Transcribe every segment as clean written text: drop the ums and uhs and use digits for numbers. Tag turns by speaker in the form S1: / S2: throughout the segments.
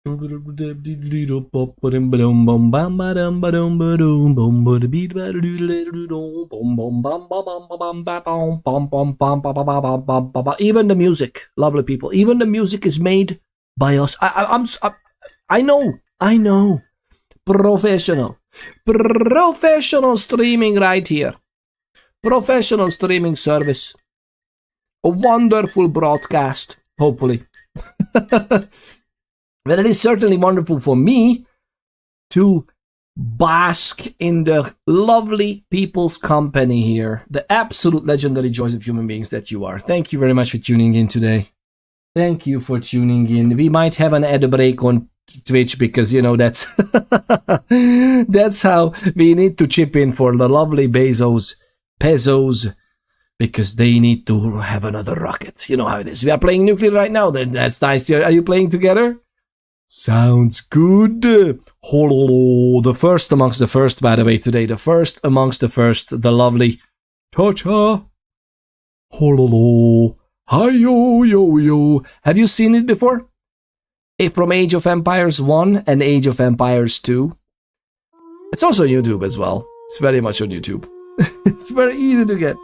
S1: Even the music, lovely people, even the music is made by us. I know. Professional streaming right here. Professional streaming service. A wonderful broadcast, hopefully. But it is certainly wonderful for me to bask in the lovely people's company here. The absolute legendary joys of human beings that you are. Thank you very much for tuning in today. Thank you for tuning in. We might have an ad break on Twitch because, you know, that's that's how we need to chip in for the lovely pesos, because they need to have another rocket. You know how it is. We are playing nuclear right now. Then that's nice. Are you playing together? Sounds good. The first amongst the first, by the way, today. The first amongst the first, the lovely Cha-cha. Hi-yo-yo-yo. Have you seen it before? From Age of Empires 1 and Age of Empires 2. It's also on YouTube as well. It's very much on YouTube. It's very easy to get.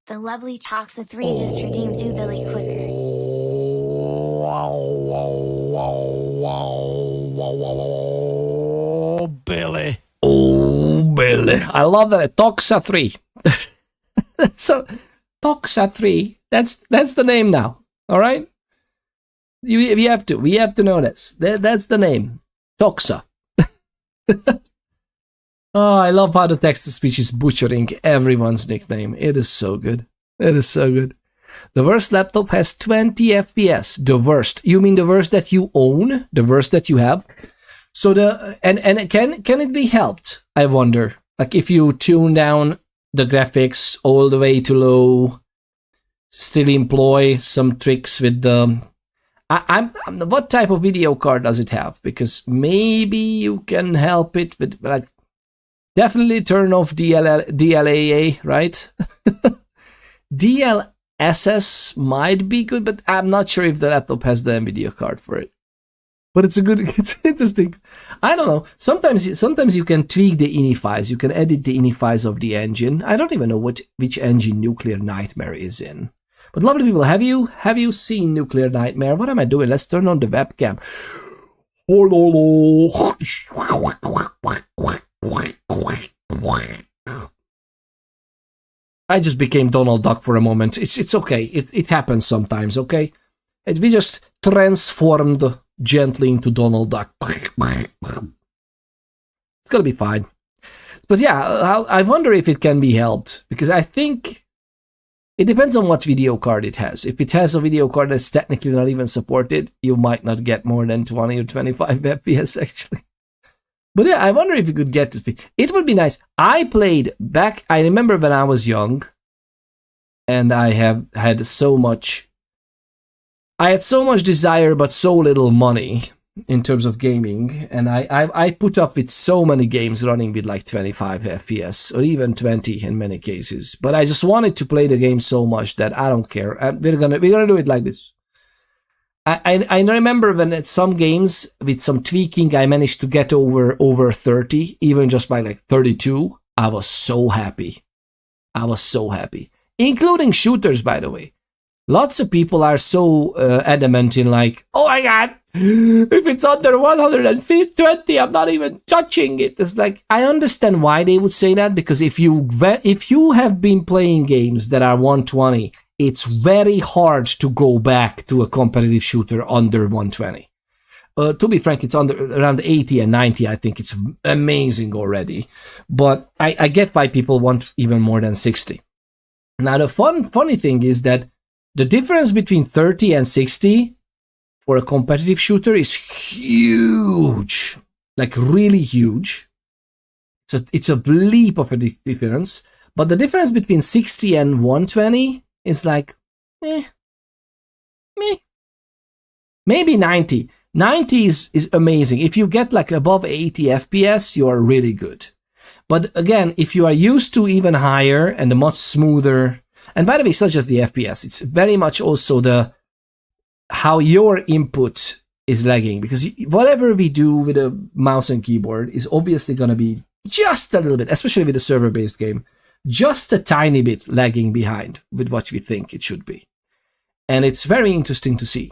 S2: The lovely Toxa 3 just redeemed you, Billy Quicker.
S1: Billy. Oh, Billy. I love that. Toxa 3. So, Toxa 3. That's the name now. All right? We have to know this. That's the name. Toxa. Oh, I love how the text-to-speech is butchering everyone's nickname. It is so good. The worst laptop has 20 FPS. The worst. You mean the worst that you own? The worst that you have? So can it be helped? I wonder. Like if you tune down the graphics all the way to low, still employ some tricks with the. What type of video card does it have? Because maybe you can help it with like. Definitely turn off DLAA, right? DLSS might be good, but I'm not sure if the laptop has the video card for it. But it's interesting. I don't know. Sometimes you can tweak the ini files. You can edit the ini files of the engine. I don't even know which engine Nuclear Nightmare is in. But lovely people, have you seen Nuclear Nightmare? What am I doing? Let's turn on the webcam. I just became Donald Duck for a moment. It's okay. It happens sometimes, okay? We just transformed gently into Donald Duck. It's gonna be fine. But yeah, I wonder if it can be helped, because I think it depends on what video card it has. If it has a video card that's technically not even supported, you might not get more than 20 or 25 FPS actually. But yeah, I wonder if you could get to it. Would be nice. I remember when I was young, and I had so much desire but so little money in terms of gaming, and I put up with so many games running with like 25 FPS or even 20 in many cases. But I just wanted to play the game so much that I don't care. We're gonna do it like this. I remember when at some games with some tweaking I managed to get over 30, even just by like 32. I was so happy. Including shooters, by the way. Lots of people are so adamant in like, oh my god, if it's under 120, I'm not even touching it. It's like, I understand why they would say that, because if you have been playing games that are 120, it's very hard to go back to a competitive shooter under 120. To be frank, it's around 80 and 90. I think it's amazing already. But I get why people want even more than 60. Now, the funny thing is that the difference between 30 and 60 for a competitive shooter is huge. Like, really huge. So it's a leap of a difference. But the difference between 60 and 120 is like, maybe 90. 90 is amazing. If you get like above 80 FPS, you are really good. But again, if you are used to even higher and a much smoother, and by the way, it's not just the FPS, it's very much also the how your input is lagging, because whatever we do with a mouse and keyboard is obviously going to be just a little bit, especially with a server-based game, just a tiny bit lagging behind with what we think it should be. And it's very interesting to see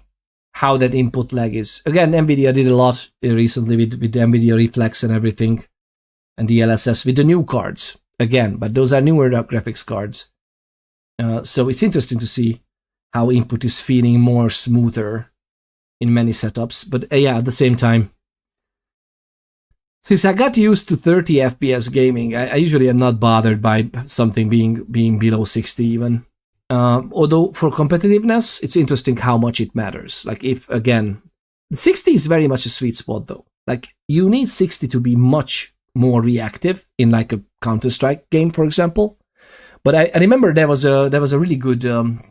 S1: how that input lag is. Again, NVIDIA did a lot recently with the NVIDIA Reflex and everything, and the DLSS with the new cards. Again, but those are newer graphics cards. So it's interesting to see how input is feeling more smoother in many setups. But yeah, at the same time, since I got used to 30 FPS gaming, I usually am not bothered by something being below 60 even. Although for competitiveness, it's interesting how much it matters. Like if, again, 60 is very much a sweet spot though. Like you need 60 to be much more reactive in like a Counter-Strike game, for example. But I remember there was a really good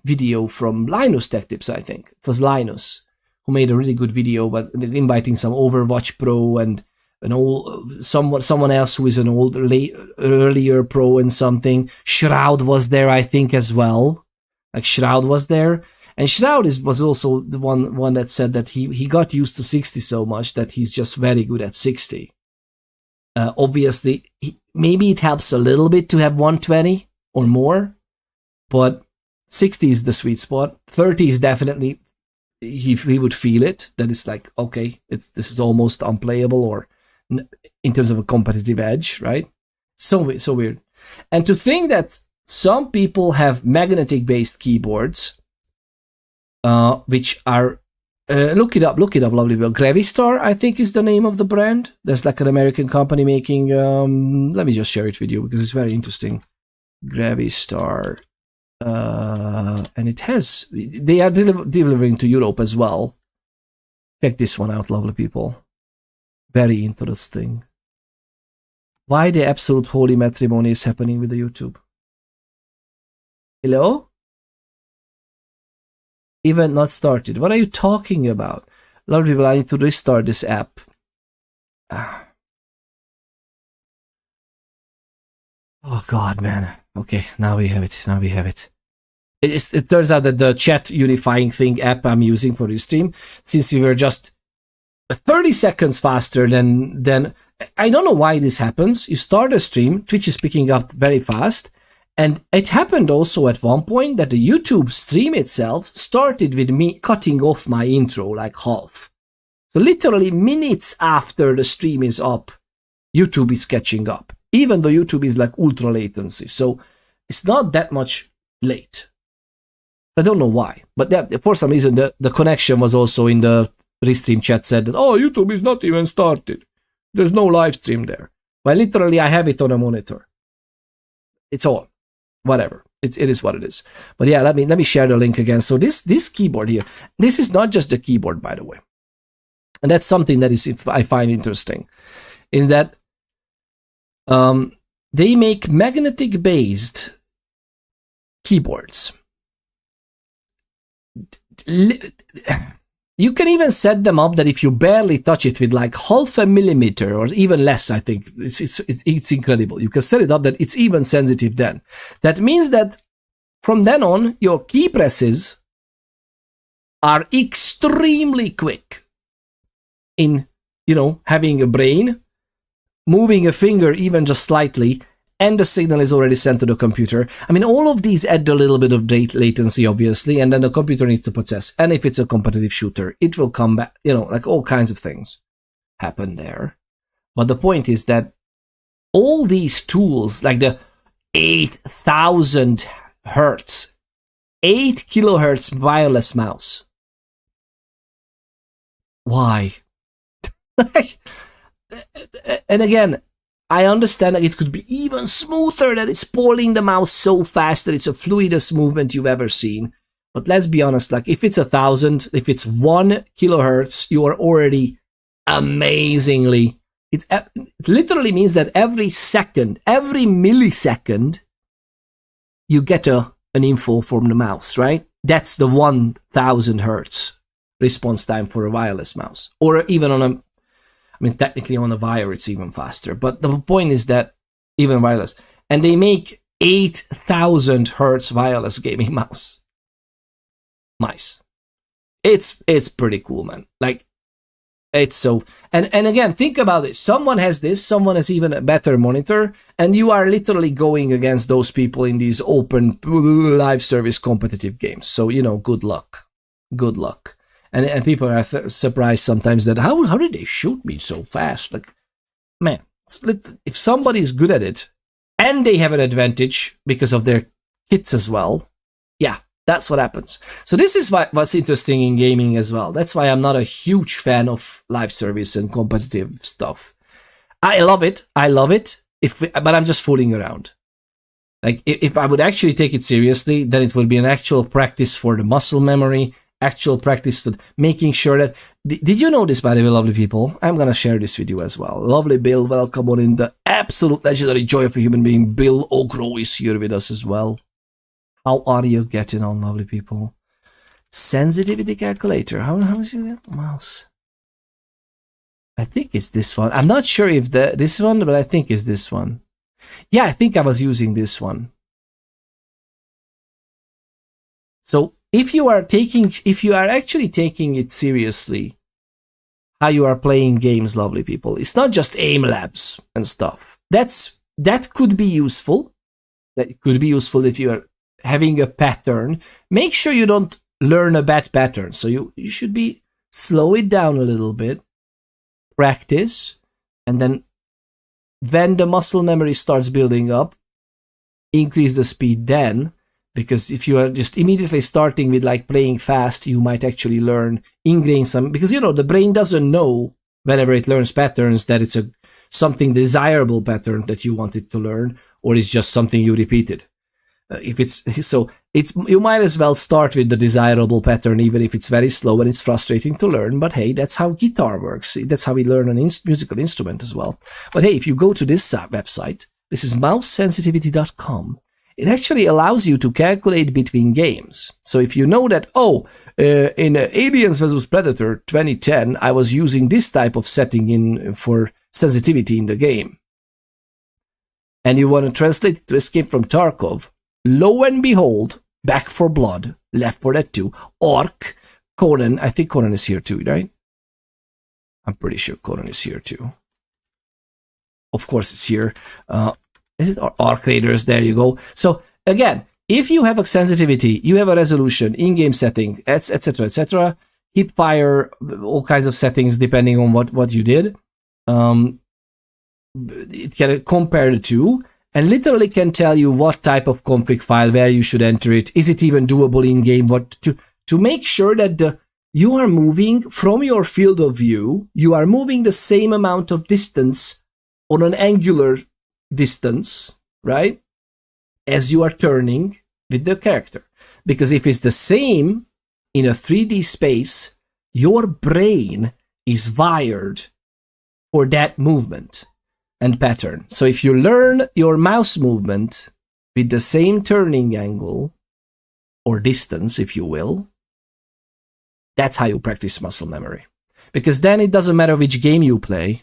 S1: video from Linus Tech Tips, I think. It was Linus who made a really good video, but inviting some Overwatch Pro and someone else who is an earlier pro and something. Shroud was there, I think, as well. Like Shroud was there, and Shroud was also the one that said that he got used to 60 so much that he's just very good at 60. Obviously, maybe it helps a little bit to have 120 or more, but 60 is the sweet spot. 30 is definitely he would feel it. That it's like, okay, this is almost unplayable, or in terms of a competitive edge, right? So weird. And to think that some people have magnetic-based keyboards, which are look it up, lovely people. Gravistar, I think, is the name of the brand. There's like an American company making. Let me just share it with you because it's very interesting. Gravistar, and they are delivering to Europe as well. Check this one out, lovely people. Very interesting. Why the absolute holy matrimony is happening with the YouTube? Hello? Event not started. What are you talking about? A lot of people, I need to restart this app. Oh God, man. Okay, now we have it. It turns out that the chat unifying thing app I'm using for this stream, since we were just 30 seconds faster than I don't know why this happens. You start a stream, Twitch is picking up very fast, and it happened also at one point that the YouTube stream itself started with me cutting off my intro like half. So literally minutes after the stream is up, YouTube is catching up, even though YouTube is like ultra latency. So it's not that much late. I don't know why, but yeah, for some reason the connection was also in the Restream chat said that, oh, YouTube is not even started. There's no live stream there. Well, literally, I have it on a monitor. It's all. Whatever. It is what it is. But yeah, let me share the link again. So this keyboard here, this is not just the keyboard, by the way. And that's something that I find interesting. In that they make magnetic-based keyboards. You can even set them up that if you barely touch it with like half a millimeter or even less, I think it's incredible. You can set it up that it's even sensitive then. That means that from then on, your key presses are extremely quick in, having a brain, moving a finger even just slightly, and the signal is already sent to the computer. I mean, all of these add a little bit of latency, obviously, and then the computer needs to process. And if it's a competitive shooter, it will come back, like all kinds of things happen there. But the point is that all these tools, like the 8,000 hertz, 8 kilohertz wireless mouse. Why? And again, I understand that it could be even smoother, that it's pulling the mouse so fast that it's the fluidest movement you've ever seen. But let's be honest, like if it's 1,000, if it's 1 kilohertz, you are already amazingly. It literally means that every millisecond, you get an info from the mouse, right? That's the 1,000 hertz response time for a wireless mouse, or even on technically on a wire it's even faster, but the point is that even wireless, and they make 8,000 hertz wireless gaming mice. it's pretty cool, man. Like, it's so, and again, think about it. Someone has this, someone has even a better monitor, and you are literally going against those people in these open live service competitive games. So, you know, good luck. Good luck. And people are surprised sometimes that how did they shoot me so fast? Like, man, if somebody is good at it and they have an advantage because of their kits as well, yeah, that's what happens. So this is what's interesting in gaming as well. That's why I'm not a huge fan of live service and competitive stuff. I love it. But I'm just fooling around. Like, if I would actually take it seriously, then it would be an actual practice for the muscle memory, actual practice to making sure that... Did you know this, by the way, lovely people? I'm going to share this with you as well. Lovely Bill, welcome on in. The absolute legendary joy of a human being, Bill Ogro, is here with us as well. How are you getting on, lovely people? Sensitivity calculator. How is your mouse? I think it's this one. I'm not sure if this one, but I think it's this one. Yeah, I think I was using this one. So if you are actually taking it seriously, how you are playing games, lovely people, it's not just aim labs and stuff. That could be useful. That could be useful if you are having a pattern. Make sure you don't learn a bad pattern. So you should be slow it down a little bit, practice, and then when the muscle memory starts building up, increase the speed then, because if you are just immediately starting with like playing fast, you might actually ingrain some, because you know the brain doesn't know whenever it learns patterns that it's something desirable pattern that you want it to learn, or it's just something you repeated. You might as well start with the desirable pattern, even if it's very slow and it's frustrating to learn. But hey, that's how guitar works. That's how we learn an musical instrument as well. But hey, if you go to this website, this is mousesensitivity.com. It actually allows you to calculate between games. So if you know that, in Aliens vs Predator 2010, I was using this type of setting for sensitivity in the game, and you want to translate it to Escape from Tarkov, lo and behold, Back 4 Blood, Left 4 Dead 2, Orc, Conan. I think Conan is here too, right? I'm pretty sure Conan is here too. Of course it's here. Is it Arc Raiders? There you go. So again, if you have a sensitivity, you have a resolution, in-game setting, etc., etc., hip fire, all kinds of settings depending on what you did. It can compare the two, and literally can tell you what type of config file, where you should enter it, is it even doable in game, to make sure that you are moving from your field of view, you are moving the same amount of distance on an angular distance, right, as you are turning with the character. Because if it's the same in a 3D space, your brain is wired for that movement and pattern. So if you learn your mouse movement with the same turning angle or distance, if you will, that's how you practice muscle memory. Because then it doesn't matter which game you play,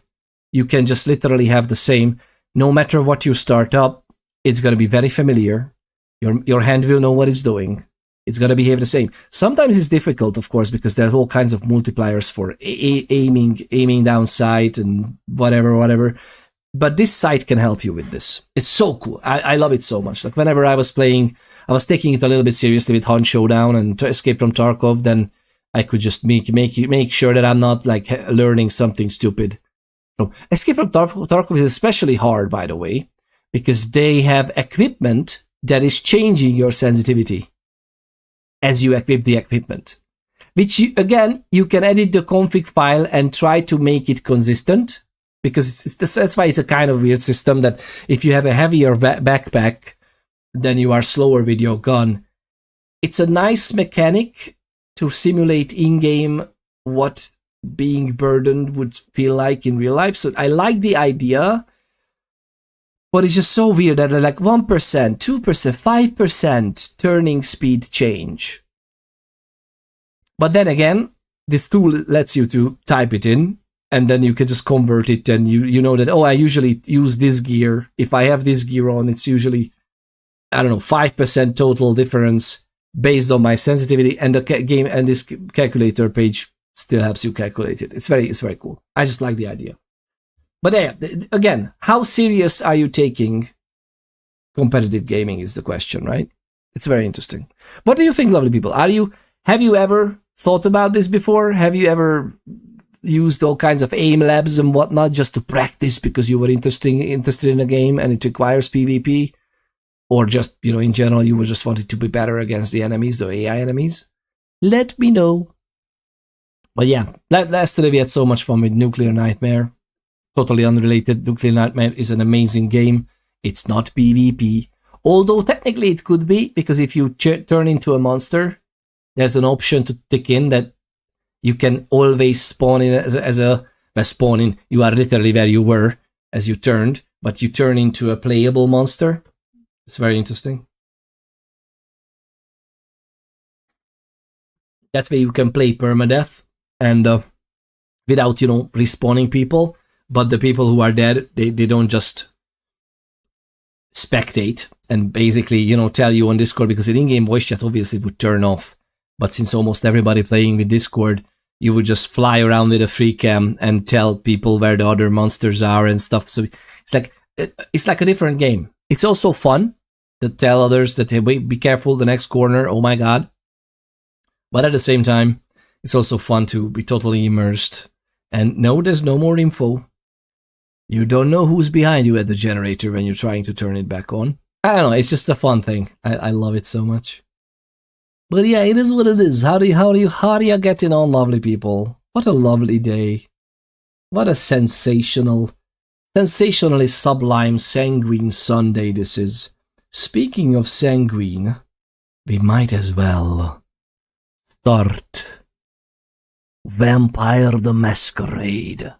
S1: you can just literally have the same. No matter what you start up, it's going to be very familiar. Your hand will know what it's doing. It's going to behave the same. Sometimes it's difficult, of course, because there's all kinds of multipliers for aiming down sight and whatever. But this site can help you with this. It's so cool. I love it so much. Like whenever I was playing, I was taking it a little bit seriously with Hunt, Showdown, and to Escape from Tarkov. Then I could just make sure that I'm not like learning something stupid. No. Escape from Tarkov is especially hard, by the way, because they have equipment that is changing your sensitivity as you equip the equipment. Which, you can edit the config file and try to make it consistent. Because that's why it's a kind of weird system that if you have a heavier backpack, then you are slower with your gun. It's a nice mechanic to simulate in-game what being burdened would feel like in real life. So I like the idea, but it's just so weird that like 1%, 2%, 5% turning speed change. But then again, this tool lets you to type it in, and then you can just convert it, and you know that, I usually use this gear. If I have this gear on, it's usually, 5% total difference. based on my sensitivity, and the game and this calculator page still helps you calculate it. It's very cool. I just like the idea. But yeah, again, how serious are you taking competitive gaming is the question, right? It's very interesting. What do you think, lovely people? Have you ever thought about this before? Have you ever used all kinds of aim labs and whatnot just to practice because you were interested in a game and it requires PvP? Or just, in general, you were just wanted to be better against the enemies, the AI enemies? Let me know. But yeah, yesterday we had so much fun with Nuclear Nightmare. Totally unrelated. Nuclear Nightmare is an amazing game. It's not PvP. Although technically it could be, because if you turn into a monster, there's an option to tick in that you can always spawn in spawn in. You are literally where you were as you turned, but you turn into a playable monster. It's very interesting. That way you can play permadeath and without, respawning people. But the people who are dead, they don't just spectate and basically, tell you on Discord, because in in-game voice chat obviously would turn off. But since almost everybody playing with Discord, you would just fly around with a free cam and tell people where the other monsters are and stuff. So it's like a different game. It's also fun to tell others that, hey, wait, be careful, the next corner, oh my god. But at the same time, it's also fun to be totally immersed. And no, there's no more info. You don't know who's behind you at the generator when you're trying to turn it back on. I don't know, it's just a fun thing. I love it so much. But yeah, it is what it is. How do you getting on, lovely people? What a lovely day. What a sensationally sublime, sanguine Sunday this is. Speaking of sanguine, we might as well start Vampire the Masquerade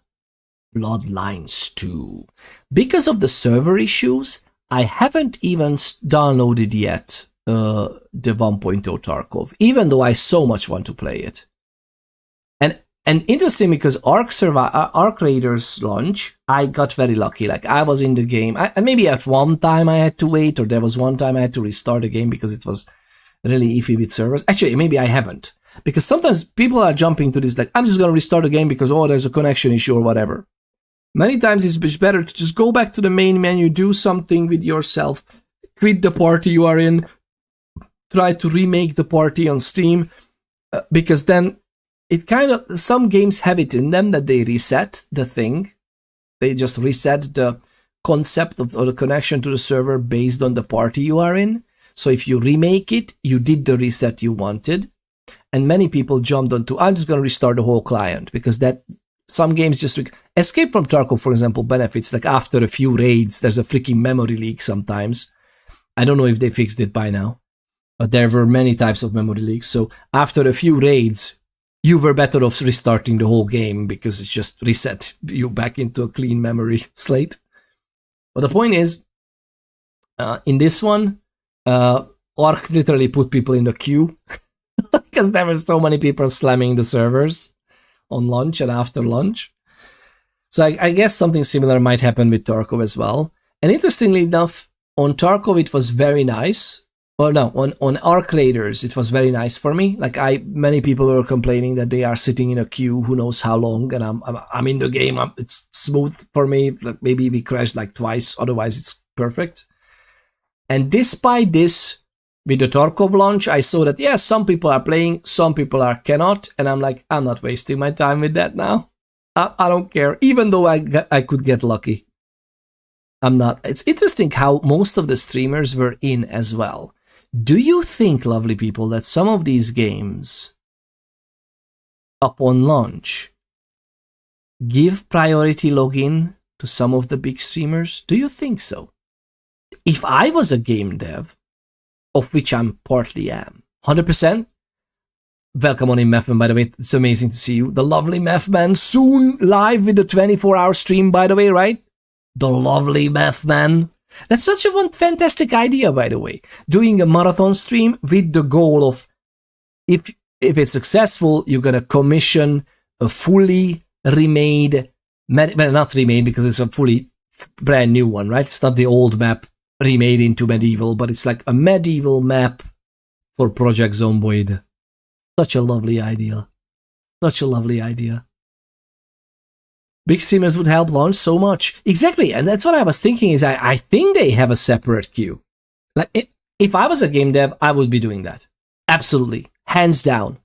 S1: Bloodlines 2. Because of the server issues, I haven't even downloaded yet the 1.0 Tarkov, even though I so much want to play it. And interesting, because Arc Raiders launch, I got very lucky. Like, I was in the game. Maybe at one time I had to wait, or there was one time I had to restart the game because it was really iffy with servers. Actually, maybe I haven't. Because sometimes people are jumping to this, like, I'm just going to restart the game because, there's a connection issue or whatever. Many times it's better to just go back to the main menu, do something with yourself, quit the party you are in, try to remake the party on Steam, because then it some games have it in them that they reset the thing. They just reset the concept of or the connection to the server based on the party you are in. So if you remake it, you did the reset you wanted. And many people jumped onto, I'm just going to restart the whole client, because that some games just... Escape from Tarkov, for example, benefits, like after a few raids, there's a freaking memory leak sometimes. I don't know if they fixed it by now, but there were many types of memory leaks. So after a few raids, you were better off restarting the whole game because it's just reset you back into a clean memory slate. But the point is, in this one, Arc literally put people in the queue because there were so many people slamming the servers on launch and after launch. So I guess something similar might happen with Tarkov as well. And interestingly enough, on Tarkov it was very nice. Well, no, on Arc Raiders it was very nice for me. Like, many people were complaining that they are sitting in a queue who knows how long, and I'm in the game. It's smooth for me. Like, maybe we crashed like twice, otherwise it's perfect. And despite this, with the Tarkov launch, I saw that, yes, some people are playing, some people cannot, and I'm like, I'm not wasting my time with that now. I don't care, even though I could get lucky. I'm not. It's interesting how most of the streamers were in as well. Do you think, lovely people, that some of these games, upon launch, give priority login to some of the big streamers? Do you think so? If I was a game dev, of which I'm partly am, 100%. Welcome on in, Methman, by the way. It's amazing to see you. The lovely Methman, soon live with the 24-hour stream, by the way, right? The lovely Methman. That's such a fantastic idea, by the way. Doing a marathon stream with the goal of, if it's successful, you're gonna commission a fully remade, well, not remade because it's a fully brand new one, right? It's not the old map remade into medieval, but it's like a medieval map for Project Zomboid. Such a lovely idea. Such a lovely idea. Big streamers would help launch so much. Exactly, and that's what I was thinking is I think they have a separate queue. Like, if I was a game dev, I would be doing that. Absolutely. Hands down.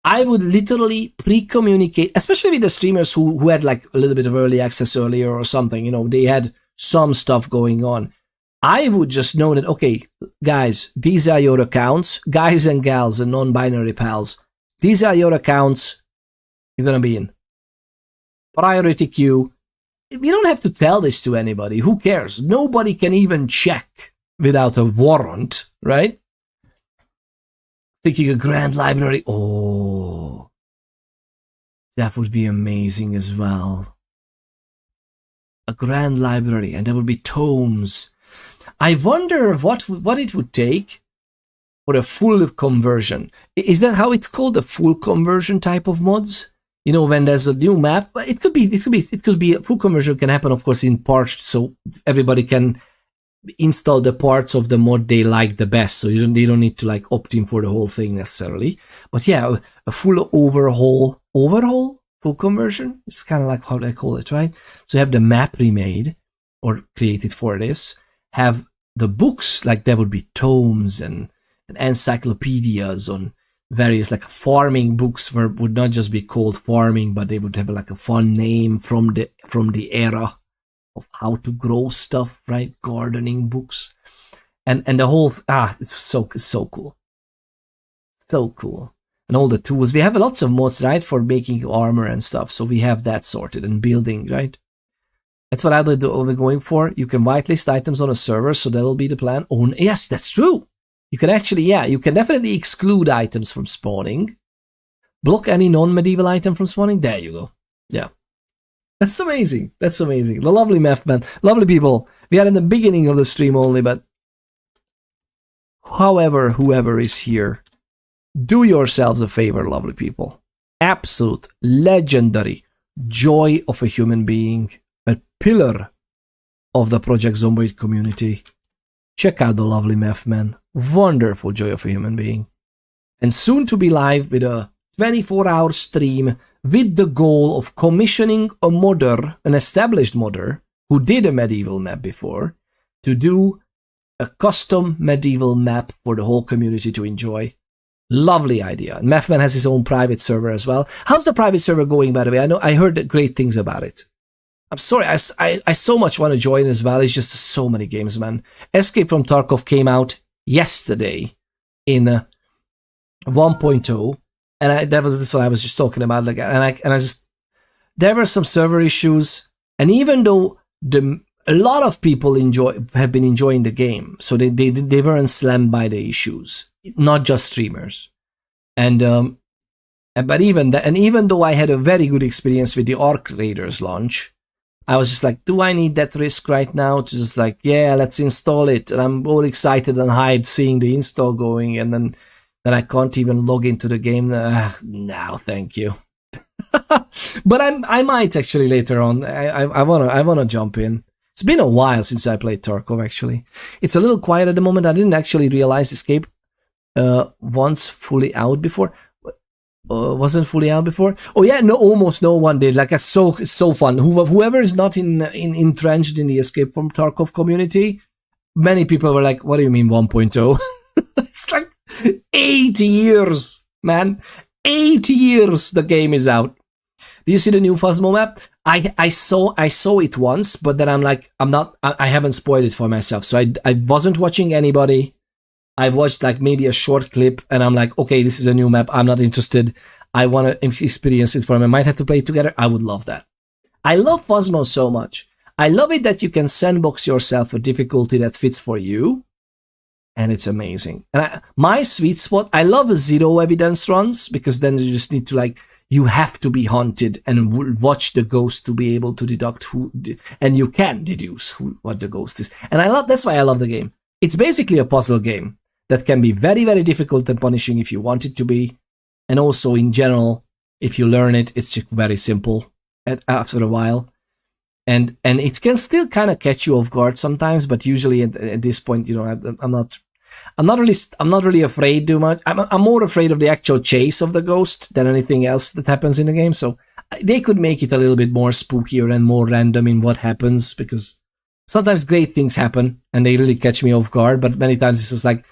S1: I would literally pre-communicate, especially with the streamers who had like a little bit of early access earlier or something, you know, they had some stuff going on. I would just know that, okay, guys, these are your accounts, guys and gals and non-binary pals. These are your accounts. You're going to be in. Priority queue. We don't have to tell this to anybody. Who cares? Nobody can even check without a warrant, right? Thinking a grand library. Oh, that would be amazing as well. A grand library, and there would be tomes. I wonder what it would take for a full conversion. Is that how it's called? A full conversion type of mods? You know, when there's a new map, it could be a full conversion can happen, of course, in parts, so everybody can install the parts of the mod they like the best. So they don't need to like opt in for the whole thing necessarily. But yeah, a full overhaul, full conversion. It's kind of like how they call it, right? So you have the map remade or created for this. Have the books, like there would be tomes and encyclopedias on various like farming books would not just be called farming, but they would have like a fun name from the era of how to grow stuff, right? Gardening books, and the whole it's so cool, so cool, and all the tools. We have lots of mods, right, for making armor and stuff. So we have that sorted and building, right? That's what I'll be going for. You can whitelist items on a server, so that'll be the plan. Oh yes, that's true. You can actually, you can definitely exclude items from spawning. Block any non-medieval item from spawning. There you go. Yeah. That's amazing. That's amazing. The lovely meth, man. Lovely people. We are in the beginning of the stream only, but whoever is here, do yourselves a favor, lovely people. Absolute, legendary joy of a human being. A pillar of the Project Zomboid community. Check out the lovely meth, man. Wonderful joy of a human being. And soon to be live with a 24-hour stream with the goal of commissioning a modder, an established modder, who did a medieval map before, to do a custom medieval map for the whole community to enjoy. Lovely idea. And Methman has his own private server as well. How's the private server going, by the way? I heard great things about it. I'm sorry, I so much want to join as well. It's just so many games, man. Escape from Tarkov came out yesterday in 1.0, and this is what I was just talking about. Like, and I just, there were some server issues, and even though a lot of people have been enjoying the game, so they weren't slammed by the issues, not just streamers, but even though I had a very good experience with the Arc Raiders launch. I was just like, do I need that risk right now? To just like, yeah, let's install it. And I'm all excited and hyped seeing the install going. And then I can't even log into the game. No, thank you. But I might actually later on. I wanna jump in. It's been a while since I played Tarkov, actually. It's a little quiet at the moment. I didn't actually realize Escape once fully out before. Wasn't fully out before. Oh yeah, no, almost no one did. Like, it's so fun. Whoever is not entrenched in the Escape from Tarkov community, many people were like, "What do you mean 1.0?" It's like 8 years, man. 8 years the game is out. Do you see the new Phasmo map? I saw it once, but then I'm like, I haven't spoiled it for myself. So I wasn't watching anybody. I watched like maybe a short clip, and I'm like, okay, this is a new map. I'm not interested. I want to experience it for him. I might have to play it together. I would love that. I love Phasmo so much. I love it that you can sandbox yourself a difficulty that fits for you, and it's amazing. And my sweet spot, I love zero evidence runs, because then you just need to like, you have to be hunted and watch the ghost to be able to deduct who, and you can deduce what the ghost is. And that's why I love the game. It's basically a puzzle game that can be very, very difficult and punishing if you want it to be. And also, in general, if you learn it, it's just very simple after a while. And it can still kind of catch you off guard sometimes, but usually at this point, you know, I'm not... I'm not really afraid too much. I'm more afraid of the actual chase of the ghost than anything else that happens in the game. So they could make it a little bit more spookier and more random in what happens, because sometimes great things happen and they really catch me off guard, but many times it's just like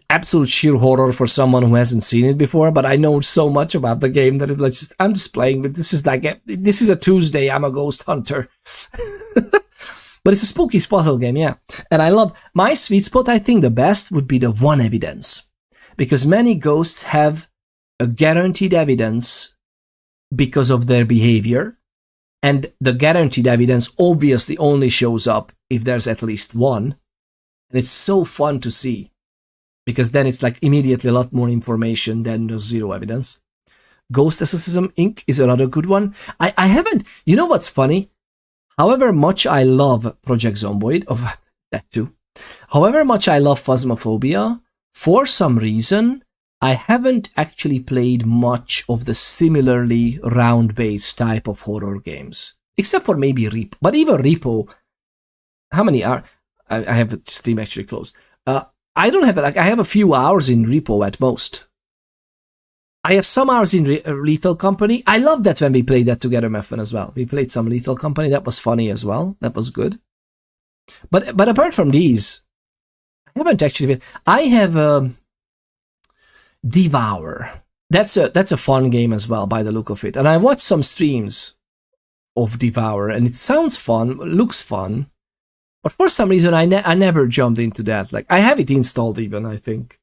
S1: absolute sheer horror for someone who hasn't seen it before. But I know so much about the game that I'm just playing. But this is a Tuesday. I'm a ghost hunter. But it's a spooky puzzle game, yeah. And I love my sweet spot. I think the best would be the one evidence, because many ghosts have a guaranteed evidence because of their behavior, and the guaranteed evidence obviously only shows up if there's at least one, and it's so fun to see, because then it's like immediately a lot more information than the zero evidence. Ghost Exorcism Inc. is another good one. I haven't, you know what's funny? However much I love Project Zomboid, that too, however much I love Phasmophobia, for some reason, I haven't actually played much of the similarly round-based type of horror games. Except for maybe Repo. But even Repo, how many are... I have Steam actually closed. I don't have... I have a few hours in Repo at most. I have some hours in Lethal Company. I love that when we played that together, Meffin, as well. We played some Lethal Company. That was funny as well. That was good. But apart from these, I haven't actually... I have Devour. That's a fun game as well, by the look of it. And I watched some streams of Devour, and it sounds fun, looks fun. But for some reason, I never jumped into that. Like, I have it installed even, I think.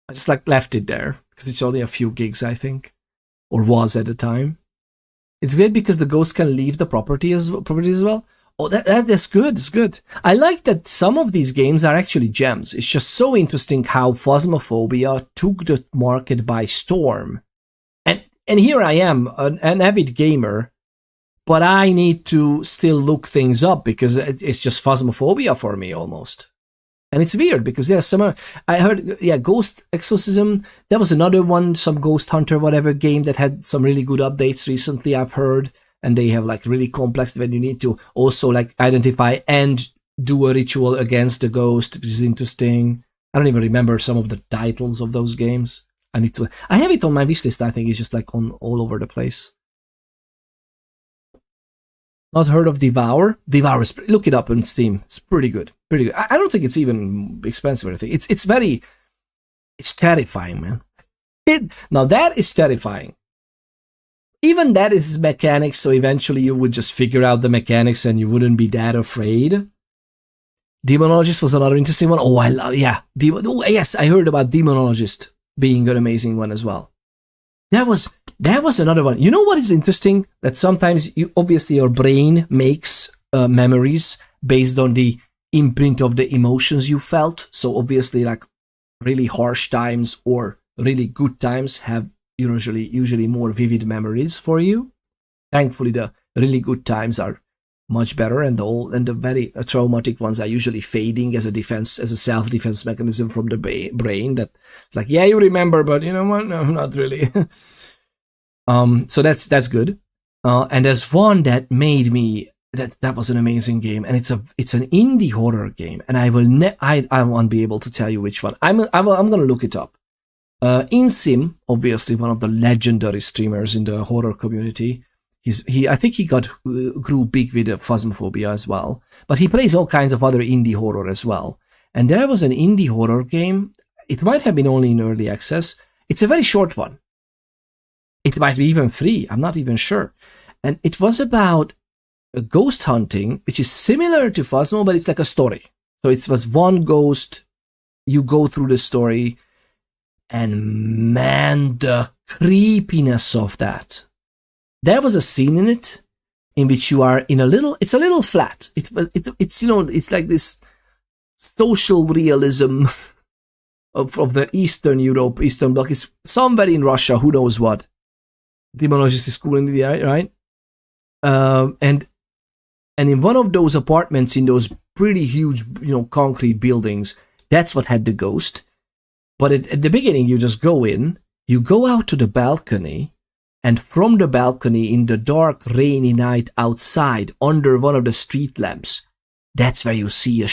S1: I just like left it there, because it's only a few gigs, I think. Or was at the time. It's great because the ghost can leave the property as well. Oh, that's good, it's good. I like that some of these games are actually gems. It's just so interesting how Phasmophobia took the market by storm. And here I am, an avid gamer, but I need to still look things up because it's just Phasmophobia for me almost. And it's weird because there's some... I heard, yeah, Ghost Exorcism, that was another one, some Ghost Hunter whatever game that had some really good updates recently, I've heard. And they have like really complex when you need to also like identify and do a ritual against the ghost, which is interesting. I don't even remember some of the titles of those games. I have it on my wishlist. I think it's just like on all over the place. Not heard of Devour? Devour is, look it up on Steam. It's pretty good. Pretty good. I don't think it's even expensive or anything. It's terrifying, man. Now that is terrifying. Even that is mechanics, so eventually you would just figure out the mechanics and you wouldn't be that afraid. Demonologist was another interesting one. Oh, I love, yeah. Yes, I heard about Demonologist being an amazing one as well. That was another one. You know what is interesting? That sometimes obviously your brain makes memories based on the imprint of the emotions you felt. So obviously like really harsh times or really good times have usually more vivid memories for you. Thankfully, the really good times are much better, and the very traumatic ones are usually fading as a self-defense mechanism from the brain. That it's like, yeah, you remember, but you know what? No, not really. So that's good. And there's one that made me that was an amazing game, and it's an indie horror game, and I won't be able to tell you which one. I'm gonna look it up. Insim, obviously one of the legendary streamers in the horror community. I think he grew big with Phasmophobia as well. But he plays all kinds of other indie horror as well. And there was an indie horror game. It might have been only in early access. It's a very short one. It might be even free. I'm not even sure. And it was about ghost hunting, which is similar to Phasmo, but it's like a story. So it was one ghost. You go through the story. And man, the creepiness of that. There was a scene in it in which you are in it's a little flat. It's it's like this social realism of the Eastern Europe, Eastern Bloc. It's somewhere in Russia, who knows what. Demonologist is cool in the eye, right? And in one of those apartments in those pretty huge, concrete buildings, that's what had the ghost. But at the beginning, you just go in, you go out to the balcony, and from the balcony in the dark, rainy night outside, under one of the street lamps, that's where you see a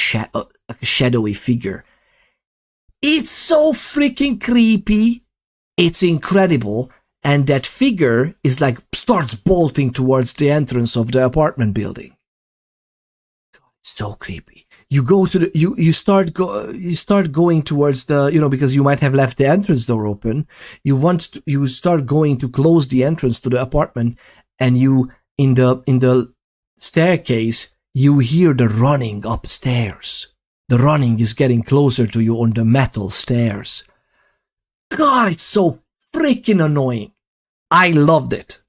S1: shadowy figure. It's so freaking creepy. It's incredible. And that figure is like starts bolting towards the entrance of the apartment building. It's so creepy. You go to the you start going towards the, because you might have left the entrance door open. You start going to close the entrance to the apartment, and you in the staircase you hear the running upstairs. The running is getting closer to you on the metal stairs. God, it's so freaking annoying. I loved it.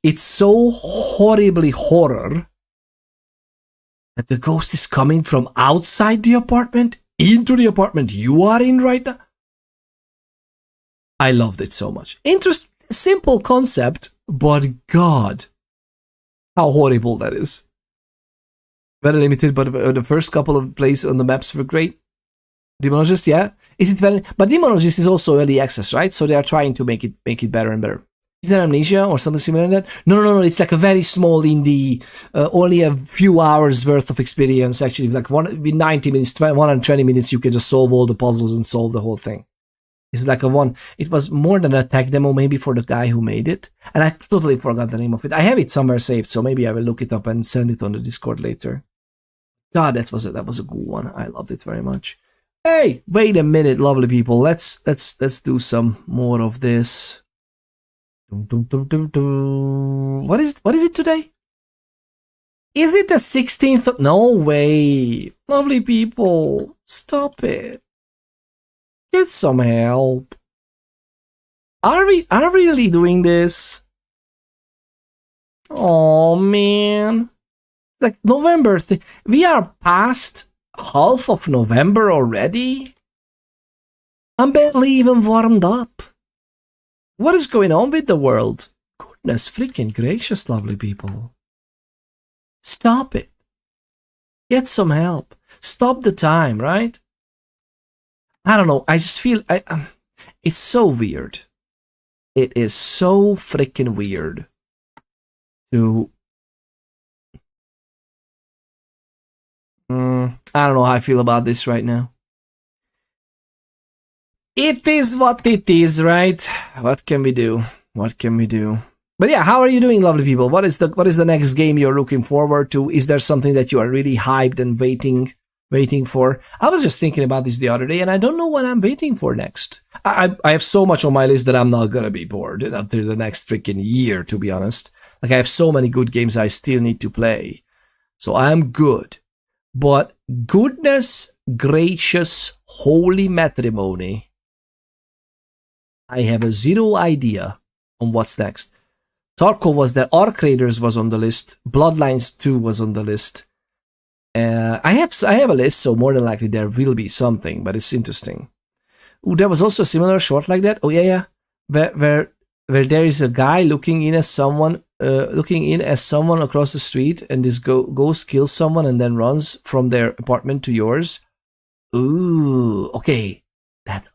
S1: It's so horribly horror that the ghost is coming from outside the apartment into the apartment you are in right now. I loved it so much. Simple concept, but God, how horrible that is. Very limited, but the first couple of plays on the maps were great. Demonologist, yeah. Is it very? But Demonologist is also early access, right? So they are trying to make it better and better. Is that Amnesia or something similar to that? No. It's like a very small indie, only a few hours worth of experience. Actually, like 90 minutes, 120 minutes, you can just solve all the puzzles and solve the whole thing. It's like it was more than a tech demo maybe for the guy who made it. And I totally forgot the name of it. I have it somewhere saved, so maybe I will look it up and send it on the Discord later. God, that was a good one. I loved it very much. Hey, wait a minute, lovely people. Let's do some more of this. What is it today? Is it the 16th of... No way. Lovely people, stop it. Get some help. Are we really doing this? Oh man. Like November, we are past half of November already? I'm barely even warmed up. What is going on with the world? Goodness freaking gracious, lovely people. Stop it. Get some help. Stop the time, right? I don't know. I just feel... it's so weird. It is so freaking weird to... I don't know how I feel about this right now. It is what it is, right? What can we do? What can we do? But yeah, how are you doing, lovely people? What is the next game you're looking forward to? Is there something that you are really hyped and waiting for? I was just thinking about this the other day, and I don't know what I'm waiting for next. I have so much on my list that I'm not gonna be bored until the next freaking year, to be honest. Like, I have so many good games I still need to play. So I'm good. But goodness gracious holy matrimony, I have a zero idea on what's next. Tarkov was there, Arc Raiders was on the list, Bloodlines 2 was on the list. I have a list, so more than likely there will be something, but it's interesting. Ooh, there was also a similar short like that. Oh yeah. Where there is a guy looking in as someone across the street, and this ghost kills someone and then runs from their apartment to yours. Ooh, okay. That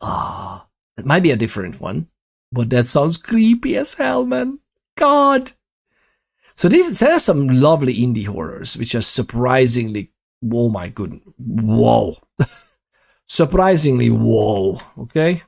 S1: might be a different one, but that sounds creepy as hell, man. God. So there are some lovely indie horrors, which are surprisingly, oh my goodness, whoa. Surprisingly, whoa, okay?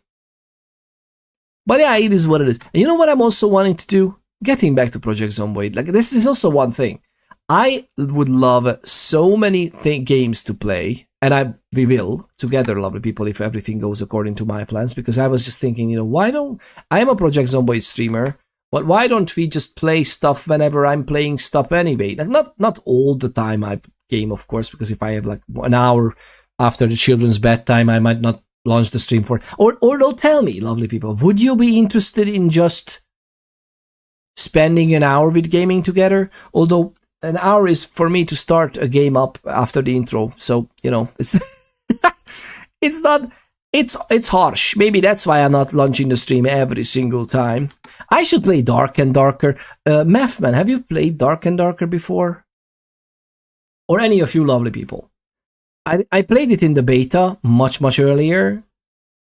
S1: But yeah, it is what it is. And you know what I'm also wanting to do? Getting back to Project Zomboid. Like, this is also one thing. I would love so many games to play, and we will together, lovely people, if everything goes according to my plans, because I was just thinking, I'm a Project Zomboid streamer, but why don't we just play stuff whenever I'm playing stuff anyway? Like, not all the time I game, of course, because if I have like an hour after the children's bedtime, I might not launch the stream for. Or tell me, lovely people, would you be interested in just spending an hour with gaming together? Although an hour is for me to start a game up after the intro, so it's it's harsh. Maybe that's why I'm not launching the stream every single time. I should play Dark and Darker. Mathman, have you played Dark and Darker before? Or any of you lovely people? I played it in the beta much earlier,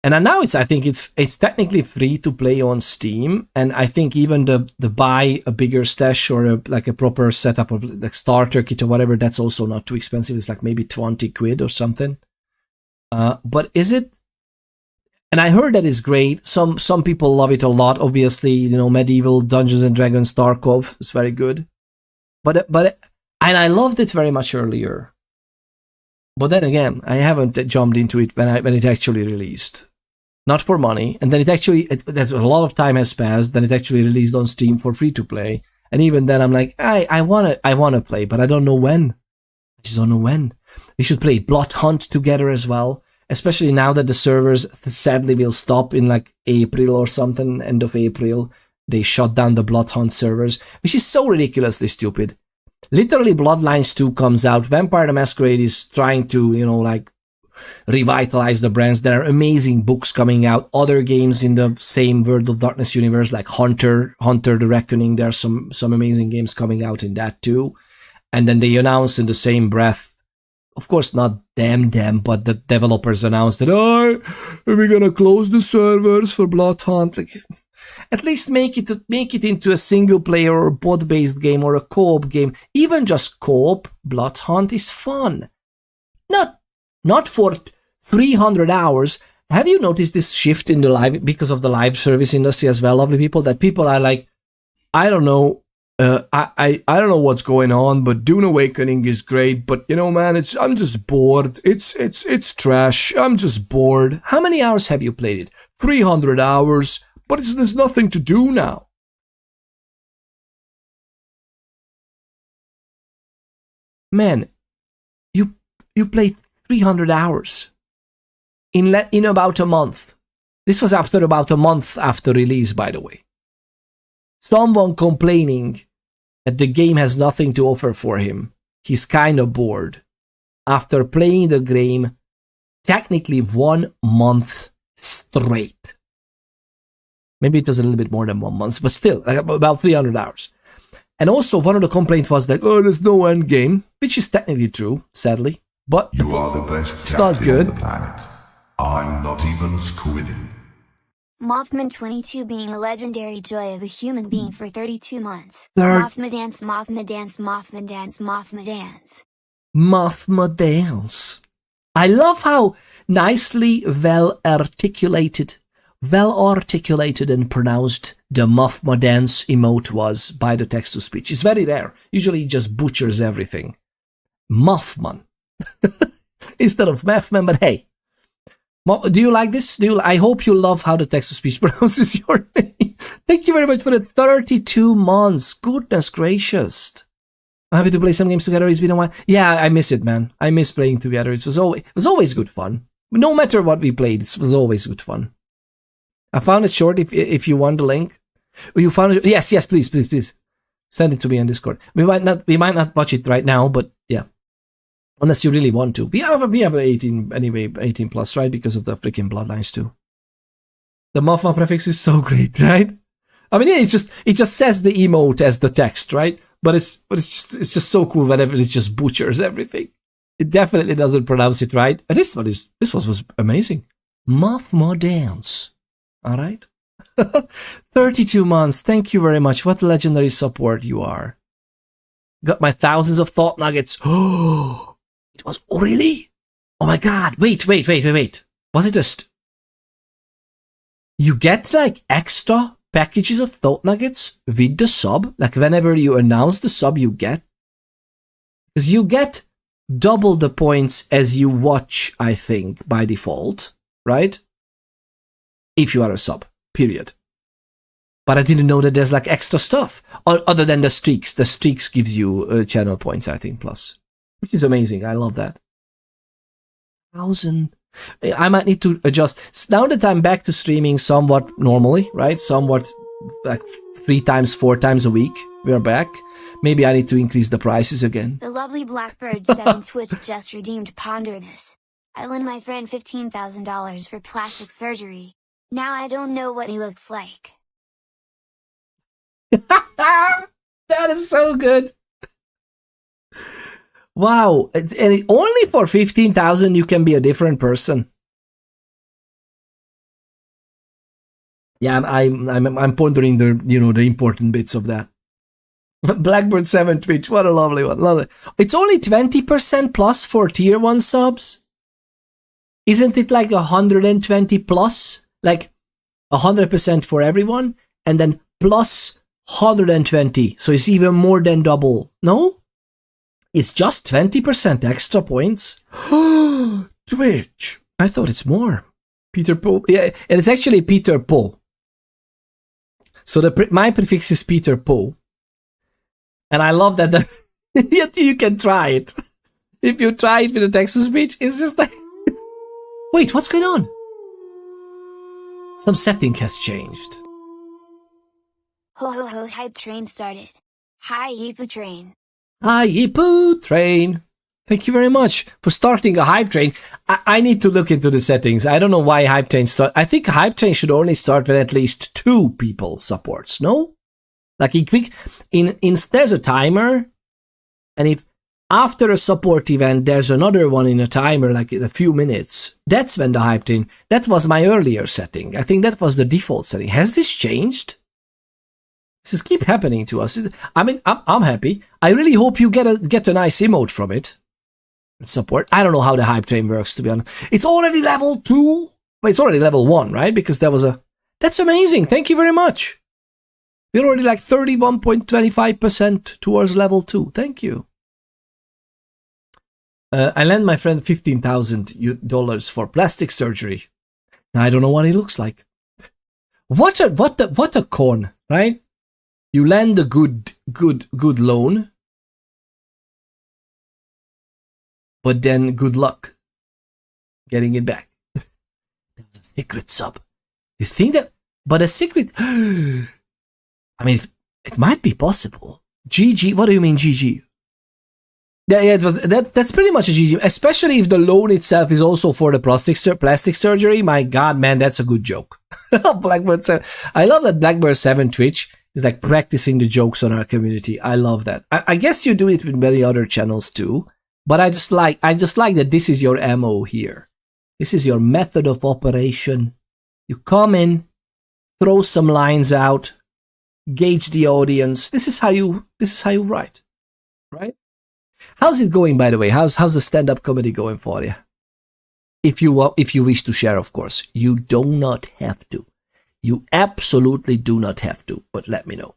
S1: and now I think it's technically free to play on Steam, and I think even the buy a bigger stash or a proper setup of like starter kit or whatever, that's also not too expensive. It's like maybe 20 quid or something. But is it And I heard that is great. Some people love it a lot. Obviously, you know, medieval Dungeons and Dragons Tarkov is very good. But and I loved it very much earlier. But then again, I haven't jumped into it when it actually released. Not for money. And then there's a lot of time has passed. Then it actually released on Steam for free to play. And even then I'm like, I wanna play, but I don't know when. I just don't know when. We should play Bloodhunt together as well. Especially now that the servers sadly will stop in like April or something, end of April. They shut down the Bloodhunt servers, which is so ridiculously stupid. Literally, Bloodlines 2 comes out. Vampire the Masquerade is trying to, you know, like, revitalize the brands. There are amazing books coming out. Other games in the same World of Darkness universe, like Hunter the Reckoning. There are some amazing games coming out in that too. And then they announce in the same breath, of course not them, but the developers announced that, oh, we're gonna close the servers for Bloodhunt. Like, at least make it into a single player or bot-based game or a co-op game. Even just co-op Bloodhunt is fun. Not for 300 hours. Have you noticed this shift in the live, because of the live service industry as well, lovely people, that people are like, I don't know, I don't know what's going on, but Dune Awakening is great, but you know, man, I'm just bored. It's trash. I'm just bored. How many hours have you played it? 300 hours. But there's nothing to do now. Man, you played 300 hours in about a month. This was after about a month after release, by the way. Someone complaining that the game has nothing to offer for him. He's kind of bored. After playing the game technically 1 month straight. Maybe it was a little bit more than 1 month, but still, like about 300 hours. And also, one of the complaints was that, oh, there's no end game, which is technically true, sadly. But
S3: you are the best
S1: it's not good.
S3: On the planet. I'm not even squidding.
S2: Mothman 22 being a legendary joy of a human being for 32 months. Mothma dance, Mothma dance, Mothma dance, Mothma dance.
S1: Mothma dance. I love how nicely well articulated and pronounced the Mothma dance emote was by the text-to-speech. It's very rare. Usually he just butchers everything. Mothman. Instead of Mothman, but hey. Do you like this? I hope you love how the text-to-speech pronounces your name. Thank you very much for the 32 months. Goodness gracious. I'm happy to play some games together. It's been a while. Yeah, I miss it, man. I miss playing together. It was always good fun. No matter what we played, it was always good fun. I found it short if you want the link. You found it? Yes, please. Send it to me on Discord. We might not watch it right now, but yeah. Unless you really want to. We have 18 anyway, 18 plus, right? Because of the freaking Bloodlines too. The Mothma prefix is so great, right? I mean, yeah, it just says the emote as the text, right? But it's just so cool whenever it just butchers everything. It definitely doesn't pronounce it right. And this was amazing. Mothma dance. All right. 32 months. Thank you very much. What legendary support you are. Got my thousands of thought nuggets. Oh, it was, oh really? Oh my god. Wait. Was it just, you get like extra packages of thought nuggets with the sub? Like whenever you announce the sub you get? Because you get double the points as you watch, I think, by default, right? If you are a sub, period. But I didn't know that there's like extra stuff other than the streaks. The streaks gives you channel points, I think, plus, which is amazing. I love that. 1,000. I might need to adjust now that I'm back to streaming somewhat normally, right? Somewhat like 3 times, 4 times a week. We're back. Maybe I need to increase the prices again.
S2: The lovely Blackbird 7 Twitch just redeemed Ponder This. I lent my friend $15,000 for plastic surgery. Now I don't know what he looks like.
S1: That is so good. Wow. And only for 15,000 you can be a different person. Yeah, I'm pondering the important bits of that. Blackbird 7 Twitch, what a lovely one. Love it. It's only 20% plus for tier 1 subs. Isn't it like 120 plus? Like 100% for everyone, and then plus 120. So it's even more than double. No? It's just 20% extra points. Twitch. I thought it's more. Peter Poe. Yeah, and it's actually Peter Poe. So my prefix is Peter Poe. And I love that yet you can try it. If you try it with a Texas speech, it's just like... Wait, what's going on? Some setting has changed.
S2: Ho ho ho, hype train started. Hi Yipu train.
S1: Hi Yipu train. Thank you very much for starting a hype train. I need to look into the settings. I don't know why hype train start. I think hype train should only start when at least 2 people supports, no? Like there's a timer, and if after a support event there's another one in a timer, like in a few minutes, that's when the hype train. That was my earlier setting. I think that was the default setting. Has this changed? This keep happening to us. I mean, I'm happy. I really hope you get a nice emote from it. Support. I don't know how the hype train works, to be honest. It's already level 2, but it's already level 1, right? Because there was a. That's amazing. Thank you very much. We're already like 31.25% towards level 2. Thank you. I lent my friend $15,000 for plastic surgery. I don't know what it looks like. What a con, right? You lend a good loan, but then good luck getting it back. There's a secret sub. You think that? But a secret. I mean, it might be possible. GG. What do you mean GG? Yeah, it was that's pretty much a GG. Especially if the loan itself is also for the plastic surgery. My God, man, that's a good joke. Blackbird 7. I love that Blackbird 7 Twitch is like practicing the jokes on our community. I love that. I guess you do it with many other channels too. But I just like that this is your MO here. This is your method of operation. You come in, throw some lines out, gauge the audience. This is how you write, right? How's it going, by the way? How's the stand-up comedy going for you? If you wish to share, of course. You do not have to. You absolutely do not have to. But let me know.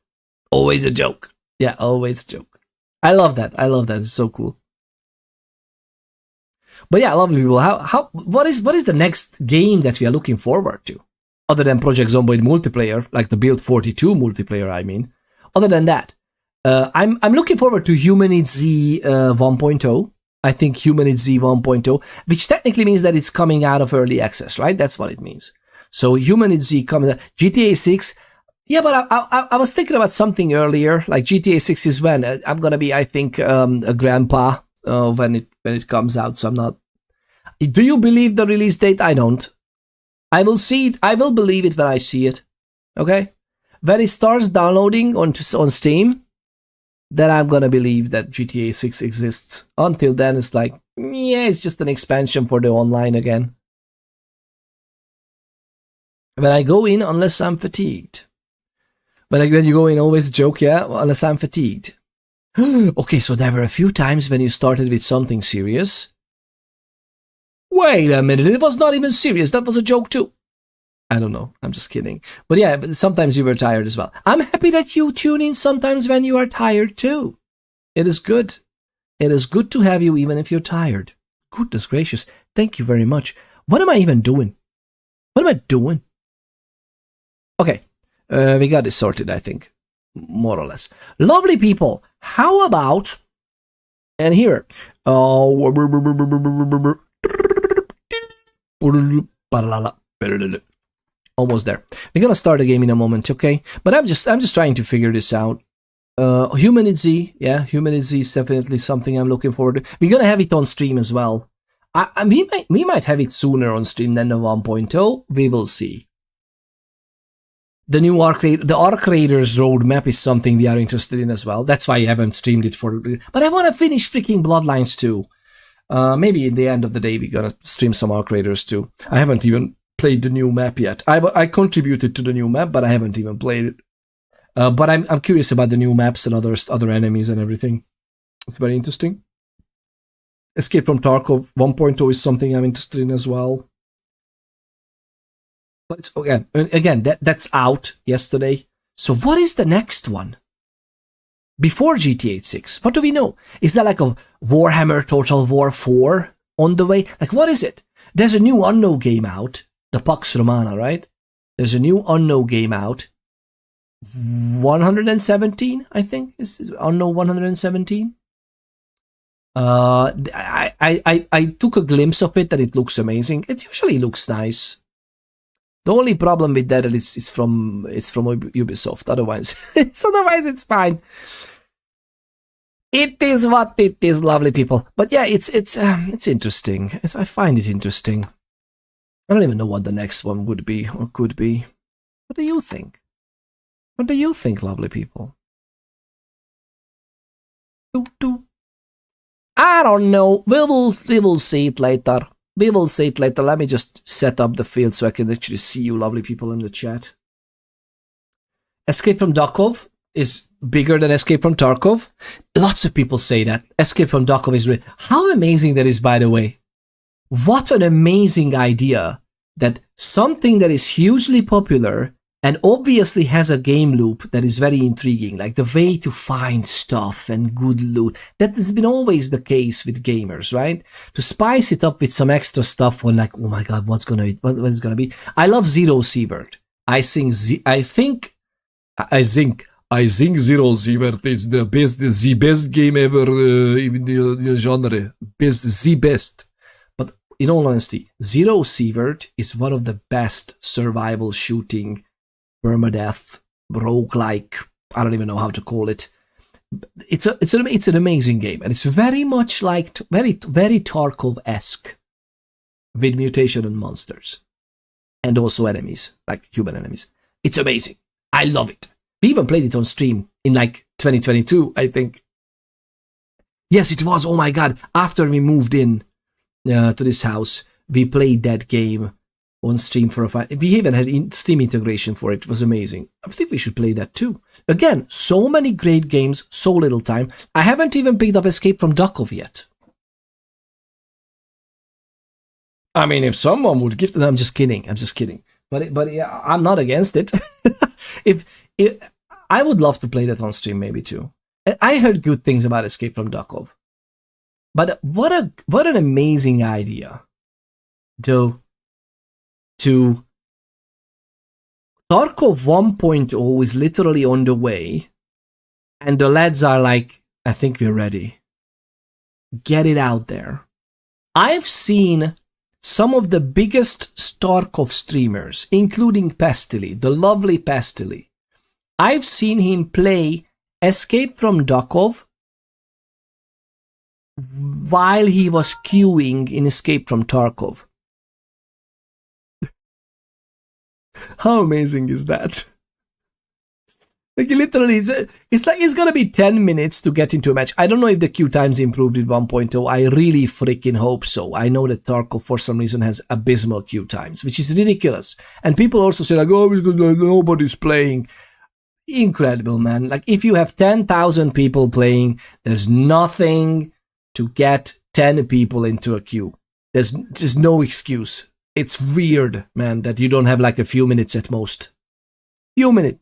S1: Always a joke. Yeah, always a joke. I love that. It's so cool. But yeah, lovely people. What is the next game that we are looking forward to, other than Project Zomboid multiplayer, like the Build 42 multiplayer? I mean, other than that, I'm looking forward to Humanid Z 1.0. I think Humanid Z 1.0, which technically means that it's coming out of early access, right? That's what it means. So Humanid Z coming out. GTA 6. Yeah, but I was thinking about something earlier. Like GTA 6 is when I'm gonna be, I think, a grandpa. When it comes out, so I'm not. Do you believe the release date? I don't. I will see it. I will believe it when I see it. Okay, when it starts downloading on Steam, then I'm gonna believe that GTA 6 exists. Until then, it's like, yeah, it's just an expansion for the online again. When I go in, unless I'm fatigued. When you go in, always a joke, yeah. Unless I'm fatigued. Okay, so there were a few times when you started with something serious. Wait a minute, it was not even serious. That was a joke too. I don't know. I'm just kidding. But yeah, but sometimes you were tired as well. I'm happy that you tune in sometimes when you are tired too. It is good. It is good to have you even if you're tired. Goodness gracious. Thank you very much. What am I even doing? What am I doing? Okay, we got this sorted, I think. More or less. Lovely people, how about, and here, almost there. We're gonna start the game in a moment, okay? But I'm just trying to figure this out. Humanid Z, yeah, Humanid Z is definitely something I'm looking forward to. We're gonna have it on stream as well. We might have it sooner on stream than the 1.0. We will see. The new Arc Raiders roadmap is something we are interested in as well. That's why I haven't streamed it for. But I want to finish freaking Bloodlines too. Maybe in the end of the day we're gonna stream some Arc Raiders too. I haven't even played the new map yet. I contributed to the new map, but I haven't even played it. But I'm curious about the new maps and other enemies and everything. It's very interesting. Escape from Tarkov 1.0 is something I'm interested in as well. But it's again that's out yesterday. So what is the next one? Before GTA 6, what do we know? Is that like a Warhammer Total War 4 on the way? Like, what is it? There's a new Unknown game out, the Pax Romana, right? There's a new Unknown game out. 117, I think, is Unknown 117. I took a glimpse of it and it looks amazing. It usually looks nice. The only problem with that is it's from Ubisoft. Otherwise, it's fine. It is what it is, lovely people. But yeah, it's interesting. I find it interesting. I don't even know what the next one would be or could be. What do you think? What do you think, lovely people? I don't know. We will see it later. We will see it later. Let me just set up the field so I can actually see you lovely people in the chat. Escape from Tarkov is bigger than Escape from Tarkov. Lots of people say that. Escape from Tarkov is really... How amazing that is, by the way. What an amazing idea that something that is hugely popular and obviously has a game loop that is very intriguing, like the way to find stuff and good loot. That has been always the case with gamers, right? To spice it up with some extra stuff on like, oh my god, what's gonna be? What is gonna be? I love Zero Sievert. I think Zero Sievert is the best game ever in the genre. The best. But in all honesty, Zero Sievert is one of the best survival shooting permadeath, roguelike, I don't even know how to call it. It's an amazing game, and it's very much like very Tarkov-esque with mutation and monsters, and also enemies like human enemies. It's amazing. I love it. We even played it on stream in like 2022, I think. Yes, it was. Oh my god! After we moved in to this house, we played that game on stream for a fight. We even had Steam integration for it. It was amazing. I think we should play that too. Again, so many great games, so little time. I haven't even picked up Escape from Tarkov yet. I mean, if someone would give... No, I'm just kidding. But yeah, I'm not against it. if I would love to play that on stream maybe too. I heard good things about Escape from Tarkov. But what an amazing idea, though. To Tarkov 1.0 is literally on the way, and the lads are like, I think we're ready. Get it out there. I've seen some of the biggest Tarkov streamers, including Pastily, the lovely Pastily. I've seen him play Escape from Tarkov while he was queuing in Escape from Tarkov. How amazing is that? Like, literally, it's like it's gonna be 10 minutes to get into a match. I don't know if the queue times improved with 1.0. I really freaking hope so. I know that Tarkov, for some reason, has abysmal queue times, which is ridiculous. And people also say, like, oh, nobody's playing. Incredible, man. Like, if you have 10,000 people playing, there's nothing to get 10 people into a queue. There's just no excuse. It's weird, man, that you don't have like a few minutes at most. Few minutes.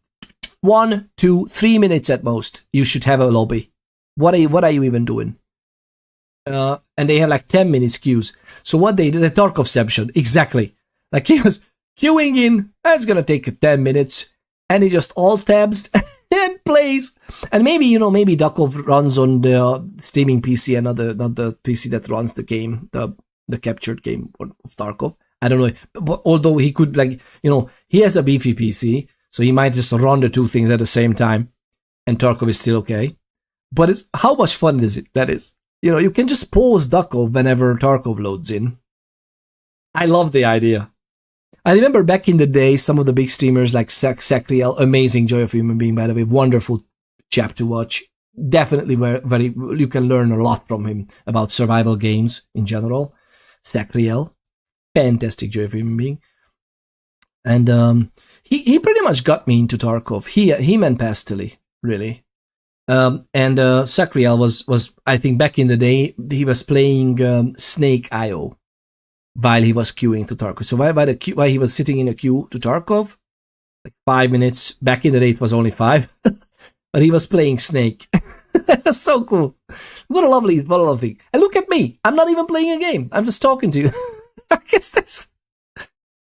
S1: 1, 2, 3 minutes at most. You should have a lobby. What are you even doing? And they have like 10 minutes queues. So what they do, the Tarkovception, exactly. Like he was queuing in, and it's gonna take 10 minutes, and he just alt tabs and plays. And maybe, maybe Tarkov runs on the streaming PC and not the PC that runs the game, the captured game of Tarkov. I don't know, but although he could, like, he has a beefy PC, so he might just run the two things at the same time, and Tarkov is still okay. But it's how much fun is it? That is, you can just pause Tarkov whenever Tarkov loads in. I love the idea. I remember back in the day, some of the big streamers like Sacriel, amazing joy of a human being, by the way, wonderful chap to watch. Definitely very, you can learn a lot from him about survival games in general. Sacriel. Fantastic joy of a human being. And he pretty much got me into Tarkov. Him and Pastily, really. And Sacriel was I think back in the day he was playing Snake IO while he was queuing to Tarkov. So while he was sitting in a queue to Tarkov, like 5 minutes. Back in the day it was only 5, but he was playing Snake. That was so cool. What a lovely thing. And look at me. I'm not even playing a game. I'm just talking to you.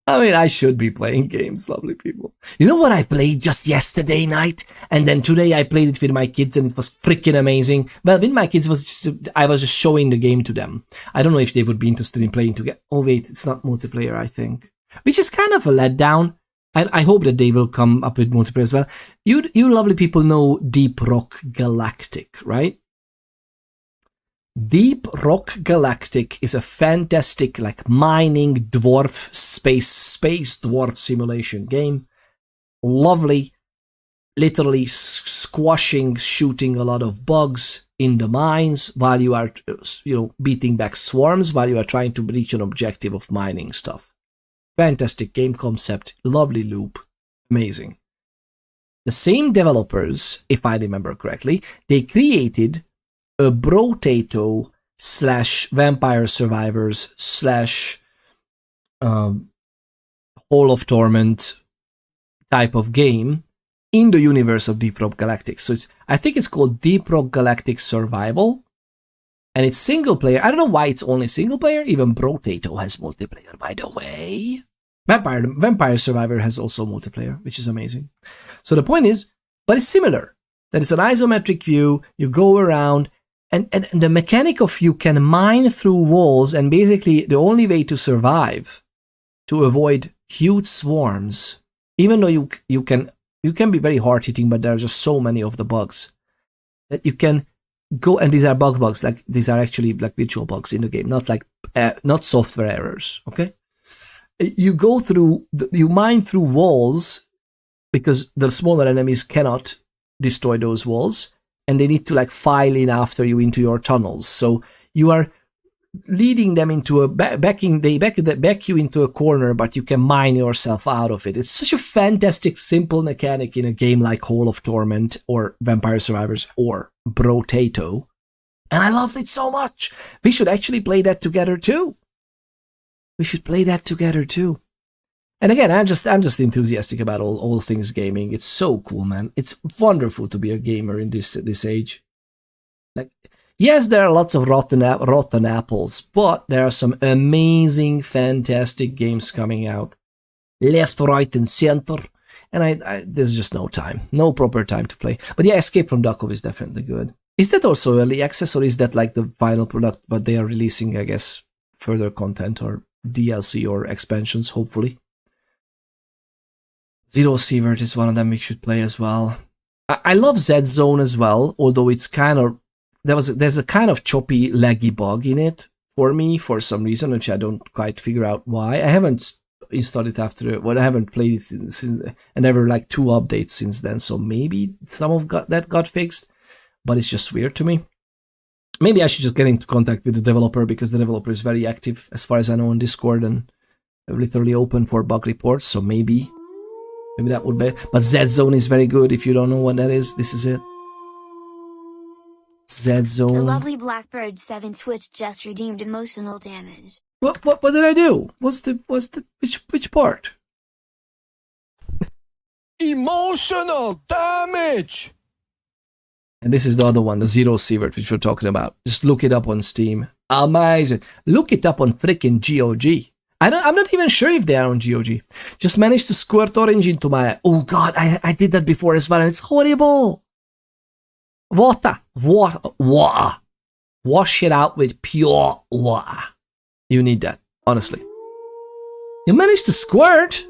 S1: I should be playing games, lovely people. You know what I played just yesterday night? And then today I played it with my kids and it was freaking amazing. Well, with my kids, I was just showing the game to them. I don't know if they would be interested in playing together. Oh wait, it's not multiplayer, I think. Which is kind of a letdown. I hope that they will come up with multiplayer as well. You lovely people know Deep Rock Galactic, right? Deep Rock Galactic is a fantastic, like, mining dwarf space dwarf simulation game. Lovely, literally squashing, shooting a lot of bugs in the mines while you are, beating back swarms while you are trying to reach an objective of mining stuff. Fantastic game concept, lovely loop, amazing. The same developers, if I remember correctly, they created a Brotato / Vampire Survivors / Hall of Torment type of game in the universe of Deep Rock Galactic. So I think it's called Deep Rock Galactic Survival, and it's single player. I don't know why it's only single player. Even Brotato has multiplayer, by the way. Vampire Survivor has also multiplayer, which is amazing. So the point is, but it's similar. That it's an isometric view. You go around. And the mechanic of you can mine through walls, and basically the only way to survive, to avoid huge swarms, even though you can be very hard hitting, but there are just so many of the bugs that you can go, and these are bugs, like these are actually like virtual bugs in the game, not software errors. Okay, you go through, you mine through walls because the smaller enemies cannot destroy those walls. And they need to like file in after you into your tunnels. So you are leading them into a back you into a corner, but you can mine yourself out of it. It's such a fantastic, simple mechanic in a game like Hall of Torment or Vampire Survivors or Brotato. And I loved it so much. We should actually play that together too. And again, I'm just enthusiastic about all things gaming. It's so cool, man. It's wonderful to be a gamer in this age. Like, yes, there are lots of rotten apples, but there are some amazing, fantastic games coming out, left, right, and center. And there's just no proper time to play. But yeah, Escape from Tarkov is definitely good. Is that also early access, or is that like the final product, but they are releasing, I guess, further content or DLC or expansions, hopefully? Zero Sievert is one of them we should play as well. I love Z Zone as well, although it's kind of there's a kind of choppy, laggy bug in it for me for some reason, which I don't quite figure out why. I haven't installed it I haven't played it since, and there were like 2 updates since then, so maybe some of that got fixed, but it's just weird to me. Maybe I should just get into contact with the developer, because the developer is very active, as far as I know, on Discord, and literally open for bug reports, so maybe that would be. But Z Zone is very good. If you don't know what that is, this is it. Z Zone.
S2: The lovely Blackbird 7 Twitch just redeemed emotional damage.
S1: What did I do? Which part?
S4: Emotional damage.
S1: And this is the other one, the Zero Sievert, which we're talking about. Just look it up on Steam. Amazing. Look it up on freaking GOG. I'm not even sure if they are on GOG. Just managed to squirt orange into my... Oh god, I did that before as well, and it's horrible. Water. Wash it out with pure water. You need that, honestly. You managed to squirt?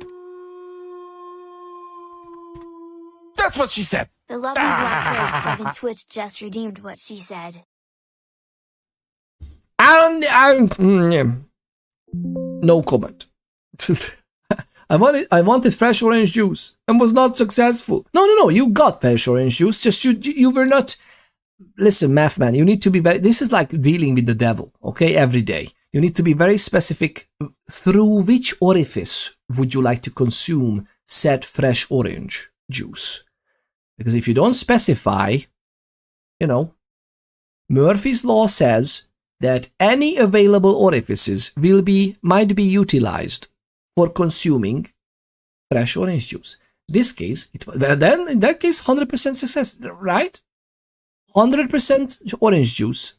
S4: That's what she said.
S2: The lovely Blackbird 7 Twitch just redeemed what she said.
S1: No comment. I wanted fresh orange juice and was not successful. No, you got fresh orange juice, just you were not... Listen, math man, you need to be very... This is like dealing with the devil, okay, every day. You need to be very specific. Through which orifice would you like to consume said fresh orange juice? Because if you don't specify, you know, Murphy's Law says that any available orifices might be utilized for consuming fresh orange juice. This case, then in that case, 100% success, right? 100% orange juice.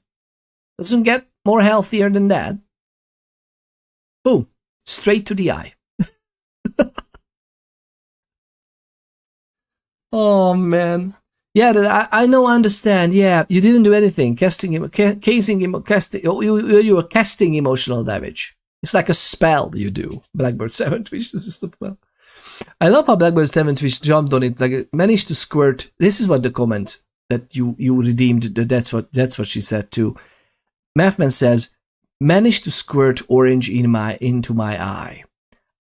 S1: Doesn't get more healthier than that. Boom. Straight to the eye. Oh, man. Yeah, I know, I understand. Yeah, you didn't do anything. You were casting emotional damage. It's like a spell you do. Blackbird 7 Twitch, this is the spell. I love how Blackbird 7 Twitch jumped on it. Like, it managed to squirt. This is what the comment that you redeemed. That's what she said too. Mathman says, managed to squirt orange into my eye.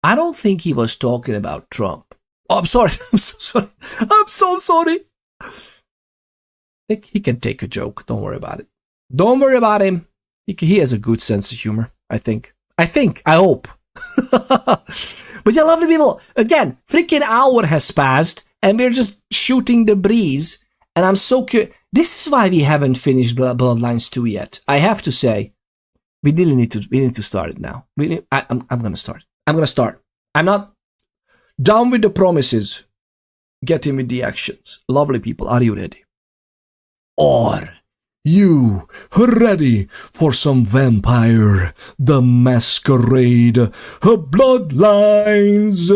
S1: I don't think he was talking about Trump. Oh, I'm sorry. I'm so sorry. I'm so sorry. He can take a joke. Don't worry about it. Don't worry about him. He has a good sense of humor, I think. I hope. But yeah, lovely people. Again, freaking hour has passed and we're just shooting the breeze. And I'm so curious. This is why we haven't finished Bloodlines 2 yet. I have to say, we need to start it now. I'm gonna start. I'm not down with the promises. Get in with the actions. Lovely people, are you ready? Are you ready for some Vampire the Masquerade Bloodlines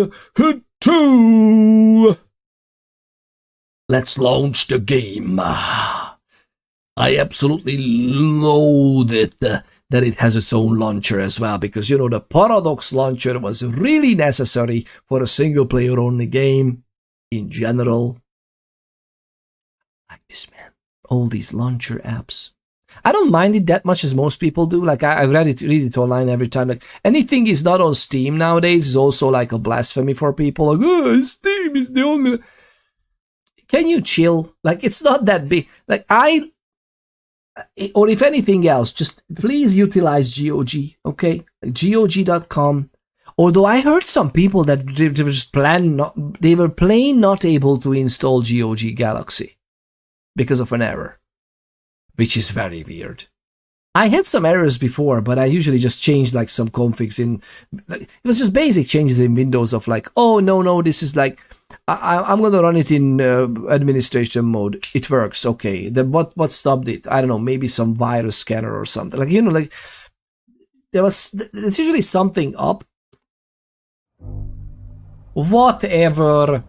S1: 2? Let's launch the game. I absolutely loathe it that it has its own launcher as well, because you know the Paradox launcher was really necessary for a single player only game in general. Like this, man. All these launcher apps. I don't mind it that much as most people do. Like I read it online every time. Like anything is not on Steam nowadays is also like a blasphemy for people. Like, oh, Steam is the only. Can you chill? Like it's not that big. Like or if anything else, just please utilize GOG. Okay, GOG.com. Although I heard some people that they were plain not able to install GOG Galaxy because of an error, which is very weird. I had some errors before, but I usually just changed like some configs in. Like, it was just basic changes in Windows of like, oh no, this is like I'm gonna run it in administration mode. It works, okay. Then what stopped it? I don't know. Maybe some virus scanner or something. Like like there's usually something up. Whatever.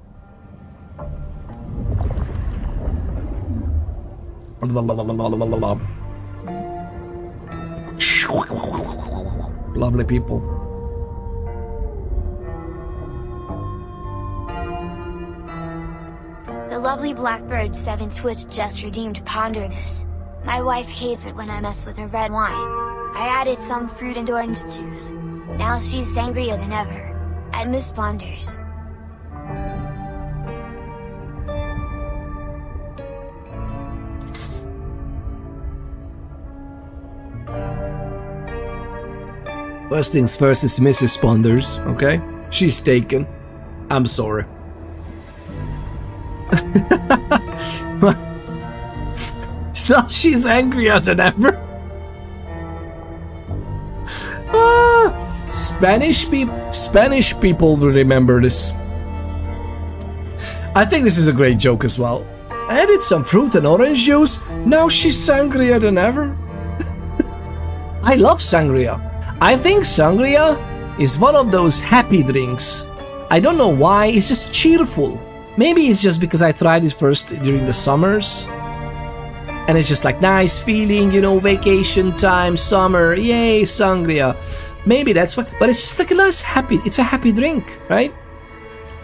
S1: Lovely people.
S2: The lovely Blackbird 7 Twitch just redeemed Ponder This. My wife hates it when I mess with her red wine. I added some fruit and orange juice. Now she's sangrier than ever. I miss Ponders.
S1: First things first is Mrs. Ponders, okay? She's taken. I'm sorry. So she's angrier than ever. Spanish people will remember this. I think this is a great joke as well. Added some fruit and orange juice. Now she's sangrier than ever. I love sangria. I think sangria is one of those happy drinks. I don't know why, it's just cheerful. Maybe it's just because I tried it first during the summers. And it's just like nice feeling, you know, vacation time, summer, yay, sangria. Maybe that's why, but it's just like a nice it's a happy drink, right?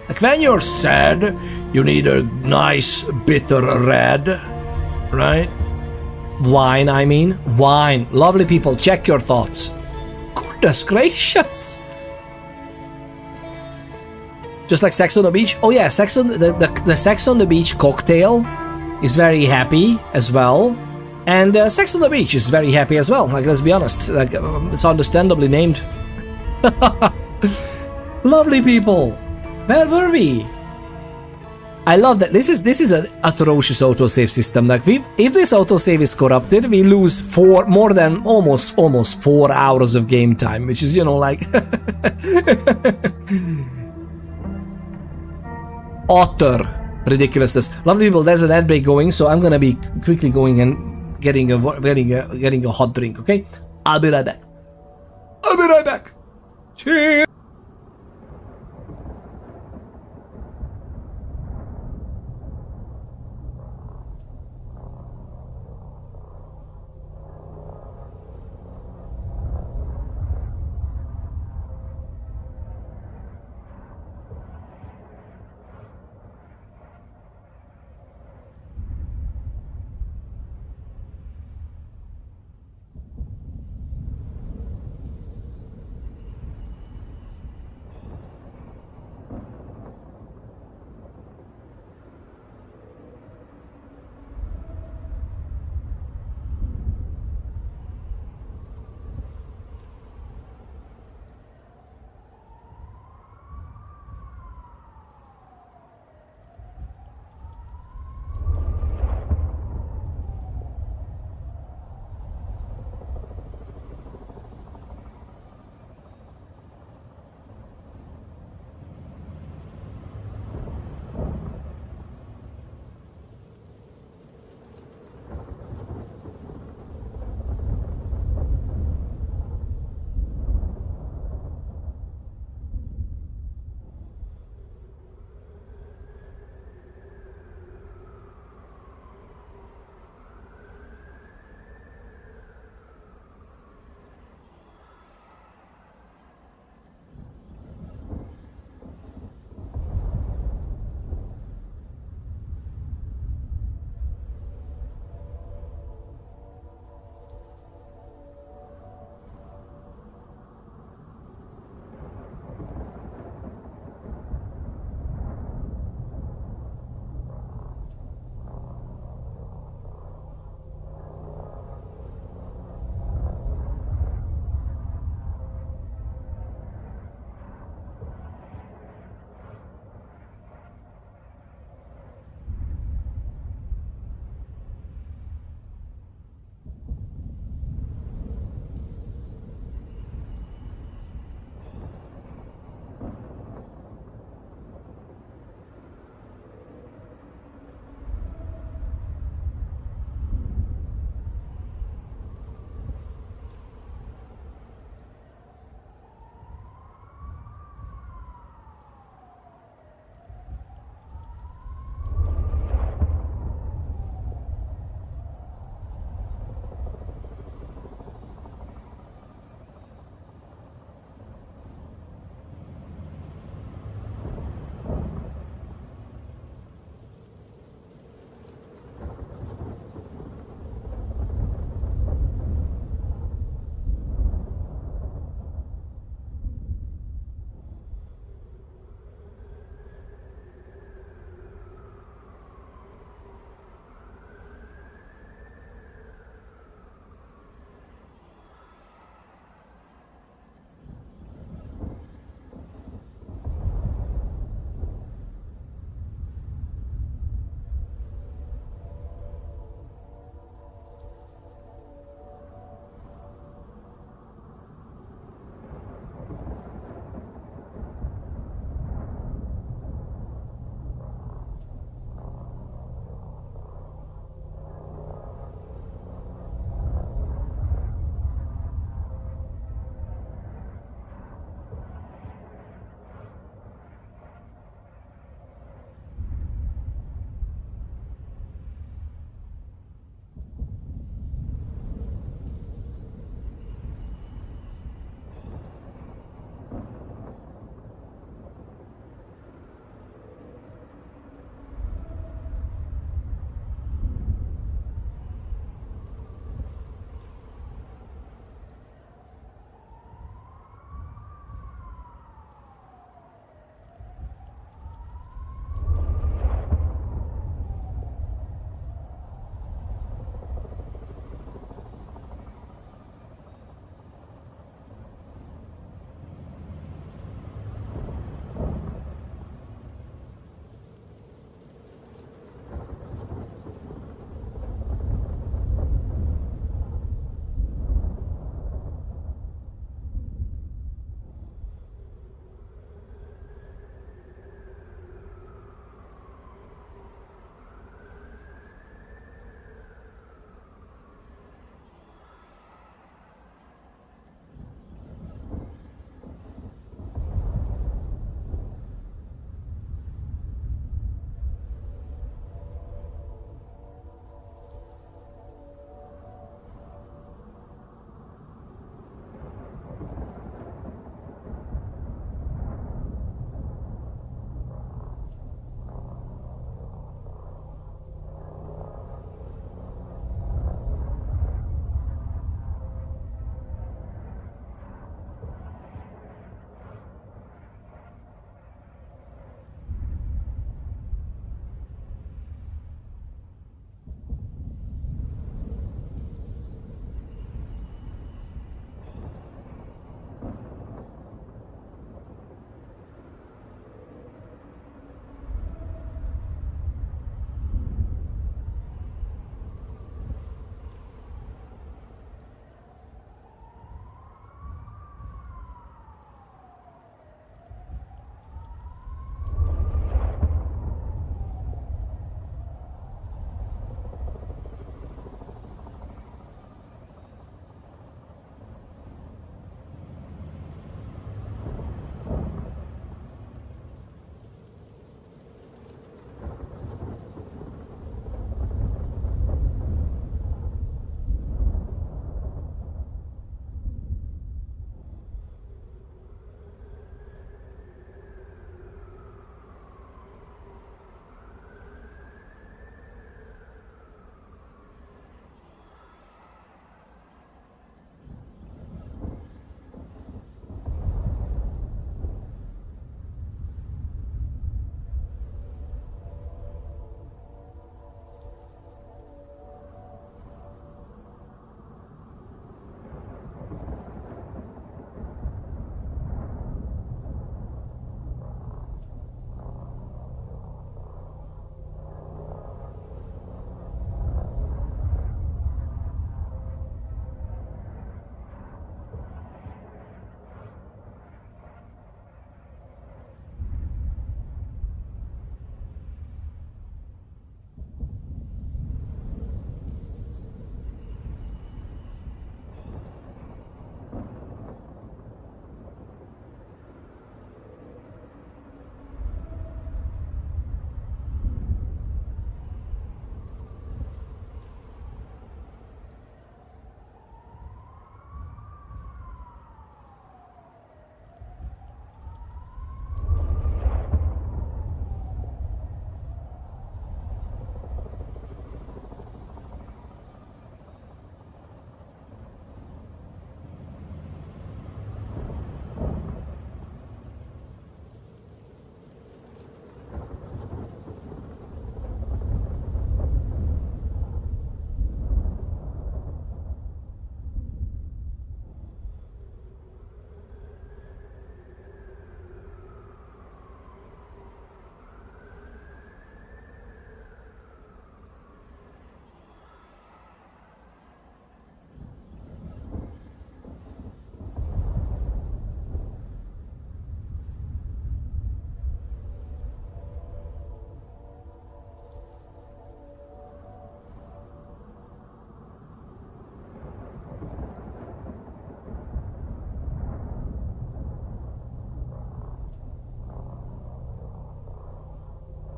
S1: Like when you're sad, you need a nice bitter red, right? Wine, I mean. Wine. Lovely people, check your thoughts. Goodness gracious. Just like Sex on the Beach. Oh yeah, the Sex on the Beach cocktail is very happy as well. And Sex on the Beach is very happy as well. Like, let's be honest. Like, it's understandably named. Lovely people. Where were we? I love that. This is an atrocious autosave system. Like, if this autosave is corrupted, we lose more than almost 4 hours of game time, which is, you know, like utter ridiculousness. Lovely people, there's an ad break going, so I'm gonna be quickly going and getting a hot drink. Okay, I'll be right back. Cheers.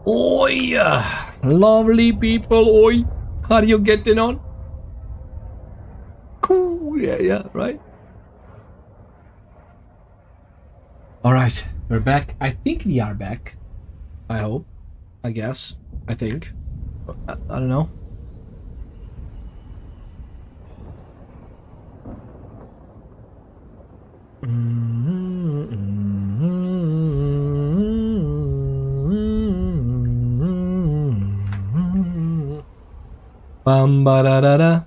S1: Oi! Lovely people, oi! How are you getting on? Cool, yeah, right? Alright, we're back. I think we are back. I hope. I guess. I think. I don't know. Bam ba da da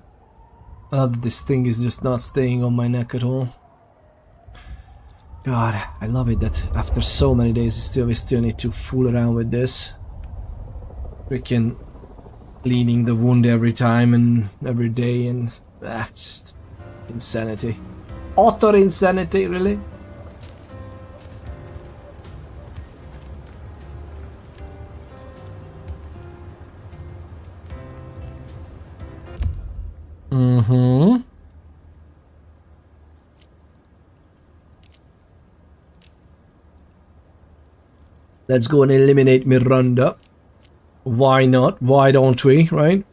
S1: da. This thing is just not staying on my neck at all. God, I love it that after so many days we still need to fool around with this. Freaking cleaning the wound every time and every day, and it's just insanity. Utter insanity, really. Mm-hmm. Let's go and eliminate Miranda. Why not? Why don't we, right?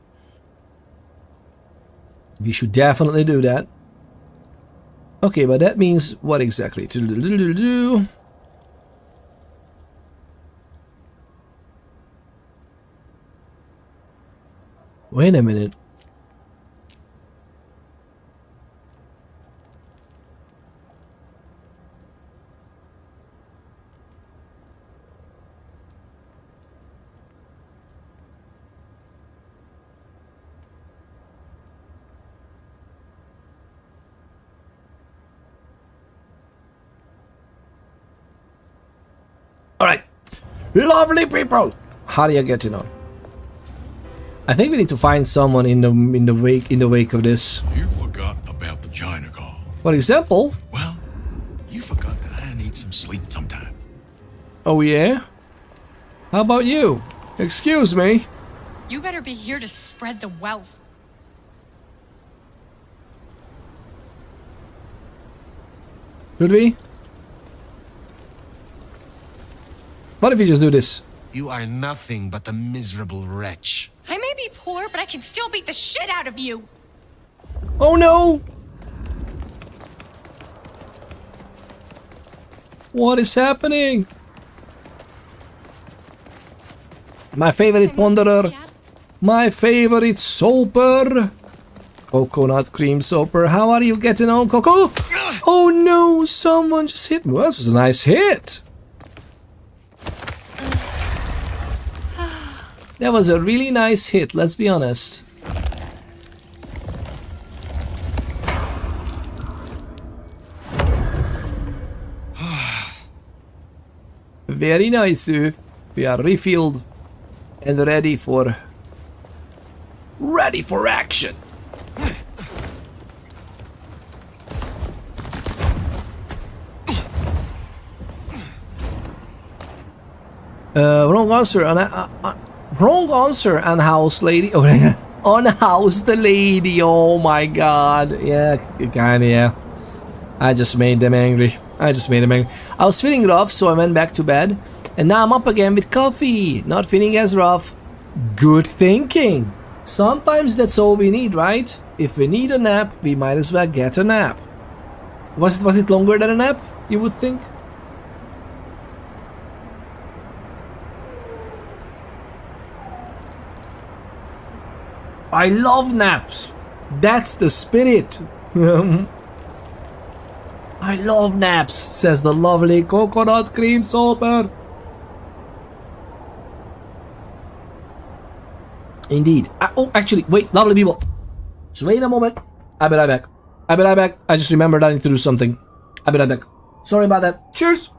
S1: We should definitely do that. Okay, but that means what exactly? Wait a minute. Alright. Lovely people! How are you getting on? I think we need to find someone in the wake of this.
S5: You forgot about the China call.
S1: For example.
S5: Well, you forgot that I need some sleep sometime.
S1: Oh yeah? How about you? Excuse me.
S6: You better be here to spread the wealth.
S1: Should we? What if we just do this?
S7: You are nothing but a miserable wretch.
S6: I may be poor, but I can still beat the shit out of you.
S1: Oh no! What is happening? My favorite ponderer. My favorite soaper. Coconut cream soaper. How are you getting on, Coco? Oh no, someone just hit me. Well, that was a nice hit. That was a really nice hit, let's be honest. Very nice, sir. We are refilled and ready for action. Wrong answer. Wrong answer. Unhoused lady. Oh, unhoused lady. Oh my god. Yeah, kinda. Yeah. I just made them angry. I was feeling rough, so I went back to bed. And now I'm up again with coffee. Not feeling as rough. Good thinking. Sometimes that's all we need, right? If we need a nap, we might as well get a nap. Was it longer than a nap, you would think? I love naps. That's the spirit. I love naps, says the lovely coconut cream soaper. Indeed. Oh, actually, wait, lovely people. Just wait a moment. I'll be right back. I just remembered I need to do something. I'll be right back. Sorry about that. Cheers.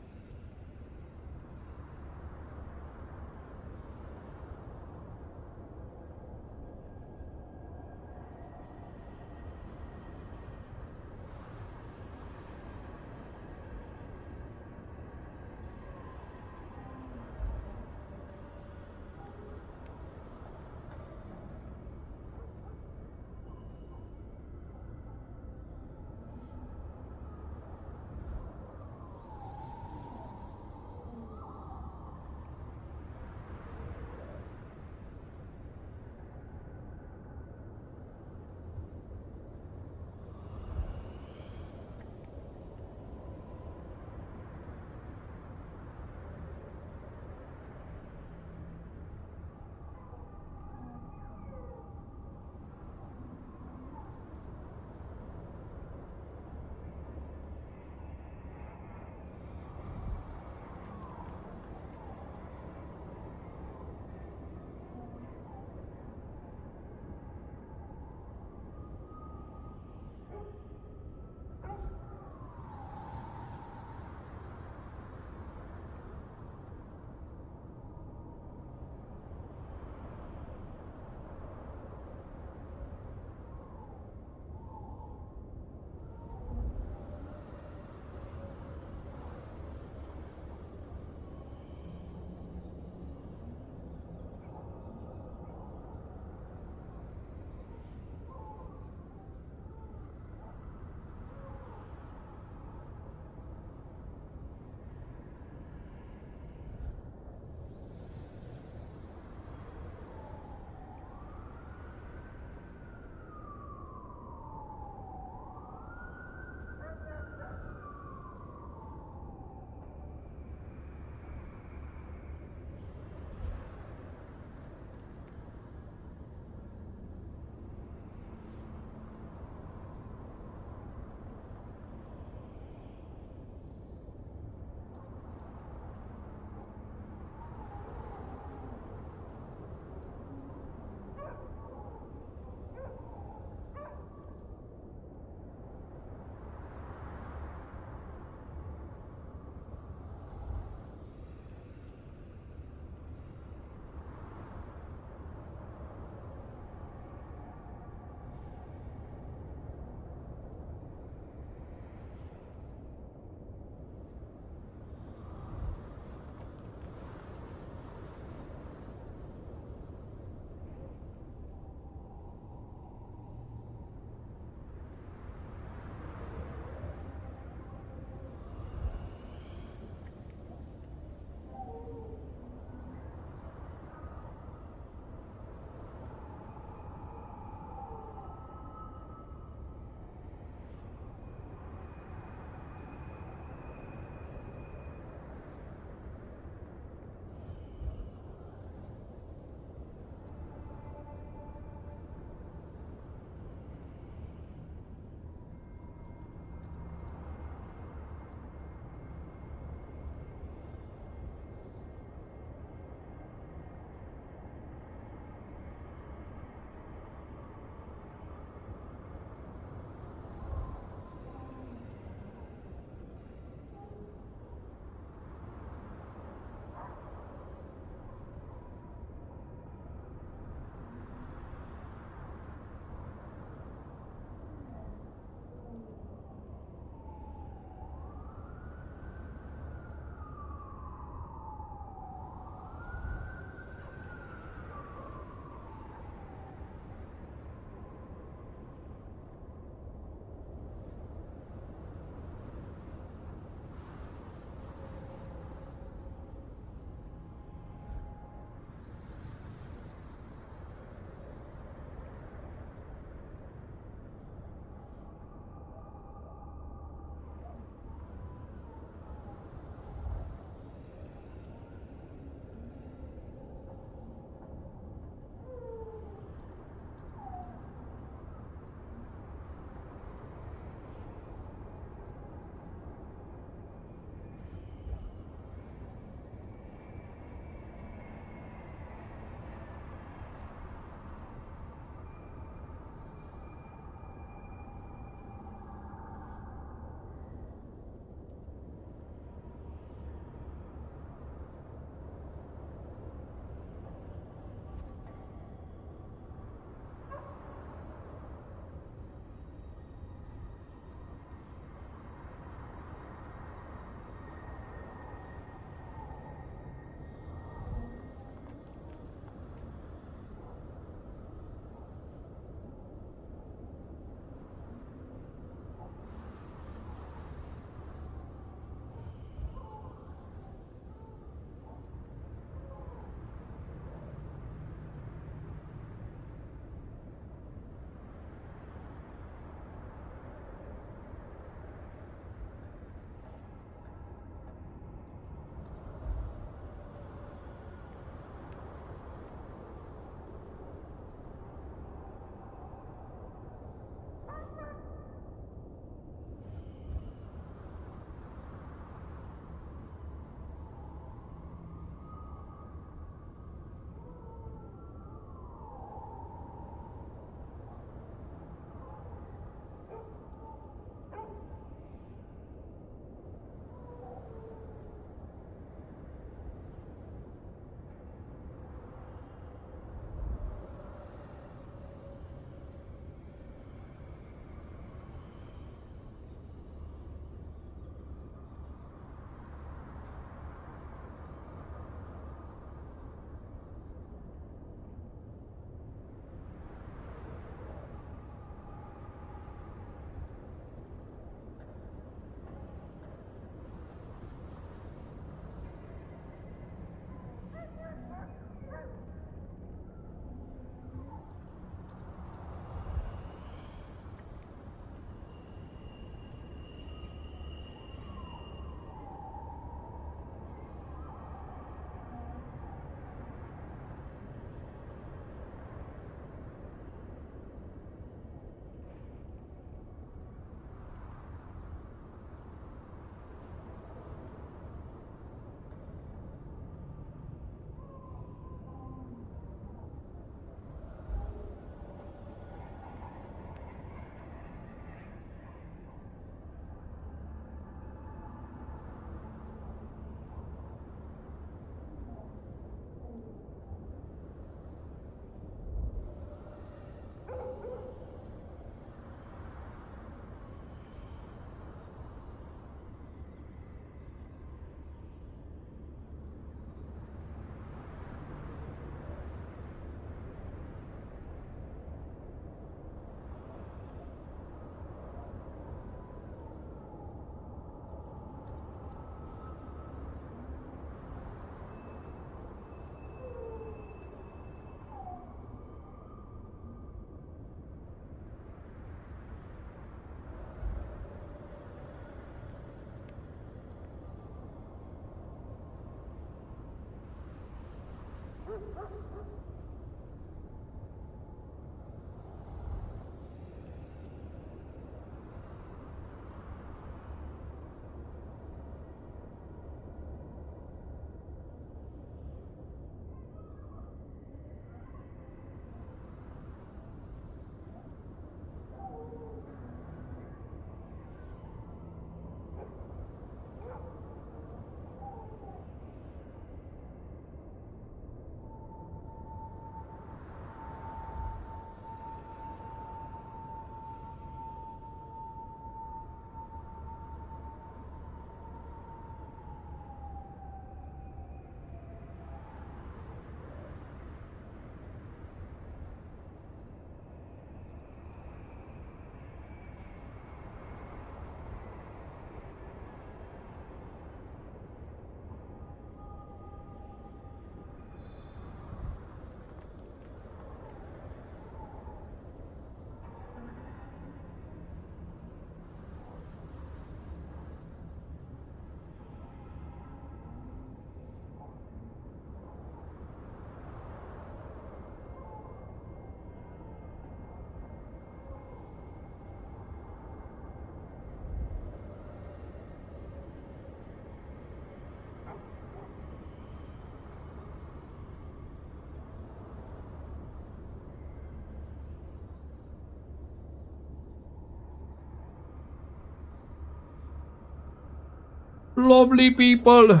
S1: Lovely people.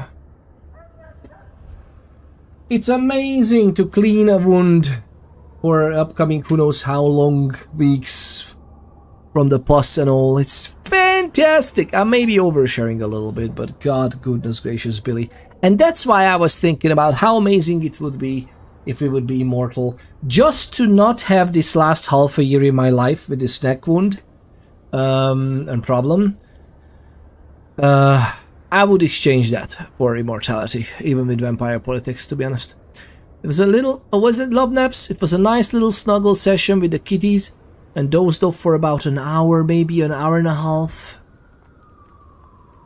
S1: It's amazing to clean a wound for upcoming who knows how long weeks from the pus and all. It's fantastic. I may be oversharing a little bit, but God goodness gracious, Billy. And that's why I was thinking about how amazing it would be if it would be immortal. Just to not have this last half a year in my life with this neck wound and problem. I would exchange that for immortality, even with vampire politics, to be honest. It was a little, was it Love Naps? It was a nice little snuggle session with the kitties and dozed off for about an hour, maybe an hour and a half.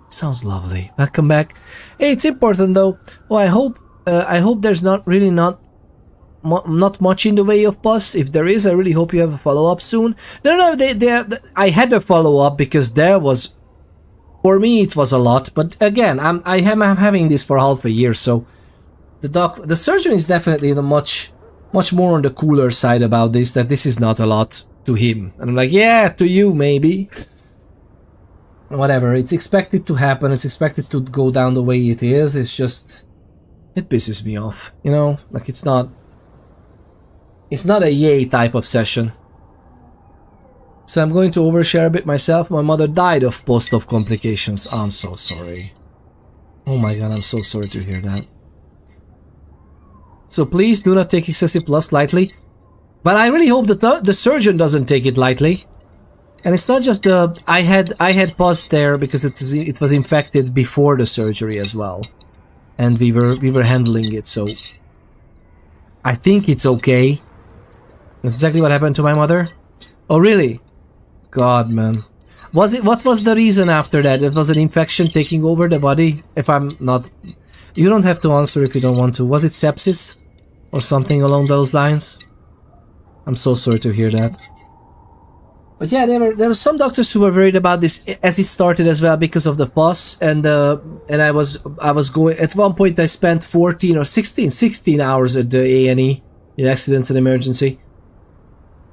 S1: Sounds lovely. Welcome back. Hey, it's important though. Well, I hope there's not much in the way of pus. If there is, I really hope you have a follow-up soon. No, I had a follow-up because there was. For me, it was a lot, but again, I'm having this for half a year, so the surgeon is definitely much more on the cooler side about this. That this is not a lot to him, and I'm like, yeah, to you maybe. Whatever, it's expected to happen. It's expected to go down the way it is. It's just, it pisses me off, you know. Like it's not a yay type of session. So I'm going to overshare a bit myself. My mother died of post-op complications. Oh, I'm so sorry. Oh my god, I'm so sorry to hear that. So please do not take excessive plus lightly. But I really hope that the surgeon doesn't take it lightly. And it's not just the... I had pus there because it was infected before the surgery as well. And we were handling it, so... I think it's okay. That's exactly what happened to my mother. Oh really? God, man. What was the reason after that? It was an infection taking over the body? If I'm not... You don't have to answer if you don't want to. Was it sepsis? Or something along those lines? I'm so sorry to hear that. But yeah, there were some doctors who were worried about this as it started as well because of the pus, and I was going... At one point I spent 14 or 16 hours at the A&E in accidents and emergency.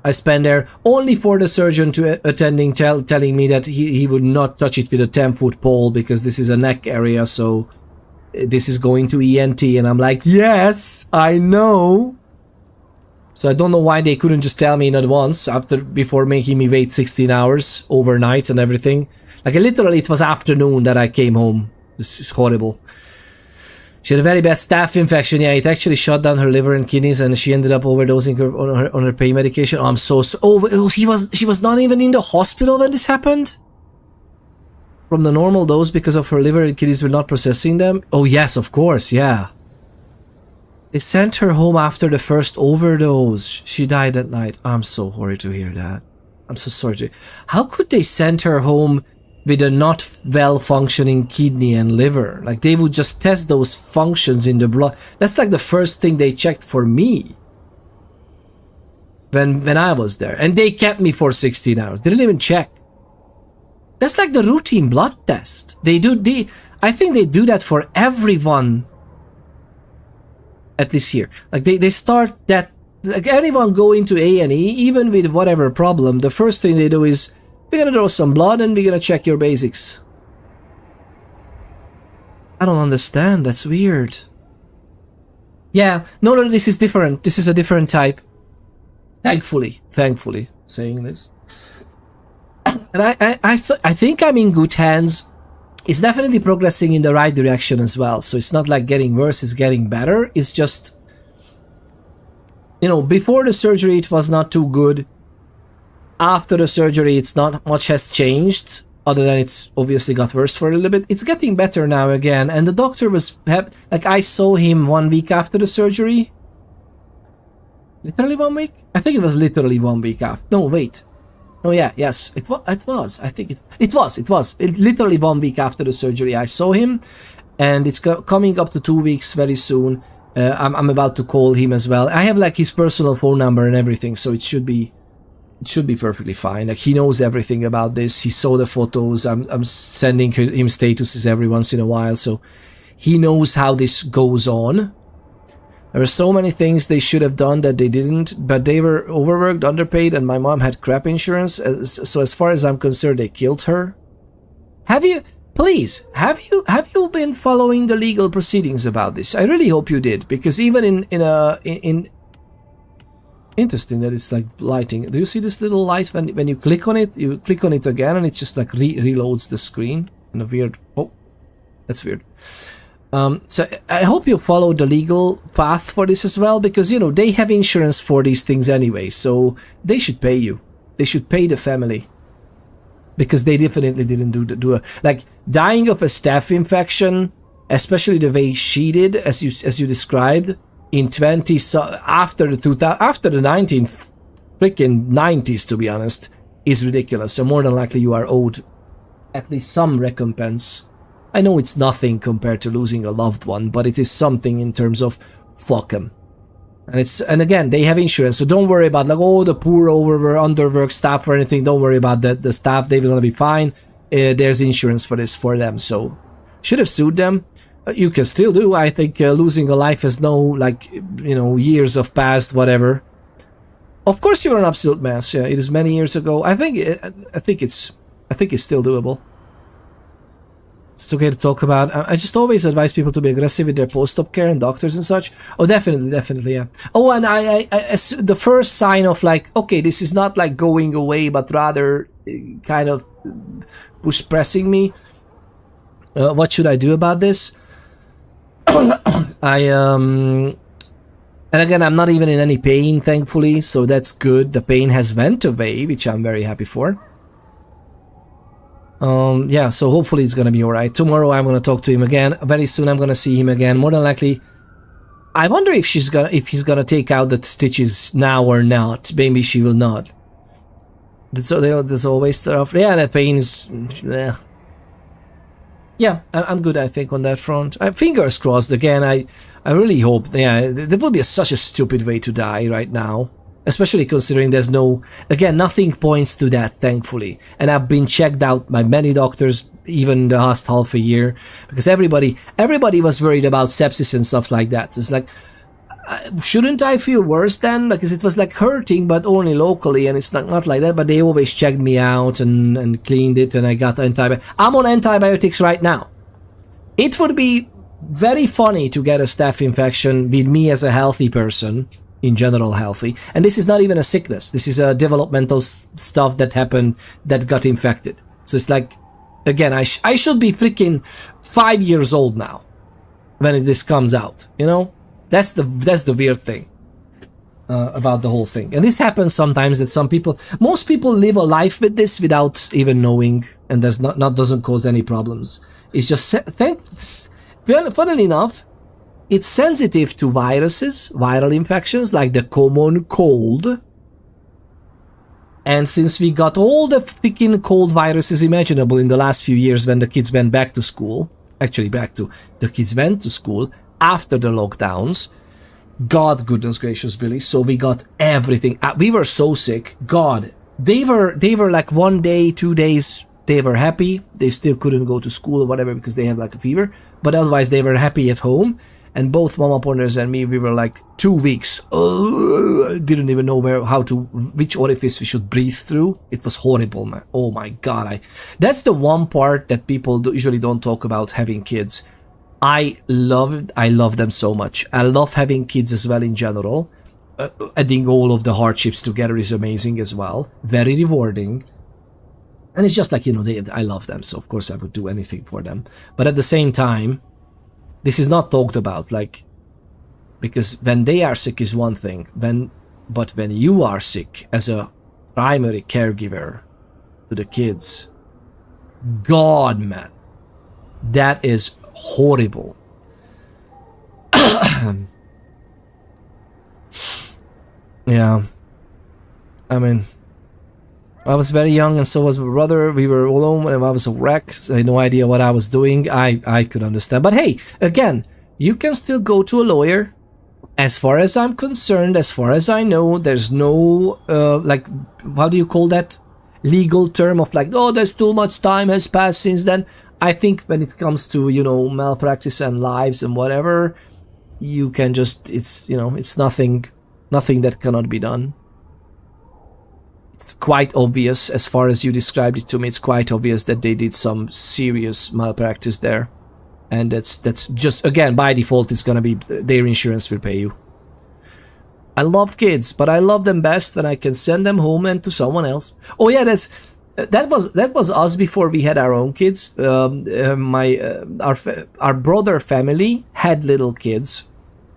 S1: I spent there only for the surgeon to telling me that he would not touch it with a 10-foot pole because this is a neck area, so this is going to ENT, and I'm like, yes, I know. So I don't know why they couldn't just tell me in advance before making me wait 16 hours overnight and everything. Like literally it was afternoon that I came home. This is horrible. She had a very bad staph infection. Yeah, it actually shut down her liver and kidneys, and she ended up overdosing on her pain medication. Oh, I'm so... Oh, she was not even in the hospital when this happened? From the normal dose because of her liver and kidneys were not processing them? Oh, yes, of course, yeah. They sent her home after the first overdose. She died that night. I'm so sorry to hear that. I'm so sorry to... How could they send her home with a not well-functioning kidney and liver. Like, they would just test those functions in the blood. That's like the first thing they checked for me when I was there. And they kept me for 16 hours. They didn't even check. That's like the routine blood test. I think they do that for everyone, at least here. Like, they start that, like, anyone go into A&E, even with whatever problem, the first thing they do is, we're gonna draw some blood and we're gonna check your basics. I don't understand. That's weird. Yeah, no, this is different. This is a different type. Thankfully, saying this. And I think I'm in good hands. It's definitely progressing in the right direction as well. So it's not like getting worse, it's getting better. It's just, you know, before the surgery it was not too good. After the surgery, it's not much has changed, other than it's obviously got worse for a little bit. It's getting better now again, and the doctor was like, I saw him 1 week after the surgery. Literally 1 week? I think it was literally 1 week after. No, wait. No, yeah, yes, it was. I think it was. It literally 1 week after the surgery I saw him, and it's coming up to 2 weeks very soon. I'm about to call him as well. I have like his personal phone number and everything, so it should be perfectly fine. Like, he knows everything about this. He saw the photos. I'm sending him statuses every once in a while, so he knows how this goes on. There were so many things they should have done that they didn't, but they were overworked, underpaid, and my mom had crap insurance. So as far as I'm concerned, they killed her. Have you been following the legal proceedings about this? I really hope you did, because even in interesting that it's like lighting. Do you see this little light when you click on it? You click on it again and it just like reloads the screen in a weird... Oh, that's weird. So I hope you follow the legal path for this as well, because, you know, they have insurance for these things anyway, so they should pay you. They should pay the family. Because they definitely didn't do a... Like, dying of a staph infection, especially the way she did, as you described, in after the 19 freaking 90s, to be honest, is ridiculous. So more than likely you are owed at least some recompense. I know it's nothing compared to losing a loved one, but it is something in terms of fuck 'em. And again, they have insurance, so don't worry about like, oh, the poor underworked staff or anything. Don't worry about that. The staff, they're gonna be fine. There's insurance for this for them, so should have sued them. You can still do. I think losing a life has no, like, you know, years of past, whatever. Of course, you're an absolute mess. Yeah, it is many years ago. I think it's still doable. It's okay to talk about. I just always advise people to be aggressive with their post-op care and doctors and such. Oh, definitely, yeah. Oh, and I the first sign of like, okay, this is not like going away, but rather kind of pressing me. What should I do about this? And again, I'm not even in any pain, thankfully, so that's good. The pain has went away, which I'm very happy for. Yeah, so hopefully it's gonna be alright. Tomorrow I'm gonna talk to him again. Very soon I'm gonna see him again. More than likely, I wonder if he's gonna take out the stitches now or not. Maybe she will not. There's always stuff. Yeah, that pain is... Yeah, I'm good, I think, on that front. Fingers crossed. Again, I really hope... Yeah, there will be such a stupid way to die right now. Especially considering there's no... Again, nothing points to that, thankfully. And I've been checked out by many doctors, even the last half a year. Because everybody was worried about sepsis and stuff like that. So it's like... shouldn't I feel worse then? Because it was like hurting, but only locally, and it's not like that. But they always checked me out and cleaned it, and I got antibiotics. I'm on antibiotics right now. It would be very funny to get a staph infection with me as a healthy person, in general healthy. And this is not even a sickness. This is a developmental stuff that happened that got infected. So it's like, again, I should be freaking 5 years old now when this comes out, you know? That's the weird thing about the whole thing. And this happens sometimes that most people live a life with this without even knowing, and doesn't cause any problems. It's just, funnily enough, it's sensitive to viruses, viral infections like the common cold. And since we got all the freaking cold viruses imaginable in the last few years when the kids went back to school, the kids went to school after the lockdowns, God goodness gracious, Billy, so we got everything. We were so sick, God. They were like 1 day, 2 days, they were happy. They still couldn't go to school or whatever because they have like a fever, but otherwise they were happy at home. And both Mama Ponders and me, we were like 2 weeks. Didn't even know which orifice we should breathe through. It was horrible, man. Oh my God. That's the one part that people usually don't talk about having kids. I love them so much. I love having kids as well in general. Adding all of the hardships together is amazing as well. Very rewarding. And it's just like, I love them. So of course I would do anything for them. But at the same time, this is not talked about, because when they are sick is one thing, but when you are sick as a primary caregiver to the kids, God, man, that is horrible. Yeah, I mean, I was very young and so was my brother. We were alone and I was a wreck. So I had no idea what I was doing. I could understand. But hey, again, you can still go to a lawyer. As far as I'm concerned, as far as I know, there's no, how do you call that? Legal term of there's too much time has passed since then. I think when it comes to, malpractice and lives and whatever, you can just, it's nothing that cannot be done. It's quite obvious, as far as you described it to me, it's quite obvious that they did some serious malpractice there. And that's just, again, by default, it's gonna be their insurance will pay you. I love kids, but I love them best when I can send them home and to someone else. Oh yeah, that was us before we had our own kids. Our brother family had little kids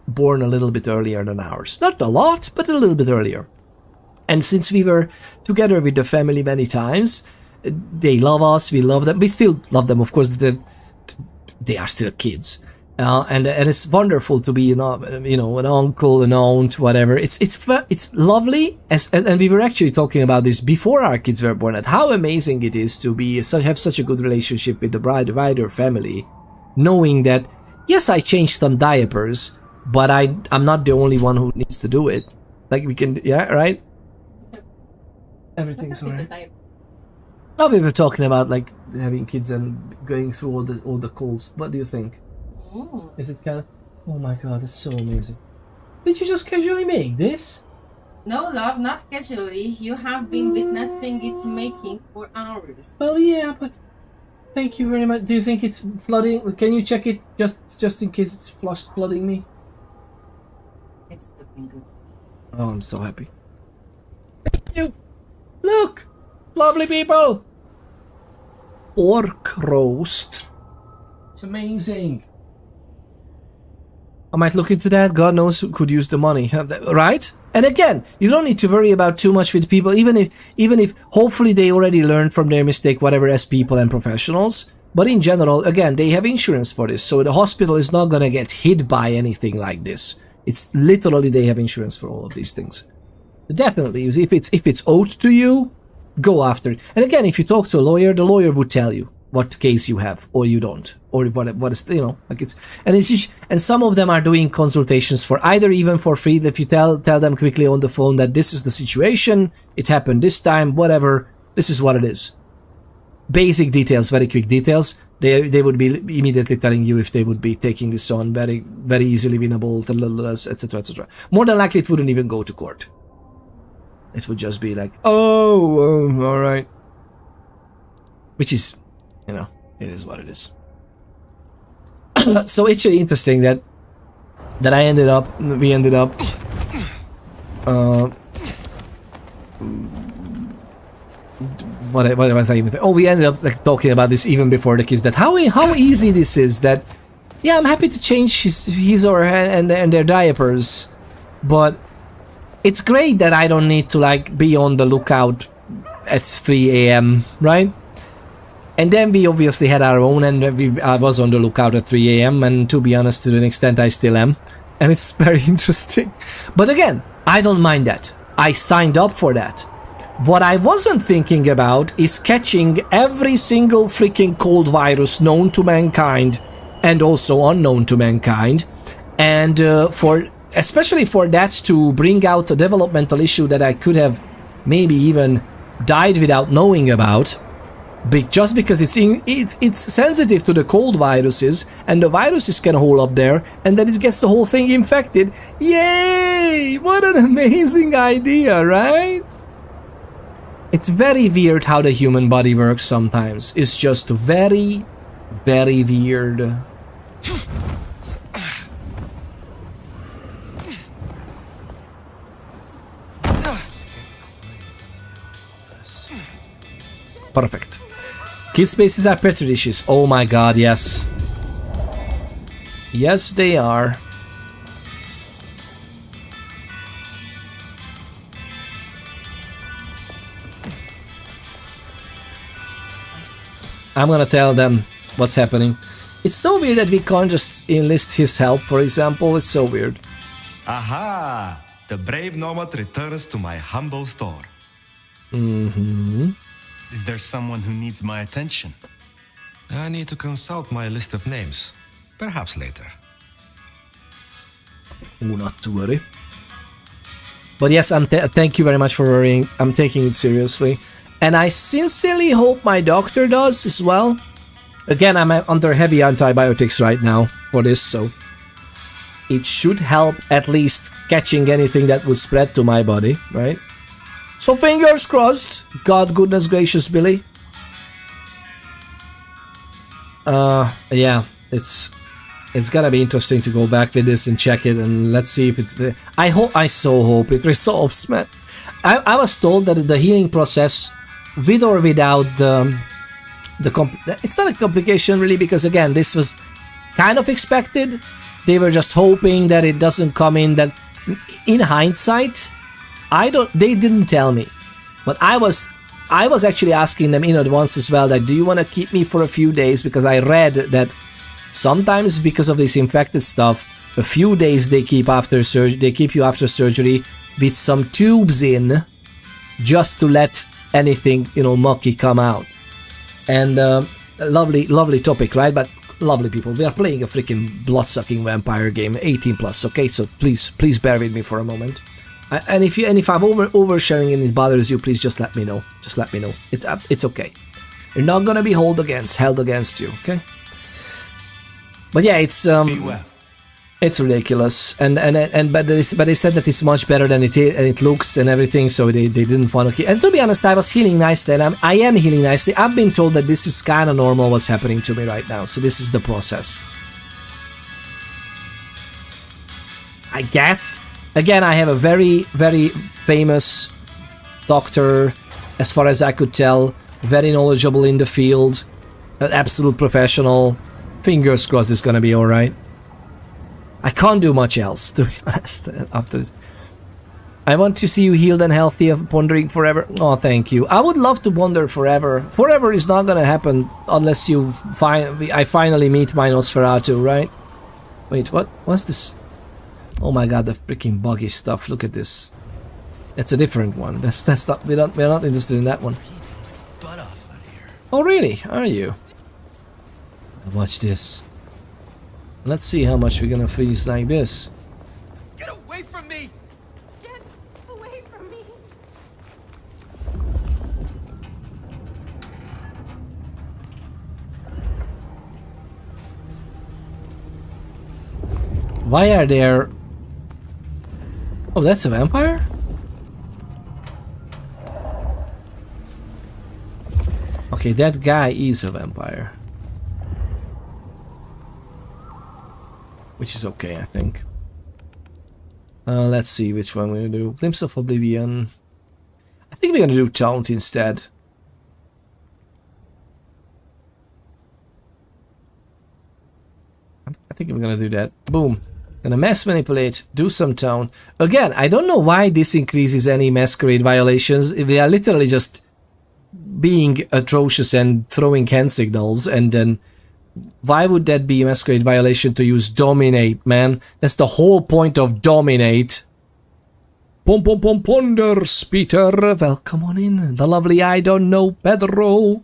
S1: born a little bit earlier than ours. Not a lot, but a little bit earlier. And since we were together with the family many times, they love us, we love them. We still love them, of course. They are still kids, and it's wonderful to be, an uncle, an aunt, whatever. It's lovely. And we were actually talking about this before our kids were born. At how amazing it is to have such a good relationship with the wider family, knowing that yes, I changed some diapers, but I'm not the only one who needs to do it. We can, yeah, right. Everything's alright. Oh, we were talking about having kids and going through all the calls. What do you think?
S8: Ooh.
S1: Is it kind of? Oh my God, that's so amazing. Did you just casually make this?
S8: No, love, not casually. You have been witnessing it making for hours.
S1: Well, yeah, but thank you very much. Do you think it's flooding? Can you check it just in case it's flooding me?
S8: It's looking good.
S1: Oh, I'm so happy. Thank you. Look, lovely people. Orc roast. It's amazing. I might look into that. God knows who could use the money, right? And again, you don't need to worry about too much with people, even if hopefully they already learned from their mistake, whatever, as people and professionals. But in general, again, they have insurance for this, so the hospital is not gonna get hit by anything like this. It's literally they have insurance for all of these things. Definitely, if it's owed to you, go after it. And again, if you talk to a lawyer, the lawyer would tell you what case you have, or you don't, or what is, and some of them are doing consultations for either even for free. If you tell them quickly on the phone that this is the situation, it happened this time, whatever, this is what it is. Basic details, very quick details. They would be immediately telling you if they would be taking this on, very, very easily winnable, etc., etc. More than likely, it wouldn't even go to court. It would just be like, all right. Which is, it is what it is. So it's really interesting that we ended up, what was I even thinking? Oh, we ended up talking about this even before the kids, that how easy this is, that, yeah, I'm happy to change his or her and their diapers, but it's great that I don't need to be on the lookout at 3 a.m., right? And then we obviously had our own, and I was on the lookout at 3 a.m. and to be honest, to an extent, I still am. And it's very interesting. But again, I don't mind that. I signed up for that. What I wasn't thinking about is catching every single freaking cold virus known to mankind and also unknown to mankind, and especially for that to bring out a developmental issue that I could have maybe even died without knowing about, just because it's sensitive to the cold viruses, and the viruses can hole up there, and then it gets the whole thing infected. Yay! What an amazing idea, right? It's very weird how the human body works sometimes. It's just very, very weird. Perfect. Kid spaces are petri dishes. Oh my god, yes. Yes, they are. I'm gonna tell them what's happening. It's so weird that we can't just enlist his help, for example. It's so weird.
S9: Aha! The brave nomad returns to my humble store.
S1: Mm-hmm.
S5: Is there someone who needs my attention?
S9: I need to consult my list of names. Perhaps later.
S1: Oh, not to worry. But yes, thank you very much for worrying. I'm taking it seriously. And I sincerely hope my doctor does as well. Again, I'm under heavy antibiotics right now for this, so it should help at least catching anything that would spread to my body, right? So fingers crossed. God goodness gracious, Billy. Yeah, it's gonna be interesting to go back with this and check it, and let's see if it's the. I so hope it resolves, man. I was told that the healing process, with or without it's not a complication really, because again, this was kind of expected. They were just hoping that it doesn't come in. That in hindsight, they didn't tell me, but I was actually asking them in advance as well, that do you want to keep me for a few days, because I read that sometimes because of this infected stuff, a few days they keep you after surgery with some tubes in, just to let anything, mucky come out. And lovely topic, right? But lovely people, we are playing a freaking blood-sucking vampire game, 18+, okay? So please bear with me for a moment. And if I'm oversharing and it bothers you, please just let me know. Just let me know. It's okay. You're not gonna be held against you, okay? But yeah, it's ridiculous, but they said that it's much better than it looks and everything, so they didn't want to keep. And to be honest, I was healing nicely, and I am healing nicely. I've been told that this is kind of normal what's happening to me right now, so this is the process. I guess. Again, I have a very, very famous doctor, as far as I could tell, very knowledgeable in the field, an absolute professional. Fingers crossed it's gonna be alright. I can't do much else, to be honest, after this. I want to see you healed and healthy, pondering forever. Oh, thank you. I would love to ponder forever. Forever is not gonna happen unless I finally meet my Nosferatu, right? Wait, what's this? Oh my god, the freaking buggy stuff. Look at this. It's a different one. That's not. We're not interested in that one. Oh really? Are you? Watch this. Let's see how much we're gonna freeze like this.
S4: Get away from me!
S6: Get away from me!
S1: Why are there... Oh, that's a vampire? Okay, that guy is a vampire. Which is okay, I think. Let's see which one we're gonna do. Glimpse of Oblivion. I think we're gonna do Taunt instead. I think we're gonna do that. Boom. Gonna mass manipulate, do some Taunt. Again, I don't know why this increases any Masquerade violations. We are literally just being atrocious and throwing hand signals, and then why would that be a Masquerade violation to use Dominate, man? That's the whole point of Dominate. Ponders, Peter. Welcome on in. The lovely I don't know Pedro.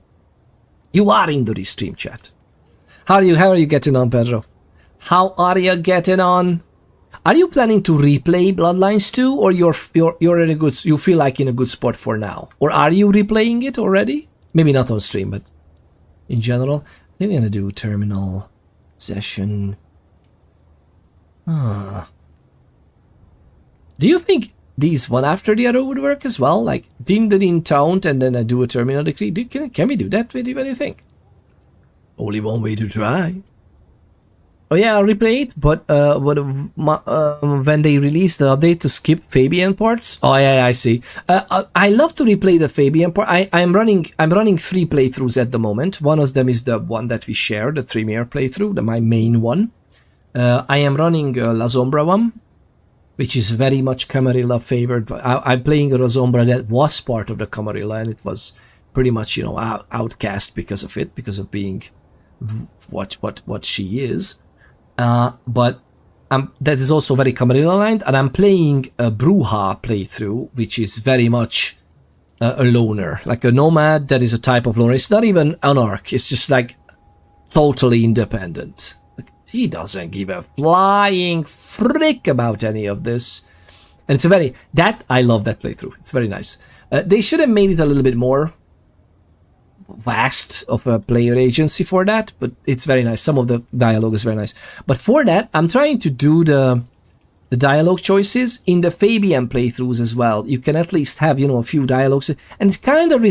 S1: You are in the stream chat. How are you getting on, Pedro? How are you getting on? Are you planning to replay Bloodlines 2, or you're in a good, you feel like in a good spot for now? Or are you replaying it already? Maybe not on stream, but in general. I think we're gonna do terminal session. Do you think these one after the other would work as well? Like din taunt and then I do a terminal decree. Can we do that? What do you think? Only one way to try. Oh yeah, I'll replay it, but when they release the update to skip Fabian parts. Oh yeah, I see. I love to replay the Fabian part. I'm running 3 playthroughs at the moment. One of them is the one that we share, the Tremere playthrough, my main one. I am running La Sombra one, which is very much Camarilla favored. I'm playing a La Sombra that was part of the Camarilla, and it was pretty much, you know, outcast because of it, because of being what she is. But that is also very Camarilla aligned, and I'm playing a Bruja playthrough, which is very much a loner, like a nomad that is a type of loner. It's not even anarch, it's just like totally independent. Like, he doesn't give a flying frick about any of this. And it's I love that playthrough. It's very nice. They should have made it a little bit more vast of a player agency for that, but it's very nice. Some of the dialogue is very nice. But for that, I'm trying to do the dialogue choices in the Fabian playthroughs as well. You can at least have, you know, a few dialogues, and it kind of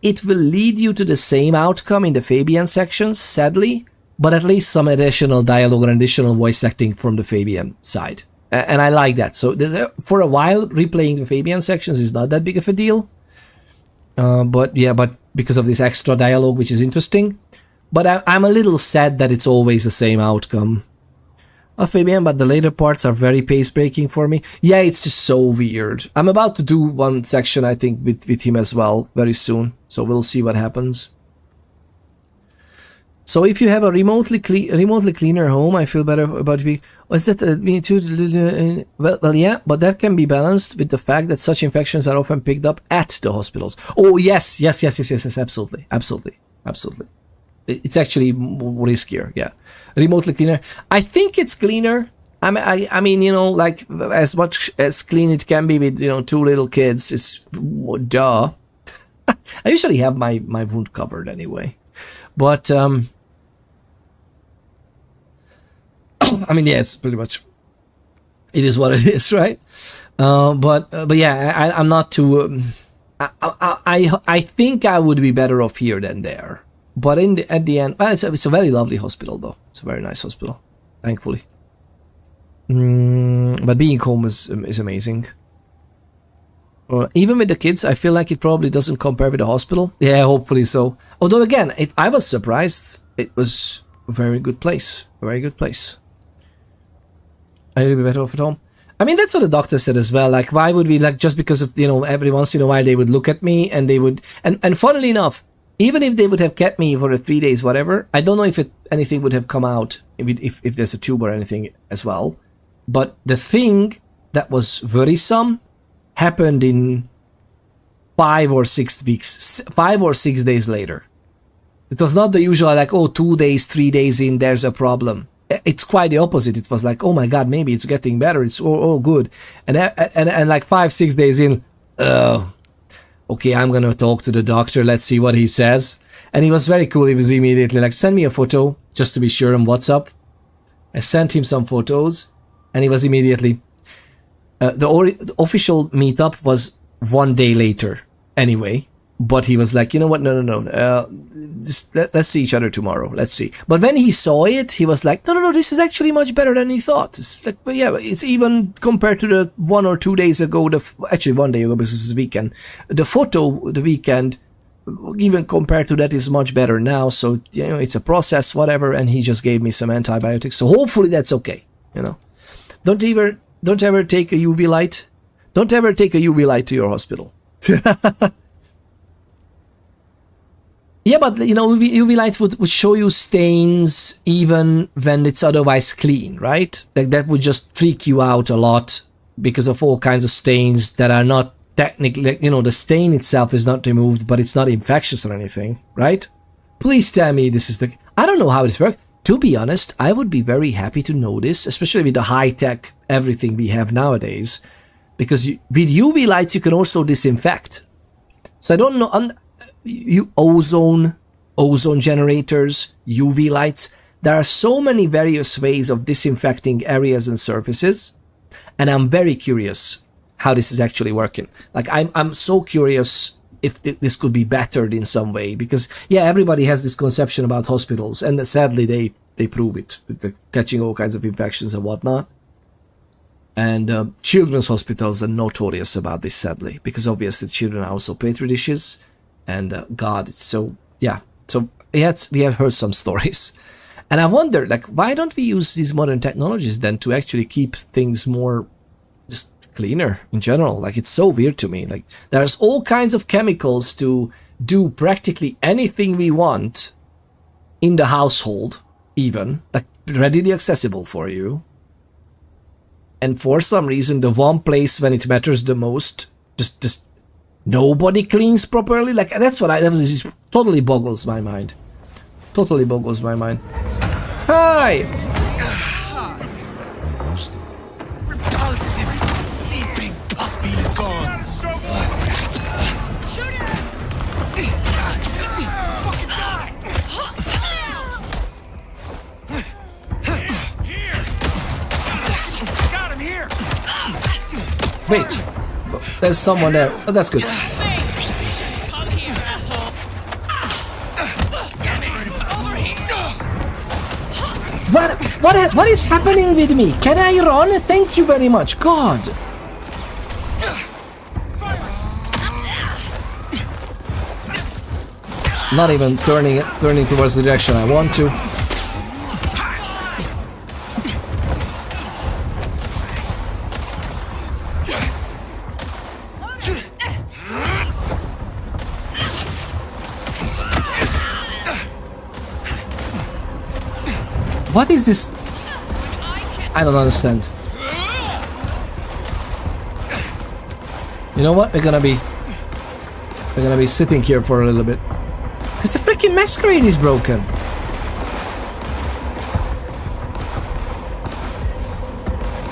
S1: it will lead you to the same outcome in the Fabian sections, sadly, but at least some additional dialogue and additional voice acting from the Fabian side. And I like that. So for a while, replaying the Fabian sections is not that big of a deal. But because of this extra dialogue, which is interesting. But I'm a little sad that it's always the same outcome. Fabian, but the later parts are very pace-breaking for me. Yeah, it's just so weird. I'm about to do one section, I think, with him as well, very soon. So we'll see what happens. So if you have a remotely cleaner home, I feel better about being... Was that me too? Well, yeah, but that can be balanced with the fact that such infections are often picked up at the hospitals. Oh, yes, absolutely. It's actually riskier, yeah. Remotely cleaner. I think it's cleaner. I mean, you know, like, as much as clean it can be with, you know, 2 little kids, it's... duh. I usually have my wound covered anyway. But, I mean, yeah, it's pretty much, it is what it is, right? But yeah, I'm not too, I think I would be better off here than there. But at the end, well, it's a very lovely hospital, though. It's a very nice hospital, thankfully. But being home is amazing. Even with the kids, I feel like it probably doesn't compare with the hospital. Yeah, hopefully so. Although again, I was surprised. It was a very good place. A very good place. I would be better off at home. I mean, that's what the doctor said as well. Like, why would we, like, just because of, you know, every once in a while they would look at me and they would, and funnily enough, even if they would have kept me for 3 days, whatever, I don't know if anything would have come out if there's a tube or anything as well. But the thing that was worrisome happened in 5 or 6 weeks, 5 or 6 days later. It was not the usual, like, oh, 2 days, 3 days in, there's a problem. It's quite the opposite. It was like, oh my god, maybe it's getting better. It's oh good. And like 5-6 days in, okay, I'm gonna talk to the doctor. Let's see what he says. And he was very cool. He was immediately like, send me a photo just to be sure on WhatsApp. I sent him some photos, and he was immediately. The official meetup was 1 day later, anyway. But he was like, you know what? No. Let's see each other tomorrow. Let's see. But when he saw it, he was like, no. This is actually much better than he thought. It's like, but yeah, it's even compared to the 1 or 2 days ago. Actually, 1 day ago because it's the weekend. The photo, the weekend, even compared to that, is much better now. So you know, it's a process, whatever. And he just gave me some antibiotics. So hopefully that's okay. You know, don't ever take a UV light. Don't ever take a UV light to your hospital. Yeah, but you know, UV light would show you stains even when it's otherwise clean, right? Like that would just freak you out a lot because of all kinds of stains that are not technically, you know, the stain itself is not removed, but it's not infectious or anything, right? Please tell me this is the... I don't know how it works. To be honest, I would be very happy to know this, especially with the high-tech everything we have nowadays, because with UV lights you can also disinfect. So I don't know, ozone generators, UV lights, there are so many various ways of disinfecting areas and surfaces, and I'm very curious how this is actually working. Like, I'm so curious if this could be bettered in some way, because yeah, everybody has this conception about hospitals, and sadly they prove it with the catching all kinds of infections and whatnot. And children's hospitals are notorious about this, sadly, because obviously children are also petri dishes, and God, it's so, yeah. So we have heard some stories, and I wonder, like, why don't we use these modern technologies then to actually keep things more just cleaner in general? Like, it's so weird to me. Like, there's all kinds of chemicals to do practically anything we want in the household, even like readily accessible for you. And for some reason, the one place when it matters the most, just nobody cleans properly. Like, that's what that just totally boggles my mind. Totally boggles my mind. Hi!
S5: Repulsive, seeping pus, be gone.
S4: Shoot him! Fucking die! Here! Got him here!
S1: Wait, there's someone there. Oh, that's good.
S6: Come here, asshole. Damn it! Over here!
S1: What is happening with me? Can I run? Thank you very much. God. Not even turning towards the direction I want to. What is this? I don't understand. You know what? We're gonna be sitting here for a little bit. Because the freaking Masquerade is broken.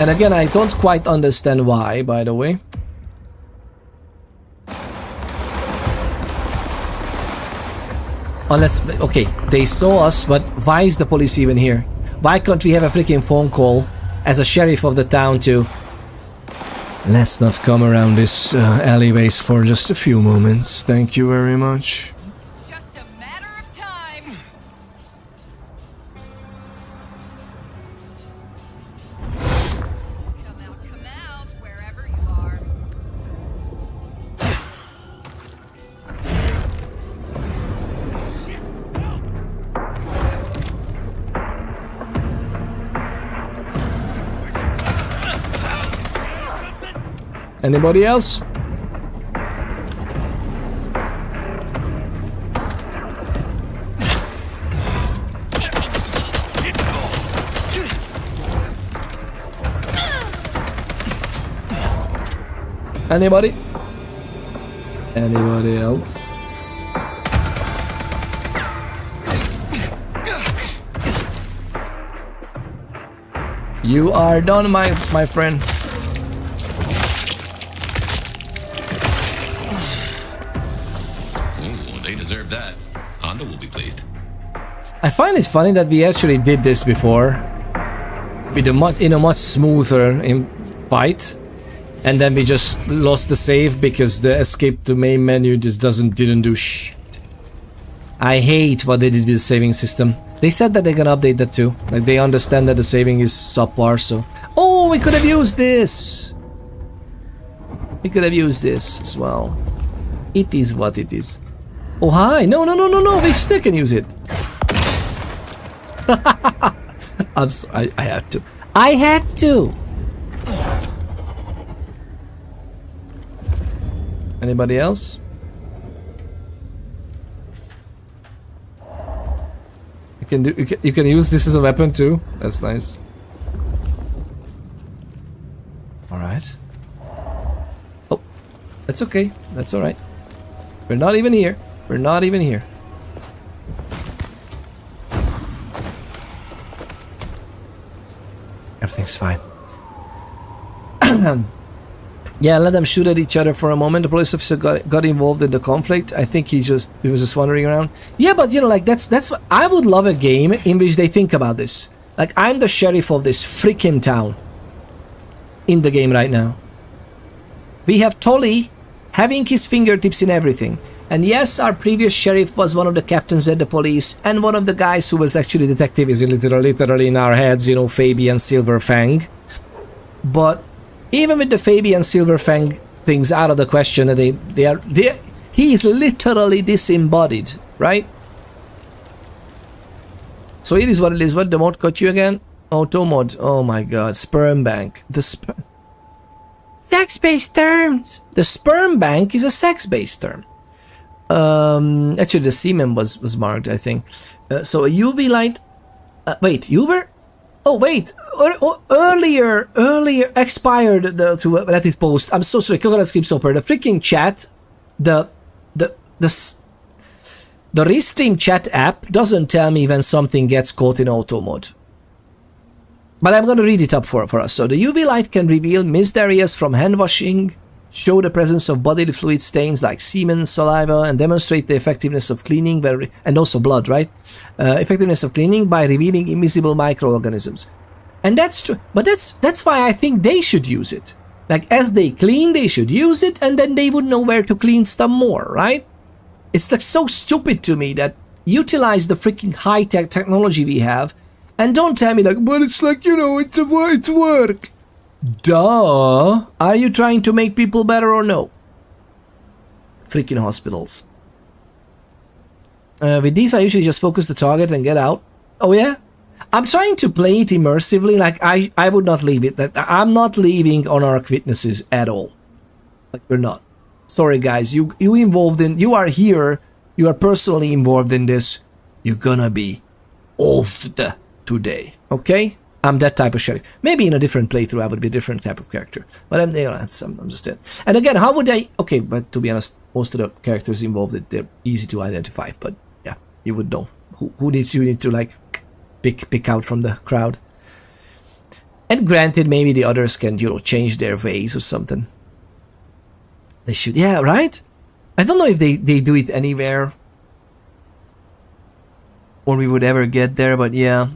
S1: And again, I don't quite understand why, by the way. Unless, okay, they saw us, but why is the police even here? Why can't we have a freaking phone call as a sheriff of the town to... Let's not come around this alleyways for just a few moments. Thank you very much.
S6: It's just a matter of time. Come out, wherever you are.
S1: Anybody else? Anybody? Anybody else? You are done, my friend.
S5: They deserve that. Honda will be pleased.
S1: I find it funny that we actually did this before, with a much smoother fight, and then we just lost the save because the escape to main menu just didn't do shit. I hate what they did with the saving system. They said that they're gonna update that too. Like, they understand that the saving is subpar, so... Oh, we could have used this! We could have used this as well. It is what it is. Oh, hi! No, we still can use it. I had to. I had to! Anybody else? You can use this as a weapon too. That's nice. Alright. Oh, that's okay. That's alright. We're not even here. We're not even here. Everything's fine. Yeah, let them shoot at each other for a moment. The police officer got involved in the conflict. I think he was just wandering around. Yeah, but you know, like that's what I would love, a game in which they think about this. Like, I'm the sheriff of this freaking town in the game right now. We have Tolly having his fingertips in everything. And yes, our previous sheriff was one of the captains at the police, and one of the guys who was actually detective is literally in our heads, you know, Fabian Silverfang. But even with the Fabian Silverfang things out of the question, he is literally disembodied, right? So it is what it is. What the mod got you again? Auto mod. Oh my god, sperm bank. The sex-based terms. The sperm bank is a sex-based term. Actually, the semen was marked, I think. So a UV light. Wait, UV? Oh wait, earlier expired to let it post. I'm so sorry, Coconut Script Soper. The freaking chat, the Restream chat app doesn't tell me when something gets caught in auto mode. But I'm gonna read it up for us. So the UV light can reveal missed areas from hand washing, show the presence of bodily fluid stains like semen, saliva, and demonstrate the effectiveness of cleaning, and also blood, right? Effectiveness of cleaning by revealing invisible microorganisms. And that's true, but that's why I think they should use it. Like, as they clean, they should use it, and then they would know where to clean stuff more, right? It's like so stupid to me that utilize the freaking high-tech technology we have, and don't tell me like, but it's like, you know, it's work. Duh! Are you trying to make people better or no? Freaking hospitals. With these, I usually just focus the target and get out. Oh yeah? I'm trying to play it immersively. Like, I would not leave it. I'm not leaving on Arc Witnesses at all. Like, we're not. Sorry guys, you are here. You are personally involved in this. You're gonna be offed today. Okay? I'm that type of sheriff. Maybe in a different playthrough I would be a different type of character. But I'm just it. And again, how would I... Okay, but to be honest, most of the characters involved, they're easy to identify. But yeah, you would know. Who needs you need to like pick out from the crowd. And granted, maybe the others can, you know, change their ways or something. They should... Yeah, right? I don't know if they do it anywhere. Or we would ever get there, but yeah...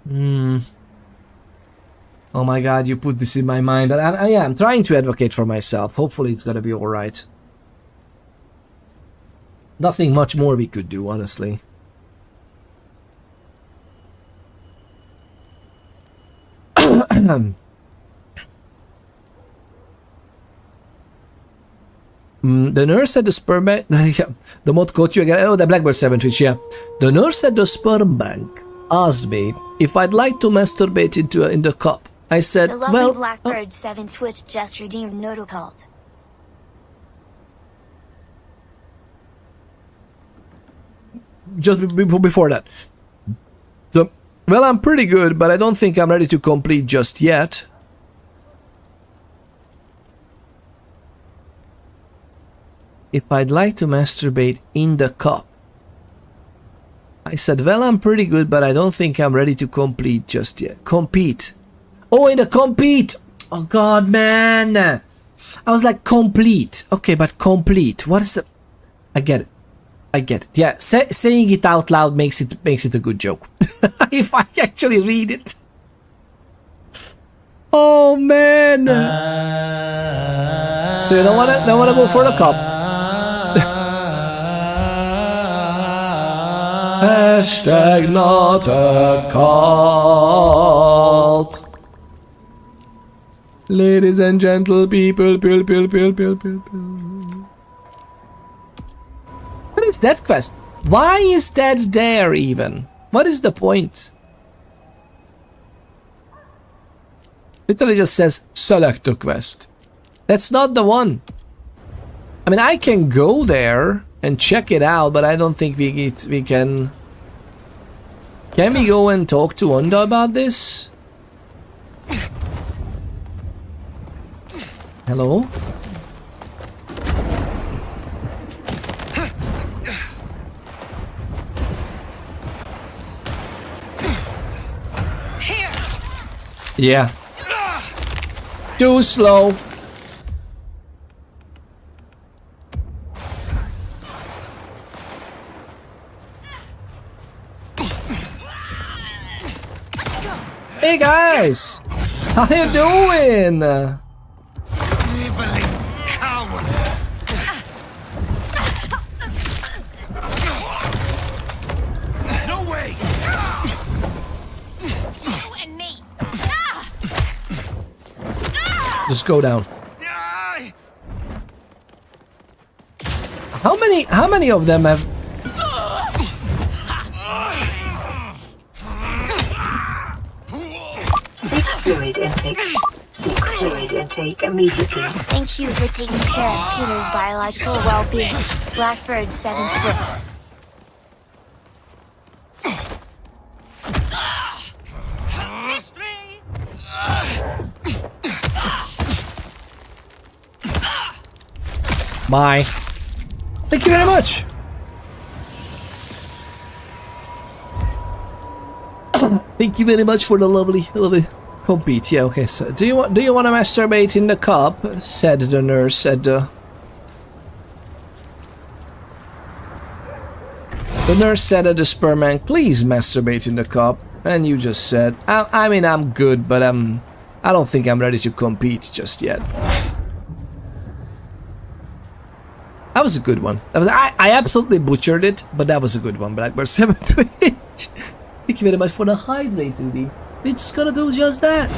S1: Oh my god, you put this in my mind. I'm trying to advocate for myself. Hopefully it's gonna be alright. Nothing much more we could do, honestly. The nurse at the sperm bank... the mod caught you again. Oh, the Blackbird 7 Twitch, yeah. The nurse at the sperm bank asked me if I'd like to masturbate in the cup. I said,
S2: the lovely
S1: well...
S2: Blackbird 7 Twitch just redeemed Notocult.
S1: Just before that. So, well, I'm pretty good, but I don't think I'm ready to complete just yet. If I'd like to masturbate in the cup. I said, well, I'm pretty good, but I don't think I'm ready to complete just yet. Compete. Oh, in the compete. Oh, God, man. I was like, complete. Okay, but complete. What is the... I get it. I get it. Yeah, saying it out loud makes it a good joke. If I actually read it. Oh, man. So you don't wanna go for the cup. Hashtag not a cult. Ladies and gentle people. What is that quest? Why is that there even? What is the point? Literally just says select the quest. That's not the one. I mean, I can go there and check it out, but I don't think we can... Can we go and talk to Onda about this? Hello?
S6: Here.
S1: Yeah. Too slow. Hey guys! How you doing?
S7: Sniveling coward!
S4: No way!
S6: You and me.
S1: Just go down.
S4: Die!
S1: How many of them have...
S10: Seek fluid intake. Seek fluid intake immediately.
S2: Thank you for taking care of Peter's biological well-being. Blackbird 7 Switch.
S6: History.
S1: Bye. Thank you very much. Thank you very much for the lovely compete. Yeah, okay. So, do you want to masturbate in the cup? Said the nurse at the. The nurse said at the sperm bank, please masturbate in the cup. And you just said, I mean, I'm good, but I don't think I'm ready to compete just yet. That was a good one. I absolutely butchered it, but that was a good one. Blackbird 7 Twitch. Thank you very much for the hydrate, dude. We're just gonna do just that.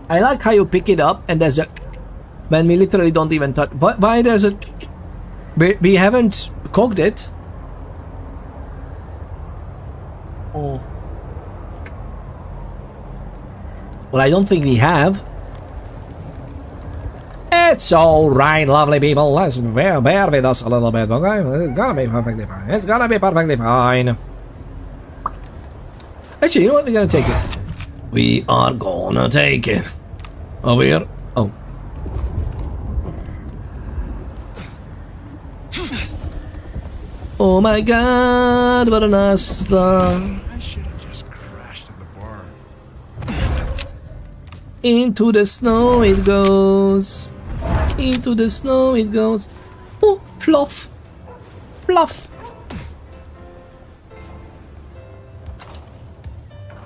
S1: I like how you pick it up and there's a... Man, we literally don't even touch... Why there's a... We haven't cooked it. Oh. Well, I don't think we have. It's alright, lovely people. Let's bear with us a little bit, okay? It's gonna be perfectly fine. It's gonna be perfectly fine. Actually, you know what? We're gonna take it. We are gonna take it. Over here. Oh. Oh my god, what a nice song.
S5: I should have just crashed in the bar.
S1: Into the snow it goes. Into the snow it goes. Oh, fluff. Fluff.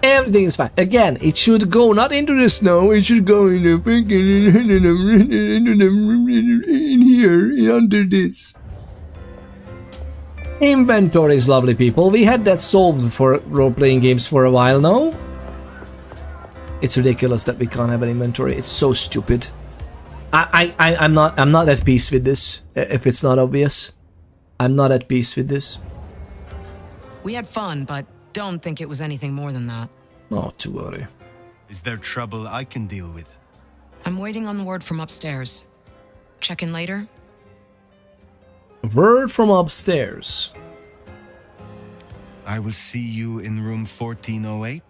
S1: Everything is fine. Again, it should go not into the snow, it should go in the freaking in here, under this. Inventories, lovely people. We had that solved for role-playing games for a while now. It's ridiculous that we can't have an inventory. It's so stupid. I'm not at peace with this. If it's not obvious, I'm not at peace with this.
S11: We had fun, but don't think it was anything more than that.
S1: Not to worry.
S9: Is there trouble I can deal with?
S11: I'm waiting on word from upstairs. Check in later?
S1: Word from upstairs.
S9: I will see you in room 1408.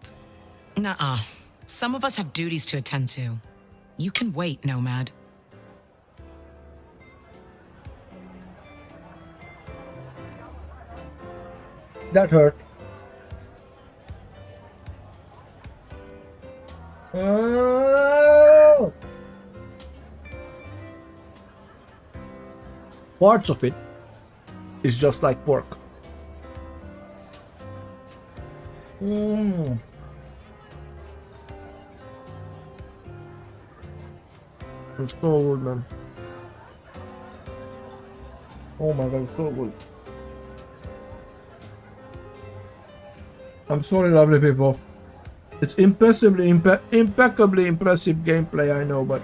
S11: Nuh-uh. Some of us have duties to attend to. You can wait, Nomad.
S1: That hurt. Oh! Parts of it is just like pork. It's so good, man. Oh my god, it's so good. I'm sorry, lovely people. It's impeccably impressive gameplay, I know, but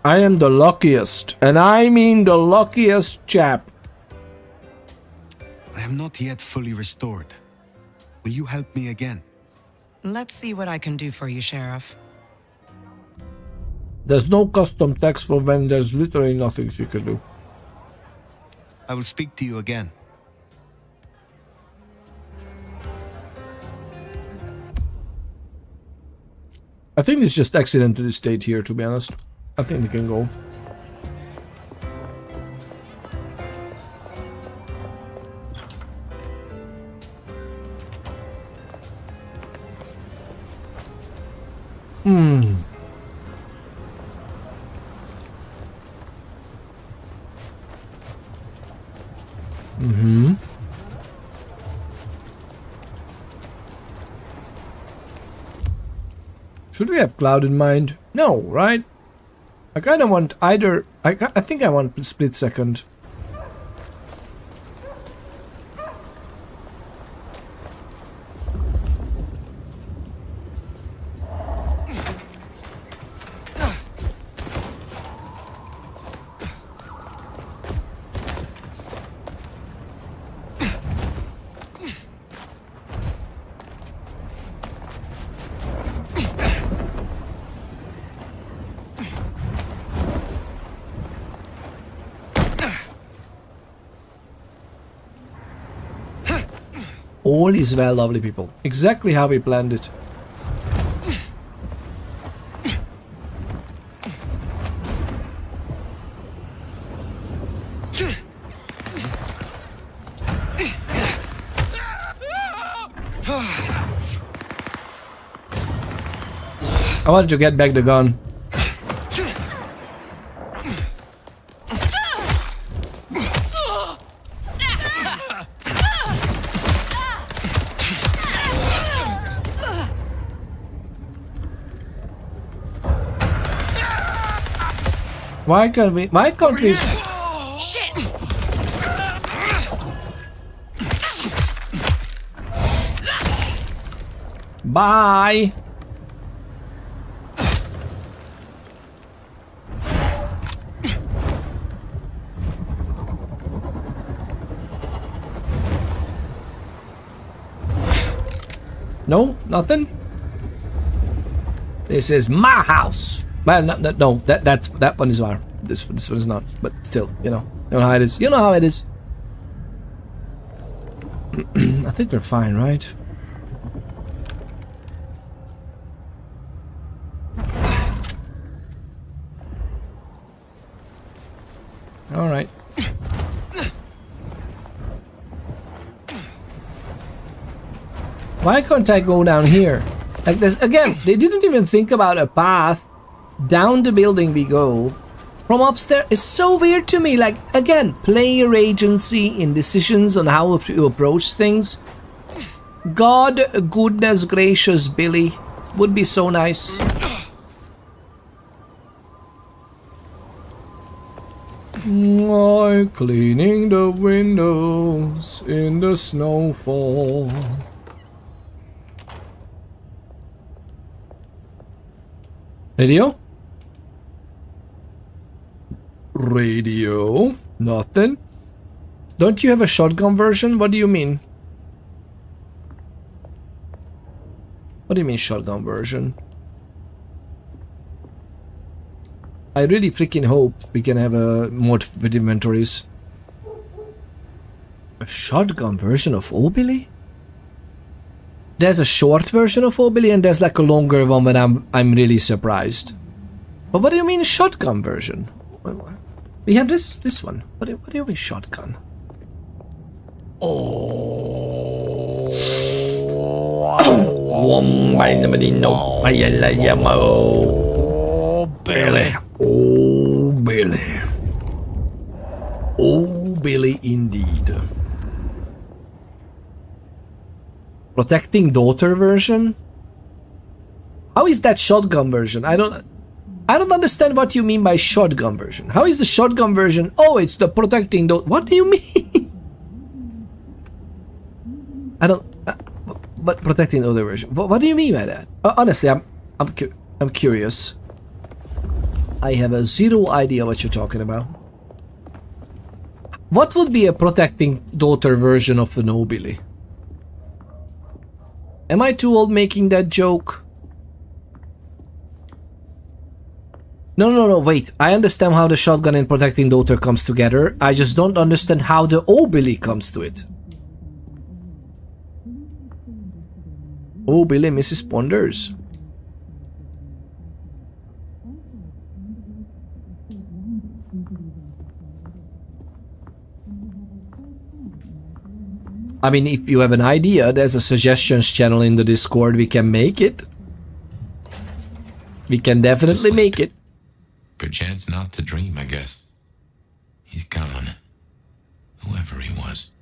S1: I am the luckiest, and I mean the luckiest chap.
S9: I am not yet fully restored. Will you help me again?
S11: Let's see what I can do for you, Sheriff.
S1: There's no custom text for when there's literally nothing you can do.
S9: I will speak to you again.
S1: I think it's just accidentally stayed here, to be honest. I think we can go. Should we have Cloud in mind? No, right? I kind of want either... I think I want Split Second. All is well, lovely people. Exactly how we planned it. I wanted to get back the gun. Why can't we? Why can't we?
S11: Shit!
S1: Bye. No, nothing. This is my house. Well, no, that one is ours. This one is not. But still, you know how it is. You know how it is. I think we're fine, right? All right. Why can't I go down here? Like this again, they didn't even think about a path. Down the building we go. From upstairs is so weird to me. Like, again, player agency in decisions on how to approach things. God, goodness gracious, Billy. Would be so nice. I'm cleaning the windows in the snowfall. Radio? Radio? Nothing? Don't you have a shotgun version? What do you mean? What do you mean shotgun version? I really freaking hope we can have a mod with inventories. A shotgun version of Obili? There's a short version of Obili and there's like a longer one when I'm really surprised. But what do you mean shotgun version? We have this one. What do you mean shotgun? Oh, Billy. Oh, Billy. Oh, Billy indeed. Protecting daughter version? How is that shotgun version? I don't understand what you mean by shotgun version. How is the shotgun version? Oh, it's the protecting daughter. What do you mean? I don't. But protecting daughter version. What do you mean by that? Honestly, I'm curious. I have a zero idea what you're talking about. What would be a protecting daughter version of the Nobili? Am I too old making that joke? No, wait. I understand how the shotgun and protecting daughter comes together. I just don't understand how the Billy comes to it. Billy, Mrs. Ponders. I mean, if you have an idea, there's a suggestions channel in the Discord. We can make it. We can definitely make it.
S5: Perchance not to dream, I guess. He's gone. Whoever he was.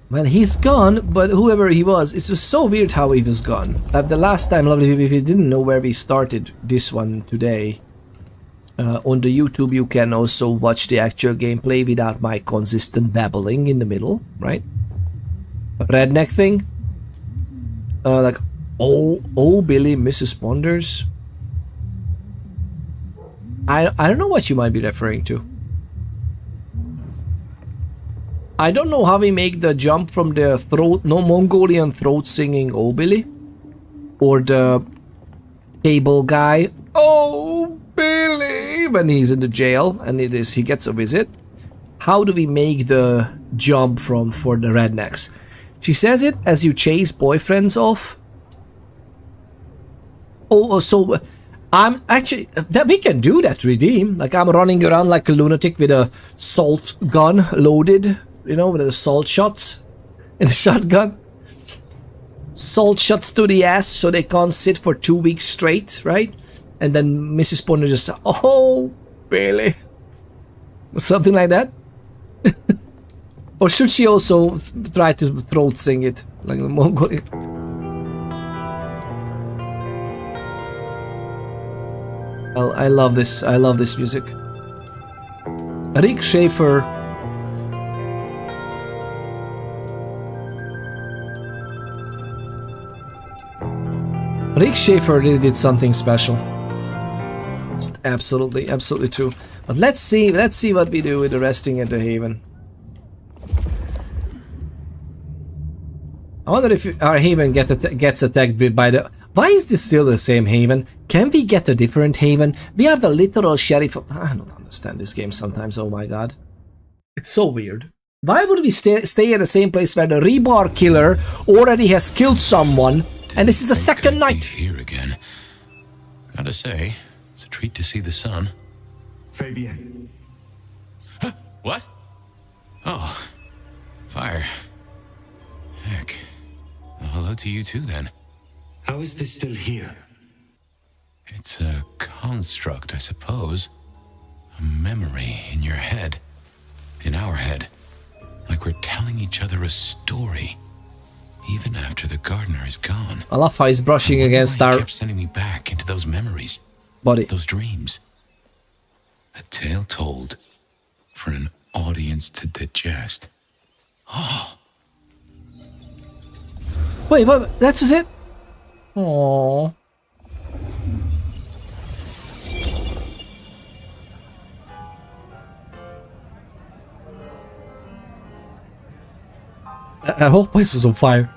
S1: Well, he's gone, but whoever he was, it's just so weird how he was gone. The last time, Lovely, if you didn't know where we started this one today, on the YouTube you can also watch the actual gameplay without my consistent babbling in the middle, right? Redneck thing. Like, oh, Billy, Mrs. Ponders. I don't know what you might be referring to. I don't know how we make the jump from the Mongolian throat singing "Oh Billy" or the cable guy "Oh Billy" when he's in the jail and he gets a visit. How do we make the jump for the rednecks? She says it as you chase boyfriends off. So I'm actually that we can do that, redeem. Like I'm running around like a lunatic with a salt gun loaded. You know, with the salt shots in the shotgun. Salt shots to the ass so they can't sit for 2 weeks straight, right? And then Mrs. Ponder just, "Oh, Billy." Something like that. Or should she also try to throat sing it? Like the Mongolian. Well, I love this. I love this music. Rick Schaefer. Rick Schaefer really did something special. It's absolutely true. But let's see what we do with the resting at the Haven. I wonder if our Haven gets attacked by the... Why is this still the same Haven? Can we get a different Haven? We are the literal sheriff of... I don't understand this game sometimes, oh my god. It's so weird. Why would we stay at the same place where the rebar killer already has killed someone? And this is the second night.
S5: Here again. Gotta say, it's a treat to see the sun.
S9: Fabienne.
S5: Huh? What? Oh, fire. Heck. Well, hello to you too, then.
S9: How is this still here?
S5: It's a construct, I suppose. A memory in your head. In our head. Like we're telling each other a story. Even after the gardener is gone.
S1: I love how he's brushing against our...
S5: He kept sending me back into those memories.
S1: Body.
S5: Those dreams. A tale told for an audience to digest. Oh.
S1: Wait, what? That was it? Aww. That whole place was on fire.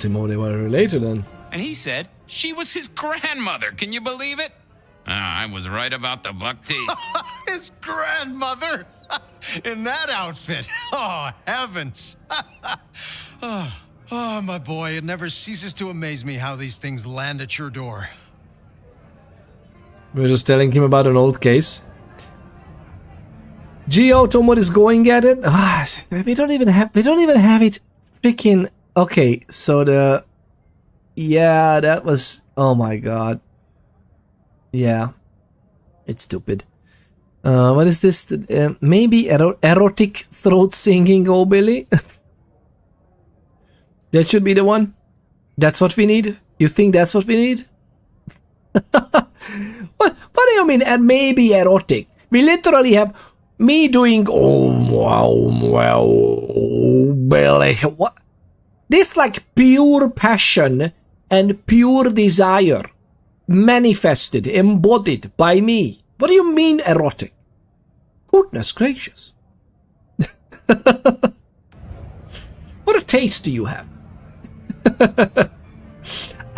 S1: Timo, they were related then.
S4: And he said she was his grandmother. Can you believe it? I was right about the buck teeth.
S7: His grandmother? In that outfit? Oh, heavens. Oh, my boy, it never ceases to amaze me how these things land at your door.
S1: We're just telling him about an old case. Geo Tomo is going at it. We don't even have it freaking... Okay, so the... Yeah, that was... Oh my god. Yeah. It's stupid. What is this? Maybe erotic throat singing, oh Billy? That should be the one? That's what we need? You think that's what we need? What do you mean, and maybe erotic? We literally have me doing, oh wow, Billy. What? This like pure passion and pure desire manifested, embodied by me. What do you mean erotic? Goodness gracious. What a taste do you have?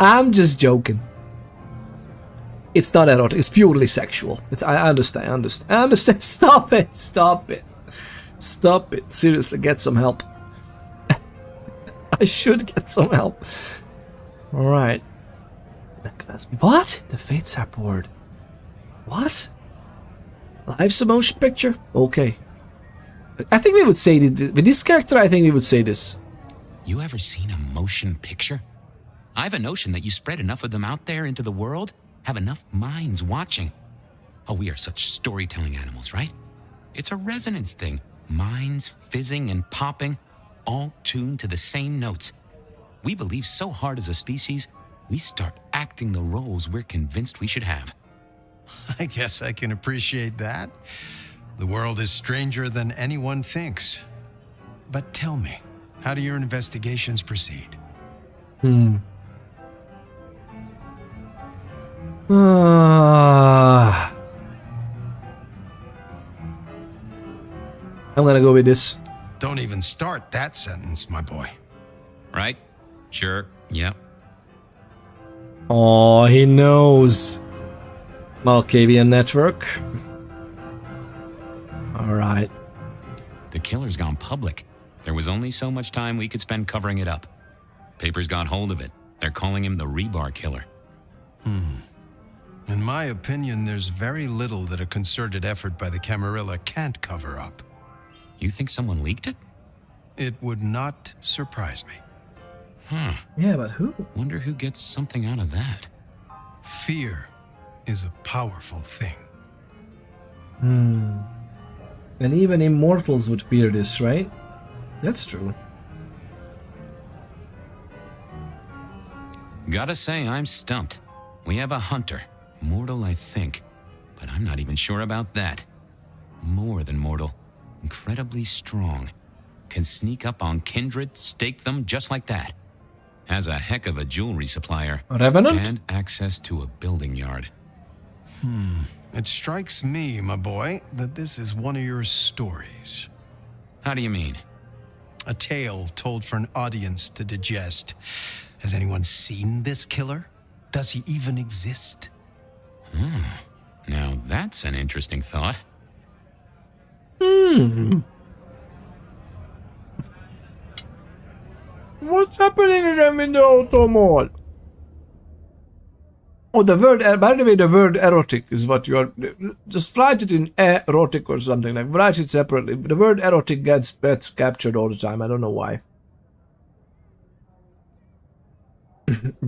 S1: I'm just joking. It's not erotic. It's purely sexual. I understand. I understand. Stop it. Stop it. Stop it. Seriously, get some help. I should get some help. All right. What? The fates are poured. What? Life's a motion picture? Okay. I think we would say with this character. I think we would say this.
S4: You ever seen a motion picture? I have a notion that you spread enough of them out there into the world, have enough minds watching. Oh, we are such storytelling animals, right? It's a resonance thing. Minds fizzing and popping, all tuned to the same notes. We believe so hard as a species, we start acting the roles we're convinced we should have.
S7: I guess I can appreciate that. The world is stranger than anyone thinks. But tell me, how do your investigations proceed?
S1: I'm gonna go with this.
S7: Don't even start that sentence, my boy.
S4: Right? Sure. Yep.
S1: Oh, he knows. Malkavian network. All right.
S4: The killer's gone public. There was only so much time we could spend covering it up. Papers got hold of it. They're calling him the Rebar Killer.
S7: In my opinion, there's very little that a concerted effort by the Camarilla can't cover up.
S4: You think someone leaked it?
S7: It would not surprise me.
S4: Huh.
S1: Yeah, but who?
S4: Wonder who gets something out of that.
S7: Fear is a powerful thing.
S1: And even immortals would fear this, right? That's true.
S4: Gotta say, I'm stumped. We have a hunter. Mortal, I think. But I'm not even sure about that. More than mortal. Incredibly strong. Can sneak up on kindred, stake them just like that. Has a heck of a jewelry supplier.
S1: A revenant?
S4: And access to a building yard.
S7: It strikes me, my boy, that this is one of your stories.
S4: How do you mean?
S7: A tale told for an audience to digest. Has anyone seen this killer? Does he even exist?
S4: Now that's an interesting thought.
S1: What's happening again with the auto mode? Oh, the word, by the way, the word erotic is what you're, just write it in erotic or something, like write it separately. The word erotic gets captured all the time, I don't know why.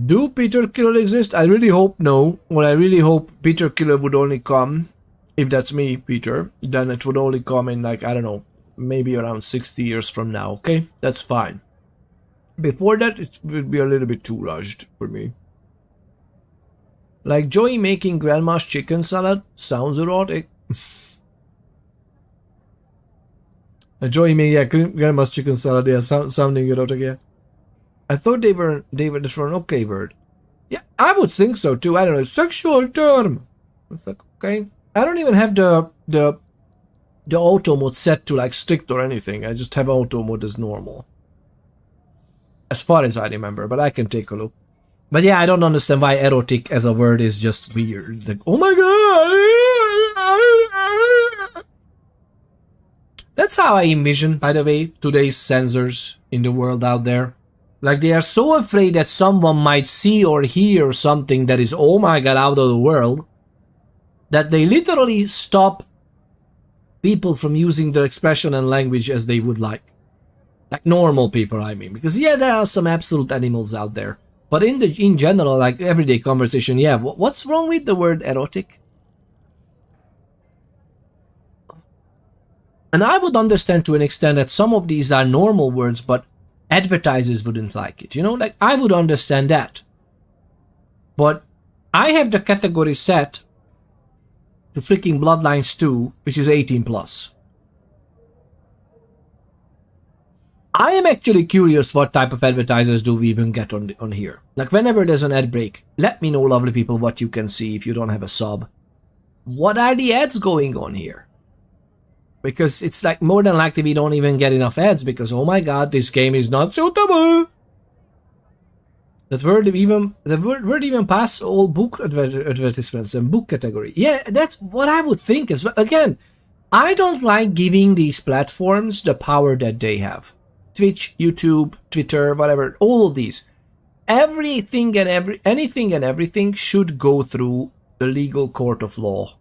S1: Do Peter Killer exist? I really hope no. Well, I really hope Peter Killer would only come, if that's me, Peter, then it would only come in like, I don't know, maybe around 60 years from now, okay? That's fine. Before that, it would be a little bit too rushed for me. Like Joey making grandma's chicken salad sounds erotic. Joey making grandma's chicken salad, yeah, sounding erotic, yeah. I thought they were just for an okay word. Yeah, I would think so too. I don't know, sexual term. It's like, okay. I don't even have the auto mode set to like strict or anything. I just have auto mode as normal. As far as I remember, but I can take a look. But yeah, I don't understand why erotic as a word is just weird. Like, oh my god! That's how I envision, by the way, today's censors in the world out there. Like, they are so afraid that someone might see or hear something that is, oh my god, out of the world, that they literally stop people from using the expression and language as they would like. Like normal people, I mean. Because yeah, there are some absolute animals out there. But in general, like everyday conversation, yeah, what's wrong with the word erotic? And I would understand to an extent that some of these are normal words, but advertisers wouldn't like it, you know? Like, I would understand that. But I have the category set to freaking Bloodlines 2, which is 18+. I am actually curious what type of advertisers do we even get on here. Like, whenever there's an ad break, let me know, lovely people, what you can see if you don't have a sub. What are the ads going on here? Because it's like more than likely we don't even get enough ads because, oh my god, this game is not suitable. That word even pass all book advertisements and book category. Yeah, that's what I would think as well. Again, I don't like giving these platforms the power that they have. Twitch, YouTube, Twitter, whatever, all of these. Anything and everything should go through the legal court of law.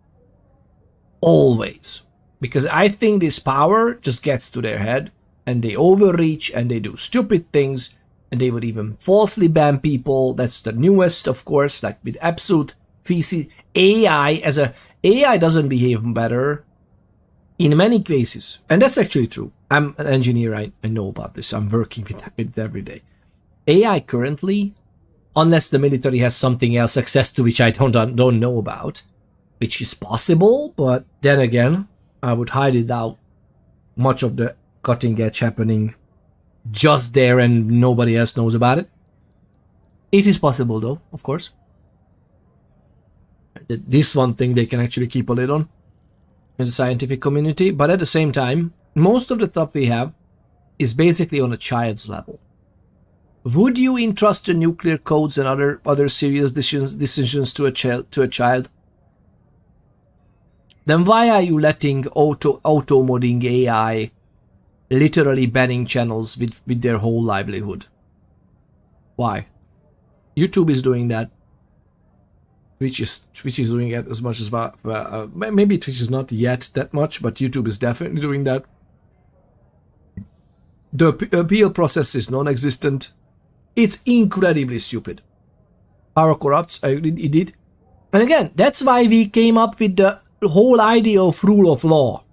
S1: Always. Because I think this power just gets to their head and they overreach and they do stupid things and they would even falsely ban people. That's the newest, of course, like with absolute feces. AI doesn't behave better in many cases. And that's actually true. I'm an engineer, I know about this. I'm working with it every day. AI currently, unless the military has something else access to which I don't know about, which is possible, but then again, I would highly doubt much of the cutting edge happening just there and nobody else knows about it. It is possible though, of course. This one thing they can actually keep a lid on in the scientific community, but at the same time, most of the stuff we have is basically on a child's level. Would you entrust the nuclear codes and other serious decisions to a child? Then why are you letting auto-modding AI literally banning channels with their whole livelihood? Why? YouTube is doing that. Twitch is doing it as much as maybe Twitch is not yet that much, but YouTube is definitely doing that. The appeal process is non-existent. It's incredibly stupid. Power corrupts, it did. And again, that's why we came up with the whole idea of rule of law.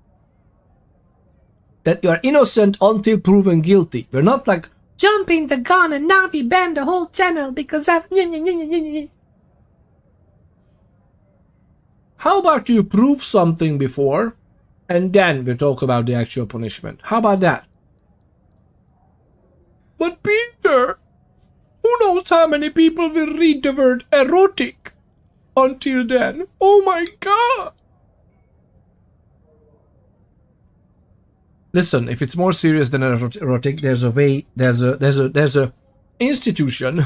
S1: That you are innocent until proven guilty. We're not like, jumping the gun and now we ban the whole channel because I've... How about you prove something before and then we talk about the actual punishment? How about that? But Peter, who knows how many people will read the word erotic until then? Oh my god! Listen, if it's more serious than erotic, there's a institution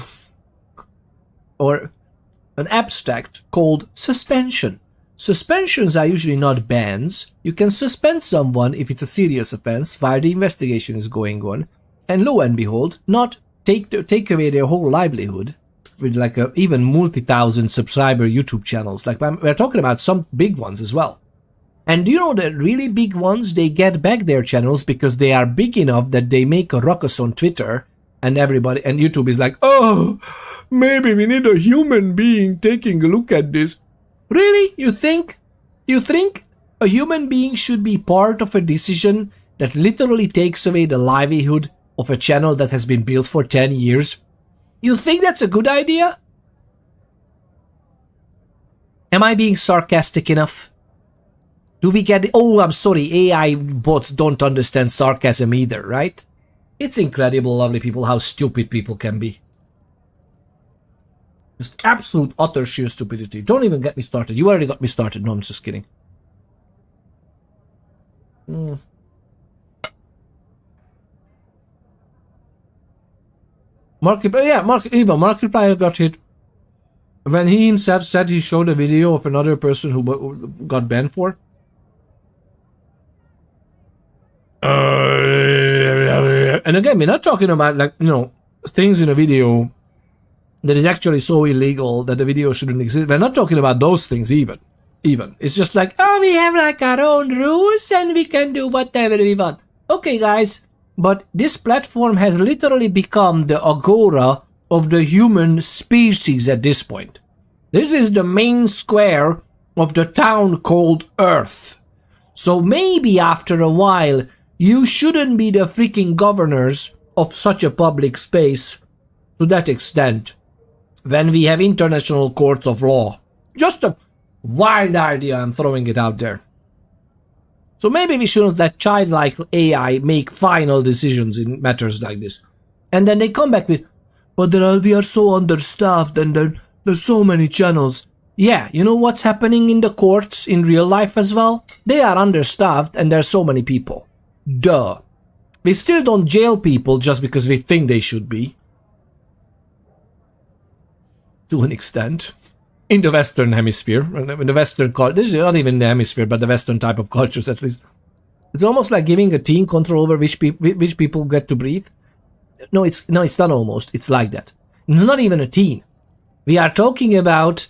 S1: or an abstract called suspension. Suspensions are usually not bans. You can suspend someone if it's a serious offense while the investigation is going on, and lo and behold, not take away their whole livelihood with like even multi-thousand subscriber YouTube channels. Like we're talking about some big ones as well. And do you know the really big ones, they get back their channels because they are big enough that they make a ruckus on Twitter and everybody, and YouTube is like, oh, maybe we need a human being taking a look at this. Really? You think a human being should be part of a decision that literally takes away the livelihood of a channel that has been built for 10 years? You think that's a good idea? Am I being sarcastic enough? Do we get it? Oh, I'm sorry, AI bots don't understand sarcasm either, right? It's incredible, lovely people, how stupid people can be. Just absolute, utter, sheer stupidity. Don't even get me started. You already got me started. No, I'm just kidding. Markiplier got hit. When he himself said he showed a video of another person who got banned for. And again, we're not talking about, like, you know, things in a video that is actually so illegal that the video shouldn't exist. We're not talking about those things even. It's just like, oh, we have like our own rules and we can do whatever we want. Okay, guys, but this platform has literally become the agora of the human species at this point. This is the main square of the town called Earth. So maybe after a while, you shouldn't be the freaking governors of such a public space to that extent when we have international courts of law. Just a wild idea, I'm throwing it out there. So maybe we shouldn't let childlike AI make final decisions in matters like this. And then they come back with, but we are so understaffed and there's so many channels. Yeah, you know what's happening in the courts in real life as well? They are understaffed and there's so many people. Duh. We still don't jail people just because we think they should be. To an extent. In the Western hemisphere. In the Western culture. This is not even the hemisphere, but the Western type of cultures at least. It's almost like giving a teen control over which people get to breathe. No, it's not almost. It's like that. It's not even a teen. We are talking about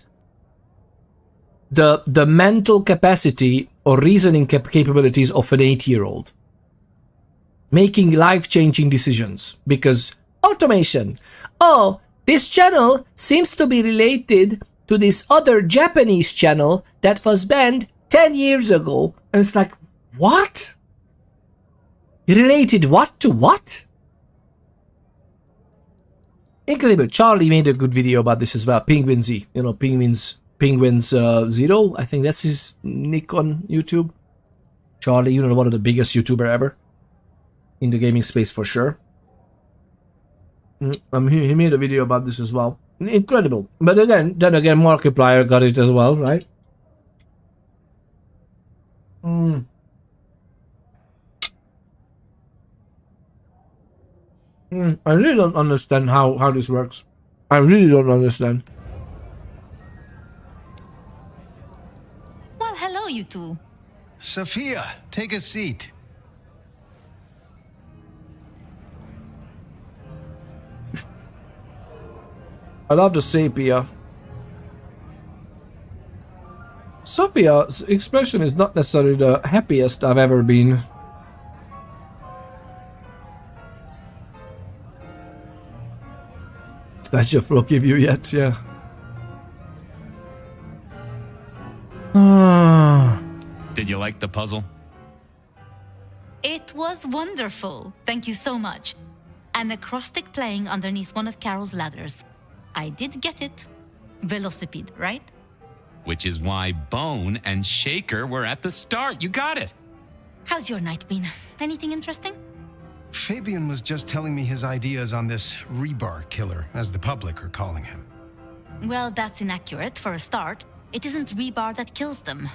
S1: the mental capacity or reasoning capabilities of an 8-year-old. Making life-changing decisions. Because automation. Oh, this channel seems to be related to this other Japanese channel that was banned 10 years ago. And it's like, what? Related what to what? Incredible. Charlie made a good video about this as well. Penguin Z. You know, Penguins Zero. I think that's his nick on YouTube. Charlie, you know, one of the biggest YouTuber ever. In the gaming space for sure. He made a video about this as well. Incredible. But then again, Markiplier got it as well, right? I really don't understand how this works. I really don't understand.
S6: Well, hello, you two.
S7: Sophia, take a seat.
S1: I love the sepia. Sophia's expression is not necessarily the happiest I've ever been. That's your flocky view yet, yeah.
S4: Did you like the puzzle?
S6: It was wonderful. Thank you so much. An acrostic playing underneath one of Carol's ladders. I did get it. Velocipede, right?
S4: Which is why Bone and Shaker were at the start. You got it.
S6: How's your night been? Anything interesting?
S7: Fabian was just telling me his ideas on this rebar killer, as the public are calling him.
S6: Well, that's inaccurate for a start. It isn't rebar that kills them.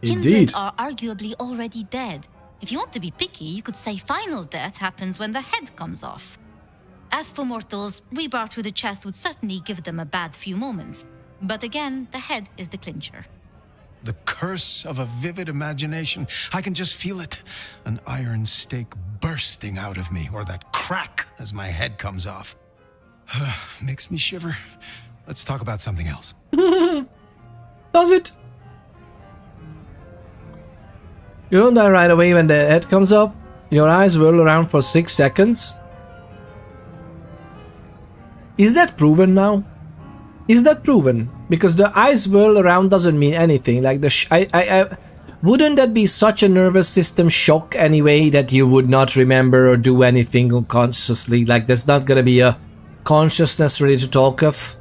S1: Indeed.
S6: Kindred are arguably already dead. If you want to be picky, you could say final death happens when the head comes off. As for mortals, rebar through the chest would certainly give them a bad few moments. But again, the head is the clincher.
S7: The curse of a vivid imagination. I can just feel it. An iron stake bursting out of me, or that crack as my head comes off. Makes me shiver. Let's talk about something else.
S1: Does it? You don't die right away when the head comes off? Your eyes whirl around for 6 seconds? Is that proven now? Is that proven? Because the eyes whirl around doesn't mean anything. Like wouldn't that be such a nervous system shock anyway that you would not remember or do anything unconsciously? Like there's not gonna be a consciousness really to talk of.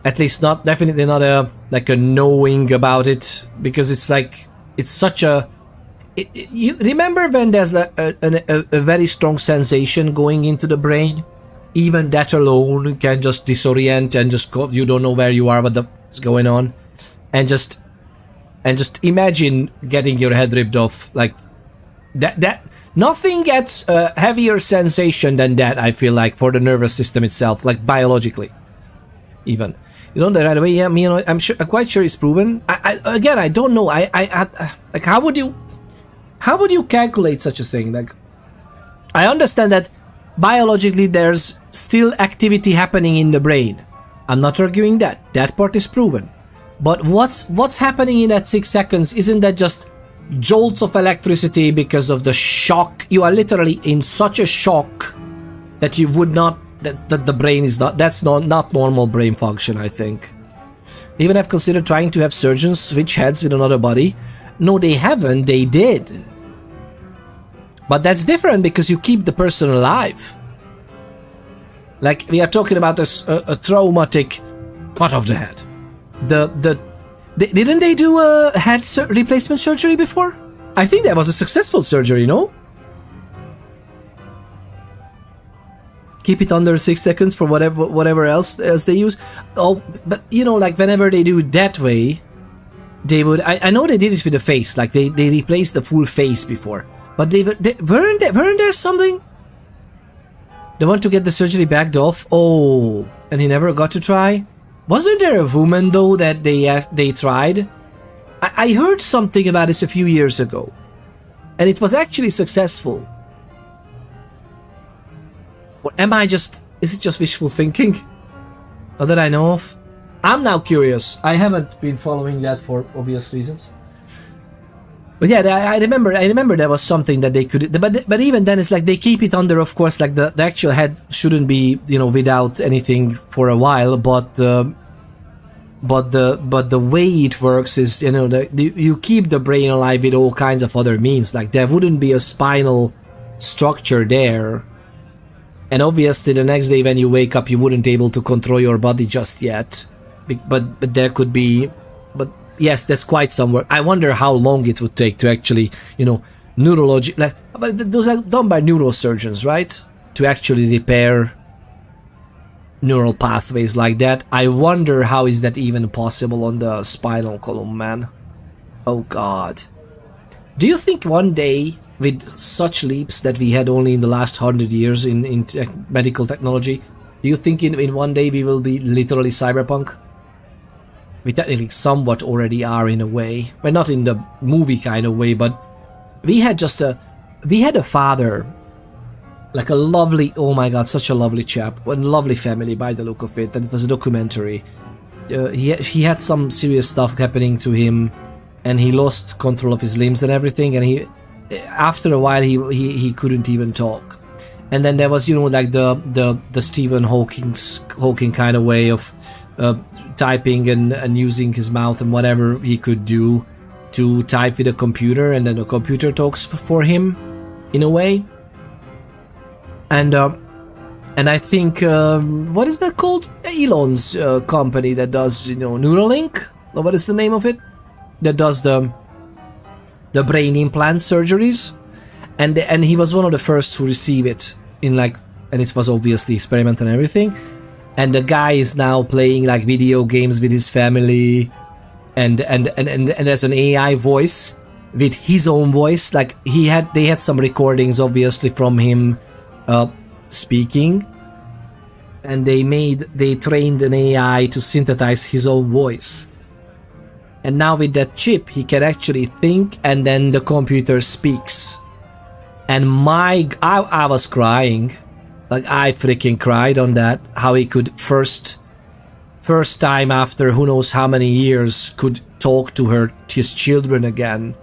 S1: At least not, definitely not a knowing about it, because it's like it's such a. You remember when there's a very strong sensation going into the brain? Even that alone can just disorient and just go, you don't know where you are, what's going on, and just imagine getting your head ripped off like that. Nothing gets a heavier sensation than that. I feel like for the nervous system itself, like biologically, even. You know that right away. Yeah, you know, I'm quite sure it's proven. I don't know. Like how would you calculate such a thing? Like I understand that. Biologically, there's still activity happening in the brain. I'm not arguing that. That part is proven. But what's happening in that 6 seconds? Isn't that just jolts of electricity because of the shock? You are literally in such a shock that you would not... That the brain is not... That's not normal brain function, I think. They even have considered trying to have surgeons switch heads with another body. No, they haven't. They did. But that's different because you keep the person alive. Like, we are talking about a traumatic cut of the head. Didn't they do a head replacement surgery before? I think that was a successful surgery, no? Keep it under 6 seconds for whatever else they use. Oh, but you know, like whenever they do it that way, they would. I know they did this with the face, like they replaced the full face before. But weren't there something? They want to get the surgery backed off. Oh, and he never got to try. Wasn't there a woman though that they tried? I heard something about this a few years ago, and it was actually successful. Or am I just? Is it just wishful thinking? Not that I know of. I'm now curious. I haven't been following that for obvious reasons. But yeah, I remember there was something that they could, but even then it's like they keep it under, of course, like the actual head shouldn't be, you know, without anything for a while, but the way it works is, you know, you keep the brain alive with all kinds of other means, like there wouldn't be a spinal structure there, and obviously the next day when you wake up you wouldn't be able to control your body just yet, but there could be, but yes, that's quite some work. I wonder how long it would take to actually, you know, but those are done by neurosurgeons, right? To actually repair neural pathways like that. I wonder how is that even possible on the spinal column, man. Oh god. Do you think one day, with such leaps that we had only in the last 100 years in medical technology, do you think in one day we will be literally cyberpunk? We technically somewhat already are in a way, but not in the movie kind of way, but we had a father, like a lovely, oh my god, such a lovely chap, one lovely family by the look of it, and it was a documentary. He had some serious stuff happening to him, and he lost control of his limbs and everything, and after a while he couldn't even talk. And then there was, you know, like the Stephen Hawking kind of way of typing and using his mouth and whatever he could do to type with a computer, and then the computer talks for him in a way. And I think what is that called? Elon's company that does, you know, Neuralink, or what is the name of it? That does the brain implant surgeries, and he was one of the first to receive it in like, and it was obviously experiment and everything. And the guy is now playing like video games with his family, and there's an AI voice with his own voice. Like they had some recordings obviously from him speaking, and they trained an AI to synthesize his own voice. And now with that chip, he can actually think, and then the computer speaks. And I was crying. Like, I freaking cried on that. How he could first time after who knows how many years could talk to his children again.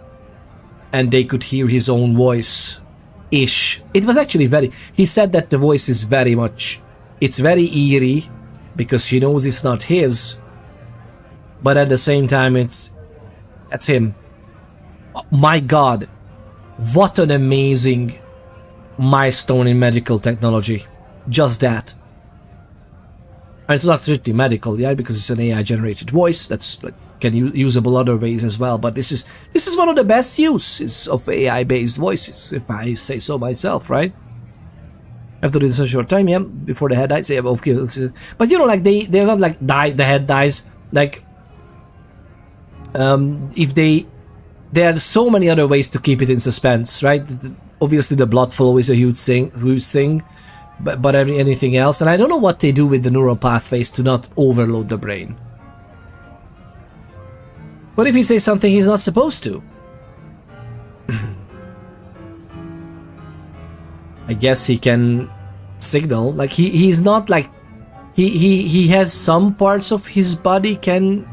S1: And they could hear his own voice-ish. It was actually he said that the voice is it's very eerie, because she knows it's not his. But at the same time, that's him. Oh, my god. What an amazing milestone in medical technology. Just that. And it's not strictly medical, yeah, because it's an AI generated voice that's like can usable other ways as well, but this is one of the best uses of AI based voices, if I say so myself, right? I have to do this in a short time, yeah, before the head dies. Yeah, okay, but you know, like they're not like the head dies, like if there are so many other ways to keep it in suspense, right? Obviously the blood flow is a huge thing, but anything else, and I don't know what they do with the neural pathways to not overload the brain. What if he says something he's not supposed to? I guess he can signal, like he's not like he has some parts of his body can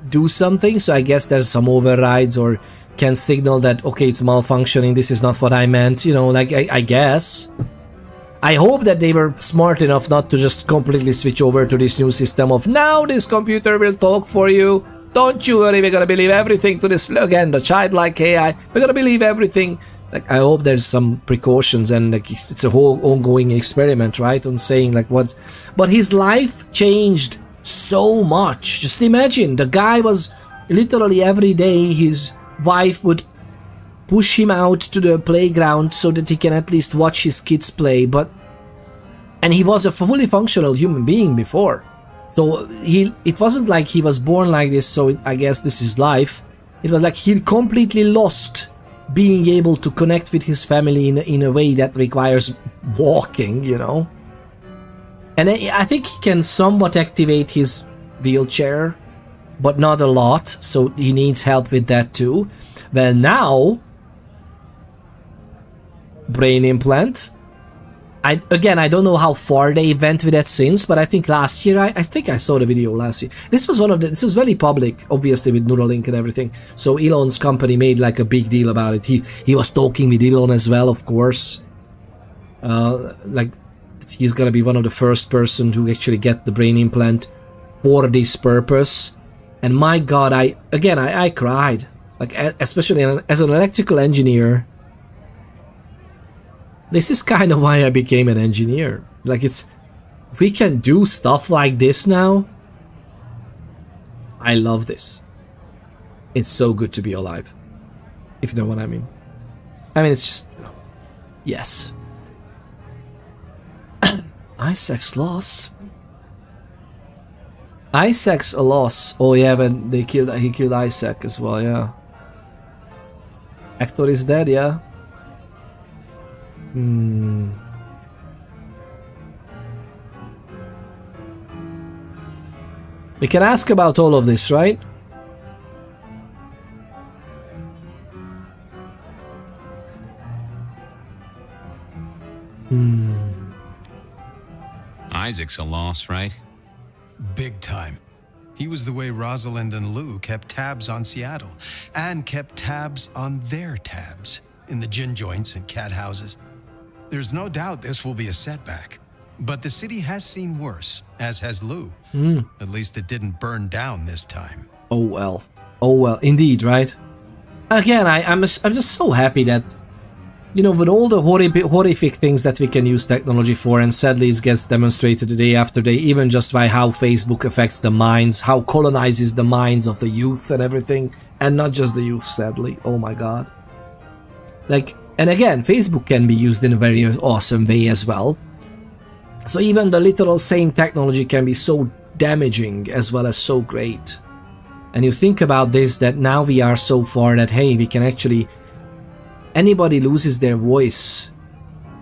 S1: do something, so I guess there's some overrides or can signal that, okay, it's malfunctioning, this is not what I meant, you know, like I guess. I hope that they were smart enough not to just completely switch over to this new system of, now this computer will talk for you, don't you worry, we're gonna believe everything to this, again, the childlike AI, we're gonna believe everything. Like, I hope there's some precautions, and like it's a whole ongoing experiment, right, on saying like what's, but his life changed so much. Just imagine, the guy was literally every day his wife would push him out to the playground so that he can at least watch his kids play, but And he was a fully functional human being before. So it wasn't like he was born like this, so I guess this is life. It was like he completely lost being able to connect with his family in a way that requires walking, you know. And I think he can somewhat activate his wheelchair, but not a lot, so he needs help with that too. Well, now, brain implant. I don't know how far they went with that since, but I think last year, I think I saw the video last year. This was very public, obviously with Neuralink and everything. So Elon's company made like a big deal about it. He was talking with Elon as well, of course. Like he's gonna be one of the first person to actually get the brain implant for this purpose. And my God, I cried. Like especially as an electrical engineer. This is kind of why I became an engineer. Like we can do stuff like this now. I love this. It's so good to be alive. If you know what I mean. I mean, it's just, yes. Isaac's loss. Isaac's a loss. Oh yeah, when he killed Isaac as well, yeah. Hector is dead, yeah. We can ask about all of this, right?
S4: Isaac's a loss, right?
S7: Big time. He was the way Rosalind and Lou kept tabs on Seattle, and kept tabs on their tabs in the gin joints and cat houses. There's no doubt this will be a setback, but the city has seen worse, as has Lou. At least it didn't burn down this time.
S1: Oh well, indeed, right? Again, I'm just so happy that, you know, with all the horrific things that we can use technology for, and sadly it gets demonstrated day after day, even just by how Facebook affects the minds, how colonizes the minds of the youth and everything, and not just the youth, sadly. Oh my God. Like, and again, Facebook can be used in a very awesome way as well. So even the literal same technology can be so damaging as well as so great. And you think about this, that now we are so far that, hey, we can actually, anybody loses their voice,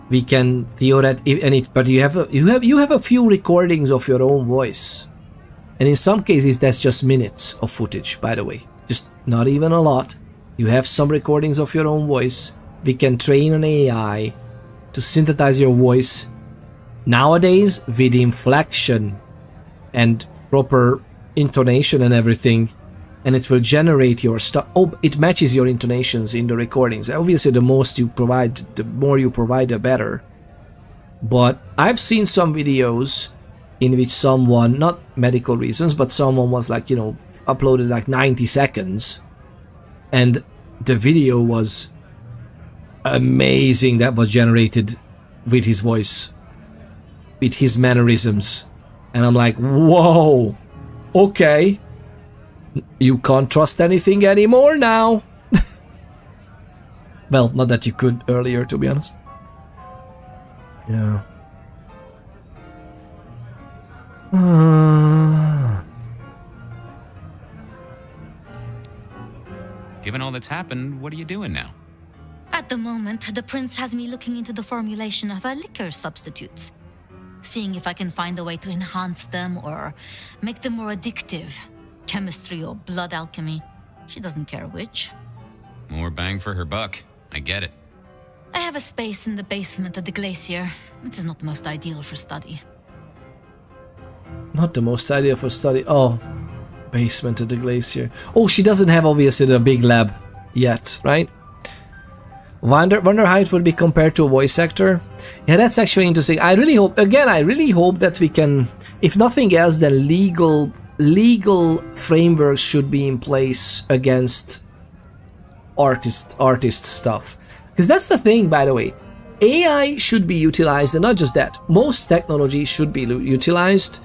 S1: we can theoretically, but you have a few recordings of your own voice. And in some cases that's just minutes of footage, by the way. Just not even a lot. You have some recordings of your own voice. We can train an AI to synthesize your voice nowadays with inflection and proper intonation and everything, and it will generate your stuff. Oh, it matches your intonations in the recordings. Obviously, the more you provide, the better. But I've seen some videos in which someone, not medical reasons, but someone was like, you know, uploaded like 90 seconds, and the video was amazing that was generated with his voice, with his mannerisms, and I'm like, whoa, okay, you can't trust anything anymore now. Well, not that you could earlier, to be honest. Yeah.
S4: Given all that's happened, what are you doing now?
S6: At the moment, the prince has me looking into the formulation of liquor substitutes, seeing if I can find a way to enhance them or make them more addictive. Chemistry or blood alchemy. She doesn't care which.
S4: More bang for her buck. I get it.
S6: I have a space in the basement of the glacier. It is not the most ideal for study.
S1: Not the most ideal for study. Oh, basement of the glacier. Oh, she doesn't have obviously the big lab yet, right? Wonder how it would be compared to a voice actor. Yeah, that's actually interesting. I really hope that we can, if nothing else, then legal frameworks should be in place against artist stuff. Because that's the thing, by the way. AI should be utilized, and not just that. Most technology should be utilized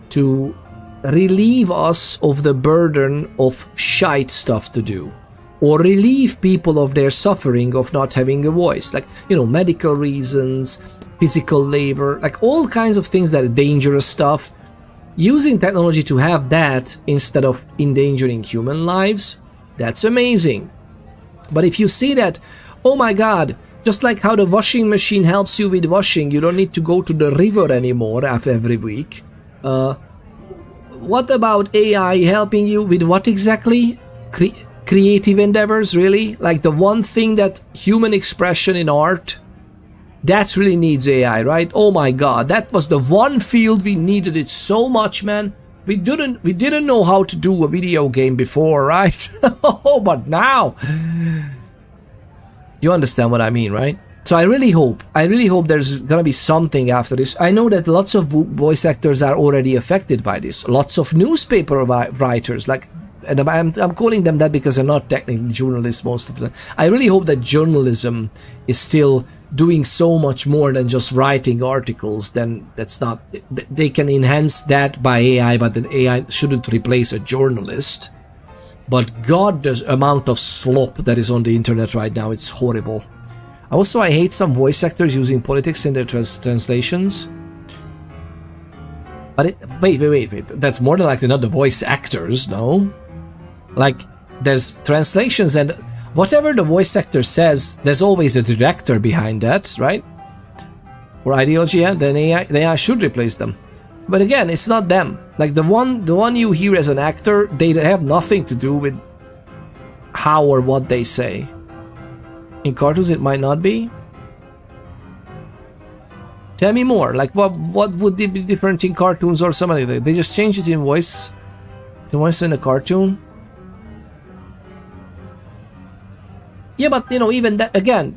S1: to relieve us of the burden of shite stuff to do, or relieve people of their suffering of not having a voice, like, you know, medical reasons, physical labor, like all kinds of things that are dangerous stuff. Using technology to have that instead of endangering human lives, that's amazing. But if you see that, oh my god, just like how the washing machine helps you with washing, you don't need to go to the river anymore every week. What about AI helping you with what exactly? Creative endeavors, really? Like the one thing that human expression in art, that really needs AI, right? Oh my god, that was the one field we needed it so much, man. We didn't know how to do a video game before, right? Oh, but now you understand what I mean, right? So I really hope there's gonna be something after this. I know that lots of voice actors are already affected by this. Lots of newspaper writers, like, and I'm calling them that because they're not technically journalists, most of them. I really hope that journalism is still doing so much more than just writing articles. Then that's not, they can enhance that by AI, but then AI shouldn't replace a journalist. But god, the amount of slop that is on the internet right now, it's horrible. Also, I hate some voice actors using politics in their translations. But wait, that's more than likely not the voice actors, no? Like, there's translations, and whatever the voice actor says, there's always a director behind that, right? Or ideology, yeah, then AI should replace them. But again, it's not them. Like the one you hear as an actor, they have nothing to do with how or what they say. In cartoons, it might not be. Tell me more. Like what would be different in cartoons or something like that? They just change it in voice. The voice in a cartoon. Yeah, but you know, even that again,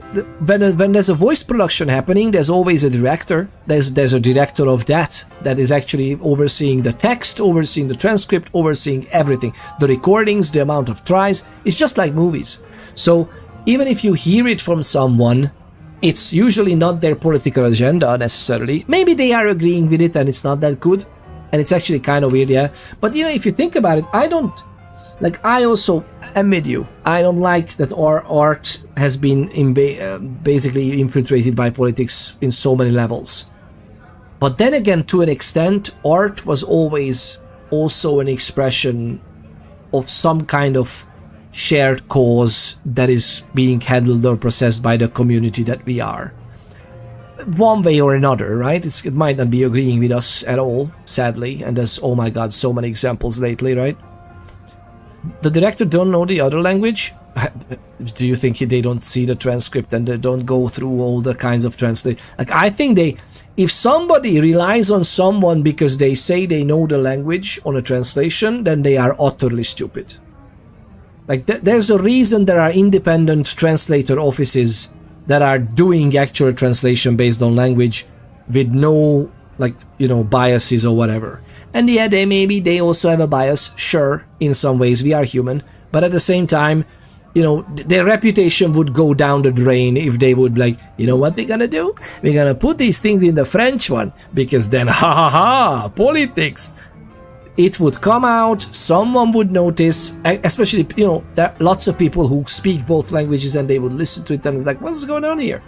S1: when there's a voice production happening, there's always a director. There's a director of that is actually overseeing the text, overseeing the transcript, overseeing everything. The recordings, the amount of tries. It's just like movies. So even if you hear it from someone, it's usually not their political agenda necessarily. Maybe they are agreeing with it and it's not that good, and it's actually kind of weird, yeah. But you know, if you think about it, I also am with you. I don't like that our art has been basically infiltrated by politics in so many levels. But then again, to an extent, art was always also an expression of some kind of shared cause that is being handled or processed by the community that we are. One way or another, right? It might not be agreeing with us at all, sadly, and there's, oh my god, so many examples lately, right? The director don't know the other language? Do you think they don't see the transcript and they don't go through all the kinds of translate? Like, I think if somebody relies on someone because they say they know the language on a translation, then they are utterly stupid. Like, there's a reason there are independent translator offices that are doing actual translation based on language with no, like, you know, biases or whatever. And yeah, they also have a bias, sure, in some ways, we are human, but at the same time, you know, their reputation would go down the drain if they would like, you know what they're gonna do? We're gonna put these things in the French one, because then, politics. It would come out, someone would notice, especially, you know, there are lots of people who speak both languages and they would listen to it and it's like, what's going on here?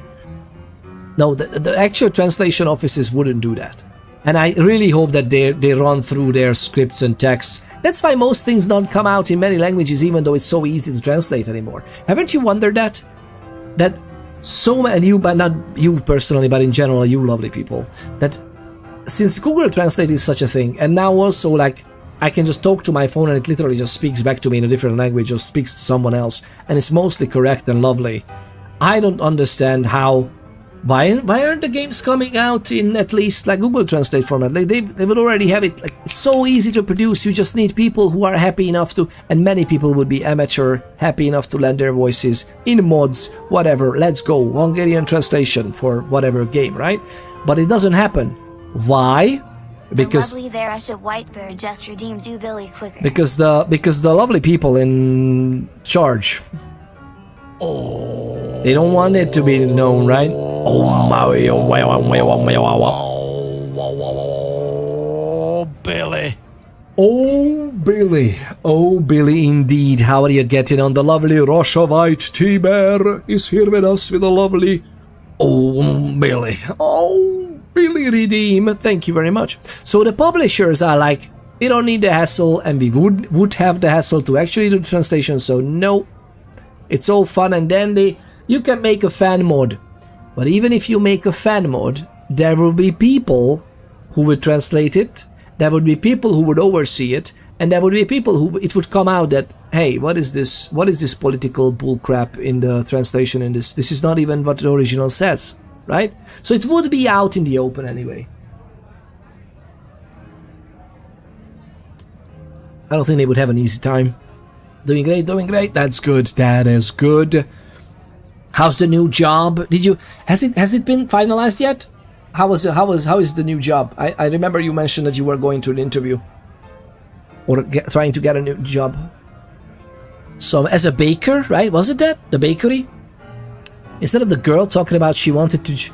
S1: No, the actual translation offices wouldn't do that. And I really hope that they run through their scripts and texts. That's why most things don't come out in many languages, even though it's so easy to translate anymore. Haven't you wondered that? That so many, you, but not you personally, but in general, you lovely people, that since Google Translate is such a thing, and now also like I can just talk to my phone and it literally just speaks back to me in a different language or speaks to someone else, and it's mostly correct and lovely. I don't understand how. Why aren't the games coming out in at least like Google Translate format? Like they would already have it. Like, it's so easy to produce. You just need people who are happy enough to, and many people would be amateur, happy enough to lend their voices in mods, whatever. Let's go, Hungarian translation for whatever game, right? But it doesn't happen. Why? Because
S2: the lovely there as a white bird just redeemed you, Billy quicker.
S1: Because the lovely people in charge. They don't want it to be known, right?
S5: Billy.
S1: Oh, Billy. Oh, Billy, indeed. How are you getting on? The lovely Roshawite T-Bear is here with us with a lovely Oh, Billy. Oh, Billy Redeem. Thank you very much. So the publishers are like, we don't need the hassle, and we would have the hassle to actually do the translation, so no. It's all fun and dandy. You can make a fan mod. But even if you make a fan mod, there will be people who would translate it, there would be people who would oversee it, and there would be people who it would come out that, hey, what is this political bullcrap in the translation in this? This is not even what the original says, right? So it would be out in the open anyway. I don't think they would have an easy time. Doing great, that's good, that is good. How's the new job? Has it been finalized yet? How is the new job? I remember you mentioned that you were going to an interview. Or trying to get a new job. So as a baker, right? Was it that? The bakery? Instead of the girl talking about she wanted to...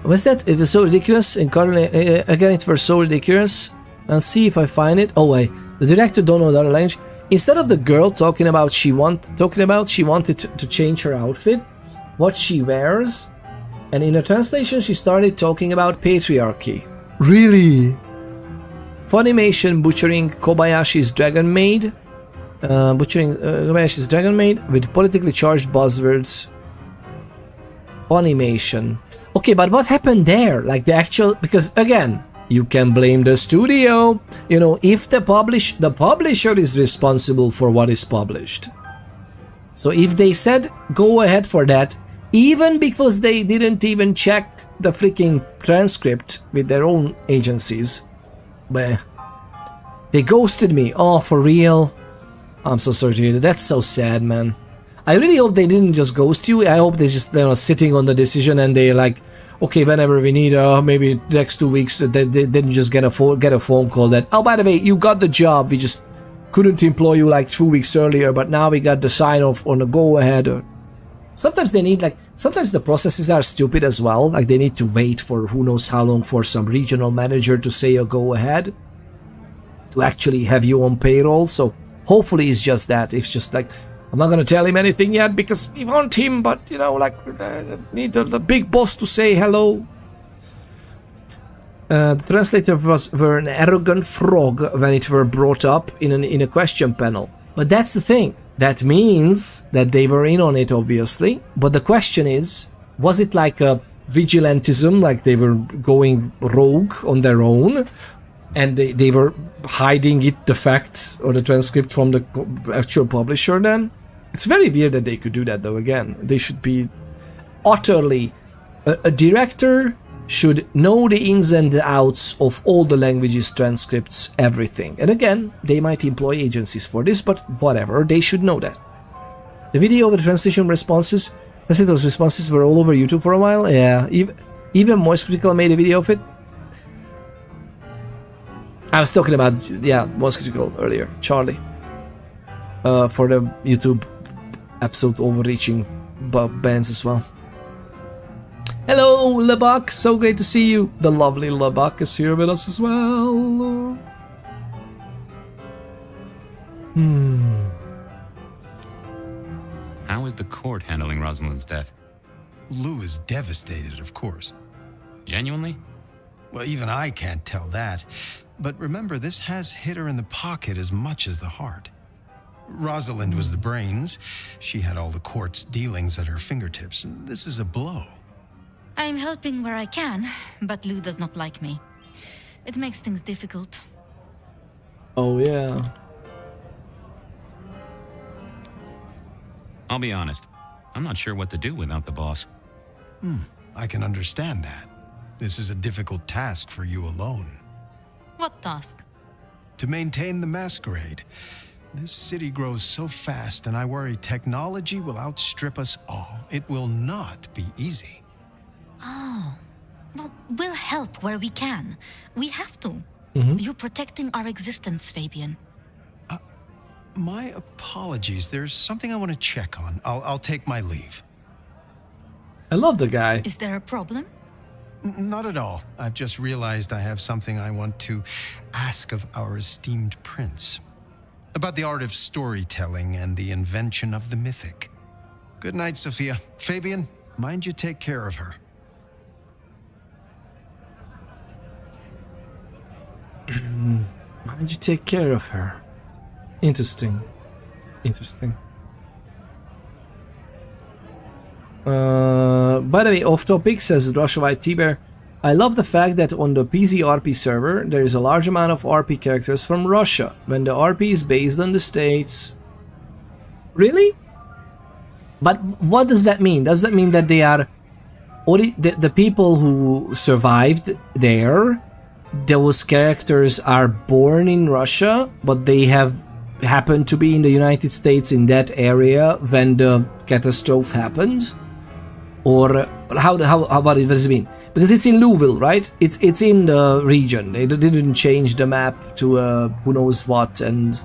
S1: Was that? It was so ridiculous. And again, it was so ridiculous. And see if I find it. Oh wait, the director don't know the other language. Instead of the girl talking about she wanted to change her outfit, what she wears, and in a translation she started talking about patriarchy. Really? Funimation butchering Kobayashi's Dragon Maid, with politically charged buzzwords. Funimation. Okay, but what happened there? Like the actual, because again, you can blame the studio. You know, if the publisher is responsible for what is published. So if they said go ahead for that, even because they didn't even check the freaking transcript with their own agencies, but they ghosted me. Oh, for real? I'm so sorry to hear that. That's so sad, man. I really hope they didn't just ghost you. I hope they're just sitting on the decision and they're like, okay, whenever we need, maybe next 2 weeks, they didn't just get a phone call that, oh, by the way, you got the job. We just couldn't employ you like 2 weeks earlier, but now we got the sign off on the go ahead. Or sometimes they need sometimes the processes are stupid as well. Like they need to wait for who knows how long for some regional manager to say a go ahead to actually have you on payroll. So hopefully it's just that. It's just like, I'm not gonna tell him anything yet because we want him, but you know, like need the big boss to say hello. The translator were an arrogant frog when it were brought up in a question panel. But that's the thing. That means that they were in on it, obviously. But the question is, was it like a vigilantism, like they were going rogue on their own, and they were hiding the facts or the transcript from the actual publisher then? It's very weird that they could do that, though. Again, they should be utterly... A director should know the ins and outs of all the languages, transcripts, everything. And again, they might employ agencies for this, but whatever, they should know that. The video of the translation responses, I said those responses were all over YouTube for a while. Yeah, even Moist Critical made a video of it. I was talking about, yeah, Moist Critical earlier, Charlie. For the YouTube absolute overreaching bans as well. Hello, Lebak, so great to see you. The lovely Lebak is here with us as well.
S4: How is the court handling Rosalind's death?
S7: Lou is devastated, of course.
S4: Genuinely?
S7: Well, even I can't tell that. But remember, this has hit her in the pocket as much as the heart. Rosalind was the brains. She had all the court's dealings at her fingertips. This is a blow.
S6: I'm helping where I can, but Lou does not like me. It makes things difficult.
S1: Oh, yeah.
S4: I'll be honest. I'm not sure what to do without the boss.
S7: I can understand that. This is a difficult task for you alone.
S6: What task?
S7: To maintain the Masquerade. This city grows so fast, and I worry technology will outstrip us all. It will not be easy.
S6: Oh, well, we'll help where we can. We have to. You're protecting our existence, Fabian.
S7: My apologies. There's something I want to check on. I'll take my leave.
S1: I love the guy.
S6: Is there a problem?
S7: Not at all. I've just realized I have something I want to ask of our esteemed prince. About the art of storytelling and the invention of the mythic. Good night, Sophia. Fabian, mind you take care of her.
S1: Why did you take care of her? Interesting. Interesting. By the way, off topic, says Russia White T-Bear. I love the fact that on the PC RP server, there is a large amount of RP characters from Russia, when the RP is based on the States. Really? But what does that mean? Does that mean that they are... the people who survived there, those characters are born in Russia, but they have happened to be in the United States in that area when the catastrophe happened? Or how about it? What does it mean? Because it's in Louisville, right? It's in the region. They didn't change the map to who knows what, and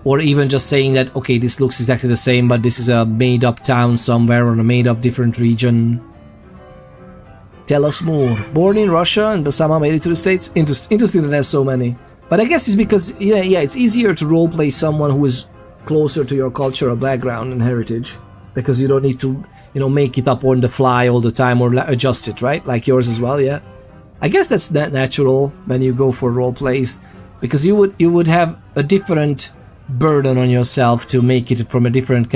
S1: or even just saying that okay, this looks exactly the same, but this is a made-up town somewhere or a made-up different region. Tell us more. Born in Russia and somehow made it to the States. Interesting that there's so many. But I guess it's because yeah, it's easier to roleplay someone who is closer to your cultural background and heritage, because you don't need to, you know, make it up on the fly all the time or adjust it, right? Like yours as well, yeah. I guess that's natural when you go for role plays, because you would have a different burden on yourself to make it from a different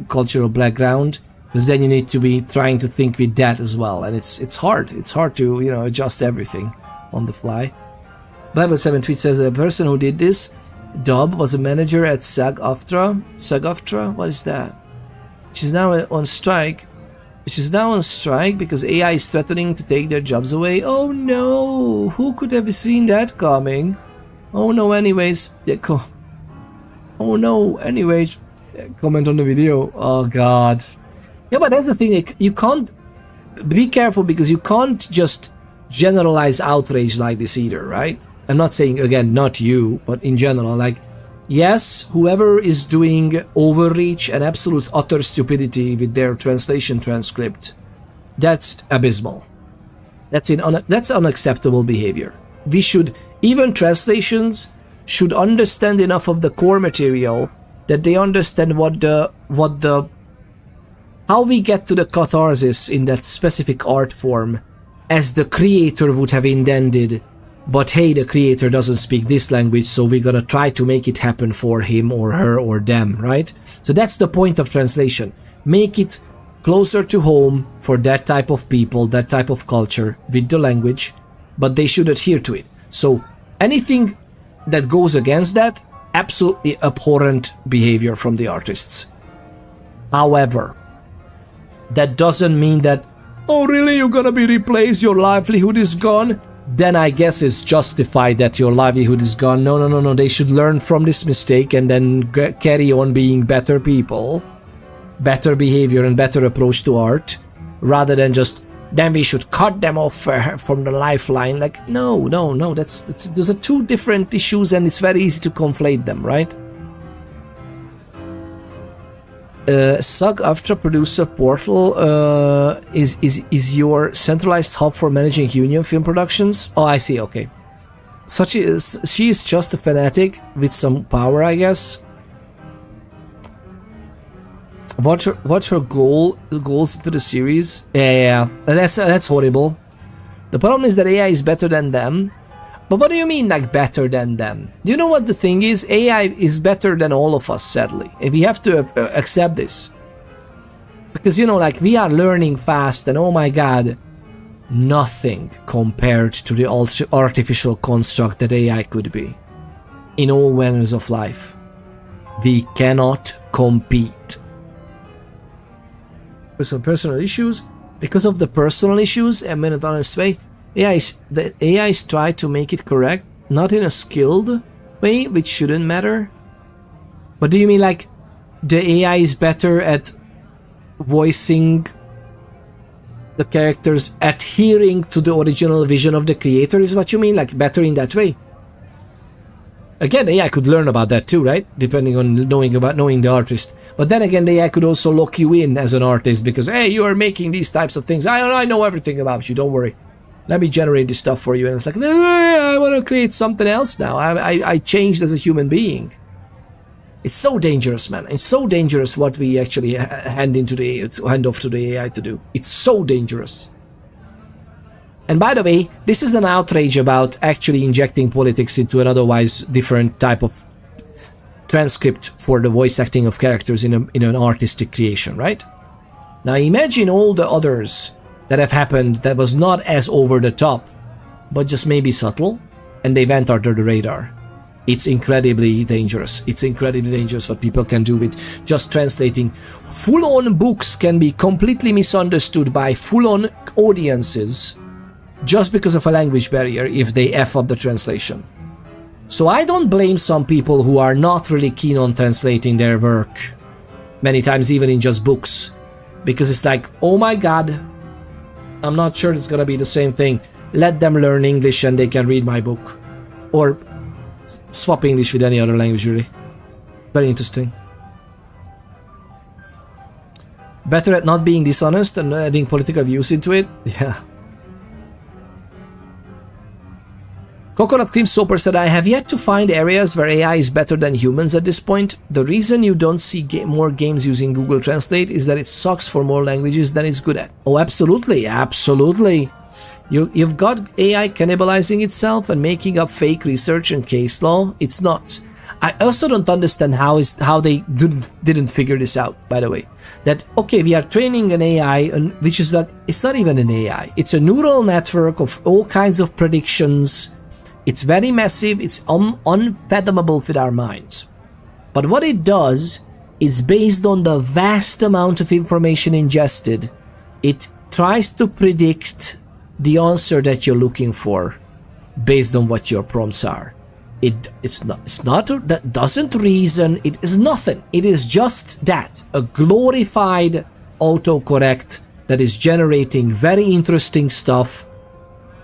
S1: cultural background, because then you need to be trying to think with that as well, and it's hard. It's hard to, you know, adjust everything on the fly. Bible 7 tweet says the person who did this dub was a manager at SAG-AFTRA. SAG-AFTRA? What is that? She's now on strike. She's now on strike because AI is threatening to take their jobs away. Oh no! Who could have seen that coming? Oh no, anyways. Oh no, anyways. Comment on the video. Oh god. Yeah, but that's the thing. Like, you can't... Be careful, because you can't just generalize outrage like this either, right? I'm not saying, again, not you, but in general, like... Yes, whoever is doing overreach and absolute utter stupidity with their translation transcript, that's abysmal. That's unacceptable behavior. We should, even translations should understand enough of the core material that they understand how we get to the catharsis in that specific art form as the creator would have intended. But hey, the creator doesn't speak this language, so we're gonna try to make it happen for him or her or them, right? So that's the point of translation. Make it closer to home for that type of people, that type of culture with the language, but they should adhere to it. So anything that goes against that, absolutely abhorrent behavior from the artists. However, that doesn't mean that, oh really, you're gonna be replaced, your livelihood is gone? Then I guess it's justified that your livelihood is gone. No. They should learn from this mistake and then carry on being better people, better behavior and better approach to art, rather than just, then we should cut them off from the lifeline. Like, no. Those are two different issues, and it's very easy to conflate them, right? SAG-AFTRA producer portal is your centralized hub for managing union film productions. Oh, I see. Okay, she is just a fanatic with some power, I guess. What's her goals to the series? Yeah, that's horrible. The problem is that AI is better than them. But what do you mean, like, better than them? Do you know what the thing is? AI is better than all of us, sadly. And we have to accept this. Because, you know, like, we are learning fast, and oh my god, nothing compared to the artificial construct that AI could be. In all manners of life. We cannot compete. For some personal issues, because of the personal issues, in an honest way, the AIs try to make it correct, not in a skilled way, which shouldn't matter. But do you mean like the AI is better at voicing the characters adhering to the original vision of the creator, is what you mean? Like better in that way? Again, AI could learn about that too, right? Depending on knowing the artist. But then again, the AI could also lock you in as an artist because, hey, you are making these types of things. I know everything about you, don't worry. Let me generate this stuff for you. And it's like, I want to create something else now. I changed as a human being. It's so dangerous, man. It's so dangerous what we actually hand off to the AI to do. It's so dangerous. And by the way, this is an outrage about actually injecting politics into an otherwise different type of transcript for the voice acting of characters in an artistic creation, right? Now imagine all the others that have happened that was not as over the top, but just maybe subtle, and they went under the radar. It's incredibly dangerous. It's incredibly dangerous what people can do with just translating. Full-on books can be completely misunderstood by full-on audiences just because of a language barrier if they F up the translation. So I don't blame some people who are not really keen on translating their work, many times even in just books, because it's like, oh my god, I'm not sure it's gonna be the same thing. Let them learn English and they can read my book. Or swap English with any other language, really. Very interesting. Better at not being dishonest and adding political views into it? Yeah. Coconut Cream Soper said, I have yet to find areas where AI is better than humans at this point. The reason you don't see more games using Google Translate is that it sucks for more languages than it's good at. Oh, absolutely, absolutely. You've got AI cannibalizing itself and making up fake research and case law. It's nuts. I also don't understand how they didn't figure this out, by the way. That, okay, we are training an AI, which is like, it's not even an AI. It's a neural network of all kinds of predictions. It's very massive. It's unfathomable with our minds. But what it does is based on the vast amount of information ingested. It tries to predict the answer that you're looking for based on what your prompts are. That doesn't reason. It is nothing. It is just that, a glorified autocorrect that is generating very interesting stuff,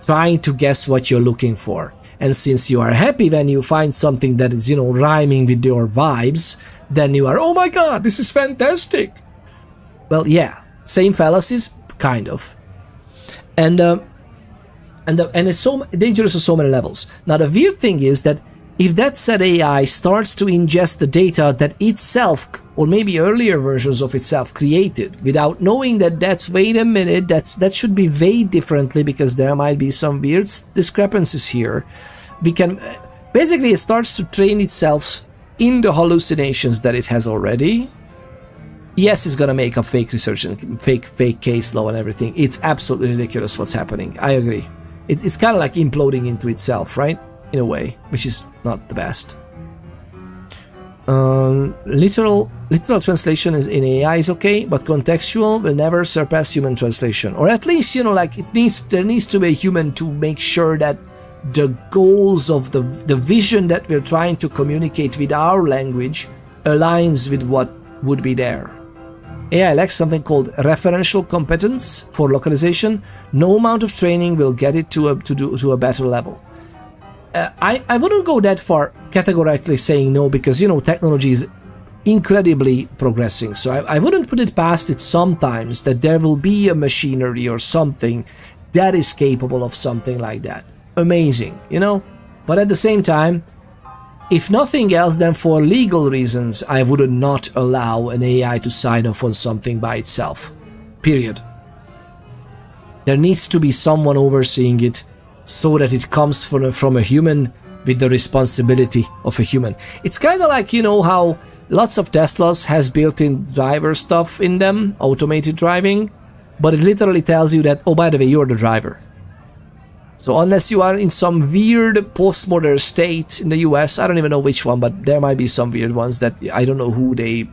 S1: trying to guess what you're looking for. And since you are happy when you find something that is, rhyming with your vibes, then you are, oh my god, this is fantastic. Well, yeah, same fallacies, kind of. And it's so dangerous on so many levels. Now the weird thing is that if that said AI starts to ingest the data that itself, or maybe earlier versions of itself, created, without knowing that wait a minute, that should be weighed differently because there might be some weird discrepancies here. Basically it starts to train itself in the hallucinations that it has already. Yes, it's gonna make up fake research and fake case law and everything. It's absolutely ridiculous what's happening. I agree. It's kind of like imploding into itself, right? In a way, which is not the best. Literal translation in AI is okay, but contextual will never surpass human translation. Or at least, there needs to be a human to make sure that the goals of the vision that we're trying to communicate with our language aligns with what would be there. AI lacks something called referential competence for localization. No amount of training will get it to a better level. I wouldn't go that far categorically saying no, because technology is incredibly progressing, so I wouldn't put it past it sometimes that there will be a machinery or something that is capable of something like that. Amazing, but at the same time, if nothing else, then for legal reasons, I would not allow an AI to sign off on something by itself. Period. There needs to be someone overseeing it so that it comes from a human with the responsibility of a human. It's kind of like, how lots of Teslas has built-in driver stuff in them, automated driving, but it literally tells you that, oh, by the way, you're the driver. So unless you are in some weird postmodern state in the US, I don't even know which one, but there might be some weird ones that I don't know who they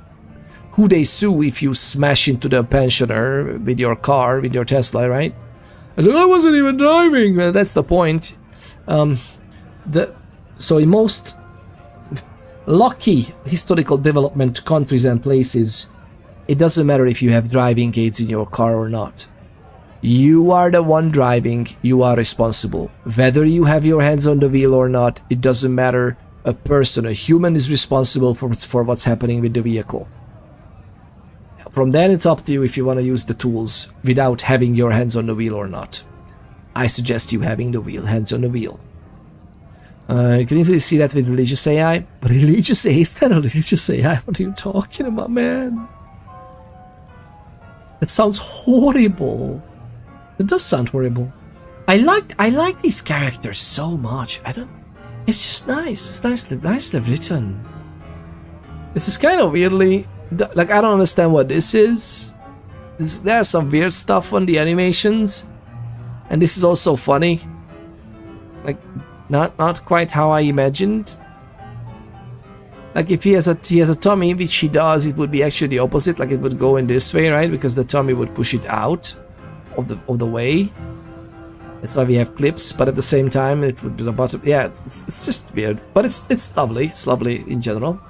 S1: sue if you smash into the pensioner with your car, with your Tesla, right? And I wasn't even driving. Well, that's the point. So in most lucky historical development countries and places, it doesn't matter if you have driving aids in your car or not. You are the one driving, you are responsible. Whether you have your hands on the wheel or not, it doesn't matter. A human is responsible for what's happening with the vehicle. From then it's up to you if you want to use the tools without having your hands on the wheel or not. I suggest you having the hands on the wheel. You can easily see that with religious AI. But religious AI? Is that a religious AI? What are you talking about, man? That sounds horrible. It does sound horrible. I like these characters so much. It's just nice. It's nicely written. This is kind of weirdly, like, I don't understand what this is. There's some weird stuff on the animations, and this is also funny. Like, not quite how I imagined. Like, if he has a tummy, which he does, it would be actually the opposite. Like, it would go in this way, right? Because the tummy would push it out of the way. That's why we have clips. But at the same time, it would be the bottom. Yeah, it's just weird, but it's lovely. It's lovely in general.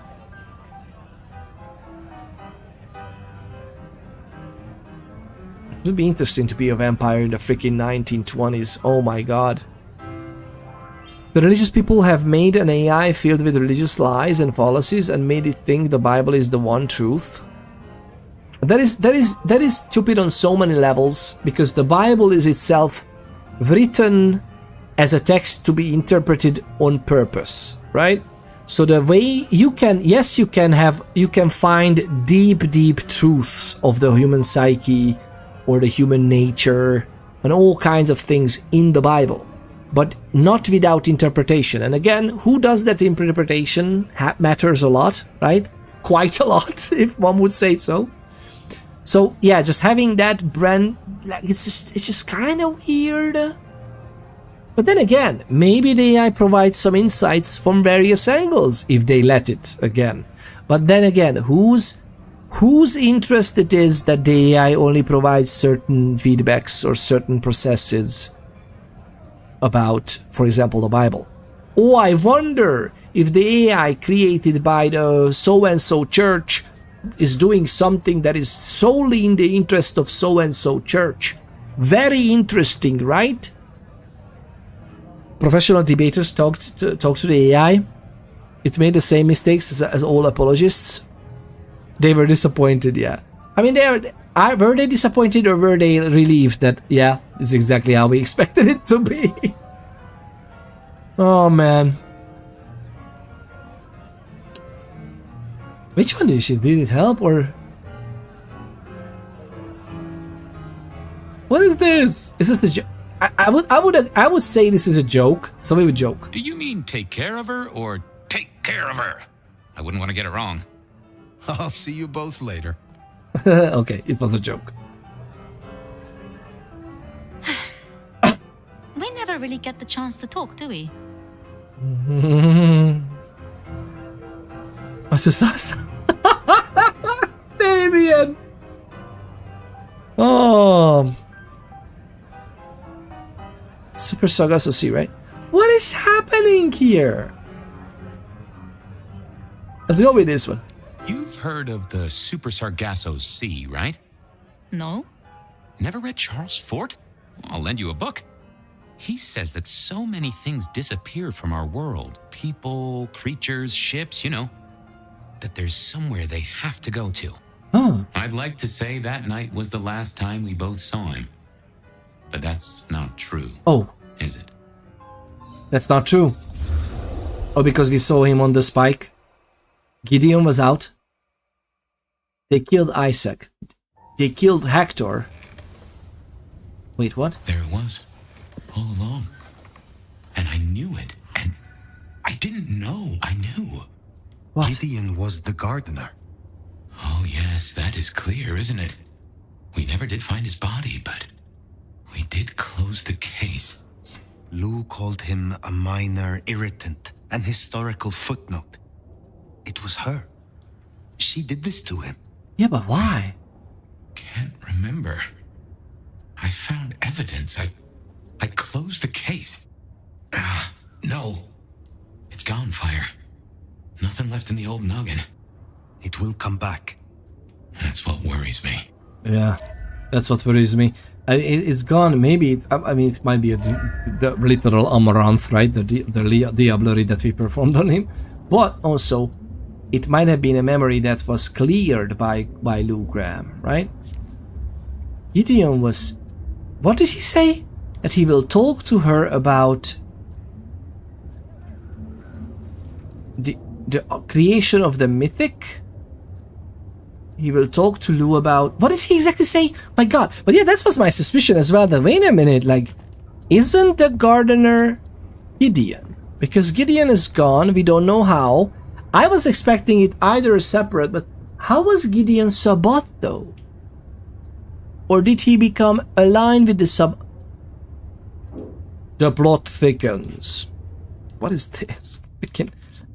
S1: It would be interesting to be a vampire in the freaking 1920s. Oh my god. The religious people have made an AI filled with religious lies and fallacies and made it think the Bible is the one truth. That is stupid on so many levels, because the Bible is itself written as a text to be interpreted on purpose, right? So the way you can find deep truths of the human psyche or the human nature and all kinds of things in the Bible, but not without interpretation. And again, who does that interpretation matters a lot, right? Quite a lot, if one would say so. So yeah, just having that brand, like, it's just kind of weird. But then again, maybe the AI provides some insights from various angles if they let it again. But then again, whose interest it is that the AI only provides certain feedbacks or certain processes about, for example, the Bible. Oh, I wonder if the AI created by the so-and-so church is doing something that is solely in the interest of so-and-so church. Very interesting, right? Professional debaters talked to the AI. It made the same mistakes as all apologists. They were disappointed, yeah. I mean, were they disappointed or were they relieved that, yeah, it's exactly how we expected it to be? Oh, man. Which one do you see? Did it help or... What is this? Is this a joke? I would say this is a joke. Somebody would joke.
S4: Do you mean take care of her or take care of her? I wouldn't want to get it wrong.
S7: I'll see you both later.
S1: Okay, it was a joke.
S6: We never really get the chance to talk, do we?
S1: What's this? Damien! Oh... Super Sargasso Sea, right? What is happening here? Let's go with this one.
S4: You've heard of the Super Sargasso Sea, right?
S6: No.
S4: Never read Charles Fort? I'll lend you a book. He says that so many things disappear from our world. People, creatures, ships, you know. That there's somewhere they have to go to.
S1: Oh.
S5: I'd like to say that night was the last time we both saw him. But that's not true.
S1: Oh.
S5: Is it?
S1: That's not true. Oh, because we saw him on the spike. Gideon was out. They killed Isaac. They killed Hector. Wait, what?
S5: There it was. All along. And I knew it. And I didn't know I knew.
S1: What?
S7: Gideon was the gardener.
S5: Oh, yes, that is clear, isn't it? We never did find his body, but we did close the case.
S7: Lou called him a minor irritant, an historical footnote. It was her. She did this to him.
S1: Yeah, but why?
S5: Can't remember. I found evidence. I closed the case. No. It's gone, Fire. Nothing left in the old noggin.
S7: It will come back.
S5: That's what worries me.
S1: Yeah, that's what worries me. It's gone. Maybe I mean it might be the literal amaranth, right? The diablerie that we performed on him, but also it might have been a memory that was cleared by Lou Graham, right? Gideon was. What did he say? That he will talk to her about the creation of the mythic. He will talk to Lou about... What did he exactly say? My god. But yeah, that was my suspicion as well. That wait a minute, like... Isn't the gardener Gideon? Because Gideon is gone, we don't know how. I was expecting it either separate, but how was Gideon Sabbath though? Or did he become aligned with the sub... The plot thickens. What is this?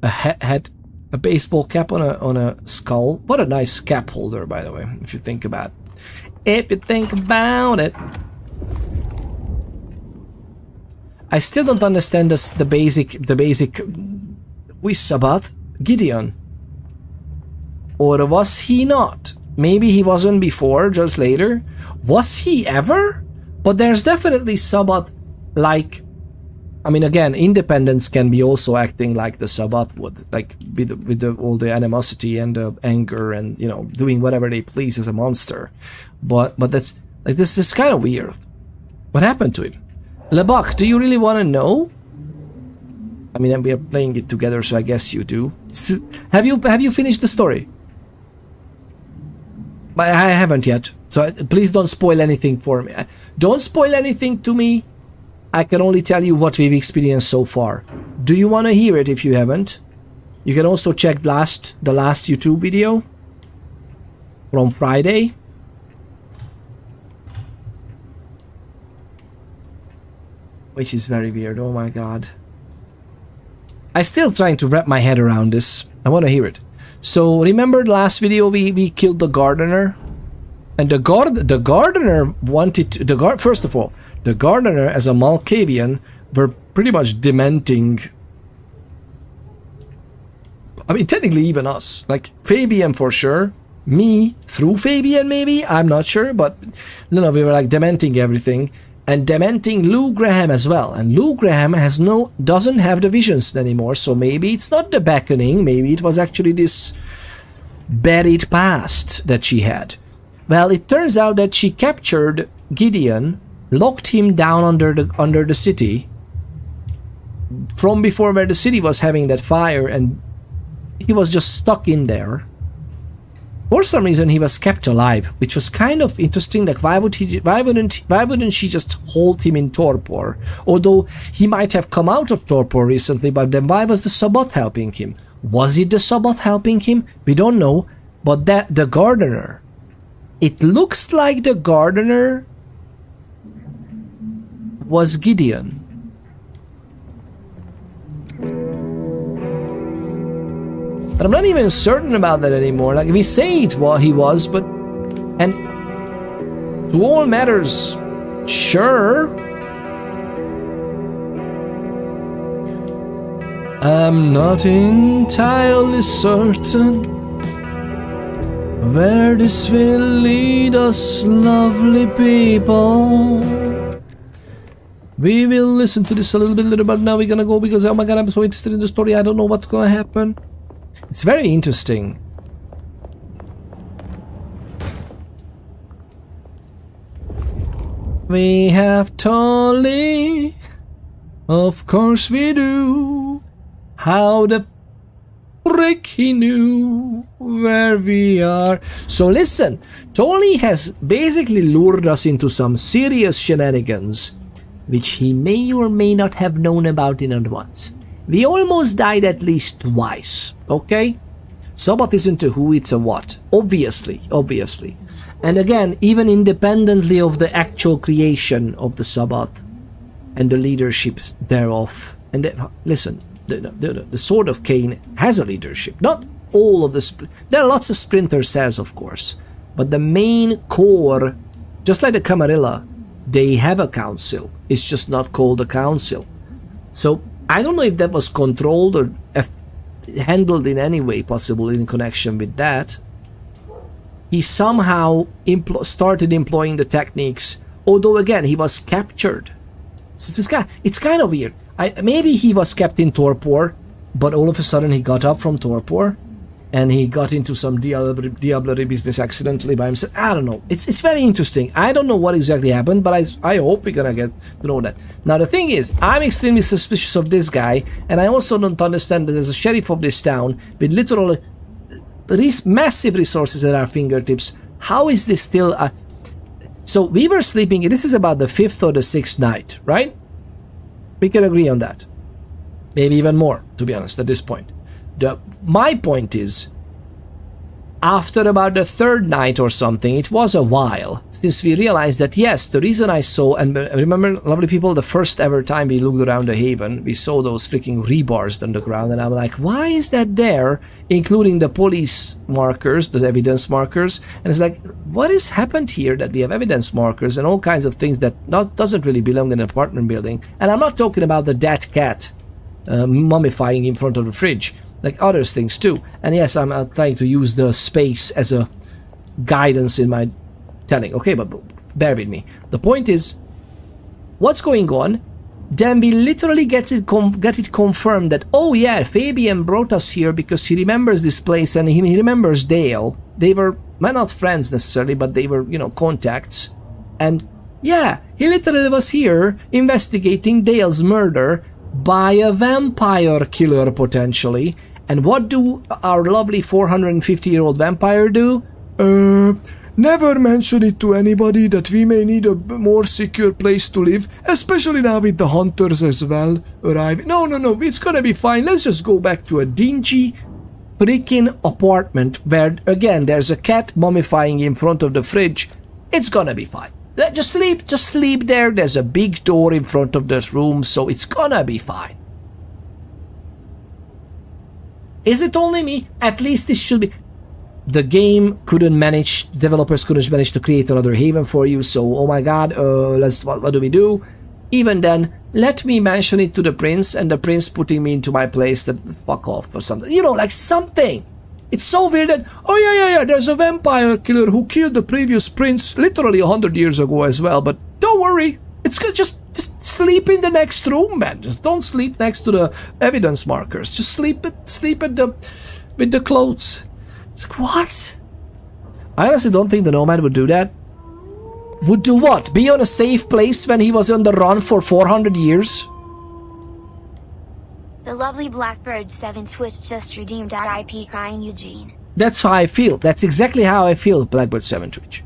S1: A head, a baseball cap on a skull. What a nice cap holder, by the way, if you think about it. If you think about it. I still don't understand the basic who is Sabbath? Gideon. Or was he not? Maybe he wasn't before, just later. Was he ever? But there's definitely Sabbath like... I mean, again, independence can be also acting like the Sabbath would, like with all the animosity and the anger and, you know, doing whatever they please as a monster. But that's like, this is kind of weird. What happened to him? Lebach, do you really want to know? I mean, we are playing it together, so I guess you do. Have you finished the story? But I haven't yet, so please don't spoil anything for me. Don't spoil anything to me. I can only tell you what we've experienced so far. Do you want to hear it if you haven't? You can also check the last YouTube video from Friday. Which is very weird, oh my god. I'm still trying to wrap my head around this. I want to hear it. So remember the last video we killed the gardener? And the gardener wanted to... First of all, the gardener as a Malkavian were pretty much dementing... I mean, technically even us. Like, Fabian for sure. Me, through Fabian maybe? I'm not sure, but... No, we were like dementing everything. And dementing Lou Graham as well. And Lou Graham doesn't have the visions anymore, so maybe it's not the beckoning, maybe it was actually this buried past that she had. Well, it turns out that she captured Gideon, locked him down under the city, from before where the city was having that fire, and he was just stuck in there. For some reason, he was kept alive, which was kind of interesting. Like, why wouldn't she just hold him in torpor? Although he might have come out of torpor recently, but then why was the Sabbath helping him? Was it the Sabbath helping him? We don't know. But the gardener, it looks like the gardener was Gideon. But I'm not even certain about that anymore. Like, we say it what he was, but... And... to all matters... Sure... I'm not entirely certain where this will lead us, lovely people. We will listen to this a little bit, but now we're gonna go because, oh my god, I'm so interested in the story. I don't know what's gonna happen. It's very interesting. We have Tolly, of course we do. How the frick he knew where we are. So listen, Tolly has basically lured us into some serious shenanigans, which he may or may not have known about in advance. We almost died at least twice, okay? Sabbath isn't a who, it's a what. Obviously. And again, even independently of the actual creation of the Sabbath and the leadership thereof. And then, listen, the Sword of Cain has a leadership. Not all of the... There are lots of splinter cells, of course. But the main core, just like the Camarilla, they have a council. It's just not called a council. So, I don't know if that was controlled or handled in any way possible in connection with that. He somehow started employing the techniques, although again, he was captured. So it's kind of weird. Maybe he was kept in torpor, but all of a sudden he got up from torpor and he got into some diablerie business accidentally by himself. I don't know. It's very interesting. I don't know what exactly happened, but I hope we're gonna get to know that. Now the thing is, I'm extremely suspicious of this guy, and I also don't understand that as a sheriff of this town, with literally massive resources at our fingertips, how is this still a... So we were sleeping, this is about the 5th or the 6th night, right? We can agree on that. Maybe even more, to be honest, at this point. My point is, after about the third night or something, it was a while since we realized that yes, the reason I saw, and remember, lovely people, the first ever time we looked around the haven, we saw those freaking rebars on the ground, and I'm like, why is that there, including the police markers, the evidence markers, and it's like, what has happened here that we have evidence markers and all kinds of things that doesn't really belong in an apartment building? And I'm not talking about the dead cat mummifying in front of the fridge, like other things too. And yes, I'm trying to use the space as a guidance in my telling. Okay, but bear with me. The point is, what's going on? Then we literally get it confirmed that, oh yeah, Fabian brought us here because he remembers this place and he remembers Dale. They were, well, not friends necessarily, but they were, you know, contacts. And yeah, he literally was here investigating Dale's murder by a vampire killer, potentially. And what do our lovely 450-year-old vampire do? Never mention it to anybody that we may need a more secure place to live, especially now with the hunters as well arriving. No, it's gonna be fine. Let's just go back to a dingy freaking apartment where, again, there's a cat mummifying in front of the fridge. It's gonna be fine. Just sleep there. There's a big door in front of the room, so it's gonna be fine. Is it only me? At least this should be... The game developers couldn't manage to create another haven for you, so oh my god, what do we do? Even then, let me mention it to the prince, and the prince putting me into my place, that fuck off or something. You know, like something. It's so weird that, oh yeah, there's a vampire killer who killed the previous prince literally 100 years ago as well, but don't worry, it's good, just sleep in the next room, man. Just don't sleep next to the evidence markers. Just sleep with the clothes. It's like, what? I honestly don't think the Nomad would do that. Would do what? Be on a safe place when he was on the run for 400 years?
S2: The lovely Blackbird 7 Twitch just redeemed RIP crying Eugene.
S1: That's how I feel. That's exactly how I feel, Blackbird 7 Twitch.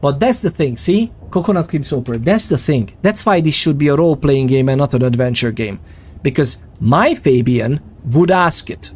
S1: But that's the thing, see? Coconut Cream Soper, that's the thing. That's why this should be a role-playing game and not an adventure game. Because my Fabian would ask it.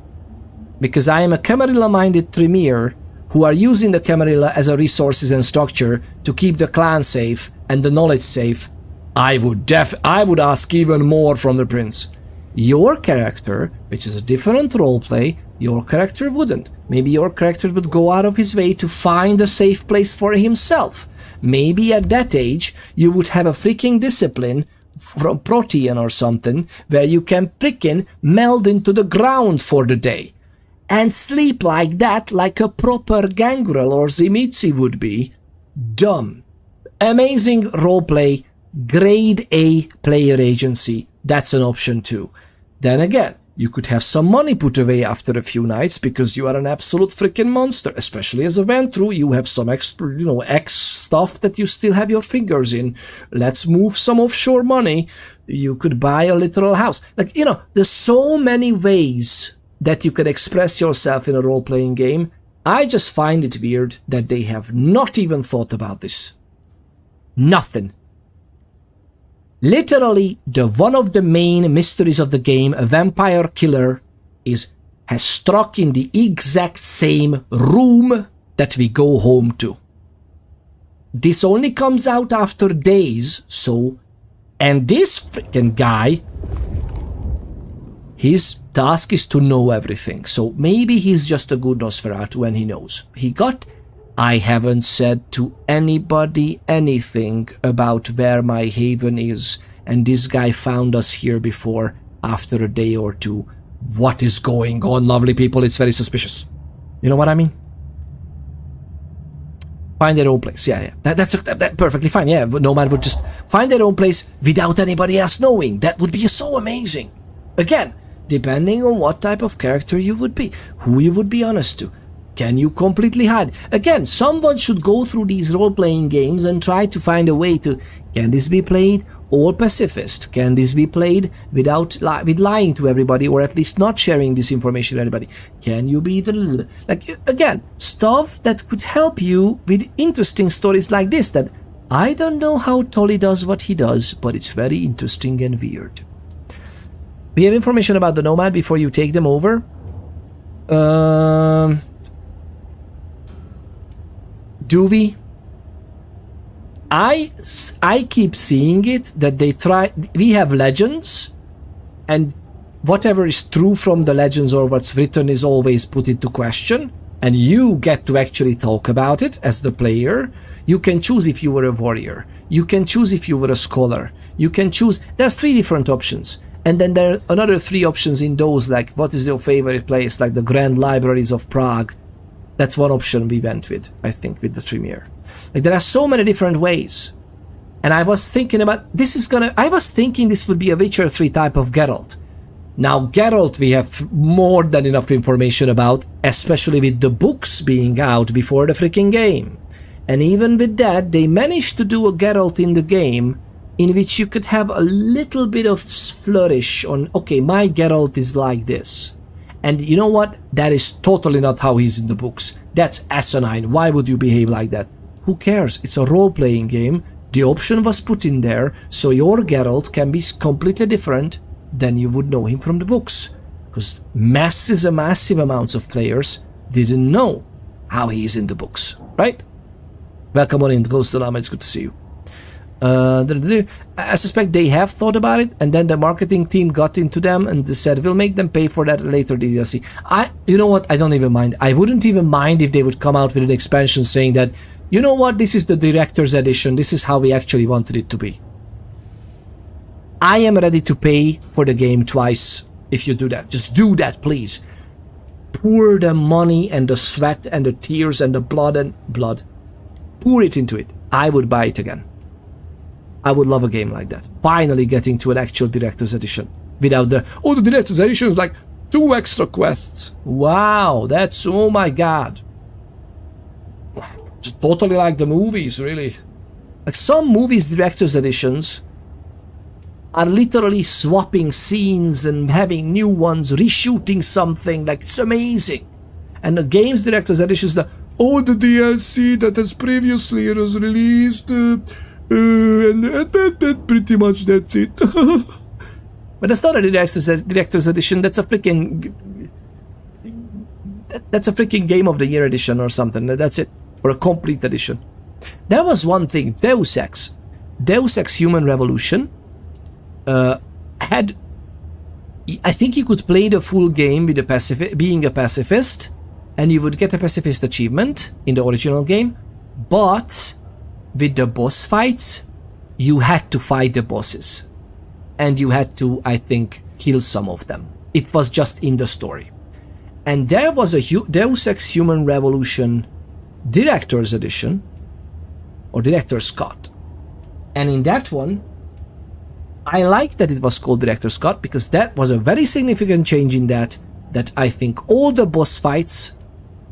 S1: Because I am a Camarilla-minded Tremere who are using the Camarilla as a resources and structure to keep the clan safe and the knowledge safe. I would ask even more from the prince. Your character, which is a different roleplay, your character wouldn't. Maybe your character would go out of his way to find a safe place for himself. Maybe at that age, you would have a freaking discipline from Protean or something, where you can freaking meld into the ground for the day. And sleep like that, like a proper gangrel or Zimitzi would be. Dumb. Amazing roleplay, grade A player agency. That's an option too. Then again, you could have some money put away after a few nights because you are an absolute freaking monster. Especially as a Ventru, you have some extra, X stuff that you still have your fingers in. Let's move some offshore money. You could buy a literal house. There's so many ways that you can express yourself in a role-playing game. I just find it weird that they have not even thought about this. Nothing. Literally, one of the main mysteries of the game, a vampire killer, has struck in the exact same room that we go home to. This only comes out after days, and this freaking guy, his task is to know everything, so maybe he's just a good Nosferatu when he knows. I haven't said to anybody anything about where my haven is, and this guy found us here before, after a day or two. What is going on, lovely people? It's very suspicious. You know what I mean? Find their own place. Yeah. That's perfectly fine. Yeah, Nomad would just find their own place without anybody else knowing. That would be so amazing. Again, depending on what type of character you would be, who you would be honest to. Can you completely hide? Again, someone should go through these role-playing games and try to find a way to, can this be played all pacifist. Can this be played without with lying to everybody, or at least not sharing this information to anybody? Can you be the like again stuff that could help you with interesting stories like this? That I don't know how Tolly does what he does, but it's very interesting and weird. We have information about the Nomad before you take them over. Do we? I keep seeing it that they try. We have legends, and whatever is true from the legends or what's written is always put into question, and you get to actually talk about it as the player. You can choose if you were a warrior. You can choose if you were a scholar. You can choose. There's 3 different options. And then there are another 3 options in those, like what is your favorite place, like the Grand Libraries of Prague. That's one option we went with, I think, with the Tremere. Like there are so many different ways. And I was thinking about, I was thinking this would be a Witcher 3 type of Geralt. Now Geralt we have more than enough information about, especially with the books being out before the freaking game. And even with that, they managed to do a Geralt in the game in which you could have a little bit of flourish on, okay, my Geralt is like this. And you know what? That is totally not how he's in the books. That's asinine. Why would you behave like that? Who cares? It's a role-playing game. The option was put in there, so your Geralt can be completely different than you would know him from the books. Because massive amounts of players didn't know how he is in the books, right? Welcome on in, Ghost Alarm, it's good to see you. I suspect they have thought about it, and then the marketing team got into them and said, we'll make them pay for that later DLC. You know what, I don't even mind. I wouldn't even mind if they would come out with an expansion saying that, you know what, this is the director's edition, this is how we actually wanted it to be. I am ready to pay for the game twice if you do that. Just do that, please. Pour the money and the sweat and the tears and the blood. Pour it into it. I would buy it again. I would love a game like that. Finally getting to an actual director's edition. Without the director's edition is like 2 extra quests. Wow, that's, oh my god. Totally like the movies, really. Like some movies' director's editions are literally swapping scenes and having new ones, reshooting something, like it's amazing. And the game's director's edition is the DLC that has previously was released, and pretty much that's it. But that's not a director's edition, that's a freaking Game of the Year edition or something, that's it. Or a complete edition. There was one thing, Deus Ex Human Revolution had, I think you could play the full game with being a pacifist, and you would get a pacifist achievement in the original game, but with the boss fights, you had to fight the bosses. And you had to, I think, kill some of them. It was just in the story. And there was a Deus Ex Human Revolution Director's Edition, or Director's Cut. And in that one, I like that it was called Director's Cut, because that was a very significant change in that I think all the boss fights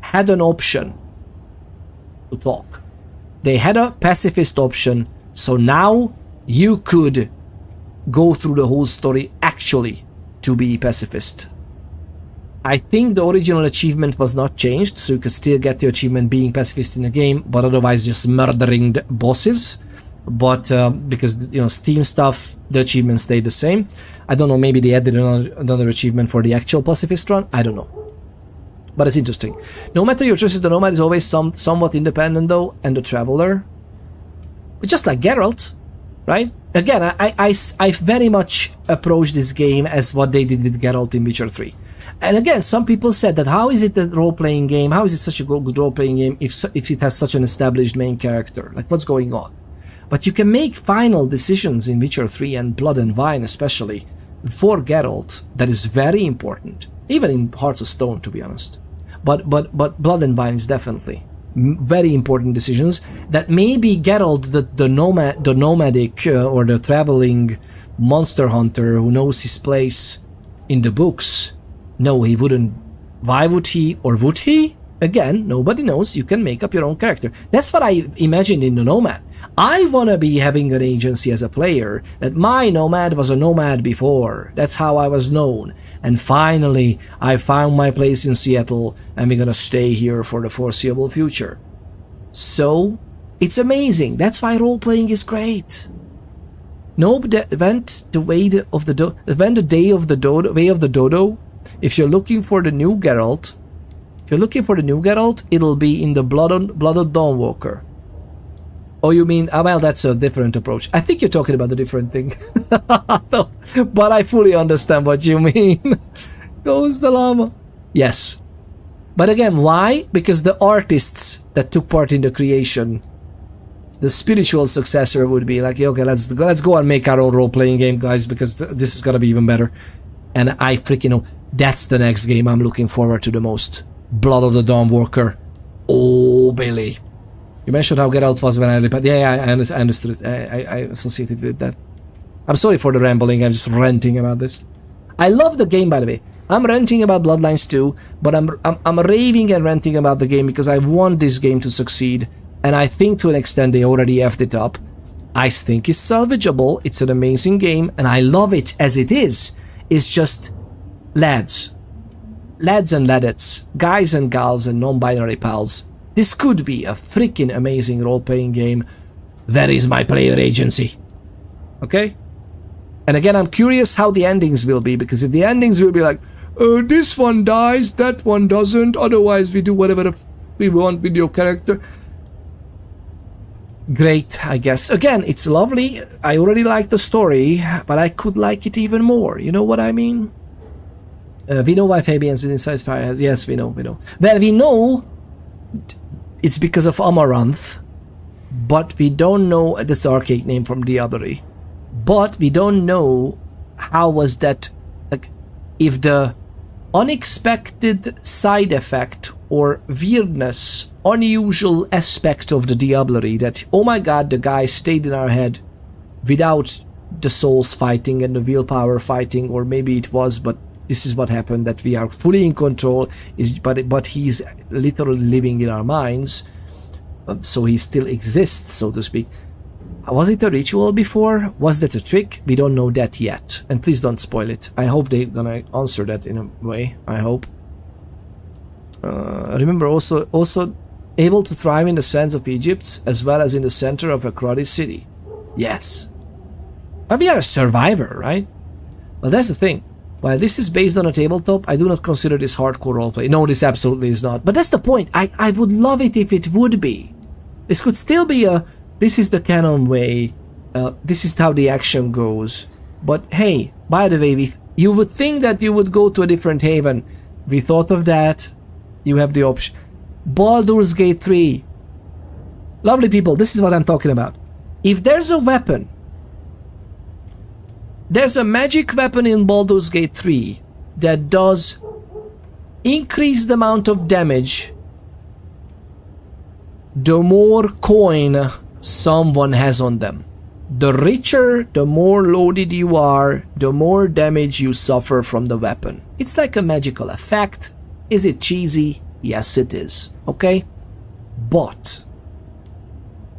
S1: had an option to talk. They had a pacifist option, so now you could go through the whole story actually to be pacifist. I think the original achievement was not changed, so you could still get the achievement being pacifist in the game, but otherwise just murdering the bosses. But because, you know, Steam stuff, the achievements stayed the same. I don't know, maybe they added another achievement for the actual pacifist run, I don't know. But it's interesting. No matter your choices, the Nomad is always somewhat independent though, and the Traveler. But just like Geralt, right? Again, I very much approach this game as what they did with Geralt in Witcher 3. And again, some people said that how is it a role-playing game? How is it such a good role-playing game if it has such an established main character? Like, what's going on? But you can make final decisions in Witcher 3 and Blood and Wine especially for Geralt that is very important. Even in Hearts of Stone, to be honest. But Blood and Wine is definitely very important decisions that maybe Geralt, the nomadic or the traveling monster hunter who knows his place in the books, no, he wouldn't. Why would he, or would he? Again, nobody knows. You can make up your own character. That's what I imagined in the Nomad. I want to be having an agency as a player, that my nomad was a nomad before. That's how I was known. And finally, I found my place in Seattle, and we're gonna stay here for the foreseeable future. So, it's amazing. That's why role-playing is great. No, the event, the way of the event, the day of the dodo, way of the dodo. If you're looking for the new Geralt, it'll be in the Blood of Dawnwalker. Oh, you mean, well, that's a different approach. I think you're talking about a different thing. But I fully understand what you mean. Goes the llama. Yes. But again, why? Because the artists that took part in the creation, the spiritual successor would be like, okay, let's go and make our own role-playing game, guys, because this is gonna be even better. And I freaking know, that's the next game I'm looking forward to the most. Blood of the Dawnwalker. Oh, Billy. You mentioned how Geralt was when I replied. Yeah, I understood it. I associated with that. I'm sorry for the rambling. I'm just ranting about this. I love the game, by the way. I'm ranting about Bloodlines too, but I'm raving and ranting about the game because I want this game to succeed, and I think to an extent they already effed it up. I think it's salvageable. It's an amazing game, and I love it as it is. It's just lads and ladettes, guys and gals and non-binary pals. This could be a freaking amazing role-playing game. That is my player agency. Okay? And again, I'm curious how the endings will be, because if the endings will be like, this one dies, that one doesn't, otherwise we do whatever we want with your character. Great, I guess. Again, it's lovely. I already like the story, but I could like it even more. You know what I mean? We know why Fabian's inside fire has. Yes, we know. Well, we know it's because of Amaranth, but we don't know this archaic name from Diablerie. But we don't know how was that, like, if the unexpected side effect or weirdness, unusual aspect of the Diablerie that, oh my god, the guy stayed in our head without the souls fighting and the willpower fighting, or maybe it was, but this is what happened, that we are fully in control, but he's literally living in our minds, so he still exists, so to speak. Was it a ritual before? Was that a trick? We don't know that yet, and please don't spoil it. I hope they're gonna answer that in a way. I hope. Remember, also able to thrive in the sands of Egypt as well as in the center of a crowded city. Yes, but we are a survivor, right? Well, that's the thing. While this is based on a tabletop, I do not consider this hardcore roleplay. No, this absolutely is not. But that's the point. I would love it if it would be. This could still be a, this is the canon way, this is how the action goes. But hey, by the way, you would think that you would go to a different haven. We thought of that. You have the option. Baldur's Gate 3. Lovely people, this is what I'm talking about. If there's a weapon, there's a magic weapon in Baldur's Gate 3 that does increase the amount of damage the more coin someone has on them. The richer, the more loaded you are, the more damage you suffer from the weapon. It's like a magical effect. Is it cheesy? Yes, it is. Okay? But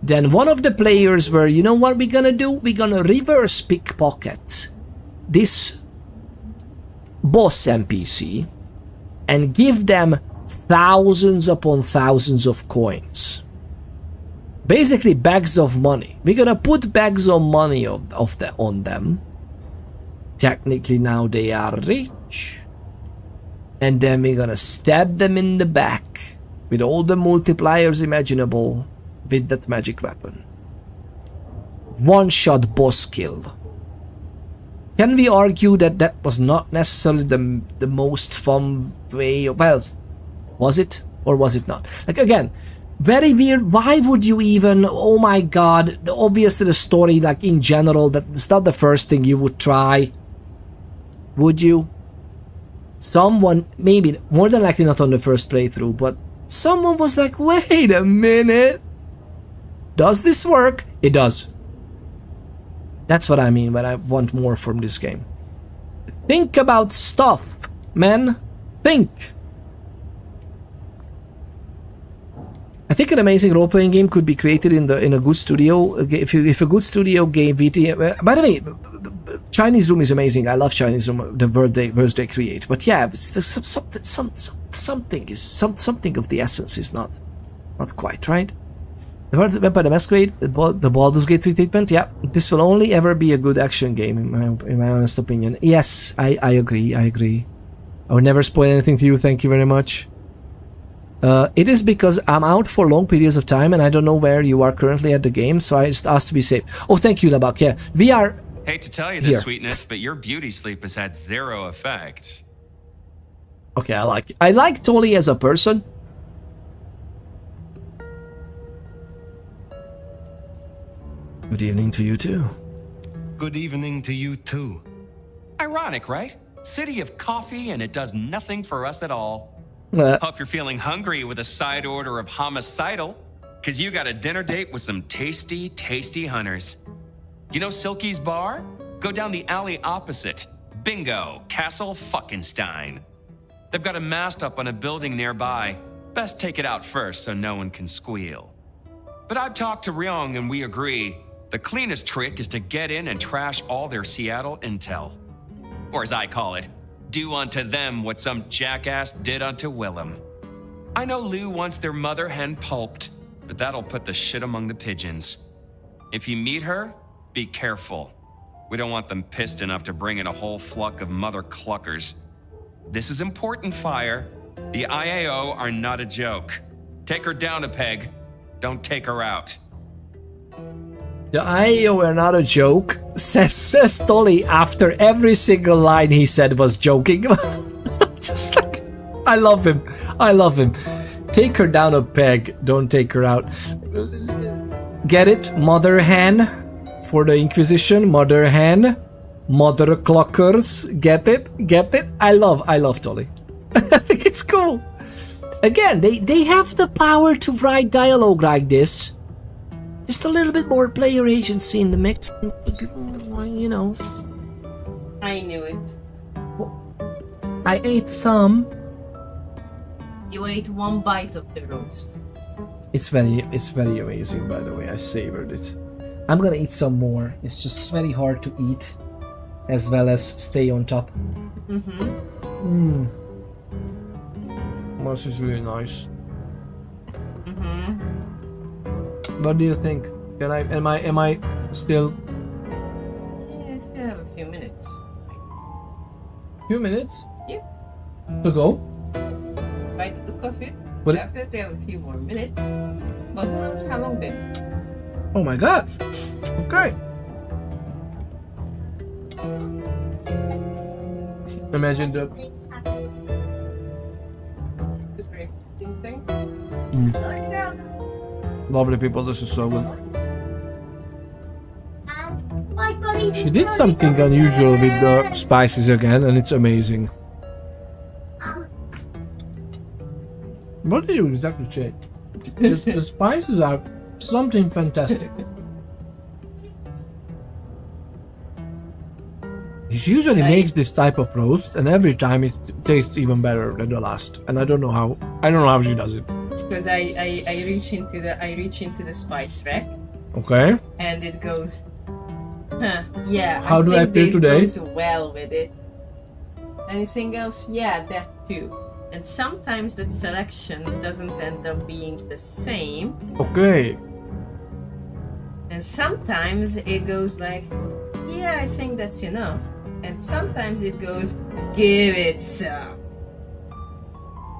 S1: then one of the players were, you know what we're gonna do? We're gonna reverse pickpocket this boss NPC and give them thousands upon thousands of coins. Basically bags of money. We're gonna put bags of money on them. Technically now they are rich. And then we're gonna stab them in the back with all the multipliers imaginable with that magic weapon. One-shot boss kill. Can we argue that that was not necessarily the most fun way? Well, was it or was it not? Like, again, very weird. Why would you even, oh my god, obviously the story, like in general, that's not the first thing you would try. Would you? Someone, maybe, more than likely not on the first playthrough, but someone was like, wait a minute. Does this work? It does. That's what I mean when I want more from this game. Think about stuff, man. Think. think an amazing role-playing game could be created in a good studio. If a good studio gave VT. By the way, Chinese Room is amazing. I love Chinese Room. The worlds they create. But yeah, something of the essence is not quite right. The Vampire Masquerade, the Baldur's Gate 3 treatment. Yeah, this will only ever be a good action game in my honest opinion. Yes, I agree. I would never spoil anything to you. Thank you very much. It is because I'm out for long periods of time and I don't know where you are currently at the game, so I just asked to be safe. Oh, thank you, Nabak. Yeah, we are.
S12: Hate to tell you this, sweetness, but your beauty sleep has had zero effect.
S1: Okay, I like Tolly as a person. Good evening to you too.
S9: Good evening to you too.
S12: Ironic, right? City of coffee and it does nothing for us at all. Hope you're feeling hungry with a side order of homicidal, cause you got a dinner date with some tasty, tasty hunters. You know Silky's bar? Go down the alley opposite. Bingo, Castle Fuckenstein. They've got a mast up on a building nearby. Best take it out first so no one can squeal. But I've talked to Ryong and we agree, the cleanest trick is to get in and trash all their Seattle intel. Or as I call it, do unto them what some jackass did unto Willem. I know Lou wants their mother hen pulped, but that'll put the shit among the pigeons. If you meet her, be careful. We don't want them pissed enough to bring in a whole flock of mother cluckers. This is important, Fire. The IAO are not a joke. Take her down a peg. Don't take her out.
S1: The IAO are not a joke, says Tolly after every single line he said was joking. Just like, I love him. Take her down a peg, don't take her out. Get it? Mother hen for the Inquisition, mother hen, mother clockers. Get it? I love Tolly. I think it's cool. Again, they have the power to write dialogue like this. Just a little bit more player agency in the mix, you know.
S8: I knew it.
S1: I ate some.
S8: You ate one bite of the roast.
S1: It's very amazing, by the way. I savored it. I'm gonna eat some more. It's just very hard to eat, as well as stay on top. This is really nice. What do you think? Am I still?
S8: Yeah, I still have a few minutes.
S1: Few minutes?
S8: Yeah.
S1: To go?
S8: By the look of it,
S1: What?
S8: definitely have a few more minutes. But who knows how long then?
S1: Oh my god. Okay. Imagine the
S8: Super exciting thing.
S1: Lovely people, this is so good. She did something unusual with the spices again, and it's amazing. What did you exactly say? The spices are something fantastic. She usually makes this type of roast, and every time it tastes even better than the last. And I don't know how she does it.
S8: Because I reach into the spice rack.
S1: Okay.
S8: And it goes. Yeah.
S1: How do I feel today?
S8: Goes well with it. Anything else? Yeah, that too. And sometimes the selection doesn't end up being the same.
S1: Okay.
S8: And sometimes it goes like, yeah, I think that's enough. And sometimes it goes, give it some.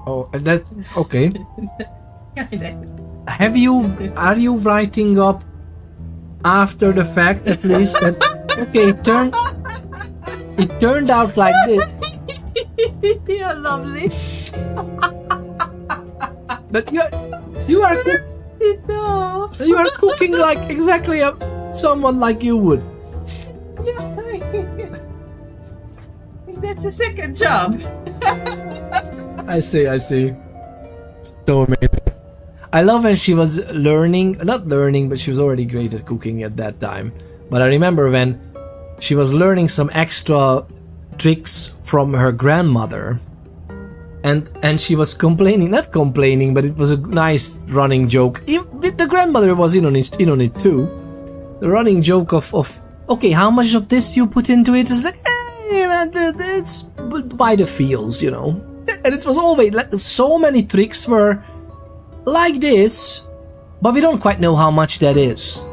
S1: Oh, and that okay.
S8: Kinda.
S1: Are you writing up after the fact at least that okay, it turned out like this.
S8: You're lovely.
S1: But you are you are cooking like exactly someone like you would.
S8: That's a second job.
S1: I see. So amazing. I love when she was not learning, but she was already great at cooking at that time. But I remember when she was learning some extra tricks from her grandmother. And she was complaining, not complaining, but it was a nice running joke. The grandmother was in on it too. The running joke of okay, how much of this you put into it? It's like, it's by the feels, you know. And it was always like so many tricks were like this, but we don't quite know how much that is.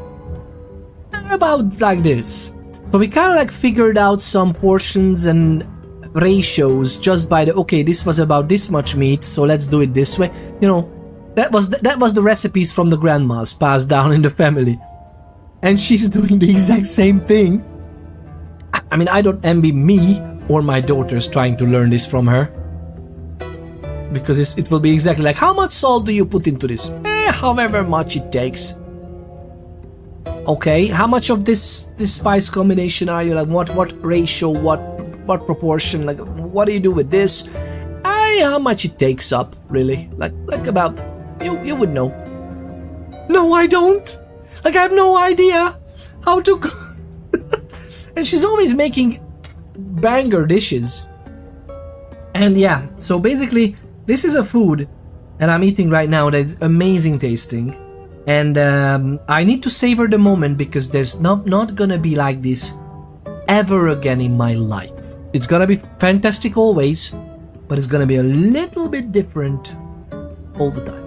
S1: About like this. So we kind of like figured out some portions and ratios just by the, okay, this was about this much meat, so let's do it this way. You know, that was the recipes from the grandmas passed down in the family. And she's doing the exact same thing. I mean, I don't envy me or my daughters trying to learn this from her. Because it will be exactly like, how much salt do you put into this? However much it takes. Okay, how much of this spice combination are you like? What ratio? What proportion? Like, what do you do with this? How much it takes up, really? Like about you would know. No, I don't. Like, I have no idea how to. And she's always making banger dishes. And yeah, so basically, this is a food that I'm eating right now that's amazing tasting. And I need to savor the moment because there's not gonna be like this ever again in my life. It's gonna be fantastic always, but it's gonna be a little bit different all the time.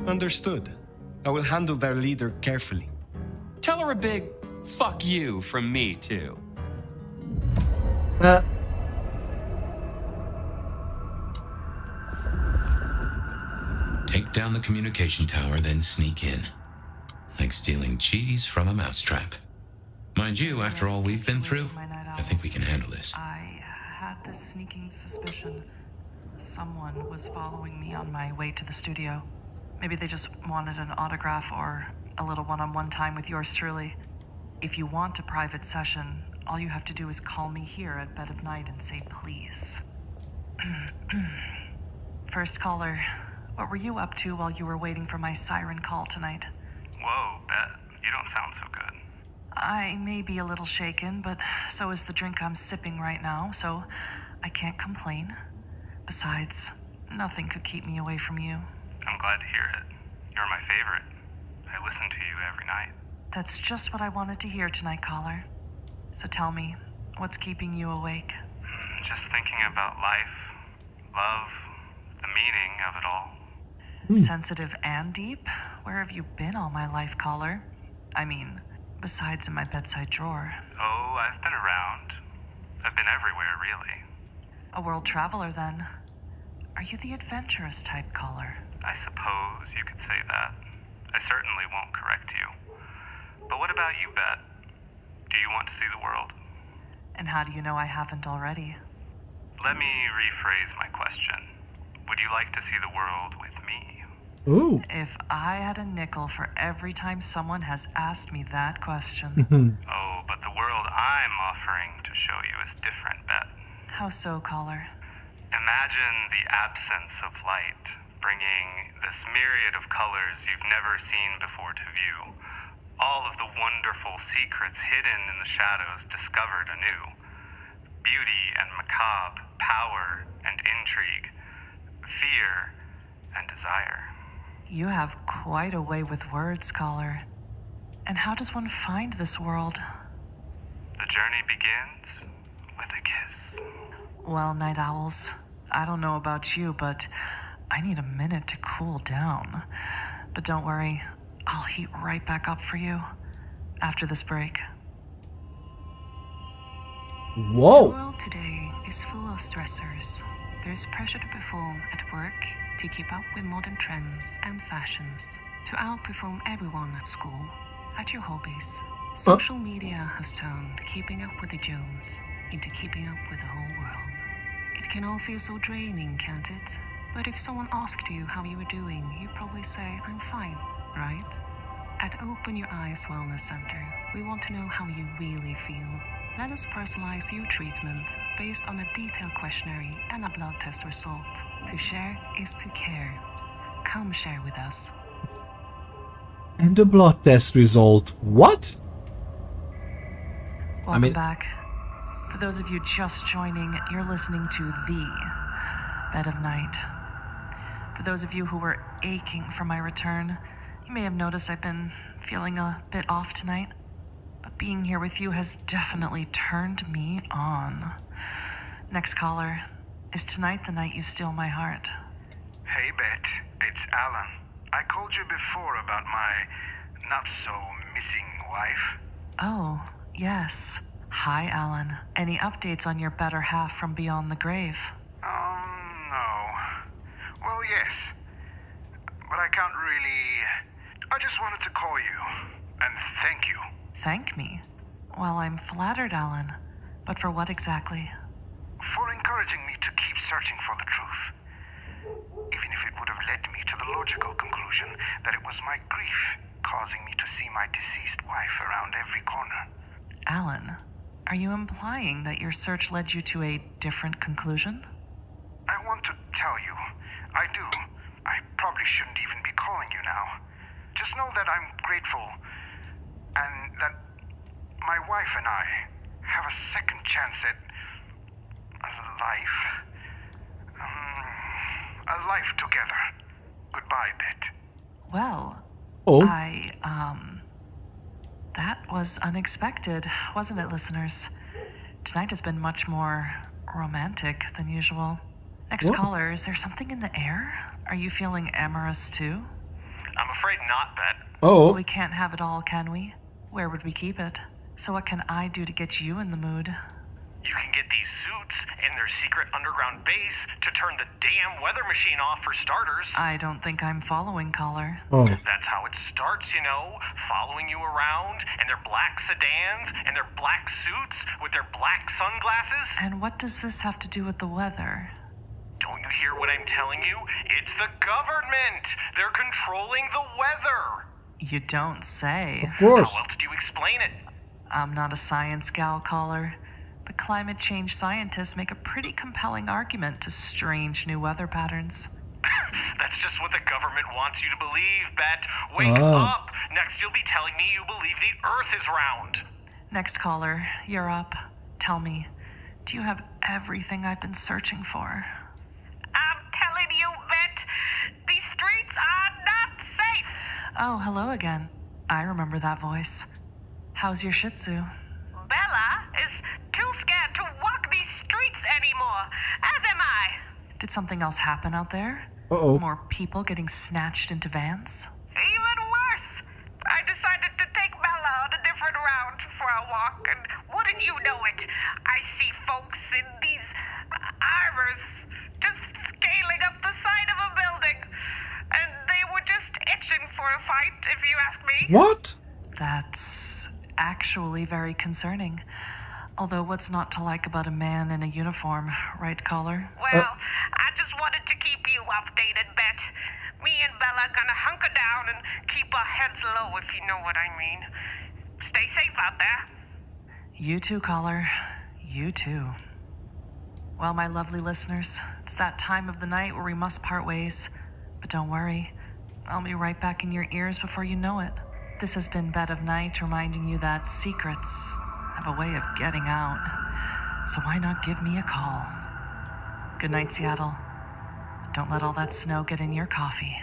S9: Understood. I will handle their leader carefully.
S12: Tell her a big fuck you from me, too.
S5: Take down the communication tower, then sneak in. Like stealing cheese from a mousetrap. Mind you, after all we've been through, I think we can handle this.
S13: I had this sneaking suspicion. Someone was following me on my way to the studio. Maybe they just wanted an autograph or a little one-on-one time with yours truly. If you want a private session, all you have to do is call me here at dead of night and say please. First caller, what were you up to while you were waiting for my siren call tonight?
S14: Whoa, Bet, you don't sound so good.
S13: I may be a little shaken, but so is the drink I'm sipping right now, so I can't complain. Besides, nothing could keep me away from you.
S14: I'm glad to hear it. You're my favorite. I listen to you every night.
S13: That's just what I wanted to hear tonight, caller. So tell me, what's keeping you awake?
S14: Just thinking about life, love, the meaning of it all.
S13: Sensitive and deep? Where have you been all my life, caller? I mean, besides in my bedside drawer.
S14: Oh, I've been around. I've been everywhere, really.
S13: A world traveler, then. Are you the adventurous type, caller?
S14: I suppose you could say that. I certainly won't correct you. But what about you, Bet? Do you want to see the world?
S13: And how do you know I haven't already?
S14: Let me rephrase my question. Would you like to see the world with me?
S1: Ooh.
S13: If I had a nickel for every time someone has asked me that question.
S14: Oh, but the world I'm offering to show you is different, Bet.
S13: How so, caller?
S14: Imagine the absence of light, bringing this myriad of colors you've never seen before to view. All of the wonderful secrets hidden in the shadows discovered anew. Beauty and macabre, power and intrigue, fear and desire.
S13: You have quite a way with words, caller. And how does one find this world?
S14: The journey begins with a kiss.
S13: Well, night owls, I don't know about you, but I need a minute to cool down. But don't worry, I'll heat right back up for you after this break.
S1: Whoa!
S15: The world today is full of stressors. There's pressure to perform at work, to keep up with modern trends and fashions, to outperform everyone at school, at your hobbies. Social media has turned keeping up with the Jones into keeping up with the whole world. It can all feel so draining, can't it? But if someone asked you how you were doing, you'd probably say, I'm fine, right? At Open Your Eyes Wellness Center, we want to know how you really feel. Let us personalize your treatment based on a detailed questionnaire and a blood test result. To share is to care. Come share with us.
S1: And the blood test result. What?
S13: Welcome back. For those of you just joining, you're listening to The Bed of Night. For those of you who were aching for my return, you may have noticed I've been feeling a bit off tonight. But being here with you has definitely turned me on. Next caller, is tonight the night you steal my heart?
S16: Hey, Bet. It's Alan. I called you before about my not-so-missing wife.
S13: Oh, yes. Hi, Alan. Any updates on your better half from beyond the grave?
S16: No. Well, yes. But I can't really... I just wanted to call you and thank you.
S13: Thank me? Well, I'm flattered, Alan. But for what exactly?
S16: For encouraging me to keep searching for the truth. Even if it would have led me to the logical conclusion that it was my grief causing me to see my deceased wife around every corner.
S13: Alan, are you implying that your search led you to a different conclusion?
S16: I want to tell you, I do. I probably shouldn't even be calling you now. Just know that I'm grateful, and that my wife and I have a second chance at a life together. Goodbye, Bet.
S13: Well, that was unexpected, wasn't it, listeners? Tonight has been much more romantic than usual. Next caller, is there something in the air? Are you feeling amorous too?
S14: I'm afraid not, Bet.
S13: Well, we can't have it all, can we? Where would we keep it? So what can I do to get you in the mood?
S14: You can get these suits in their secret underground base to turn the damn weather machine off for starters.
S13: I don't think I'm following, caller.
S14: That's how it starts, you know, following you around, and their black sedans, and their black suits with their black sunglasses.
S13: And what does this have to do with the weather?
S14: Don't you hear what I'm telling you? It's the government! They're controlling the weather!
S13: You don't say.
S1: Of course.
S14: How else do you explain it?
S13: I'm not a science gal, caller. But climate change scientists make a pretty compelling argument to strange new weather patterns.
S14: That's just what the government wants you to believe, Bet. Wake up! Next you'll be telling me you believe the Earth is round.
S13: Next caller, you're up. Tell me, do you have everything I've been searching for?
S17: I'm telling you, Bet, these streets are not safe.
S13: Oh, hello again. I remember that voice. How's your Shih Tzu?
S17: Bella is too scared to walk these streets anymore, as am I.
S13: Did something else happen out there? More people getting snatched into vans?
S17: Even worse. I decided to take Bella on a different route for a walk, and wouldn't you know it, I see folks in these armors just scaling up the side of a building, and they were just itching for a fight, if you ask me.
S1: What?
S13: That's actually very concerning. Although what's not to like about a man in a uniform, right, caller?
S17: Well, I just wanted to keep you updated, Bet. Me and Bella gonna hunker down and keep our heads low, if you know what I mean. Stay safe out there.
S13: You too, caller. You too. Well, my lovely listeners, it's that time of the night where we must part ways. But don't worry, I'll be right back in your ears before you know it. This has been Bed of Night, reminding you that secrets have a way of getting out. So why not give me a call? Good night, Seattle. Don't let all that snow get in your coffee.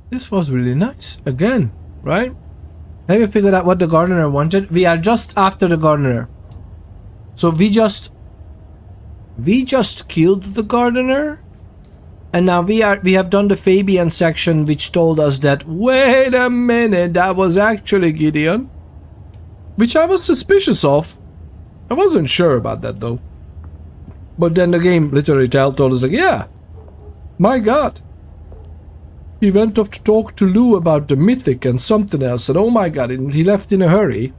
S1: This was really nice. Again, right? Have you figured out what the gardener wanted? We are just after the gardener. So we just killed the gardener. And now we have done the Fabian section, which told us that, wait a minute, that was actually Gideon. Which I was suspicious of. I wasn't sure about that though. But then the game literally told us like, yeah, my god. He went off to talk to Lou about the mythic and something else, and oh my god, and he left in a hurry.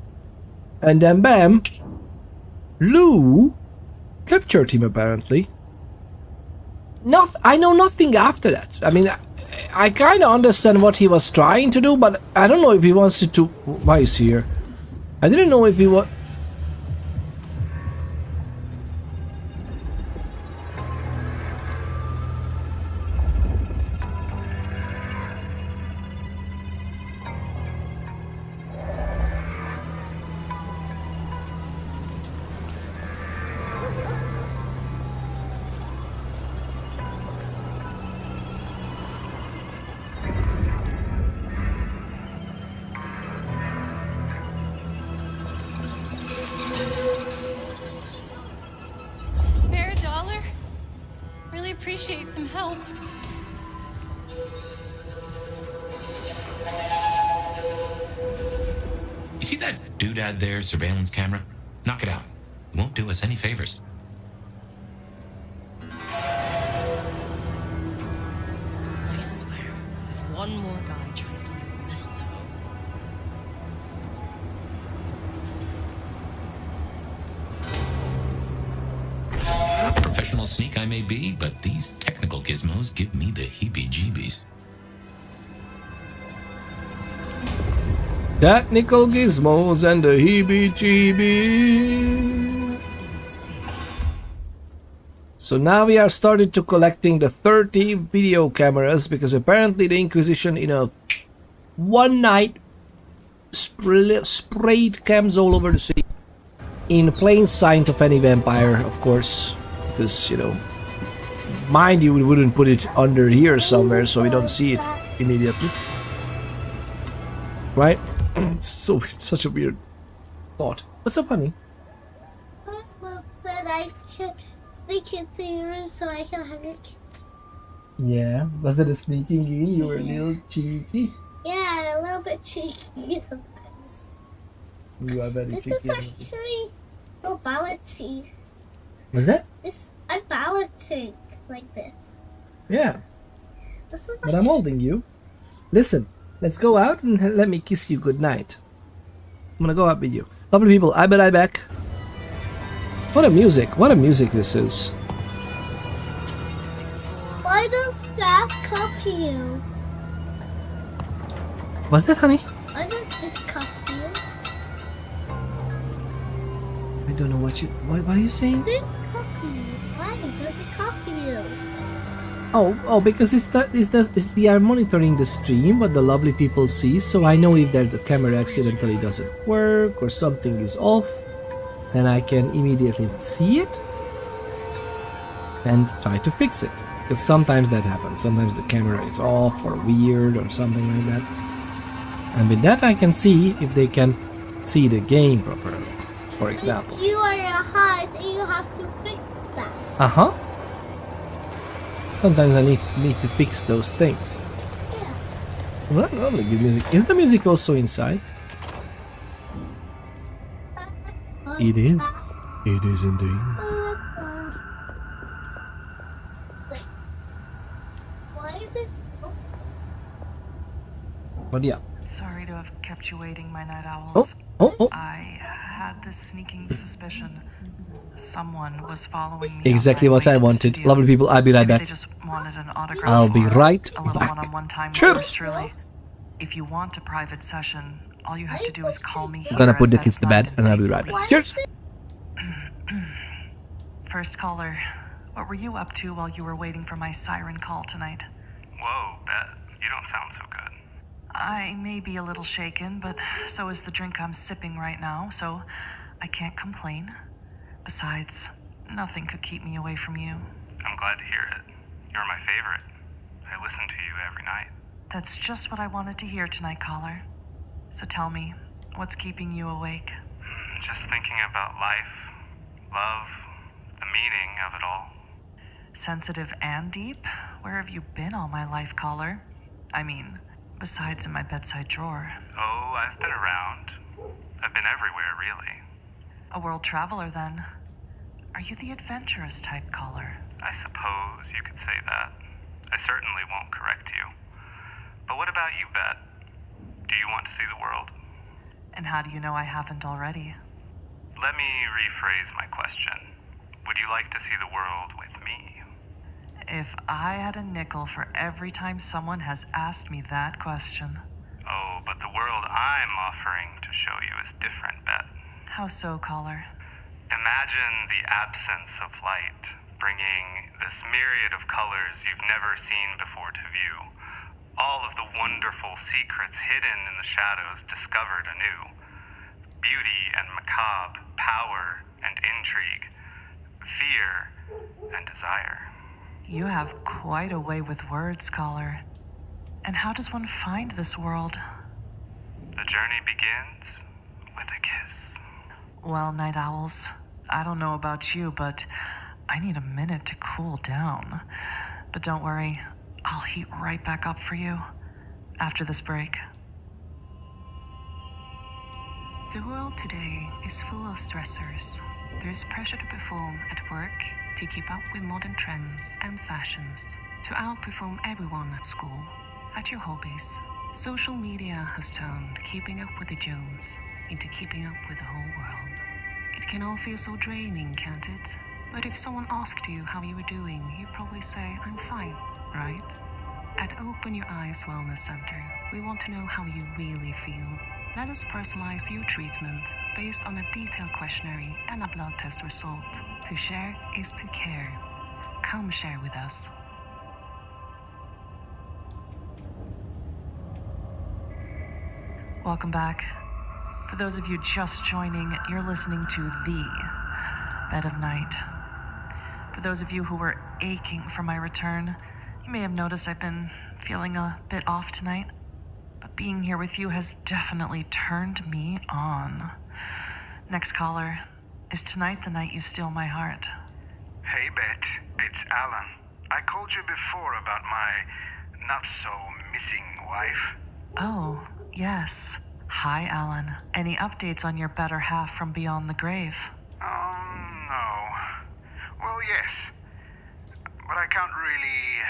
S1: And then bam, Lou captured him apparently. I know nothing after that. I mean, I kind of understand what he was trying to do, but I don't know if he wants to. Why is he here? I didn't know if he was.
S18: appreciate some help.
S4: You see that doodad there, surveillance camera? Knock it out. It won't do us any favors.
S19: I swear, if one more guy tries to use mistletoe.
S4: Professional sneak I may be, but these technical gizmos give me the heebie-jeebies.
S1: Technical gizmos and the heebie-jeebies. So now we are started to collecting the 30 video cameras because apparently the Inquisition in a one night sprayed cams all over the city in plain sight of any vampire, of course, because, you know, mind you, we wouldn't put it under here somewhere so we don't see it immediately, right? So such a weird thought. What's up, honey?
S20: Well, said I should sneak into your room so I can have it.
S1: Yeah, was that a sneaking in? You were a little cheeky.
S20: Yeah, a little bit cheeky sometimes.
S1: You are very
S20: This
S1: cheeky.
S20: is actually so balancing.
S1: Was that?
S20: I'm balancing like this.
S1: Yeah.
S20: This is
S1: But I'm holding you. Listen, let's go out and let me kiss you goodnight. I'm gonna go out with you. Lovely people, I'll be right back. What a music this is.
S20: Why does that copy you?
S1: What's that, honey?
S20: Why does this copy you?
S1: I don't know what are you saying?
S20: This copy you. Why does it copy you?
S1: Oh, because we are monitoring the stream, what the lovely people see, so I know if there's the camera accidentally doesn't work or something is off, then I can immediately see it and try to fix it. Because sometimes that happens. Sometimes the camera is off or weird or something like that. And with that I can see if they can see the game properly, for example.
S20: If you are a heart, you have to fix that.
S1: Uh-huh. Sometimes I need to fix those things.
S20: Yeah.
S1: Well, lovely good music. Is the music also inside? It is. It is indeed.
S20: Why is it?
S1: But yeah.
S13: Sorry to have kept you waiting, my night owls.
S1: Oh.
S13: I had this sneaking suspicion someone was following me.
S1: Exactly what I wanted. Lovely people, I'll be right back.
S13: They just wanted an autograph.
S1: I'll be right
S13: a little
S1: back.
S13: one-on-one time with
S1: Cheers.
S13: yours truly. If you want a private session, all you have to do is call me.
S1: I'm gonna
S13: here
S1: put the
S13: at
S1: kids to bed and I'll be right back. Cheers!
S13: First caller, what were you up to while you were waiting for my siren call tonight?
S14: Whoa, Bet. You don't sound so good.
S13: I may be a little shaken, but so is the drink I'm sipping right now, so I can't complain. Besides, nothing could keep me away from you.
S14: I'm glad to hear it. You're my favorite. I listen to you every night.
S13: That's just what I wanted to hear tonight, caller. So tell me, what's keeping you awake?
S14: Just thinking about life, love, the meaning of it all.
S13: Sensitive and deep? Where have you been all my life, caller? I mean, besides in my bedside drawer.
S14: Oh, I've been around. I've been everywhere, really.
S13: A world traveler, then. Are you the adventurous type, caller?
S14: I suppose you could say that. I certainly won't correct you. But what about you, Bet? Do you want to see the world?
S13: And how do you know I haven't already?
S14: Let me rephrase my question. Would you like to see the world with me?
S13: If I had a nickel for every time someone has asked me that question.
S14: Oh, but the world I'm offering to show you is different, Bet.
S13: How so, caller?
S14: Imagine the absence of light, bringing this myriad of colors you've never seen before to view. All of the wonderful secrets hidden in the shadows discovered anew. Beauty and macabre, power and intrigue, fear and desire.
S13: You have quite a way with words, caller. And how does one find this world?
S14: The journey begins with a kiss.
S13: Well, night owls, I don't know about you, but I need a minute to cool down. But don't worry, I'll heat right back up for you after this break.
S15: The world today is full of stressors. There's pressure to perform at work, to keep up with modern trends and fashions, to outperform everyone at school, at your hobbies. Social media has turned keeping up with the Jones into keeping up with the whole world. It can all feel so draining, can't it? But if someone asked you how you were doing, you'd probably say, I'm fine, right? At Open Your Eyes Wellness Center, we want to know how you really feel. Let us personalize your treatment based on a detailed questionnaire and a blood test result. To share is to care. Come share with us.
S13: Welcome back. For those of you just joining, you're listening to The Bed of Night. For those of you who were aching for my return, you may have noticed I've been feeling a bit off tonight, but being here with you has definitely turned me on. Next caller, is tonight the night you steal my heart?
S16: Hey, Bet. It's Alan. I called you before about my not-so-missing wife.
S13: Oh, yes. Hi, Alan. Any updates on your better half from beyond the grave?
S16: No. Well, yes. But I can't really...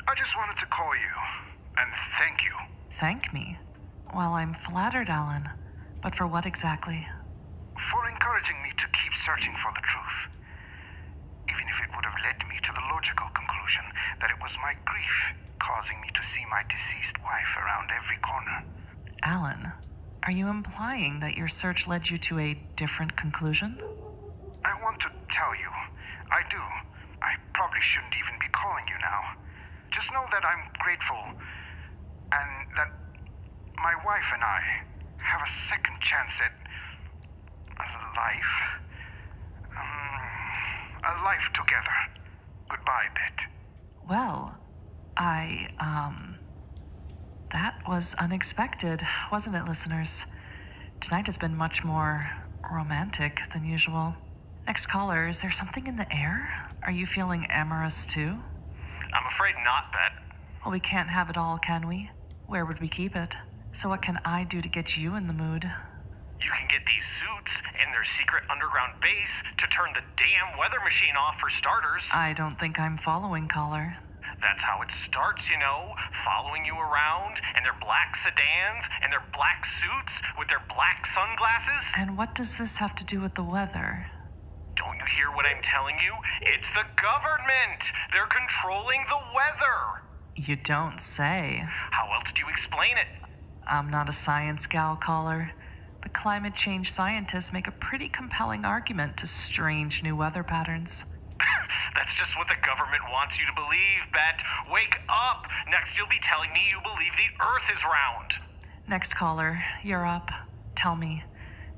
S16: I just wanted to call you and thank you.
S13: Thank me? Well, I'm flattered, Alan. But for what exactly?
S16: For encouraging me to keep searching for the truth. Even if it would have led me to the logical conclusion that it was my grief causing me to see my deceased wife around every corner.
S13: Alan, are you implying that your search led you to a different conclusion?
S16: I want to tell you, I do. I probably shouldn't even be calling you now. Just know that I'm grateful, and that my wife and I have a second chance at a life together. Goodbye, Bet.
S13: Well, that was unexpected, wasn't it, listeners? Tonight has been much more romantic than usual. Next caller, is there something in the air? Are you feeling amorous too?
S14: I'm afraid not, Bet.
S13: Well, we can't have it all, can we? Where would we keep it? So what can I do to get you in the mood?
S14: You can get these suits and their secret underground base to turn the damn weather machine off for starters.
S13: I don't think I'm following, caller.
S14: That's how it starts, you know, following you around, and their black sedans, and their black suits with their black sunglasses.
S13: And what does this have to do with the weather?
S14: Don't you hear what I'm telling you? It's the government! They're controlling the weather!
S13: You don't say.
S14: How else do you explain it?
S13: I'm not a science gal, caller, but climate change scientists make a pretty compelling argument to strange new weather patterns.
S14: That's just what the government wants you to believe, Bet. Wake up! Next you'll be telling me you believe the Earth is round.
S13: Next caller, you're up. Tell me,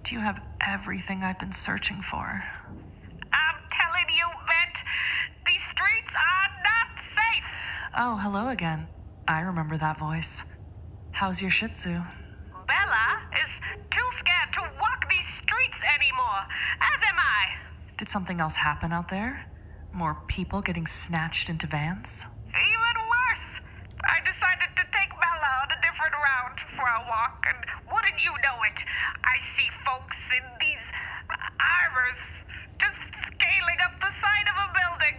S13: do you have everything I've been searching for?
S17: I'm telling you, Bet, these streets are not safe.
S13: Oh, hello again. I remember that voice. How's your Shih Tzu?
S17: Bella is too scared to walk these streets anymore, as am I.
S13: Did something else happen out there? More people getting snatched into vans?
S17: Even worse. I decided to take Bella on a different route for a walk, and wouldn't you know it, I see folks in these armors just scaling up the side of a building,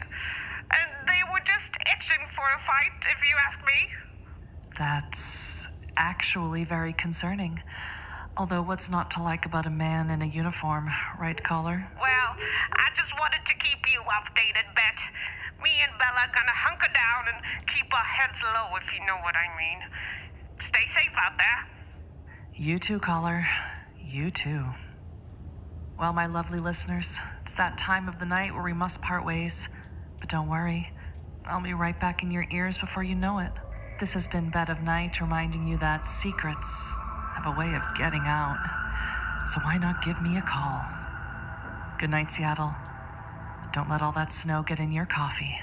S17: and they were just itching for a fight, if you ask me.
S13: That's actually very concerning. Although what's not to like about a man in a uniform, right, caller?
S17: Well, I just wanted to keep you updated, Bet. Me and Bella gonna hunker down and keep our heads low, if you know what I mean. Stay safe out there.
S13: You too, caller. You too. Well, my lovely listeners, it's that time of the night where we must part ways. But don't worry, I'll be right back in your ears before you know it. This has been Bed of Night, reminding you that secrets have a way of getting out. So why not give me a call? Good night, Seattle. Don't let all that snow get in your coffee.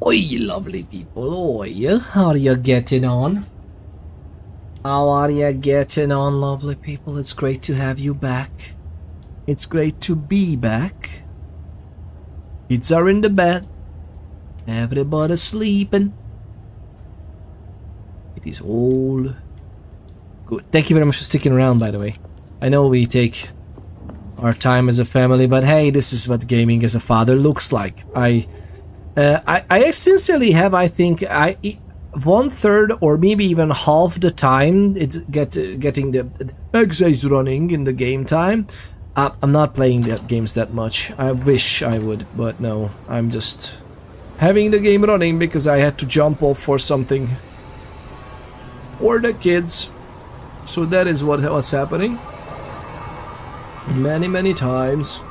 S1: Oi, lovely people. Oi, how are you getting on? How are you getting on, lovely people? It's great to have you back. It's great to be back. Kids are in the bed. Everybody's sleeping. It is all good. Thank you very much for sticking around, by the way. I know we take our time as a family, but hey, this is what gaming as a father looks like. I sincerely have, I think, 1/3 or maybe even half the time it's getting the Exiles running in the game time. I'm not playing the games that much. I wish I would, but no, I'm just having the game running because I had to jump off for something for the kids. So that is what was happening many times.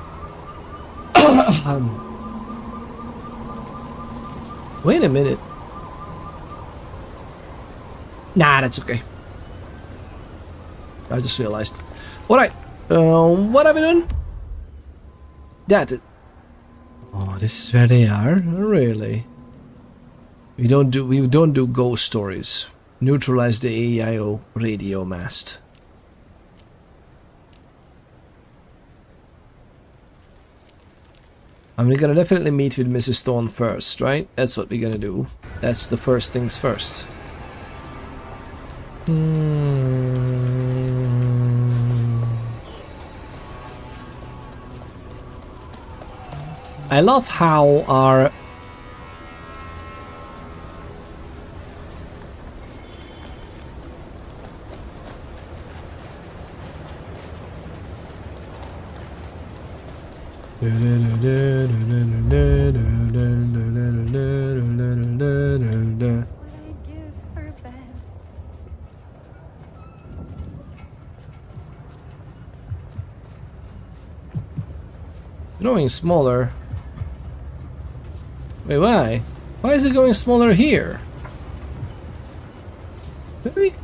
S1: Wait a minute. Nah, that's okay. I just realized. Alright, what have we done? Oh, this is where they are? Really? We don't do ghost stories. Neutralize the AIO radio mast. And we're gonna definitely meet with Mrs. Stone first, right? That's what we're gonna do. That's the first things first. I love how our growing smaller. Wait, why? Why is it going smaller here? Maybe?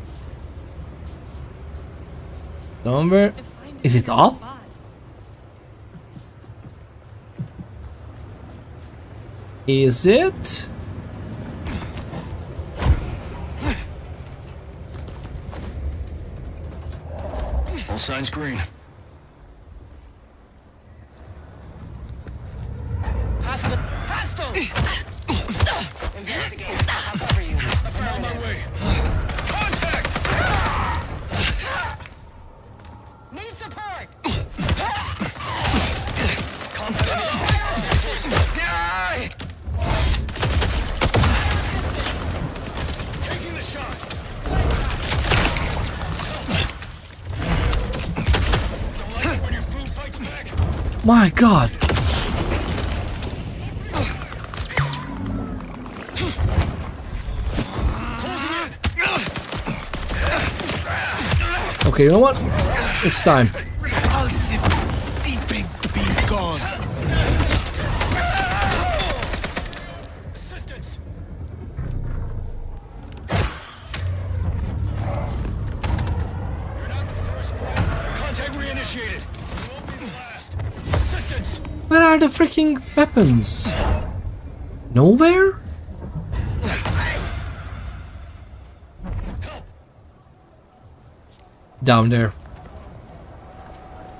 S1: Number? Is it up? Is it?
S5: All signs green.
S18: Hostile! Hostile! Investigate. I'll cover you.
S5: I'm on my way. Contact!
S18: Need support!
S5: Combat initiated. Taking the shot. Don't like it when your food fights back.
S1: My God! Okay, you know what? It's time.
S7: Repulsive, seeping, be gone.
S5: Assistance. You're not the first. Contact reinitiated. You won't be the last. Assistance.
S1: Where are the freaking weapons? Nowhere? Down there.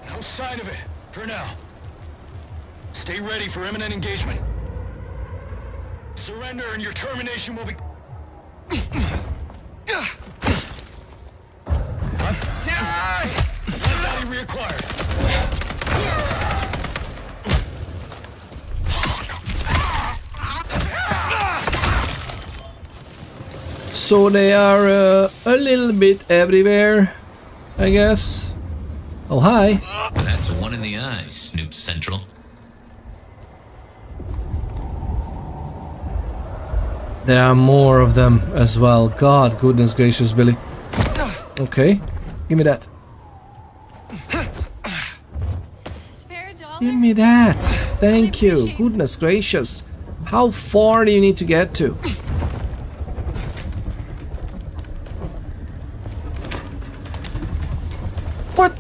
S5: No sign of it, for now. Stay ready for imminent engagement. Surrender and your termination will be... Body reacquired.
S1: So they are a little bit everywhere, I guess. Oh, hi.
S21: That's one in the eye, Snoop Central.
S1: There are more of them as well. God, goodness gracious, Billy. Okay, give me that. Give me that. Thank you. Goodness gracious. How far do you need to get to? What?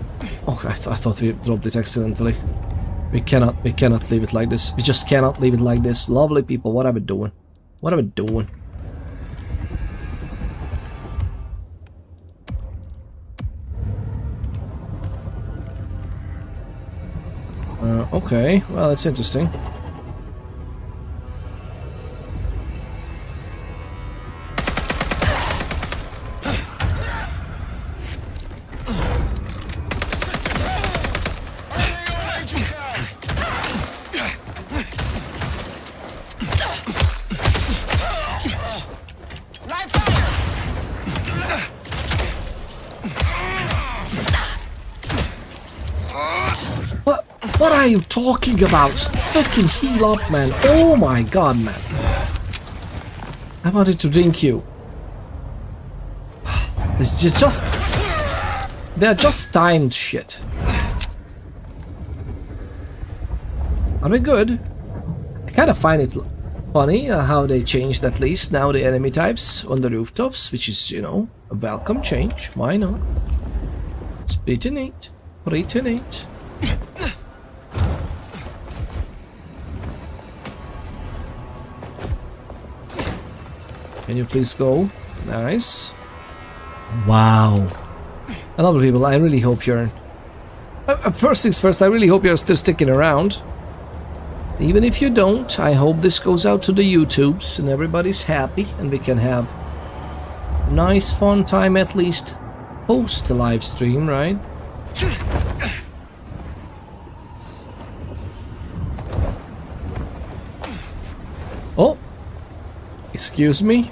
S1: Oh, I thought we dropped it accidentally. We cannot leave it like this. We just cannot leave it like this. Lovely people, what are we doing? What are we doing? Okay, well, that's interesting. What are you talking about? Fucking heal up, man. Oh my god, man. I wanted to drink you. This is just... They're just timed shit. Are we good? I kind of find it funny how they changed at least now the enemy types on the rooftops, which is, you know, a welcome change. Why not? It's pretty neat. Pretty neat. Can you please go? Nice. Wow. A lot of people, I really hope you're... first things first, I really hope you're still sticking around. Even if you don't, I hope this goes out to the YouTubes and everybody's happy and we can have a nice fun time at least post the live stream, right? Oh, excuse me.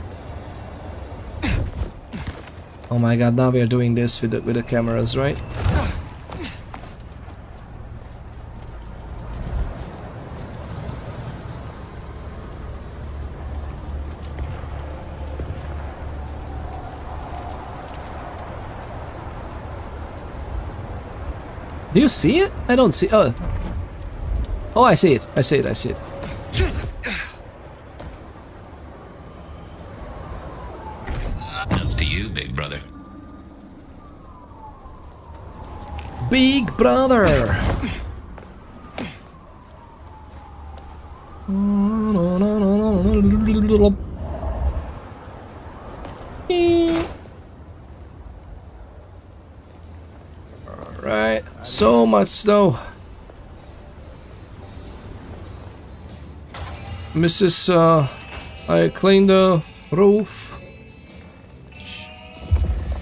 S1: Oh my god, now we are doing this with the cameras, right? Do you see it? I don't see. Oh, oh, I see it. I see it. I see it.
S21: That's to you, big brother.
S1: Big brother. Alright, so much snow. Mrs. I cleaned the roof.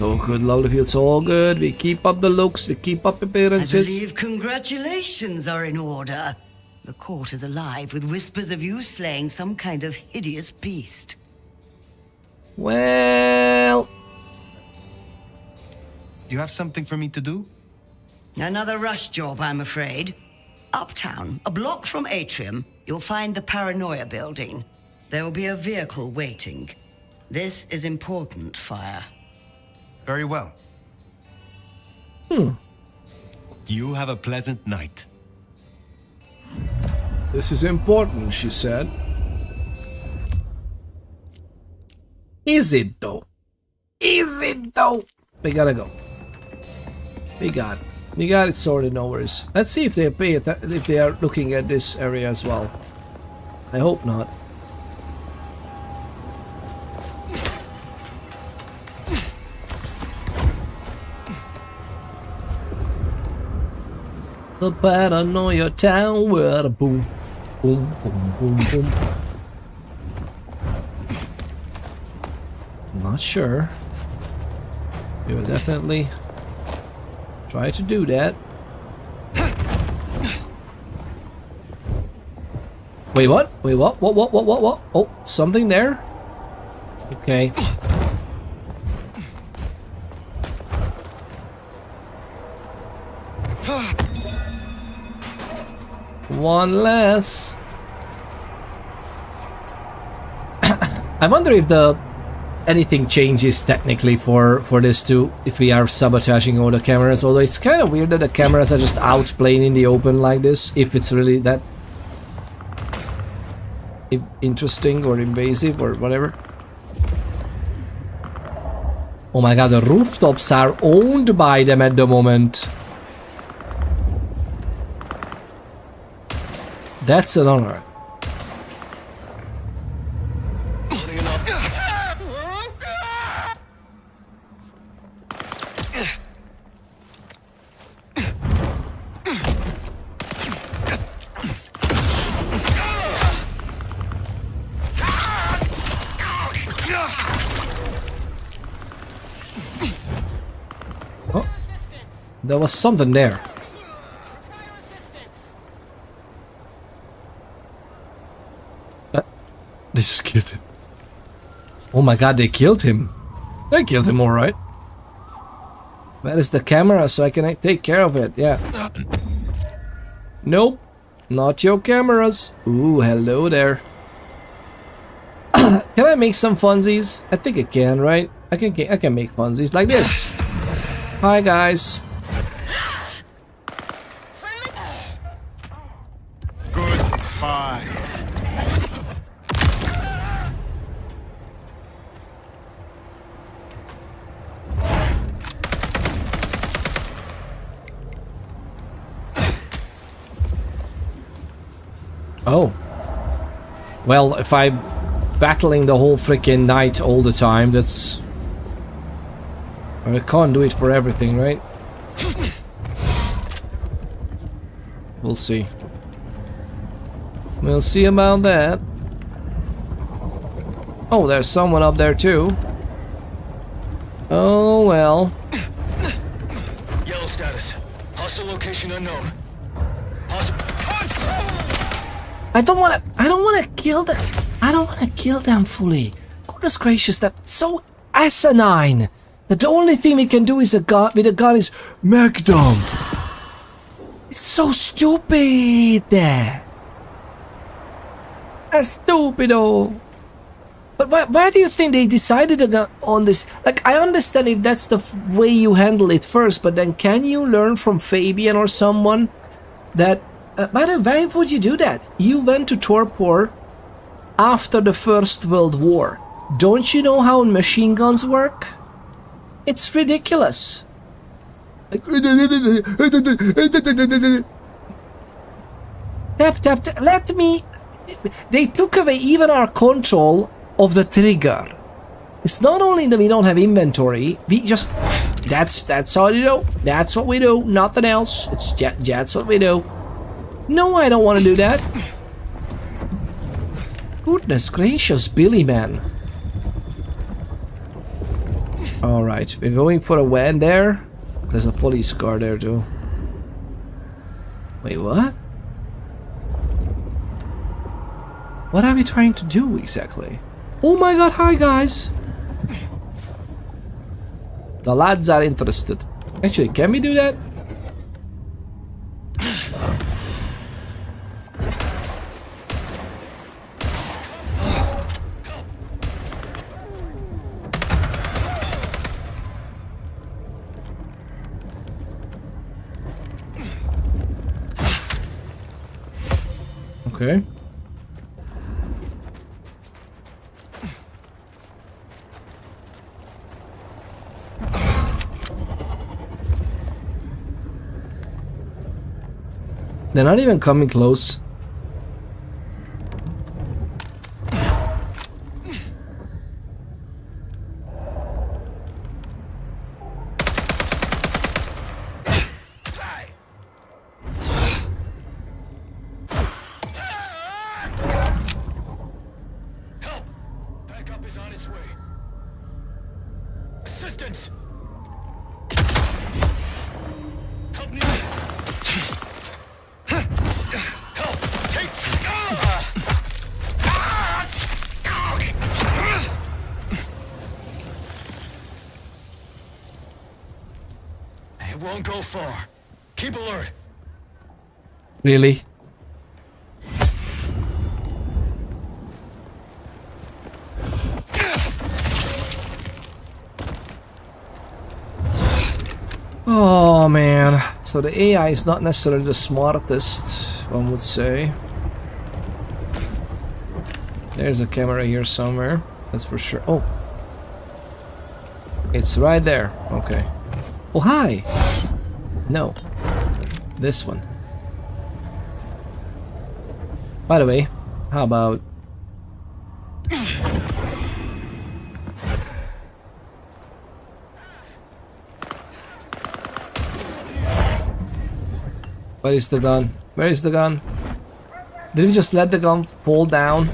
S1: Oh good, lovely, it's all good. We keep up the looks, we keep up appearances.
S3: I believe congratulations are in order. The court is alive with whispers of you slaying some kind of hideous beast.
S1: Well...
S7: You have something for me to do?
S3: Another rush job, I'm afraid. Uptown, a block from Atrium, you'll find the Paranoia building. There will be a vehicle waiting. This is important, Fire.
S7: Very well. You have a pleasant night.
S1: This is important, she said. Is it though? Is it though? We gotta go. We got it. We got it sorted, no worries. Let's see if they pay it, if they are looking at this area as well. I hope not. The Paranoia Town, where a boom, boom, boom, boom, boom. Not sure. We will definitely try to do that. Wait, what? Wait, what? What? Oh, something there? Okay. One less. I wonder if anything changes technically for this too, if we are sabotaging all the cameras, although it's kind of weird that the cameras are just out playing in the open like this, if it's really that interesting or invasive or whatever. Oh my god, the rooftops are owned by them at the moment. That's an honor. Oh, there was something there. They just killed him. Oh my god, they killed him. They killed him alright. Where is the camera so I can take care of it? Yeah. Nope. Not your cameras. Ooh, hello there. Can I make some funsies? I think I can, right? I can make funsies like this. Hi guys.
S7: Goodbye.
S1: Oh. Well, if I'm battling the whole freaking night all the time, that's... I can't do it for everything, right? We'll see. We'll see about that. Oh, there's someone up there too. Oh well.
S10: Yellow status. Hostile location unknown.
S1: I don't wanna kill them. I don't wanna kill them fully. Goodness gracious, that's so asinine. That the only thing we can do is with a gun is mech dump. It's so stupid. That's stupido. But why do you think they decided on this? Like, I understand if that's the way you handle it first, but then can you learn from Fabian or someone that... by the way, why would you do that? You went to Torpor after the First World War. Don't you know how machine guns work? It's ridiculous. Like, tap, let me... They took away even our control of the trigger. It's not only that we don't have inventory, we just... That's all you do. That's what we do, nothing else. It's that's what we do. No, I don't want to do that. Goodness gracious, Billy man. Alright, we're going for a van there. There's a police car there too. Wait, what? What are we trying to do exactly? Oh my god, hi guys! The lads are interested. Actually, can we do that? Okay. They're not even coming close.
S10: Won't go far. Keep alert.
S1: Really? Oh man. So the AI is not necessarily the smartest, one would say. There's a camera here somewhere. That's for sure. Oh. It's right there. Okay. Oh, hi! No. This one. By the way, how about... Where is the gun? Where is the gun? Did we just let the gun fall down?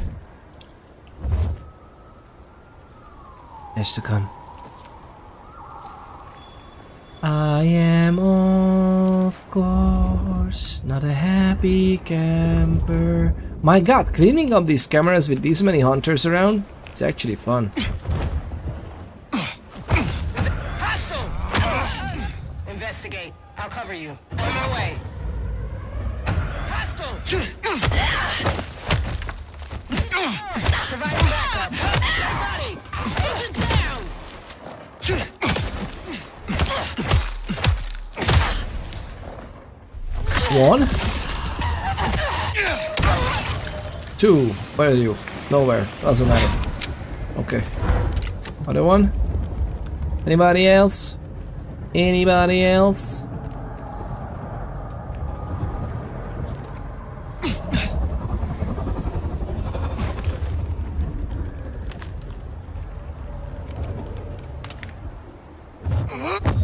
S1: There's the gun. I am, of course, not a happy camper. My god, cleaning up these cameras with these many hunters around, it's actually fun.
S18: Investigate. I'll cover you. On my way. Hostile! Providing backup. Everybody! Agent down!
S1: One. Two. Where are you? Nowhere. Doesn't matter. Okay. Other one. Anybody else? Anybody else?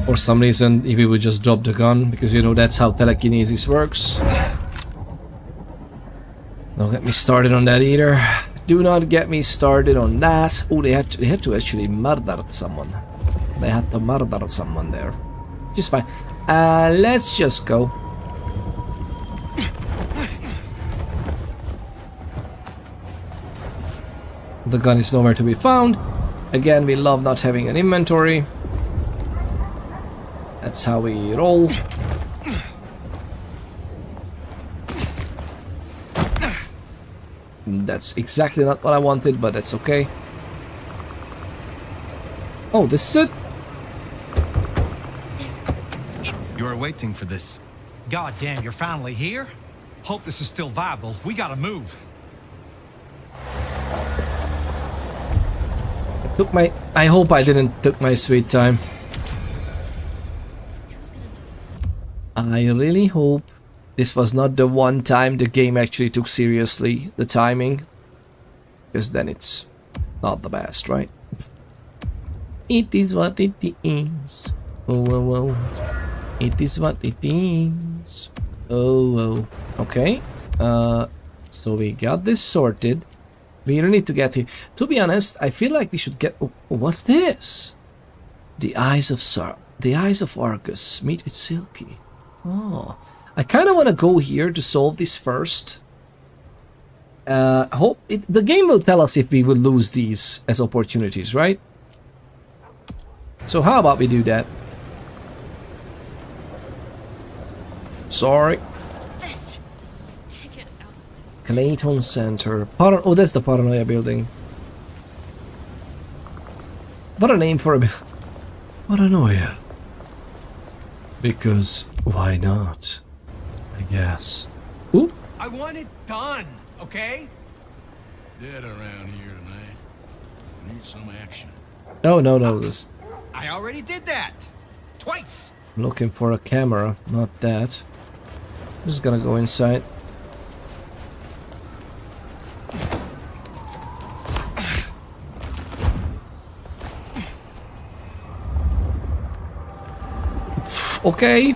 S1: For some reason, if we would just drop the gun, because you know that's how telekinesis works. Don't get me started on that either. Do not get me started on that. Oh, they had to actually murder someone. They had to murder someone there. Just fine. Let's just go. The gun is nowhere to be found. Again, we love not having an inventory. That's how we roll. That's exactly not what I wanted, but that's okay. Oh, this is it?
S11: You were waiting for this.
S22: God damn, you're finally here? Hope this is still viable. We gotta move.
S1: I hope I didn't took my sweet time. I really hope this was not the one time the game actually took seriously the timing. Because then it's not the best, right? It is what it is. Oh, oh, oh. It is what it is. Oh, oh. Okay. So we got this sorted. We really need to get here. To be honest, I feel like we should get... Oh, what's this? The Eyes of Argus. Meet with Silky. Oh. I kind of want to go here to solve this first. The game will tell us if we will lose these as opportunities, right? So how about we do that? Sorry. Clayton Center. Oh, that's the Paranoia building. What a name for a building. Paranoia. Because why not? I guess. Ooh.
S22: I want it done, okay?
S23: Dead around here tonight. Need some action.
S1: No, this.
S22: I already did that. Twice.
S1: I'm looking for a camera, not that. Just gonna go inside. Okay,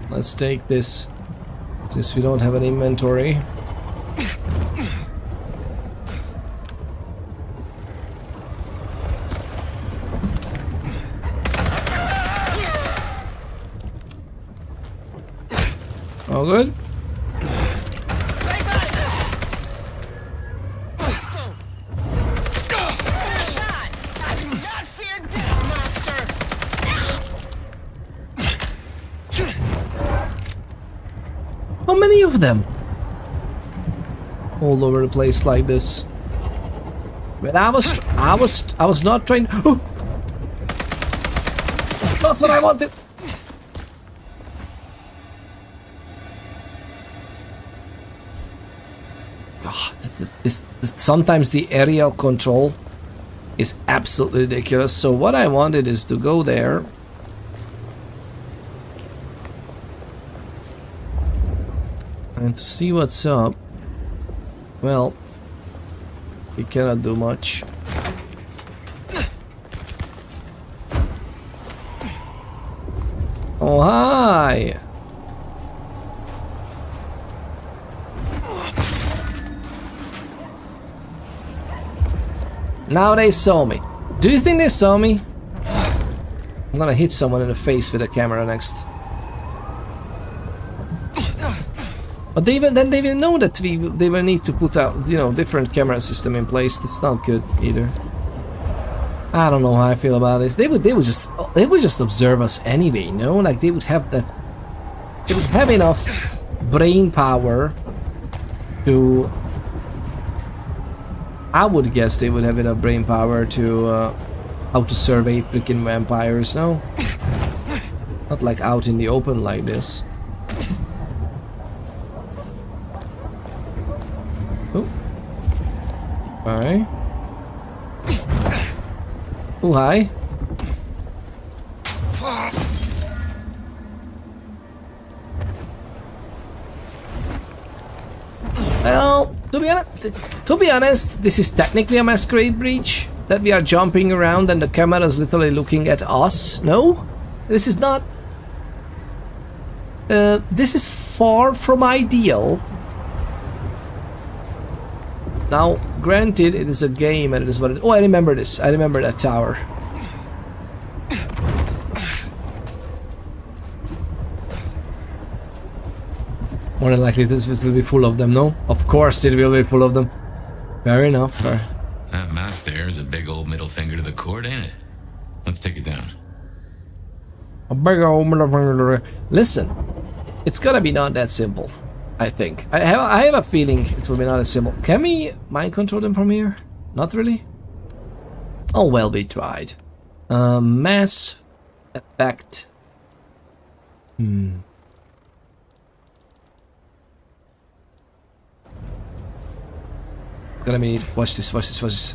S1: let's take this since we don't have an inventory. All good. How many of them? All over the place like this. But I was not trying. Oh! Not what I wanted. God, sometimes the aerial control is absolutely ridiculous. So what I wanted is to go there. And to see what's up. Well, we cannot do much. Oh, hi! Now they saw me. Do you think they saw me? I'm gonna hit someone in the face with the camera next. But they will know that they will need to put out, you know, different camera system in place. That's not good either. I don't know how I feel about this. They would just observe us anyway, you know? Like they would have enough brain power to. I would guess they would have enough brain power to how to survey freaking vampires. No, not like out in the open like this. Oh. Hi. Oh, hi. Well, to be honest, this is technically a Masquerade breach, that we are jumping around and the camera is literally looking at us. No, this is not. This is far from ideal. Now, granted, it is a game and it is what it is. Oh, I remember this. I remember that tower. More than likely this will be full of them, no? Of course it will be full of them. Fair enough. Fair.
S5: That mask there is a big old middle finger to the court, ain't it? Let's take it down.
S1: A big old middle finger. Listen, it's gonna be not that simple. I think. I have a feeling it will be not as simple. Can we mind control them from here? Not really? Oh, well, be tried. Mass effect. It's gonna be. Watch this. Watch this. Watch this.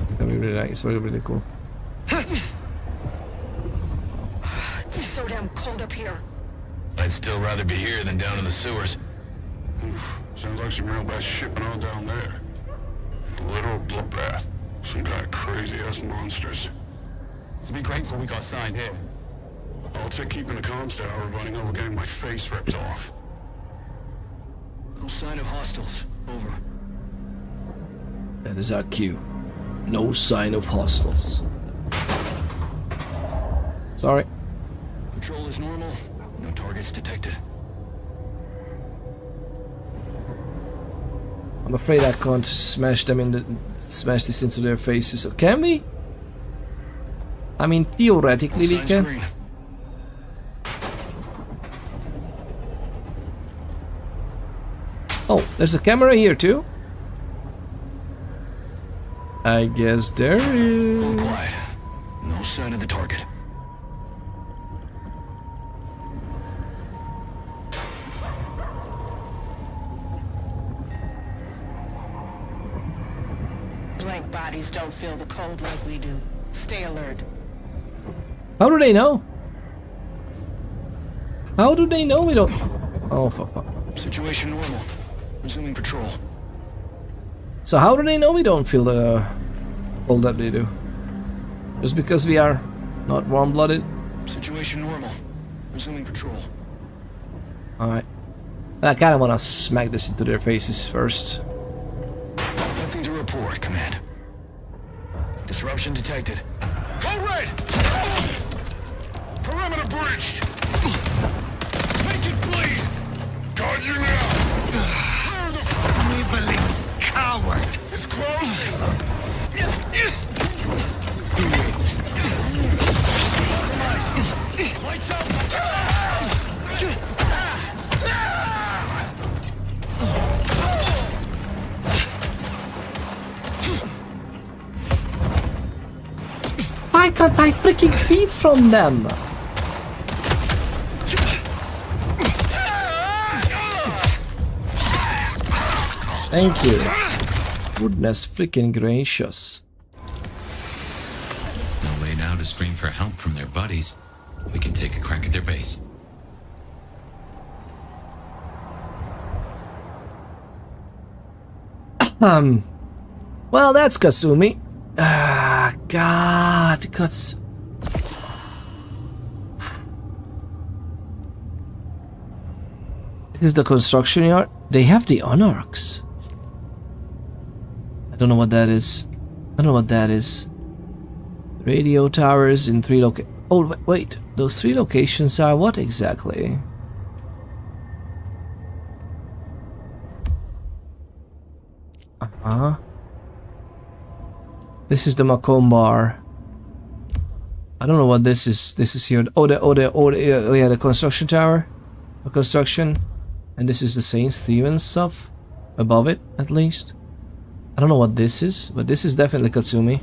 S1: It's gonna be really nice. It's really cool.
S18: It's so damn cold up here.
S21: I'd still rather be here than down in the sewers.
S23: Sounds like some real bad shipping on down there. A literal bloodbath. Some kind of crazy-ass monsters.
S10: To be grateful we got signed here.
S23: I'll take keeping the comms tower running over getting my face ripped off.
S10: No sign of hostiles. Over.
S1: That is our cue. No sign of hostiles. Sorry.
S10: Patrol is normal. No targets detected.
S1: I'm afraid I can't smash this into their faces. So can we? I mean, theoretically we can.
S10: Green.
S1: Oh, there's a camera here too. I guess there is.
S10: All quiet. No sign of the target.
S18: Blank bodies don't feel the cold like we do. Stay alert.
S1: How do they know? How do they know we don't? Oh, fuck.
S10: Situation normal. Resuming patrol.
S1: So how do they know we don't feel the cold that they do? Just because we are not warm-blooded?
S10: Situation normal. Resuming patrol.
S1: Alright. I kind of want to smack this into their faces first.
S10: Nothing to report, Command. Disruption detected.
S23: Code red! Perimeter breached! Make it bleed! Guard you now!
S7: Sniveling coward!
S23: It's close!
S7: Do it!
S10: Lights up!
S1: Why can't I freaking feed from them? Thank you. Goodness freaking gracious.
S5: No way now to scream for help from their buddies. We can take a crack at their base.
S1: Well, that's Kasumi. Ah, God, This is the construction yard. They have the Anarchs. I don't know what that is. Radio towers in 3 locations. Oh, wait. Those 3 locations are what exactly? This is the Macomb Bar. I don't know what this is. This is here. The construction tower. The construction. And this is the St. Stephen's stuff. Above it, at least. I don't know what this is, but this is definitely Katsumi.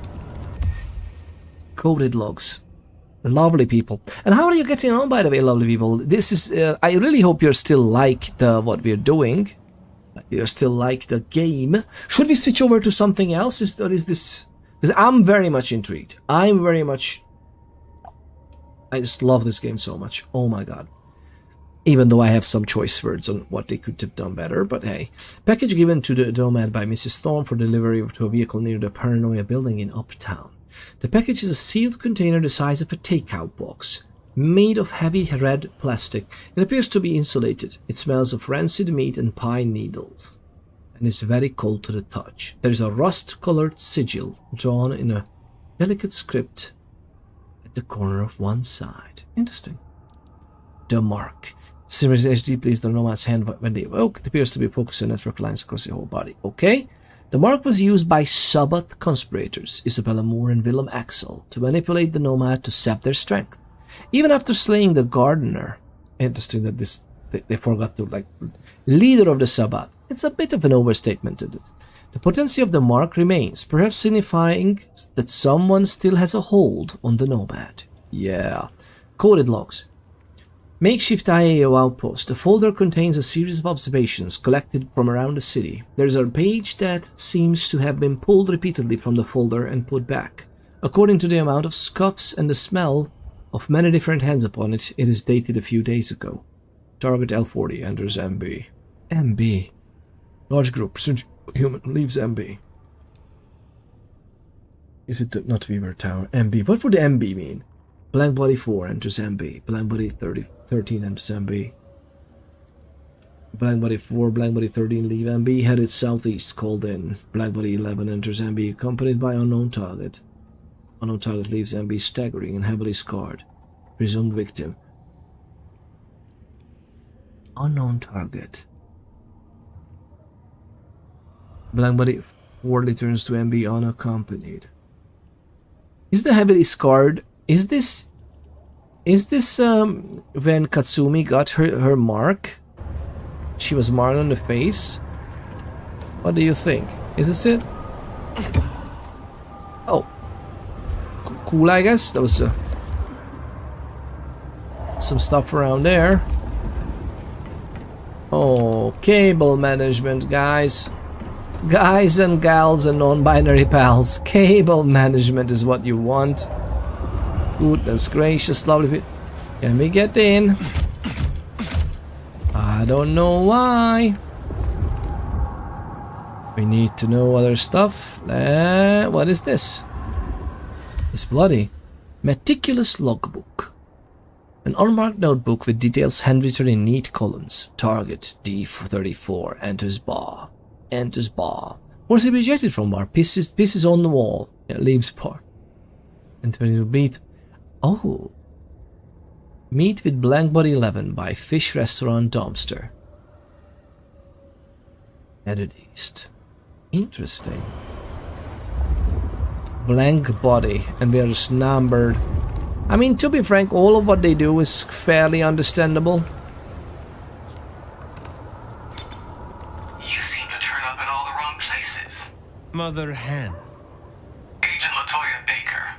S1: Coded logs. Lovely people. And how are you getting on, by the way, lovely people? This is, I really hope you're still like what we're doing. You still like the game. Should we switch over to something else? Or is this... Because I'm very much intrigued. I just love this game so much. Oh my god. Even though I have some choice words on what they could have done better, but hey. Package given to the Nomad by Mrs. Thorne for delivery to a vehicle near the Paranoia building in Uptown. The package is a sealed container the size of a takeout box, made of heavy red plastic. It appears to be insulated. It smells of rancid meat and pine needles. and is very cold to the touch. There is a rust-colored sigil drawn in a delicate script at the corner of one side. Interesting. The mark. Simmers HD plays the nomad's hand when they evoke. It appears to be focused on network lines across the whole body. Okay. The mark was used by Sabbath conspirators, Isabella Moore and Willem Axel, to manipulate the nomad to sap their strength. Even after slaying the gardener. Interesting that they forgot to, like, leader of the Sabbath. It's a bit of an overstatement. The potency of the mark remains, perhaps signifying that someone still has a hold on the nomad. Yeah. Coded logs. Makeshift IAO outpost. The folder contains a series of observations collected from around the city. There is a page that seems to have been pulled repeatedly from the folder and put back. According to the amount of scuffs and the smell of many different hands upon it, it is dated a few days ago. Target L40 enters MB. MB. Large group. Human leaves MB. Is it not Weaver Tower? MB. What would MB mean? Blank Body 4 enters MB. Blank Body 13 enters MB. Blank Body 4, Blank Body 13 leave MB. Headed southeast, called in. Blank Body 11 enters MB, accompanied by unknown target. Unknown target leaves MB staggering and heavily scarred. Presumed victim. Unknown target. Blank Body 4 returns to MB unaccompanied. Is the heavily scarred? Is this when Katsumi got her mark? She was marked on the face? What do you think? Is this it? Oh. Cool, I guess. That was some stuff around there. Oh, cable management, guys. Guys and gals and non-binary pals. Cable management is what you want. Goodness gracious, lovely. Can we get in? I don't know why. We need to know other stuff. What is this? It's bloody. Meticulous logbook. An unmarked notebook with details handwritten in neat columns. Target D34 enters bar. Enters bar. Forcibly ejected from bar. Pisses on the wall. Yeah, leaves bar. Enter meet. Oh. Meet with Blank Body 11 by Fish Restaurant Dumpster. Headed east. Interesting. Blank Body. And we are just numbered. I mean, to be frank, all of what they do is fairly understandable.
S2: You seem to turn up in all the wrong places.
S11: Mother hen.
S2: Agent LaToya Baker.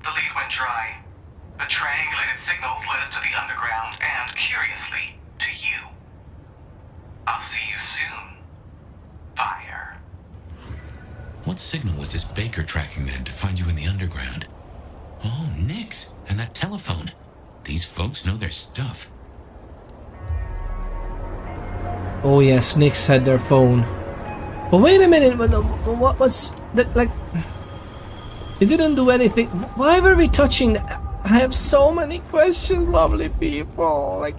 S2: The lead went dry. The triangulated signals led us to the underground and, curiously, to you. I'll see you soon. Fire.
S5: What signal was this Baker tracking then to find you in the underground? Oh, Nix, and that telephone. These folks know their stuff.
S1: Oh yes, Nix had their phone. But wait a minute, what's that, like... It didn't do anything. Why were we touching that? I have so many questions, lovely people. Like,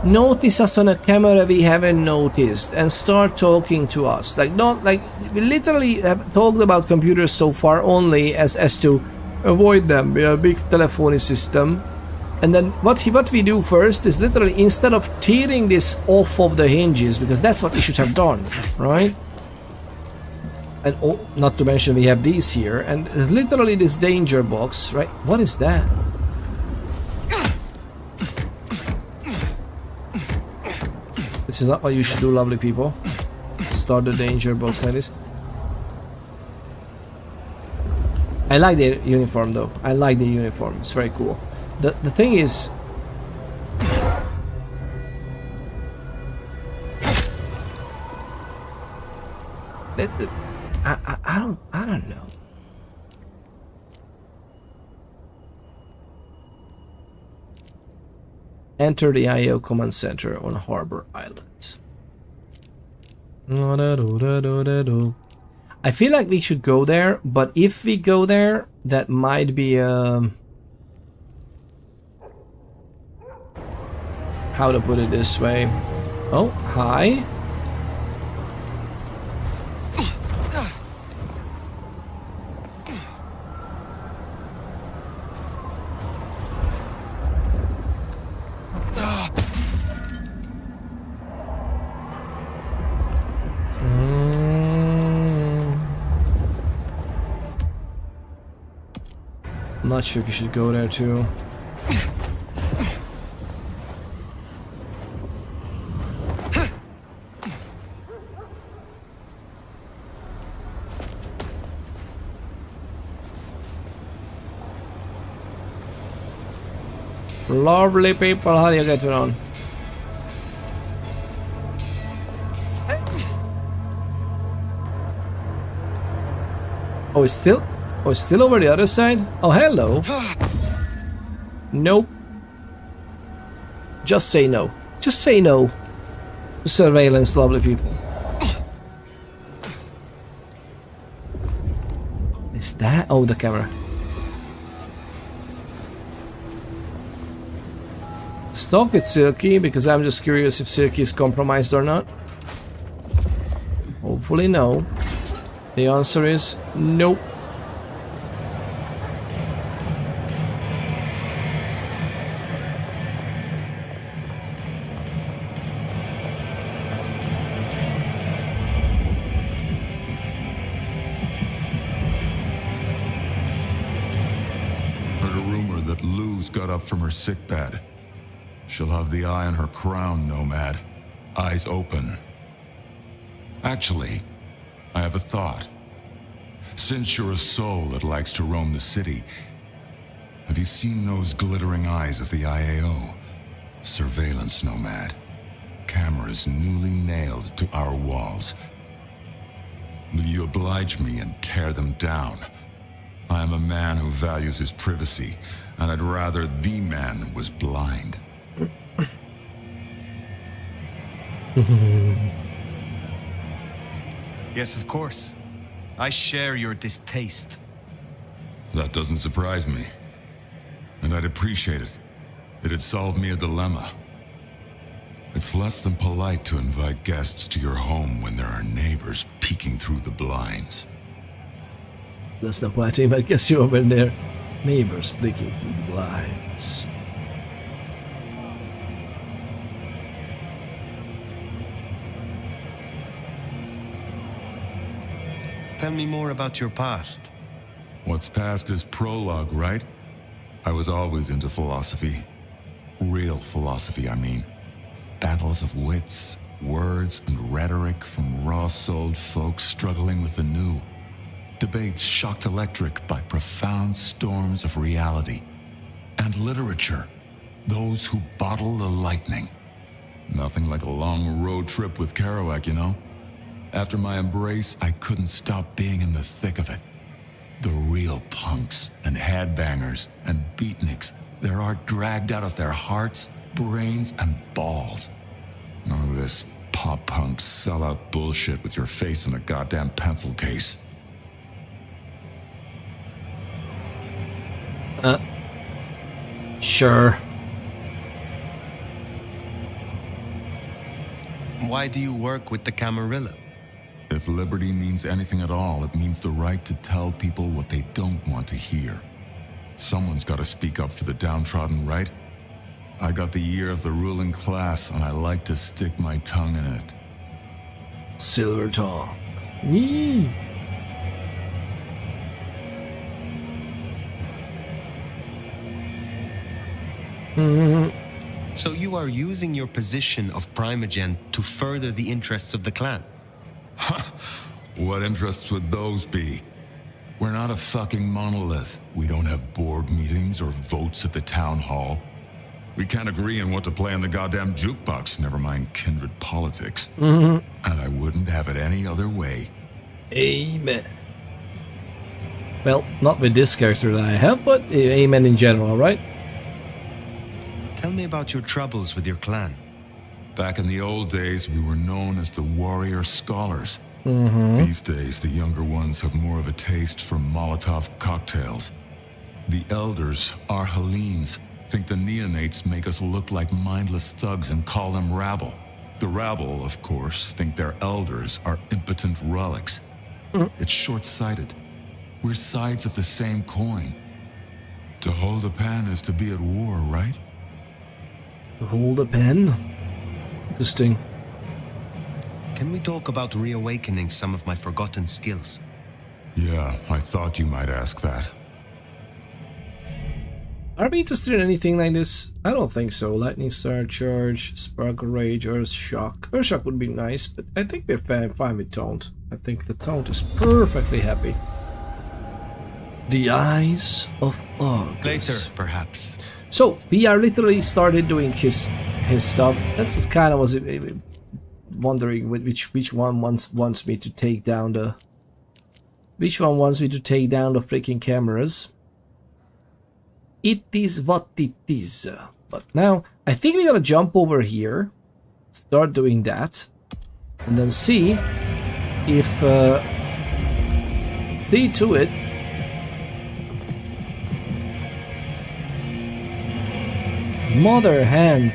S1: notice us on a camera we haven't noticed and start talking to us. Like, not like we literally have talked about computers so far only as to avoid them. We are a big telephony system, and then what we do first is literally, instead of tearing this off of the hinges, because that's what we should have done, right? And oh, not to mention we have these here, and literally this danger box, right? What is that? This is not what you should do, lovely people. Start the danger box like this. I like the uniform though. I like the uniform. It's very cool. The thing is, I don't know. Enter the IO command center on Harbor Island. I feel like we should go there, but if we go there, that might be how to put it this way. Oh, hi. not sure if you should go there too. Lovely people, how do you get it on? Oh, it's still over the other side? Oh, hello. Nope. Just say no. Just say no. Surveillance, lovely people. Is that? Oh, the camera. Stop it, Silky, because I'm just curious if Silky is compromised or not. Hopefully no. The answer is nope.
S23: Heard a rumor that Lou's got up from her sickbed. She'll have the eye on her crown, Nomad. Eyes open. Actually, I have a thought. Since you're a soul that likes to roam the city, have you seen those glittering eyes of the IAO? Surveillance, Nomad. Cameras newly nailed to our walls. Will you oblige me and tear them down? I am a man who values his privacy, and I'd rather the man was blind.
S11: Yes, of course. I share your distaste.
S23: That doesn't surprise me. And I'd appreciate it. It'd solve me a dilemma. It's less than polite to invite guests to your home when there are neighbors peeking through the blinds.
S1: Less than polite to invite guests over there. Neighbors peeking through the blinds.
S11: Tell me more about your past.
S23: What's past is prologue, right? I was always into philosophy. Real philosophy, I mean. Battles of wits, words, and rhetoric from raw-souled folks struggling with the new. Debates shocked electric by profound storms of reality. And literature, those who bottle the lightning. Nothing like a long road trip with Kerouac, you know? After my embrace, I couldn't stop being in the thick of it. The real punks and headbangers and beatniks, their art dragged out of their hearts, brains, and balls. None of this pop-punk sellout bullshit with your face in a goddamn pencil case.
S1: Sure.
S11: Why do you work with the Camarilla?
S23: If liberty means anything at all, it means the right to tell people what they don't want to hear. Someone's got to speak up for the downtrodden, right? I got the ear of the ruling class, and I like to stick my tongue in it.
S1: Silver tongue. Yee.
S11: So you are using your position of Primogen to further the interests of the clan?
S23: What interests would those be? We're not a fucking monolith. We don't have board meetings or votes at the town hall. We can't agree on what to play on the goddamn jukebox, never mind kindred politics. And I wouldn't have it any other way.
S1: Amen. Well, not with this character that I have, but amen in general, right?
S11: Tell me about your troubles with your clan.
S23: Back in the old days, we were known as the warrior scholars. These days, the younger ones have more of a taste for Molotov cocktails. The elders, our Hellenes, think the neonates make us look like mindless thugs and call them rabble. The rabble, of course, think their elders are impotent relics. It's short-sighted. We're sides of the same coin. To hold a pen is to be at war, right?
S1: To hold a pen? Interesting.
S11: Can we talk about reawakening some of my forgotten skills?
S23: Yeah, I thought you might ask that.
S1: Are we interested in anything like this? I don't think so. Lightning Star, Charge, Sparkle Rage, Earth Shock. Earth Shock would be nice, but I think we're fine with Taunt. I think the Taunt is perfectly happy. The Eyes of August.
S11: Later, perhaps.
S1: So, we are literally started doing his stuff. That's just kind of was wondering which one wants me to take down the... Which one wants me to take down the freaking cameras? It is what it is. But now, I think we're gonna jump over here, start doing that, and then see if... see to it. Mother hand.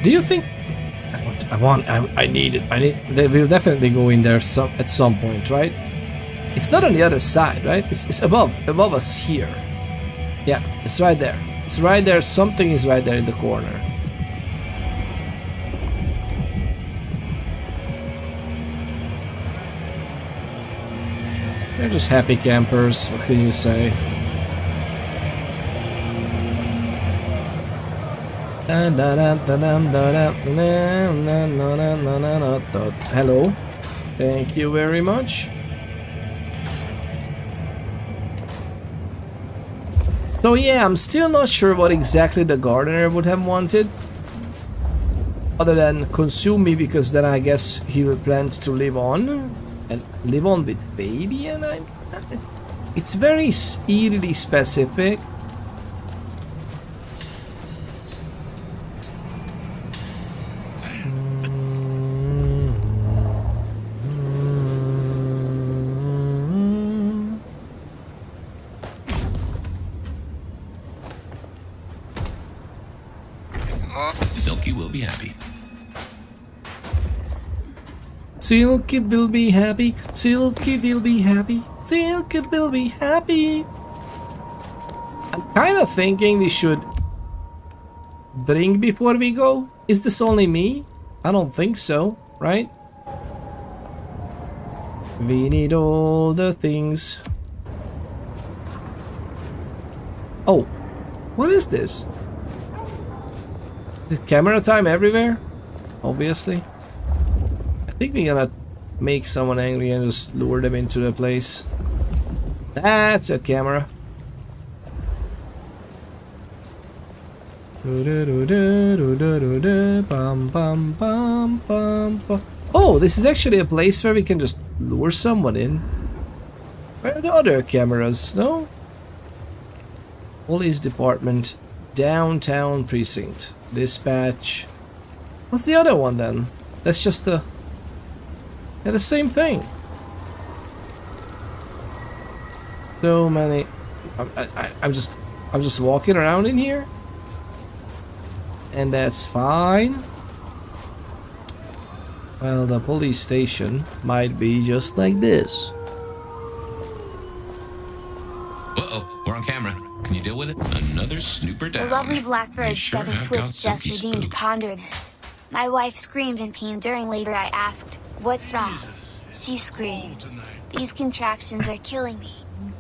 S1: Do you think... I need it. They will definitely go in there at some point, right? It's not on the other side, right? It's above us here. Yeah, it's right there. It's right there. Something is right there in the corner. They're just happy campers. What can you say? Hello. Thank you very much. So yeah, I'm still not sure what exactly the gardener would have wanted. Other than consume me, because then I guess he plans to live on. And live on with baby, and it's very eerily specific.
S5: Silky will be happy.
S1: Silky will be happy. Silky will be happy. Silky will be happy. I'm kind of thinking we should drink before we go. Is this only me? I don't think so, right? We need all the things. Oh, what is this? Is it camera time everywhere? Obviously. I think we're gonna make someone angry and just lure them into the place. That's a camera. Oh, this is actually a place where we can just lure someone in. Where are the other cameras? No? Police Department. Downtown Precinct. Dispatch. What's the other one then? That's just the... Yeah, the same thing. So many... I'm just walking around in here. And that's fine. Well, the police station might be just like this.
S5: Uh-oh, we're on camera. Can you deal with it? Another snooper down.
S6: The lovely Blackbird
S5: Sure
S6: 7
S5: have got
S6: Switch just
S5: Silky
S6: redeemed
S5: spooked.
S6: Ponder this. My wife screamed in pain during labor. I asked, "What's wrong?" She screamed, "These contractions are killing me."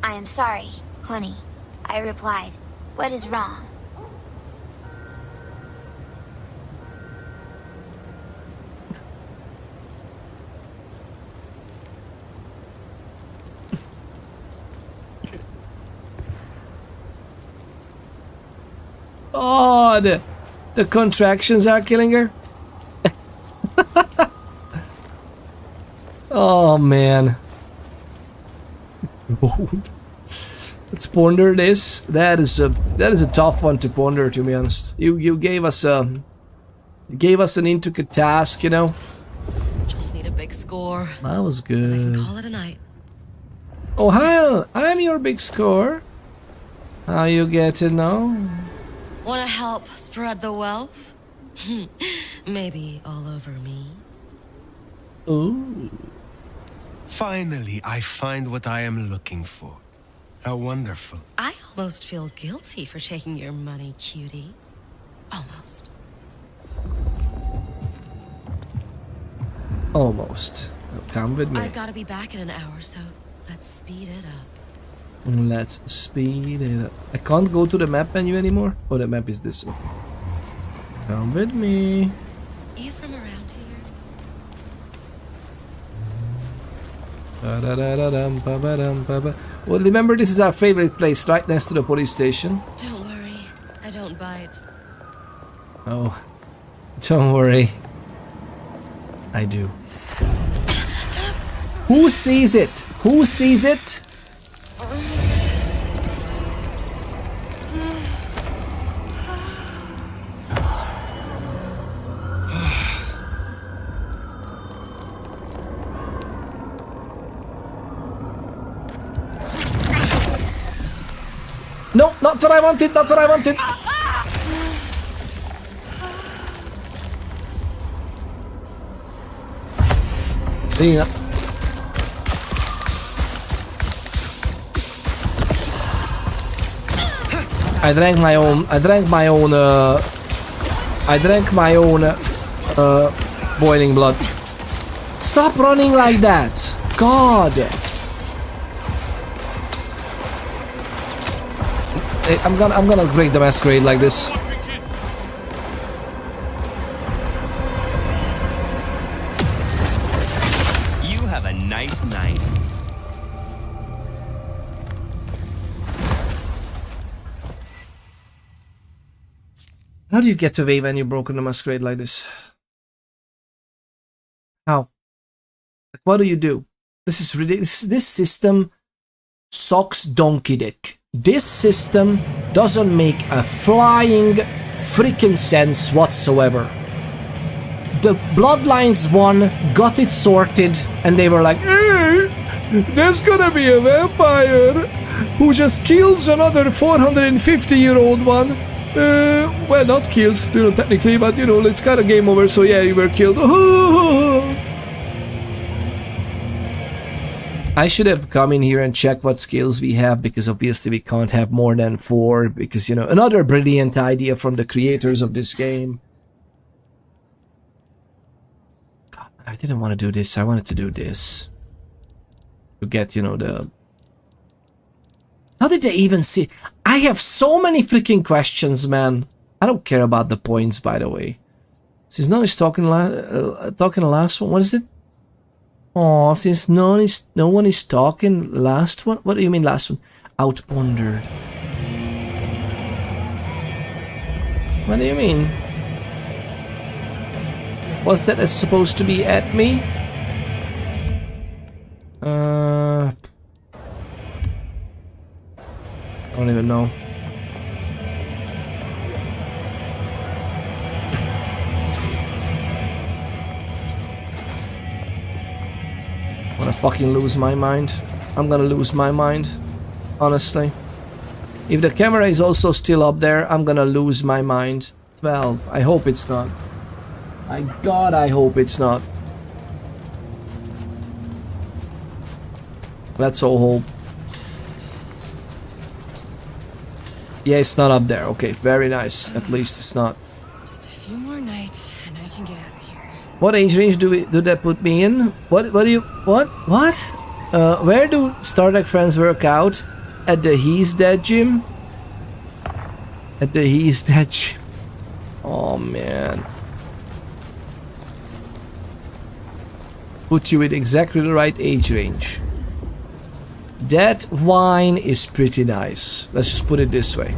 S6: "I am sorry, honey," I replied. "What is wrong?"
S1: Oh, the contractions are killing her. Oh man. Let's ponder this. That is a tough one to ponder, to be honest. You gave us an intricate task, you know.
S19: Just need a big score.
S1: That was
S19: I
S1: good.
S19: can call it a night.
S1: Oh hi, I'm your big score. How you getting now?
S19: Wanna help spread the wealth? Maybe all over me.
S1: Ooh.
S11: Finally, I find what I am looking for. How wonderful.
S19: I almost feel guilty for taking your money, cutie. Almost.
S1: Almost. Come with me.
S19: I've got to be back in an hour, so let's speed it up.
S1: Let's speed it up. I can't go to the map menu anymore. Oh, the map is this one. Come with me.
S19: Are you from around here?
S1: Well, remember, this is our favorite place, right next to the police station.
S19: Don't worry, I don't bite.
S1: Oh, don't worry. I do. Who sees it? Who sees it? No, not what I wanted, not what I wanted. Yeah. I drank my own boiling blood. Stop running like that. God. I'm gonna break the Masquerade like this.
S11: You have a nice night.
S1: How do you get away when you broken the Masquerade like this? How? Like, what do you do? This is ridiculous. This system sucks donkey dick. This system doesn't make a flying freaking sense whatsoever. The Bloodlines one got it sorted and they were like, there's gonna be a vampire who just kills another 450-year-old one. Well, not kills, you know, technically, but you know, it's kind of game over, so yeah, you were killed. I should have come in here and checked what skills we have, because obviously we can't have more than 4, because, you know, another brilliant idea from the creators of this game. God, I didn't want to do this, I wanted to do this. To get, you know, the... How did they even see? I have so many freaking questions, man. I don't care about the points, by the way. Since no one is talking the last one, what is it? Oh, since no one is talking last one. What do you mean last one? Outpondered. What do you mean? Was that supposed to be at me? I don't even know. I'm gonna fucking lose my mind. I'm gonna lose my mind. Honestly. If the camera is also still up there, I'm gonna lose my mind. 12. I hope it's not. My God, I hope it's not. Let's all hope. Yeah, it's not up there. Okay, very nice. At least it's not.
S19: Just a few more nights and I can get out of here.
S1: What age range do that put me in? What do you where do Star Trek friends work out? At the He's Dead gym? At the He's Dead gym. Oh man. Put you with exactly the right age range. That wine is pretty nice. Let's just put it this way.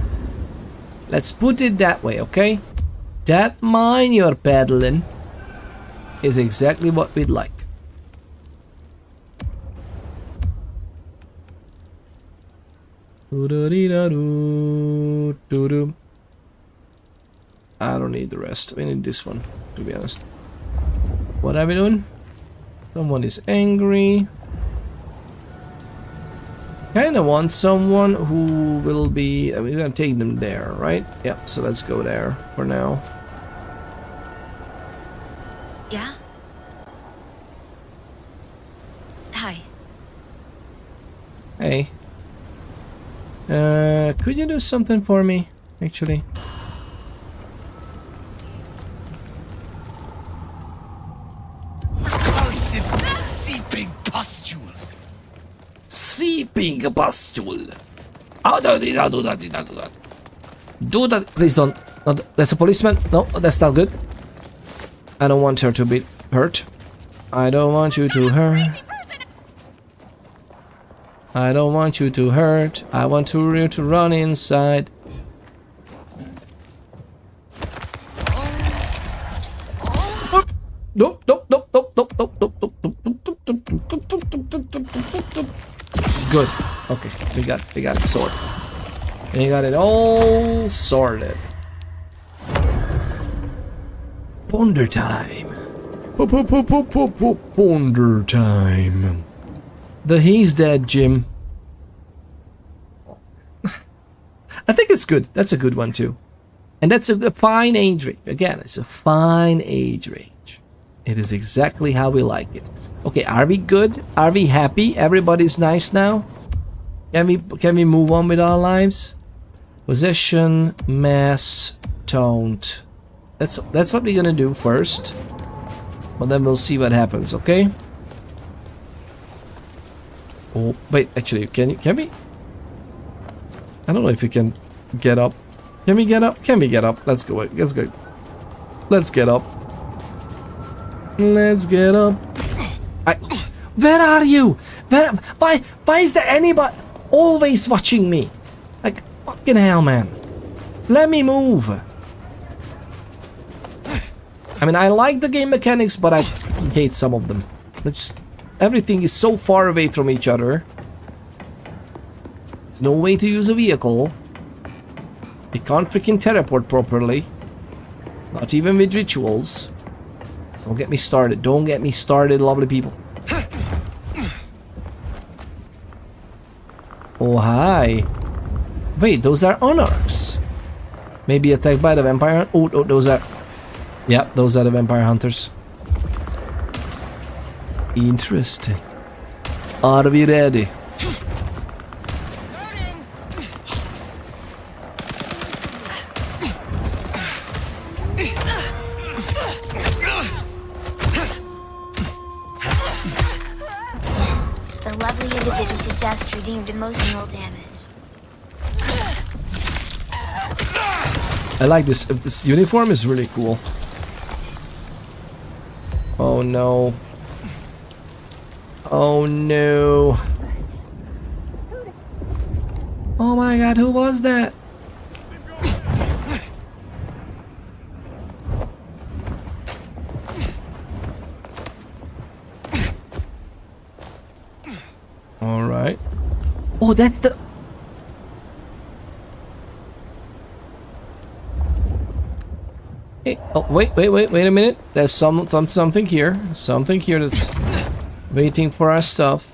S1: Let's put it that way, okay? That mine you're peddling is exactly what we'd like. I don't need the rest. We need this one, to be honest. What are we doing? Someone is angry. Kinda want someone who will be... we're gonna take them there, right? Yeah, so let's go there for now.
S19: Yeah? Hi.
S1: Hey. Could you do something for me, actually?
S11: Repulsive, seeping pustule.
S1: sleeping pustule. Oh, no, do not do that. Do that. Please don't. No, that's a policeman. No, that's not good. I don't want her to be hurt. I don't want you to hurt. I don't want you to hurt. I want you to run inside. Nope. Good. Okay, we got it sorted. We got it all sorted. Ponder time. Ponder time. He's dead, Jim. I think it's good. That's a good one too. And that's a fine age range. Again, it's a fine age range. It is exactly how we like it. Okay, are we good? Are we happy? Everybody's nice now? Can we move on with our lives? Possession, mass, taunt. That's what we're gonna do first. But then we'll see what happens, okay? Oh, wait, actually, can we? I don't know if we can get up. Can we get up? Can we get up? Let's go. Let's go. Let's get up. Let's get up. Where are you? Why is there anybody always watching me? Like, fucking hell, man. Let me move. I mean, I like the game mechanics, but I hate some of them. Everything is so far away from each other. There's no way to use a vehicle. You can't freaking teleport properly. Not even with rituals. Don't get me started. Don't get me started, lovely people. Oh, hi. Wait, those are honors. Maybe attacked by the vampire. Oh, those are... Yeah, those are the vampire hunters. Interesting. Are we ready?
S6: The lovely individual just redeemed emotional damage.
S1: I like this. This uniform is really cool. Oh no. Oh no. Oh my god, who was that? Alright. Oh, that's the... Hey, oh, wait a minute. There's something here. Something here that's waiting for our stuff.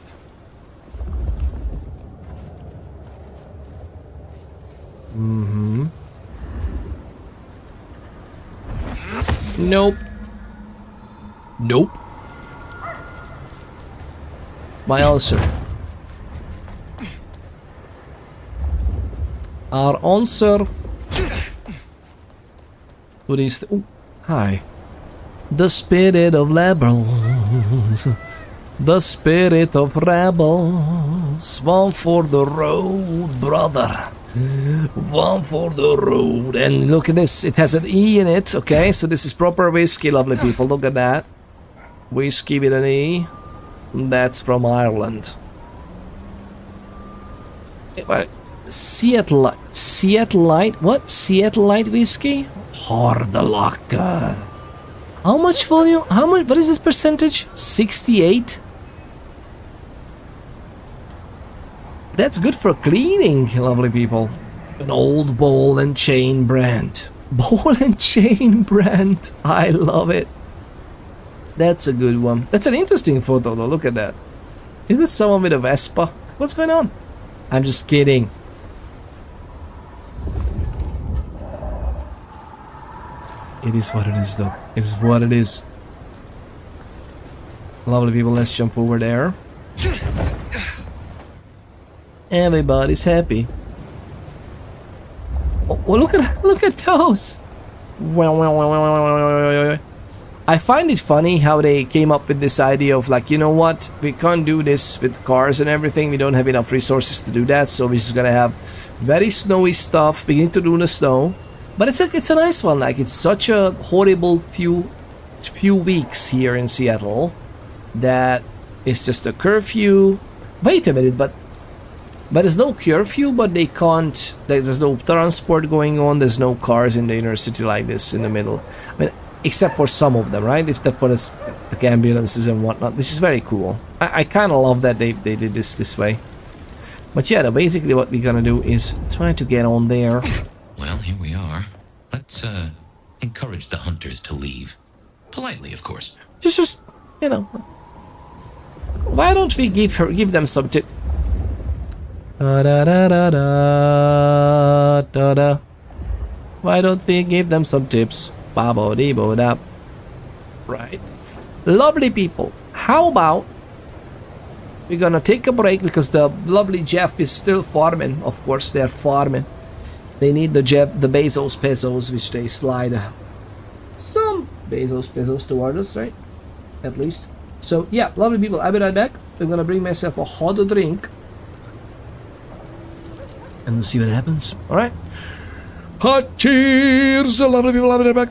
S1: Nope. It's my answer. Our answer to these... Oh, hi. The spirit of rebels. The spirit of rebels. One for the road, brother. One for the road. And look at this. It has an E in it. Okay, so this is proper whiskey, lovely people. Look at that. Whiskey with an E. That's from Ireland. Seattle Light. What? Seattle Light whiskey? Hard luck. How much volume? How much? What is this percentage? 68. That's good for cleaning, lovely people. An old ball and chain brand. Ball and chain brand. I love it. That's a good one. That's an interesting photo though. Look at that. Is this someone with a Vespa? What's going on? I'm just kidding. It is what it is though. It is what it is. Lovely people, let's jump over there. Everybody's happy. Oh, look at those. I find it funny how they came up with this idea of like, you know what, we can't do this with cars and everything, we don't have enough resources to do that, so we're just gonna have very snowy stuff, we need to do in the snow. But it's a nice one, like it's such a horrible few weeks here in Seattle that it's just a curfew. Wait a minute, but there's no curfew, but they can't, there's no transport going on, there's no cars in the inner city like this in the middle. I mean, except for some of them, right? If that was like ambulances and whatnot, which is very cool. I kind of love that they did this way. But yeah, basically what we're gonna do is try to get on there.
S4: Well, here we are. Let's encourage the hunters to leave. Politely, of course.
S1: Just you know. Why don't we give them some tip? Da da da da da da da. Why don't we give them some tips? Ba-bo-dee-bo-da. Right. Lovely people. How about we're gonna take a break because the lovely Jeff is still farming. Of course, they're farming. They need the Bezos pesos, which they slide some Bezos pesos toward us, right? At least. So yeah, lovely people. I'll be right back. I'm gonna bring myself a hot drink and see what happens. All right. Hot cheers, lovely people. I'll be right back.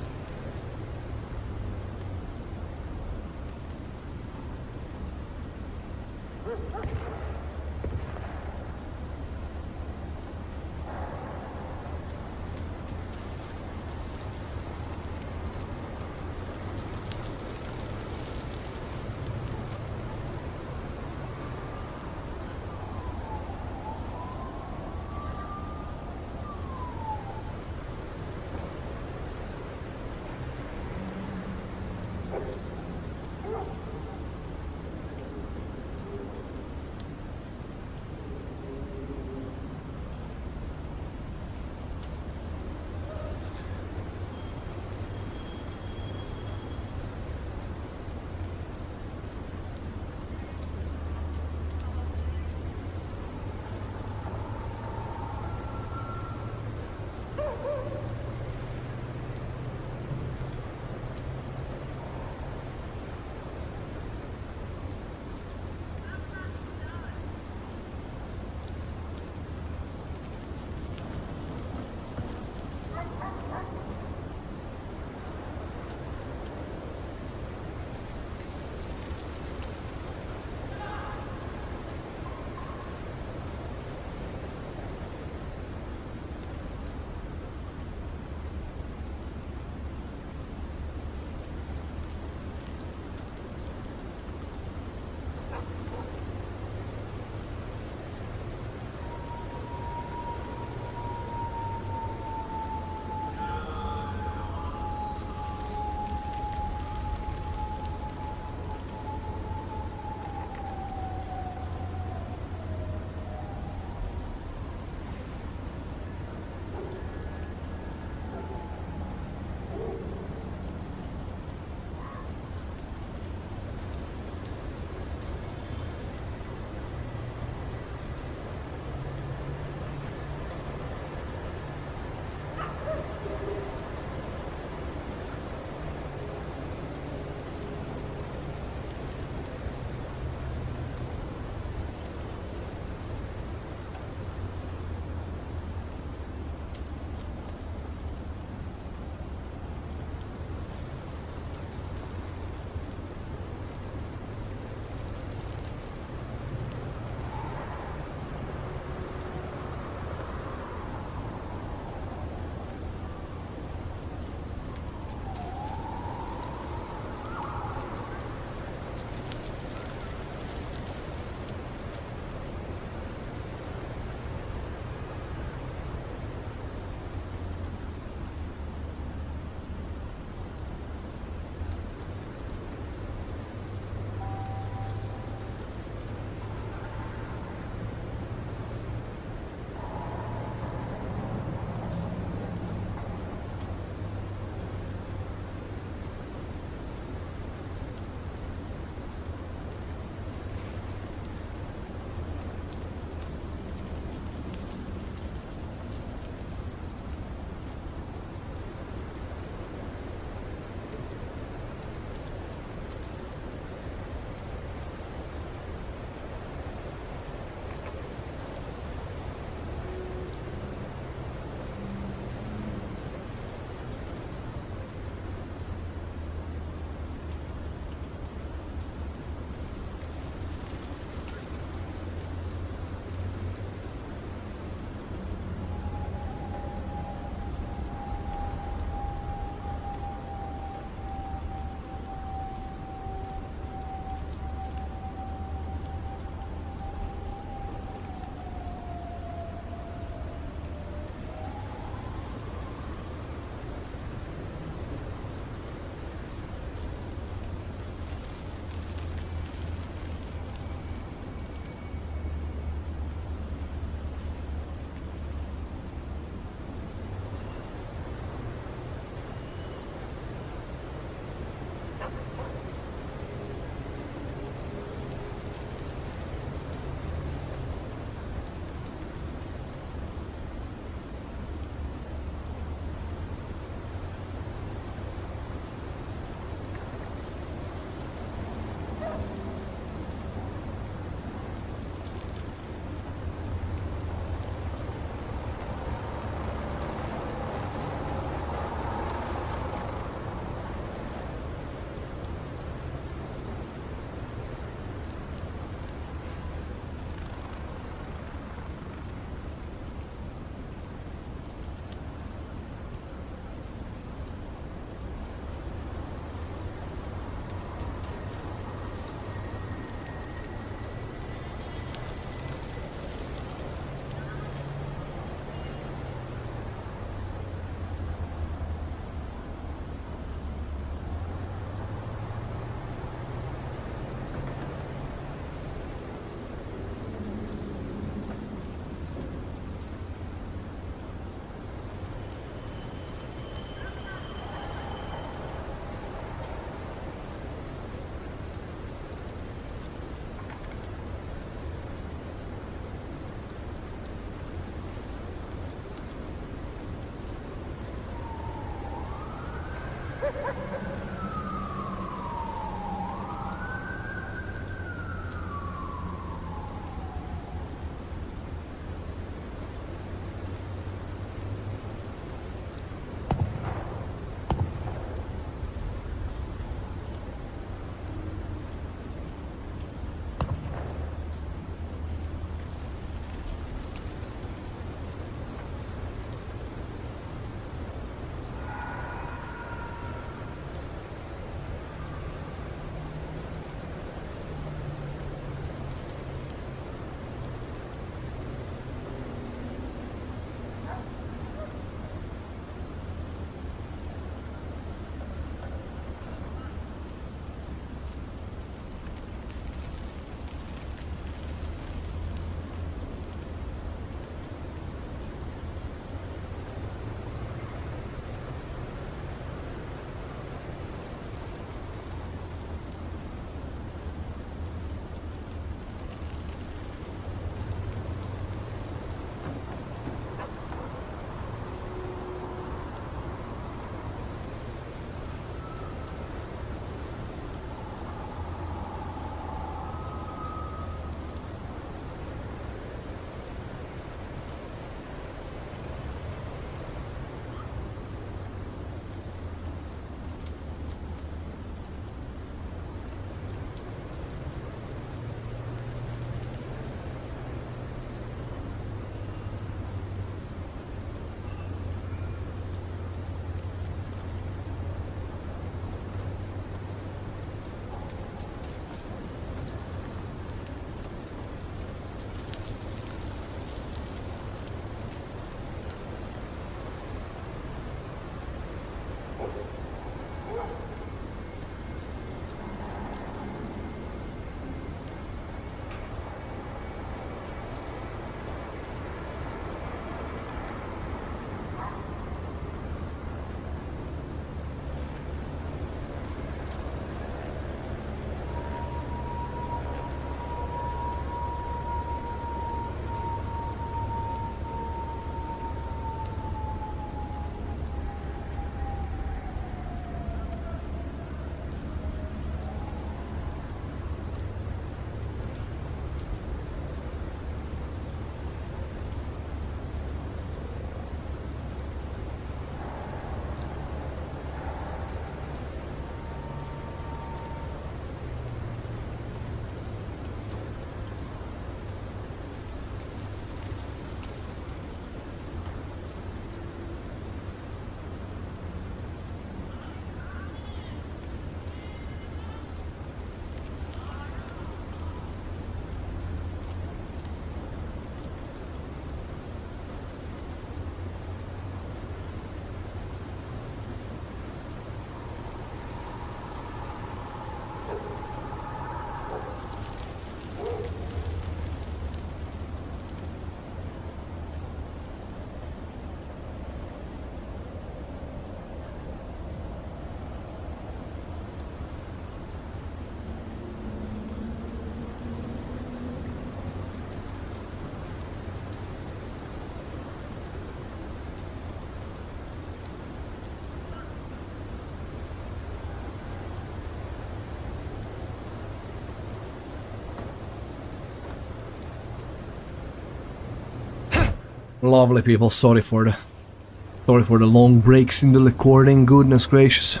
S1: Lovely people, sorry for the long breaks in the recording, goodness gracious.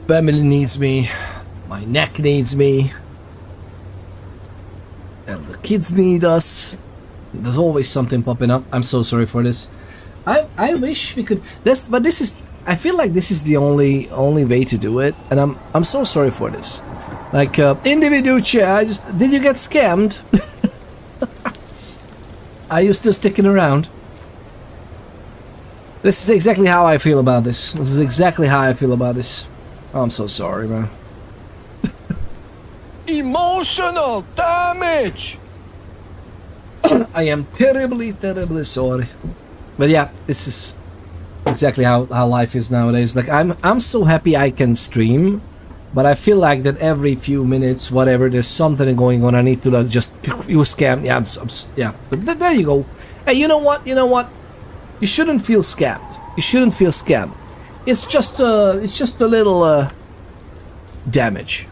S1: Family needs me, my neck needs me, and the kids need us. There's always something popping up. I'm so sorry for this. I wish we could but this is, I feel like this is the only way to do it, and I'm so sorry for this. Like Individuce, did you get scammed? Are you still sticking around? This is exactly how I feel about this. This is exactly how I feel about this. I'm so sorry, man. Emotional damage! I am terribly, terribly sorry. But yeah, this is exactly how life is nowadays. Like, I'm so happy I can stream, but I feel like that every few minutes, whatever, there's something going on. I need to like just you scam. Yeah, yeah. But there you go. Hey, you know what? You know what? You shouldn't feel scammed. You shouldn't feel scammed. It's just a little damage.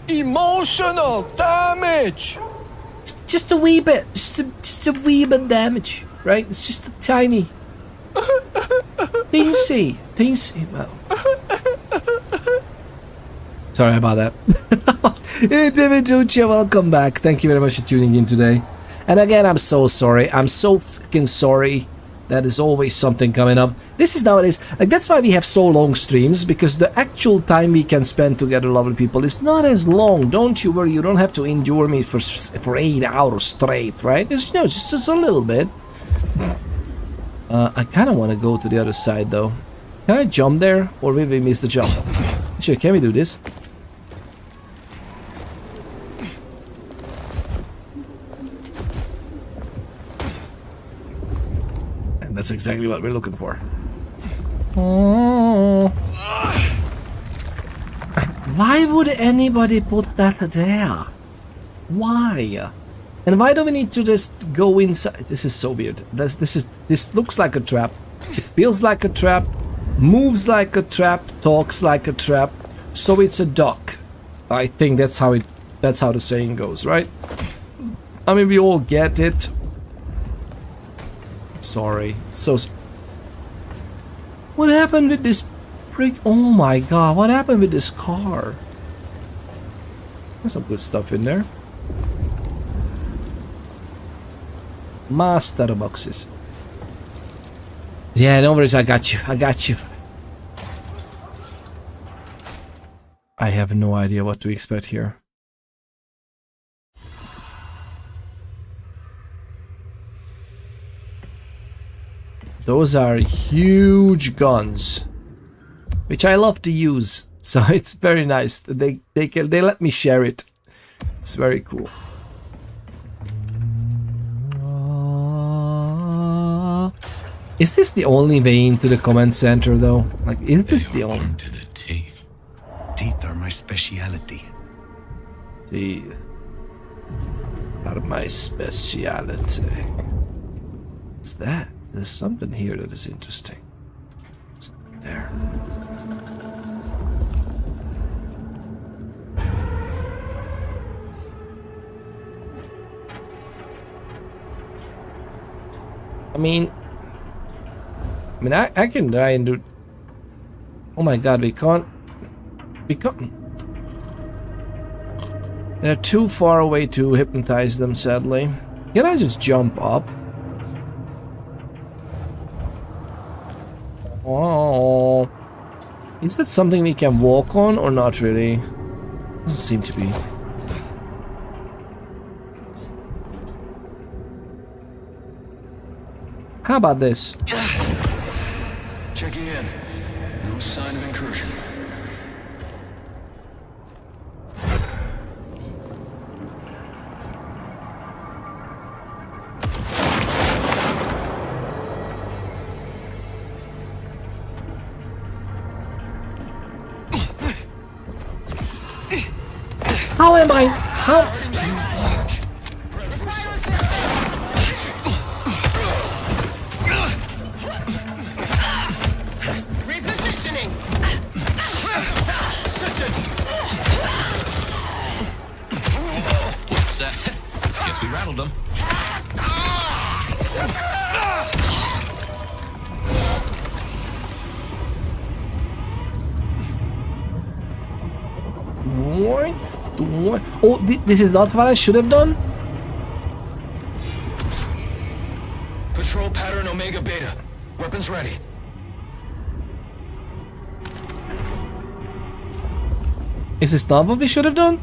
S1: Emotional damage. It's just a wee bit. Just a wee bit damage, right? It's just a tiny. Teensy. Well. Sorry about that. Individuce, welcome back. Thank you very much for tuning in today. And again, I'm so sorry. I'm so freaking sorry. That is always something coming up. This is nowadays, like, that's why we have so long streams, because the actual time we can spend together, lovely people, is not as long. Don't you worry, you don't have to endure me for 8 hours straight, right? It's just a little bit. I kind of want to go to the other side, though. Can I jump there? Or maybe miss the jump? Sure, can we do this? That's exactly what we're looking for. Oh. Why would anybody put that there? Why? And why do we need to just go inside? This is so weird. This looks like a trap. It feels like a trap, moves like a trap, talks like a trap. So it's a duck. I think that's how the saying goes, right? I mean, we all get it. Sorry. What happened with this freak? Oh my god, what happened with this car? There's some good stuff in there. Master boxes. Yeah, no worries, I got you. I have no idea what to expect here. Those are huge guns, which I love to use. So it's very nice that they let me share it. It's very cool. Is this the only way into the command center, though? Like, is this the only?
S7: To the teeth. Teeth are my speciality.
S1: Teeth are my speciality. What's that? There's something here that is interesting. Something there. I mean, I can try and do. Oh my god, we can't. They're too far away to hypnotize them, sadly. Can I just jump up? Oh, is that something we can walk on or not really? Doesn't seem to be. How about this?
S10: Checking in. No sign of incursion.
S1: How am I? How?
S18: Repositioning.
S10: Assistance.
S4: What's that?
S21: rattled him.
S1: What? Oh, this is not what I should have done?
S21: Patrol pattern Omega Beta. Weapons ready.
S1: Is this not what we should have done?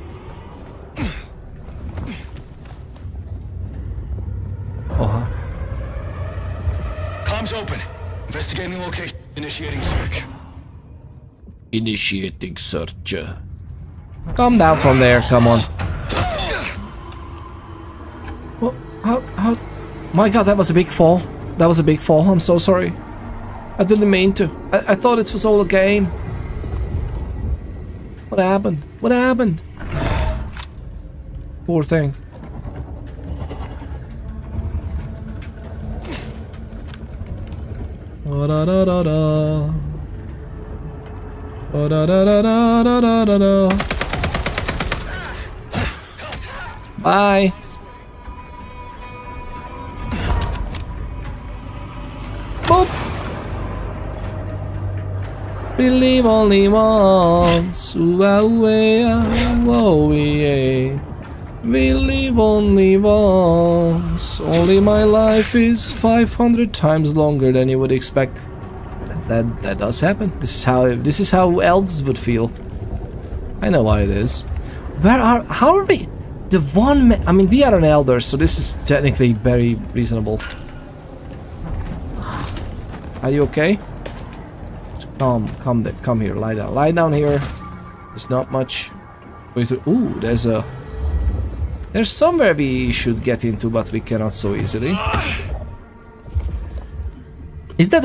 S1: Oh.
S21: Comms open. Investigating location. Initiating search.
S1: Initiating search. Come down from there, come on. What? How? My god, that was a big fall. That was a big fall, I'm so sorry. I didn't mean to. I thought it was all a game. What happened? What happened? Poor thing. Da da da da. Da da da da da da da da. Bye. Boop. Believe only once. Believe only once. Only my life is 500 times longer than you would expect. That does happen. This is how elves would feel. I know why it is. How are we? The one I mean, we are an elder, so this is technically very reasonable. Are you okay? Come here, lie down. Lie down here. There's not much. Ooh, there's somewhere we should get into, but we cannot so easily. Is that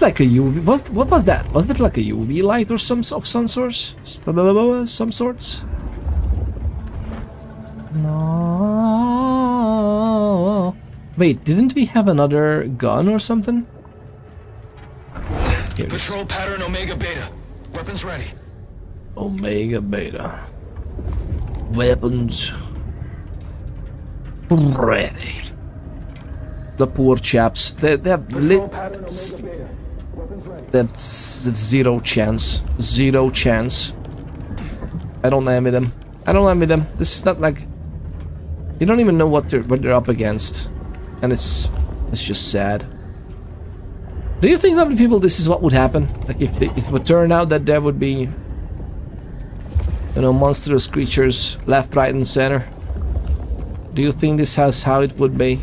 S1: like a UV? What was that? Was that like a UV light or some sorts? Some sorts? No. Wait, didn't we have another gun or something? Here it is.
S21: Patrol pattern Omega Beta. Weapons ready.
S1: Omega Beta. Weapons ready. The poor chaps. They have zero chance. Zero chance. I don't envy them. I don't envy them. This is not like you don't even know what they're up against, and it's just sad. Do you think, lovely people, this is what would happen? Like if it would turn out that there would be, you know, monstrous creatures left, right, and center? Do you think this is how it would be?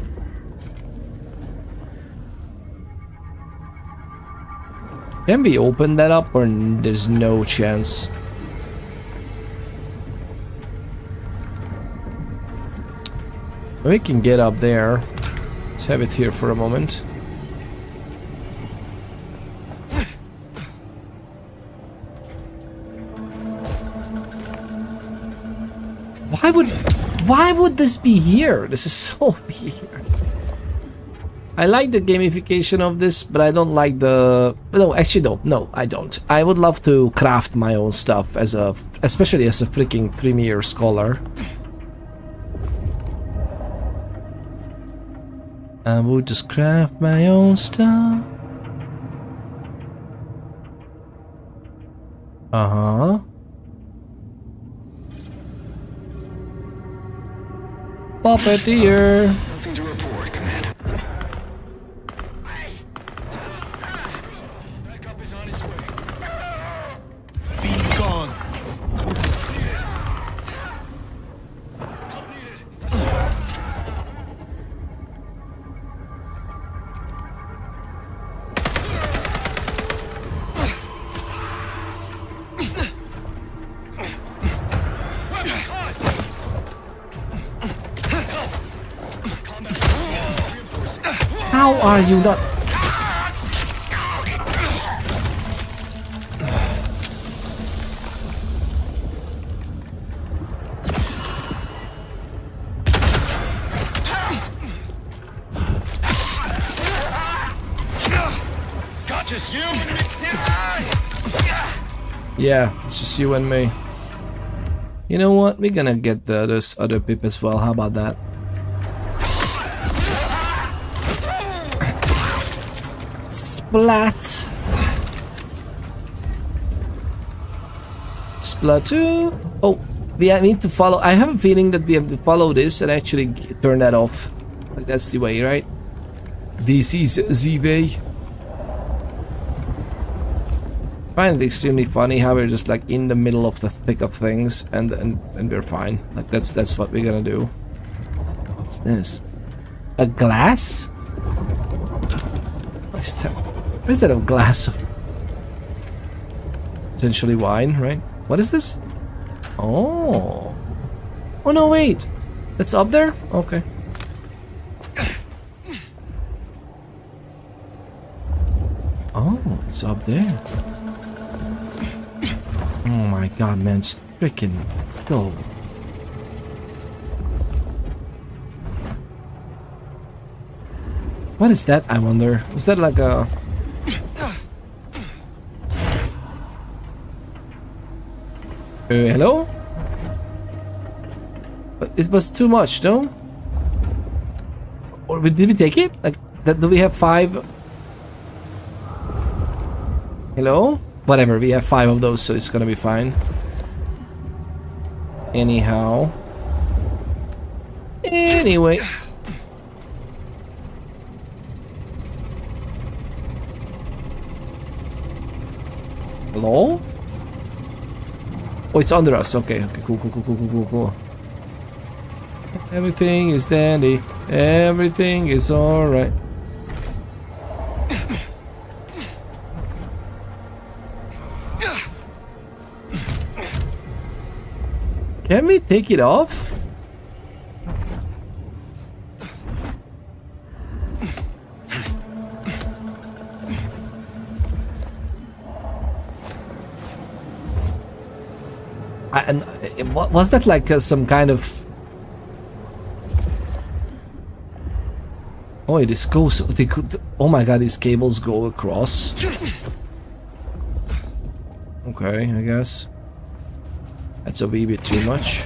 S1: Can we open that up, or there's no chance? We can get up there. Let's have it here for a moment. Why would this be here? This is so weird. I like the gamification of this, but I don't like the... No, actually no, I don't. I would love to craft my own stuff especially as a freaking Tremere scholar. I would just craft my own stuff. Uh-huh. Puppeteer.
S21: Nothing to report, Command. Backup is on its way.
S11: Be gone.
S1: How are you not?
S21: Got just you and me.
S1: Yeah, it's just you and me. You know what? We're gonna get this other pip as well. How about that? Splat. Splatoon. Oh, we need to follow. I have a feeling that we have to follow this and actually turn that off. Like that's the way, right? This is the way. I find it extremely funny how we're just like in the middle of the thick of things and we're fine. Like that's what we're gonna do. What's this? A glass? Where's that a glass of potentially wine, right? What is this? Oh. Oh no, wait. It's up there? Okay. Oh, it's up there. Oh my god, man, just freaking go. What is that, I wonder? Is that like a... hello? But it was too much, no? Or did we take it? Like, that, do we have 5? Hello? Whatever, we have 5 of those, so it's gonna be fine. Anyhow. Anyway. Hello? Oh, it's under us. Okay, okay, cool. Everything is dandy. Everything is alright. Can we take it off? And was that like some kind of... Oh, this goes... They could... Oh my god, these cables go across. Okay, I guess. That's a wee bit too much.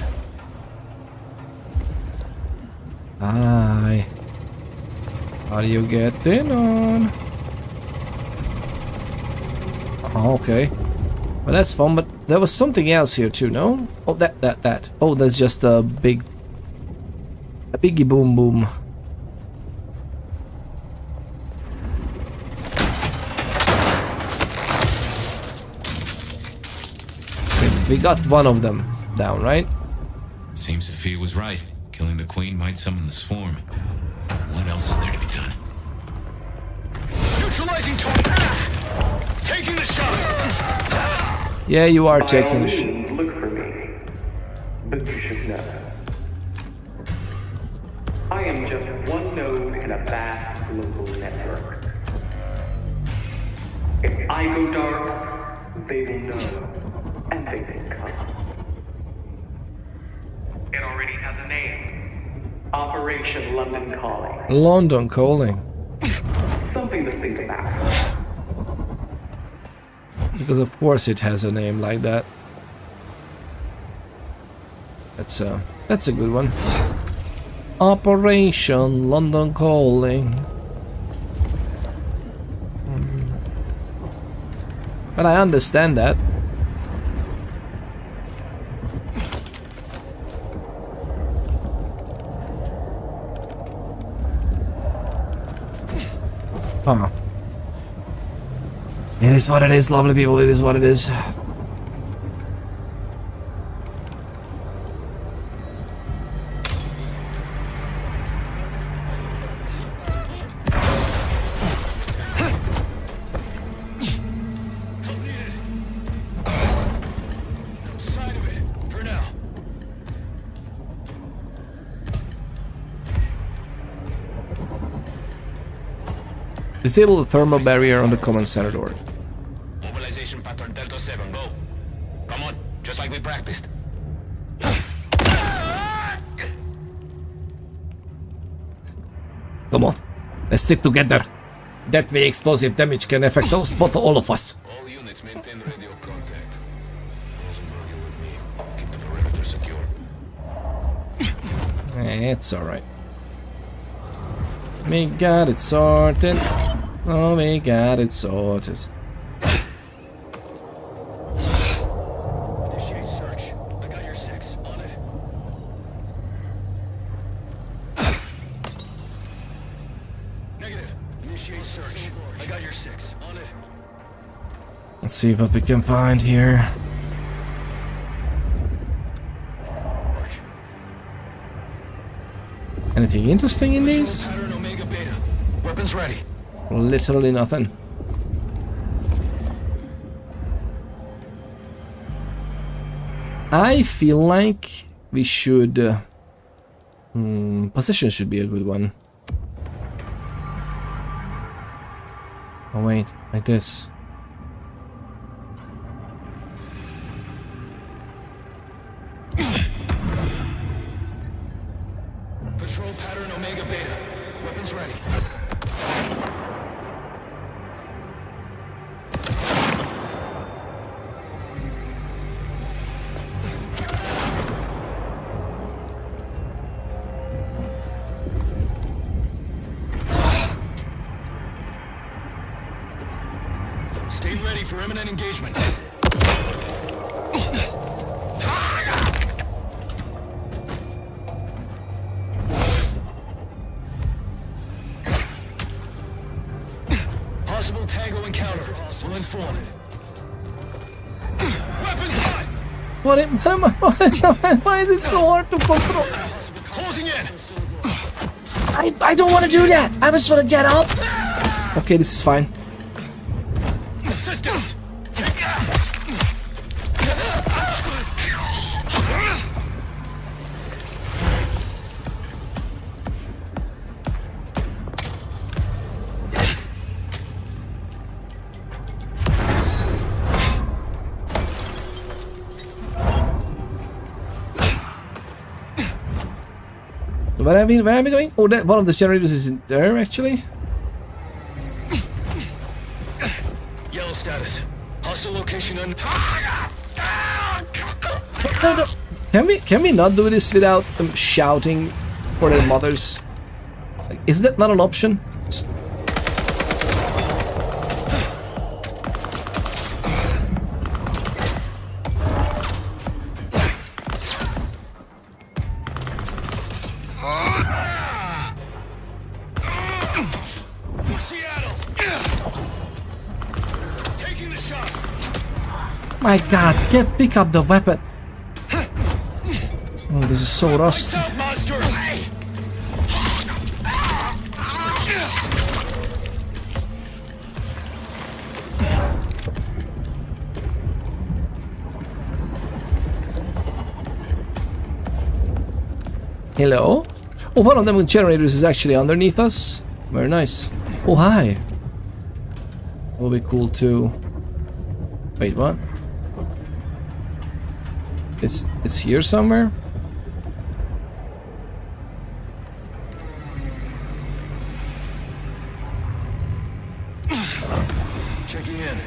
S1: Hi. How do you get in on? Oh, okay. Well, that's fun, but there was something else here too, no? Oh, that. Oh, that's just a biggie boom boom. Okay, we got one of them down, right?
S5: Seems Sophia was right. Killing the queen might summon the swarm. What else is there to be done?
S21: Neutralizing target. Taking the shot.
S1: Yeah, you are taking the shot.
S2: Look for me, but you should know. I am just one node in a vast global network. If I go dark, they will know, and they will come. It already has a name. Operation London Calling.
S1: London Calling.
S2: Something to think about.
S1: Because of course it has a name like that. That's a good one. Operation London Calling. But I understand that. Huh. It is what it is, lovely people, it is what it is. Disable the thermal barrier on the command center door.
S10: Mobilization pattern Delta 7, go. Come on, just like we practiced.
S1: Come on, let's stick together. That way explosive damage can affect both all of us.
S10: All units maintain radio contact.
S1: It's alright. We got it sorted. Oh, we got it sorted.
S21: Initiate search. I got your 6 on it. Negative. Initiate search. I got your 6 on it.
S1: Let's see what we can find here. Anything interesting in these?
S21: Pattern Omega Beta. Weapons ready.
S1: Literally nothing. I feel like we should... possession should be a good one. Oh wait, like this.
S21: Patrol pattern Omega Beta. Weapons ready. Stay ready for imminent engagement. Possible Tango encounter. We'll inform it. Weapons hot!
S1: Why is it so hard to control?
S21: Closing in.
S1: I don't want to do that. I was trying to get up. Okay, this is fine.
S21: Assistance!
S1: Where are we going? Oh, that one of the generators is in there actually.
S21: Yellow status. Hostile location un...
S1: No. Can we not do this without them shouting for their mothers? Like, is that not an option? Just... My god, pick up the weapon. Oh, this is so rusty. Hello? Oh, one of them with generators is actually underneath us. Very nice. Oh, hi. Will be cool too. Wait, what? It's here somewhere?
S21: Checking in.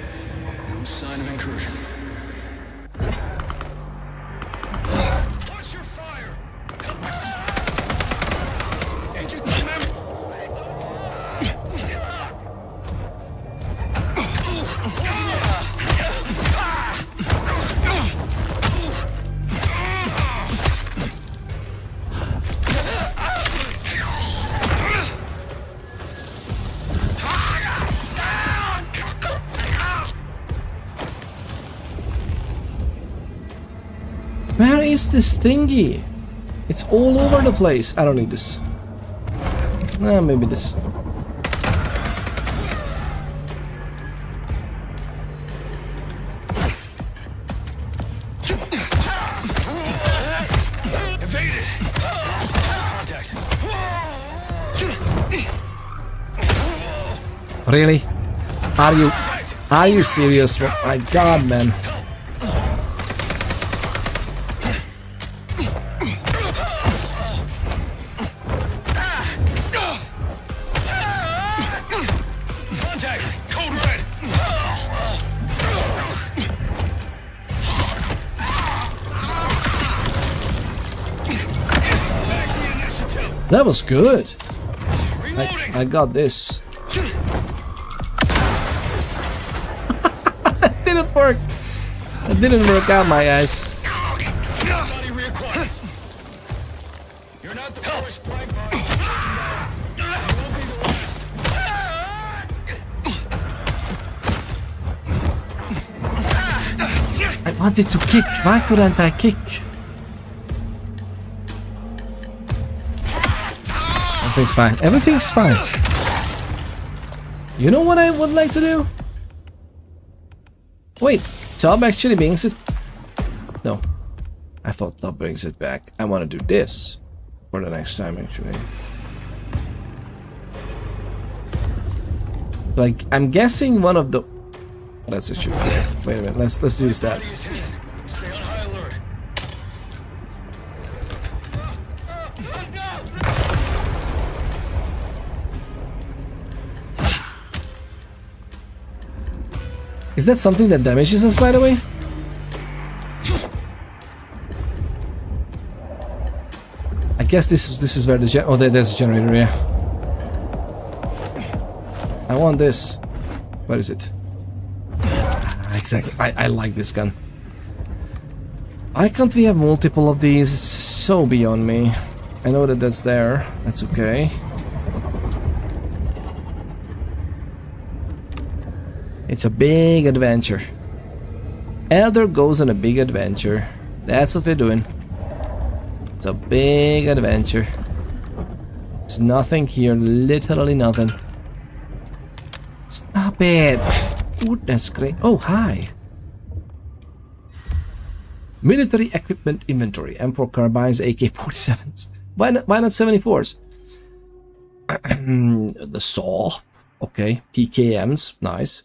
S21: No sign of incursion. Watch your fire! Agent
S1: Where is this thingy? It's all over the place. I don't need this. Maybe this.
S21: evaded. Contact.
S1: Really? Are you serious? My god, man. That was good. I got this. It didn't work. It didn't work out, my guys.
S21: You're not the first blind body. You won't be the last.
S1: I wanted to kick. Why couldn't I kick? Everything's fine. Everything's fine. You know what I would like to do? Wait, Top actually brings it. No, I thought Top brings it back. I want to do this for the next time, actually. Like, I'm guessing one of the. That's actually. Wait a minute. Let's use that.
S21: Stay on high alert.
S1: Is that something that damages us, by the way? I guess this is where the there's a generator, yeah. I want this. Where is it? Exactly. I like this gun. Why can't we have multiple of these? It's so beyond me. I know that that's there. That's okay. It's a big adventure. Elder goes on a big adventure. That's what we're doing. It's a big adventure. There's nothing here, literally nothing. Stop it! Ooh, that's great. Oh, hi. Military equipment inventory. M4 carbines, AK-47s. Why not 74s? The saw. Okay. PKMs. Nice.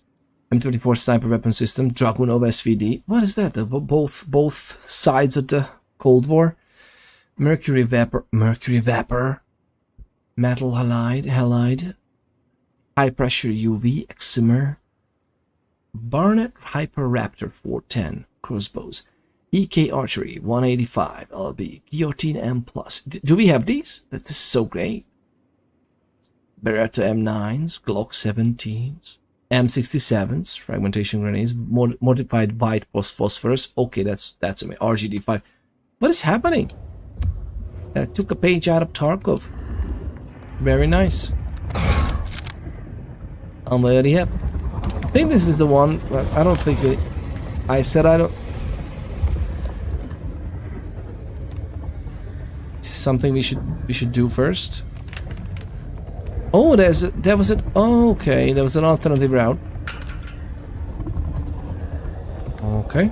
S1: M24 sniper weapon system, Dragunov SVD. What is that? Both sides of the Cold War. Mercury vapor, metal halide, high pressure UV, Excimer, Barnett Hyperraptor 410 crossbows, EK archery 185 LB, guillotine M+. Do we have these? That is so great. Beretta M9s, Glock 17s. M67s, fragmentation grenades, modified white phosphorus. Okay, that's amazing. RGD5. What is happening? I took a page out of Tarkov. Very nice. I'm already happy. I think this is the one. I don't think we. I said I don't. This is something we should do first. Oh, there was an. Oh, okay, there was an alternative route. Okay.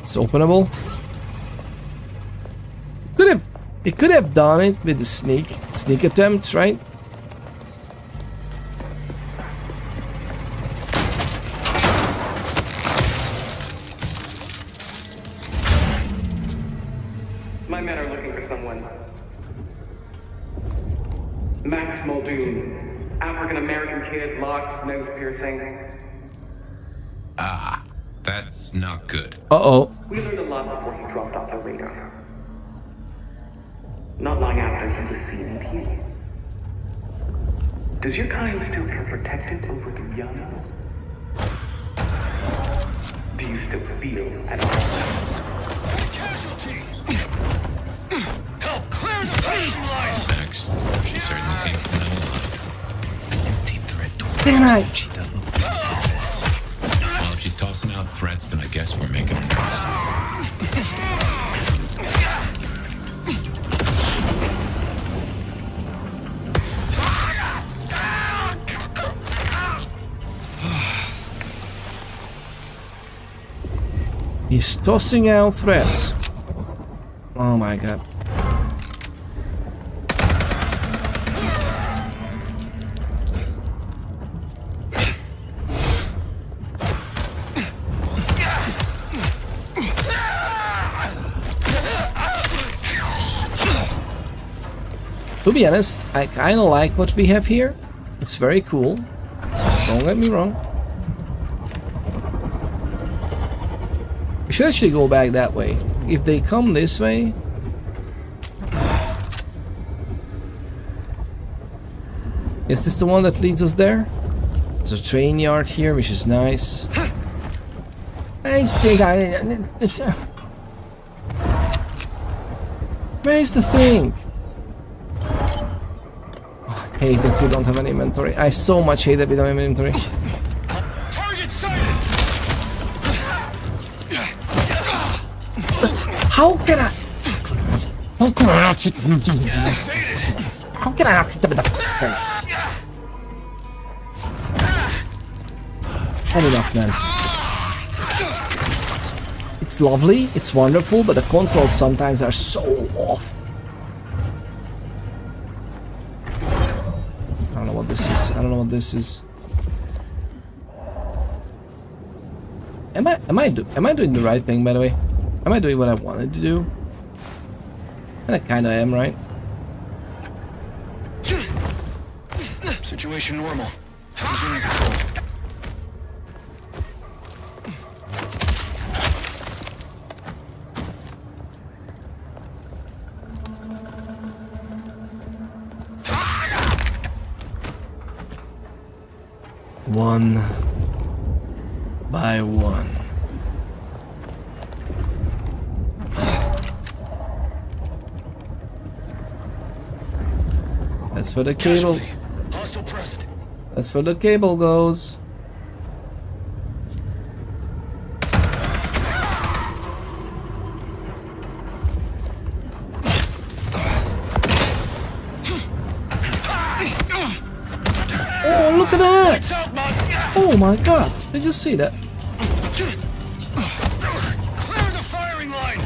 S1: It's openable. It could have done it with the sneak attempt, right?
S8: My men are looking for someone. Max Muldoon, African-American kid, locks, nose piercing.
S4: Ah, that's not good.
S1: Uh-oh.
S8: We learned a lot before he dropped off the radar. Not long after, he was CMP. Does your kind still feel protected over the young? Do you still feel at all?
S21: Casualty! Help clear the parking line!
S4: Max, she certainly seems to know a lot.
S11: Empty threat door.
S1: Damn right.
S11: She does not possess.
S4: Well, if she's tossing out threats, then I guess we're making a mess.
S1: He's tossing out threats. Oh my god. To be honest, I kinda like what we have here. It's very cool. Don't get me wrong. We should actually go back that way. If they come this way... Is this the one that leads us there? There's a train yard here, which is nice. Where's the thing? Oh, I hate that you don't have an inventory. I so much hate that we don't have an inventory.
S21: Target sighted.
S1: How can I? How can I not hit them in the face? How can I not hit them in the face? Had enough, man. It's lovely, it's wonderful, but the controls sometimes are so off. I don't know what this is. I don't know what this is. Am I doing the right thing, by the way? Am I doing what I wanted to do? And I kinda am, right?
S21: Situation normal. Resuming control.
S1: One by one. That's where the cable.
S21: Hostile present.
S1: That's where the cable goes. Oh, look at that! Oh my god! Did you see that?
S21: Clear the firing line.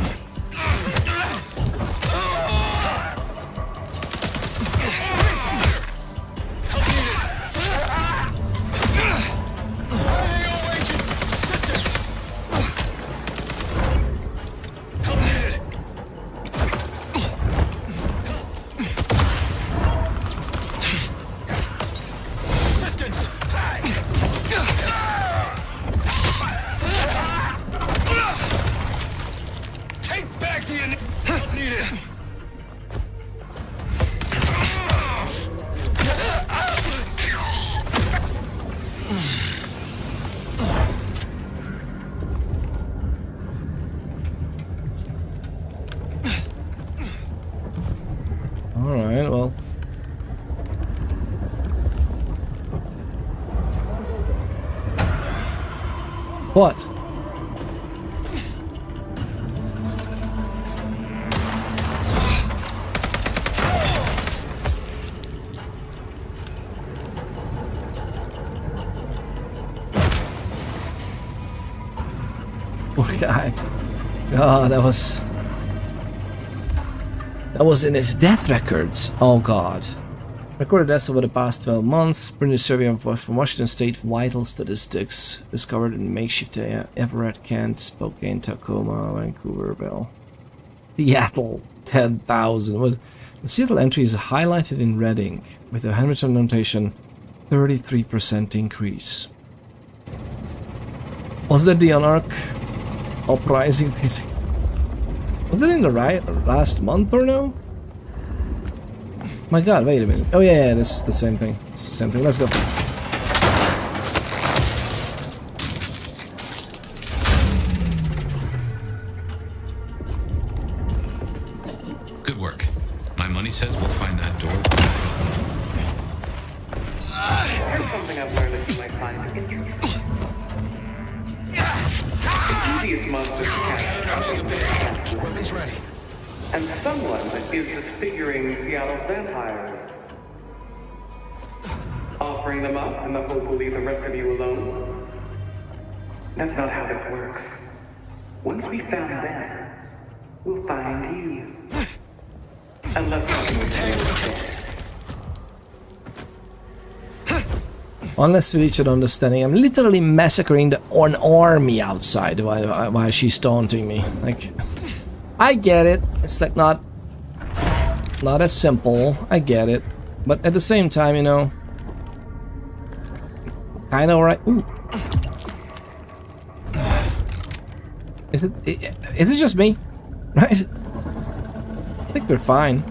S1: Alright, well. What? Poor guy. Oh, that was in his death records. Oh god. Recorded deaths over the past 12 months. British survey from Washington State vital statistics. Discovered in makeshift Everett, Kent, Spokane, Tacoma, Vancouver, Bell. Seattle, 10,000. The Seattle entry is highlighted in red ink with a handwritten notation 33% increase. Was that the Anarch uprising? Was that in the last month or no? My god, wait a minute. Oh yeah, this is the same thing. It's the same thing. Let's go.
S4: Good work. My money says we'll find that door.
S8: Here's something I've learned that you might find interesting. The easiest monsters to catch.
S21: Weapons ready.
S8: And someone is disfiguring Seattle's vampires. Offering them up in the hope we'll leave the rest of you alone? That's not how this works. Once we found them, we'll find you. Unless you
S1: Unless we reach an understanding, I'm literally massacring an army outside while she's taunting me. Like, I get it. It's like not as simple. I get it, but at the same time, you know, kind of alright. Is it just me? Right? I think they're fine.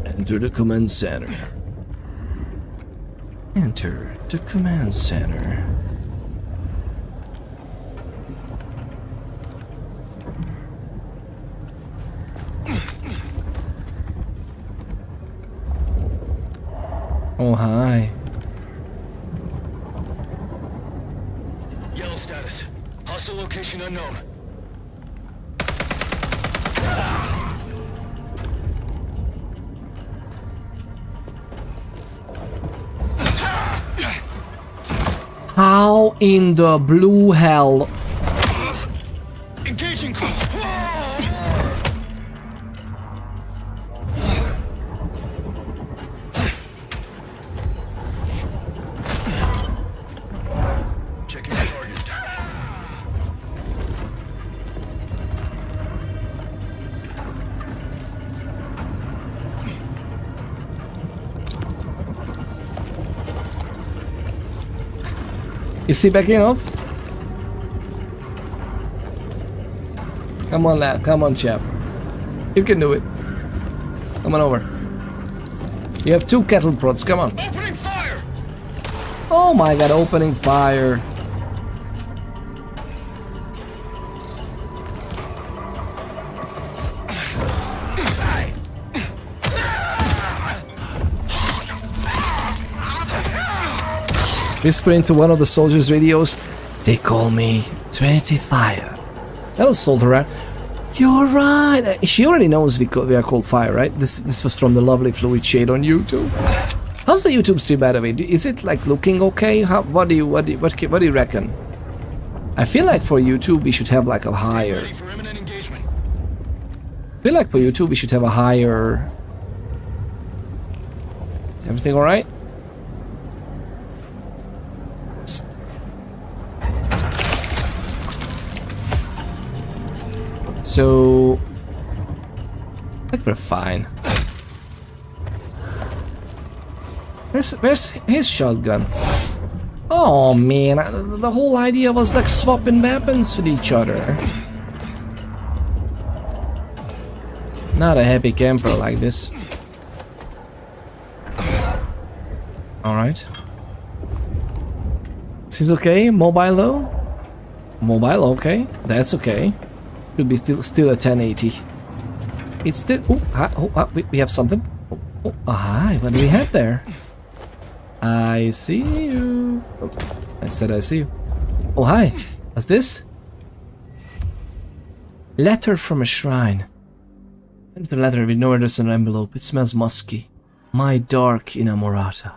S1: Enter the command center. Enter the command center. Oh, hi.
S21: Yellow status. Hostile location unknown.
S1: How in the blue hell?
S21: Engaging close. Checking the target.
S1: Is he backing off? Come on, lad. Come on, chap. You can do it. Come on over. You have 2 kettle prods. Come on.
S21: Opening fire!
S1: Oh my god, opening fire. Whisper into one of the soldiers' radios. They call me Trinity Fire. Hello, soldier. You're right. She already knows we are called Fire, right? This was from the lovely fluid shade on YouTube. How's the YouTube stream, by the way? Is it like looking okay? What do you reckon? I feel like for YouTube we should have like a higher. I feel like for YouTube we should have a higher. Is everything all right? So, I think we're fine. Where's his shotgun? Oh man, the whole idea was like swapping weapons with each other. Not a happy camper like this. Alright. Seems okay. Mobile though? Mobile, okay. That's okay. Should be still a 1080. It's still. We have something. Hi. What do we have there? I see you. Oh, I said I see you. Oh hi. What's this? Letter from a shrine. And the letter we know there's an envelope. It smells musky. My dark inamorata.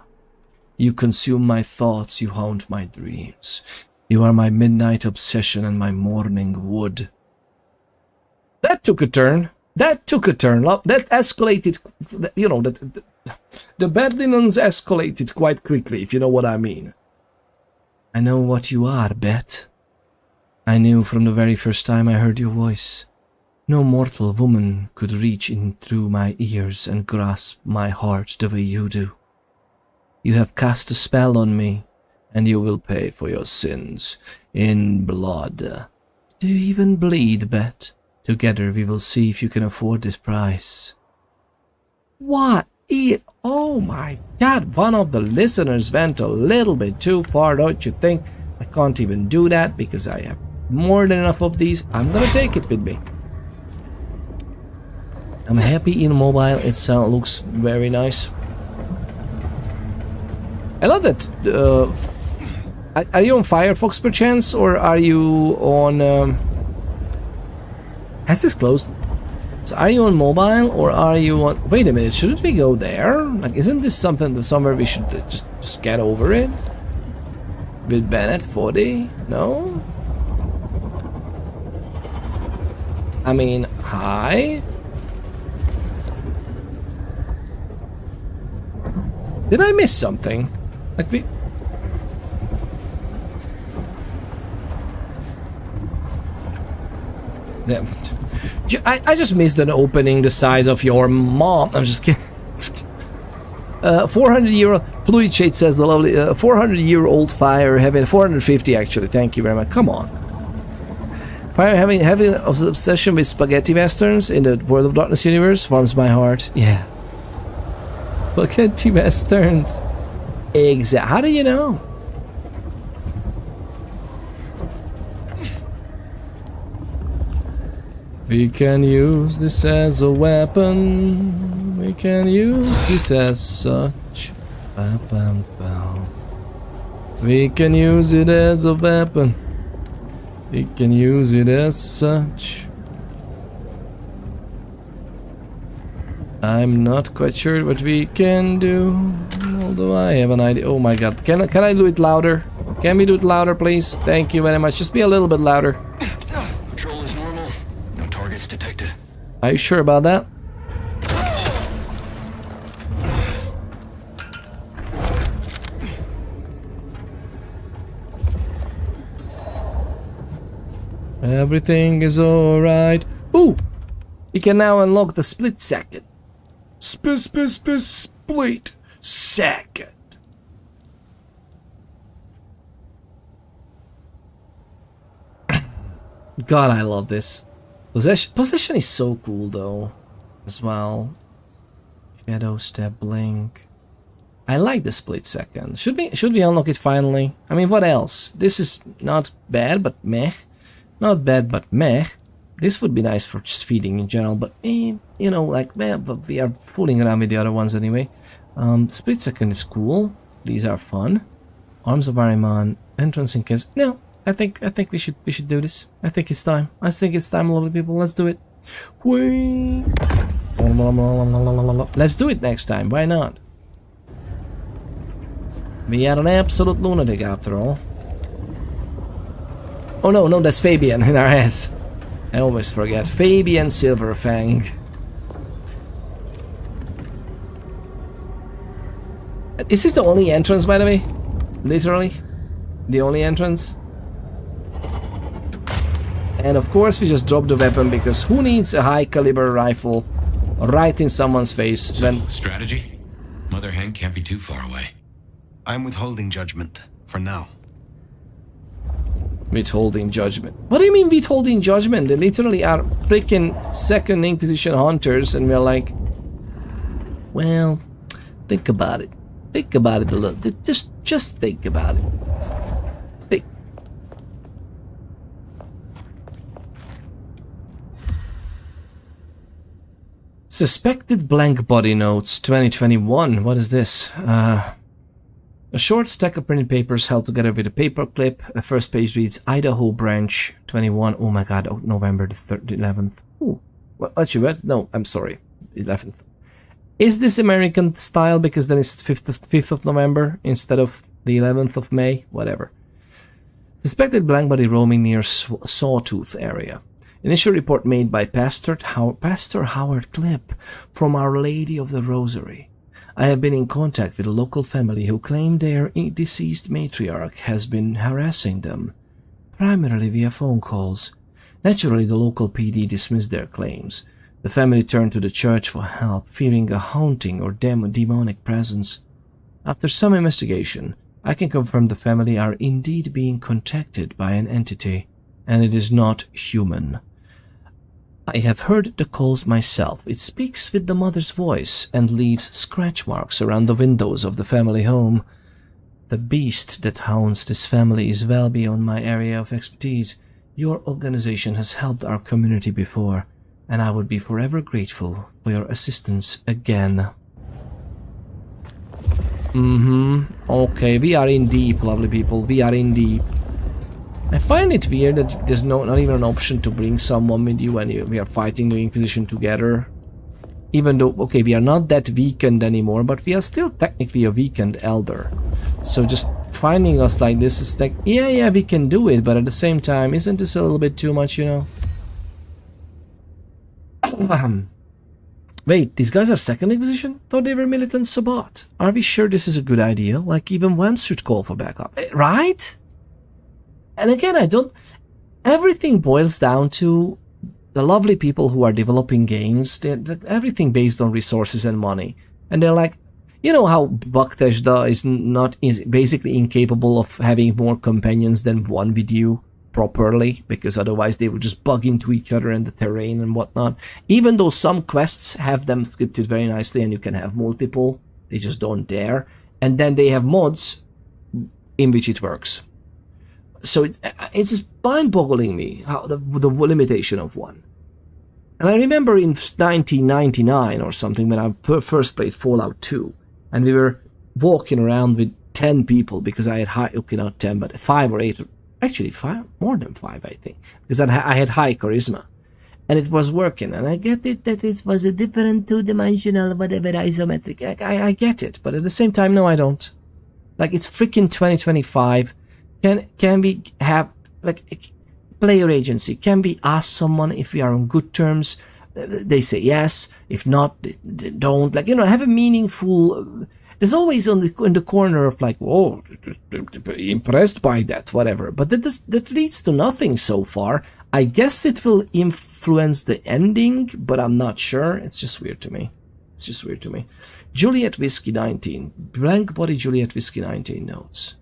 S1: You consume my thoughts. You haunt my dreams. You are my midnight obsession and my morning wood. That took a turn. That took a turn. That escalated. You know, the bad linens escalated quite quickly, if you know what I mean. I know what you are, Bet. I knew from the very first time I heard your voice. No mortal woman could reach in through my ears and grasp my heart the way you do. You have cast a spell on me, and you will pay for your sins in blood. Do you even bleed, Bet? Together we will see if you can afford this price. What? Oh my god, one of the listeners went a little bit too far, don't you think? I can't even do that because I have more than enough of these. I'm gonna take it with me. I'm happy in mobile, it looks very nice. I love that. Are you on Firefox perchance, or are you on... Has this closed? So are you on mobile, or are you on... Wait a minute, shouldn't we go there? Like, isn't this something somewhere we should just get over it? With Bennett 40? No? I mean, hi? Did I miss something? Like we... Yeah. I just missed an opening the size of your mom. I'm just kidding. 400-year-old Fluid Shade says the lovely 400-year-old fire having 450 actually. Thank you very much. Come on. Fire having an obsession with spaghetti westerns in the World of Darkness universe warms my heart. Yeah. Spaghetti westerns. Exactly. How do you know? We can use this as a weapon. We can use this as such. Bam, bam, bam. We can use it as a weapon. We can use it as such. I'm not quite sure what we can do, although I have an idea. Oh my god, can I do it louder? Can we do it louder, please? Thank you very much. Just be a little bit louder.
S21: Patrol is normal. No targets detected.
S1: Are you sure about that? Everything is alright. Ooh! We can now unlock the split second. Split second. God, I love this. Possession is so cool though, as well. Shadow step blink. I like the split second. Should we unlock it finally? I mean, what else? This is not bad, but meh. Not bad, but meh. This would be nice for just feeding in general, but you know, like, but we are fooling around with the other ones anyway. Split second is cool. These are fun. Arms of Ahriman, entrance in case. No, I think we should do this. I think it's time. I think it's time, lovely people. Let's do it. Whee! Let's do it next time. Why not? We are an absolute lunatic after all. Oh no, that's Fabian in our ass. I always forget. Fabian Silverfang. Is this the only entrance, by the way? Literally? The only entrance? And of course we just dropped the weapon because who needs a high caliber rifle right in someone's face when...
S4: Strategy? Mother Hen can't be too far away.
S7: I'm withholding judgment for now.
S1: Withholding judgment. What do you mean withholding judgment? They literally are freaking Second Inquisition hunters and we're like, well, think about it. Think about it a little. Just think about it. Think. Suspected blank body notes 2021. What is this? A short stack of printed papers held together with a paper clip. The first page reads Idaho Branch 21. Oh my god, November the 11th. Ooh, what you read? No, I'm sorry, 11th. Is this American style because then it's 5th of November instead of the 11th of May? Whatever. Suspected blank body roaming near Sawtooth area. Initial report made by Pastor Howard Clipp from Our Lady of the Rosary. I have been in contact with a local family who claim their deceased matriarch has been harassing them, primarily via phone calls. Naturally, the local PD dismissed their claims. The family turned to the church for help, fearing a haunting or demonic presence. After some investigation, I can confirm the family are indeed being contacted by an entity, and it is not human. I have heard the calls myself. It speaks with the mother's voice and leaves scratch marks around the windows of the family home. The beast that haunts this family is well beyond my area of expertise. Your organization has helped our community before, and I would be forever grateful for your assistance again. Okay, we are in deep, lovely people. We are in deep. I find it weird that there's not even an option to bring someone with you when we are fighting the Inquisition together. Even though, okay, we are not that weakened anymore, but we are still technically a weakened elder. So just finding us like this is like, yeah, we can do it, but at the same time, isn't this a little bit too much, you know? Wait, these guys are Second Inquisition? Thought they were militant Sabbat. Are we sure this is a good idea? Like, even Wemps should call for backup, right? And again, everything boils down to the lovely people who are developing games. Everything based on resources and money. And they're like, You know how Bhakteshda is basically incapable of having more companions than one with you properly, because otherwise they would just bug into each other and the terrain and whatnot. Even though some quests have them scripted very nicely and you can have multiple, they just don't dare. And then they have mods in which it works. So it's just mind-boggling me how the limitation of one. And I remember in 1999 or something when I first played Fallout 2, and we were walking around with 10 people because I had high, okay, not 10, but 5 or 8, actually 5, more than 5, I think, because I had high charisma, and it was working. And I get it that it was a different two-dimensional, whatever, isometric. I get it, but at the same time, no, I don't. Like, it's freaking 2025. Can we have, like, player agency? Can we ask someone if we are on good terms? They say yes. If not, they don't. Like, you know, have a meaningful... There's always in the corner of like, oh, impressed by that, whatever. But that leads to nothing so far. I guess it will influence the ending, but I'm not sure. It's just weird to me. It's just weird to me. Juliet Whiskey 19. Blank body Juliet Whiskey 19 notes.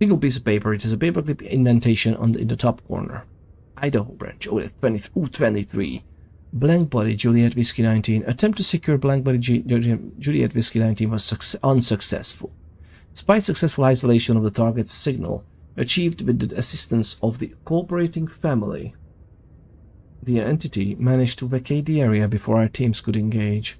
S1: Single piece of paper. It has a paperclip indentation in the top corner. Idaho branch. Oh, that's 23. Blank body Juliet Whiskey 19. Attempt to secure blank body Juliet Whiskey 19 was unsuccessful. Despite successful isolation of the target's signal, achieved with the assistance of the cooperating family, the entity managed to vacate the area before our teams could engage.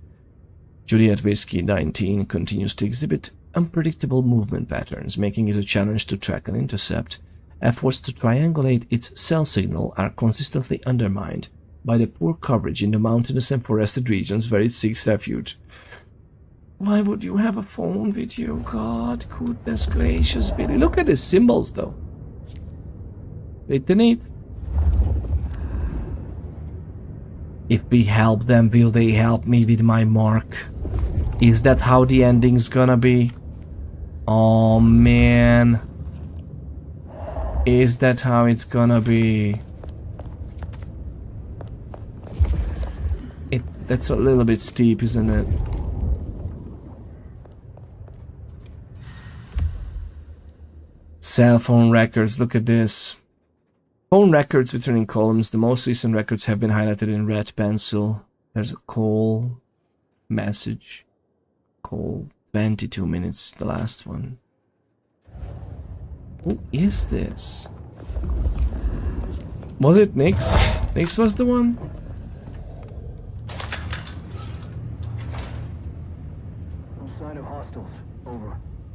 S1: Juliet Whiskey 19 continues to exhibit unpredictable movement patterns, making it a challenge to track and intercept. Efforts to triangulate its cell signal are consistently undermined by the poor coverage in the mountainous and forested regions where it seeks refuge. Why would you have a phone with you? God, goodness gracious, Billy. Look at the symbols, though. Written it. If we help them, will they help me with my mark? Is that how the ending's gonna be? Oh, man. Is that how it's gonna be? That's a little bit steep, isn't it? Cell phone records, look at this. Phone records returning columns. The most recent records have been highlighted in red pencil. There's a call, message, call, 22 minutes, the last one. Who is this? Was it Nix? Nix was the one?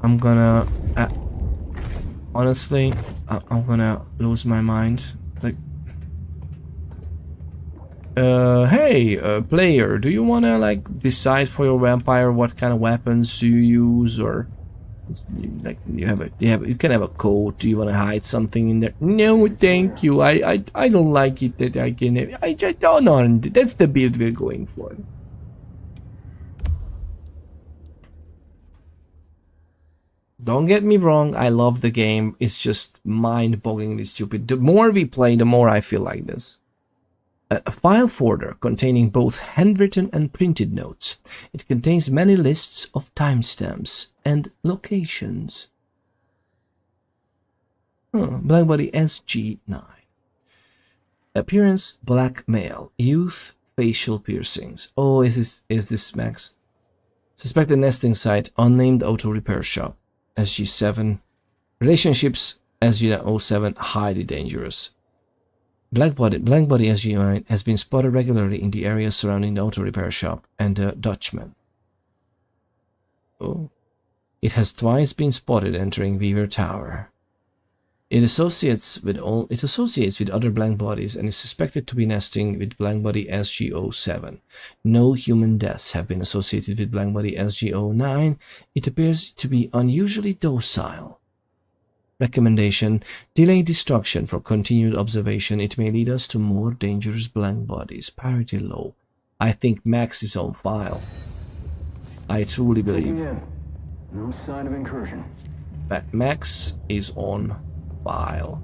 S1: I'm gonna... honestly, I'm gonna lose my mind. Like... hey, player, do you wanna, like, decide for your vampire what kind of weapons you use, or... like, you can have a code. Do you wanna hide something in there? No, thank you. I don't like it that I can... I just don't know. That's the build we're going for. Don't get me wrong, I love the game, it's just mind-bogglingly stupid. The more we play, the more I feel like this. A file folder containing both handwritten and printed notes. It contains many lists of timestamps and locations. Blank body SG9. Appearance, black male. Youth, facial piercings. Oh, is this Max? Suspected nesting site, unnamed auto repair shop. SG7. Relationships, SG07, highly dangerous. Blank body SG9 has been spotted regularly in the area surrounding the auto repair shop and the Dutchman. Oh. It has twice been spotted entering Weaver Tower. It associates with other blank bodies and is suspected to be nesting with blank body SG07. No human deaths have been associated with blank body SG09. It appears to be unusually docile. Recommendation: delay destruction for continued observation. It may lead us to more dangerous blank bodies. Priority low. I think Max is on file. I truly believe.
S21: No sign of incursion.
S1: Max is on file.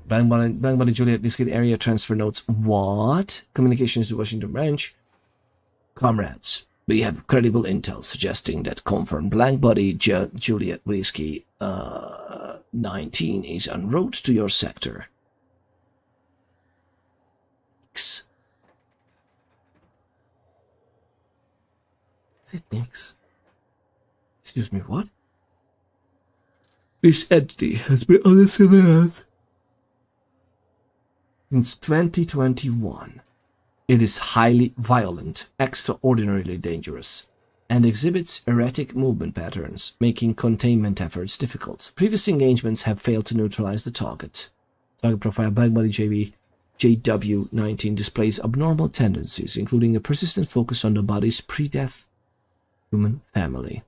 S1: Blank body Juliet Whiskey area transfer notes. What? Communications to Washington Branch. Comrades, We have credible intel suggesting that confirmed Blank Body Juliet Whiskey 19 is en route to your sector. Is it Nix? Excuse me, what? This entity has been on this Earth since 2021. It is highly violent, extraordinarily dangerous, and exhibits erratic movement patterns, making containment efforts difficult. Previous engagements have failed to neutralize the target. Target profile Black Body JW19 displays abnormal tendencies, including a persistent focus on the body's pre-death human family.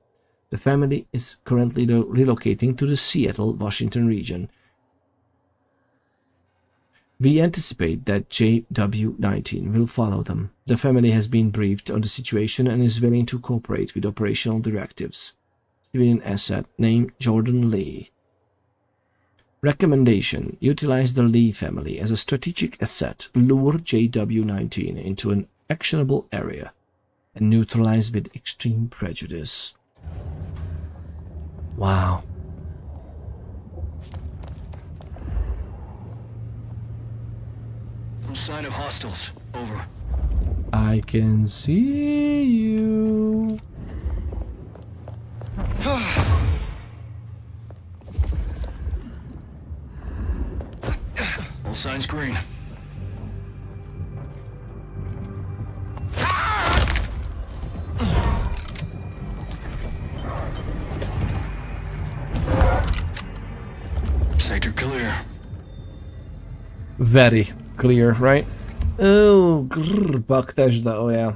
S1: The family is currently relocating to the Seattle, Washington region. We anticipate that JW19 will follow them. The family has been briefed on the situation and is willing to cooperate with operational directives. Civilian asset, name Jordan Lee. Recommendation: utilize the Lee family as a strategic asset, lure JW19 into an actionable area, and neutralize with extreme prejudice. Wow.
S21: No sign of hostiles. Over.
S1: I can see you.
S21: All signs green. Sector clear.
S1: Very clear, right? Oh, Bethesda. Oh yeah.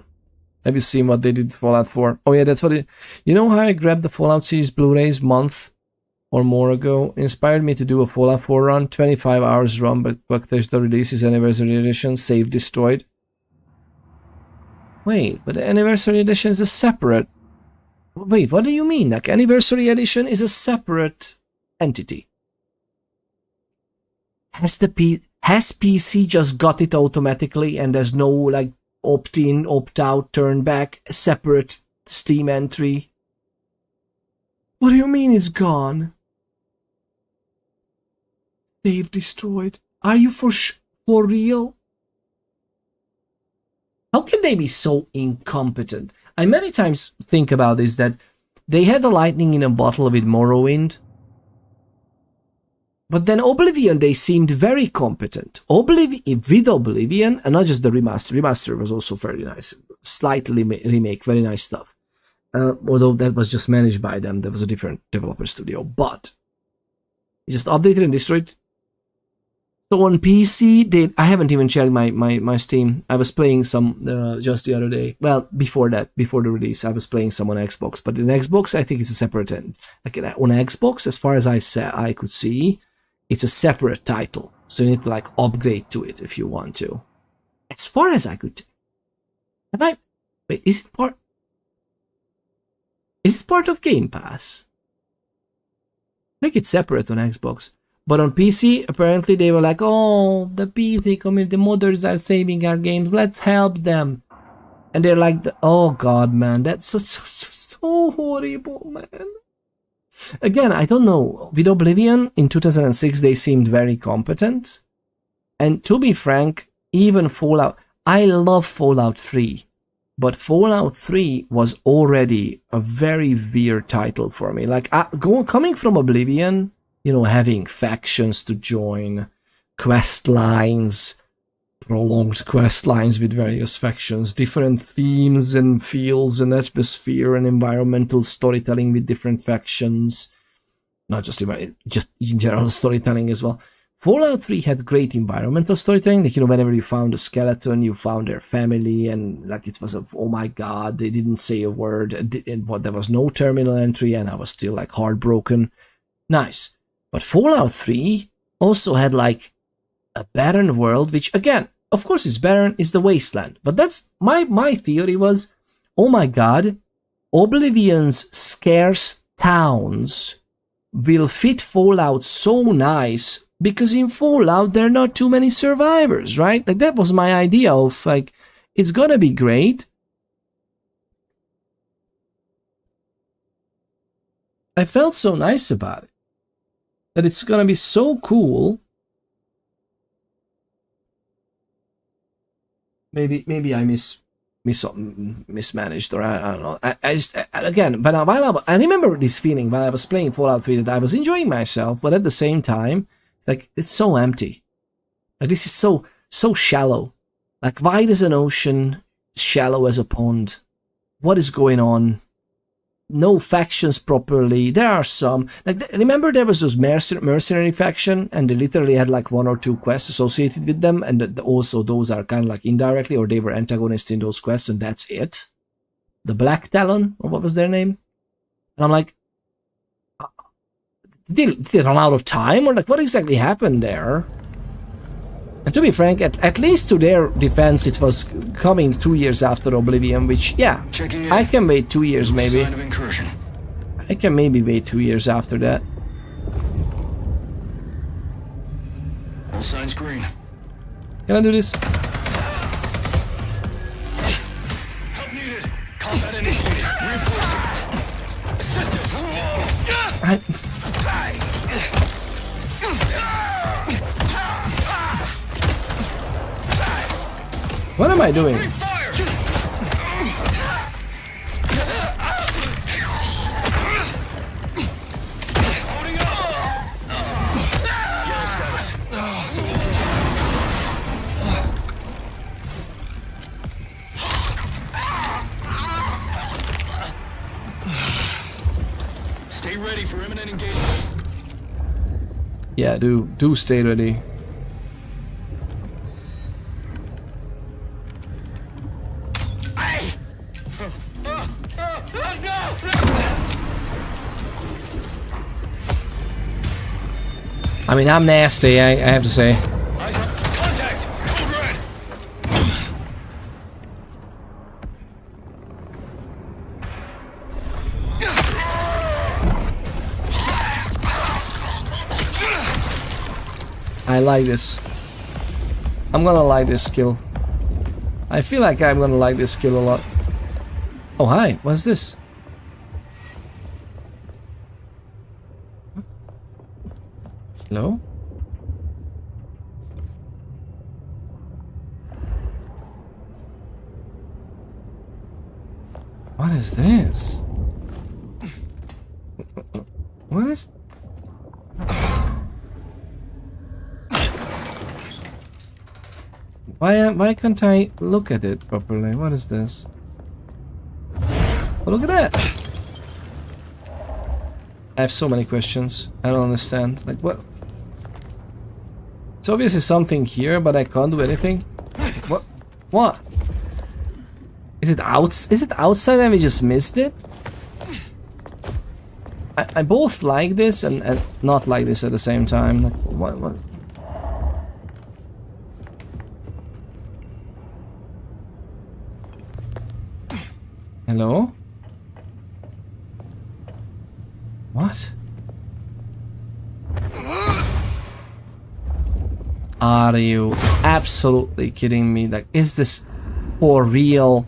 S1: Have you seen what they did Fallout 4? Oh yeah, that's what it... You know how I grabbed the Fallout series Blu-rays month or more ago? Inspired me to do a Fallout 4 run, 25 hours run, but Bethesda releases Anniversary Edition, save destroyed. Wait, but the Anniversary Edition is a separate... Wait, what do you mean? Like, Anniversary Edition is a separate entity. Has PC just got it automatically and there's no, like, opt-in, opt-out, turn back, separate Steam entry? What do you mean it's gone? Save destroyed. Are you for real? How can they be so incompetent? I many times think about this, that they had the lightning in a bottle with Morrowind. But then Oblivion, they seemed very competent. With Oblivion, and not just the remaster. Remaster was also very nice. Slightly remake, very nice stuff. Although that was just managed by them. There was a different developer studio. But it just updated and destroyed. So on PC, I haven't even checked my Steam. I was playing some just the other day. Well, before that, before the release, I was playing some on Xbox. But in Xbox, I think it's a separate end. Like on Xbox, as far as I could see, it's a separate title, so you need to like upgrade to it if you want to. As far as I could tell. Wait, is it part of Game Pass? I think it's separate on Xbox. But on PC, apparently they were like, oh, the PC community, the modders are saving our games, let's help them. And they're like, oh god, man, that's so horrible, man. Again, I don't know. With Oblivion, in 2006, they seemed very competent. And to be frank, even Fallout... I love Fallout 3. But Fallout 3 was already a very weird title for me. Like, coming from Oblivion, you know, having factions to join, quest lines, prolonged quest lines with various factions, different themes and feels and atmosphere and environmental storytelling with different factions. Not just in general storytelling as well. Fallout 3 had great environmental storytelling. Like, you know, whenever you found a skeleton, you found their family, and like it was oh my god, they didn't say a word. There was no terminal entry, and I was still like heartbroken. Nice. But Fallout 3 also had like a barren world, which again, of course it's barren, is the wasteland. But that's my theory was, oh my god, Oblivion's scarce towns will fit Fallout so nice, because in Fallout there are not too many survivors, right? Like that was my idea of like, it's gonna be great I felt so nice about it. That it's gonna be so cool. Maybe I mismanaged, or I don't know. I just, again, but I remember this feeling while I was playing Fallout 3 that I was enjoying myself, but at the same time, it's like, it's so empty. Like, this is so shallow. Like, wide as an ocean, shallow as a pond. What is going on? No factions properly. There are some. Like, remember there was those mercenary faction, and they literally had like 1 or 2 quests associated with them, and also those are kind of like indirectly, or they were antagonists in those quests, and that's it. The Black Talon, or what was their name? And I'm like, did they run out of time, or like what exactly happened there? And to be frank, at least to their defense, it was coming 2 years after Oblivion, which, yeah, I can wait 2 years maybe. I can maybe wait 2 years after that.
S21: All signs green.
S1: Can I do this?
S21: Help needed. Combat indicated. Reinforcing. Assistance.
S1: What am I doing?
S21: Stay ready for imminent engagement.
S1: Yeah, do stay ready. I mean, I'm nasty, I have to say.
S21: Contact. Code red.
S1: I like this. I'm gonna like this skill. I feel like I'm gonna like this skill a lot. Oh, hi. What's this? Hello? What is this? What is... Why can't I look at it properly? What is this? Oh, look at that! I have so many questions. I don't understand. Like, what? It's obviously something here, but I can't do anything. What? What? Is it outside and we just missed it? I both like this and not like this at the same time. Like, what? Hello? What? Are you absolutely kidding me? Like, is this for real?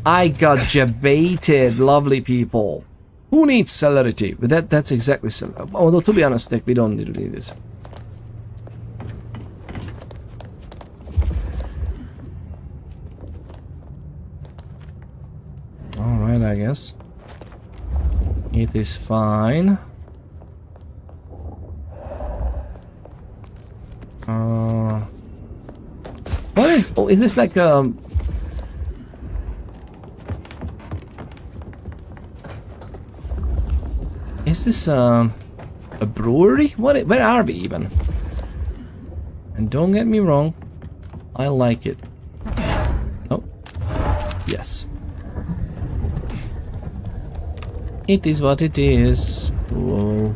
S1: I got jebaited, lovely people. Who needs celerity? But that's exactly so. Although, to be honest, Nick, we don't need this. Alright, I guess. It is fine. What is... Oh, is this like a... Is this a brewery? Where are we even? And don't get me wrong, I like it. Oh. Yes. It is what it is. Whoa.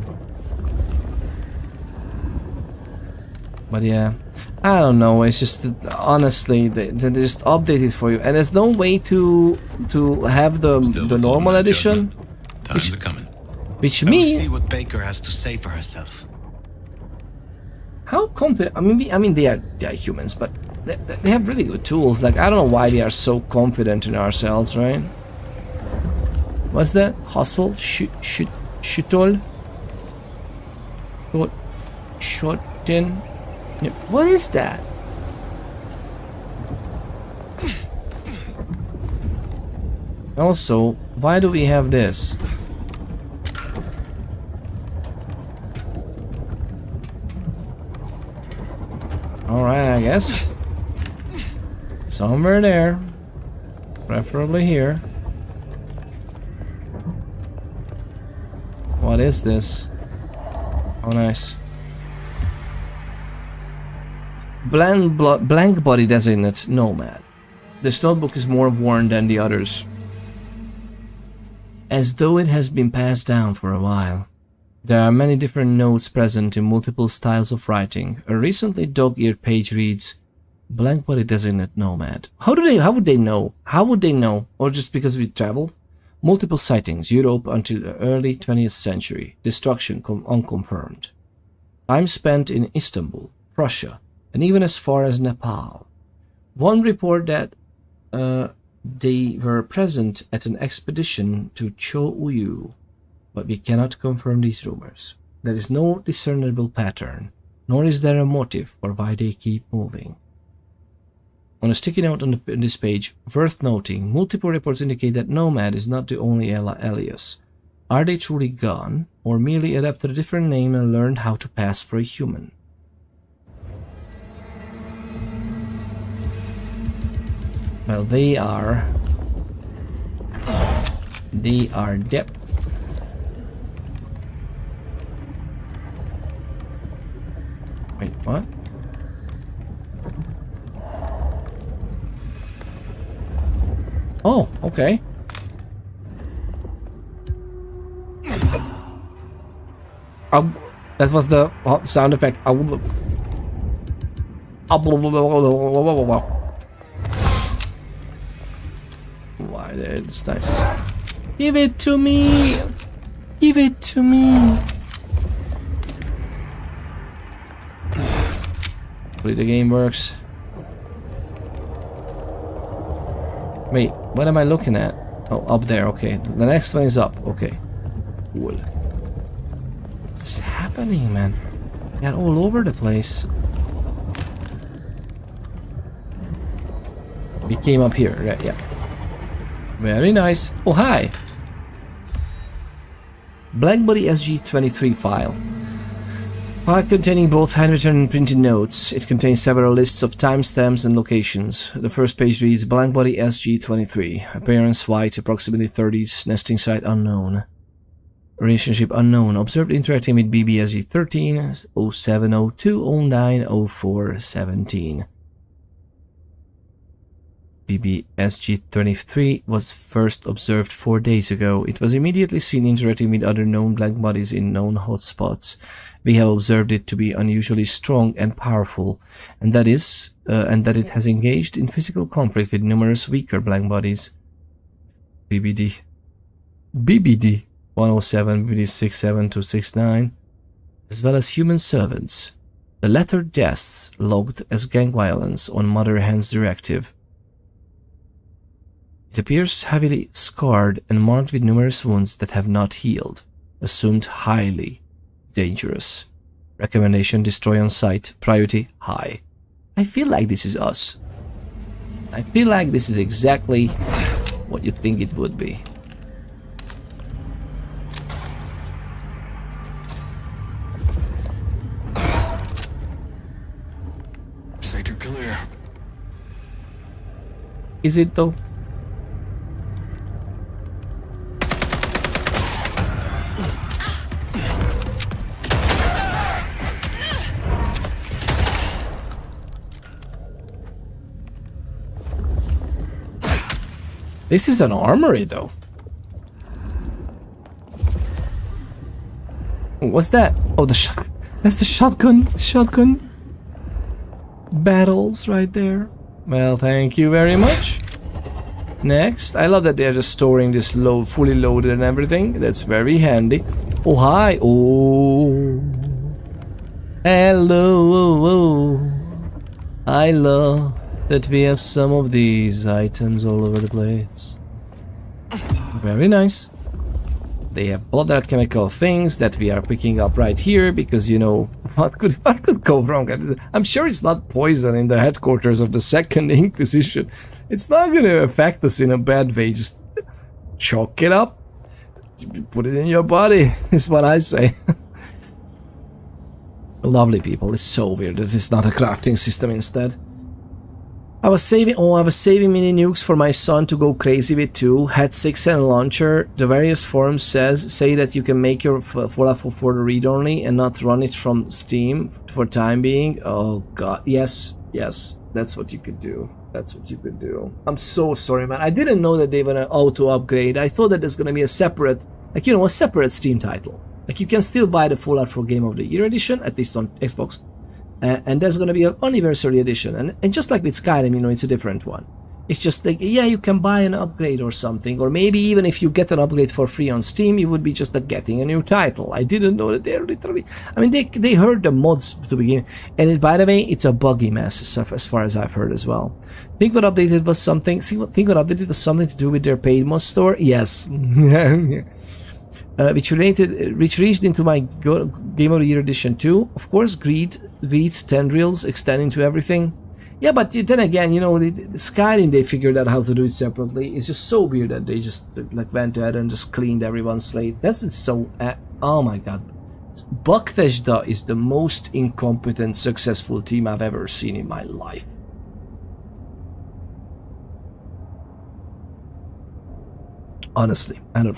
S1: But yeah, I don't know. It's just that, honestly, they just update it for you, and there's no way to have the normal edition.
S4: Time's coming.
S1: Which
S11: I will
S1: means
S11: see what Baker has to say for herself.
S1: how confident? I mean they are humans, but they have really good tools. Like, I don't know why we are so confident in ourselves, right? What's that? Hustle? Shoot. Shutol. Shotin. What is that? Also, why do we have this? Alright, I guess. Somewhere there. Preferably here. What is this? Oh, nice. Blank body designate nomad. This notebook is more worn than the others, as though it has been passed down for a while. There are many different notes present in multiple styles of writing. A recently dog-eared page reads, "Blank body designate nomad." How would they know? How would they know? Or just because we travel? Multiple sightings, Europe until the early 20th century. Destruction unconfirmed. Time spent in Istanbul, Prussia, and even as far as Nepal. One report that they were present at an expedition to Cho Uyu, but we cannot confirm these rumors. There is no discernible pattern, nor is there a motive for why they keep moving. On a sticky note on this page, worth noting, multiple reports indicate that Nomad is not the only alias. Are they truly gone, or merely adopted a different name and learned how to pass for a human? Well, they are dead. Wait, what? Oh, okay. That was the sound effect. Why, that's nice. Give it to me! Give it to me! Hopefully the game works. Wait, what am I looking at? Oh, up there, okay. The next one is up, okay. Cool. What's happening, man? Got all over the place. We came up here, right? Yeah. Very nice. Oh, hi! Blankbody SG-23 file. File containing both handwritten and printed notes. It contains several lists of timestamps and locations. The first page reads Blankbody SG-23. Appearance white, approximately 30s, nesting site unknown. Relationship unknown. Observed interacting with BBSG-13, 0702 09 04 17. BBSG-23 was first observed 4 days ago. It was immediately seen interacting with other known blank bodies in known hotspots. We have observed it to be unusually strong and powerful, and that it has engaged in physical conflict with numerous weaker blank bodies. BBD 107, BBD 67269, as well as human servants. The latter deaths logged as gang violence on Mother Hen's directive. It appears heavily scarred and marked with numerous wounds that have not healed. Assumed highly dangerous. Recommendation: destroy on sight. Priority high. I feel like this is us. I feel like this is exactly what you think it would be.
S21: Sector clear.
S1: Is it though? This is an armory, though. What's that? Oh, that's the shotgun battles right there. Well, thank you very much. Next, I love that they're just storing this fully loaded and everything. That's very handy. Oh, hi. Oh, hello. I love that we have some of these items all over the place. Very nice. They have blood alchemical things that we are picking up right here because, you know, what could go wrong? I'm sure it's not poison in the headquarters of the Second Inquisition. It's not going to affect us in a bad way. Just chalk it up, put it in your body, is what I say. Lovely people. It's so weird that it's not a crafting system instead. I was saving mini nukes for my son to go crazy with too. Had 6 and a launcher. The various forums say that you can make your Fallout 4 read only and not run it from Steam for time being. Oh god, yes, that's what you could do. That's what you could do. I'm so sorry, man. I didn't know that they were gonna auto upgrade. I thought that there's gonna be a separate, like, you know, a separate Steam title. Like, you can still buy the Fallout 4 Game of the Year edition, at least on Xbox. And there's gonna be an anniversary edition, and just like with Skyrim, you know, it's a different one. It's just like, yeah, you can buy an upgrade or something, or maybe even if you get an upgrade for free on Steam, you would be just getting a new title. I didn't know that they're literally, I mean, they heard the mods to begin, and by the way, it's a buggy mess as far as I've heard as well. Think what updated was something. Think what updated was something to do with their paid mod store. Yes. Which reached into my Game of the Year edition too. Of course, greed's tendrils extend into everything. Yeah, but then again, you know, the Skyrim, they figured out how to do it separately. It's just so weird that they just like went ahead and just cleaned everyone's slate. That's so. Oh my god, Bethesda is the most incompetent, successful team I've ever seen in my life. Honestly, I don't.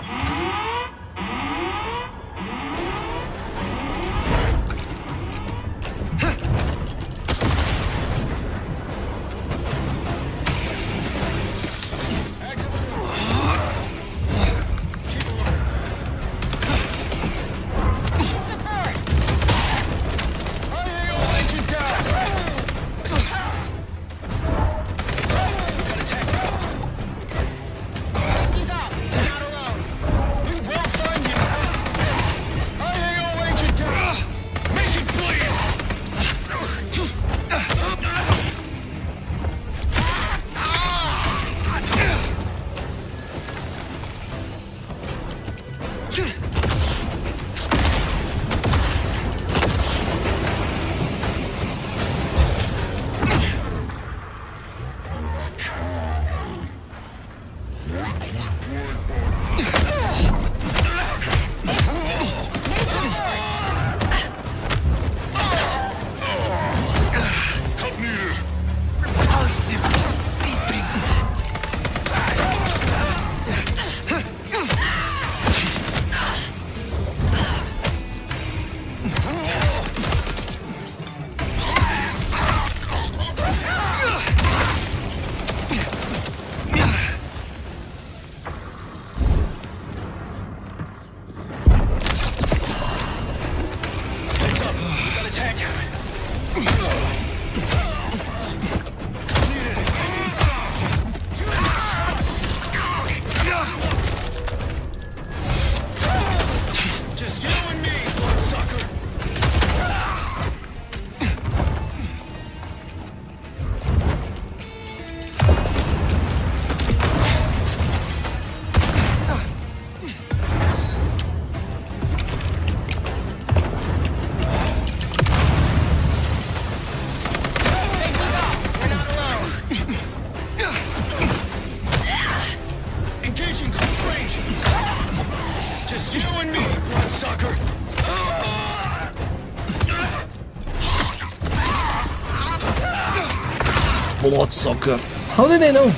S1: Bloodsucker. How did they know?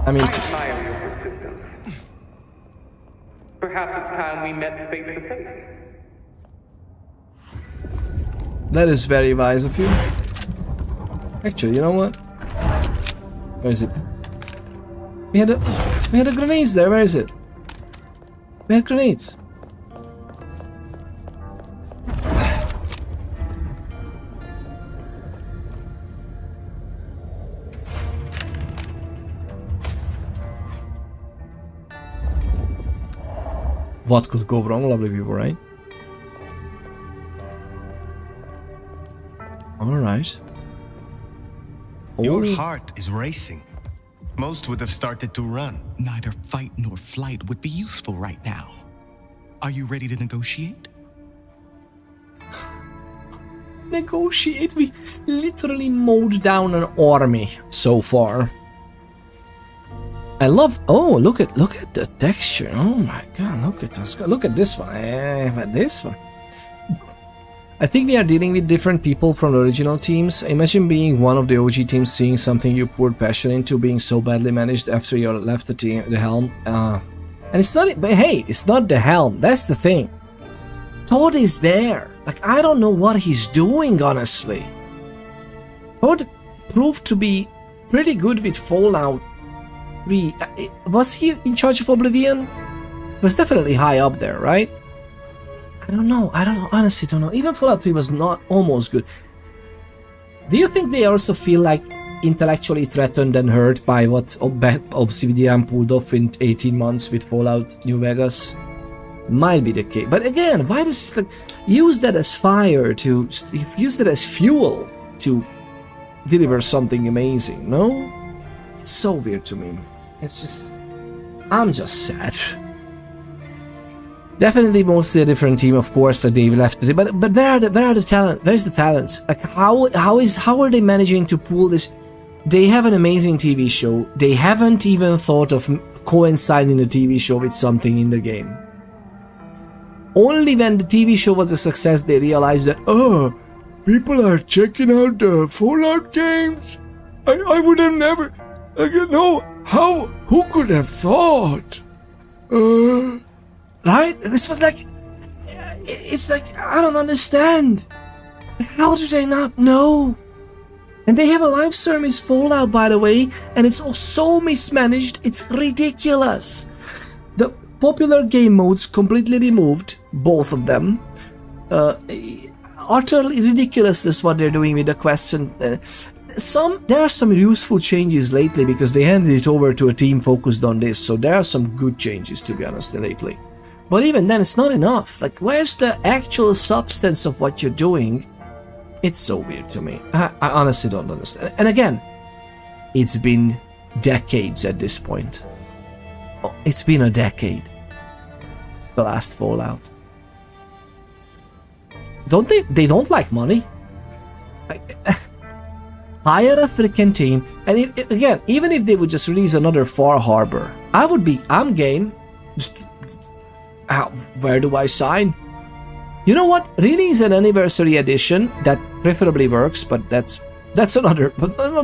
S1: I mean,
S8: I'm tired of your persistence. Perhaps it's time we met face to face.
S1: That is very wise of you. Actually, you know what? Where is it? We had a grenades there. Where is it? We had grenades. What could go wrong, lovely people, right? Alright.
S11: Your heart is racing. Most would have started to run.
S9: Neither fight nor flight would be useful right now. Are you ready to negotiate?
S1: Negotiate? We literally mowed down an army so far. I love. Oh, look at the texture. Oh my god, look at this. Look at this one. But this one. I think we are dealing with different people from the original teams. Imagine being one of the OG teams, seeing something you poured passion into being so badly managed after you left the helm. And it's not. But hey, it's not the helm. That's the thing. Todd is there. Like, I don't know what he's doing, honestly. Todd proved to be pretty good with Fallout 3. Was he in charge of Oblivion? He was definitely high up there, right? I don't know, honestly don't know. Even Fallout 3 was not almost good. Do you think they also feel like intellectually threatened and hurt by what Obsidian pulled off in 18 months with Fallout New Vegas? Might be the case. But again, why does like use that as fire to use that as fuel to deliver something amazing? No? It's so weird to me. It's just, I'm just sad. Definitely mostly a different team, of course, that they left it. But where are the talent? Where's the talents? Like how are they managing to pull this? They have an amazing TV show. They haven't even thought of coinciding the TV show with something in the game. Only when the TV show was a success they realized that, oh, people are checking out the Fallout games. I would have never, no, how, who could have thought? Right? This was like, it's like, I don't understand. Like, how do they not know? And they have a live service Fallout, by the way, and it's all so mismanaged, it's ridiculous. The popular game modes completely removed, both of them. Utterly ridiculous is what they're doing with the quests. And there are some useful changes lately because they handed it over to a team focused on this, so there are some good changes, to be honest, lately. But even then, it's not enough. Like, where's the actual substance of what you're doing? It's so weird to me. I honestly don't understand. And again, it's been decades at this point. Oh, it's been a decade. The last Fallout. Don't they? They don't like money. Hire a freaking team, and again, even if they would just release another Far Harbor, I'm game. Just, where do I sign? You know what? Release an anniversary edition that preferably works, but that's another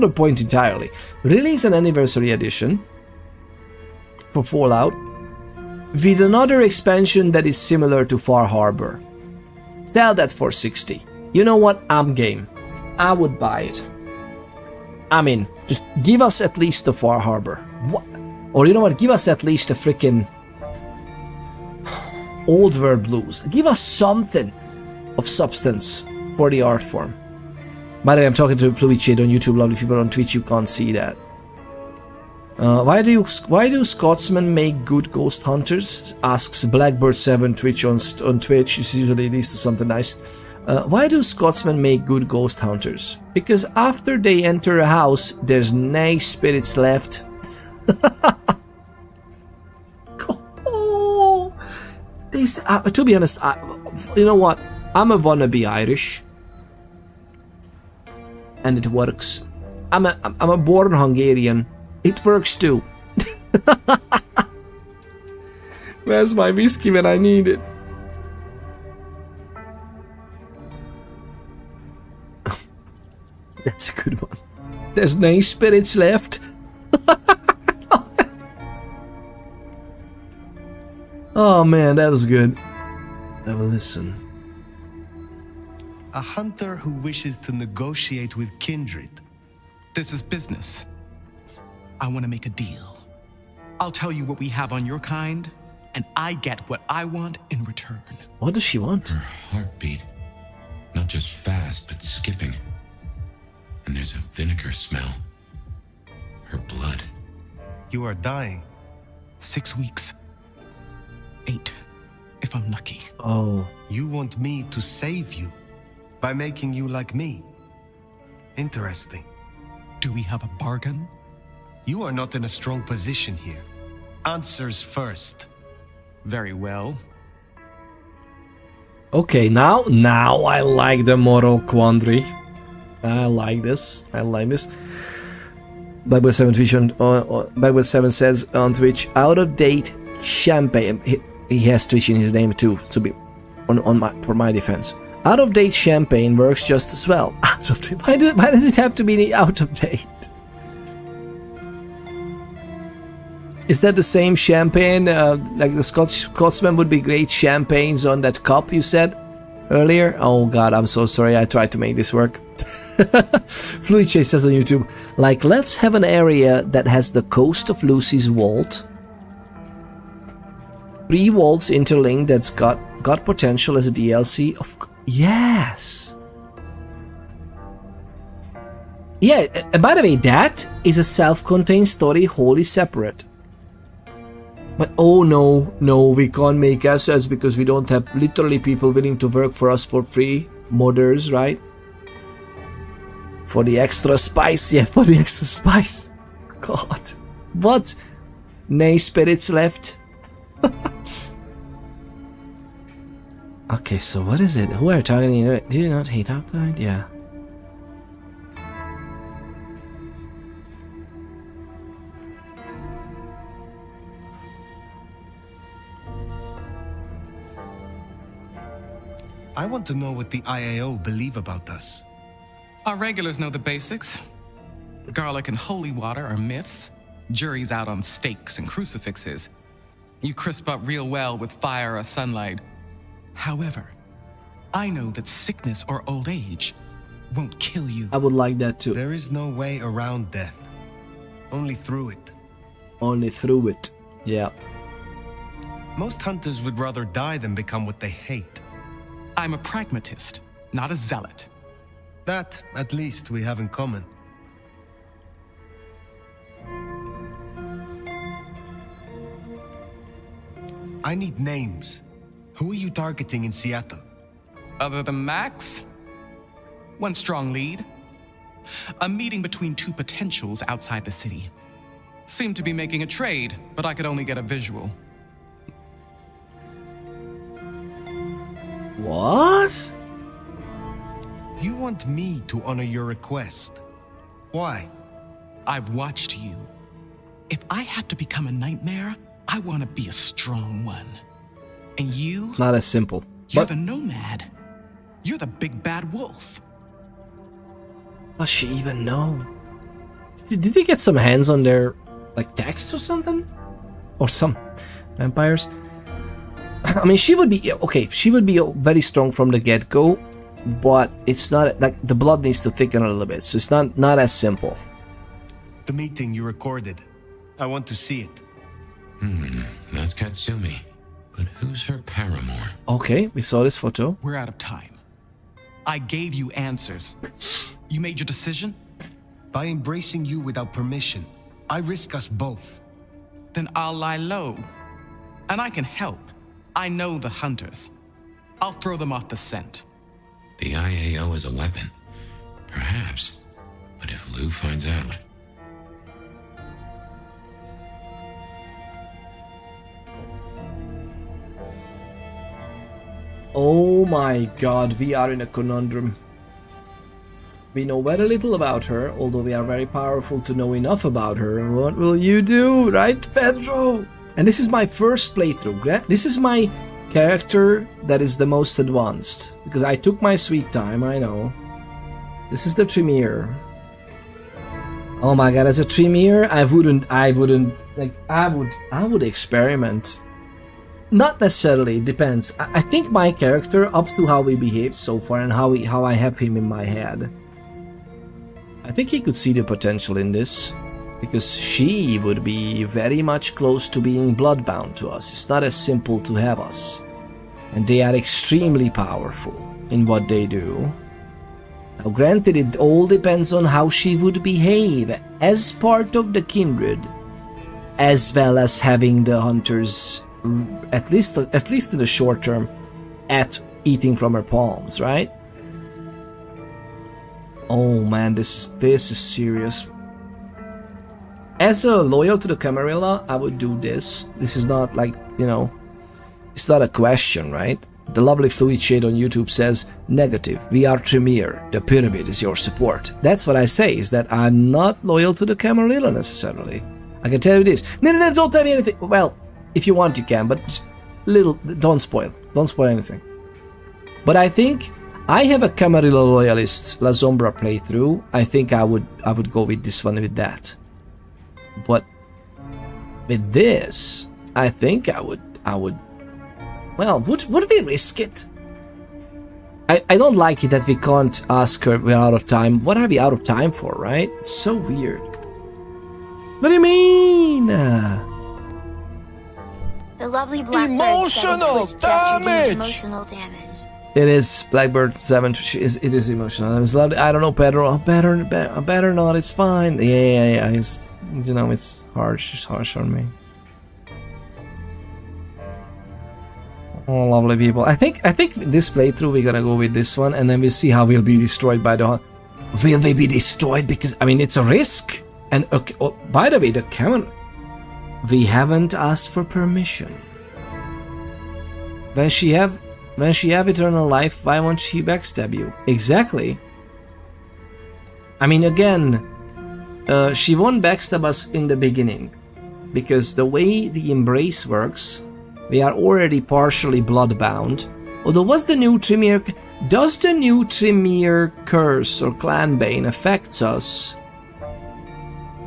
S1: point entirely. Release an anniversary edition for Fallout with another expansion that is similar to Far Harbor. Sell that for 60. You know what? I'm game. I would buy it. I mean, just give us at least the Far Harbor. What? Or you know what? Give us at least a freaking Old World Blues. Give us something of substance for the art form. By the way, I'm talking to Fluid Shade on YouTube. Lovely people on Twitch, you can't see that. Why do Scotsmen make good ghost hunters? Asks Blackbird7 Twitch on Twitch. It's usually at least something nice. Why do Scotsmen make good ghost hunters? Because after they enter a house, there's no spirits left. Oh, to be honest, you know what? I'm a wannabe Irish, and it works. I'm a born Hungarian. It works too. Where's my whiskey when I need it? That's a good one. There's no spirits left. Oh man, that was good. Now listen.
S11: A hunter who wishes to negotiate with Kindred.
S9: This is business. I want to make a deal. I'll tell you what we have on your kind, and I get what I want in return.
S1: What does she want?
S5: Her heartbeat. Not just fast, but skipping. And there's a vinegar smell. Her blood.
S11: You are dying.
S9: 6 weeks. 8, if I'm lucky.
S1: Oh.
S11: You want me to save you by making you like me. Interesting.
S9: Do we have a bargain?
S11: You are not in a strong position here. Answers first.
S9: Very well.
S1: Okay, now I like the moral quandary. I like this. Blackbird 7 Twitch Blackbird 7 says on Twitch, out of date champagne. He has Twitch in his name too, to be for my defense. Out of date champagne works just as well. Out of date. Why does it have to be out of date? Is that the same champagne? Like the Scotsman would be great champagnes on that cup you said earlier? Oh god, I'm so sorry. I tried to make this work. Fluid Chase says on YouTube, like, let's have an area that has the coast of Lucy's vault. 3 vaults interlinked that's got potential as a DLC. Yes. Yeah, and by the way, that is a self-contained story wholly separate. But oh no, we can't make assets because we don't have literally people willing to work for us for free. Modders, right? For the extra spice, yeah, for the extra spice. God. What? Nay spirits left? Okay, so what is it? Who are you targeting? Do you not hate our kind? Yeah.
S11: I want to know what the IAO believe about us.
S9: Our regulars know the basics. Garlic and holy water are myths. Jury's out on stakes and crucifixes. You crisp up real well with fire or sunlight. However, I know that sickness or old age won't kill you.
S1: I would like that too.
S11: There is no way around death. Only through it.
S1: Only through it. Yeah.
S11: Most hunters would rather die than become what they hate.
S9: I'm a pragmatist, not a zealot.
S11: That, at least, we have in common. I need names. Who are you targeting in Seattle?
S9: Other than Max? One strong lead. A meeting between 2 potentials outside the city. Seemed to be making a trade, but I could only get a visual.
S1: What?
S11: You want me to honor your request. Why?
S9: I've watched you. If I have to become a nightmare, I want to be a strong one. And you?
S1: Not as simple.
S9: You're the nomad. You're the big bad wolf.
S1: Does she even know? Did they get some hands on their, like, text or something? Or some vampires? I mean, she would be, okay, she would be very strong from the get-go, but it's not, like, the blood needs to thicken a little bit, so it's not as simple.
S11: The meeting you recorded. I want to see it.
S5: That's Katsumi. But who's her paramour?
S1: Okay, we saw this photo.
S9: We're out of time. I gave you answers. You made your decision?
S11: By embracing you without permission, I risk us both.
S9: Then I'll lie low. And I can help. I know the hunters. I'll throw them off the scent.
S5: The IAO is a weapon. Perhaps. But if Lou finds out...
S1: Oh my god, we are in a conundrum. We know very little about her, although we are very powerful to know enough about her. What will you do, right, Pedro? And this is my first playthrough. This is my character that is the most advanced, because I took my sweet time, I know. This is the Tremere. Oh my god, as a Tremere, I would experiment. Not necessarily, it depends. I think my character, up to how he behaved so far and how I have him in my head, I think he could see the potential in this, because she would be very much close to being bloodbound to us. It's not as simple to have us, and they are extremely powerful in what they do. Now granted, it all depends on how she would behave as part of the kindred, as well as having the hunters, at least in the short term, at eating from her palms, right? Oh man, this is serious. as a loyal to the Camarilla, I would do this. This is not like, you know, it's not a question, right? The lovely Fluid Shade on YouTube says, negative, we are Tremere, the pyramid is your support. That's what I say, is that I'm not loyal to the Camarilla necessarily. I can tell you this. No, don't tell me anything. Well, if you want you can, but just little, don't spoil anything. But I think I have a Camarilla Loyalist La Sombra playthrough. I think I would go with this one with that. But with this, I think I would well, would we risk it? I don't like it that we can't ask her we're out of time. What are we out of time for, right? It's so weird. What do you mean?
S6: The lovely Blackbird 7 Twitch just redeemed emotional damage.
S1: It is Blackbird 7. It is emotional. It's lovely. I don't know, Pedro. Better not. It's fine. Yeah. It's, you know, it's harsh. It's harsh on me. Oh, lovely people. I think this playthrough we're gonna go with this one, and then we'll see how we'll be destroyed by the. Will they be destroyed? Because I mean, it's a risk. And okay, oh, by the way, the camera. We haven't asked for permission. When she have eternal life, why won't she backstab you? Exactly. I mean, again, she won't backstab us in the beginning, because the way the embrace works, we are already partially bloodbound. Although, what's the new Tremere? Does the new Tremere curse or clanbane affects us?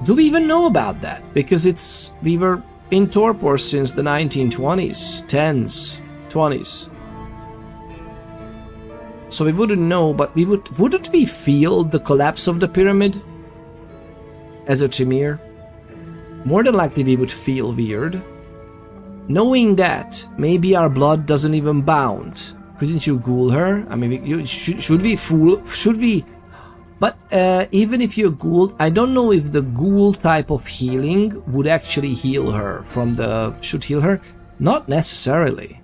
S1: Do we even know about that? Because we were in torpor since the 1920s, 10s, 20s. So we wouldn't know, but wouldn't we feel the collapse of the pyramid as a Tremere? More than likely we would feel weird. Knowing that, maybe our blood doesn't even bound. Couldn't you ghoul her? I mean, should we? But even if you're ghouled, I don't know if the ghoul type of healing would actually heal her should heal her? Not necessarily.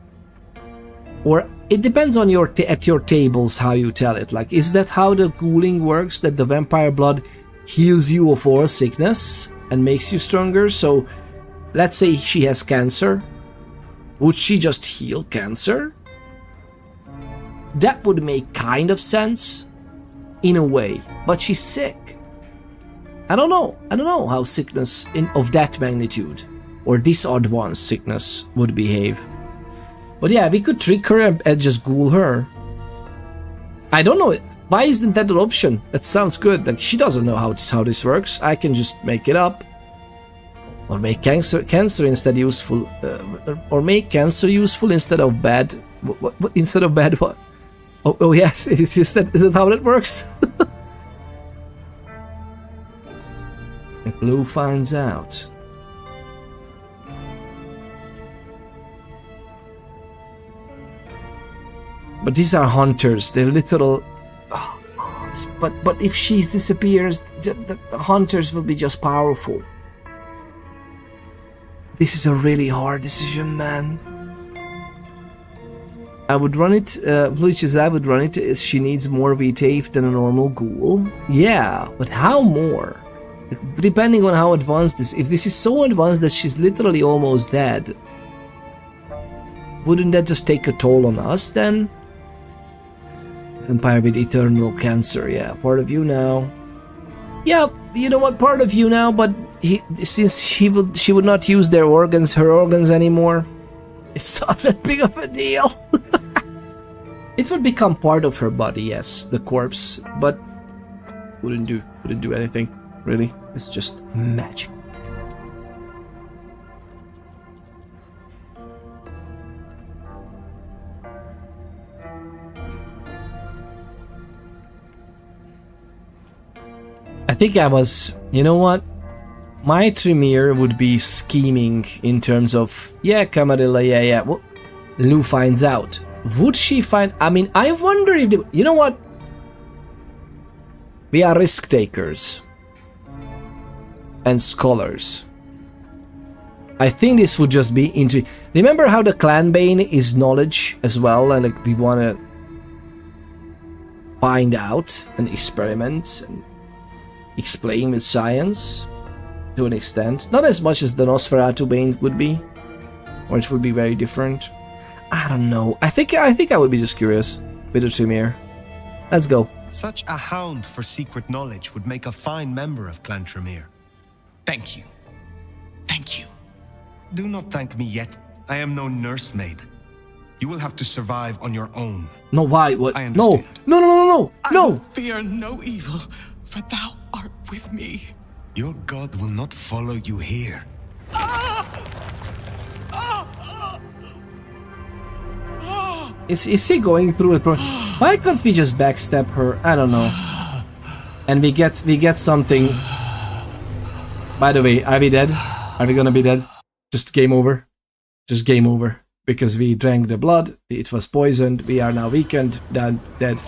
S1: Or it depends on at your tables how you tell it. Like, is that how the ghouling works? That the vampire blood heals you of all sickness and makes you stronger? So, let's say she has cancer. Would she just heal cancer? That would make kind of sense. In a way, but she's sick. I don't know how sickness of that magnitude or this advanced sickness would behave. But yeah, we could trick her and just ghoul her. I don't know. Why isn't that an option? That sounds good. Like, she doesn't know how this works. I can just make it up. Or make cancer instead useful. Or make cancer useful instead of bad. What instead of bad what? Oh yes, is that how that works? If Blue finds out. But these are hunters, they're literal... Oh, but if she disappears, the hunters will be just powerful. This is a really hard decision, man. I would run it, I would run it as she needs more VTAF than a normal ghoul. Yeah, but how more? Depending on how advanced this, if this is so advanced that she's literally almost dead, wouldn't that just take a toll on us then? Vampire with eternal cancer, yeah, part of you now. Yeah, you know what, part of you now, but since she would not use her organs anymore, it's not that big of a deal. It would become part of her body, yes, the corpse, but wouldn't do anything, really. It's just magic. I think I was, you know what? My Tremere would be scheming in terms of, yeah, Camarilla, yeah. Well, Lou finds out. Would she find... I mean, I wonder if... you know what? We are risk takers. And scholars. I think this would just be into... Remember how the clanbane is knowledge as well? And like, we want to find out and experiment and explain with science? to an extent. Not as much as the Nosferatu Bane would be, or it would be very different. I don't know. I think I would be just curious with the Tremere. Let's go.
S11: Such a hound for secret knowledge would make a fine member of Clan Tremere.
S9: Thank you. Thank you.
S11: Do not thank me yet. I am no nursemaid. You will have to survive on your own.
S1: No, why? What?
S9: I
S1: No.
S9: understand.
S1: No, no, no, no,
S9: I
S1: no.
S9: will fear no evil, for thou art with me.
S11: Your god will not follow you here.
S1: Is he going through it? Why can't we just backstab her? I don't know. And we get something. By the way, are we dead? Are we gonna be dead? Just game over. Just game over. Because we drank the blood, it was poisoned, we are now weakened, dead.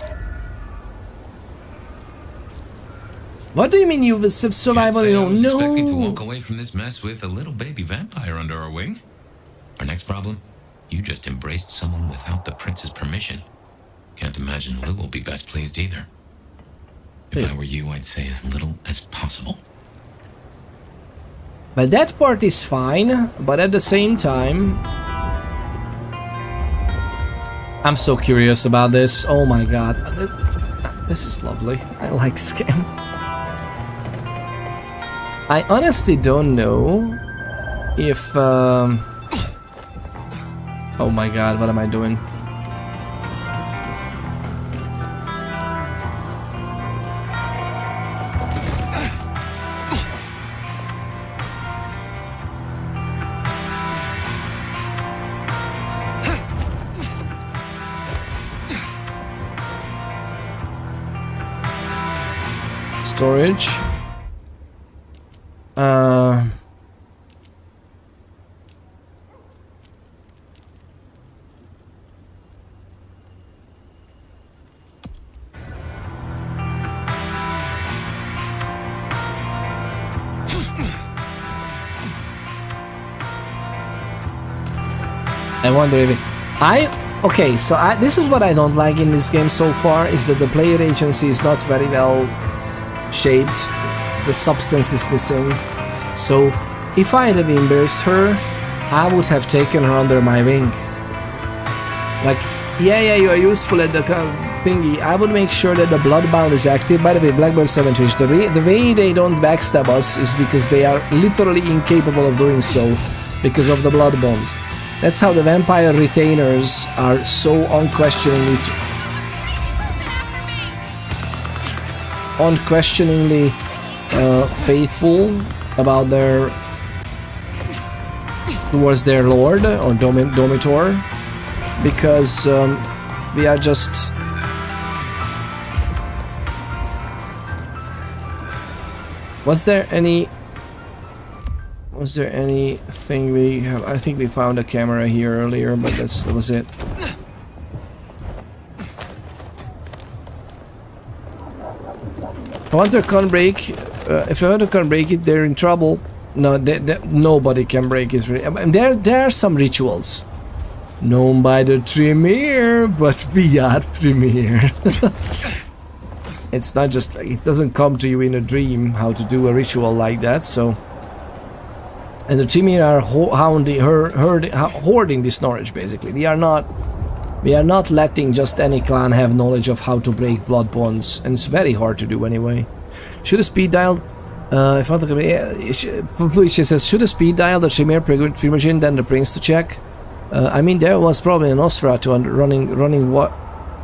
S1: What do you mean you survival?
S4: I was
S1: No.
S4: expecting to walk away from this mess with a little baby vampire under our wing. Our next problem? You just embraced someone without the prince's permission. Can't imagine Lou will be best pleased either. If I were you, I'd say as little as possible.
S1: Well, that part is fine, but at the same time, I'm so curious about this. Oh my god. This is lovely. I like this game. I honestly don't know if... Oh my god, what am I doing? Storage. I wonder if okay, so this is what I don't like in this game so far, is that the player agency is not very well shaped. The substance is missing. So if I had embraced her, I would have taken her under my wing. Like, yeah, you are useful at the thingy. I would make sure that the Bloodbound is active. By the way, Blackbird 7 Twitch, the way they don't backstab us is because they are literally incapable of doing so because of the Blood Bond. That's how the vampire retainers are so unquestioningly faithful about towards their lord or domitor, because we are just was there anything we have? I think we found a camera here earlier, but that was it. If Hunter can't break, if Hunter can't break it, they're in trouble. No, nobody can break it. There are some rituals known by the Tremere, but we are Tremere. It's not just, it doesn't come to you in a dream how to do a ritual like that, so... And the Tremere are hoarding this knowledge, basically. We are not letting just any clan have knowledge of how to break blood bonds, and it's very hard to do anyway. Should a speed dial... if I Fluiche says, should a speed dial the Tremere Primogen then the Prince to check? I mean, there was probably an Nosferatu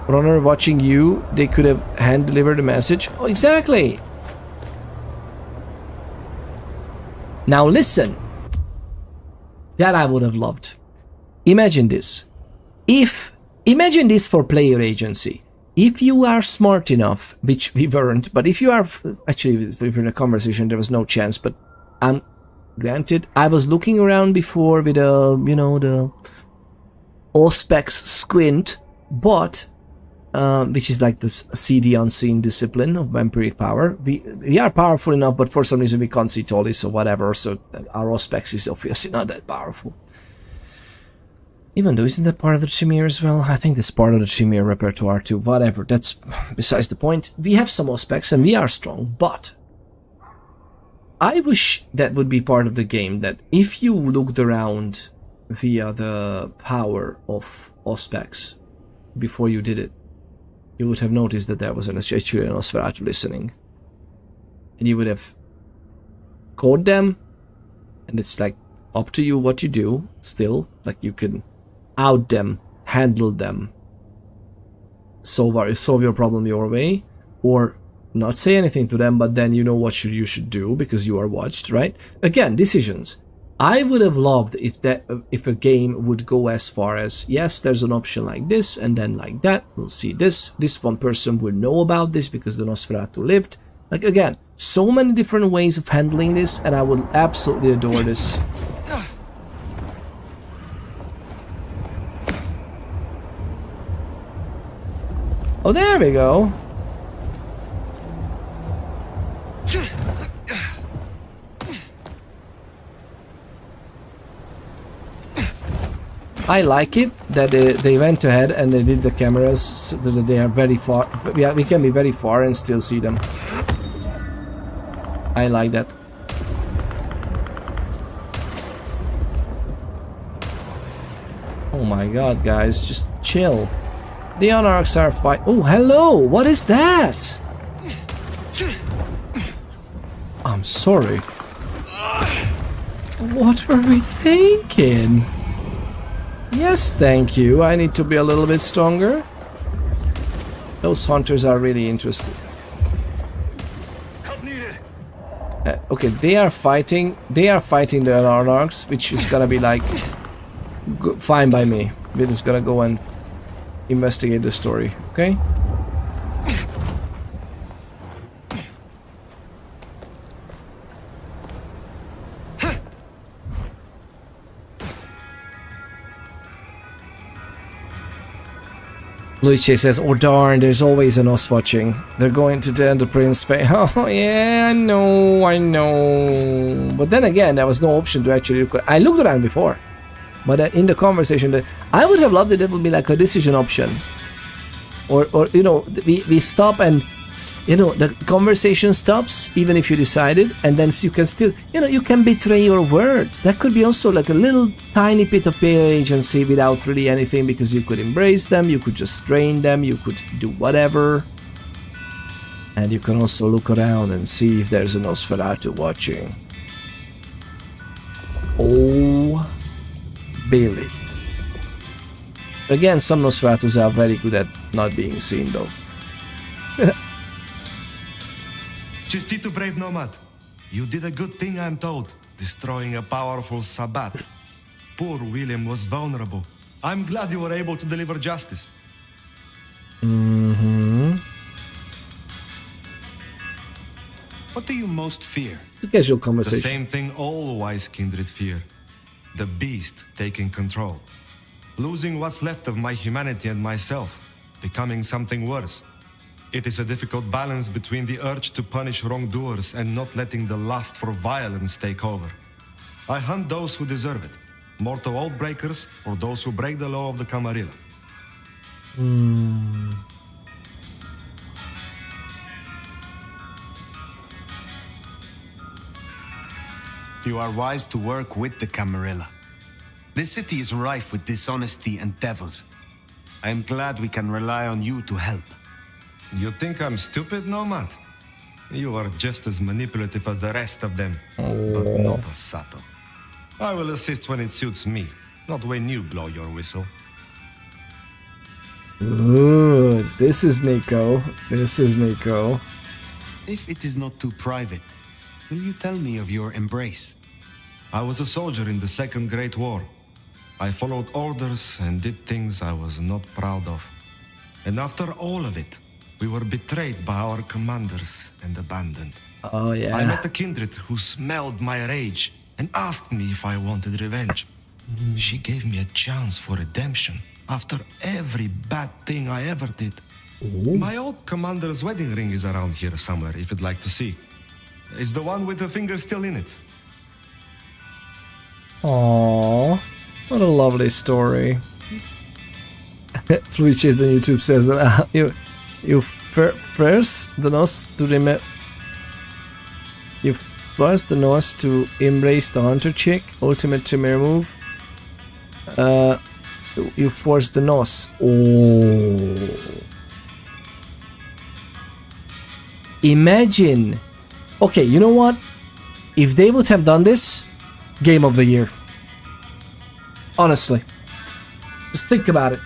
S1: runner watching you. They could have hand-delivered the message. Oh, exactly! Now listen. That I would have loved. Imagine this. Imagine this for player agency. If you are smart enough, which we weren't, but if you are... Actually, within a conversation there was no chance, but granted, I was looking around before with the Auspex squint, but which is like the see the unseen discipline of vampiric power. We are powerful enough, but for some reason we can't see Tollis or whatever, so our Auspex is obviously not that powerful. Even though, isn't that part of the Tremere as well? I think that's part of the Tremere repertoire too. Whatever, that's besides the point. We have some Auspex and we are strong, but I wish that would be part of the game, that if you looked around via the power of Auspex before you did it, you would have noticed that there was actually an Nosferatu listening. And you would have caught them, and it's like up to you what you do still. Like you can out them, handle them, solve your problem your way, or not say anything to them, but then you know what you should do because you are watched, right? Again, decisions. I would have loved if a game would go as far as, yes, there's an option like this and then like that. We'll see this. This one person will know about this because the Nosferatu lived. Like, again, so many different ways of handling this, and I would absolutely adore this. Oh, there we go. I like it that they went ahead and they did the cameras so that they are very far. Yeah, we can be very far and still see them. I like that. Oh my god, guys, just chill. The Anarchs are fight. Oh, hello! What is that? I'm sorry. What were we thinking? Yes, thank you. I need to be a little bit stronger. Those hunters are really interested.
S21: Help needed.
S1: Okay, they are fighting the Anarchs, which is gonna be like fine by me. We're just gonna go and investigate the story, okay? Luigi says, oh darn, there's always an Os watching. They're going to turn the Prince face. Oh yeah, I know. But then again, there was no option to actually look. I looked around before. But in the conversation, I would have loved it. It would be like a decision option. Or you know, we stop and, you know, the conversation stops even if you decided, and then you can still, you know, you can betray your word. That could be also like a little tiny bit of player agency without really anything, because you could embrace them, you could just drain them, you could do whatever. And you can also look around and see if there's a Nosferatu watching. Oh, Billy. Again, some Nosferatus are very good at not being seen though.
S11: Chistito, brave nomad. You did a good thing, I'm told, destroying a powerful Sabbat. Poor William was vulnerable. I'm glad you were able to deliver justice.
S1: Mm-hmm.
S11: What do you most fear?
S1: It's a casual conversation.
S11: The same thing all wise kindred fear. The beast taking control. Losing what's left of my humanity and myself. Becoming something worse. It is a difficult balance between the urge to punish wrongdoers and not letting the lust for violence take over. I hunt those who deserve it. Mortal oathbreakers or those who break the law of the Camarilla.
S12: You are wise to work with the Camarilla. This city is rife with dishonesty and devils. I am glad we can rely on you to help.
S11: You think I'm stupid, Nomad? You are just as manipulative as the rest of them, but not as subtle. I will assist when it suits me, not when you blow your whistle.
S1: Ooh, this is Nico. This is Nico.
S12: If it is not too private, will you tell me of your embrace?
S11: I was a soldier in the Second Great War. I followed orders and did things I was not proud of. And after all of it, we were betrayed by our commanders and abandoned.
S1: Oh yeah.
S11: I met a kindred who smelled my rage and asked me if I wanted revenge. She gave me a chance for redemption after every bad thing I ever did. My old commander's wedding ring is around here somewhere, if you'd like to see. Is the one with the finger still in it?
S1: Aww, what a lovely story. Fluiches on YouTube says that you first the nose to remember. Force the nose to embrace the hunter chick. Ultimate Tremere move. You force the nose. Oh. Imagine. Okay, you know what? If they would have done this, game of the year. Honestly. Just think about it.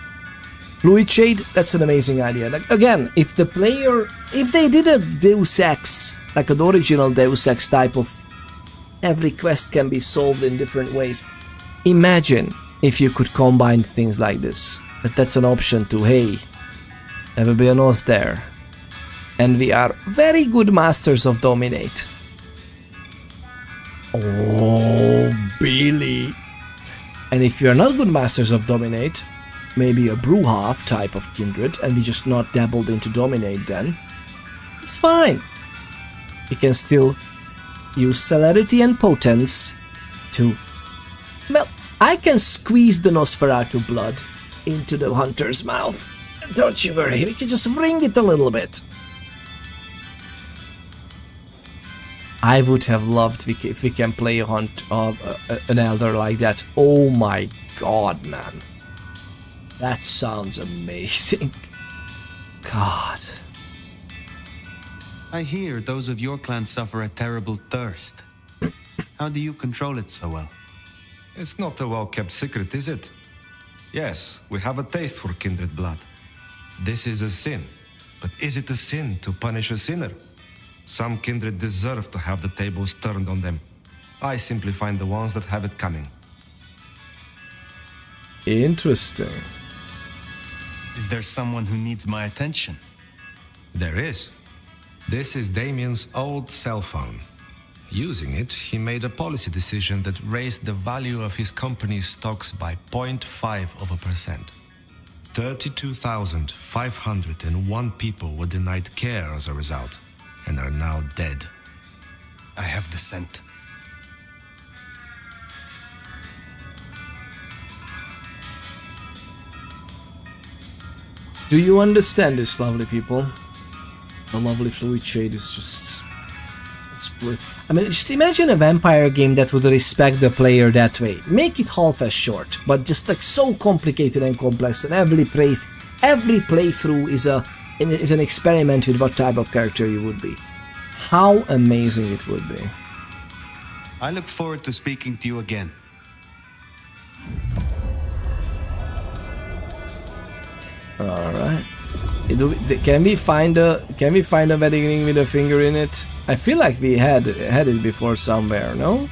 S1: Fluid Shade, that's an amazing idea. Like, again, if the player, if they did a Deus Ex, like an original Deus Ex type of every quest can be solved in different ways. Imagine if you could combine things like this. That's an option to, hey, there will be a nose there. And we are very good masters of Dominate. Oh, Billy. And if you're not good masters of Dominate, maybe a Bruja type of Kindred, and we just not dabbled into Dominate then, it's fine. We can still use Celerity and Potence to... Well, I can squeeze the Nosferatu blood into the hunter's mouth. Don't you worry, we can just wring it a little bit. I would have loved if we can play a hunt of an elder like that. Oh my god, man. That sounds amazing. God.
S12: I hear those of your clan suffer a terrible thirst. How do you control it so well?
S11: It's not a well-kept secret, is it? Yes, we have a taste for kindred blood. This is a sin. But is it a sin to punish a sinner? Some kindred deserve to have the tables turned on them. I simply find the ones that have it coming.
S1: Interesting.
S12: Is there someone who needs my attention?
S11: There is. This is Damien's old cell phone. Using it, he made a policy decision that raised the value of his company's stocks by 0.5%. 32,501 people were denied care as a result, and are now dead.
S12: I have the scent.
S1: Do you understand this, lovely people? The lovely Fluid Shade is just... I mean, just imagine a vampire game that would respect the player that way. Make it half as short, but just like so complicated and complex, and every playthrough is an experiment with what type of character you would be. How amazing it would be.
S12: I look forward to speaking to you again.
S1: All right. Can we find a wedding ring with a finger in it? I feel like we had it before somewhere, no?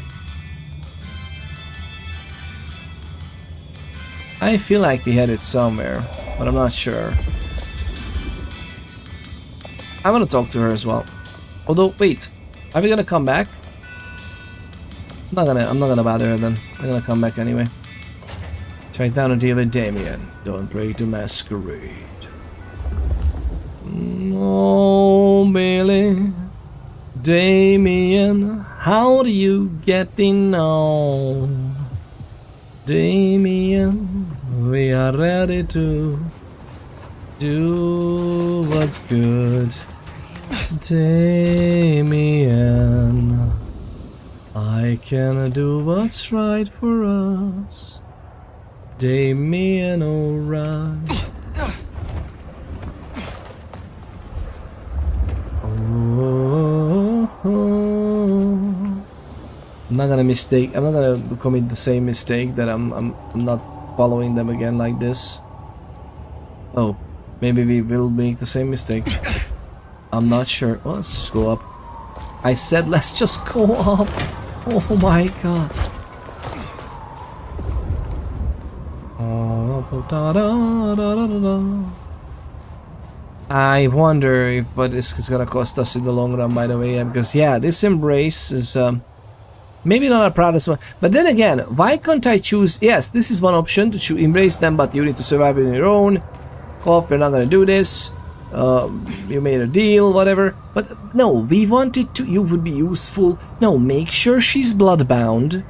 S1: I feel like we had it somewhere, but I'm not sure. I want to talk to her as well. Although, wait, are we gonna come back? I'm not gonna bother her then. I'm gonna come back anyway. Try down a deal with Damien. Don't break the Masquerade. No, Billy. Damien, how do you get in on? Damien, we are ready to do what's good. Damien, I can do what's right for us. Damien, alright. I'm not gonna commit the same mistake that I'm not following them again like this. Oh, maybe we will make the same mistake. I'm not sure. Well, let's just go up. I said let's just go up. Oh my god. I wonder what this is gonna cost us in the long run, by the way, because yeah, this embrace is maybe not a proudest one, but then again, why can't I choose? Yes, this is one option to embrace them, but you need to survive on your own. Cough, we're not gonna do this. You made a deal, whatever. But no, we wanted to. You would be useful. No, make sure she's bloodbound.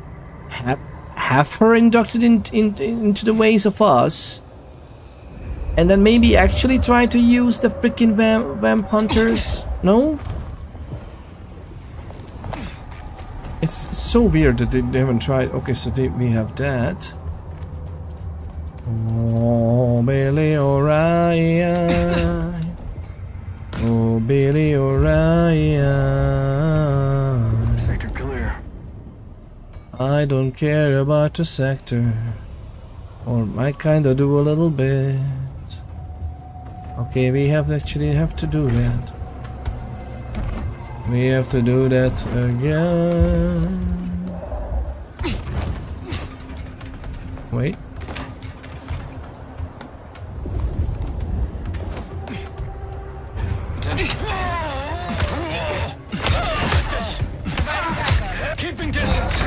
S1: Have her inducted into the ways of us. And then maybe actually try to use the freaking vamp hunters? No? It's so weird that they haven't tried. Okay, so we have that. Oh, Billy O'Ryan. Oh, Billy O'Ryan.
S21: Sector clear.
S1: I don't care about the sector. Or I kinda do a little bit. Okay, we have to do that. We have to do that again. Wait.
S21: Distance. Keeping distance.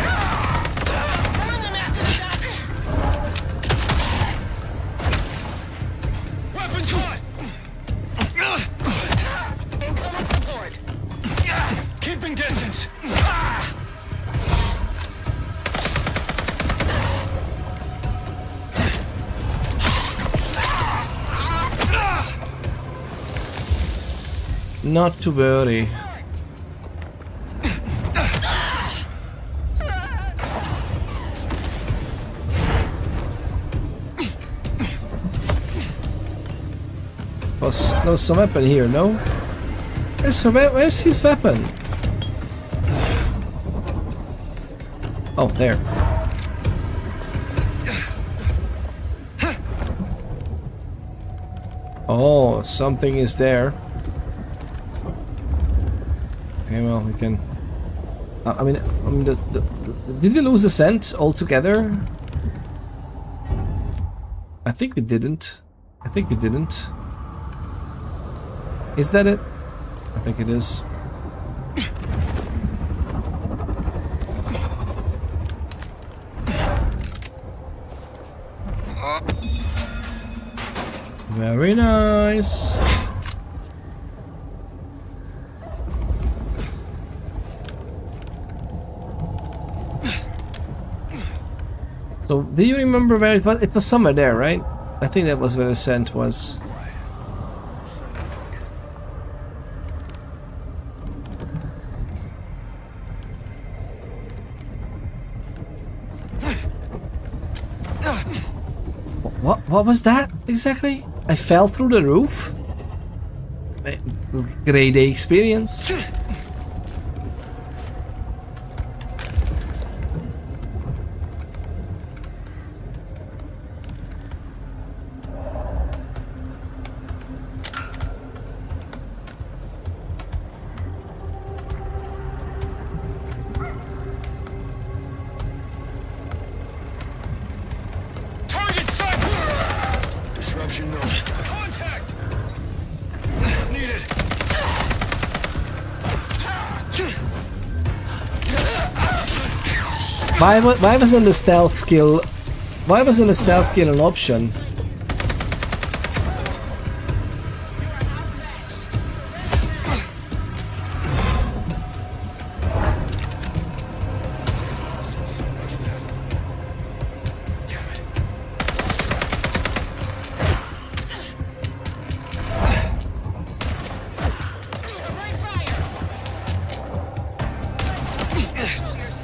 S21: Weapons hot. Incoming support. Keeping distance.
S1: Not to worry. There's some weapon here, no? Where's his weapon? Oh, there. Oh, something is there. Okay, well, we can... I mean, did we lose the scent altogether? I think we didn't. I think we didn't. Is that it? I think it is. Very nice. So, do you remember where it was? It was somewhere there, right? I think that was where the scent was. What was that exactly? I fell through the roof? Grade A experience. Why wasn't the stealth skill? Why wasn't the stealth skill an option?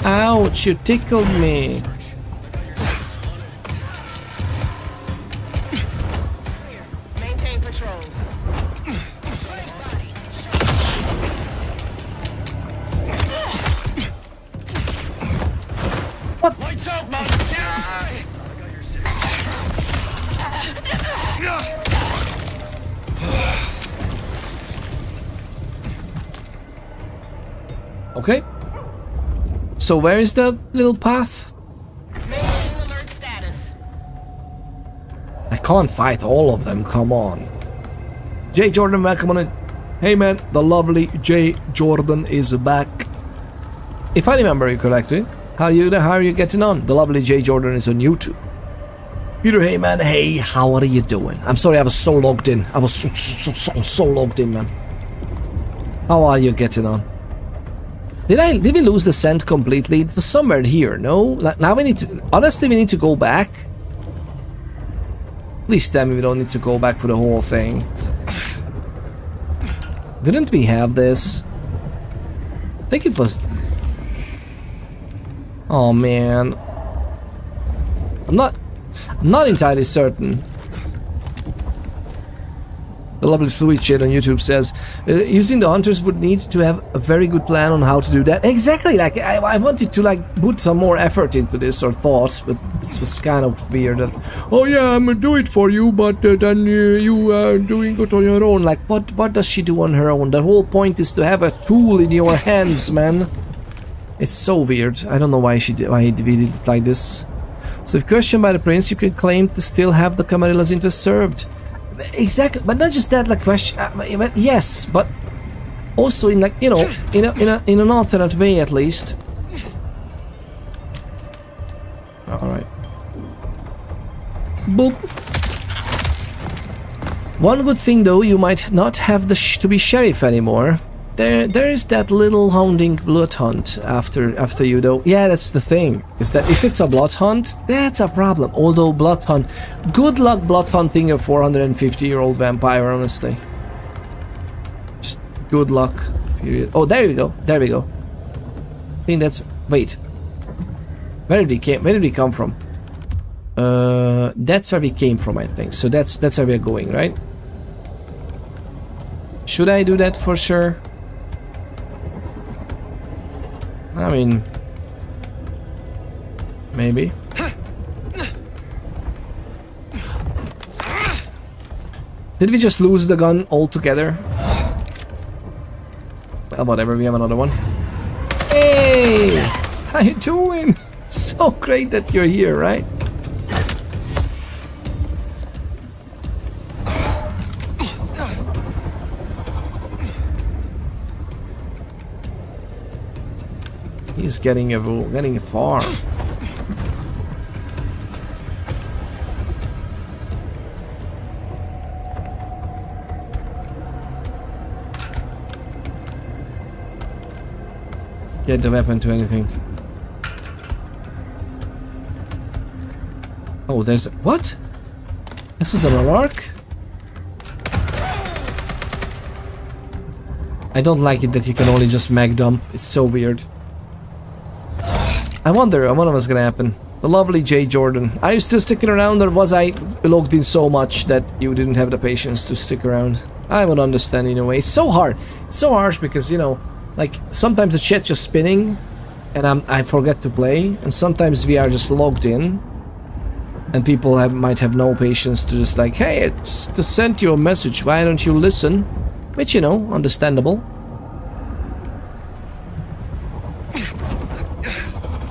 S1: Ouch, you tickled me.
S18: Maintain patrols.
S1: What?
S21: Lights out, man.
S1: Okay. So where is the little path?
S18: Alert status.
S1: I can't fight all of them, come on. J. Jordan, welcome on in. Hey man, the lovely J. Jordan is back. If I remember you correctly, how are you getting on? The lovely J. Jordan is on YouTube. Peter, hey man, hey, how are you doing? I'm sorry, I was so logged in. I was so logged in, man. How are you getting on? Did we lose the scent completely? It was somewhere here, no? Now we need to... Honestly, we need to go back. Please tell me we don't need to go back for the whole thing. Didn't we have this? I think it was... Oh man. I'm not entirely certain. The Lovely Fluid Shade on YouTube says, using the hunters would need to have a very good plan on how to do that. Exactly, like, I wanted to, like, put some more effort into this, or thoughts, but it was kind of weird that, oh yeah, I'm gonna do it for you, but then you are doing it on your own. Like, what does she do on her own? The whole point is to have a tool in your hands, man. It's so weird. I don't know why we did it like this. So if questioned by the prince, you can claim to still have the Camarillas interest served. Exactly, but not just that, like, question. Yes, but also in, like, you know, in an alternate way at least. All right. Boop. One good thing though, you might not have to be sheriff anymore. There is that little hounding Bloodhunt after you though. Yeah, that's the thing. Is that if it's a Bloodhunt, that's a problem. Although Bloodhunt, good luck Bloodhunting a 450-year-old vampire, honestly. Just good luck. Period. Oh, there we go. There we go. I think that's. Wait. Where did we come from? That's where we came from, I think. So that's where we're going, right? Should I do that for sure? I mean, maybe. Did we just lose the gun altogether? Well, whatever, we have another one. Hey! How you doing? So great that you're here, right? He's getting far. Get the weapon to anything. Oh, there's what? This was an alark? I don't like it that you can only just mag dump. It's so weird. I wonder what's gonna happen. The lovely J. Jordan. Are you still sticking around, or was I logged in so much that you didn't have the patience to stick around? I would understand in a way. It's so hard. It's so harsh because, you know, like, sometimes the chat's just spinning and I forget to play, and sometimes we are just logged in and people might have no patience to just like, hey, it's just sent you a message, why don't you listen? Which, you know, understandable.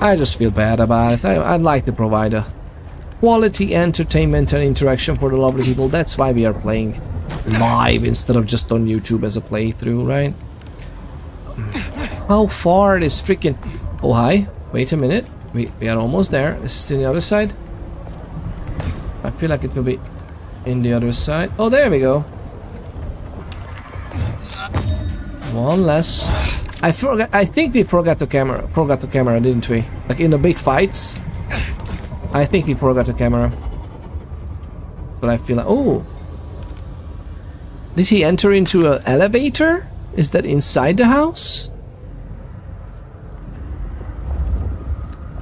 S1: I just feel bad about it. I'd like to provide a quality entertainment and interaction for the lovely people. That's why we are playing live instead of just on YouTube as a playthrough, right? How far this freaking... Oh, hi. Wait a minute. We are almost there. This is in the other side. I feel like it will be in the other side. Oh, there we go. One less. I think we forgot the camera, didn't we? Like in the big fights. I think we forgot the camera. But I feel like, oh. Did he enter into an elevator? Is that inside the house?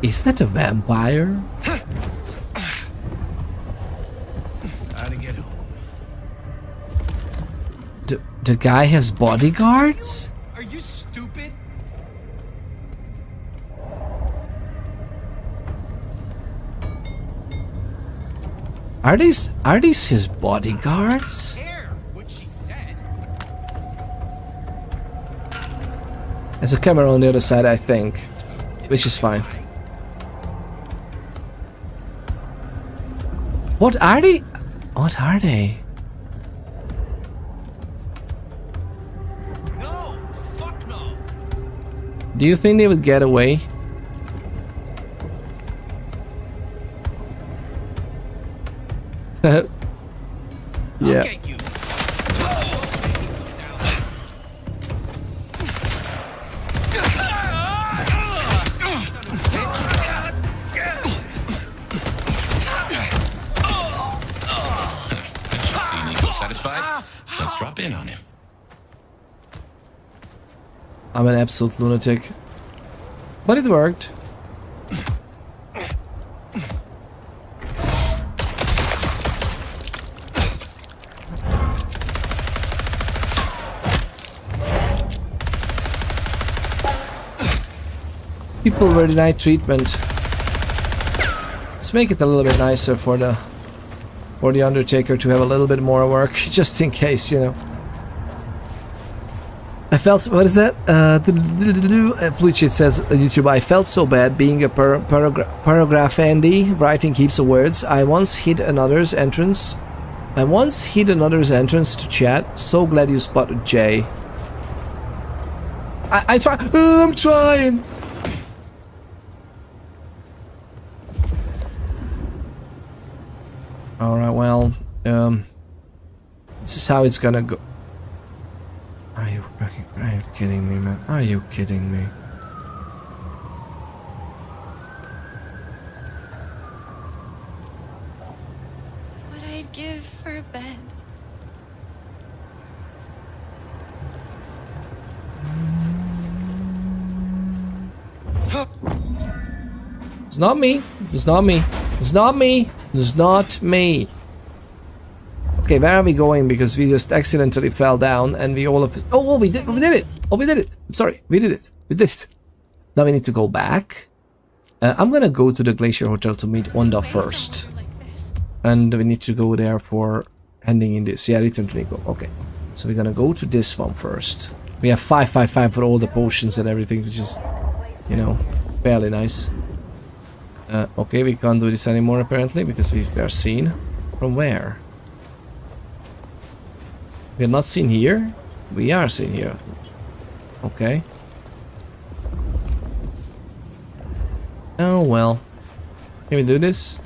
S1: Is that a vampire?
S21: Gotta get home.
S1: The guy has bodyguards?
S21: Are you stupid?
S1: Are these his bodyguards? There's a camera on the other side, I think, which is fine. What are they? What are they?
S21: No, fuck no.
S1: Do you think they would get away? Yeah.
S4: Let's drop in on him.
S1: I'm an absolute lunatic. But it worked. People were denied treatment. Let's make it a little bit nicer for the Undertaker to have a little bit more work, just in case, you know. I felt, what is that? Fluidshit says on YouTube, I felt so bad being a paragraph Andy, writing heaps of words. I once hid another's entrance to chat. So glad you spotted Jay. I'm trying. Alright, well, this is how it's gonna go. Are you kidding me, man? Are you kidding me?
S15: What I'd give for a bed.
S1: It's not me. It's not me. It's not me. It's not me. Okay, where are we going? Because we just accidentally fell down and we all of it. Oh, we did it. Oh, we did it. I'm sorry, we did it. We did it. Now we need to go back. I'm gonna go to the Glacier Hotel to meet Onda first. And we need to go there for handing in this. Yeah, return to Nico. Okay. So we're gonna go to this one first. We have 555 for all the potions and everything, which is, you know, fairly nice. Okay, we can't do this anymore apparently because we are seen. From where? We are not seen here? We are seen here. Okay. Oh well. Can we do this?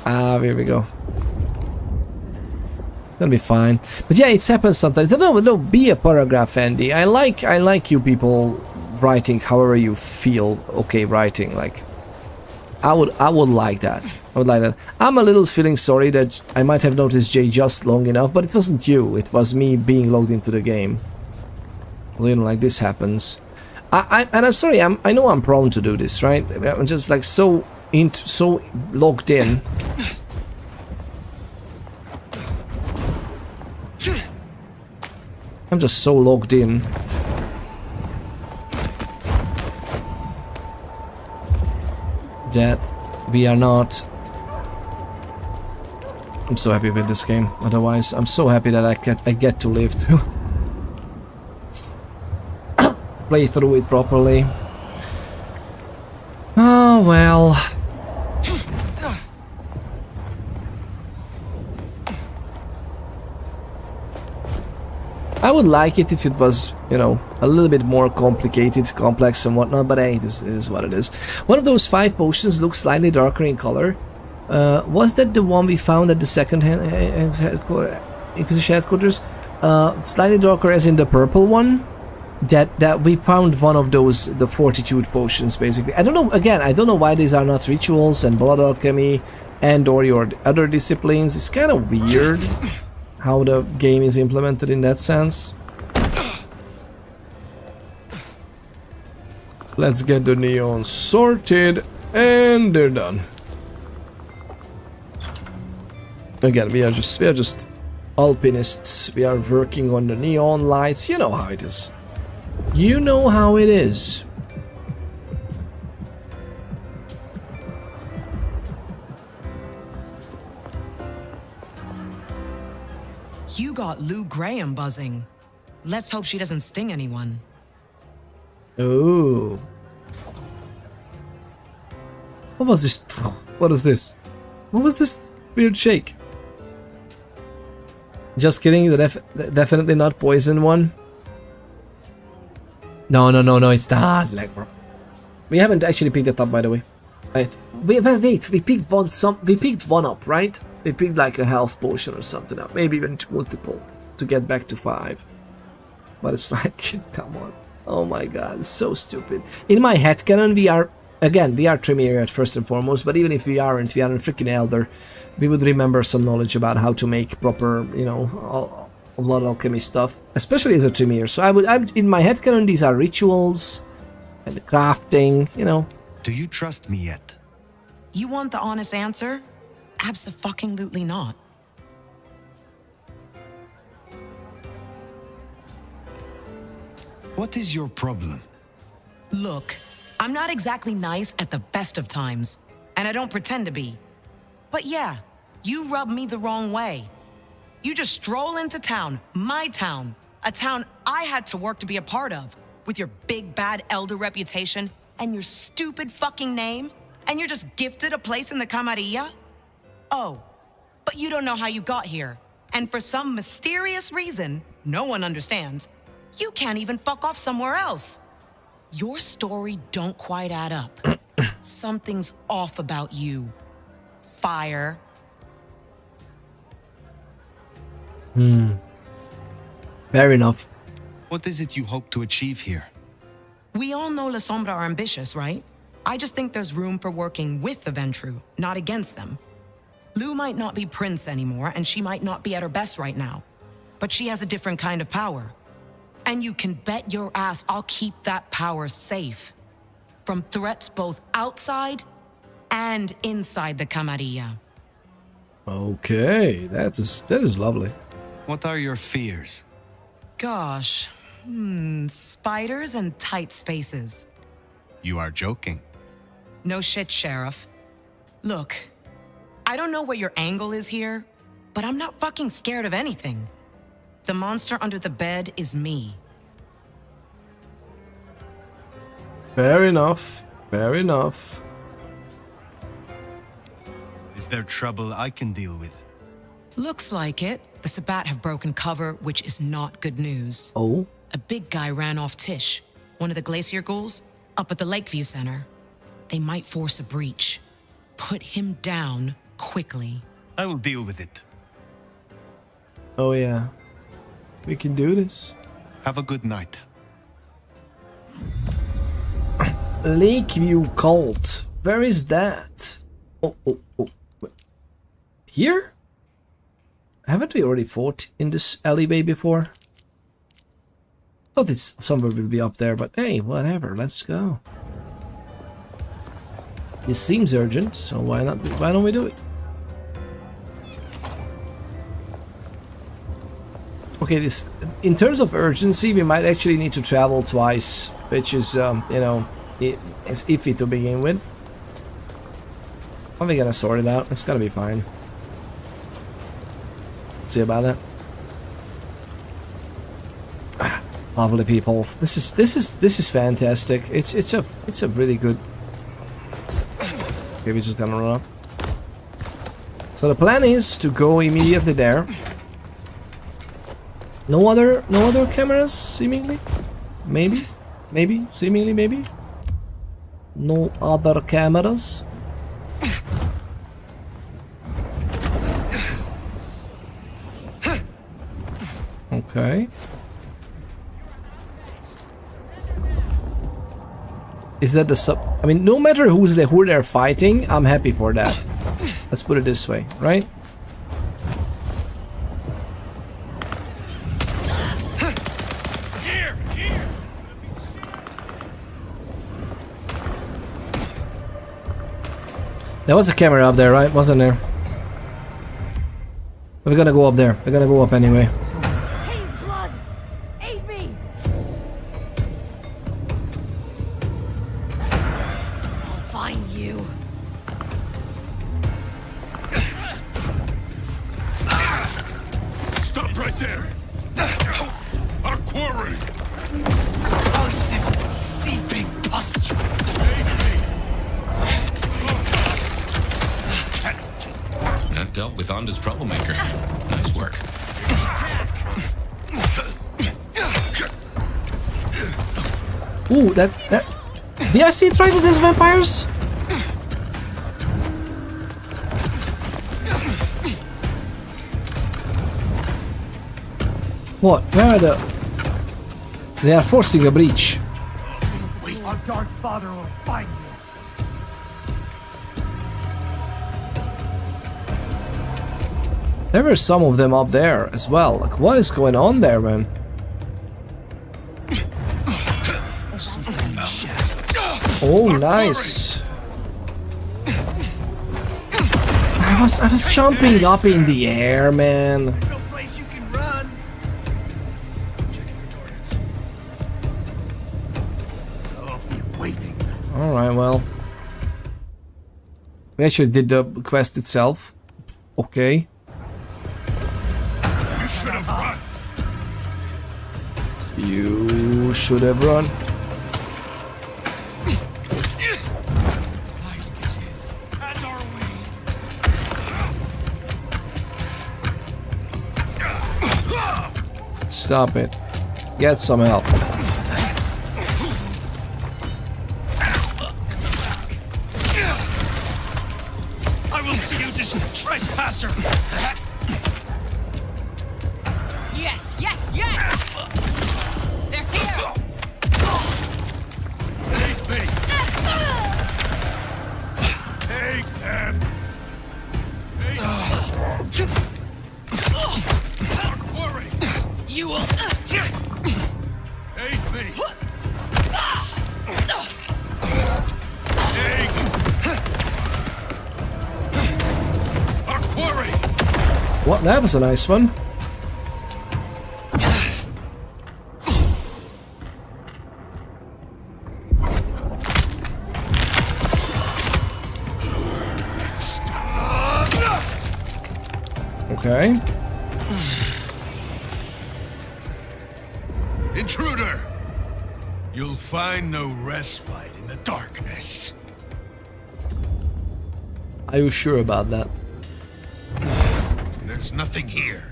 S1: Ah, here we go. Gonna be fine. But yeah, it happens sometimes. No, be a paragraph, Andy. I like you people writing however you feel okay writing. Like, I would like that. I would like that. I'm a little feeling sorry that I might have noticed Jay just long enough, but it wasn't you. It was me being logged into the game. Well, you know, like this happens. And I'm sorry. I know I'm prone to do this, right? I'm just like so logged in. I'm just so logged in. That we are not. I'm so happy with this game. Otherwise, I'm so happy that I get to live to play through it properly. Oh well. I would like it if it was, you know, a little bit more complicated, complex and whatnot, but hey, it is what it is. One of those 5 potions looks slightly darker in color. Was that the one we found at the second Inquisition headquarters? Slightly darker as in the purple one? That we found one of those, the Fortitude potions, basically. I don't know, again, I don't know why these are not rituals and blood alchemy and or your other disciplines. It's kind of weird how the game is implemented in that sense. Let's get the neon sorted, and they're done. Again, we are just alpinists. We are working on the neon lights. You know how it is. You know how it is.
S16: You got Lou Graham buzzing. Let's hope she doesn't sting anyone.
S1: Oh. What was this? What is this? What was this weird shake? Just kidding, the definitely not poison one. No, it's not. Like, we haven't actually picked it up, by the way. Right. Wait, we picked one up, right? We picked like a health potion or something up, maybe even multiple to get back to 5. But it's like, come on. Oh my god, it's so stupid. In my headcanon, we are Tremere at first and foremost, but even if we aren't freaking Elder, we would remember some knowledge about how to make proper, you know, blood alchemy stuff, especially as a Tremere. So I'm in my head canon, these are rituals and crafting, you know.
S12: Do you trust me yet?
S16: You want the honest answer? Abso-fucking-lutely not.
S12: What is your problem?
S16: Look, I'm not exactly nice at the best of times, and I don't pretend to be. But yeah, you rub me the wrong way. You just stroll into town, my town, a town I had to work to be a part of, with your big bad elder reputation and your stupid fucking name, and you're just gifted a place in the Camarilla? Oh, but you don't know how you got here, and for some mysterious reason, no one understands, you can't even fuck off somewhere else. Your story don't quite add up. Something's off about you. Fire.
S1: Fair enough.
S12: What is it you hope to achieve here?
S16: We all know La Sombra are ambitious, right? I just think there's room for working with the Ventru, not against them. Lou might not be Prince anymore, and she might not be at her best right now. But she has a different kind of power. And you can bet your ass I'll keep that power safe. From threats both outside and inside the Camarilla.
S1: Okay, that is lovely.
S12: What are your fears?
S16: Gosh, spiders and tight spaces.
S12: You are joking.
S16: No shit, Sheriff. Look, I don't know what your angle is here, but I'm not fucking scared of anything. The monster under the bed is me.
S1: Fair enough. Fair enough.
S12: Is there trouble I can deal with?
S16: Looks like it. The Sabbat have broken cover, which is not good news.
S1: Oh?
S16: A big guy ran off Tish, one of the Glacier ghouls, up at the Lakeview Center. They might force a breach. Put him down quickly.
S12: I will deal with it.
S1: Oh yeah. We can do this.
S12: Have a good night.
S1: Lakeview Cult. Where is that? Oh. Here? Haven't we already fought in this alleyway before? Thought it's somewhere will be up there, but hey, whatever, let's go. This seems urgent, so why don't we do it? Okay, this in terms of urgency, we might actually need to travel twice, which is you know, it's iffy to begin with. How are we gonna sort it out? It's gonna be fine. See about that. Lovely people. This is fantastic. It's a really good. Okay, we're just gonna run up. So the plan is to go immediately there. No other cameras, seemingly. Maybe, seemingly, maybe. No other cameras. Okay. Is that the sub? I mean, no matter who they're fighting, I'm happy for that. Let's put it this way, right? There was a camera up there, right? Wasn't there? We're gonna go up there. We're gonna go up anyway. Ooh, that... Did I see dragons as vampires? What? Where are the... They are forcing a breach.
S21: Our dark father will find you.
S1: There were some of them up there as well. Like, what is going on there, man? Oh, nice. I was jumping up in the air, man. Alright, well. We actually did the quest itself. Okay.
S21: You should have run.
S1: You should have run. Stop it. Get some help.
S21: I will see you, trespasser.
S14: Yes, yes, yes! They're here!
S21: Take me! Take them! Worry!
S14: You will...
S21: Take me! Our quarry!
S1: What? That was a nice one. Okay.
S21: Intruder! You'll find no respite in the darkness.
S1: Are you sure about that?
S21: There's nothing here.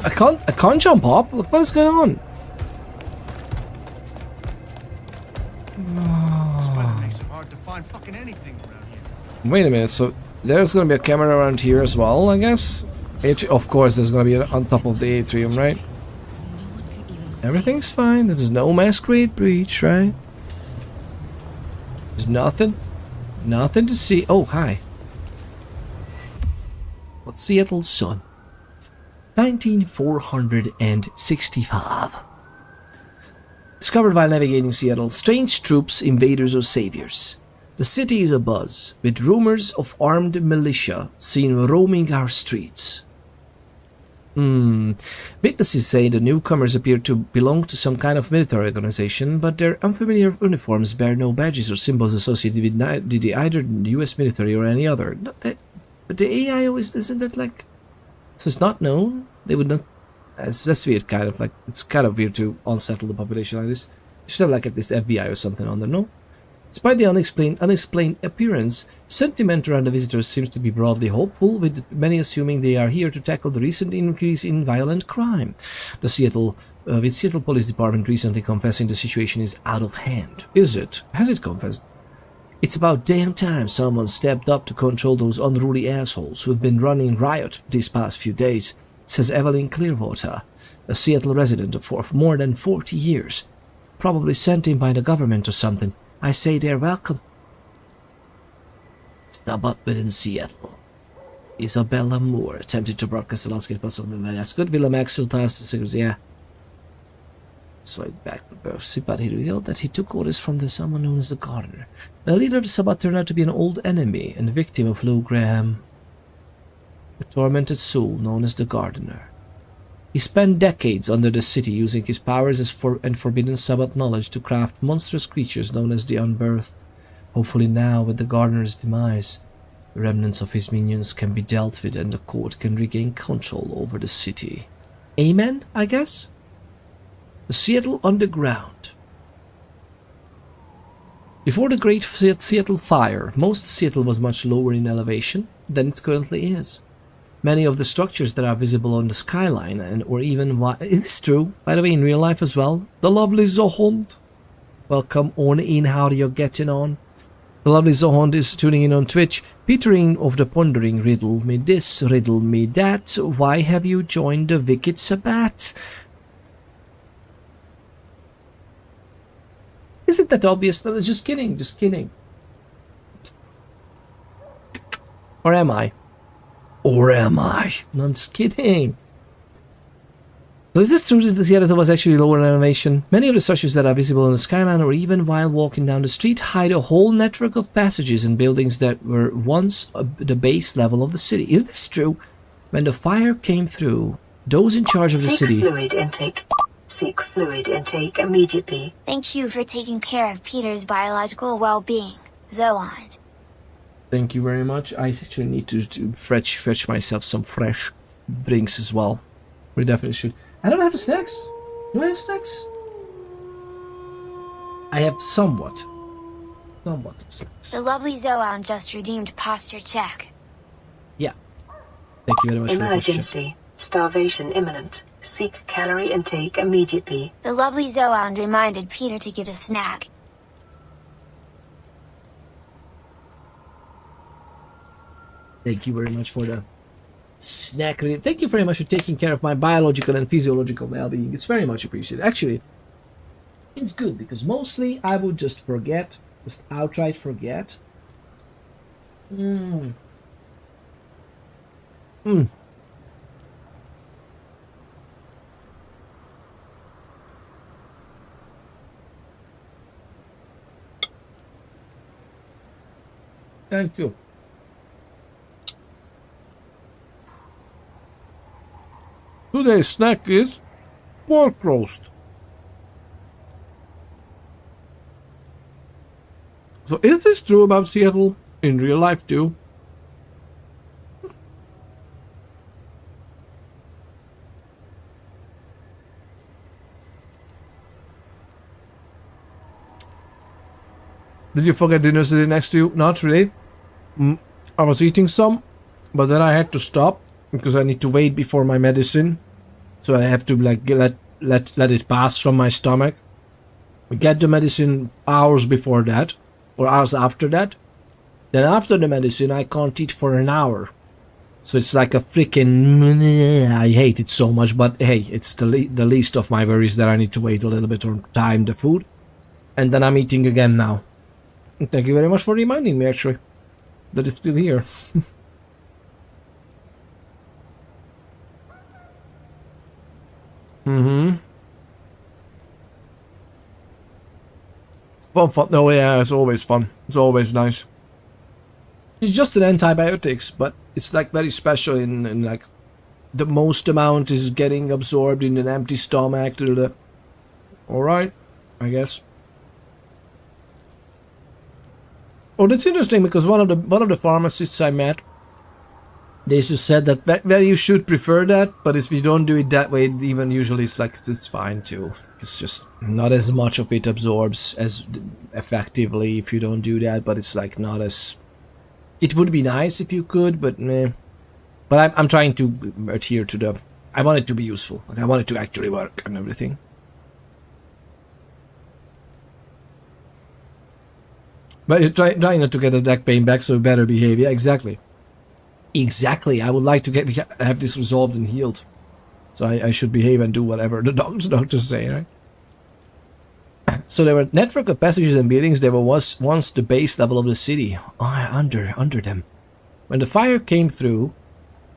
S1: I can't jump up. Look, what is going on? Wait a minute, so there's gonna be a camera around here as well, I guess? Of course, there's gonna be on top of the atrium, right? Everything's fine, there's no Masquerade breach, right? There's nothing to see. Oh, hi. What's Seattle's sun? 19465. Discovered while navigating Seattle. Strange troops, invaders or saviors. The city is abuzz, with rumors of armed militia seen roaming our streets. Witnesses say the newcomers appear to belong to some kind of military organization, but their unfamiliar uniforms bear no badges or symbols associated with either the US military or any other. But the AI always, isn't that like... So it's not known? They would not... That's weird, kind of like... It's kind of weird to unsettle the population like this. You should have like at least FBI or something on there, no? Despite the unexplained appearance, sentiment around the visitors seems to be broadly hopeful, with many assuming they are here to tackle the recent increase in violent crime. With Seattle Police Department recently confessing the situation is out of hand. Is it? Has it confessed? It's about damn time someone stepped up to control those unruly assholes who've been running riot these past few days, says Evelyn Clearwater, a Seattle resident for more than 40 years. Probably sent in by the government or something. I say they're welcome. Stop up within Seattle. Isabella Moore attempted to broadcast the landscape possible. That's good. Willem Axel tasked, yeah. So back to Bercy, but he revealed that he took orders from someone known as the Gardener. The leader of the Sabbath turned out to be an old enemy and victim of Lou Graham, a tormented soul known as the Gardener. He spent decades under the city using his powers and forbidden Sabbath knowledge to craft monstrous creatures known as the Unbirthed. Hopefully now, with the Gardener's demise, the remnants of his minions can be dealt with and the court can regain control over the city. Amen, I guess? The Seattle Underground. Before the Great Seattle Fire, most of Seattle was much lower in elevation than it currently is. Many of the structures that are visible on the skyline or even... It's true, by the way, in real life as well. The lovely Zohond. Welcome on in. How are you getting on? The lovely Zohond is tuning in on Twitch. Petering of the Pondering, riddle me this, riddle me that. Why have you joined the Wicked Sabbath? Isn't that obvious? No, just kidding, just kidding. Or am I? Or am I? No, I'm just kidding. So is this true that the Seattle was actually lower in elevation? Many of the structures that are visible on the skyline or even while walking down the street hide a whole network of passages and buildings that were once the base level of the city. Is this true? When the fire came through, those in charge of the city...
S13: Fluid intake. Seek fluid intake immediately.
S6: Thank you for taking care of Peter's biological well-being, Zoand.
S1: Thank you very much. I actually need to fetch myself some fresh drinks as well. We definitely should. I don't have snacks. Do I have snacks? I have somewhat of snacks.
S6: The lovely Zoand just redeemed posture check.
S1: Yeah. Thank you very much.
S13: Emergency. Starvation imminent. Seek calorie intake immediately.
S6: The lovely Zoand reminded Peter to get a snack.
S1: Thank you very much for the snack. Thank you very much for taking care of my biological and physiological well-being. It's very much appreciated. Actually, it's good because mostly I would just forget, just outright forget. Thank you. Today's snack is pork roast. So is this true about Seattle in real life too? Did you forget dinner sitting next to you? Not really. I was eating some, but then I had to stop because I need to wait before my medicine. So I have to like let it pass from my stomach. We get the medicine hours before that, or hours after that. Then after the medicine, I can't eat for an hour. So it's like a freaking... I hate it so much, but hey, it's the least of my worries that I need to wait a little bit or time the food. And then I'm eating again now. Thank you very much for reminding me, actually, that it's still here. Fun. Oh yeah, it's always fun. It's always nice. It's just an antibiotics, but it's like very special in like the most amount is getting absorbed in an empty stomach. Alright, I guess. Oh, that's interesting because one of the pharmacists I met, they just said that well, you should prefer that, but if you don't do it that way, even usually it's like it's fine too. It's just not as much of it absorbs as effectively if you don't do that, but it's like not as. It would be nice if you could, but meh. But I'm trying to adhere to the. I want it to be useful. Like I want it to actually work and everything. But you're trying not to get the neck pain back, so better behave. Yeah, exactly. Exactly. I would like to have this resolved and healed. So I should behave and do whatever the doctors say, right? So there were a network of passages and buildings. There was once the base level of the city. Under them. When the fire came through,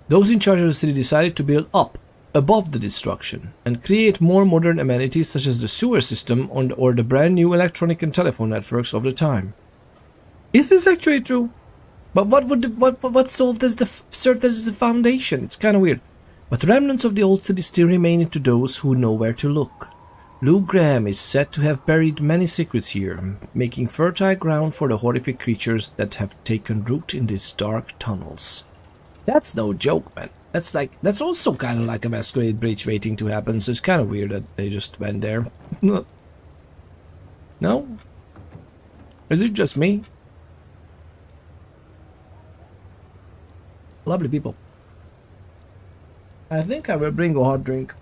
S1: those in charge of the city decided to build up, above the destruction, and create more modern amenities such as the sewer system or the brand new electronic and telephone networks of the time. Is this actually true? But what served as the foundation? It's kind of weird. But remnants of the old city still remain to those who know where to look. Lou Graham is said to have buried many secrets here, making fertile ground for the horrific creatures that have taken root in these dark tunnels. That's no joke, man. That's also kind of like a Masquerade bridge waiting to happen, so it's kind of weird that they just went there. No? Is it just me? Lovely people. I think I will bring a hot drink.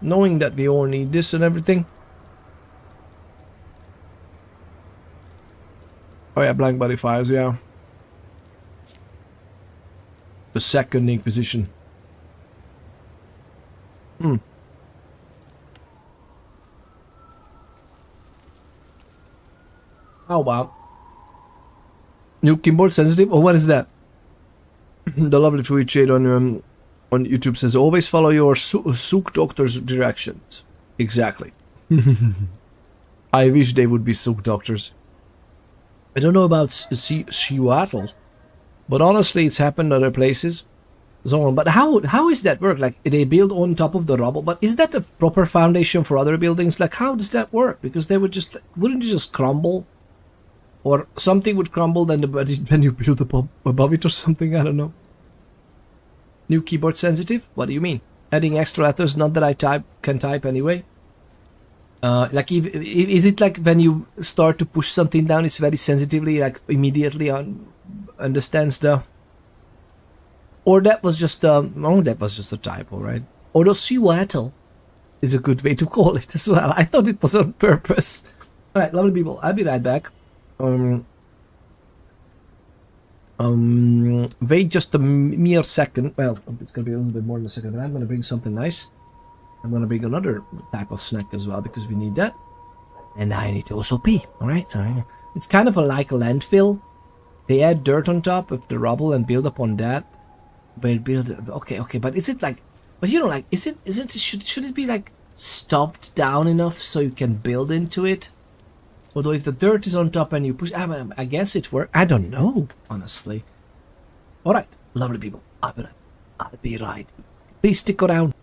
S1: Knowing that we all need this and everything. Oh yeah, Blank Body Files, yeah. The second Inquisition. Hmm. Oh wow. New keyboard sensitive? Oh, what is that? The lovely Fluid Shade on YouTube says, always follow your Sook doctor's directions. Exactly. I wish they would be Sook doctors. I don't know about Seattle, but honestly, it's happened other places. So on. But how is that work? Like, they build on top of the rubble, but is that a proper foundation for other buildings? Like, how does that work? Because they would just, wouldn't you just crumble? Or something would crumble, then you build above it or something, I don't know. New keyboard sensitive? What do you mean? Adding extra letters, not that I can type anyway. Like, is it like when you start to push something down, it's very sensitively, like, immediately understands the... Or that was just a typo, right? Or Seattle is a good way to call it as well. I thought it was on purpose. Alright, lovely people, I'll be right back. Wait just a mere second. Well, it's gonna be a little bit more than a second, but I'm gonna bring something nice. I'm gonna bring another type of snack as well because we need that. And I need to also pee, alright? It's kind of like a landfill. They add dirt on top of the rubble and build upon that. Okay, but is it like, but you know, like, should it be like stuffed down enough so you can build into it? Although if the dirt is on top and you push, I guess it works. I don't know, honestly. Alright, lovely people, I'll be right. Please stick around.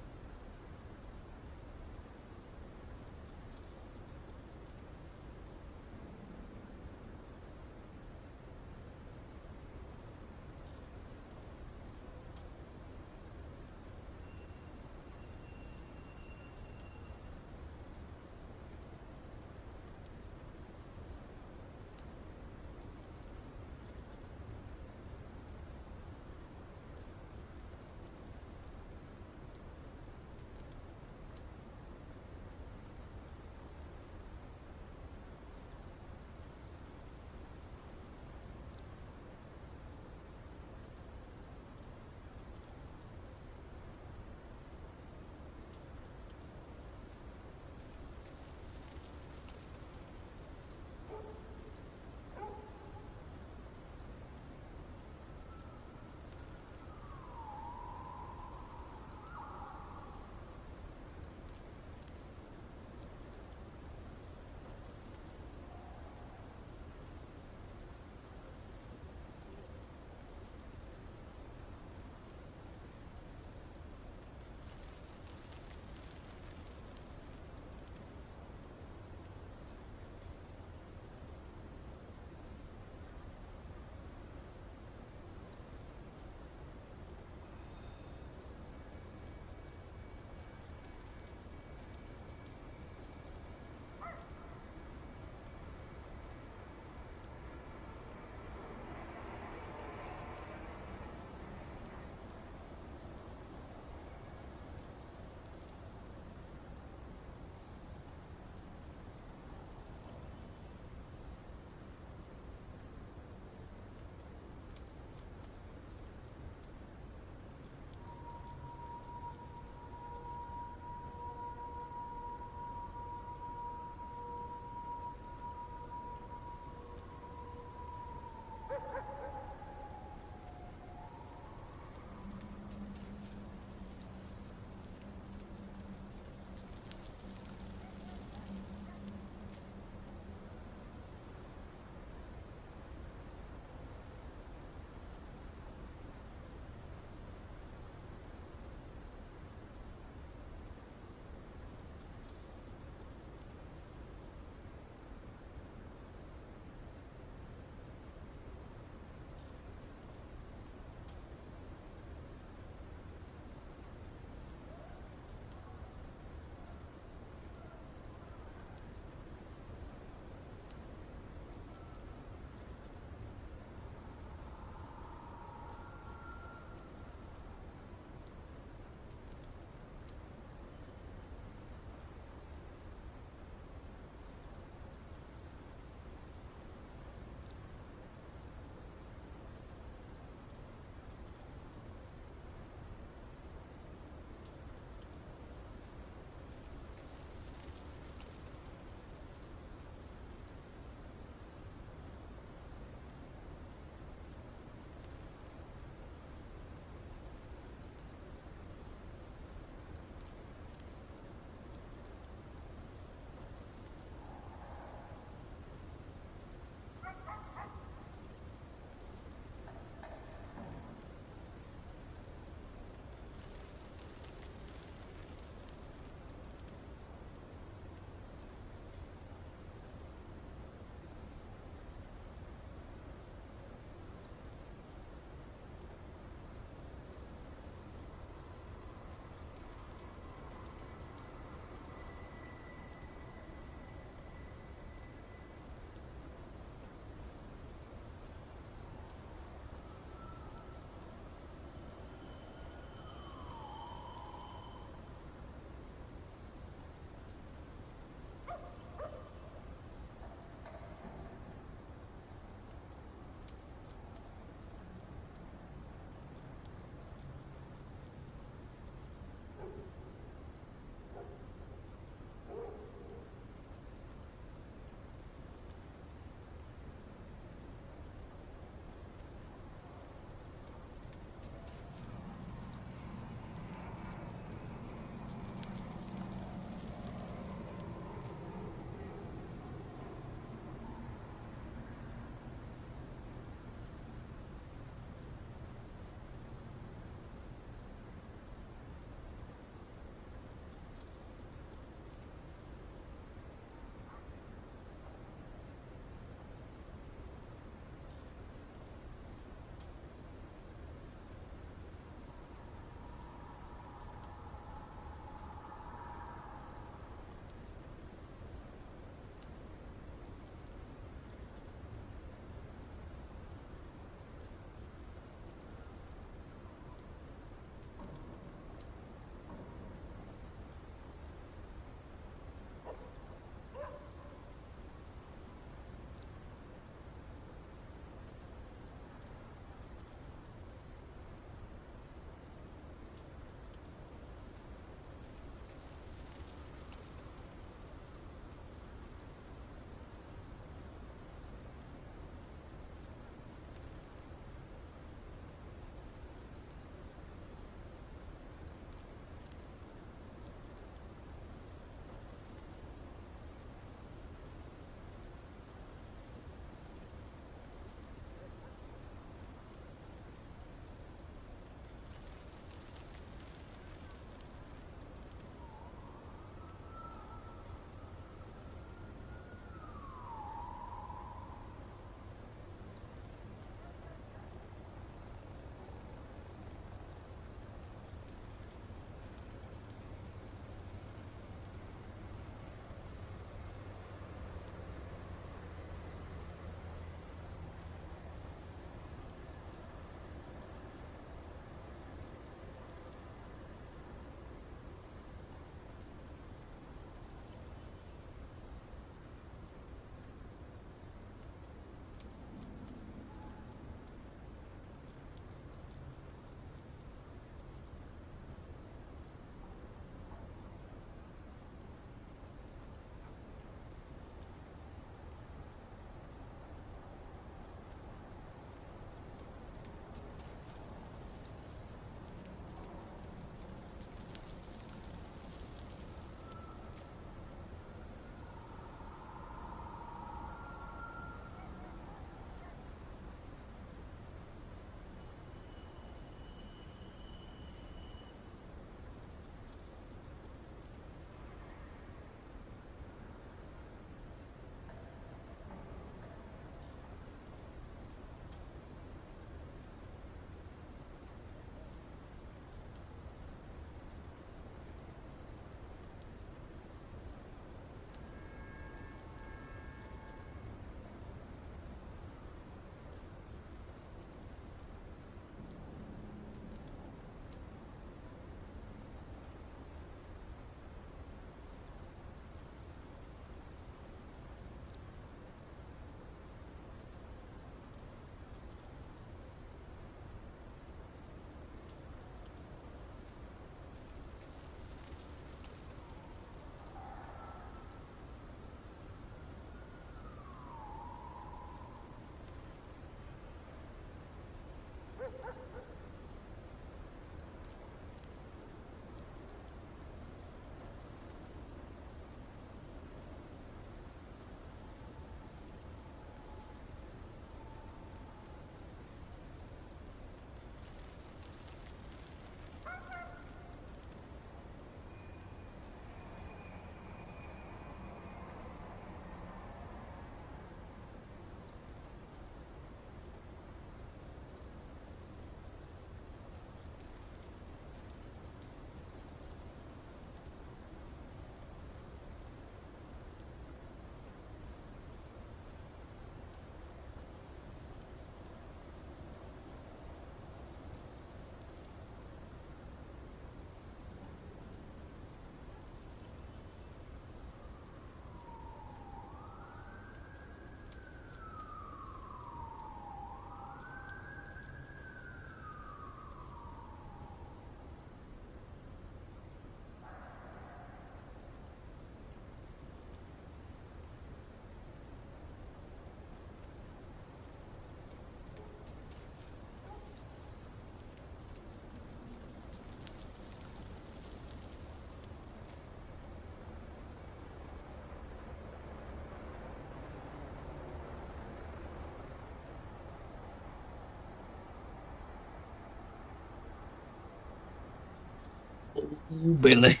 S1: Billy.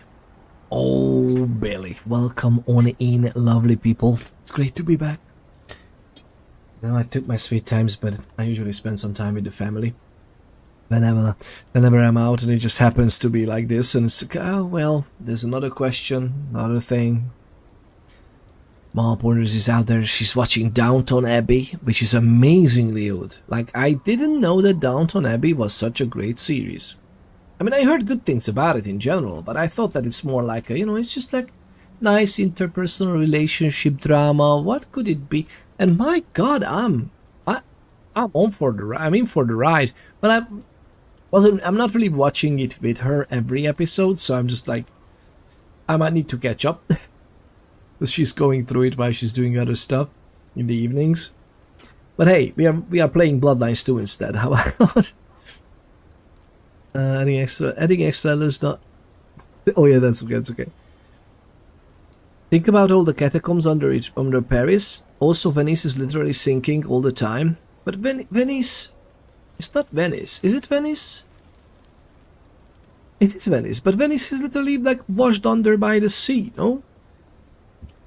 S1: Oh, Billy. Welcome on in, lovely people. It's great to be back. Now I took my sweet times, but I usually spend some time with the family. Whenever I'm out and it just happens to be like this, and it's like, oh, well, there's another question, another thing. Mom Porters is out there, she's watching Downton Abbey, which is amazingly good. Like, I didn't know that Downton Abbey was such a great series. I mean, I heard good things about it in general, but I thought that it's more like a, you know, it's just like nice interpersonal relationship drama. What could it be? And my God, I'm on for the ride. I'm in for the ride. But I'm not really watching it with her every episode, so I'm just like, I might need to catch up. Because she's going through it while she's doing other stuff in the evenings. But hey, we are playing Bloodlines 2 instead. How about adding extra is not. Oh yeah, that's okay. That's okay. Think about all the catacombs under Paris. Also, Venice is literally sinking all the time. But Venice, it's not Venice. Is it Venice? It is Venice, but Venice is literally like washed under by the sea. No.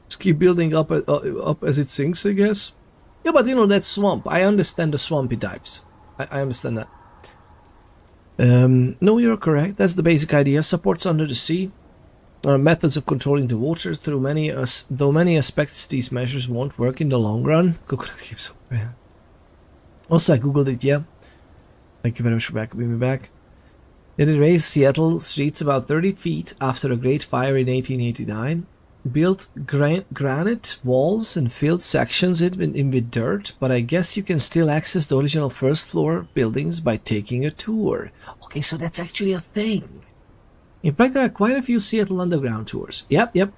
S1: Just keep building up as it sinks, I guess. Yeah, but you know, that swamp. I understand the swampy types. I understand that. No, you're correct. That's the basic idea. Supports under the sea. Methods of controlling the water though many aspects these measures won't work in the long run. Coconut keeps up. Yeah. Also, I googled it. Yeah. Thank you very much for bringing me back. It erased Seattle streets about 30 feet after a great fire in 1889. Built granite walls and filled sections in with dirt, but I guess you can still access the original first floor buildings by taking a tour. Okay, so that's actually a thing. In fact, there are quite a few Seattle Underground tours. Yep. I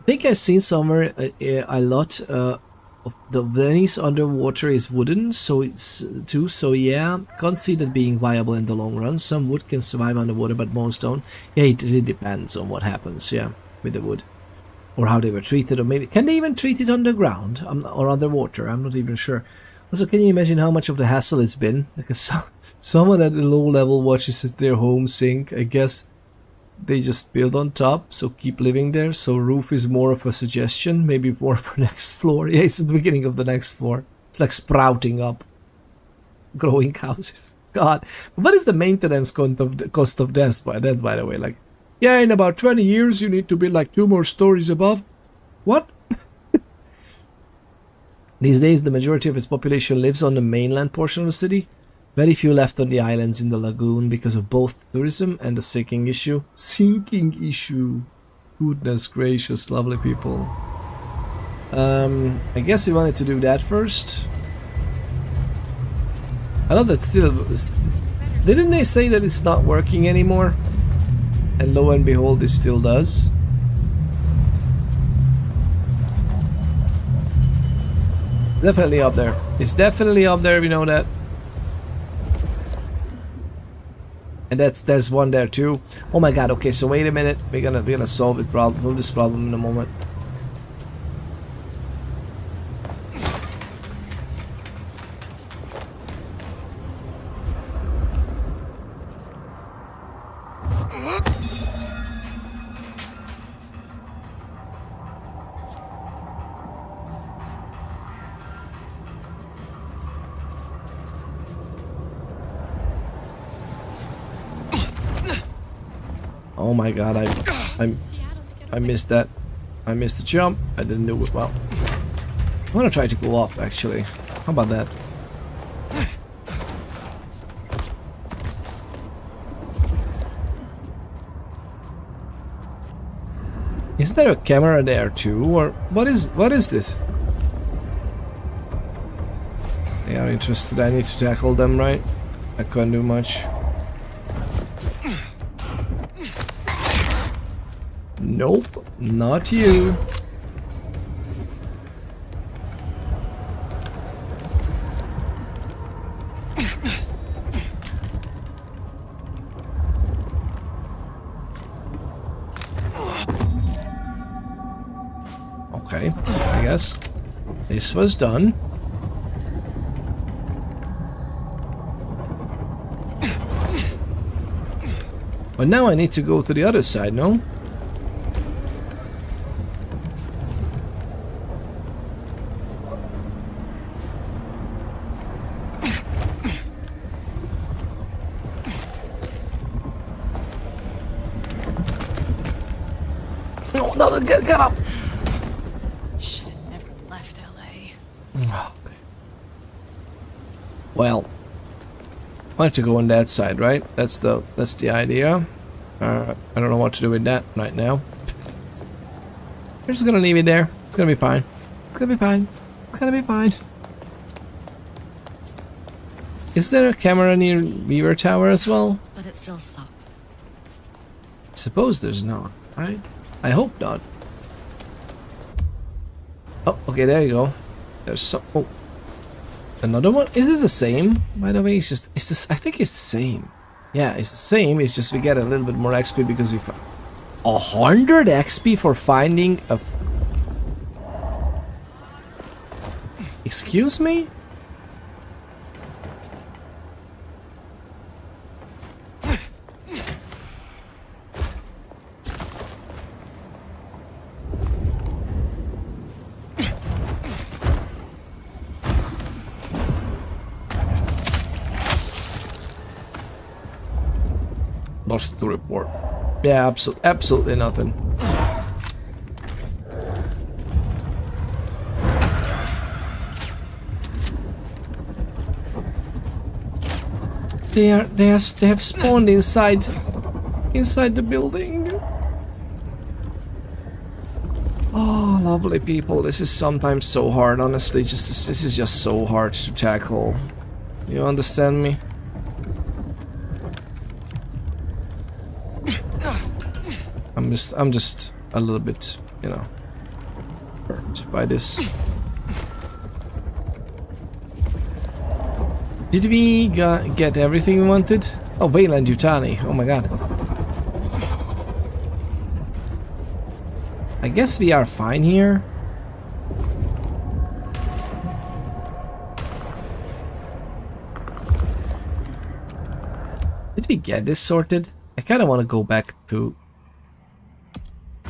S1: think I've seen somewhere a lot of the Venice underwater is wooden, so yeah, can't see that being viable in the long run. Some wood can survive underwater, but most don't. Yeah, it really depends on what happens, yeah, with the wood. Or how they were treated, or maybe can they even treat it underground or underwater? I'm not even sure. Also, can you imagine how much of the hassle it's been? Because someone at a low level watches their home sink. I guess they just build on top, so keep living there. So roof is more of a suggestion, maybe more for next floor. Yeah, it's at the beginning of the next floor. It's like sprouting up, growing houses. God, what is the maintenance cost of that? By the way, like. Yeah, in about 20 years you need to build like 2 more stories above. What? These days the majority of its population lives on the mainland portion of the city. Very few left on the islands in the lagoon because of both tourism and the sinking issue. Goodness gracious, lovely people. I guess we wanted to do that first. I know that still... Didn't they say that it's not working anymore? And lo and behold, it still does. Definitely up there. It's definitely up there, we know that. And there's one there too. Oh my god, okay, so wait a minute. We're gonna solve this problem in a moment. Oh my god, I missed that. I missed the jump. I didn't do it well. I'm gonna try to go up actually. How about that? Is there a camera there too, or what is this? They are interested. I need to tackle them, right? I can't do much. Nope, not you. Okay, I guess this was done. But now I need to go to the other side, no? No, get up!
S15: Should have never left LA.
S1: Okay. Well, I want to go on that side, right? That's the idea. I don't know what to do with that right now. We're just gonna leave it there. It's gonna be fine. It's gonna be fine. It's gonna be fine. Is there a camera near Beaver Tower as well?
S19: But it still sucks.
S1: I suppose there's not, right? I hope not. Oh, okay, there you go. There's some. Oh, another one. Is this the same? By the way, it's this. I think it's the same. Yeah, it's the same. It's just we get a little bit more XP because we found 100 XP for finding a. Excuse me? Lost to report. Yeah, absolutely nothing. They have spawned inside the building. Oh, lovely people. This is sometimes so hard, honestly. This is just so hard to tackle. You understand me? I'm just a little bit, you know, hurt by this. Did we get everything we wanted? Oh, Wayland Yutani. Oh my god. I guess we are fine here. Did we get this sorted? I kind of want to go back to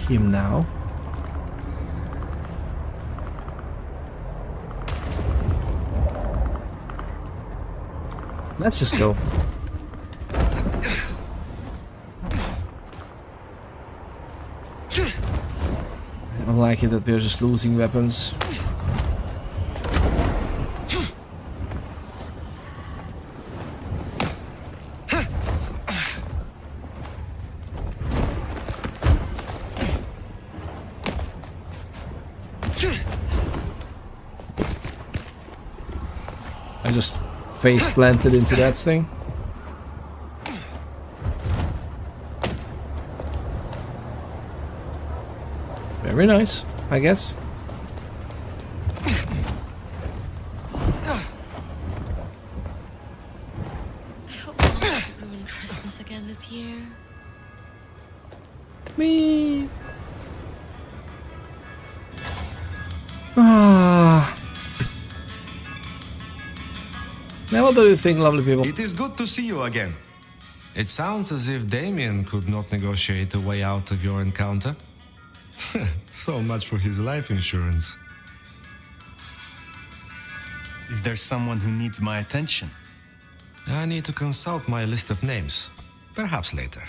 S1: him now. Let's just go. I don't like it that we're just losing weapons. I just face planted into that thing. Very nice, I guess.
S19: I hope I won't ruin Christmas again this year.
S1: Me. Ah. Now, what do you think, lovely people?
S11: It is good to see you again. It sounds as if Damien could not negotiate a way out of your encounter. So much for his life insurance.
S12: Is there someone who needs my attention?
S11: I need to consult my list of names. Perhaps later.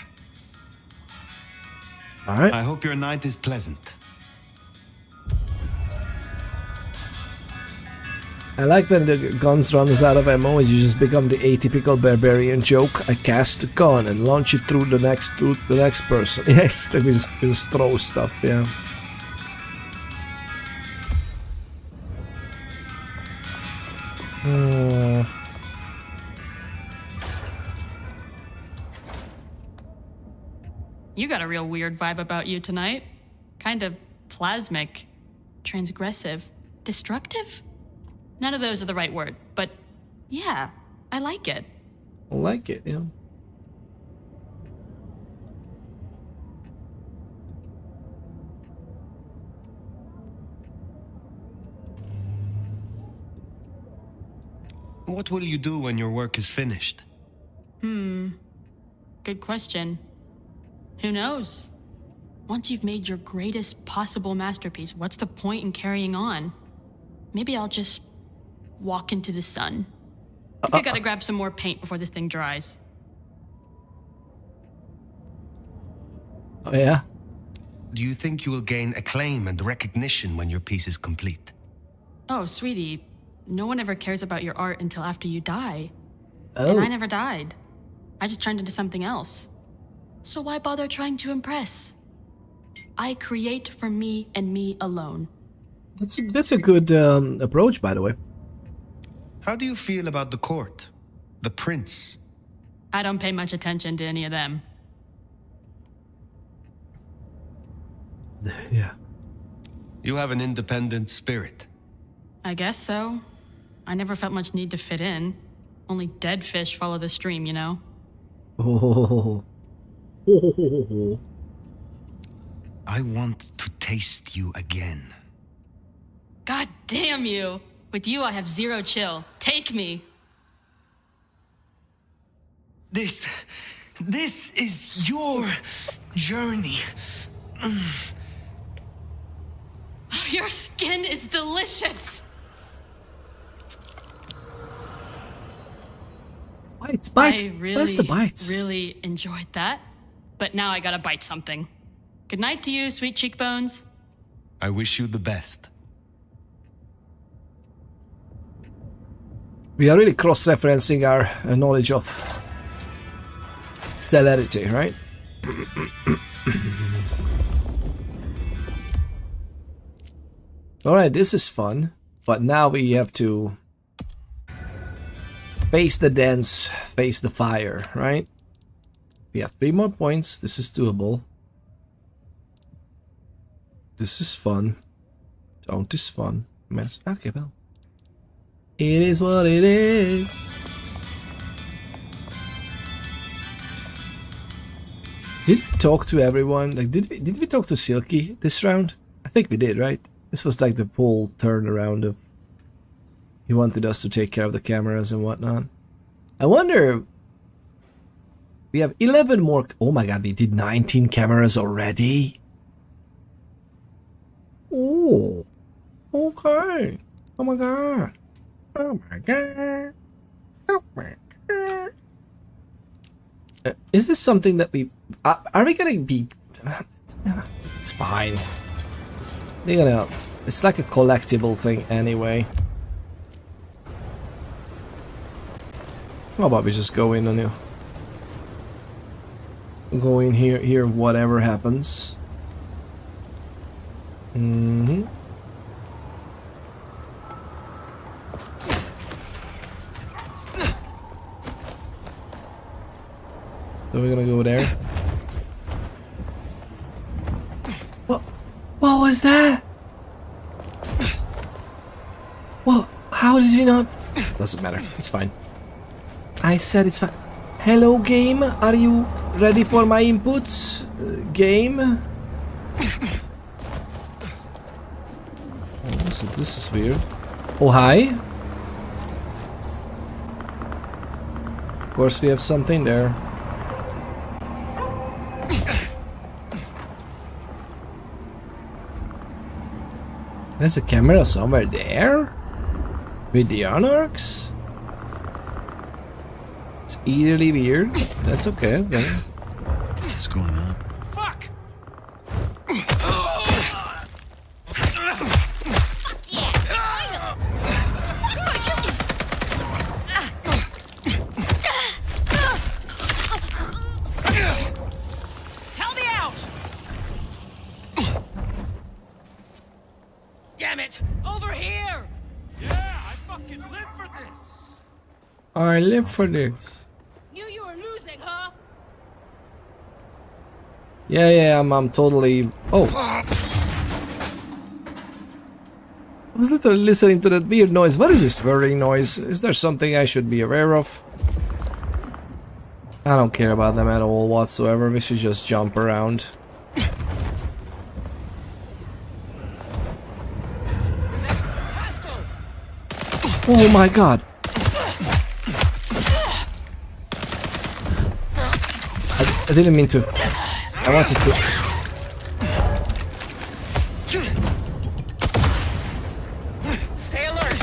S1: All right.
S12: I hope your night is pleasant.
S1: I like when the guns runs out of ammo, you just become the atypical barbarian joke. I cast the gun and launch it through the next person. Yes, we just throw stuff, yeah.
S3: You got a real weird vibe about you tonight. Kind of plasmic, transgressive, destructive? None of those are the right word, but yeah, I like it.
S1: I like it, yeah.
S12: What will you do when your work is finished?
S3: Good question. Who knows? Once you've made your greatest possible masterpiece, what's the point in carrying on? Maybe I'll just walk into the sun. I think I gotta grab some more paint before this thing dries.
S1: Oh, yeah?
S12: Do you think you will gain acclaim and recognition when your piece is complete?
S3: Oh, sweetie, no one ever cares about your art until after you die.
S1: Oh.
S3: And I never died. I just turned into something else. So why bother trying to impress? I create for me and me alone.
S1: That's a good approach, by the way.
S12: How do you feel about the court? The prince?
S3: I don't pay much attention to any of them.
S1: Yeah.
S12: You have an independent spirit.
S3: I guess so. I never felt much need to fit in. Only dead fish follow the stream, you know?
S1: Oh.
S12: I want to taste you again.
S3: God damn you! With you, I have zero chill. Take me!
S12: This is your journey.
S3: Your skin is delicious!
S1: Bites.
S3: I really,
S1: Where's the bites?
S3: really enjoyed that. But now I gotta bite something. Good night to you, sweet cheekbones.
S12: I wish you the best.
S1: We are really cross-referencing our knowledge of celerity, right? Alright, this is fun. But now we have to face the dance, face the fire, right? We have 3 more points. This is doable. This is fun. Don't is fun. Mess. Okay, well. It is what it is. Did we talk to everyone? Like, did we talk to Silky this round? I think we did, right? This was like the whole turnaround of he wanted us to take care of the cameras and whatnot. I wonder. We have 11 more. Oh my god, we did 19 cameras already. Oh, okay. Oh my god. Oh my god. Oh my god. Is this something that we... are we gonna be... It's fine. They're gonna... It's like a collectible thing anyway. How about we just go in on you? Go in here, whatever happens. Mm-hmm. So we're gonna go there. What was that? What? How did we not? Doesn't matter. It's fine. I said it's fine. Hello, game. Are you ready for my inputs? Game. Oh, so this is weird. Oh, hi. Of course, we have something there. There's a camera somewhere there? With the Anarchs? It's eerily weird. That's okay, okay.
S12: What's going on?
S21: Fuck! Help me out! Damn it! Over here! Yeah, I fucking live for this!
S1: I live for this.
S14: Knew you were losing, huh?
S1: Yeah, I'm totally... Oh. I was literally listening to that weird noise. What is this whirring noise? Is there something I should be aware of? I don't care about them at all whatsoever. We should just jump around. Oh my god. I didn't mean to. I wanted to...
S18: Stay alert.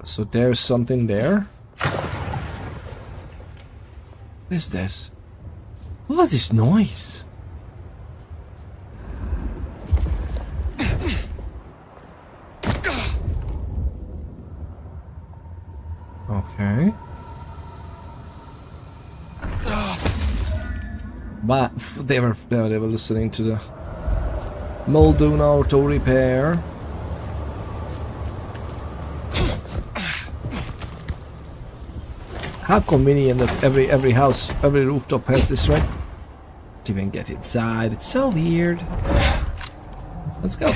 S1: So there's something there. What is this? What was this noise? Okay. But they were listening to the Muldoon auto repair. How convenient that every house, every rooftop has this, right? Can't even get inside. It's so weird. Let's go.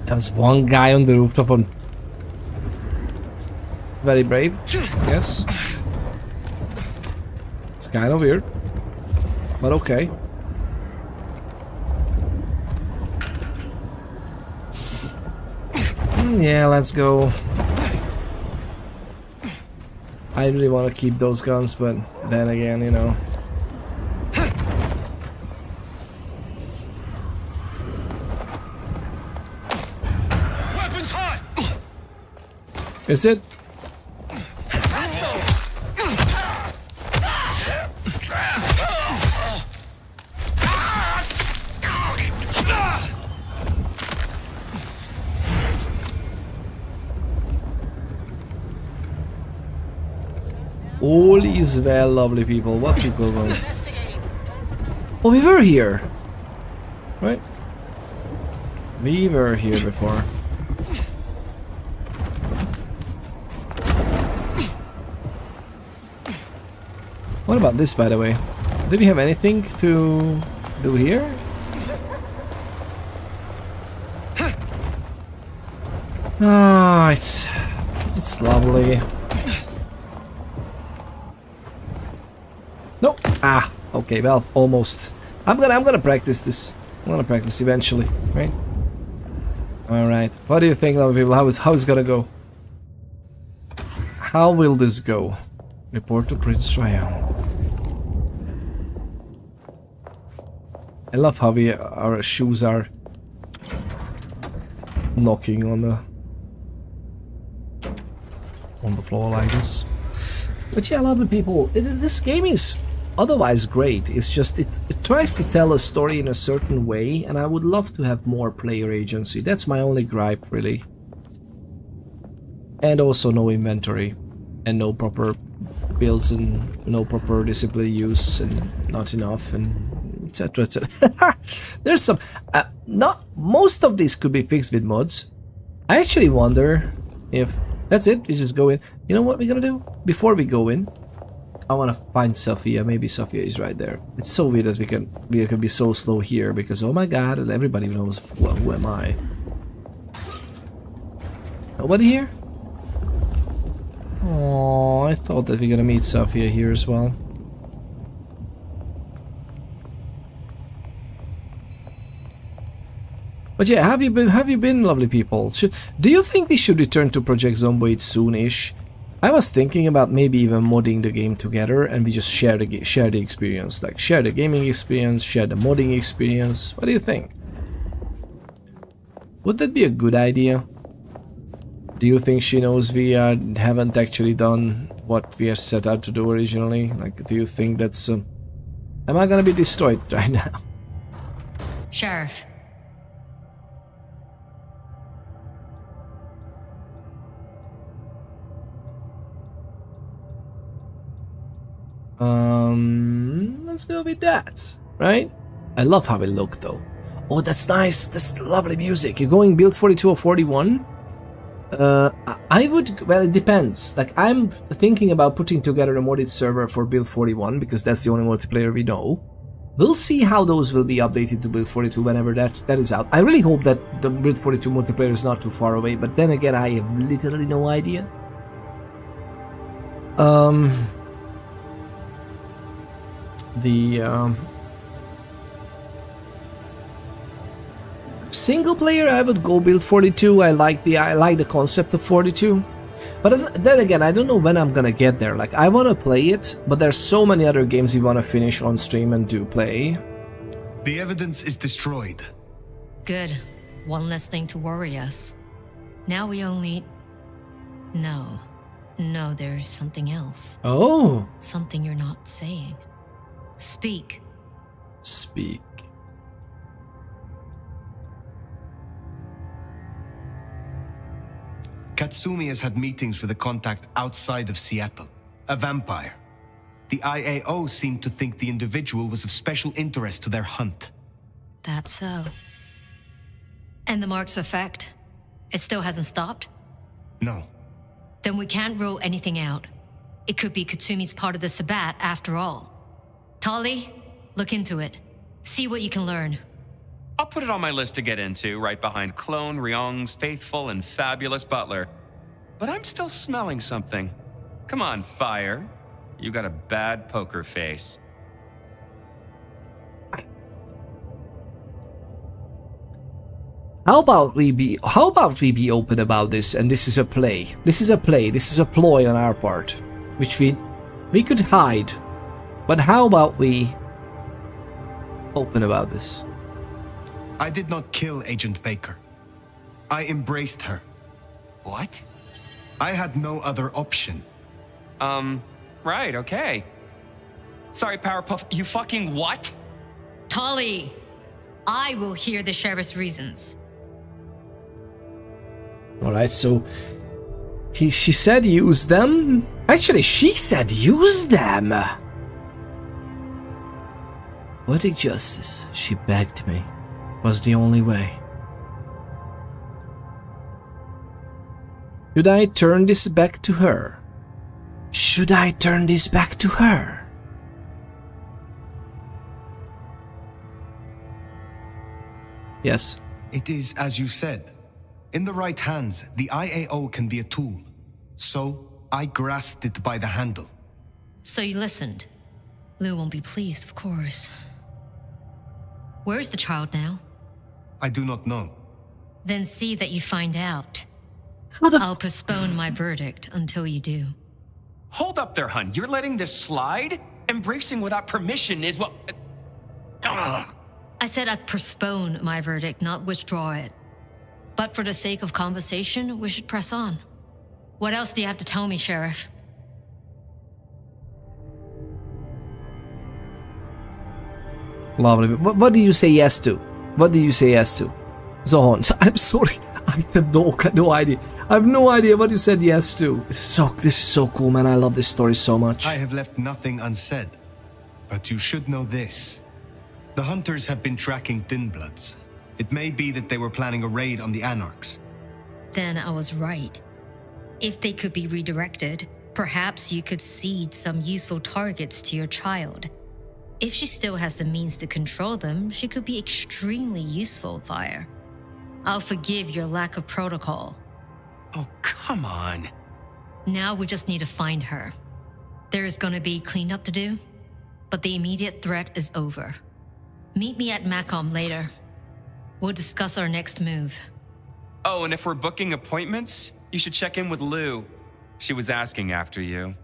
S1: There's one guy on the rooftop on... Very brave, yes. It's kind of weird, but okay. Yeah, let's go. I really want to keep those guns, but then again, you know. Is it? All is well, lovely people. What keep going on? Oh, we were here, right? We were here before. What about this, by the way? Do we have anything to do here? Ah, it's lovely. No. Ah, okay. Well, almost. I'm gonna practice this. I'm gonna practice eventually, right? All right. What do you think, lovely people? How is it gonna go? How will this go? Report to Prince Ryan. I love how our shoes are knocking on the floor like this. But yeah, lovely people, this game is otherwise great. It's just it tries to tell a story in a certain way, and I would love to have more player agency. That's my only gripe, really. And also no inventory, and no proper builds, and no proper discipline use, and not enough, and etc, etc. There's some not most of these could be fixed with mods. I actually wonder if that's it. We just go in. You know what we're gonna do before we go in? I want to find Sophia. Maybe Sophia is right there. It's so weird that we can be so slow here because oh my god, and everybody knows who am I. Nobody here? Oh, I thought that we're gonna meet Sophia here as well. But yeah, have you been, lovely people? Do you think we should return to Project Zomboid soon-ish? I was thinking about maybe even modding the game together and we just share the experience, like share the gaming experience, share the modding experience. What do you think? Would that be a good idea? Do you think she knows we haven't actually done what we are set out to do originally? Like, do you think that's... am I gonna be destroyed right now?
S19: Sheriff.
S1: Let's go with that, right? I love how it looked though. Oh, that's nice. That's lovely music. You're going build 42 or 41? I would, well, it depends. Like, I'm thinking about putting together a modded server for Build 41 because that's the only multiplayer we know. We'll see how those will be updated to Build 42 whenever that is out. I really hope that the Build 42 multiplayer is not too far away, but then again, I have literally no idea. Single player, I would go Build 42. I like the concept of 42. But then again, I don't know when I'm gonna get there. Like, I wanna play it, but there's so many other games you wanna finish on stream and do play.
S12: The evidence is destroyed.
S17: Good. One less thing to worry us. Now we only... No, there's something else.
S1: Oh.
S17: Something you're not saying. Speak.
S1: Speak.
S12: Katsumi has had meetings with a contact outside of Seattle, a vampire. The IAO seemed to think the individual was of special interest to their hunt.
S17: That's so. And the mark's effect? It still hasn't stopped?
S12: No.
S17: Then we can't rule anything out. It could be Katsumi's part of the Sabbat after all. Tali, look into it. See what you can learn.
S20: I'll put it on my list to get into, right behind Clone Ryong's faithful and fabulous butler. But I'm still smelling something. Come on, Fire. You got a bad poker face.
S1: How about we be open about this, and this is a play. This is a ploy on our part, which we could hide. But how about we open about this?
S12: I did not kill Agent Baker. I embraced her.
S20: What?
S12: I had no other option.
S20: Right, okay. Sorry, Powerpuff, you fucking what?
S17: Tali, I will hear the sheriff's reasons.
S1: Alright, so she said use them? Actually, she said use them! Poetic justice, she begged me, was the only way. Should I turn this back to her? Should I turn this back to her? Yes.
S12: It is as you said. In the right hands, the IAO can be a tool. So, I grasped it by the handle.
S17: So you listened. Lou won't be pleased, of course. Where's the child now?
S12: I do not know.
S17: Then see that you find out. I'll postpone my verdict until you do.
S20: Hold up there, hun. You're letting this slide? Embracing without permission is what...
S17: I said I'd postpone my verdict, not withdraw it. But for the sake of conversation, we should press on. What else do you have to tell me, Sheriff?
S1: Lovely. What do you say yes to? What do you say yes to? Zohan, I'm sorry. I have no idea. I have no idea what you said yes to. This is so cool, man. I love this story so much.
S12: I have left nothing unsaid. But you should know this. The hunters have been tracking Thin Bloods. It may be that they were planning a raid on the Anarchs.
S17: Then I was right. If they could be redirected, perhaps you could seed some useful targets to your child. If she still has the means to control them, she could be extremely useful, Fire. I'll forgive your lack of protocol.
S20: Oh, come on.
S17: Now we just need to find her. There's gonna be cleanup to do, but the immediate threat is over. Meet me at Macom later. We'll discuss our next move.
S20: Oh, and if we're booking appointments, you should check in with Lou. She was asking after you.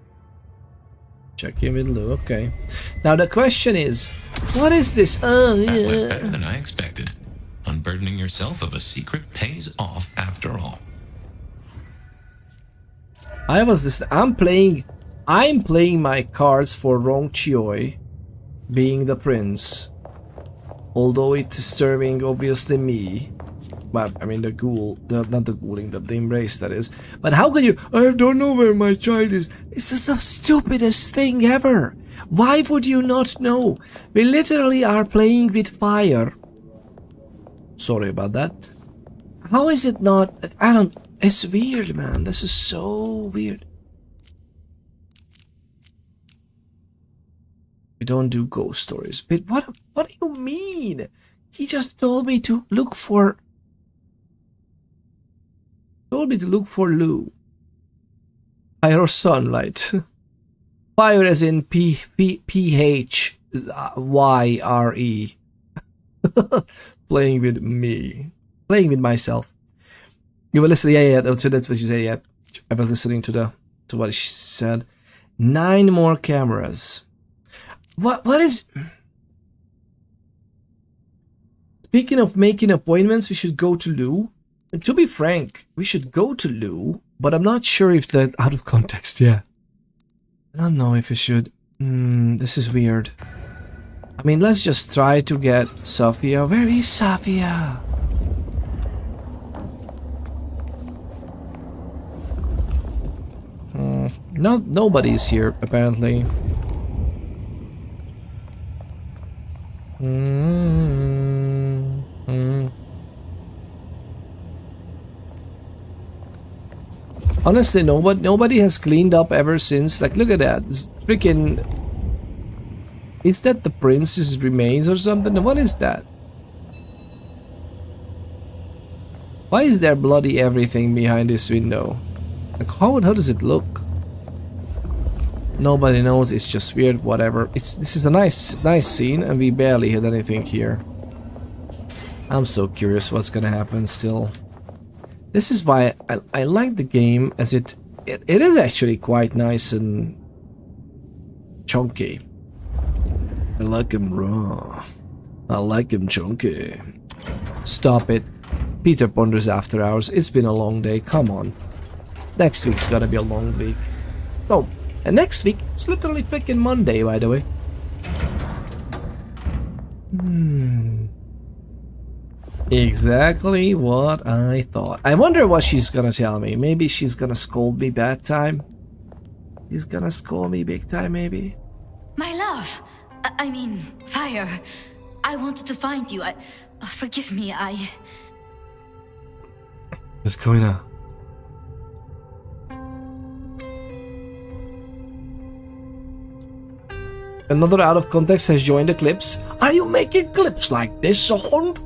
S1: Check in with Lou, okay. Now the question is, what is this?
S5: That went better than I expected. Unburdening yourself of a secret pays off after all.
S1: I'm playing my cards for Rong Chioi being the prince. Although it's serving obviously me. Well, I mean the ghoul, not the ghouling, the embrace that is. But how can you, I don't know where my child is. This is the stupidest thing ever. Why would you not know? We literally are playing with fire. Sorry about that. How is it not, It's weird, man. This is so weird. We don't do ghost stories. But what do you mean? He just told me to look for... Told me to look for Lou. Fire or sunlight. Fire as in P-H-Y-R-E. Playing with me. Playing with myself. You were listening, yeah, so that's what you say, yeah. I was listening to what she said. 9 more cameras. What is... Speaking of making appointments, we should go to Lou. And to be frank, we should go to Lou, but I'm not sure if that's out of context, yeah. I don't know if we should. This is weird. I mean, let's just try to get Sophia. Where is Sophia? No, nobody's here, apparently. Honestly, nobody has cleaned up ever since. Like, look at that. This freaking... Is that the prince's remains or something? What is that? Why is there bloody everything behind this window? Like, how does it look? Nobody knows. It's just weird. Whatever. This is a nice scene, and we barely had anything here. I'm so curious what's gonna happen still. This is why I like the game, as it is actually quite nice and chunky. I like him raw. I like him chunky. Stop it. Peter ponders after hours. It's been a long day. Come on. Next week's gonna be a long week. Oh, and next week, it's literally freaking Monday, by the way. Exactly what I thought. I wonder what she's gonna tell me. Maybe she's gonna scold me bad time. She's gonna scold me big time, maybe.
S2: My love. I mean, Fire. I wanted to find you. Forgive me,
S1: What's going on? Another out of context has joined the clips. Are you making clips like this, Hond?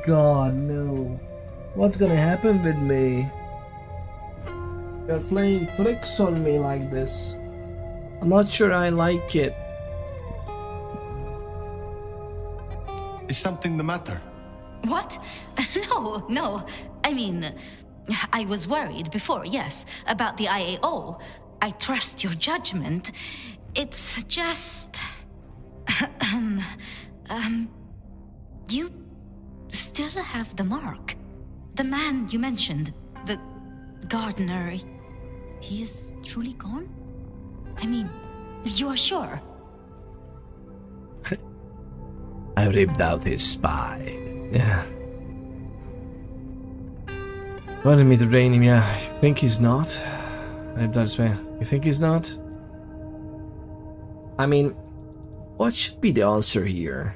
S1: God, no. What's gonna happen with me? You're playing tricks on me like this. I'm not sure I like it.
S12: Is something the matter?
S2: What? No. I mean, I was worried before, yes, about the IAO. I trust your judgment. It's just... you still have the mark. The man you mentioned, the gardener, he is truly gone? I mean, you are sure?
S1: I ripped out his spine. Yeah. Wanted me to drain him, yeah. I think he's not. I ripped out his spine. You think he's not? I mean, what should be the answer here?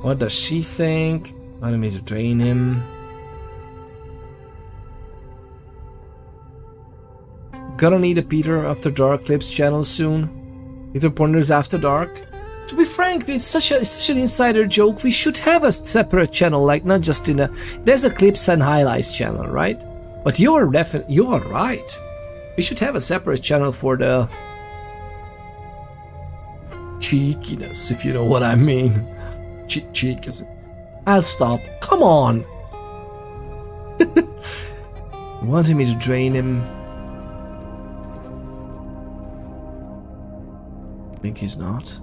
S1: What does she think? Wanted me to drain him. Gonna need a Peter After Dark Clips channel soon. Peter Ponders After Dark. To be frank, it's such an insider joke. We should have a separate channel, like not just in a... There's a Clips and Highlights channel, right? But you're right. We should have a separate channel for the... cheekiness, if you know what I mean. Cheek is it? I'll stop. Come on! Wanting me to drain him. Think he's not.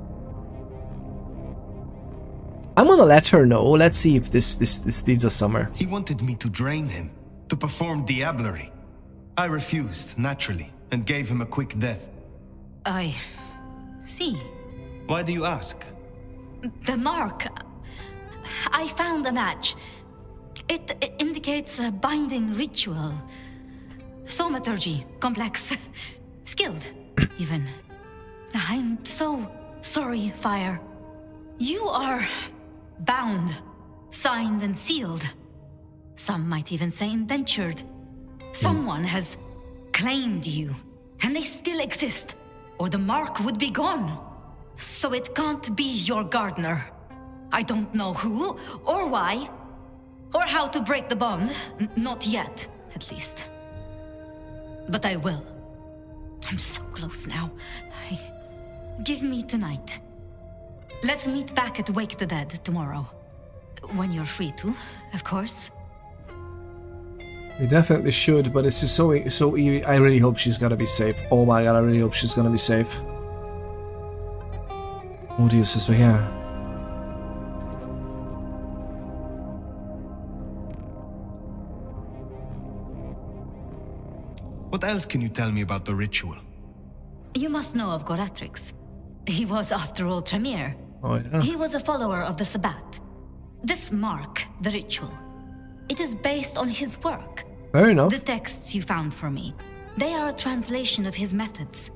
S1: I'm gonna let her know. Let's see if this needs a summer.
S12: He wanted me to drain him, to perform diablerie. I refused, naturally, and gave him a quick death.
S2: I see.
S12: Why do you ask?
S2: The mark. I found a match. It indicates a binding ritual. Thaumaturgy, complex. Skilled, even. I'm so sorry, Fire. You are bound, signed and sealed. Some might even say indentured. Someone has claimed you, and they still exist, or the mark would be gone. So it can't be your gardener. I don't know who, or why, or how to break the bond. Not yet, at least. But I will. I'm so close now. Give me tonight. Let's meet back at Wake the Dead tomorrow. When you're free to, of course.
S1: We definitely should, but this is so eerie. I really hope she's gonna be safe. Oh my god, I really hope she's gonna be safe. Oh, Dios es here.
S12: What else can you tell me about the ritual?
S2: You must know of Goratrix. He was, after all, Tremere.
S1: Oh, yeah.
S2: He was a follower of the Sabbat. This mark, the ritual, it is based on his work.
S1: Fair enough.
S2: The texts you found for me, they are a translation of his methods.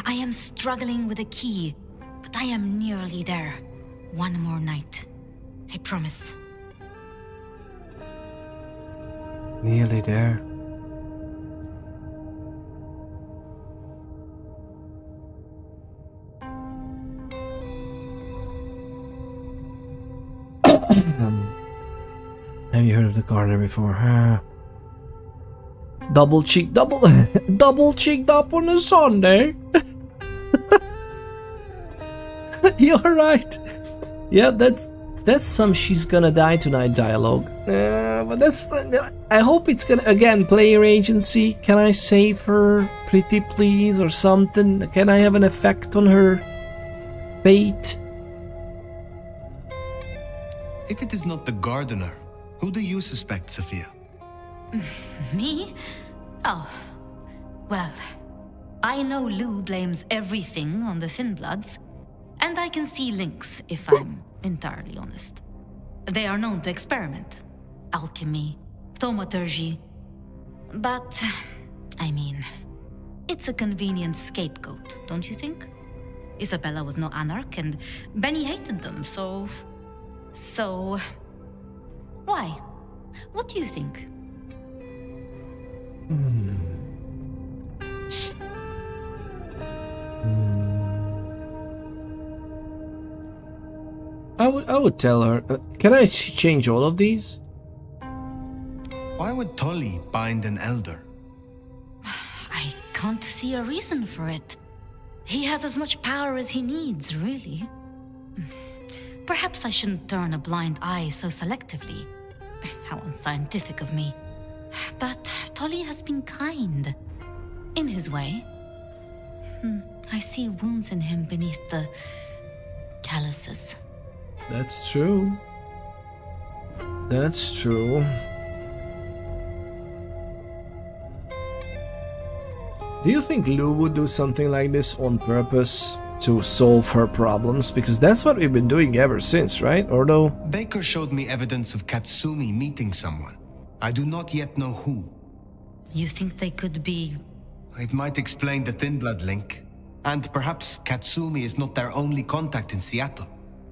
S2: I am struggling with a key, but I am nearly there. One more night. I promise.
S1: Nearly there. Have you heard of the gardener before? Double cheeked up on a Sunday. You're right. Yeah, that's some she's gonna die tonight dialogue. But that's. I hope it's gonna again player agency. Can I save her, pretty please, or something? Can I have an effect on her fate?
S12: If it is not the gardener, who do you suspect, Sophia?
S2: Me? Oh. Well, I know Lou blames everything on the Thin Bloods, and I can see links, if I'm entirely honest. They are known to experiment. Alchemy, thaumaturgy. But, I mean, it's a convenient scapegoat, don't you think? Isabella was no anarch, and Benny hated them, so... Why? What do you think?
S1: I would tell her. Can I change all of these?
S12: Why would Tully bind an elder?
S2: I can't see a reason for it. He has as much power as he needs, really. Perhaps I shouldn't turn a blind eye so selectively. How unscientific of me. But Tully has been kind. In his way. I see wounds in him beneath the calluses.
S1: That's true. That's true. Do you think Lou would do something like this on purpose to solve her problems? Because that's what we've been doing ever since, right? Although
S12: Baker showed me evidence of Katsumi meeting someone. I do not yet know who.
S2: You think they could be...
S12: It might explain the Thin Blood link. And perhaps Katsumi is not their only contact in Seattle.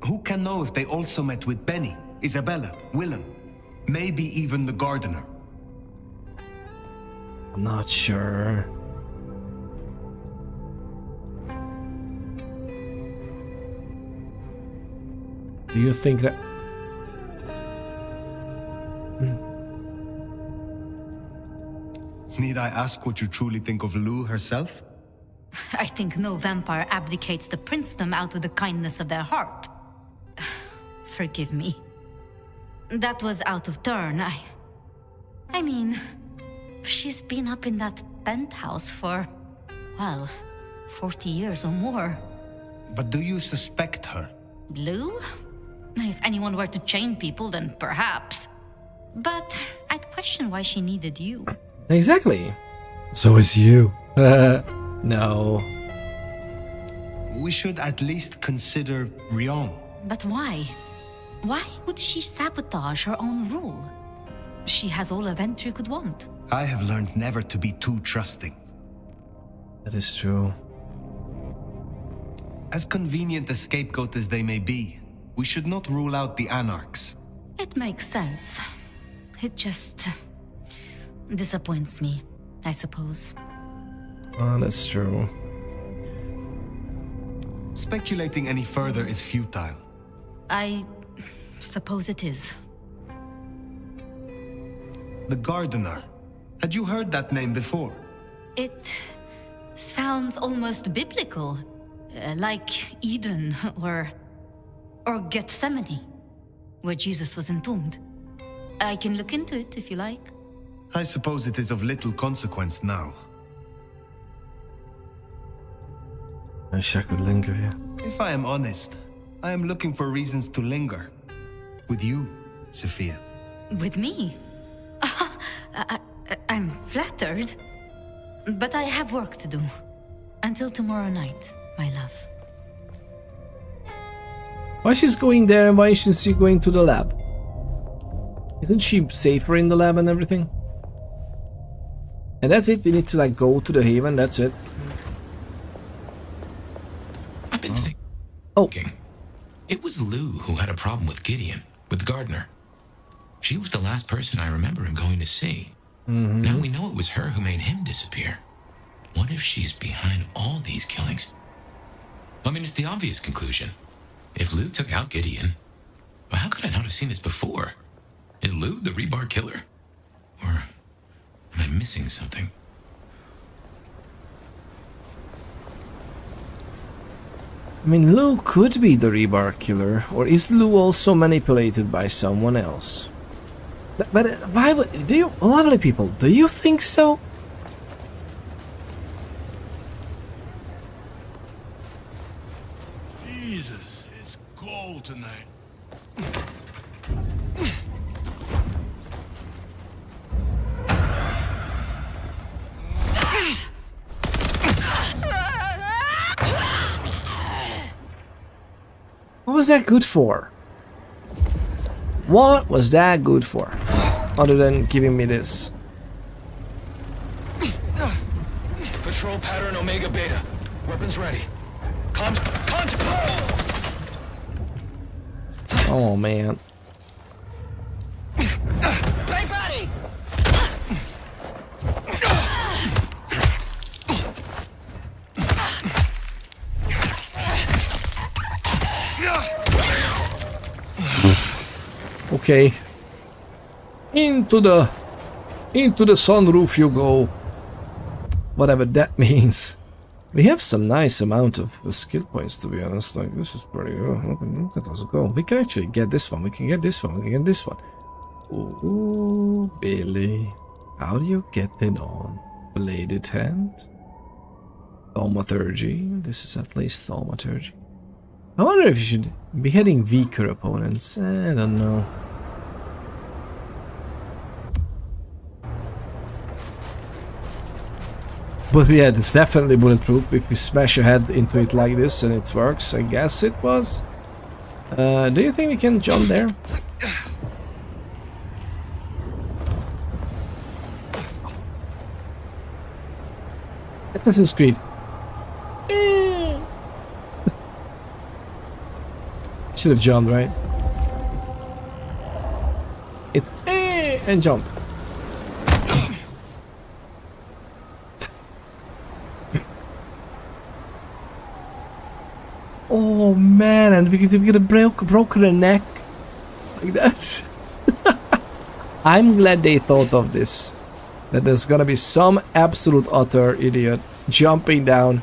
S12: Who can know if they also met with Benny, Isabella, Willem, maybe even the gardener?
S1: I'm not sure. Do you think that...
S12: Need I ask what you truly think of Lou herself?
S2: I think no vampire abdicates the princedom out of the kindness of their heart. Forgive me. That was out of turn. I mean, she's been up in that penthouse for, well, 40 years or more.
S12: But do you suspect her?
S2: Lou? If anyone were to chain people, then perhaps. But I'd question why she needed you.
S1: Exactly. So is you. No.
S12: We should at least consider Rion.
S2: But why? Why would she sabotage her own rule? She has all a Ventry could want.
S12: I have learned never to be too trusting.
S1: That is true.
S12: As convenient a scapegoat as they may be, We should not rule out the Anarchs.
S2: It makes sense. It just disappoints me, I suppose.
S1: Oh, that's true.
S12: Speculating any further is futile.
S2: I suppose it is.
S12: The Gardener. Had you heard that name before?
S2: It sounds almost biblical. Like Eden or Gethsemane, where Jesus was entombed. I can look into it if you like.
S12: I suppose it is of little consequence now.
S1: I wish I could linger here.
S12: If I am honest, I am looking for reasons to linger. With you, Sophia.
S2: With me? I'm flattered. But I have work to do. Until tomorrow night, my love.
S1: Why she's going there and why isn't she going to the lab? Isn't she safer in the lab and everything? And that's it, we need to like go to the haven, that's it.
S5: I've been thinking. It was Lou who had a problem with Gideon, with Gardner. She was the last person I remember him going to see. Now we know it was her who made him disappear. What if she's behind all these killings? I mean, it's the obvious conclusion. If Lou took out Gideon, well, how could I not have seen this before? Is Lou the rebar killer? Or am I missing something?
S1: I mean, Lou could be the rebar killer, or is Lou also manipulated by someone else? But why would do you, lovely people? Do you think so?
S21: Jesus, it's cold tonight.
S1: What was that good for? What was that good for? Other than giving me this.
S21: Patrol pattern Omega Beta. Weapons ready. Contact.
S1: Oh man.
S21: Bang buddy.
S1: Okay. Into the sunroof you go. Whatever that means. We have some nice amount of skill points, to be honest. Like, this is pretty good. Look at us go. We can actually get this one. We can get this one. We can get this one. Ooh, Billy. How do you get it on? Bladed hand? Thaumaturgy. This is at least thaumaturgy. I wonder if you should be hitting weaker opponents. I don't know. But yeah, it's definitely bulletproof. If we smash a head into it like this and it works, I guess it was. Do you think we can jump there? Assassin's Creed. Should have jumped, right? It's and jump. Oh man, and we could have broken a neck like that. I'm glad they thought of this. That there's gonna be some absolute utter idiot jumping down,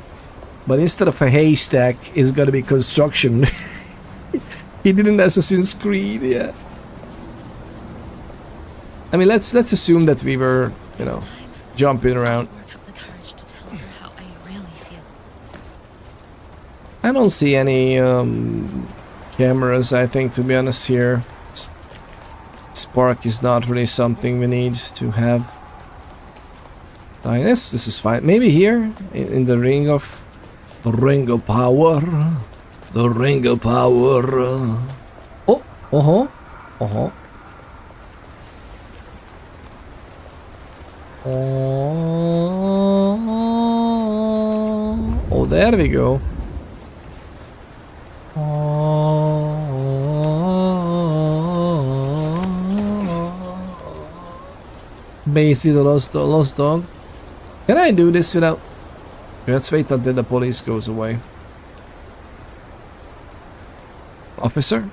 S1: but instead of a haystack, it's gonna be construction. He didn't Assassin's Creed, yeah. I mean, let's assume that we were, you know, jumping around. I don't see any cameras, I think, to be honest here. Spark is not really something we need to have. I guess this is fine. Maybe here, in the ring of power. The ring of power. Oh, oh. Oh, there we go. Oh. Basie the lost dog. Can I do this without... Let's wait until the police goes away. Officer?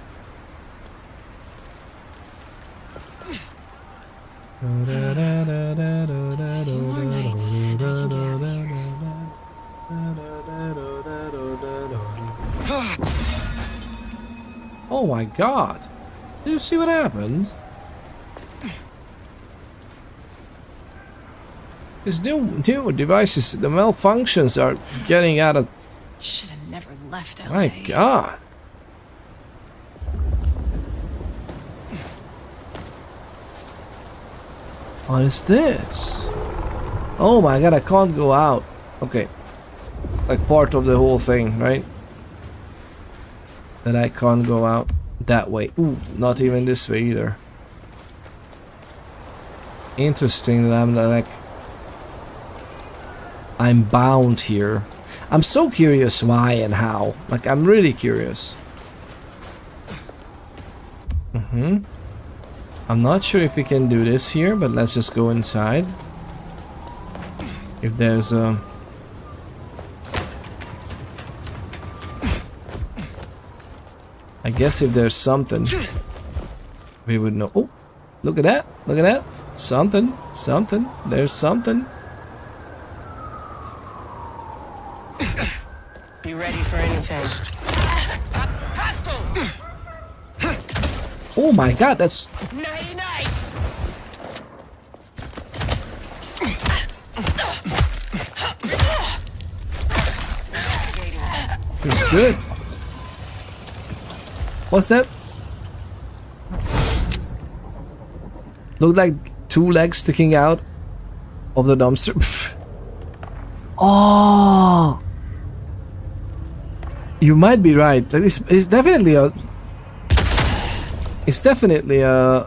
S1: Oh my god. Did you see what happened? These new devices, the malfunctions are getting out of...
S15: Should have never left LA.
S1: My god. What is this? Oh my god, I can't go out. Okay. Like part of the whole thing, right? That I can't go out that way. Ooh, not even this way either. Interesting that I'm like... I'm bound here. I'm so curious why and how. Like, I'm really curious. I'm not sure if we can do this here, but let's just go inside. If there's a... I guess if there's something, we would know. Oh, look at that. Look at that. Something. Something. There's something.
S18: Be ready for anything.
S1: Oh my god, that's... It's good. What's that? Looked like 2 legs sticking out of the dumpster. Oh, you might be right. It's definitely a... It's definitely an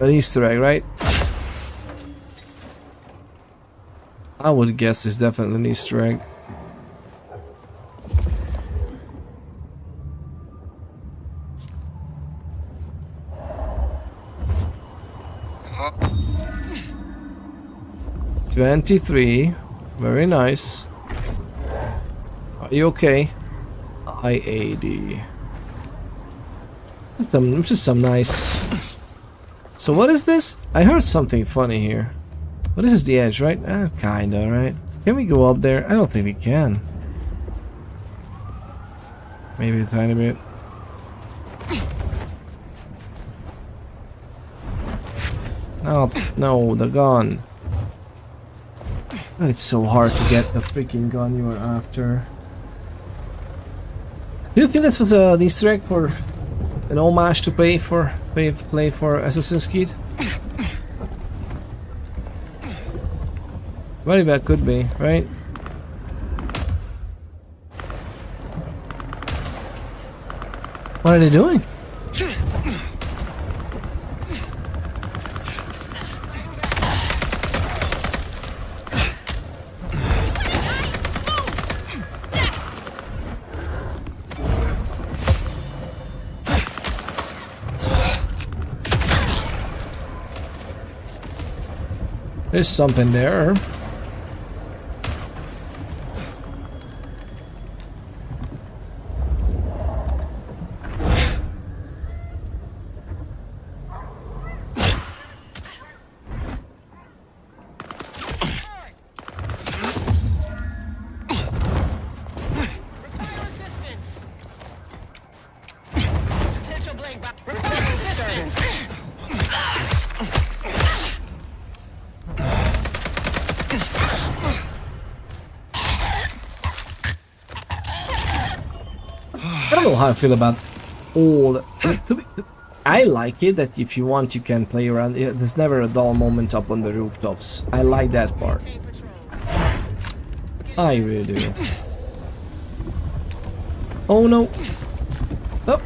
S1: Easter egg, right? I would guess it's definitely an Easter egg. $23. Very nice. Are you okay? IAD. Just some nice. So what is this? I heard something funny here. But this is the edge, right? Kinda, right? Can we go up there? I don't think we can. Maybe a tiny bit. Oh, no, the gun. It's so hard to get the freaking gun you are after. Do you think this was an Easter egg for an homage to play for Assassin's Creed? Very bad, could be, right? What are they doing? There's something there. I don't know how I feel about all. I like it that if you want you can play around. There's never a dull moment up on the rooftops. I like that part. I really do. Oh no. Oh.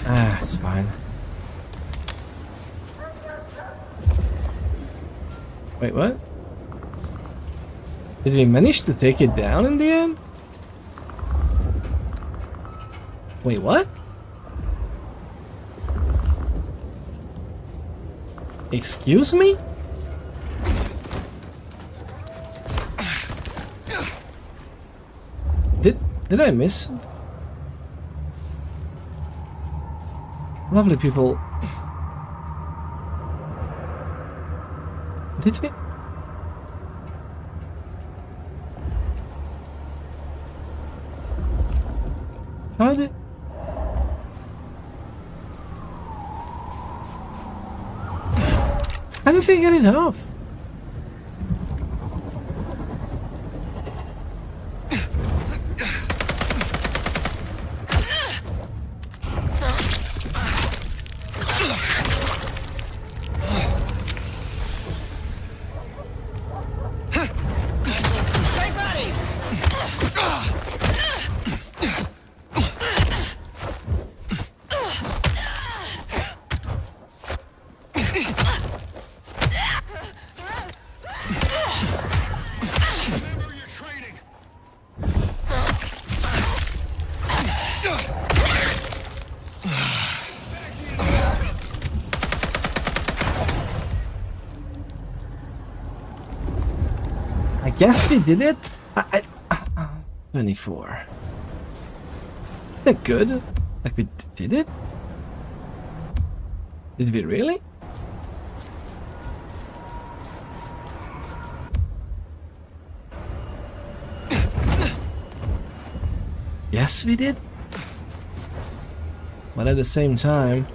S1: Ah, it's fine. Wait, what? Did we manage to take it down in the end? Wait, what? Excuse me? Did I miss it? Lovely people. Did we? How did... How did they get it off? Guess we did it. 24. Is that good? Like we did it? Did we really? Yes, we did. But at the same time,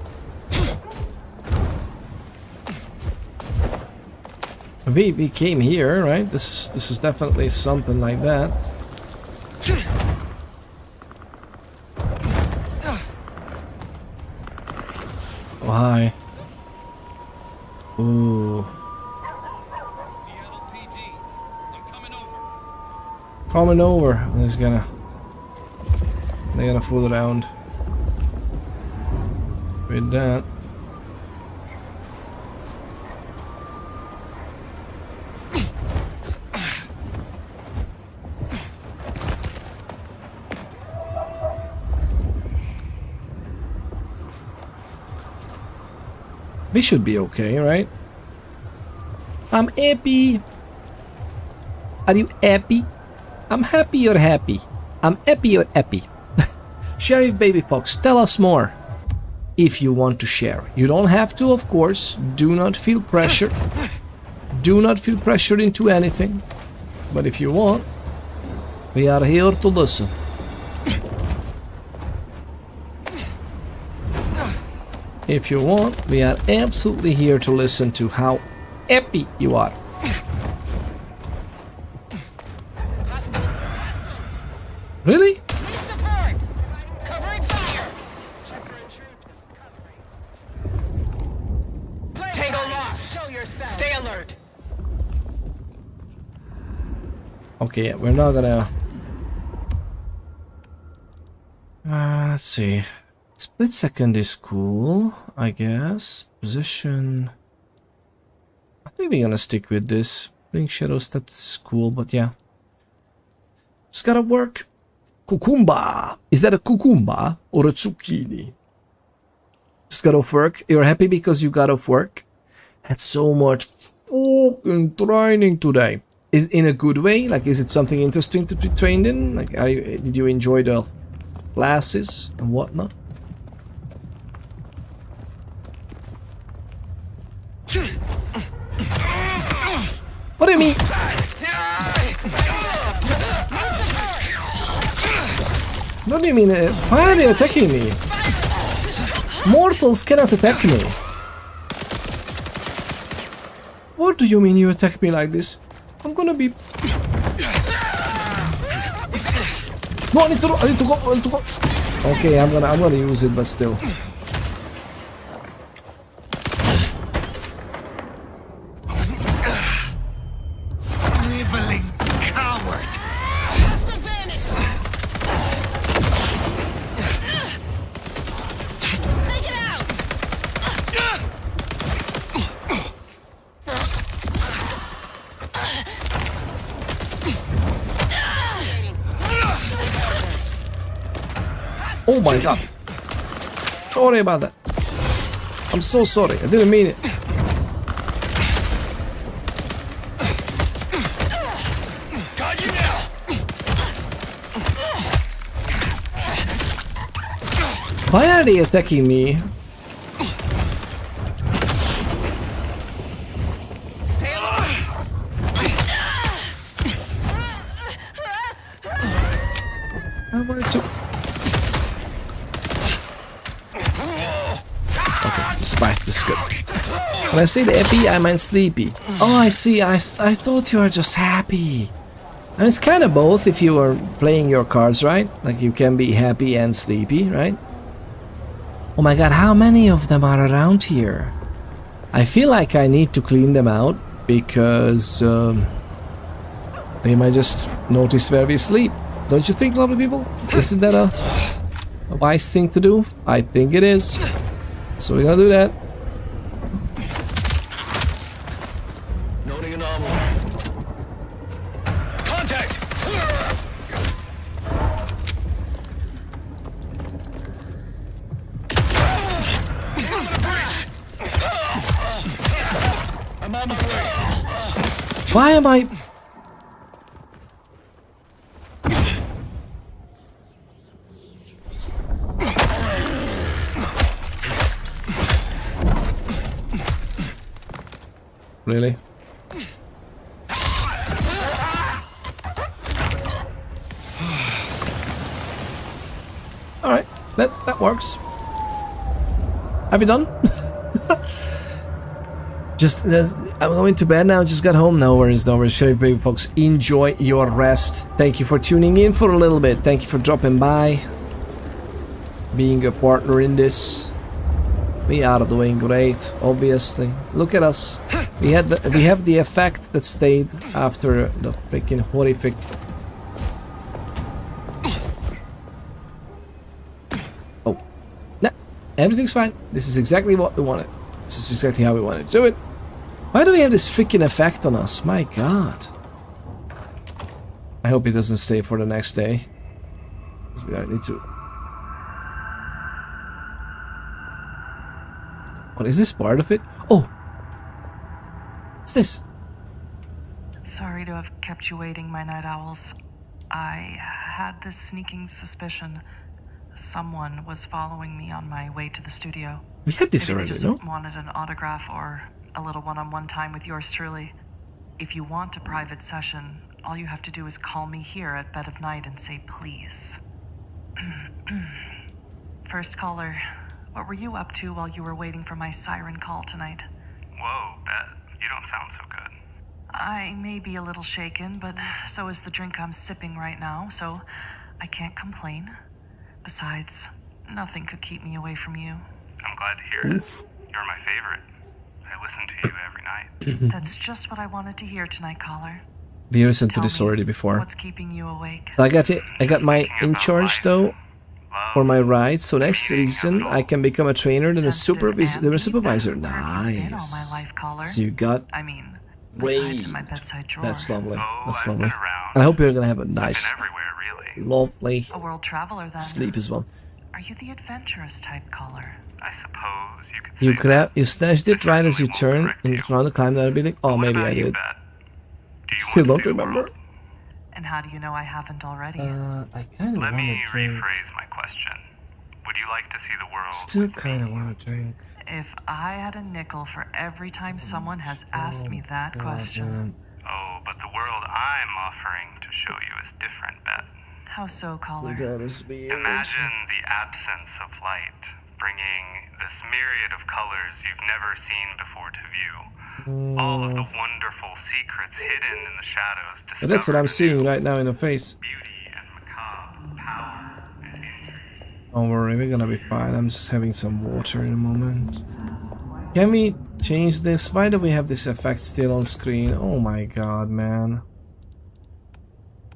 S1: we came here, right? This is definitely something like that. Oh, hi. Ooh. Coming over. They're gonna fool around with that. We should be okay, right? I'm happy. Are you happy? I'm happy you're happy. I'm happy you're happy. Sheriff Baby Fox, tell us more. If you want to share. You don't have to, of course. Do not feel pressure. Do not feel pressured into anything. But if you want, we are here to listen. If you want, we are absolutely here to listen to how happy you are. Really?
S18: Tango lost. Stay alert.
S1: Okay, we're not gonna... let's see. Split second is cool, I guess. Position... I think we're gonna stick with this. Bring shadow steps is cool, but yeah. It's gotta work. Cucumber! Is that a cucumber or a zucchini? It's got off work. You're happy because you got off work? Had so much fucking training today. Is in a good way? Like, is it something interesting to be trained in? Like, did you enjoy the classes and whatnot? What do you mean? What do you mean? Why are they attacking me? Mortals cannot attack me. What do you mean you attack me like this? I'm gonna be... No, I need to go. Okay, I'm gonna use it, but still.
S7: Sniveling coward.
S1: Oh my god. Sorry about that. I'm so sorry. I didn't mean it.
S21: Got you now.
S1: Why are they attacking me? I wanted to. Okay, despite this is good. When I say happy, I meant sleepy. Oh, I see. I thought you were just happy. And it's kind of both if you are playing your cards right. Like you can be happy and sleepy, right? Oh my god, how many of them are around here? I feel like I need to clean them out because they might just notice where we sleep. Don't you think, lovely people? Isn't that a wise thing to do? I think it is. So we're gonna do that.
S21: Noting anomaly. Contact! I'm on my way.
S1: Why am I... Really? Alright, that works. Have you done? Just, I'm going to bed now, just got home. No worries, no worries. Sure, baby folks, enjoy your rest. Thank you for tuning in for a little bit. Thank you for dropping by. Being a partner in this. We are doing great, obviously. Look at us. We have the effect that stayed after the freaking horrific. Oh, nah, everything's fine. This is exactly what we wanted. This is exactly how we wanted to do it. Why do we have this freaking effect on us? My god. I hope it doesn't stay for the next day. Because we need to. What is this part of it? Oh! What's this?
S10: Sorry to have kept you waiting, my night owls. I had this sneaking suspicion someone was following me on my way to the studio.
S1: We had this
S10: Maybe
S1: already,
S10: they just
S1: no?
S10: wanted an autograph or a little one-on-one time with yours truly. If you want a private session, all you have to do is call me here at Bed of Night and say please. First caller. What were you up to while you were waiting for my siren call tonight?
S22: Whoa, Bet. You don't sound so good.
S10: I may be a little shaken, but so is the drink I'm sipping right now, so I can't complain. Besides, nothing could keep me away from you.
S22: I'm glad to hear it. You're my favorite. I listen to you every night.
S10: That's just what I wanted to hear tonight, caller.
S1: We listened to this already before.
S10: What's keeping you awake?
S1: So I got it. I got my in charge though for my ride. So next season I can become a trainer and a supervisor. Nice. So you got. Great. That's lovely. That's lovely. And I hope you're gonna have a nice, lovely
S10: A world traveler, then.
S1: sleep as well.
S10: Are you the adventurous type, caller?
S22: I suppose you could
S1: You grab, you snatched it right as you turn and around the climb that building. Oh, maybe I did. Still don't remember.
S10: And how do you know I haven't already?
S1: I kind of
S22: Let
S1: want
S22: me
S1: to drink.
S22: rephrase my question. Would you like to see the world?
S1: Still kind of want to drink.
S10: If I had a nickel for every time someone has asked me that question.
S22: Oh, but the world I'm offering to show you is different, Bet.
S10: How so, caller?
S1: That is weird.
S22: Imagine the absence of light, bringing this myriad of colors you've never seen before to view. All of the wonderful secrets hidden in the shadows.
S1: But that's what I'm seeing right now in the face. Don't worry, we're gonna be fine. I'm just having some water in a moment. Can we change this? Why do we have this effect still on screen? Oh my god, man.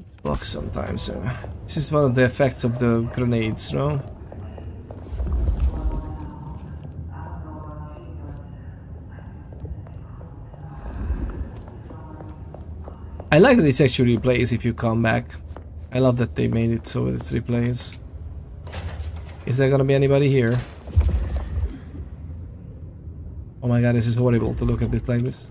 S1: It's blocked sometimes. This is one of the effects of the grenades, no? I like that it's actually replays if you come back. I love that they made it so it's replays. Is there gonna be anybody here? Oh my god, this is horrible to look at this like this.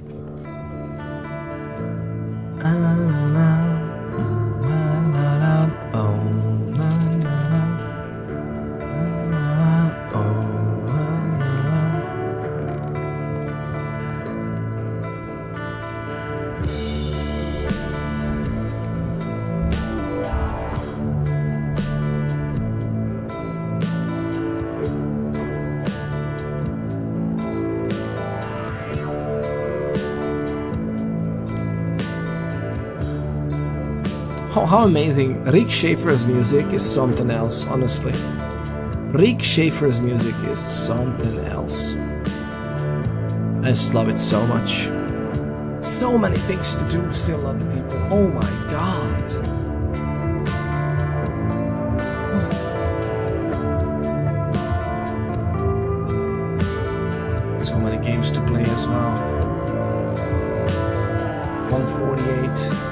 S1: How amazing. Rick Schaefer's music is something else, honestly. Rick Schaefer's music is something else. I just love it so much. So many things to do still, other people. Oh my god. So many games to play as well. 148.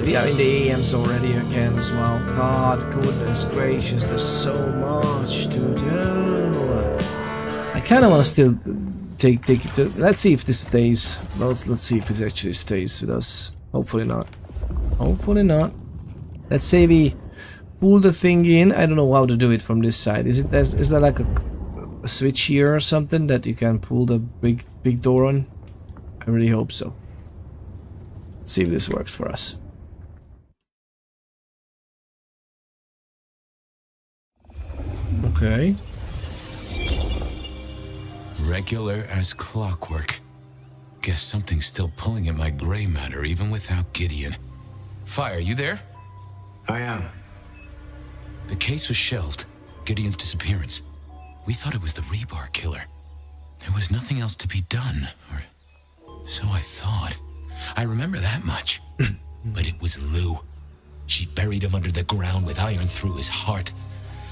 S1: We are in the AMs already again as well. God, goodness gracious, there's so much to do. I kind of want to still take it to... Let's see if this stays. Let's see if it actually stays with us. Hopefully not. Hopefully not. Let's say we pull the thing in. I don't know how to do it from this side. Is there like a switch here or something that you can pull the big door on? I really hope so. Let's see if this works for us. Okay.
S5: Regular as clockwork. Guess something's still pulling at my gray matter even without Gideon. Fire, you there?
S11: I am.
S5: The case was shelved. Gideon's disappearance. We thought it was the rebar killer. There was nothing else to be done, or so I thought. I remember that much. But it was Lou. She buried him under the ground with iron through his heart.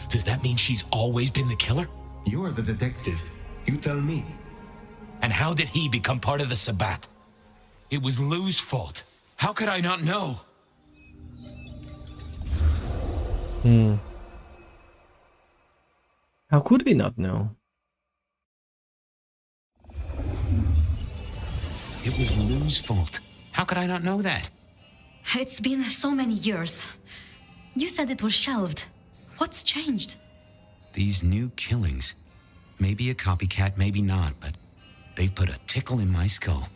S5: Does that mean she's always been the killer?
S12: You are the detective. You tell me.
S5: And how did he become part of the Sabbat? It was Lou's fault. How could I not know?
S1: How could we not know?
S4: It was Lou's fault. How could I not know that?
S2: It's been so many years. You said it was shelved. What's changed?
S4: These new killings. Maybe a copycat, maybe not, but they've put a tickle in my skull.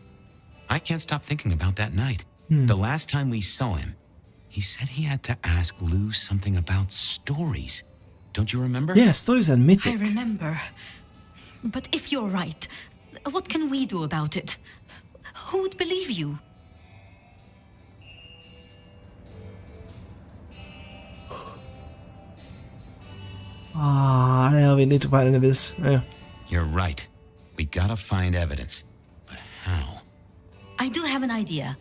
S4: I can't stop thinking about that night. The last time we saw him, he said he had to ask Lou something about stories. Don't you remember?
S1: Yeah, stories are mythic.
S2: I remember. But if you're right, what can we do about it? Who would believe you?
S1: Ah, yeah, we need to find evidence. Yeah.
S4: You're right. We gotta find evidence. But how?
S2: I do have an idea.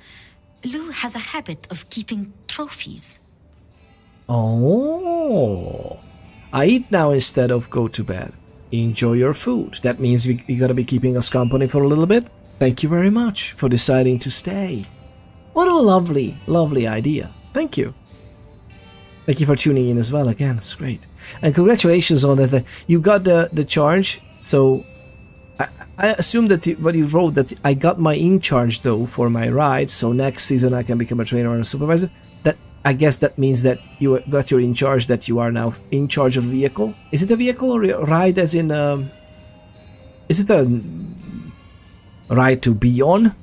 S2: Lou has a habit of keeping trophies.
S1: Oh. I eat now instead of go to bed. Enjoy your food. That means you gotta be keeping us company for a little bit. Thank you very much for deciding to stay. What a lovely, lovely idea. Thank you. Thank you for tuning in as well again. It's great. And congratulations on that. You got the charge. So I assume that what you wrote, that I got my in charge though for my ride. So next season I can become a trainer or a supervisor. That, I guess that means that you got your in charge, that you are now in charge of a vehicle. Is it a vehicle or a ride as in... is it a ride to be on?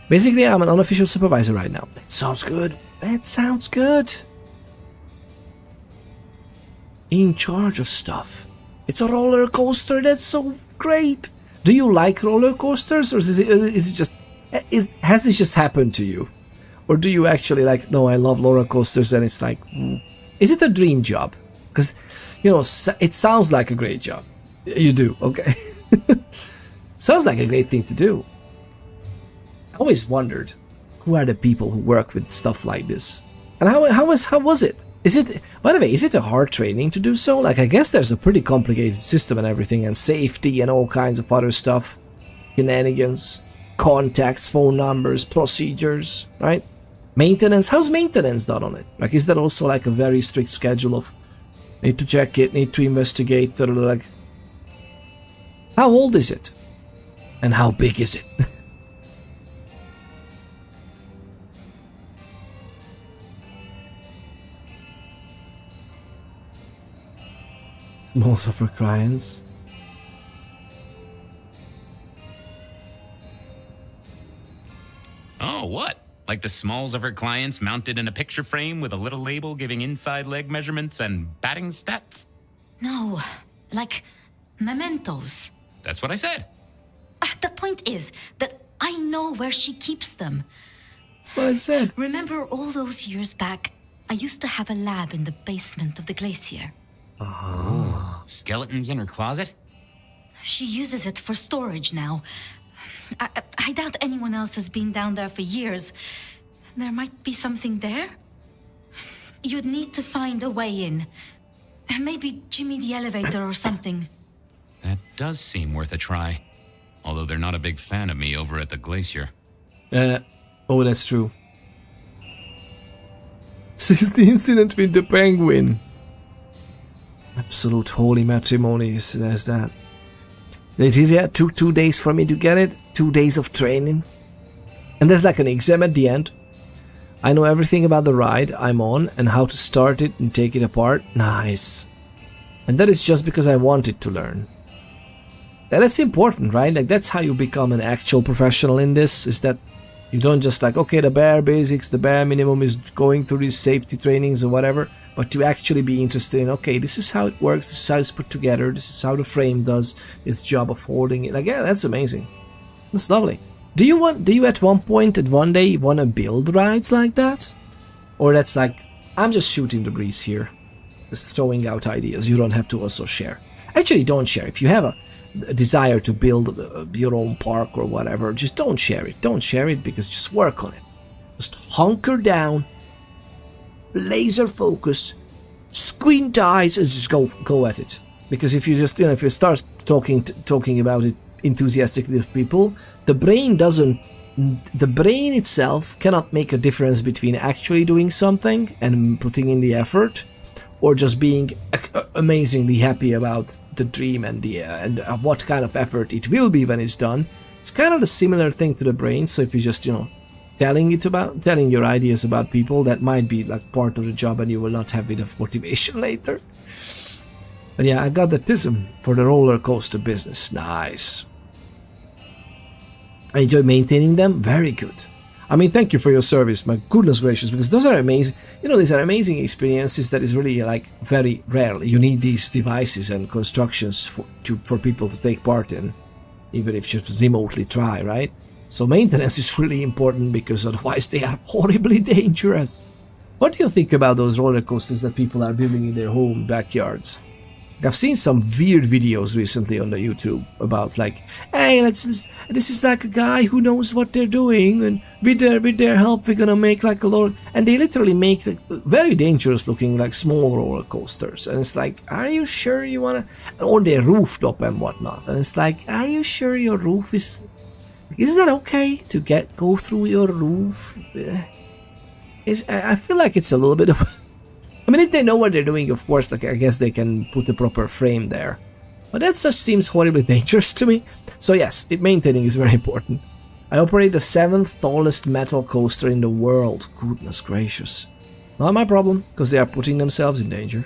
S1: Basically, I'm an unofficial supervisor right now. That sounds good. That sounds good. In charge of stuff. It's a roller coaster. That's so great. Do you like roller coasters, or is it just... has this just happened to you? Or do you actually like, no, I love roller coasters, and it's like... Is it a dream job? Because, you know, it sounds like a great job. You do, okay. Sounds like a great thing to do. I always wondered, who are the people who work with stuff like this? And how was it? Is it, by the way, is it a hard training to do so? Like, I guess there's a pretty complicated system and everything, and safety and all kinds of other stuff. Shenanigans, contacts, phone numbers, procedures, right? Maintenance, how's maintenance done on it? Like, is that also like a very strict schedule of need to check it, need to investigate, or like... How old is it? And how big is it? Small suffer clients.
S4: Oh, what? Like the smalls of her clients mounted in a picture frame with a little label giving inside leg measurements and batting stats?
S2: No, like mementos.
S4: That's what I said.
S2: The point is that I know where she keeps them.
S1: That's what I said.
S2: Remember all those years back, I used to have a lab in the basement of the glacier.
S4: Oh. Skeletons in her closet?
S2: She uses it for storage now. I doubt anyone else has been down there for years. There might be something there. You'd need to find a way in. Maybe Jimmy the elevator or something.
S4: That does seem worth a try. Although they're not a big fan of me over at the glacier.
S1: Oh, that's true. Since the incident with the penguin. Absolute holy matrimony, there's that. It is, yeah, took 2 days for me to get it. 2 days of training. And there's like an exam at the end. I know everything about the ride I'm on and how to start it and take it apart. Nice. And that is just because I wanted to learn. And that's important, right? Like, that's how you become an actual professional in this, is that you don't just like, okay, the bare basics, the bare minimum is going through these safety trainings or whatever, but to actually be interested in, okay, this is how it works, this is how it's put together, this is how the frame does its job of holding it. Like, yeah, that's amazing. That's lovely. Do you at one point, at one day, want to build rides like that? Or that's like, I'm just shooting the breeze here. Just throwing out ideas, you don't have to also share. Actually, don't share. If you have a desire to build your own park or whatever, just don't share it. Don't share it, because just work on it. Just hunker down, laser focus, squint eyes, and just go at it. Because if you just, you know, if you start talking about it enthusiastically with people, the brain itself cannot make a difference between actually doing something and putting in the effort, or just being amazingly happy about the dream and what kind of effort it will be when it's done. It's kind of a similar thing to the brain. So if you just, you know, telling your ideas about people, that might be like part of the job, and you will not have enough motivation later. But yeah, I got the TISM for the roller coaster business. Nice. I enjoy maintaining them. Very good. I mean, thank you for your service, my goodness gracious, because those are amazing, you know, these are amazing experiences that is really like very rare. You need these devices and constructions for people to take part in, even if you just remotely try, right? So maintenance is really important, because otherwise they are horribly dangerous. What do you think about those roller coasters that people are building in their home backyards? I've seen some weird videos recently on the YouTube about like, hey, this is like a guy who knows what they're doing, and with their help we're gonna make like a lot, and they literally make like very dangerous looking like small roller coasters, and it's like, are you sure you wanna, on their rooftop and whatnot, and it's like, are you sure your roof is that okay to go through your roof? I feel like it's a little bit of I mean, if they know what they're doing, of course, like, I guess they can put the proper frame there. But that just seems horribly dangerous to me. So yes, maintaining is very important. I operate the 7th tallest metal coaster in the world. Goodness gracious. Not my problem, because they are putting themselves in danger.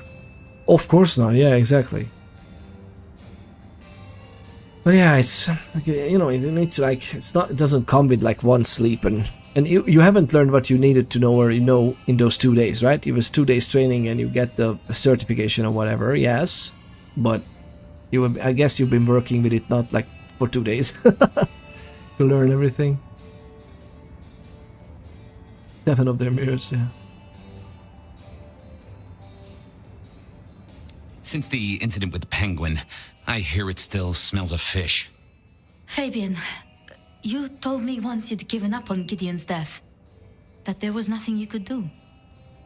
S1: Of course not, yeah, exactly. But yeah, it's, you know, you need to, like, it doesn't come with like one sleep, and you haven't learned what you needed to know, or you know, in those 2 days, right? It was 2 days training and you get the certification or whatever, yes. But I guess you've been working with it not like for 2 days to learn everything. 7 of their mirrors, yeah.
S4: Since the incident with the penguin, I hear it still smells of fish.
S2: Fabian, you told me once you'd given up on Gideon's death. That there was nothing you could do.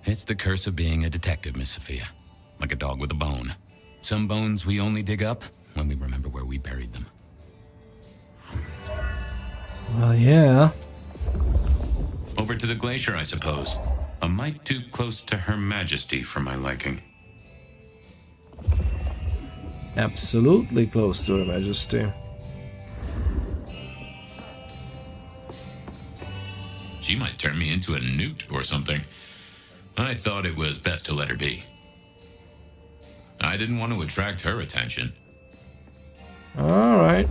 S4: It's the curse of being a detective, Miss Sophia. Like a dog with a bone. Some bones we only dig up when we remember where we buried them.
S1: Well, yeah.
S5: Over to the glacier, I suppose. A mite too close to Her Majesty for my liking.
S1: Absolutely close to Her Majesty.
S5: She might turn me into a newt or something. I thought it was best to let her be. I didn't want to attract her attention.
S1: Alright.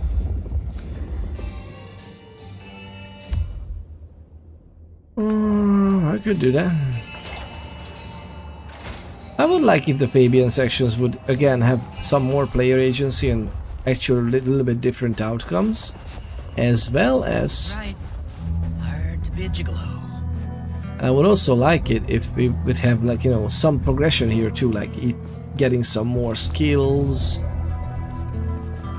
S1: I could do that. I would like if the Fabian sections would again have some more player agency and actually a little bit different outcomes, as well as...
S8: Right. It's hard to be a gigolo.
S1: And I would also like it if we would have, like, you know, some progression here too, like getting some more skills,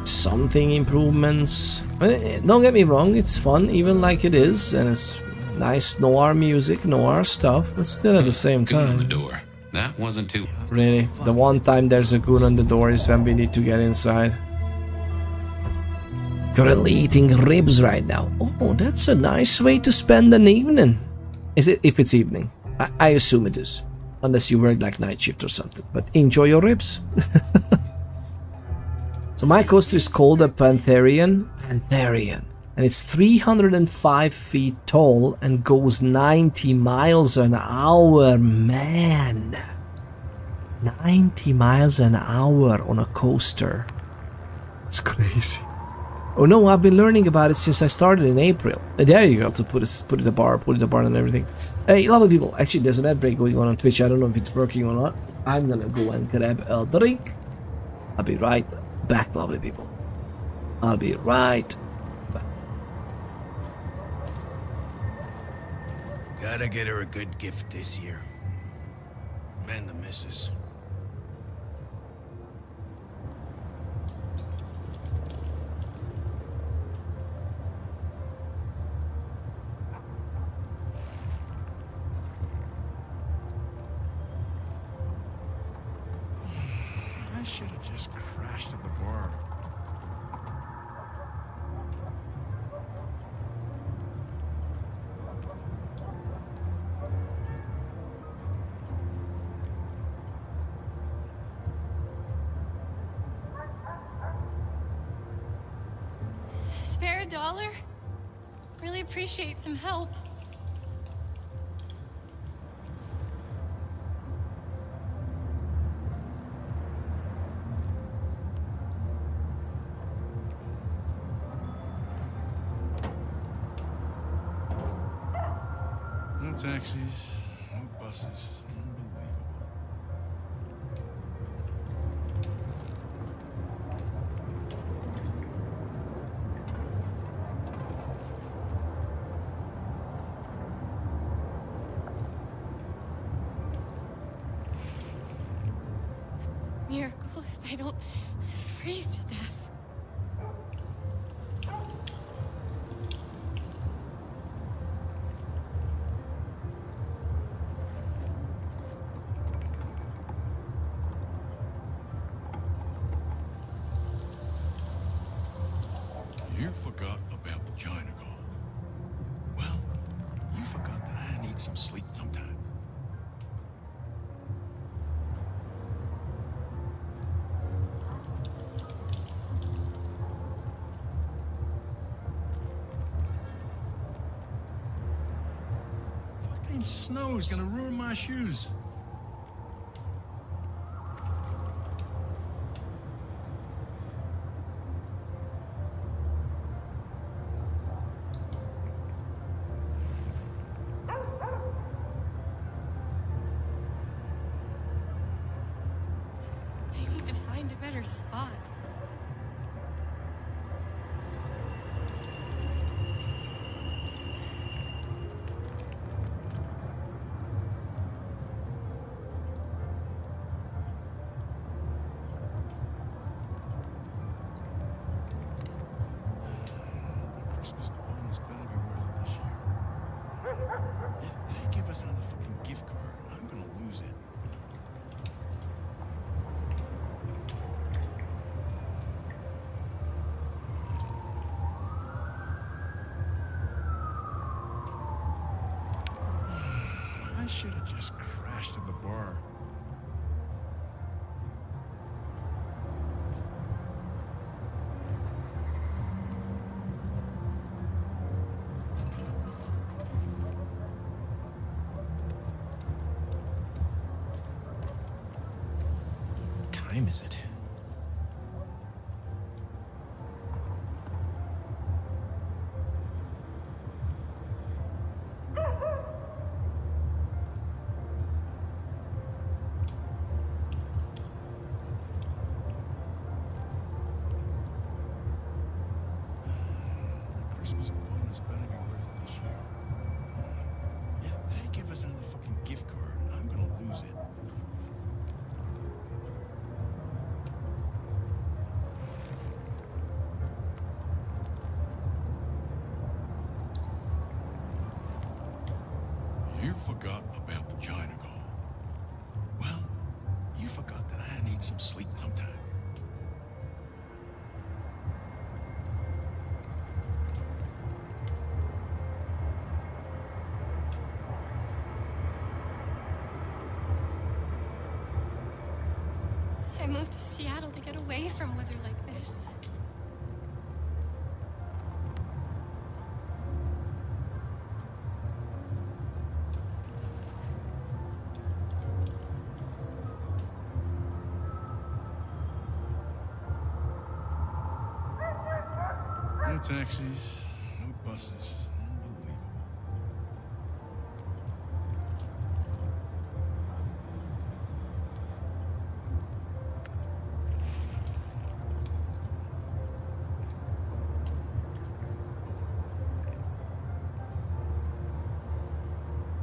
S1: something improvements. But don't get me wrong, it's fun even like it is, and it's nice noir music, noir stuff, but still at the same
S5: Goon on
S1: time.
S5: the door. That wasn't too.
S1: Really, the one time there's a goon on the door is when we need to get inside. Currently eating ribs right now. Oh, that's a nice way to spend an evening. Is it, if it's evening? I assume it is. Unless you work like night shift or something. But enjoy your ribs. So my coaster is called a Pantherian. And it's 305 feet tall and goes 90 miles an hour. Man. 90 miles an hour on a coaster. It's crazy. Oh no, I've been learning about it since I started in April. There you go, to put it apart and everything. Hey, lovely people. Actually, there's an ad break going on Twitch. I don't know if it's working or not. I'm gonna go and grab a drink. I'll be right back, lovely people. I'll be right back.
S21: Gotta get her a good gift this year. And the missus. I should have just crashed at the bar.
S3: Spare $1? Really appreciate some help.
S21: No taxis, no buses. Unbelievable.
S3: Miracle if I don't freeze to death.
S21: You forgot about the China car. Well, you forgot that I need some sleep sometime. Fucking snow's gonna ruin my shoes.
S3: I need to find a better spot.
S21: Christmas bonus better be worth it this year. If they give us another fucking gift card, I'm gonna lose it. I should have just crashed at the bar. What time is it? Christmas bonus better be worth it this year. If they give us You forgot about the China call. Well, you forgot that I need some sleep sometime.
S8: I moved to Seattle to get away from weather like this.
S21: No taxis, no buses. Unbelievable.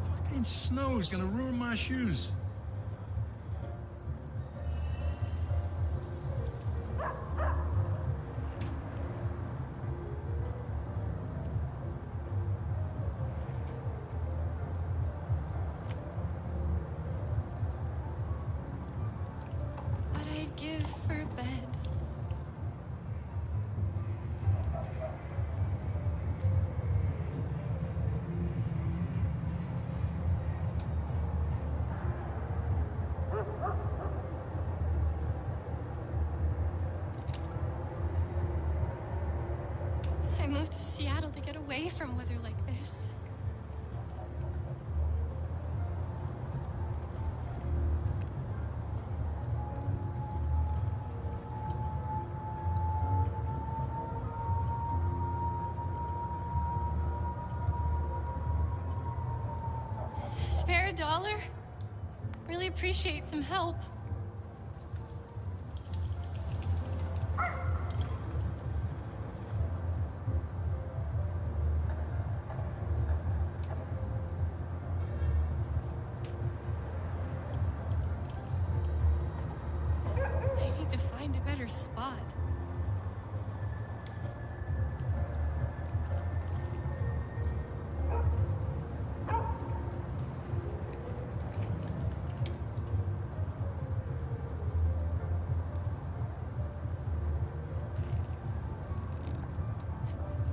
S21: Fucking snow's gonna ruin my shoes.
S8: What I'd give for a bed. I moved to Seattle to get away from weather like this. Spare a dollar? Really appreciate some help. I need to find a better spot.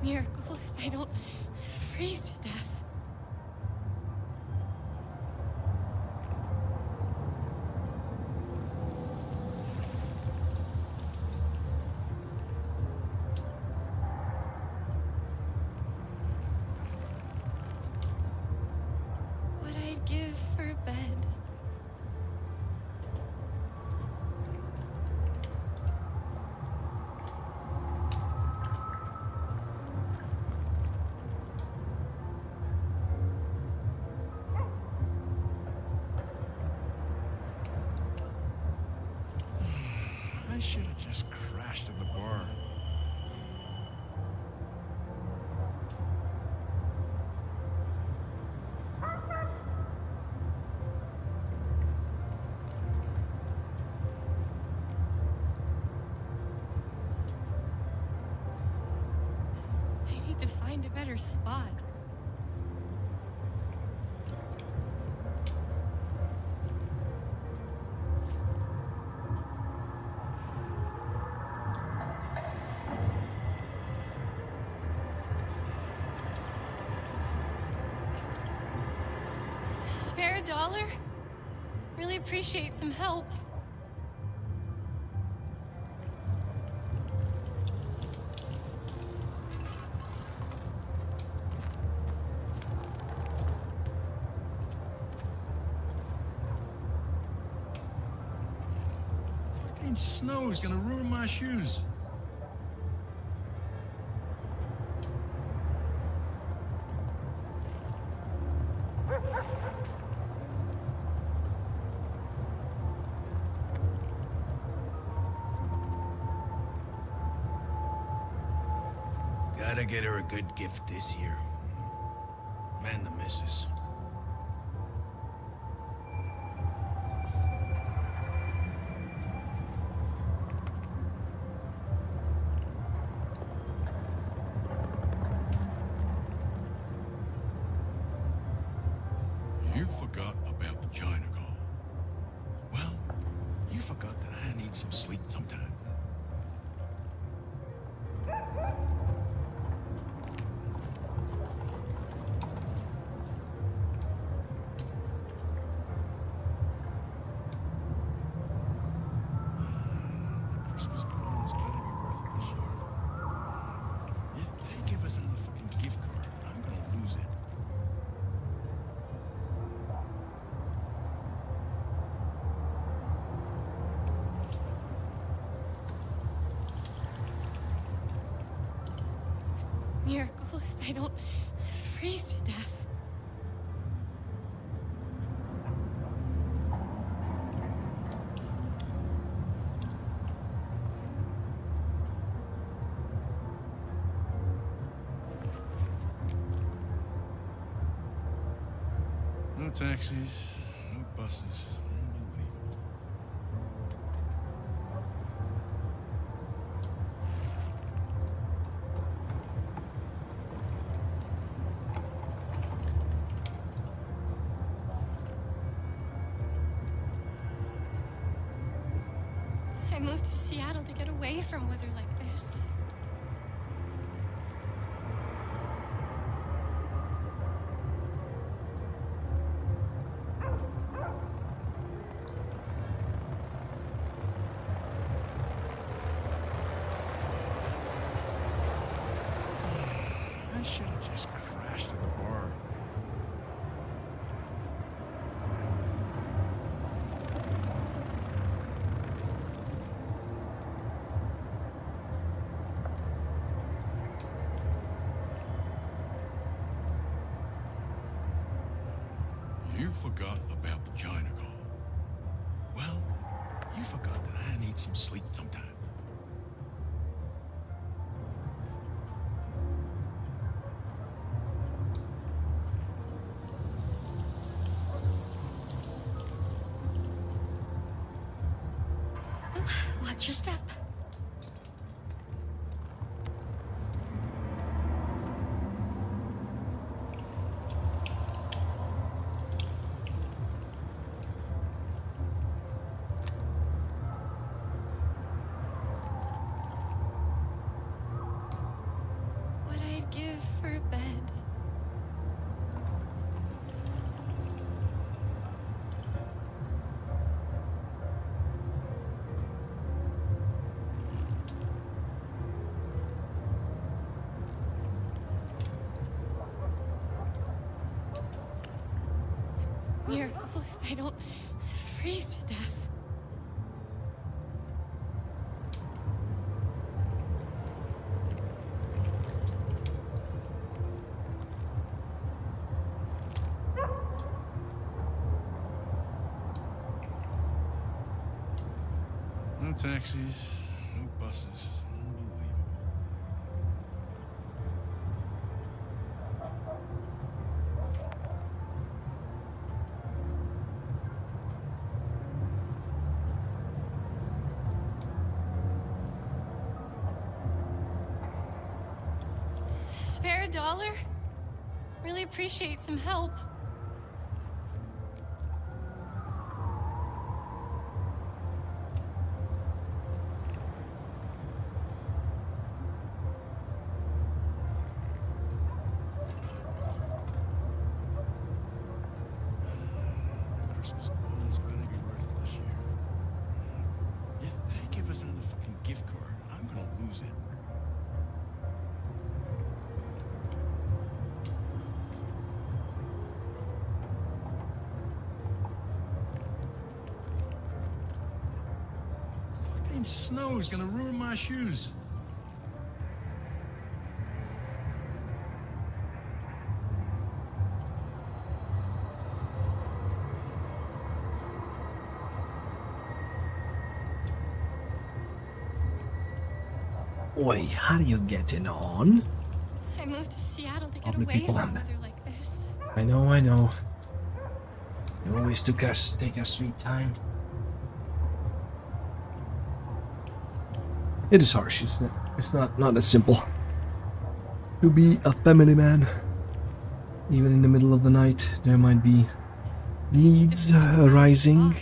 S8: Miracle if I don't freeze to death. What I'd give for a bed.
S21: I should have just crashed at the bar.
S8: I need to find a better spot. Spare a dollar? Really appreciate some help.
S21: Fucking snow's gonna ruin my shoes. Gotta get her a good gift this year. Man, the missus. You forgot about the China call. Well, you forgot that I need some sleep sometime. Christmas bonus better be worth it this year. If they give us another fucking gift card, I'm gonna lose it.
S8: Miracle if I don't freeze to death.
S21: No taxis, no buses. Unbelievable.
S8: I moved to Seattle to get away from weather like this.
S21: I should have just crashed at the bar. You forgot about the China call. Well, you forgot that I need some sleep sometime.
S17: Watch your step.
S8: What I'd give for a bed. Miracle if I don't freeze to death.
S21: No taxis, no buses. Unbelievable.
S8: Spare a dollar? Really appreciate some help.
S21: Christmas bonus better be worth it this year. If they give us another fucking gift card, I'm gonna lose it. Fucking snow's gonna ruin my shoes.
S1: Oi, how are you getting on?
S8: I moved to Seattle to get
S1: Probably
S8: away
S1: people
S8: from
S1: on
S8: weather like this.
S1: I know. You always take our sweet time. It is harsh, isn't it? It's not as simple to be a family man. Even in the middle of the night, there might be needs arising.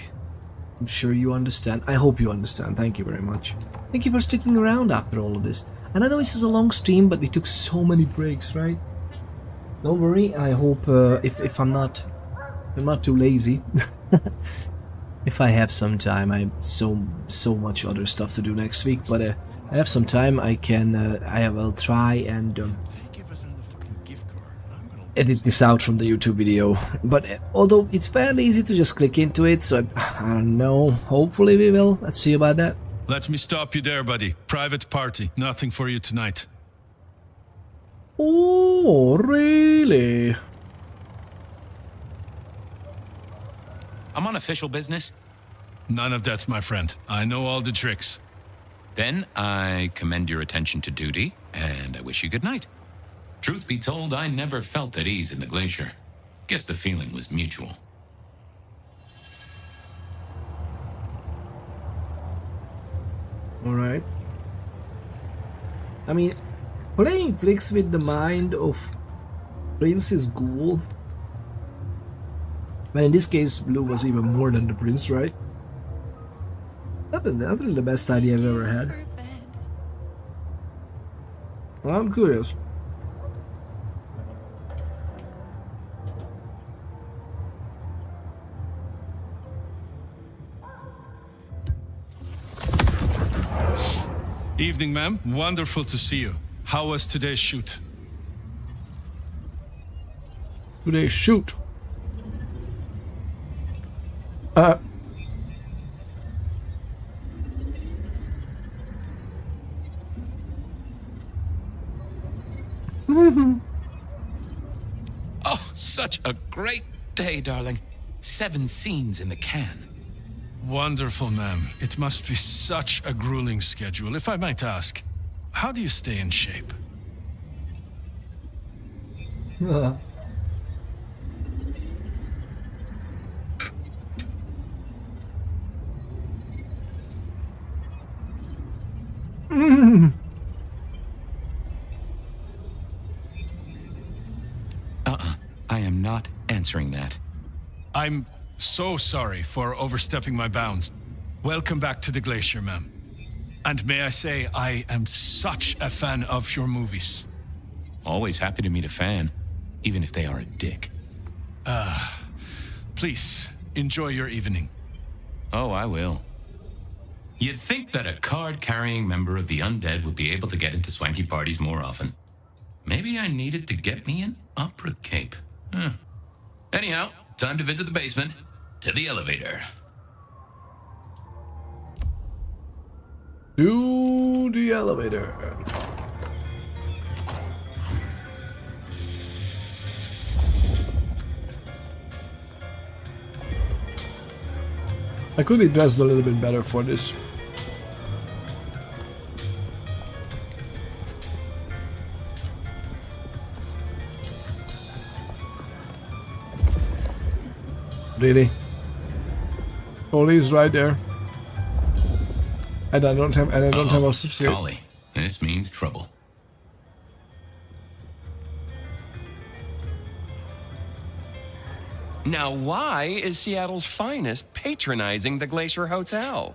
S1: I'm sure you understand. I hope you understand. Thank you very much. Thank you for sticking around after all of this. And I know this is a long stream, but we took so many breaks, right? Don't worry. I hope if I'm not too lazy. If I have some time, I have so much other stuff to do next week. But I have some time. I will try and edit this out from the YouTube video. But although it's fairly easy to just click into it, so I don't know. Hopefully we will. Let's see about that.
S9: Let me stop you there, buddy. Private party. Nothing for you tonight.
S1: Oh, really?
S4: I'm on official business.
S9: None of that, my friend. I know all the tricks.
S4: Then I commend your attention to duty, and I wish you good night. Truth be told, I never felt at ease in the glacier. Guess the feeling was mutual.
S1: Alright. I mean, playing tricks with the mind of Prince is cool. But in this case, Blue was even more than the Prince, right? Not really the best idea I've ever had. Well, I'm curious.
S9: Evening, ma'am. Wonderful to see you. How was today's shoot?
S1: Today's shoot?
S4: Oh, such a great day, darling. 7 scenes in the can.
S9: Wonderful, ma'am. It must be such a grueling schedule. If I might ask, how do you stay in shape?
S4: I am not answering that.
S9: I'm so sorry for overstepping my bounds. Welcome back to the glacier, ma'am. And may I say, I am such a fan of your movies.
S4: Always happy to meet a fan, even if they are a dick.
S9: Please, enjoy your evening.
S4: Oh, I will. You'd think that a card-carrying member of the undead would be able to get into swanky parties more often. Maybe I needed to get me an opera cape. Anyhow, time to visit the basement. To the elevator.
S1: To the elevator. I could be dressed a little bit better for this. Really? Holly's right there. And I don't have a subscribe.
S4: Holly. This means trouble.
S20: Now, why is Seattle's finest patronizing the Glacier Hotel?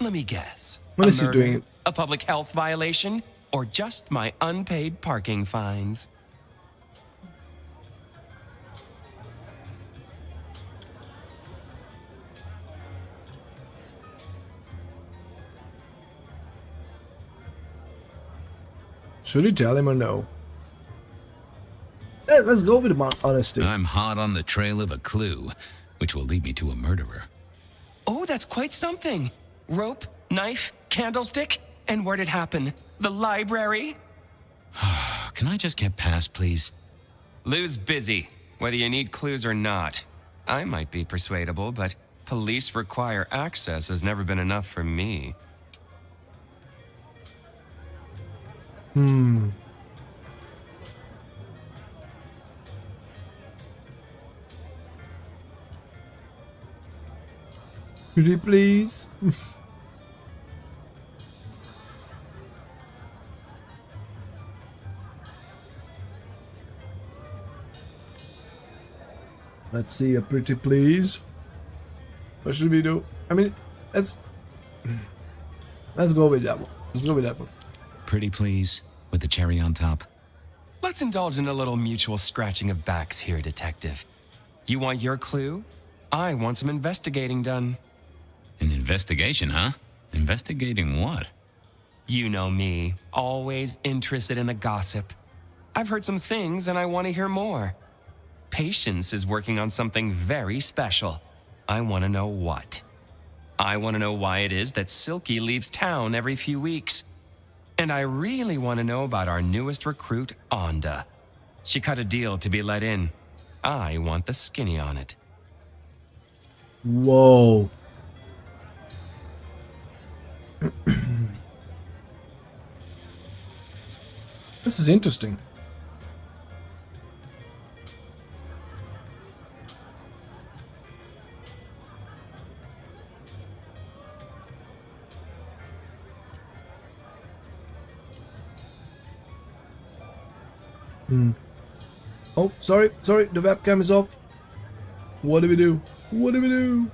S20: Let me guess.
S1: What is he doing?
S20: A public health violation? Or just my unpaid parking fines?
S1: Should he tell him or no? Let's go with honesty.
S4: I'm hot on the trail of a clue, which will lead me to a murderer.
S20: Oh, that's quite something. Rope, knife, candlestick, and where'd it happen? The library?
S4: Can I just get past, please?
S20: Lou's busy, whether you need clues or not. I might be persuadable, but police require access has never been enough for me.
S1: Could you please? Let's see a pretty please. What should we do? I mean, let's go with that one. Let's go with that one.
S4: Pretty please, with the cherry on top.
S13: Let's indulge in a little mutual scratching of backs here, Detective. You want your clue? I want some investigating done.
S5: An investigation, huh? Investigating what?
S13: You know me, always interested in the gossip. I've heard some things and I want to hear more. Patience is working on something very special. I want to know what. I want to know why it is that Silky leaves town every few weeks. And I really want to know about our newest recruit, Onda. She cut a deal to be let in. I want the skinny on it.
S1: Whoa. This is interesting. Oh, sorry, the webcam is off. What do we do? What do we do?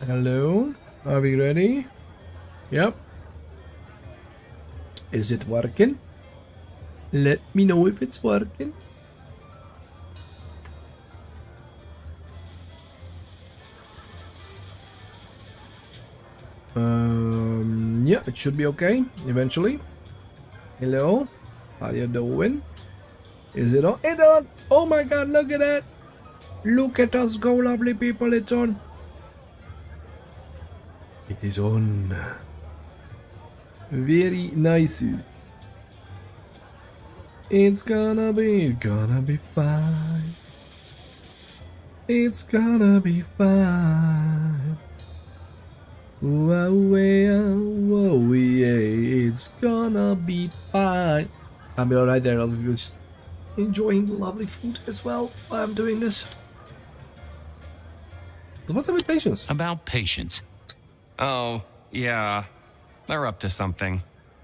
S1: Hello? Are we ready? Yep. Is it working? Let me know if it's working. Yeah, it should be okay eventually. Hello? How you doing? Is it on? It's on! Oh my god, look at that! Look at us go, lovely people, it's on! It is on. Very nice. It's gonna be fine. It's gonna be fine. Whoa, whoa, yeah, it's gonna be fine. I'll be alright there, I'll be just enjoying the lovely food as well while I'm doing this. So what's up with patience?
S5: About patience.
S13: Oh, yeah. They're up to something.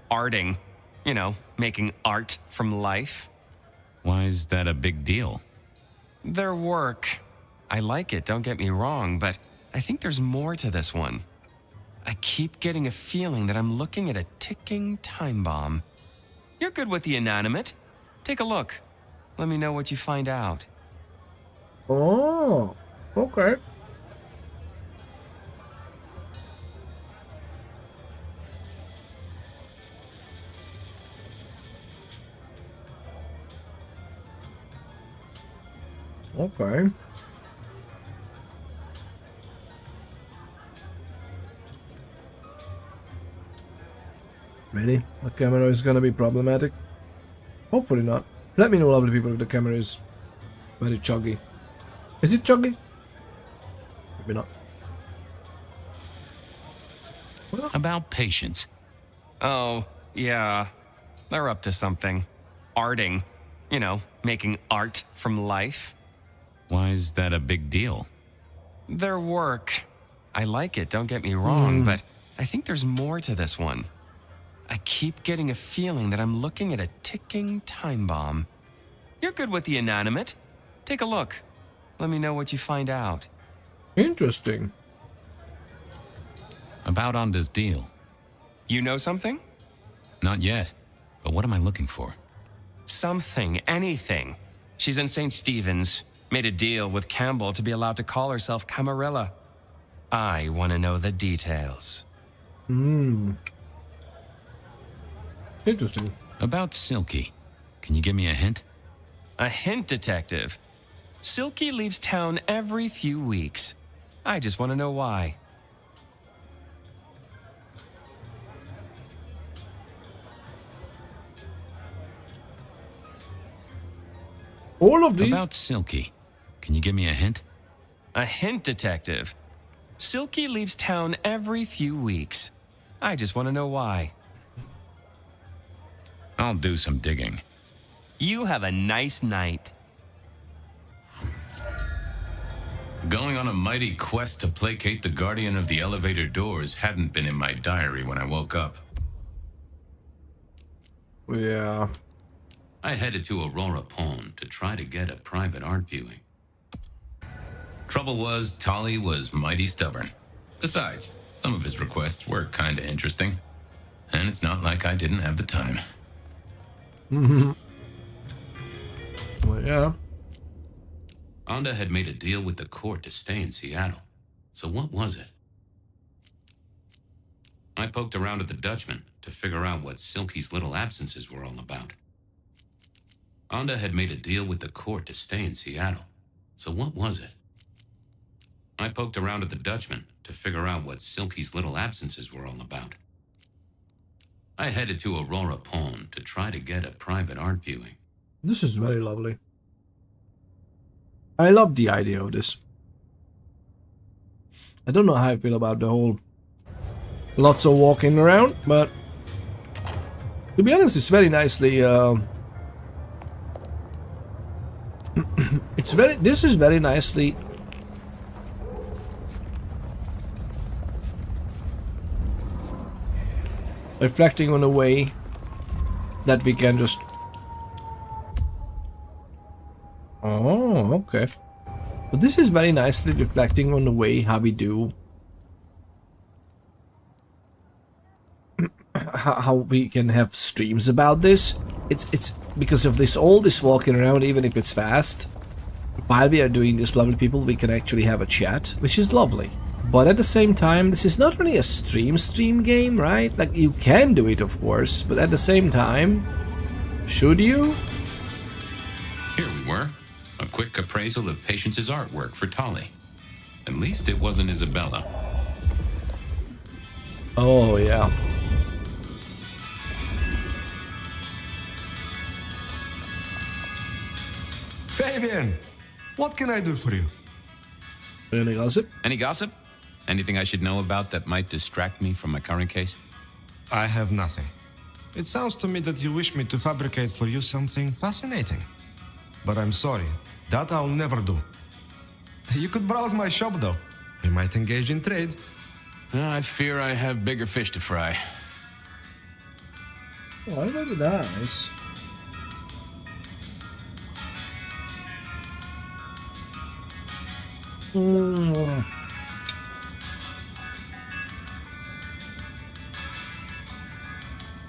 S13: Arting. You know, making art from life.
S5: Why is that a big deal?
S13: Their work. I like it, don't get me wrong, but I think there's more to this one. I keep getting a feeling that I'm looking at a ticking time bomb. You're good with the inanimate. Take a look. Let me know what you find out.
S1: Oh, okay. Okay. Really? The camera is gonna be problematic? Hopefully not. Let me know, lovely people, if the camera is very chuggy. Is it chuggy? Maybe not.
S5: About patience.
S13: Oh, yeah. They're up to something. Arting. You know, making art from life.
S5: Why is that a big deal?
S13: Their work. I like it, don't get me wrong, but I think there's more to this one. I keep getting a feeling that I'm looking at a ticking time bomb. You're good with the inanimate. Take a look. Let me know what you find out.
S1: Interesting.
S5: About Onda's deal.
S13: You know something?
S5: Not yet. But what am I looking for?
S13: Something, anything. She's in St. Stephen's. Made a deal with Campbell to be allowed to call herself Camarilla. I want to know the details.
S1: Interesting.
S5: About Silky. Can you give me a hint?
S13: A hint, Detective. Silky leaves town every few weeks. I just want to know why.
S1: All of these?
S5: About Silky. Can you give me a hint?
S13: A hint, Detective. Silky leaves town every few weeks. I just want to know why.
S5: I'll do some digging.
S13: You have a nice night.
S5: Going on a mighty quest to placate the guardian of the elevator doors hadn't been in my diary when I woke up.
S1: Yeah.
S5: I headed to Aurora Pond to try to get a private art viewing. Trouble was, Tolly was mighty stubborn. Besides, some of his requests were kinda interesting. And it's not like I didn't have the time.
S1: Well, yeah.
S5: Onda had made a deal with the court to stay in Seattle. So what was it? I poked around at the Dutchman to figure out what Silky's little absences were all about. Onda had made a deal with the court to stay in Seattle. So what was it? I poked around at the Dutchman to figure out what Silky's little absences were all about. I headed to Aurora Pond to try to get a private art viewing.
S1: This is very lovely. I love the idea of this. I don't know how I feel about the whole lots of walking around, but to be honest, it's very nicely this is very nicely reflecting on a way that we can just... Oh, okay. But this is very nicely reflecting on the way how we do... how we can have streams about this. It's because of this all this walking around, even if it's fast. While we are doing this, lovely people, we can actually have a chat, which is lovely. But at the same time, this is not really a stream game, right? Like, you can do it, of course, but at the same time, should you?
S5: Here we were. A quick appraisal of Patience's artwork for Tolly. At least it wasn't Isabella.
S1: Oh, yeah.
S11: Fabian, what can I do for you?
S1: Any gossip?
S5: Any gossip? Anything I should know about that might distract me from my current case?
S11: I have nothing. It sounds to me that you wish me to fabricate for you something fascinating. But I'm sorry, that I'll never do. You could browse my shop though. We might engage in trade.
S5: I fear I have bigger fish to fry.
S1: What about the dice?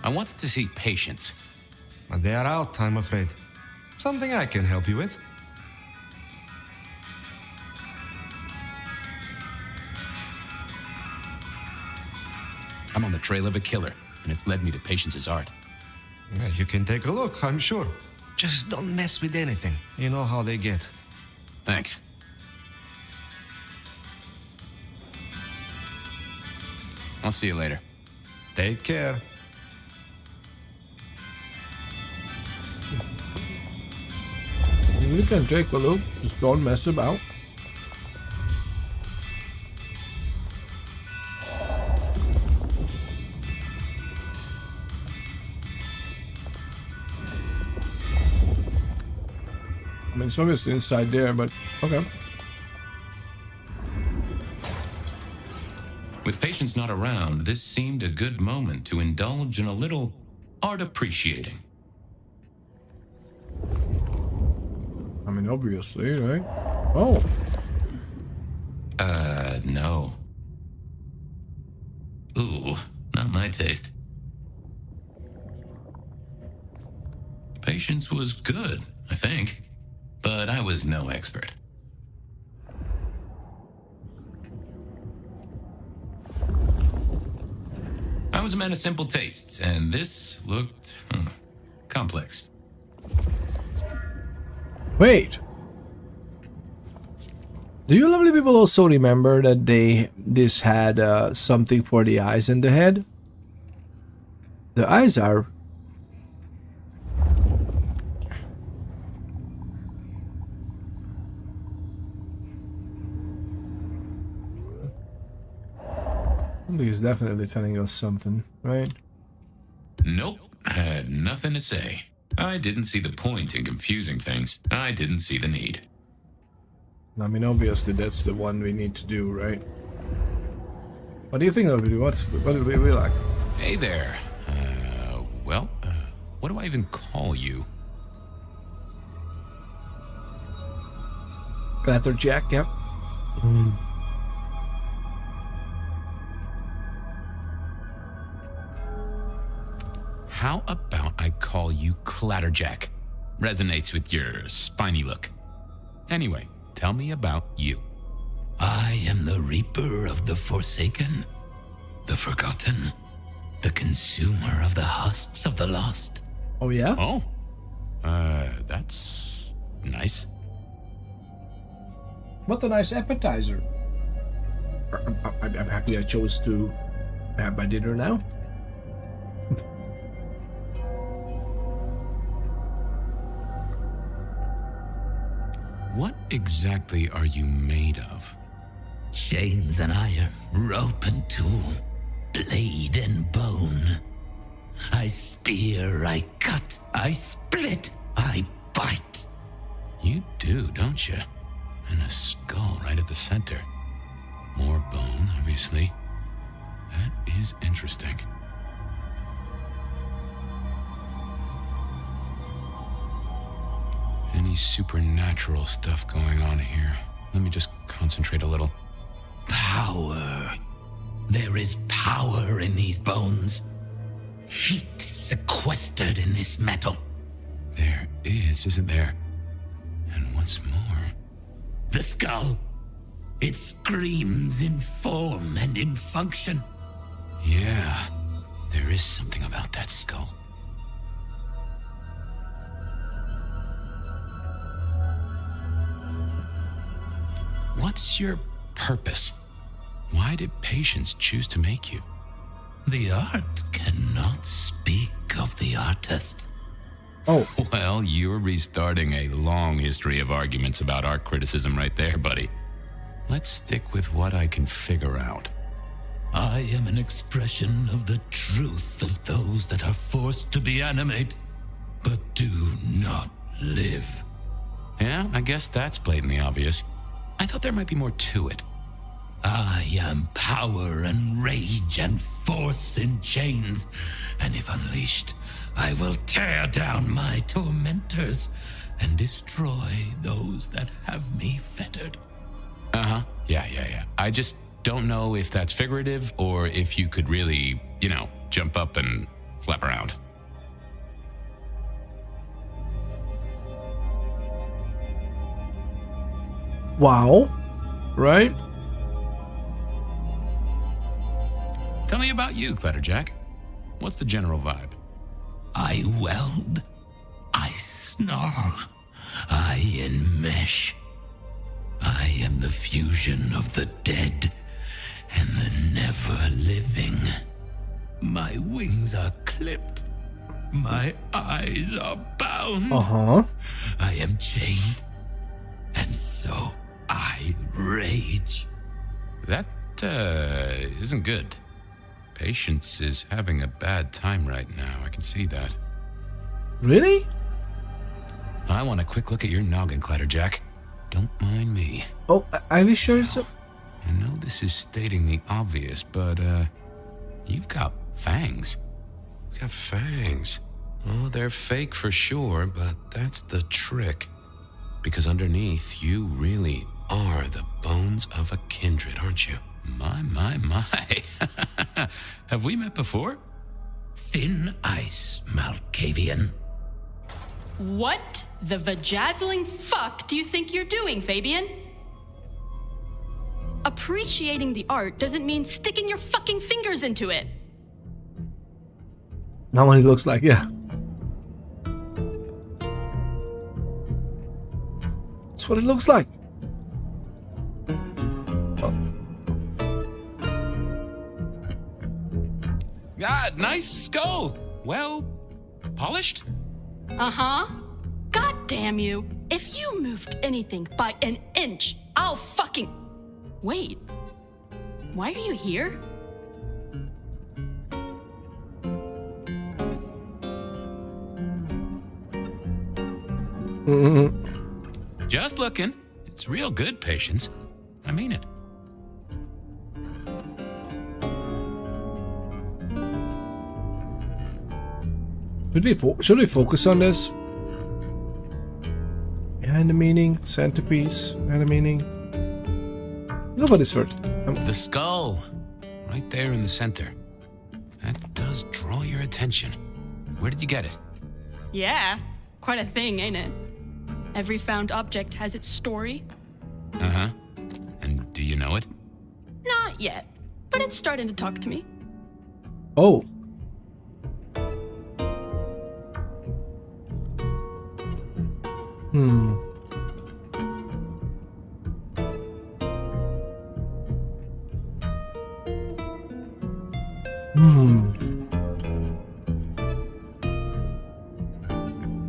S5: I wanted to see Patience.
S11: But they are out, I'm afraid. Something I can help you with.
S5: I'm on the trail of a killer, and it's led me to Patience's art.
S11: Yeah, you can take a look, I'm sure. Just don't mess with anything. You know how they get.
S5: Thanks. I'll see you later.
S11: Take care.
S1: You can take a look, just don't mess about. I mean, it's obviously inside there, but okay.
S5: With Patience not around, this seemed a good moment to indulge in a little art appreciating.
S1: I mean, obviously, right? Oh.
S5: No. Ooh, not my taste. Patience was good, I think, but I was no expert. I was a man of simple tastes, and this looked complex.
S1: Wait. Do you lovely people also remember that this had something for the eyes and the head? The eyes are... He's definitely telling us something, right?
S5: Nope, had nothing to say. I didn't see the point in confusing things. I didn't see the need.
S1: I mean, obviously that's the one we need to do, right? What do you think of it? What do we like?
S5: Hey there. What do I even call you?
S1: Clatterjack, yeah.
S5: How about I call you Clatterjack? Resonates with your spiny look. Anyway, tell me about you.
S6: I am the Reaper of the Forsaken, the Forgotten, the Consumer of the Husks of the Lost.
S1: Oh, yeah?
S5: Oh, that's nice.
S1: What a nice appetizer. I'm happy I chose to have my dinner now.
S5: What exactly are you made of?
S6: Chains and iron, rope and tool, blade and bone. I spear, I cut, I split, I bite.
S5: You do, don't you? And a skull right at the center. More bone, obviously. That is interesting. Any supernatural stuff going on here? Let me just concentrate a little.
S6: Power. There is power in these bones. Heat sequestered in this metal.
S5: There is, isn't there? And what's more?
S6: The skull. It screams in form and in function.
S5: Yeah, there is something about that skull. What's your purpose? Why did Patience choose to make you?
S6: The art cannot speak of the artist.
S1: Oh.
S5: Well, you're restarting a long history of arguments about art criticism right there, buddy. Let's stick with what I can figure out.
S6: I am an expression of the truth of those that are forced to be animate, but do not live.
S5: Yeah, I guess that's blatantly obvious. I thought there might be more to it.
S6: I am power and rage and force in chains, and if unleashed, I will tear down my tormentors and destroy those that have me fettered.
S5: Uh-huh. Yeah. I just don't know if that's figurative or if you could really, jump up and flap around.
S1: Wow. Right?
S5: Tell me about you, Clatterjack. What's the general vibe?
S6: I weld. I snarl. I enmesh. I am the fusion of the dead and the never-living. My wings are clipped. My eyes are bound.
S1: Uh-huh.
S6: I am chained. And so I rage.
S5: That, isn't good. Patience is having a bad time right now. I can see that.
S1: Really?
S5: I want a quick look at your noggin, Clatterjack. Don't mind me.
S1: Oh, are we sure it's a...
S5: I know this is stating the obvious, but, you've got fangs. You've got fangs. Oh, they're fake for sure, but that's the trick. Because underneath, you really are the bones of a kindred, aren't you? My. Have we met before?
S6: Thin ice, Malkavian.
S3: What the vajazzling fuck do you think you're doing, Fabian? Appreciating the art doesn't mean sticking your fucking fingers into it.
S1: Not what it looks like, yeah. That's what it looks like.
S5: God, nice skull. Well, polished?
S3: Uh-huh. God damn you. If you moved anything by an inch, I'll fucking... Wait. Why are you here?
S5: Just looking. It's real good, Patience. I mean it.
S1: Should we focus on this? Yeah, And the meaning, centerpiece, and the meaning. Go for this first.
S4: The skull, right there in the center. That does draw your attention. Where did you get it?
S3: Yeah, quite a thing, ain't it? Every found object has its story.
S4: Uh-huh. And do you know it?
S3: Not yet, but it's starting to talk to me.
S1: Oh. Hmm.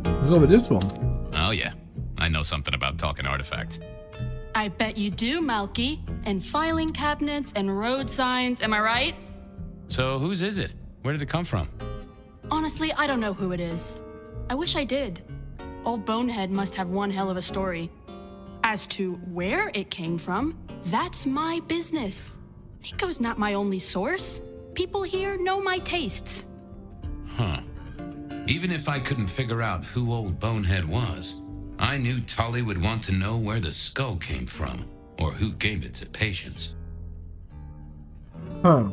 S1: Let's go with this one.
S4: Oh yeah, I know something about talking artifacts.
S3: I bet you do, Malky. And filing cabinets and road signs, am I right?
S4: So whose is it? Where did it come from?
S3: Honestly, I don't know who it is. I wish I did. Old Bonehead must have one hell of a story. As to where it came from, that's my business. Nico's not my only source. People here know my tastes.
S5: Huh. Even if I couldn't figure out who old Bonehead was, I knew Tully would want to know where the skull came from, or who gave it to Patience.
S1: Huh.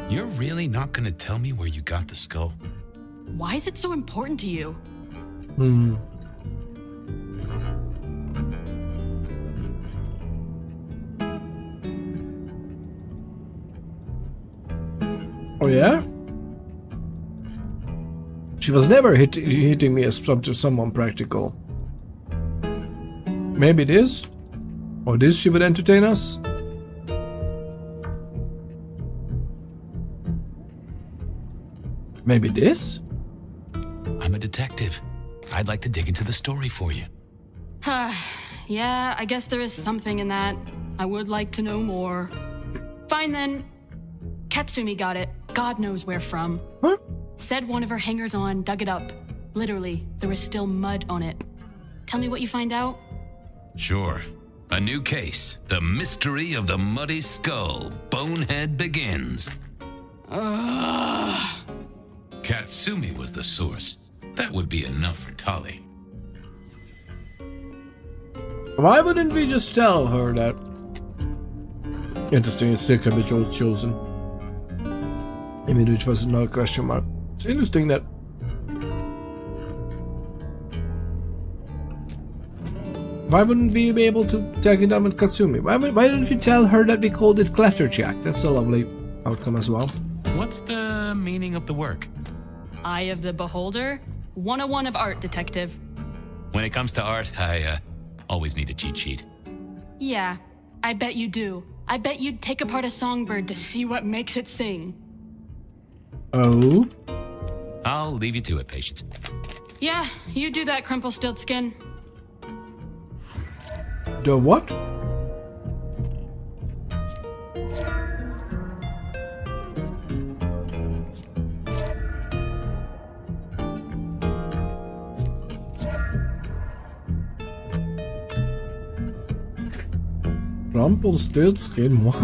S4: You're really not gonna tell me where you got the skull?
S3: Why is it so important to you?
S1: Hmm. Oh yeah? She was never hitting me as someone practical. Maybe this? Or this she would entertain us? Maybe this?
S4: I'm a detective. I'd like to dig into the story for you.
S3: Yeah, I guess there is something in that. I would like to know more. Fine then. Katsumi got it. God knows where from.
S1: Huh?
S3: Said one of her hangers-on dug it up. Literally, there was still mud on it. Tell me what you find out.
S5: Sure. A new case. The mystery of the muddy skull. Bonehead begins. Katsumi was the source. That would be enough for Tully.
S1: Why wouldn't we just tell her that? Interesting, it still can be chosen. Maybe which was another question mark. It's interesting that why wouldn't we be able to tag it down with Katsumi? Why didn't we tell her that we called it Clatterjack? That's a lovely outcome as well.
S4: What's the meaning of the work?
S3: Eye of the Beholder? 101 of art, detective.
S4: When it comes to art, I always need a cheat sheet.
S3: Yeah, I bet you do. I bet you'd take apart a songbird to see what makes it sing.
S1: Oh?
S4: I'll leave you to it, Patience.
S3: Yeah, you do that, Crumplestiltskin.
S1: The what? Rumpelstiltskin, what?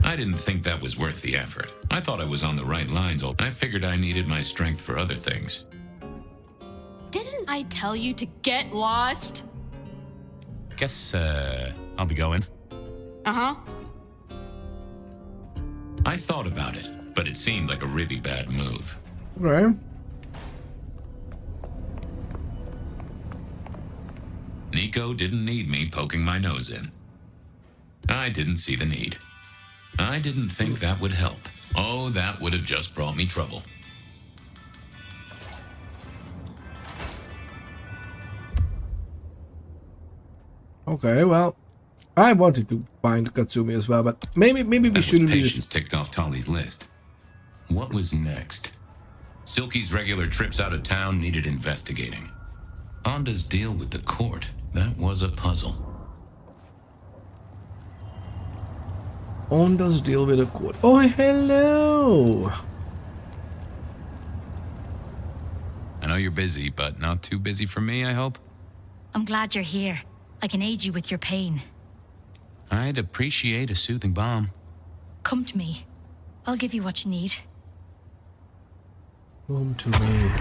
S5: I didn't think that was worth the effort. I thought I was on the right lines. I figured I needed my strength for other things.
S3: Didn't I tell you to get lost?
S4: Guess, I'll be going.
S3: Uh-huh.
S5: I thought about it, but it seemed like a really bad move.
S1: Right.
S5: Nico didn't need me poking my nose in. I didn't see the need. I didn't think that would help. Oh, that would have just brought me trouble.
S1: Okay, well, I wanted to find Katsumi as well, but maybe we shouldn't be
S5: Patience ticked off Tolly's list. What was next? Silky's regular trips out of town needed investigating. Onda's deal with the court, that was a puzzle.
S1: Onda's deal with the court. Oh, hello!
S4: I know you're busy, but not too busy for me, I hope?
S17: I'm glad you're here. I can aid you with your pain.
S4: I'd appreciate a soothing balm.
S17: Come to me. I'll give you what you need.
S1: Home terrain.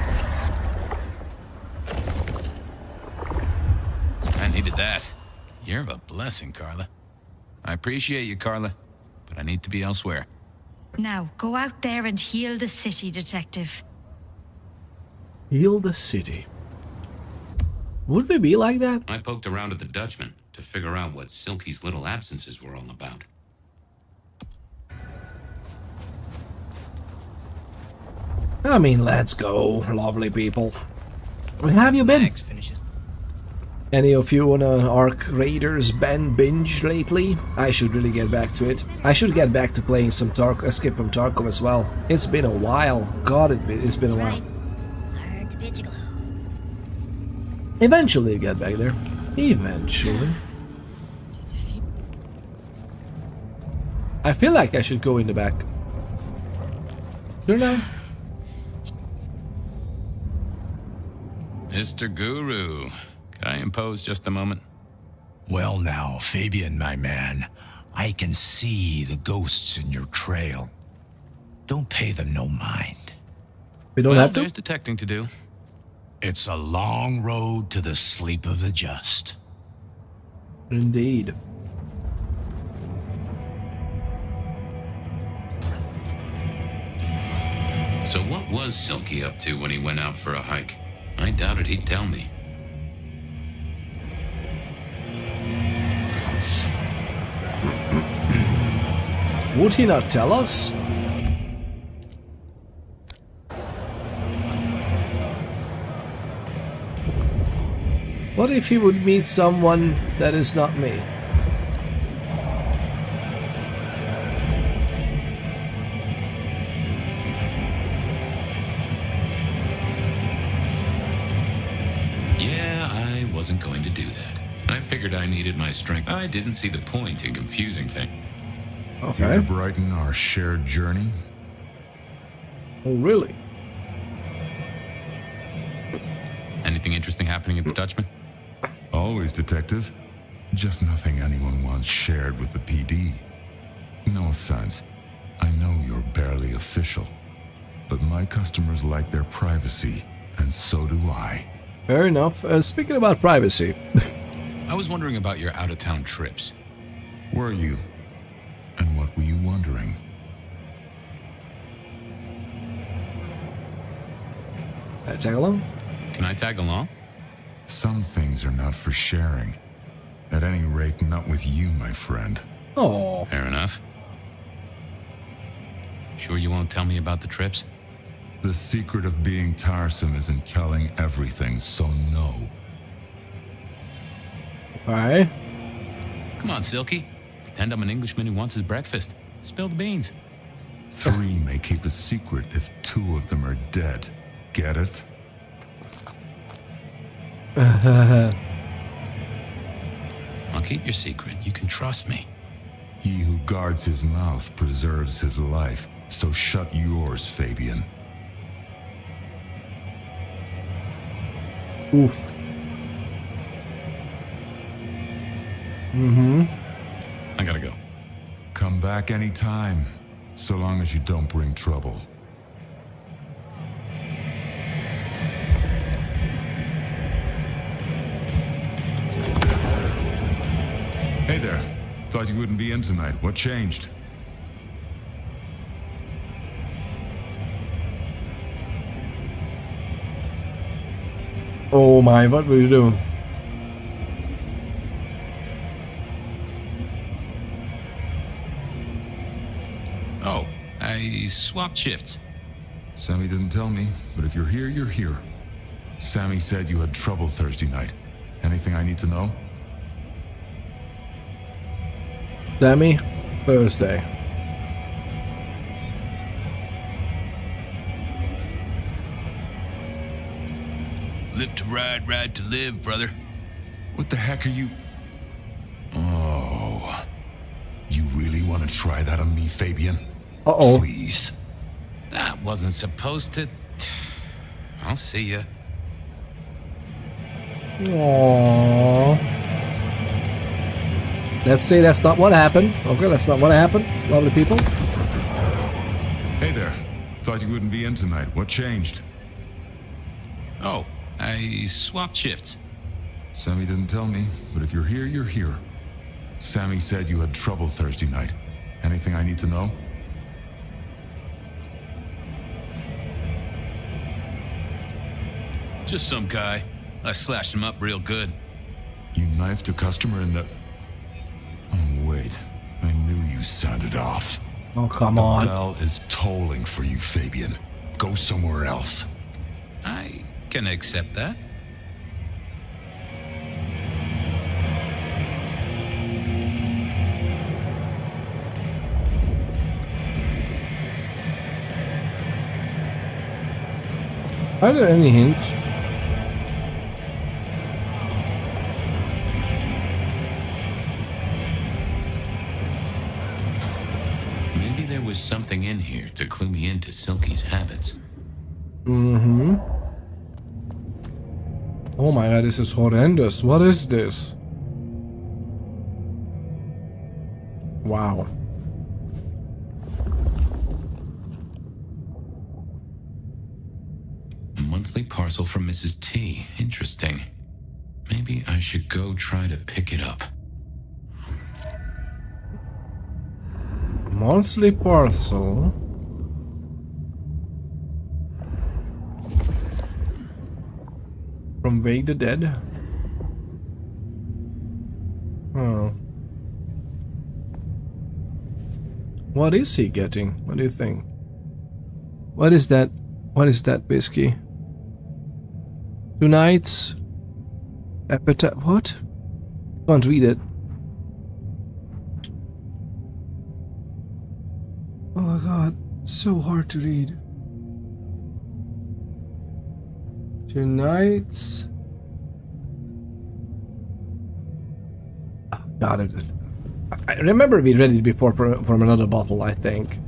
S5: I needed that. You're a blessing, Carla. I appreciate you, Carla, but I need to be elsewhere.
S2: Now, go out there and heal the city, Detective.
S1: Heal the city. Would we be like that?
S4: I poked around at the Dutchman to figure out what Silky's little absences were all about.
S1: I mean, let's go, lovely people. Where have you been? Any of you on an Ark Raiders binge lately? I should really get back to it. I should get back to playing some Escape from Tarkov as well. It's been a while. God, it's been a while. Eventually you get back there. Eventually. I feel like I should go in the back. Sure now.
S5: Mr. Guru, could I impose just a moment?
S14: Well now, Fabian, my man, I can see the ghosts in your trail. Don't pay them no mind.
S1: We don't have to?
S5: There's detecting to do.
S14: It's a long road to the sleep of the just.
S1: Indeed.
S4: So what was Silky up to when he went out for a hike? I doubted he'd tell me.
S1: Would he not tell us? What if he would meet someone that is not me?
S4: Yeah, I wasn't going to do that. I figured I needed my strength. I didn't see the point in confusing things.
S1: Okay.
S16: You brighten our shared journey?
S1: Oh, really?
S5: Anything interesting happening at the Dutchman?
S16: Always, Detective. Just nothing anyone wants shared with the PD. No offense. I know you're barely official. But my customers like their privacy, and so do I.
S1: Fair enough. Speaking about privacy.
S5: I was wondering about your out-of-town trips.
S16: Were you? And what were you wondering?
S1: Can I tag along?
S5: Can I tag along?
S16: Some things are not for sharing. At any rate, not with you, my friend.
S1: Oh.
S5: Fair enough. Sure you won't tell me about the trips?
S16: The secret of being tiresome is in telling everything, so no.
S1: Alright.
S5: Come on, Silky. Pretend I'm an Englishman who wants his breakfast. Spill the beans.
S16: 3 may keep a secret if 2 of them are dead. Get it?
S4: I'll keep your secret. You can trust me.
S16: He who guards his mouth preserves his life, so shut yours, Fabian.
S1: Oof. Mm-hmm.
S5: I gotta go.
S16: Come back anytime, so long as you don't bring trouble. Hey there. Thought you wouldn't be in tonight. What changed?
S1: Oh my, what were you doing?
S5: Oh, I swapped shifts.
S16: Sammy didn't tell me, but if you're here, you're here. Sammy said you had trouble Thursday night. Anything I need to know?
S1: Sammy, Thursday.
S5: Live to ride, ride to live, brother.
S16: What the heck are you... Oh... You really want to try that on me, Fabian?
S1: Uh-oh.
S16: Please.
S5: That wasn't supposed to... I'll see ya.
S1: Aww. Let's say that's not what happened. Okay, that's not what happened. Lovely people.
S16: Hey there. Thought Thought you wouldn't be in tonight. What changed?
S4: Oh, I swapped shifts.
S16: Sammy didn't tell me, but if you're here, you're here. Sammy said you had trouble Thursday night. Anything I need to know?
S4: Just some guy. I slashed him up real good.
S16: You knifed a customer in the... Oh, wait. I knew you sounded off.
S1: Oh, come on.
S16: The bell is tolling for you, Fabian. Go somewhere else.
S4: I can accept that.
S1: Are there any hints?
S5: Maybe there was something in here to clue me into Silky's habits.
S1: Mm-hmm. Oh my god, this is horrendous. What is this? Wow.
S5: A monthly parcel from Mrs. T. Interesting. Maybe I should go try to pick it up.
S1: Monthly parcel. From Wake the Dead. Oh. What is he getting? What do you think? What is that? What is that, Bisky? Tonight's appetite. What? Can't read it. Oh my god, it's so hard to read. Tonight's. Oh god, I remember we read it before from another bottle, I think.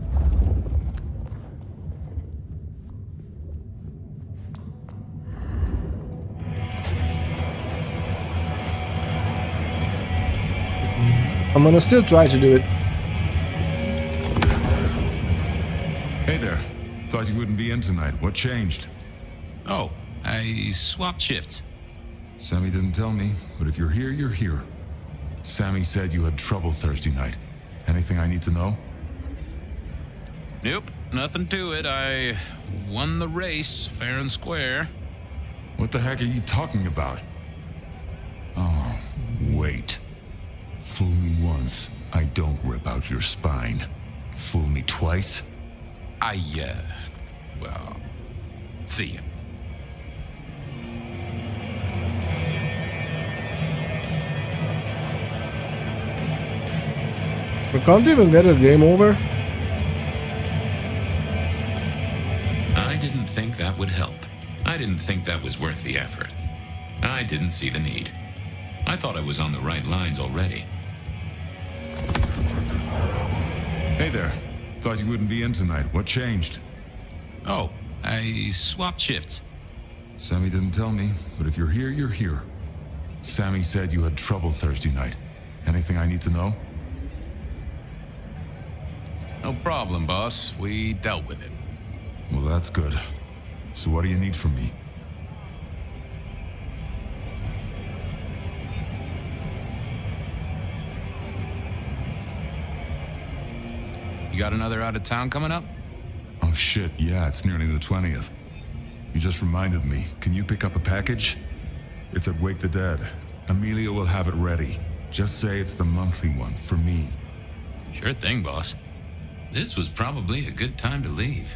S1: I'm gonna still try to do it.
S16: Hey there. Thought you wouldn't be in tonight. What changed?
S4: Oh, I swapped shifts.
S16: Sammy didn't tell me, but if you're here, you're here. Sammy said you had trouble Thursday night. Anything I need to know?
S4: Nope, nothing to it. I won the race, fair and square.
S16: What the heck are you talking about? Oh, wait. Fool me once, I don't rip out your spine. Fool me twice?
S4: Well, see ya.
S1: We can't even get a game over.
S5: I didn't think that would help. I didn't think that was worth the effort. I didn't see the need. I thought I was on the right lines already.
S16: Hey there. Thought you wouldn't be in tonight. What changed?
S4: Oh, I swapped shifts.
S16: Sammy didn't tell me, but if you're here, you're here. Sammy said you had trouble Thursday night. Anything I need to know?
S4: No problem, boss. We dealt with it.
S16: Well, that's good. So what do you need from me?
S4: You got another out of town coming up?
S16: Oh shit, yeah, it's nearly the 20th. You just reminded me. Can you pick up a package? It's at Wake the Dead. Amelia will have it ready. Just say it's the monthly one for me.
S5: Sure thing, boss. This was probably a good time to leave.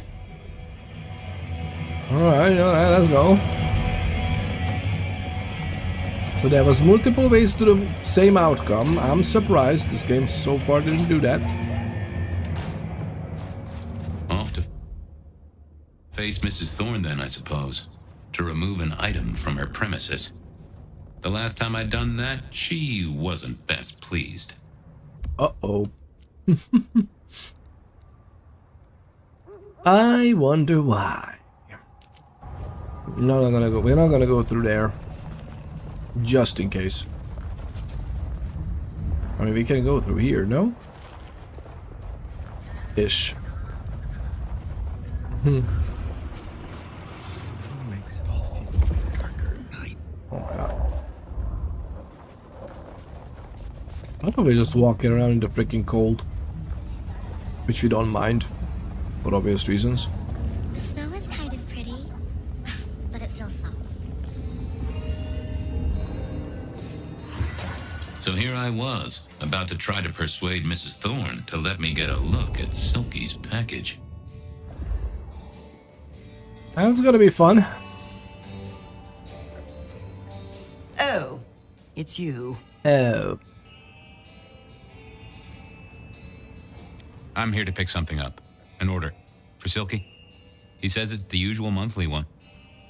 S1: Alright, let's go. So there was multiple ways to the same outcome. I'm surprised this game so far didn't do that.
S5: Off to face Mrs. Thorne then, I suppose. To remove an item from her premises. The last time I'd done that, she wasn't best pleased.
S1: Uh-oh. I wonder why. No, we're not gonna go through there. Just in case. I mean, we can go through here, no? Ish.
S12: Makes it all feel darker at night.
S1: Oh god. I'm probably just walking around in the freaking cold. Which we don't mind. For obvious reasons.
S15: The snow is kind of pretty, but it's still summer.
S6: So here I was, about to try to persuade Mrs. Thorne to let me get a look at Silky's package.
S1: That's gonna be fun.
S19: Oh, it's you.
S1: Oh.
S4: I'm here to pick something up. An order. For Silky. He says it's the usual monthly one.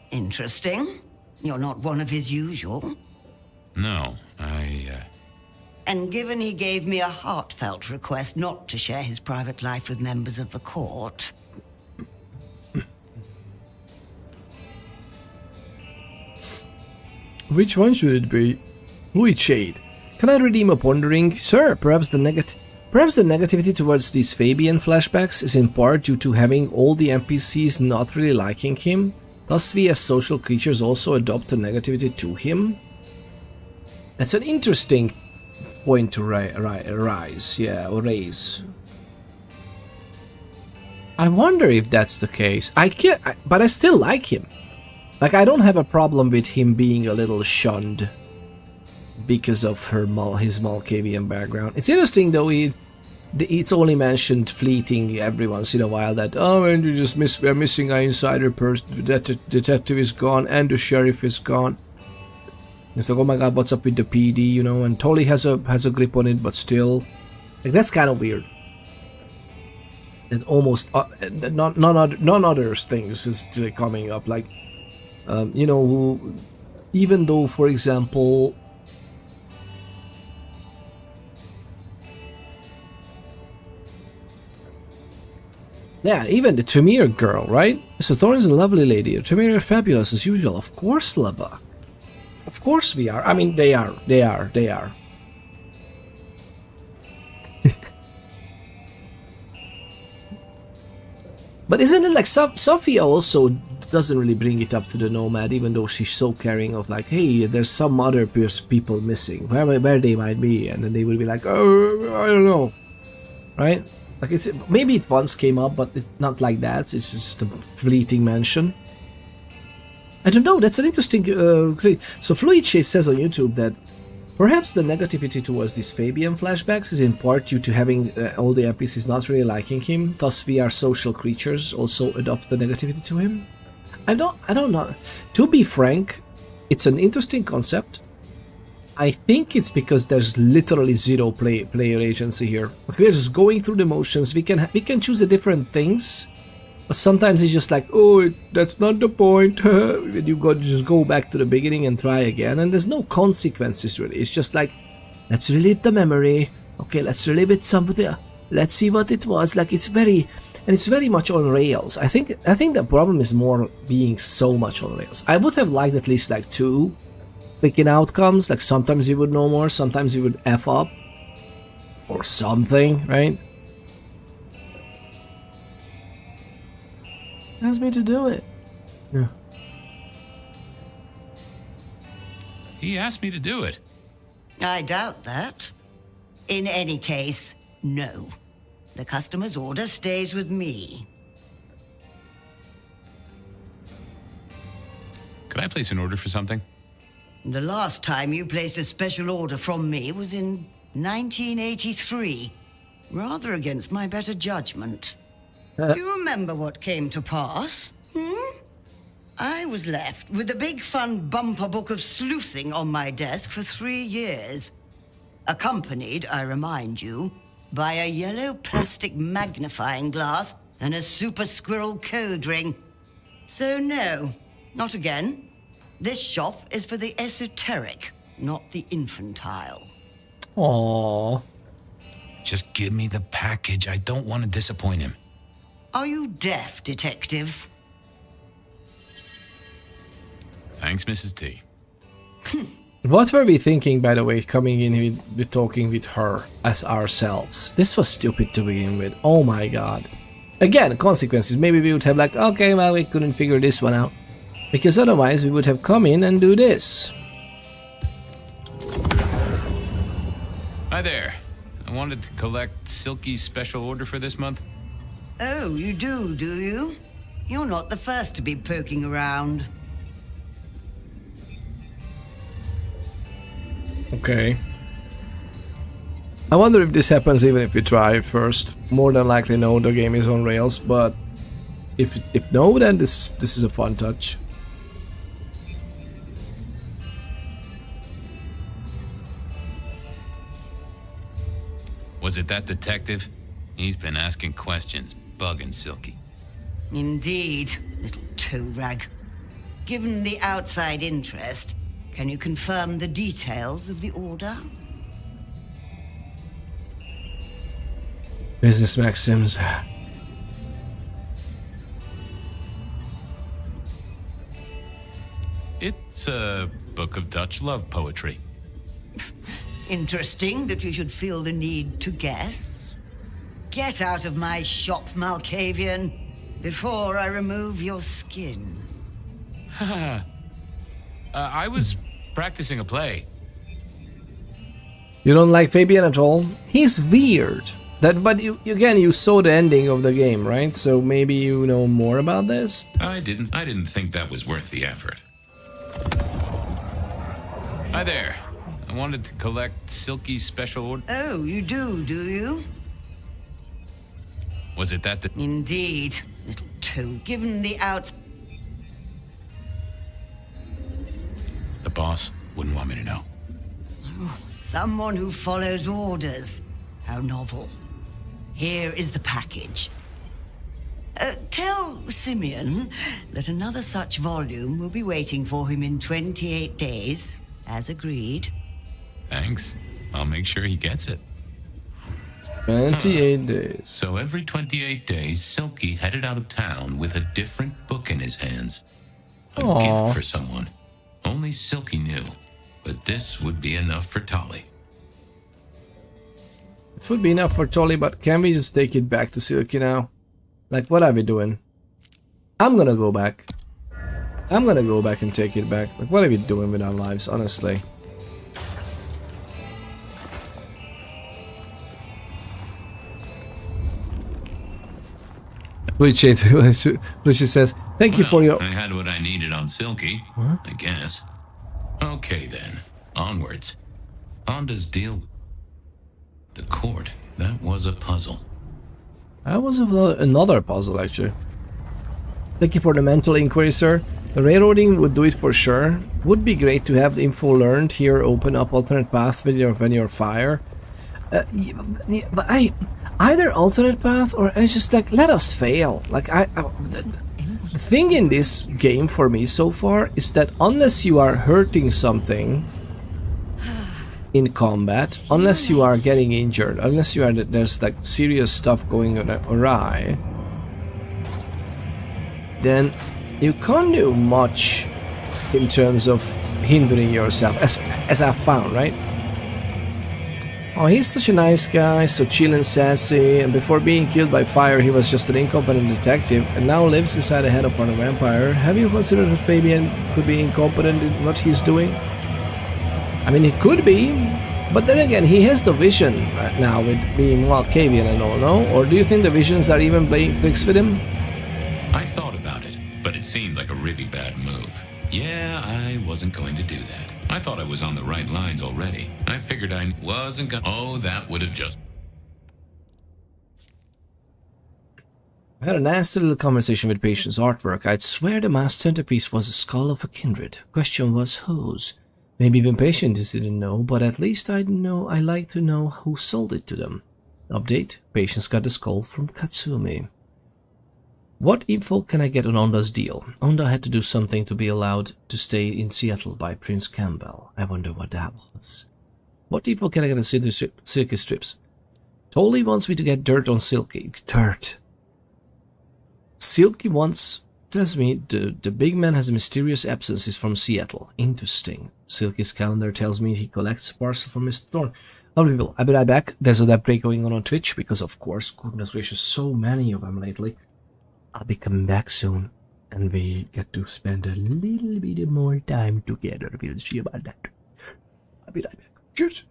S19: Interesting. You're not one of his usual.
S4: No,
S19: And given he gave me a heartfelt request not to share his private life with members of the court...
S1: Which one should it be? Fluid Shade. Can I redeem a pondering? Sir, perhaps the negativity towards these Fabian flashbacks is in part due to having all the NPCs not really liking him. Thus we as social creatures also adopt the negativity to him. That's an interesting point to raise. I wonder if that's the case. But I still like him. Like, I don't have a problem with him being a little shunned because of his Malkavian background. It's interesting though, it's only mentioned fleeting every once in a while that, oh, and we're missing our insider person, that the detective is gone and the sheriff is gone. It's like, oh my god, what's up with the PD, you know, and totally has a grip on it, but still, like, that's kind of weird. And almost none other things is still coming up, like, you know, even though, for example, yeah, even the Tremere girl, right? Mr. Thorne is a lovely lady. The Tremere are fabulous as usual. Of course, Labak. Of course we are. I mean, they are. But isn't it like Sophia also doesn't really bring it up to the Nomad, even though she's so caring of like, hey, there's some other people missing, where they might be, and then they would be like, oh, I don't know, right? Like, it's maybe it once came up, but it's not like that. It's just a fleeting mention. I don't know. That's an interesting. So Fluid Shade says on YouTube that perhaps the negativity towards these Fabian flashbacks is in part due to having all the NPCs not really liking him. Thus, we are social creatures also adopt the negativity to him. I don't know. To be frank, it's an interesting concept. I think it's because there's literally zero player agency here. We're just going through the motions. We can choose the different things, but sometimes it's just like, oh, that's not the point. You just go back to the beginning and try again, and there's no consequences really. It's just like, let's relive the memory. Okay, let's relive it somewhere. Let's see what it was. Like, it's very much on rails. I think the problem is more being so much on rails. I would have liked at least like 2 freaking outcomes. Like, sometimes you would know more, sometimes you would F up or something, right? Asked me to do it. Yeah.
S6: He asked me to do it.
S19: I doubt that. In any case, no. The customer's order stays with me.
S4: Could I place an order for something?
S19: The last time you placed a special order from me was in 1983. Rather against my better judgment. Do you remember what came to pass? I was left with a big fun bumper book of sleuthing on my desk for 3 years. Accompanied, I remind you, by a yellow plastic magnifying glass and a super squirrel code ring. So no, not again. This shop is for the esoteric, not the infantile.
S1: Aww.
S4: Just give me the package. I don't want to disappoint him.
S19: Are you deaf, detective?
S4: Thanks, Mrs. T.
S1: What were we thinking, by the way, coming in with talking with her as ourselves? This was stupid to begin with. Oh my god. Again, consequences. Maybe we would have like, okay, well, we couldn't figure this one out. Because otherwise we would have come in and do this.
S5: Hi there. I wanted to collect Silky's special order for this month.
S19: Oh, you do you? You're not the first to be poking around.
S1: Okay. I wonder if this happens even if you try first. More than likely no, the game is on rails, but if no, then this is a fun touch.
S4: Was it that detective? He's been asking questions, bugging Silky.
S19: Indeed, little toe rag. Given the outside interest, can you confirm the details of the order?
S1: Business maxims.
S5: It's a book of Dutch love poetry.
S19: Interesting that you should feel the need to guess. Get out of my shop, Malkavian, before I remove your skin.
S5: I was practicing a play.
S1: You don't like Fabian at all? He's weird. But you saw the ending of the game, right? So maybe you know more about this?
S5: I didn't think that was worth the effort. Hi there. I wanted to collect Silky's special order.
S19: Oh, you do you?
S5: Was it that
S19: Indeed, little toe. Given the
S5: The boss wouldn't want me to know.
S19: Oh, someone who follows orders. How novel. Here is the package. Tell Simeon that another such volume will be waiting for him in 28 days, as agreed.
S5: Thanks. I'll make sure he gets it.
S1: 28 days.
S5: So every 28 days, Silky headed out of town with a different book in his hands. A
S1: Aww.
S5: gift for someone. Only Silky knew. But this would be enough for Tolly.
S1: It would be enough for Tolly, but can we just take it back to Silky now? Like, what are we doing? I'm gonna go back. I'm gonna go back and take it back. Like, what are we doing with our lives, honestly? Appreciate it. Lucia says, thank you for your...
S5: I had what I needed on Silky, I guess. Okay then, onwards. Onda's deal... The court, that was a puzzle.
S1: That was another puzzle, actually. Thank you for the mental inquiry, sir. The railroading would do it for sure. Would be great to have the info learned here, open up alternate path when you're fire. But either alternate path or it's just like, let us fail. Like, the thing in this game for me so far is that unless you are hurting something in combat, unless you are getting injured, unless there's like serious stuff going on awry, then you can't do much in terms of hindering yourself, as I've found, right? Oh, he's such a nice guy, so chill and sassy, and before being killed by fire he was just an incompetent detective, and now lives inside the head of a vampire. Have you considered that Fabian could be incompetent in what he's doing? I mean, he could be, but then again, he has the vision right now with being Malkavian and all, no? Or do you think the visions are even playing tricks with him?
S5: I thought about it, but it seemed like a really bad move. Yeah, I wasn't going to do that. I thought I was on the right lines already. I figured I wasn't gonna... Oh, that would have just...
S1: I had a nasty little conversation with Patient's artwork. I'd swear the masked centerpiece was a skull of a kindred. Question was whose? Maybe even Patient didn't know, but at least I'd like to know who sold it to them. Update: Patient's got the skull from Katsumi. What info can I get on Onda's deal? Onda had to do something to be allowed to stay in Seattle by Prince Campbell. I wonder what that was. What info can I get on Silky strips? Tolly wants me to get dirt on Silky. Dirt. Silky tells me the big man has a mysterious absence. He's from Seattle. Interesting. Silky's calendar tells me he collects a parcel from Mr. Thorne. Hello people, I'll be right back. There's an update going on Twitch because of course, goodness gracious, so many of them lately. I'll be coming back soon and we get to spend a little bit more time together. We'll see about that. I'll be right back. Cheers!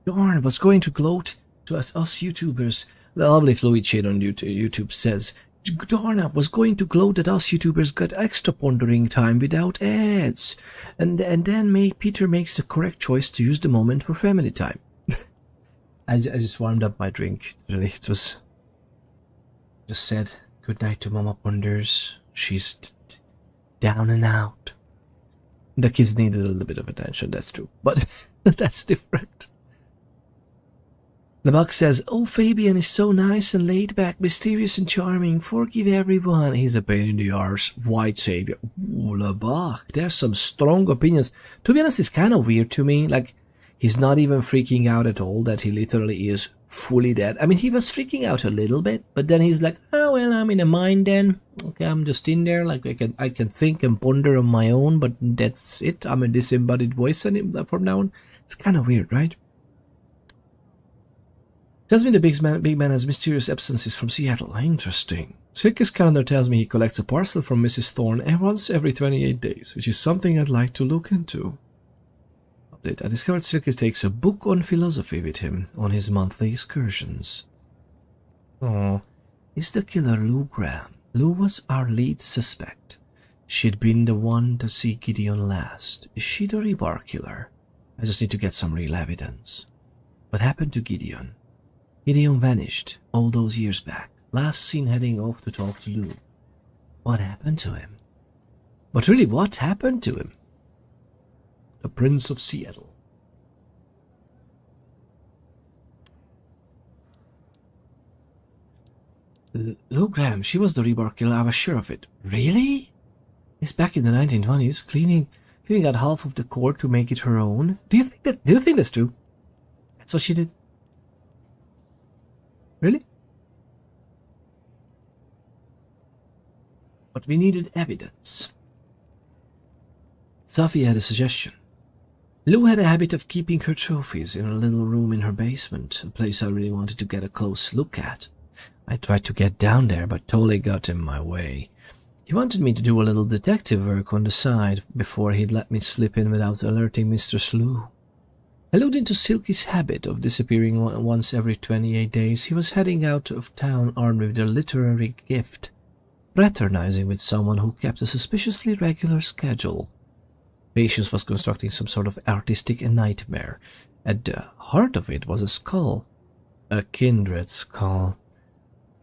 S1: Darn, was going to gloat to us YouTubers. The lovely Fluid Shade on YouTube says, darn, I was going to gloat that us YouTubers got extra pondering time without ads. And then Peter makes the correct choice to use the moment for family time. I just warmed up my drink. Really, it was just said good night to Mama Ponders. She's down and out. The kids needed a little bit of attention, that's true. But that's different. The Buck says, oh, Fabian is so nice and laid back, mysterious and charming. Forgive everyone. He's a pain in the arse. White savior. Ooh, the Buck. There's some strong opinions. To be honest, it's kind of weird to me. Like, he's not even freaking out at all that he literally is fully dead. I mean, he was freaking out a little bit, but then he's like, oh, well, I'm in a mind then. Okay, I'm just in there. Like, I can think and ponder on my own, but that's it. I'm a disembodied voice from now on. It's kind of weird, right? Tells me the big man has mysterious absences from Seattle. Interesting. Silky's calendar tells me he collects a parcel from Mrs. Thorne once every 28 days, which is something I'd like to look into. Update. I discovered Silky takes a book on philosophy with him on his monthly excursions. Oh, is the killer Lou Graham? Lou was our lead suspect. She'd been the one to see Gideon last. Is she the rebar killer? I just need to get some real evidence. What happened to Gideon? Gideon vanished all those years back, last seen heading off to talk to Lou. What happened to him? But really, what happened to him? the Prince of Seattle. Lou Graham, she was the rebar killer, I was sure of it. Really? It's back in the 1920s, cleaning out half of the core to make it her own. Do you think that's true? That's what she did? Really? But we needed evidence. Safi had a suggestion. Lou had a habit of keeping her trophies in a little room in her basement, a place I really wanted to get a close look at. I tried to get down there, but Tolly got in my way. He wanted me to do a little detective work on the side before he'd let me slip in without alerting Mr. Slew. I looked into Silky's habit of disappearing once every 28 days. He was heading out of town armed with a literary gift, fraternizing with someone who kept a suspiciously regular schedule. Patience was constructing some sort of artistic nightmare. At the heart of it was a skull. A kindred skull.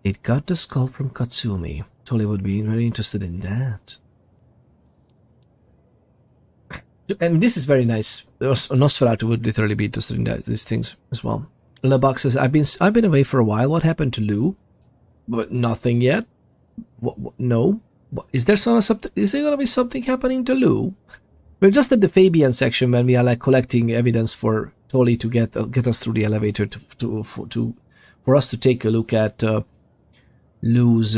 S1: It got the skull from Katsumi. Tolly would be really interested in that. And this is very nice. Nosferatu would literally be interested in these things as well. Lebach says, I've been away for a while. What happened to Lou? But nothing yet. No. Is there something? Is there gonna be something happening to Lou? We're just at the Fabian section when we are like collecting evidence for Tolly to get us through the elevator for us to take a look at Lou's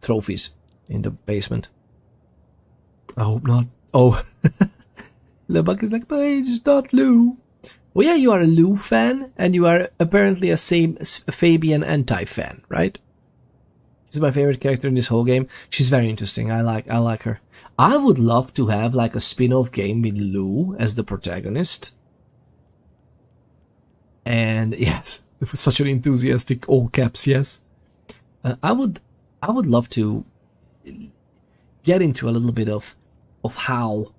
S1: trophies in the basement. I hope not. Oh, Lebach is like, but it's not Lou. Well, yeah, you are a Lou fan, and you are apparently a Fabian anti-fan, right? She's my favorite character in this whole game. She's very interesting. I like her. I would love to have like a spin-off game with Lou as the protagonist. And yes, such an enthusiastic all caps, yes. I would love to get into a little bit of how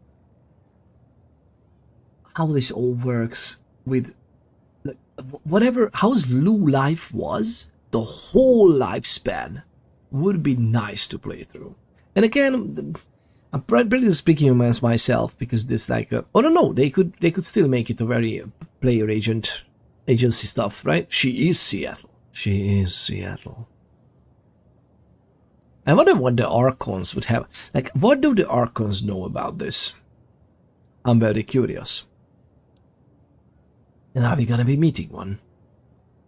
S1: this all works with like, whatever how's Lou life was, the whole lifespan would be nice to play through. And again, I'm pretty speaking as myself because this like oh no, they could still make it a very player agency stuff, right? She is Seattle. I wonder what the Archons would have. Like, what do the Archons know about this? I'm very curious. And are we gonna be meeting one?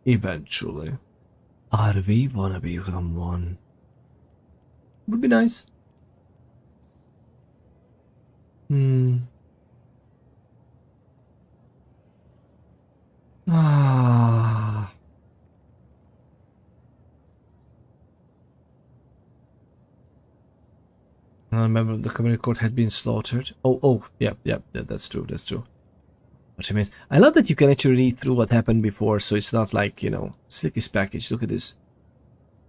S1: Eventually. Are we gonna become one? Would be nice. Ah. I remember the community court had been slaughtered. Yeah, that's true. What you mean? I love that you can actually read through what happened before, so it's not like, you know, Slicky's package. Look at this.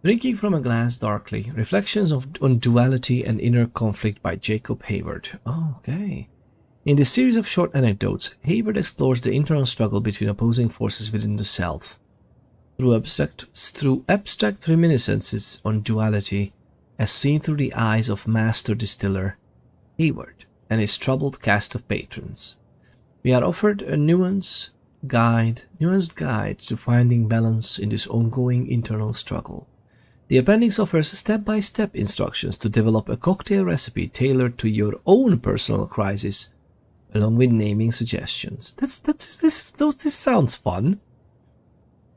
S1: Drinking from a glass darkly. Reflections on duality and inner conflict by Jacob Hayward. Oh, okay. In this series of short anecdotes, Hayward explores the internal struggle between opposing forces within the self. Through abstract reminiscences on duality, as seen through the eyes of master distiller Hayward and his troubled cast of patrons. We are offered a nuanced guide to finding balance in this ongoing internal struggle. The appendix offers step-by-step instructions to develop a cocktail recipe tailored to your own personal crisis, along with naming suggestions. This sounds fun.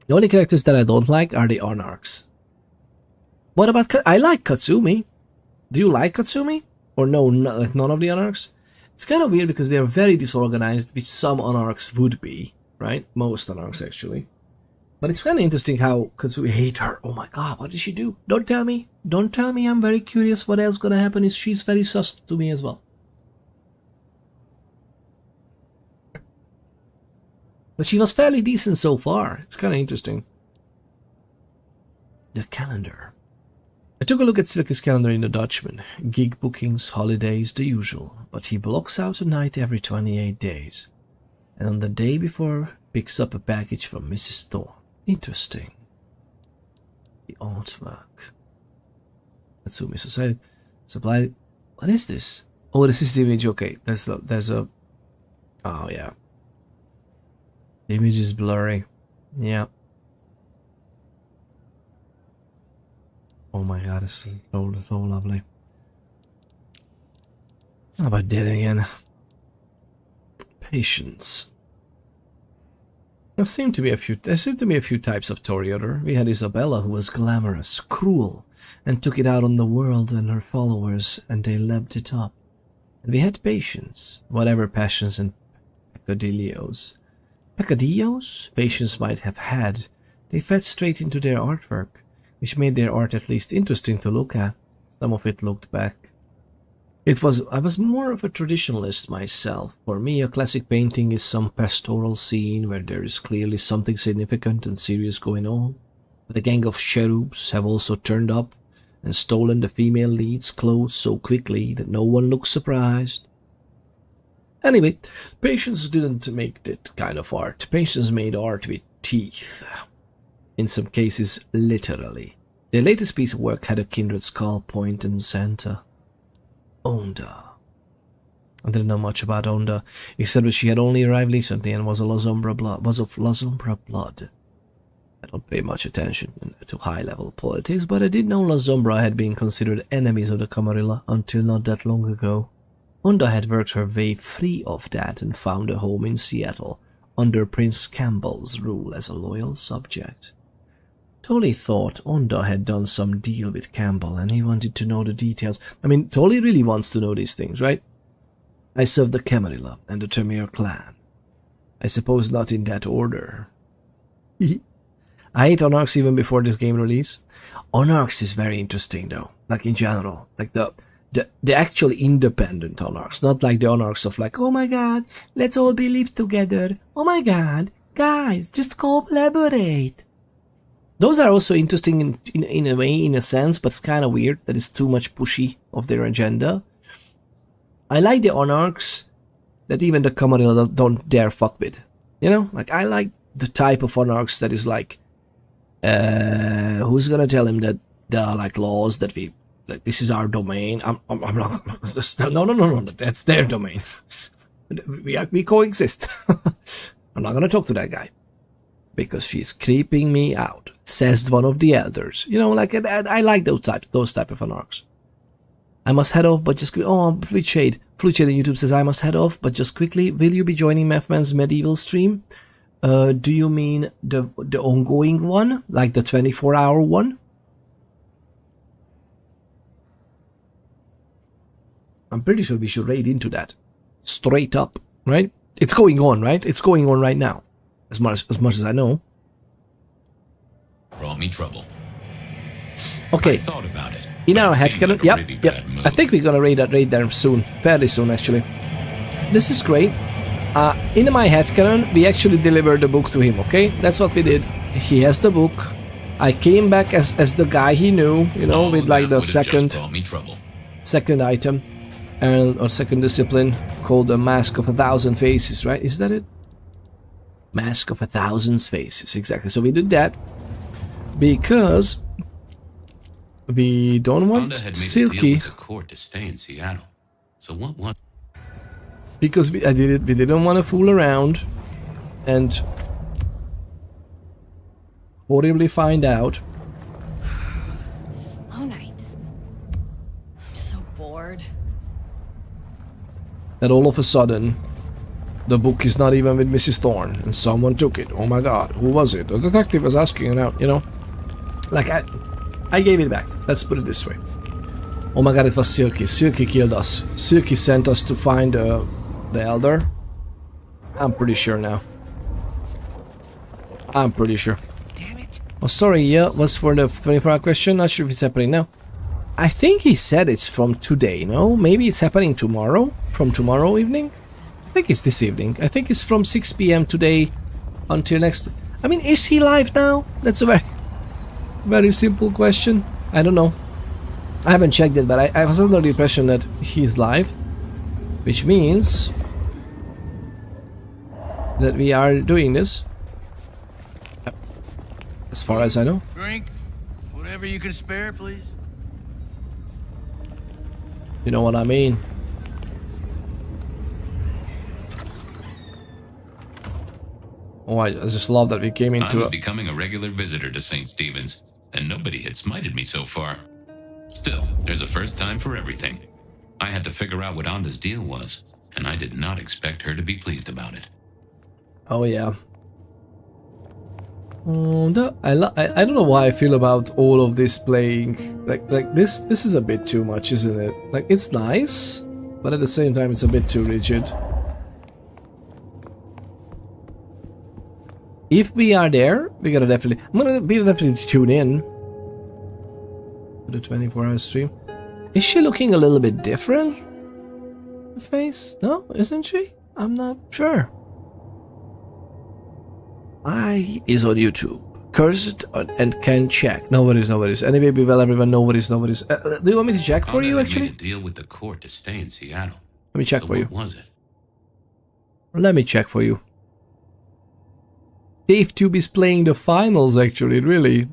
S1: The only characters that I don't like are the Anarchs. What about I like Katsumi. Do you like Katsumi? Or no, like none of the Anarchs? It's kind of weird because they are very disorganized, which some Anarchs would be, right? Most Anarchs, actually. But it's kind of interesting how Katsumi hate her. Oh my god, what did she do? Don't tell me. Don't tell me. I'm very curious what else gonna happen. Is she's very sus to me as well. But she was fairly decent so far. It's kind of interesting. The calendar. I took a look at Silky's calendar in the Dutchman. Gig bookings, holidays, the usual. But he blocks out a night every 28 days. And on the day before, picks up a package from Mrs. Thorne. Interesting. The artwork. Katsumi Society. Supply. What is this? Oh, this is the image. Okay, there's a Oh, yeah. The image is blurry. Yeah. Oh my god, it's so lovely. How about that again? Patience. There seem to be a few types of Toreador. We had Isabella, who was glamorous, cruel, and took it out on the world and her followers, and they leapt it up. And we had Patience, whatever passions and peccadillos Patience might have had, they fed straight into their artwork, which made their art at least interesting to look at. Some of it looked back. I was more of a traditionalist myself. For me, a classic painting is some pastoral scene where there is clearly something significant and serious going on. But a gang of cherubs have also turned up and stolen the female lead's clothes so quickly that no one looks surprised. Anyway, Patience didn't make that kind of art. Patience made art with teeth. In some cases, literally. Their latest piece of work had a kindred skull point and center. Onda. I didn't know much about Onda, except that she had only arrived recently and was of Lasombra blood. I don't pay much attention to high-level politics, but I did know Lasombra had been considered enemies of the Camarilla until not that long ago. Onda had worked her way free of that and found a home in Seattle, under Prince Campbell's rule as a loyal subject. Tolly thought Onda had done some deal with Campbell and he wanted to know the details. I mean, Tolly really wants to know these things, right? I served the Camarilla and the Tremere clan. I suppose not in that order. I hate Onarchs even before this game release. Onarchs is very interesting though, like in general, like the actual independent Onarchs, not like the Onarchs of like, oh my god, let's all be live together. Oh my god, guys, just collaborate. Those are also interesting in a way, in a sense, but it's kind of weird that it's too much pushy of their agenda. I like the Onarchs that even the Camarilla don't dare fuck with. You know, like I like the type of Onarchs that is like, who's gonna tell him that there are like laws that we, like this is our domain? I'm not. No. That's their domain. we coexist. I'm not gonna talk to that guy because she's creeping me out, says one of the elders. You know, like I like those type of Onarchs. I must head off, but just Fluid Shade on YouTube says I must head off, but just quickly, will you be joining Mefman's medieval stream? Do you mean the ongoing one, like the 24-hour one? I'm pretty sure we should raid into that. Straight up, right? It's going on, right? It's going on right now. As much as I know.
S5: Brought me trouble.
S1: Okay.
S5: I thought about it.
S1: In our headcanon, yep. I think we're gonna raid there soon, fairly soon actually. This is great. In my headcanon, we actually delivered the book to him, okay? That's what we did. He has the book. I came back as the guy he knew, you know, with like the second item, or second discipline, called the Mask of 1,000 Faces, right? Is that it? Mask of 1,000 Faces, exactly. So we did that because we don't want Silky.
S5: Court to stay in Seattle. So what?
S1: Because we didn't want to fool around and horribly find out.
S2: Slow night. I'm so bored.
S1: That all of a sudden, the book is not even with Mrs. Thorne, and someone took it. Oh my god, who was it? The detective was asking it out, you know? Like, I gave it back. Let's put it this way. Oh my god, it was Silky. Silky killed us. Silky sent us to find the Elder. I'm pretty sure now. I'm pretty sure. Damn it. Oh, sorry, yeah, was for the 24-hour question. Not sure if it's happening now. I think he said it's from today, no? Maybe it's happening tomorrow? From tomorrow evening? I think it's this evening. I think it's from 6 PM today until next... I mean, is he live now? That's a very simple question. I don't know. I haven't checked it, but I was under the impression that he's live. Which means that we are doing this. As far as I know.
S7: Drink, whatever you can spare, please.
S1: You know what I mean. Oh, I just love that we came
S5: I
S1: into
S5: was
S1: a...
S5: becoming a regular visitor to St. Stephen's, and nobody had smited me so far. Still, there's a first time for everything. I had to figure out what Anda's deal was, and I did not expect her to be pleased about it.
S1: Oh yeah. Oh, I don't know why I feel about all of this playing. Like this is a bit too much, isn't it? Like, it's nice, but at the same time it's a bit too rigid. If we are there, we gotta definitely... I'm gonna definitely tune in to the 24-hour stream. Is she looking a little bit different? The face? No, isn't she? I'm not sure. I is on YouTube. Cursed and can check. No worries, no worries. Anyway, be well, everyone. No worries, no worries. Do you want me to check for you, actually?
S5: Made a deal with the court to stay in Seattle.
S1: Let me check
S5: So
S1: for you.
S5: what was it?
S1: Let me check for you. DaveTube is playing the finals, actually, really.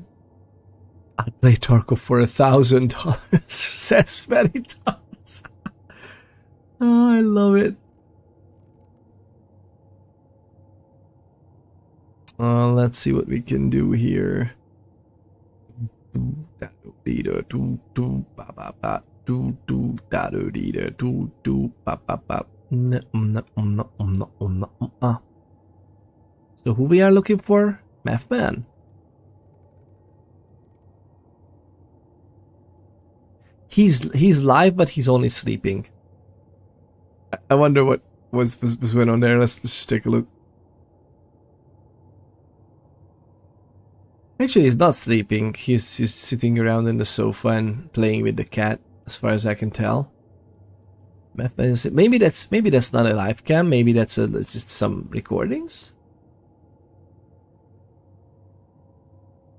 S1: I'll play Tarkov for $1,000, says many times. Oh, I love it. Let's see what we can do here. So who we are looking for? Mathman. He's live, but he's only sleeping. I wonder what was going on there. Let's just take a look. Actually, he's not sleeping. He's sitting around in the sofa and playing with the cat, as far as I can tell. Maybe that's not a live cam. Maybe that's just some recordings.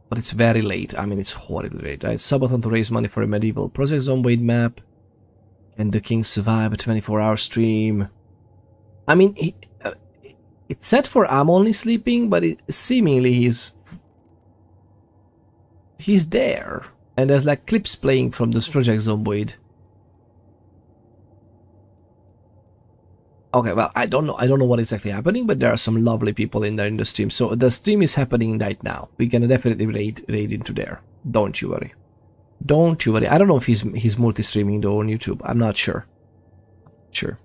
S1: But it's very late. I mean, it's horribly late, right? Subathon to raise money for a medieval Project Zomboid map. Can the king survive a 24-hour stream? I mean, it's set for I'm only sleeping, but seemingly he's there. And there's like clips playing from this Project Zomboid. Okay, well, I don't know what exactly happening, but there are some lovely people in there in the stream. So the stream is happening right now. We're gonna definitely raid into there. Don't you worry. Don't you worry. I don't know if he's multi-streaming though on YouTube. I'm not sure. Sure.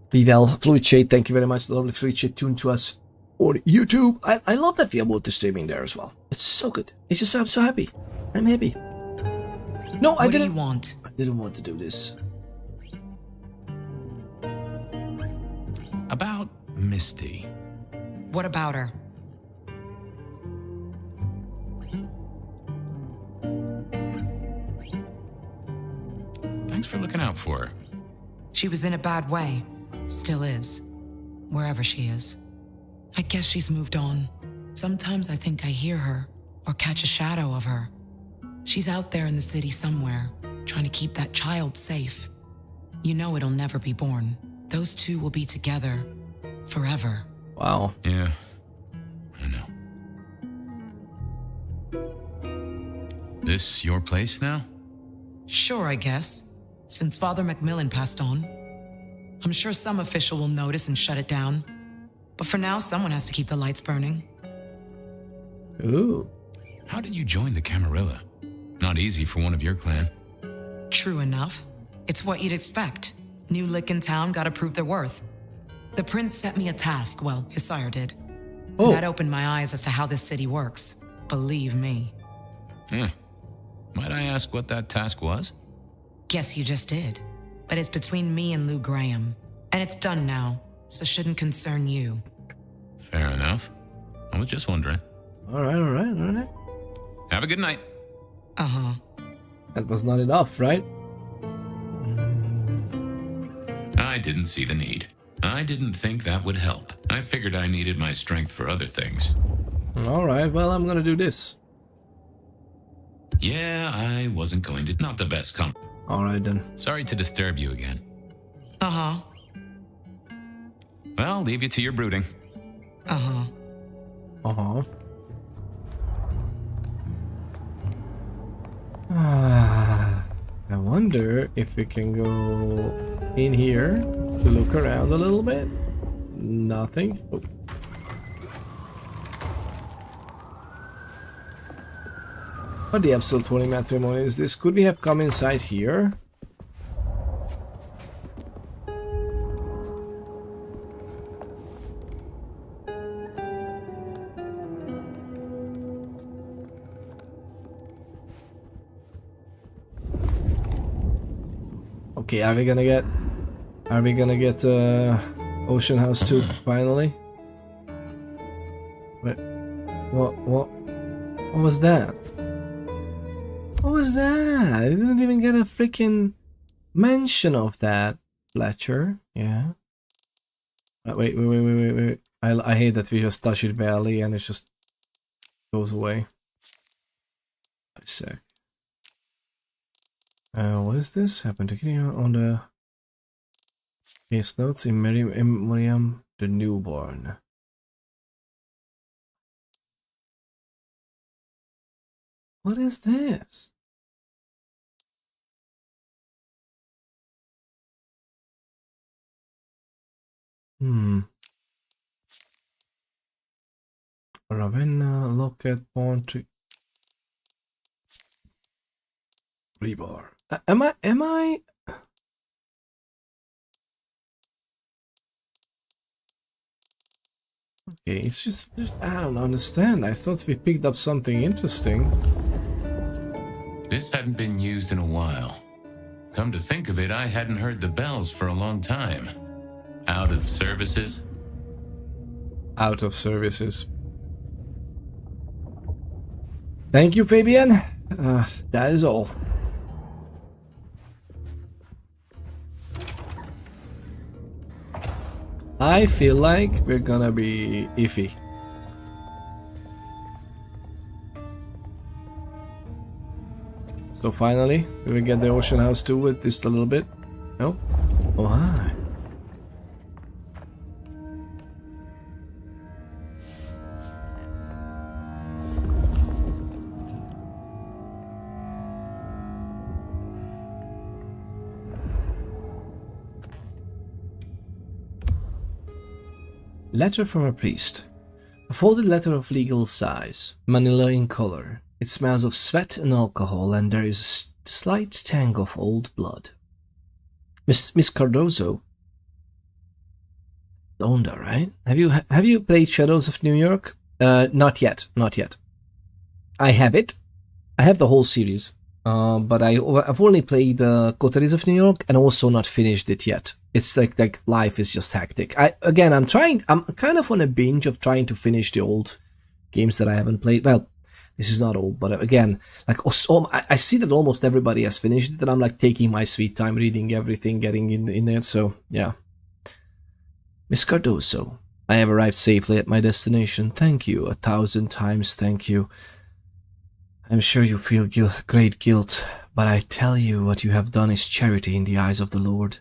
S1: Be well, Fluid Shade, thank you very much. The lovely Fluid Shade tuned to us on YouTube. I love that we are multi-streaming there as well. It's so good. It's just I'm so happy. I'm happy. No, I didn't want. I didn't want to do this.
S5: About Misty.
S10: What about her?
S5: Thanks for looking out for her.
S10: She was in a bad way. Still is. Wherever she is. I guess she's moved on. Sometimes I think I hear her, or catch a shadow of her. She's out there in the city somewhere, trying to keep that child safe. You know it'll never be born. Those two will be together forever.
S1: Wow.
S5: Yeah, I know. This your place now?
S10: Sure, I guess. Since Father Macmillan passed on. I'm sure some official will notice and shut it down. But for now, someone has to keep the lights burning.
S1: Ooh.
S5: How did you join the Camarilla? Not easy for one of your clan.
S10: True enough. It's what you'd expect. New lick in town, gotta prove their worth. The prince set me a task, well, his sire did.
S1: Oh.
S10: That opened my eyes as to how this city works. Believe me.
S5: Might I ask what that task was?
S10: Guess you just did. But it's between me and Lou Graham. And it's done now, so shouldn't concern you.
S5: Fair enough. I was just wondering.
S1: Alright.
S5: Have a good night.
S10: Uh-huh.
S1: That was not enough, right?
S5: I didn't see the need. I didn't think that would help. I figured I needed my strength for other things.
S1: Alright, well, I'm gonna do this.
S5: Yeah, I wasn't going to. Not the best
S1: Alright then.
S5: Sorry to disturb you again.
S10: Uh-huh.
S5: Well, leave you to your brooding.
S10: Uh-huh.
S1: Uh-huh. I wonder if we can go in here to look around a little bit. Nothing. Oh. What the absolute 20 matrimony is this? Could we have come inside here? Okay, are we gonna get Ocean House 2 finally? Wait, what was that? What was that? I didn't even get a freaking mention of that, Fletcher. Yeah. Wait. I hate that we just touch it barely and it just goes away. A sec. What is this? Happened to get here on the case notes in Miriam the newborn. What is this? Ravenna, Locket, Pond, Rebar. Am I? Okay, it's just I don't understand. I thought we picked up something interesting.
S5: This hadn't been used in a while. Come to think of it, I hadn't heard the bells for a long time. Out of services?
S1: Out of services. Thank you, Fabian. That is all. I feel like we're gonna be iffy. So finally, we will get the Ocean House 2 with just a little bit. No? Oh hi. Letter from a priest. A folded letter of legal size, manila in color. It smells of sweat and alcohol, and there is a slight tang of old blood. Miss Cardozo. Onda, right? Have you played Shadows of New York? Not yet. I have it. I have the whole series. But I've only played Coteries of New York and also not finished it yet. It's like life is just hectic. I'm kind of on a binge of trying to finish the old games that I haven't played. Well, this is not old, but again, like I see that almost everybody has finished it, and I'm like taking my sweet time reading everything, getting in there. So yeah. Miss Cardoso, I have arrived safely at my destination. Thank you, 1,000 times thank you. I'm sure you feel great guilt, but I tell you what you have done is charity in the eyes of the Lord.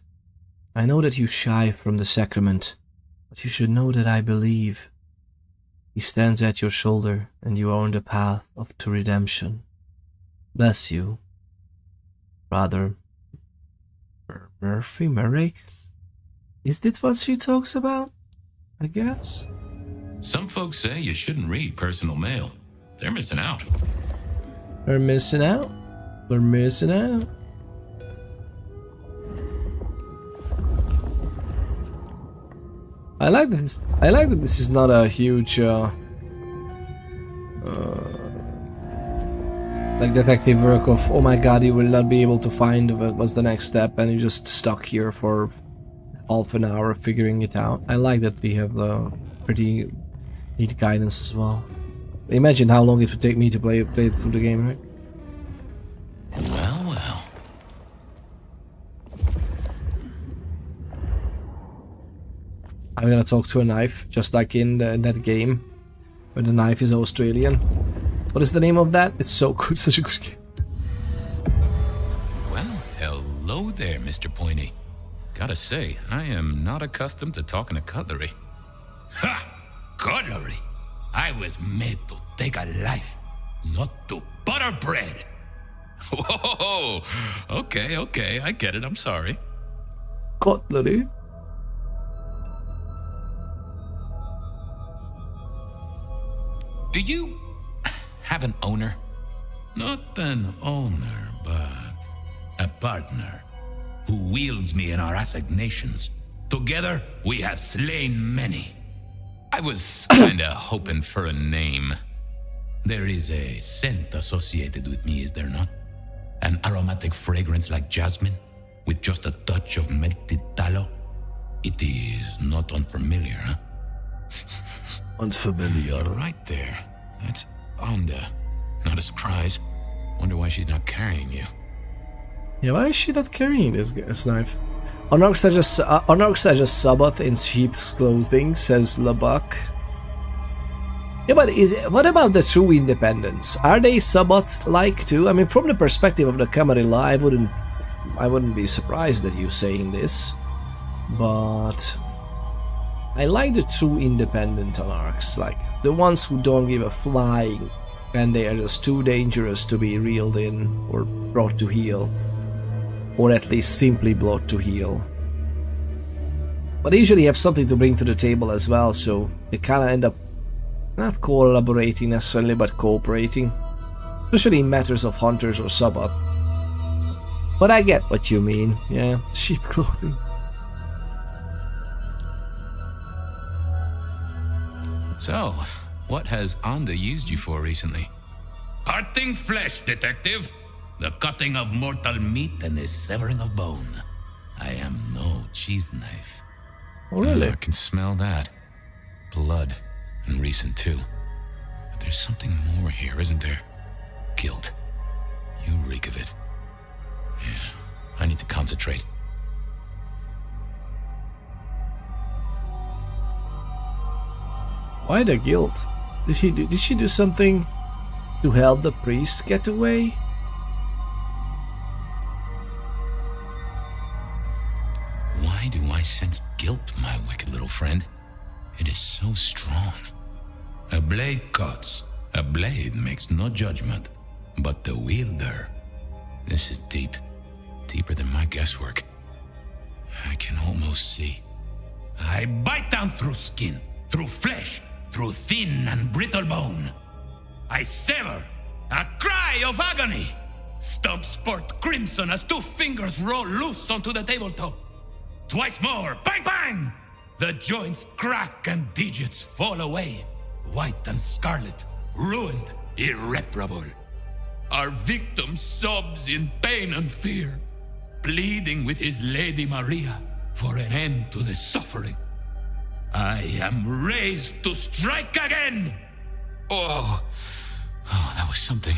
S1: I know that you shy from the sacrament, but you should know that I believe. He stands at your shoulder, and you are on the path to redemption. Bless you, Brother Murray? Is that what she talks about? I guess.
S5: Some folks say you shouldn't read personal mail. They're missing out.
S1: We're missing out. We're missing out. I like this. I like that this is not a huge like detective work of, oh my god, you will not be able to find what's the next step, and you're just stuck here for half an hour figuring it out. I like that we have pretty neat guidance as well. Imagine how long it would take me to play through the game, right?
S5: Well.
S1: I'm gonna talk to a knife, just like in that game, where the knife is Australian. What is the name of that? It's so good, such a good game.
S5: Well, hello there, Mr. Pointy. Gotta say, I am not accustomed to talking to cutlery.
S6: Ha! Cutlery? I was made to take a life, not to butter bread.
S5: Whoa! Okay, I get it, I'm sorry.
S1: Cutlery?
S4: Do you have an owner?
S6: Not an owner, but a partner who wields me in our assignations. Together, we have slain many.
S4: I was kinda hoping for a name.
S6: There is a scent associated with me, is there not? An aromatic fragrance like jasmine, with just a touch of melted tallow. It is not unfamiliar, huh?
S1: Unfamiliar.
S4: Right there. That's Onda. Not a surprise. Wonder why she's not carrying you.
S1: Yeah, why is she not carrying this knife? Onox just Sabbath in sheep's clothing, says Labuck. Yeah, but what about the true independents? Are they Sabbath-like too? I mean, from the perspective of the Camarilla, I wouldn't be surprised at you saying this. But I like the true independent Anarchs, like the ones who don't give a flying and they are just too dangerous to be reeled in or brought to heel. Or at least simply brought to heel. But they usually have something to bring to the table as well, so they kinda end up not collaborating necessarily, but cooperating. Especially in matters of hunters or Sabbath. But I get what you mean, yeah, sheep clothing.
S4: So, what has Onda used you for recently?
S6: Parting flesh, detective. The cutting of mortal meat and the severing of bone. I am no cheese knife.
S1: Oh, really?
S4: I can smell that. Blood. And recent too. But there's something more here, isn't there? Guilt. You reek of it. Yeah, I need to concentrate.
S1: Why the guilt? Did she do something to help the priest get away?
S4: Why do I sense guilt, my wicked little friend? It is so strong.
S6: A blade cuts. A blade makes no judgment. But the wielder...
S4: This is deep. Deeper than my guesswork. I can almost see.
S6: I bite down through skin, through flesh, through thin and brittle bone. I sever. A cry of agony. Stumps spurt crimson as 2 fingers roll loose onto the tabletop. Twice more. Bang, bang! The joints crack and digits fall away. White and scarlet. Ruined. Irreparable. Our victim sobs in pain and fear, pleading with his Lady Maria for an end to the suffering. I am raised to strike again!
S4: Oh, that was something.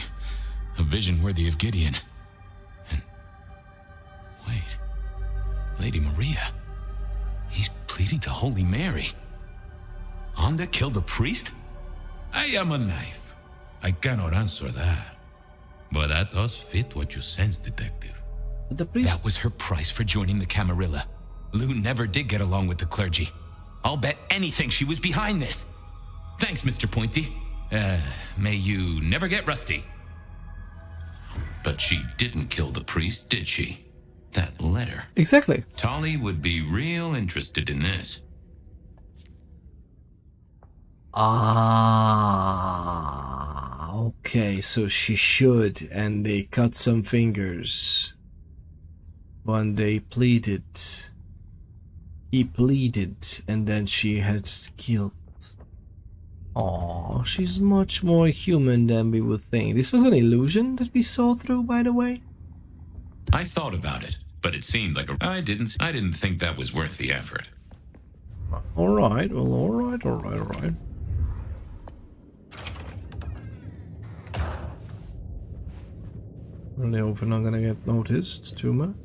S4: A vision worthy of Gideon. And... wait. Lady Maria. He's pleading to Holy Mary. Onda killed the priest?
S6: I am a knife. I cannot answer that. But that does fit what you sense, detective.
S1: The priest...
S4: That was her price for joining the Camarilla. Lou never did get along with the clergy. I'll bet anything she was behind this. Thanks, Mr. Pointy. May you never get rusty.
S6: But she didn't kill the priest, did she? That letter.
S1: Exactly.
S6: Tolly would be real interested in this.
S1: Okay, so she should, and they cut some fingers. When they pleaded, he pleaded, and then she had killed. Oh, she's much more human than we would think. This was an illusion that we saw through, by the way.
S6: I thought about it, but it seemed like I didn't think that was worth the effort.
S1: Alright, well, alright. Really hope we're not gonna get noticed too much.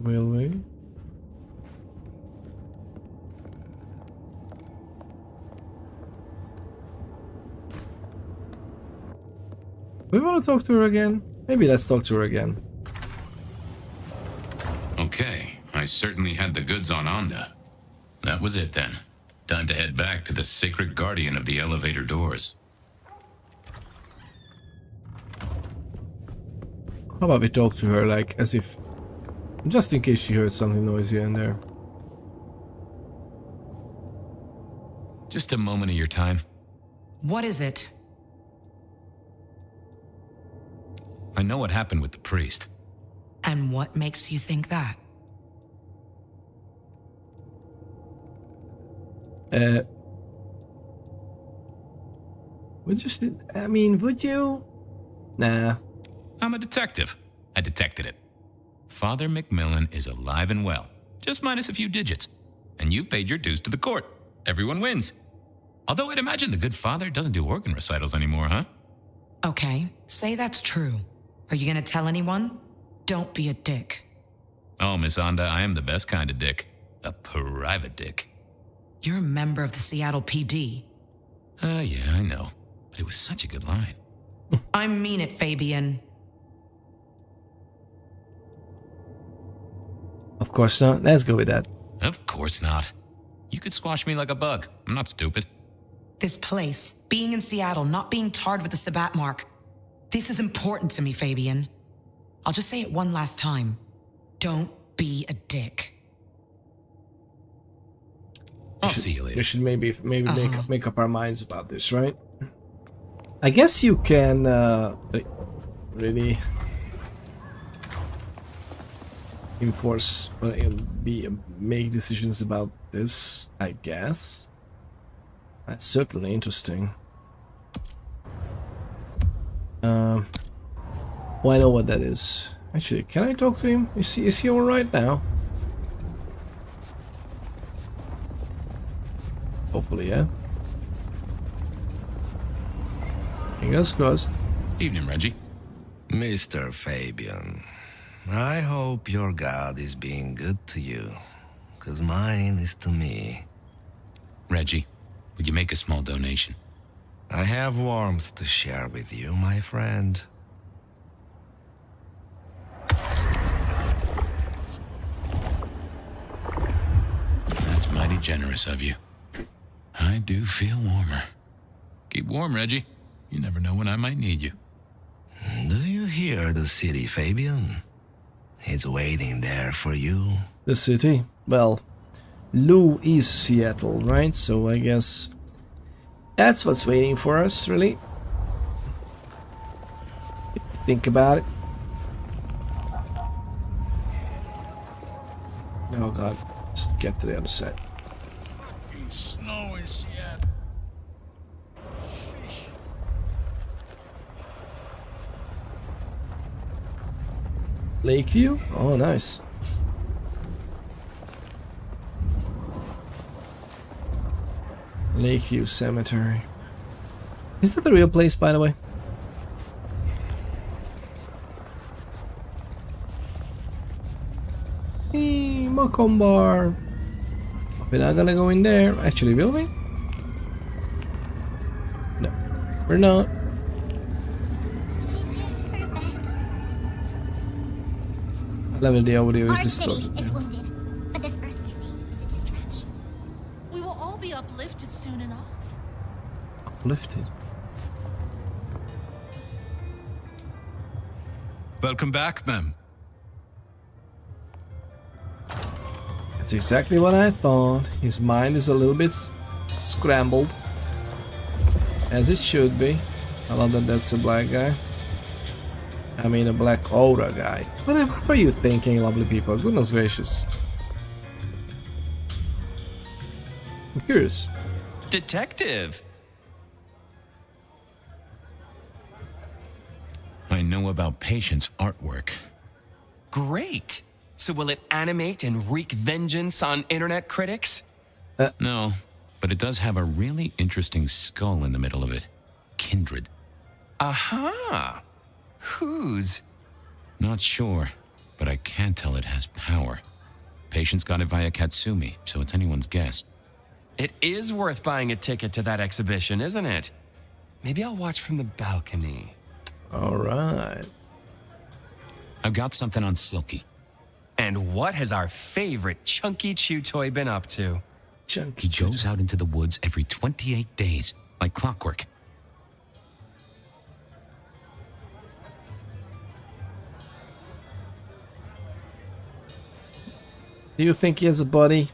S1: Will we? We want to talk to her again? Maybe let's talk to her again.
S6: Okay, I certainly had the goods on Onda. That was it then. Time to head back to the sacred guardian of the elevator doors.
S1: How about we talk to her like as if... just in case she heard something noisy in there.
S5: Just a moment of your time.
S10: What is it?
S5: I know what happened with the priest.
S10: And what makes you think that?
S1: Would you? Nah.
S5: I'm a detective. I detected it. Father McMillan is alive and well, just minus a few digits. And you've paid your dues to the court. Everyone wins. Although I'd imagine the good father doesn't do organ recitals anymore, huh?
S10: Okay, say that's true. Are you gonna tell anyone? Don't be a dick.
S5: Oh, Miss Onda, I am the best kind of dick. A private dick.
S10: You're a member of the Seattle PD.
S5: Yeah, I know. But it was such a good line.
S10: I mean it, Fabian.
S1: Of course not. Let's go with that.
S5: Of course not. You could squash me like a bug. I'm not stupid.
S10: This place, being in Seattle, not being tarred with the Sabat mark. This is important to me, Fabian. I'll just say it one last time. Don't be a dick.
S5: I'll see you later.
S1: We should maybe make up our minds about this, right? I guess you can really enforce or make decisions about this, I guess. That's certainly interesting. Well, I know what that is. Actually, can I talk to him? Is he alright now? Hopefully, yeah. Fingers crossed.
S5: Evening, Reggie.
S11: Mr. Fabian, I hope your God is being good to you, because mine is to me.
S5: Reggie, would you make a small donation?
S11: I have warmth to share with you, my friend.
S5: That's mighty generous of you. I do feel warmer. Keep warm, Reggie. You never know when I might need you.
S11: Do you hear the city, Fabian? It's waiting there for you.
S1: The city? Well, Lou is Seattle, right? So I guess that's what's waiting for us, really. If you think about it. Oh god, let's get to the other side.
S21: Fucking snow in Seattle. Sheesh.
S1: Lakeview? Oh, nice. Lakeview Cemetery. Is that the real place, by the way? Hey, Macombar. We're not gonna go in there. Actually, will we? No, we're not. Level the audio is distorted.
S15: Our city is wounded, but this earthly state is a distraction.
S18: We will all be uplifted soon enough.
S1: Uplifted.
S9: Welcome back, ma'am.
S1: That's exactly what I thought. His mind is a little bit scrambled. As it should be. I love that that's a black guy. I mean a black aura guy. Whatever are you thinking, lovely people? Goodness gracious. I'm curious.
S13: Detective!
S5: I know about Patience artwork.
S13: Great! So will it animate and wreak vengeance on internet critics?
S5: No, but it does have a really interesting skull in the middle of it. Kindred.
S13: Aha! Whose?
S5: Not sure, but I can tell it has power. Patience got it via Katsumi, so it's anyone's guess.
S13: It is worth buying a ticket to that exhibition, isn't it? Maybe I'll watch from the balcony.
S1: Alright.
S5: I've got something on Silky.
S13: And what has our favorite Chunky Chew toy been up to?
S5: He goes out into the woods every 28 days, like clockwork.
S1: Do you think he has a buddy?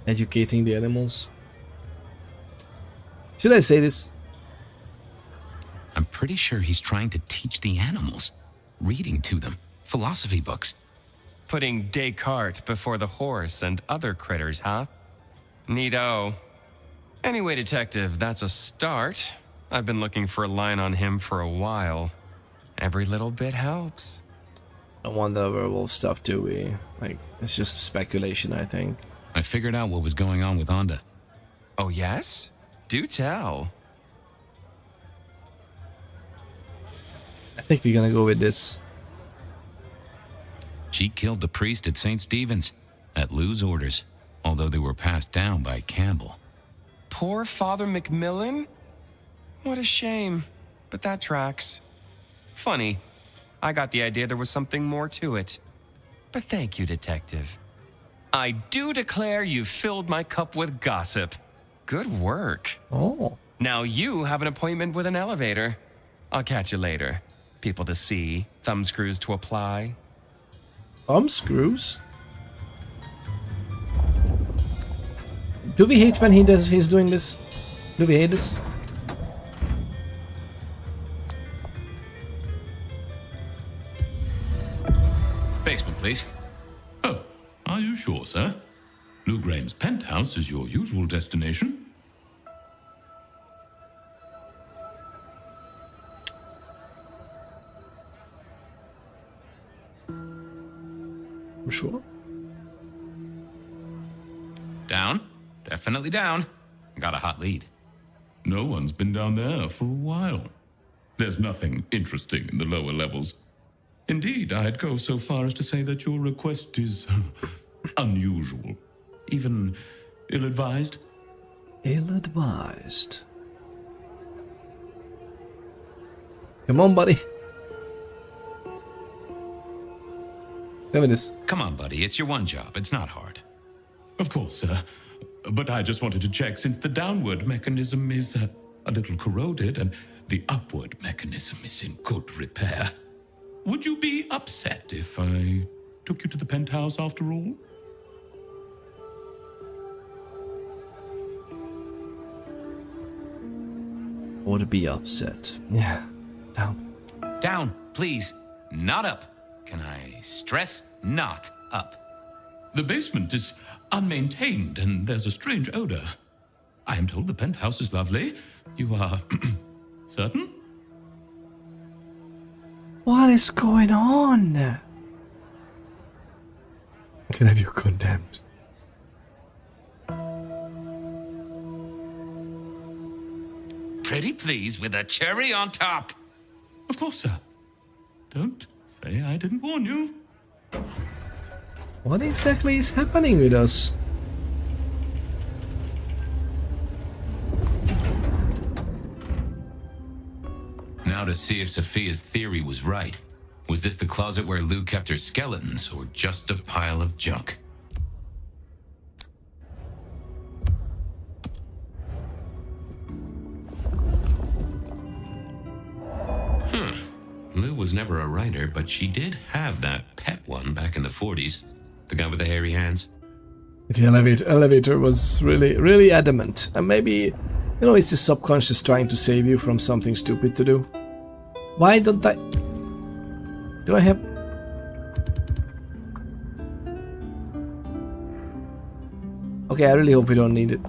S1: Educating the animals? Should I say this?
S4: I'm pretty sure he's trying to teach the animals. Reading to them. Philosophy books.
S13: Putting Descartes before the horse and other critters, huh? Neato. Anyway, Detective, that's a start. I've been looking for a line on him for a while. Every little bit helps.
S1: I don't want the werewolf stuff, do we? Like, it's just speculation, I think.
S4: I figured out what was going on with Onda.
S13: Oh, yes? Do tell.
S1: I think we're gonna go with this.
S4: She killed the priest at St. Stephen's, at Lou's orders, although they were passed down by Campbell.
S13: Poor Father Macmillan? What a shame, but that tracks. Funny, I got the idea there was something more to it. But thank you, Detective. I do declare you've filled my cup with gossip. Good work.
S1: Oh.
S13: Now you have an appointment with an elevator. I'll catch you later. People to see, thumbscrews to apply.
S1: Thumbscrews? Do we hate when he's doing this? Do we hate this?
S4: Basement, please.
S14: Oh, are you sure, sir? Lou Graham's penthouse is your usual destination.
S1: I'm sure.
S4: Down. Definitely down. Got a hot lead.
S14: No one's been down there for a while. There's nothing interesting in the lower levels. Indeed, I'd go so far as to say that your request is unusual. Even ill-advised.
S1: Ill-advised. Come on, buddy. Give me this.
S4: Come on, buddy. It's your one job. It's not hard.
S14: Of course, sir. But I just wanted to check since the downward mechanism is a little corroded and the upward mechanism is in good repair. Would you be upset if I took you to the penthouse after all?
S1: Would be upset. Yeah. Down.
S4: Down, please. Not up. Can I stress not up?
S14: The basement is unmaintained and there's a strange odor. I am told the penthouse is lovely. You are certain?
S1: What is going on? Can have you condemned?
S4: Pretty please with a cherry on top.
S14: Of course, sir. Don't say I didn't warn you.
S1: What exactly is happening with us?
S5: Now to see if Sophia's theory was right. Was this the closet where Lou kept her skeletons, or just a pile of junk?
S4: Lou was never a writer, but she did have that pet one back in the 40s. The guy with the hairy hands.
S1: The elevator was really adamant. And maybe, you know, it's the subconscious trying to save you from something stupid to do. Why don't I... Do I have... Okay, I really hope we don't need it.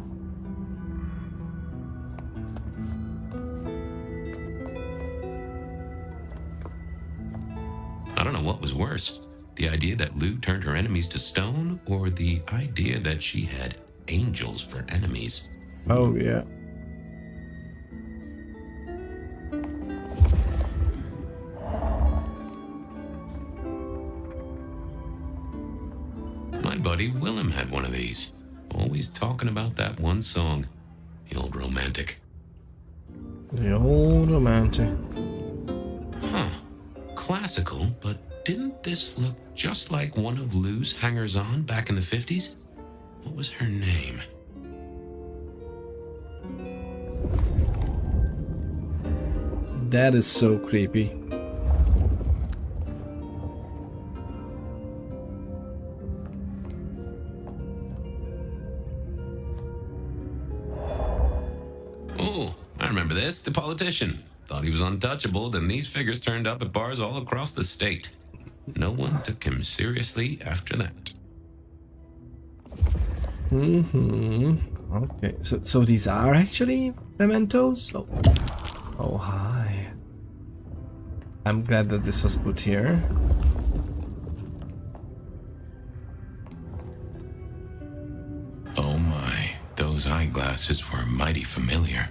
S4: I don't know what was worse. The idea that Lou turned her enemies to stone, or the idea that she had angels for enemies.
S1: Oh, yeah.
S4: My buddy Willem had one of these. Always talking about that one song. The old romantic.
S1: The old romantic.
S4: Huh. Classical, but didn't this look just like one of Lou's hangers-on back in the 50s? What was her name?
S1: That is so creepy.
S4: Oh, a politician. Thought he was untouchable, then these figures turned up at bars all across the state. No one took him seriously after that.
S1: Okay, so these are actually mementos? Oh, hi. I'm glad that this was put here.
S5: Oh my, those eyeglasses were mighty familiar.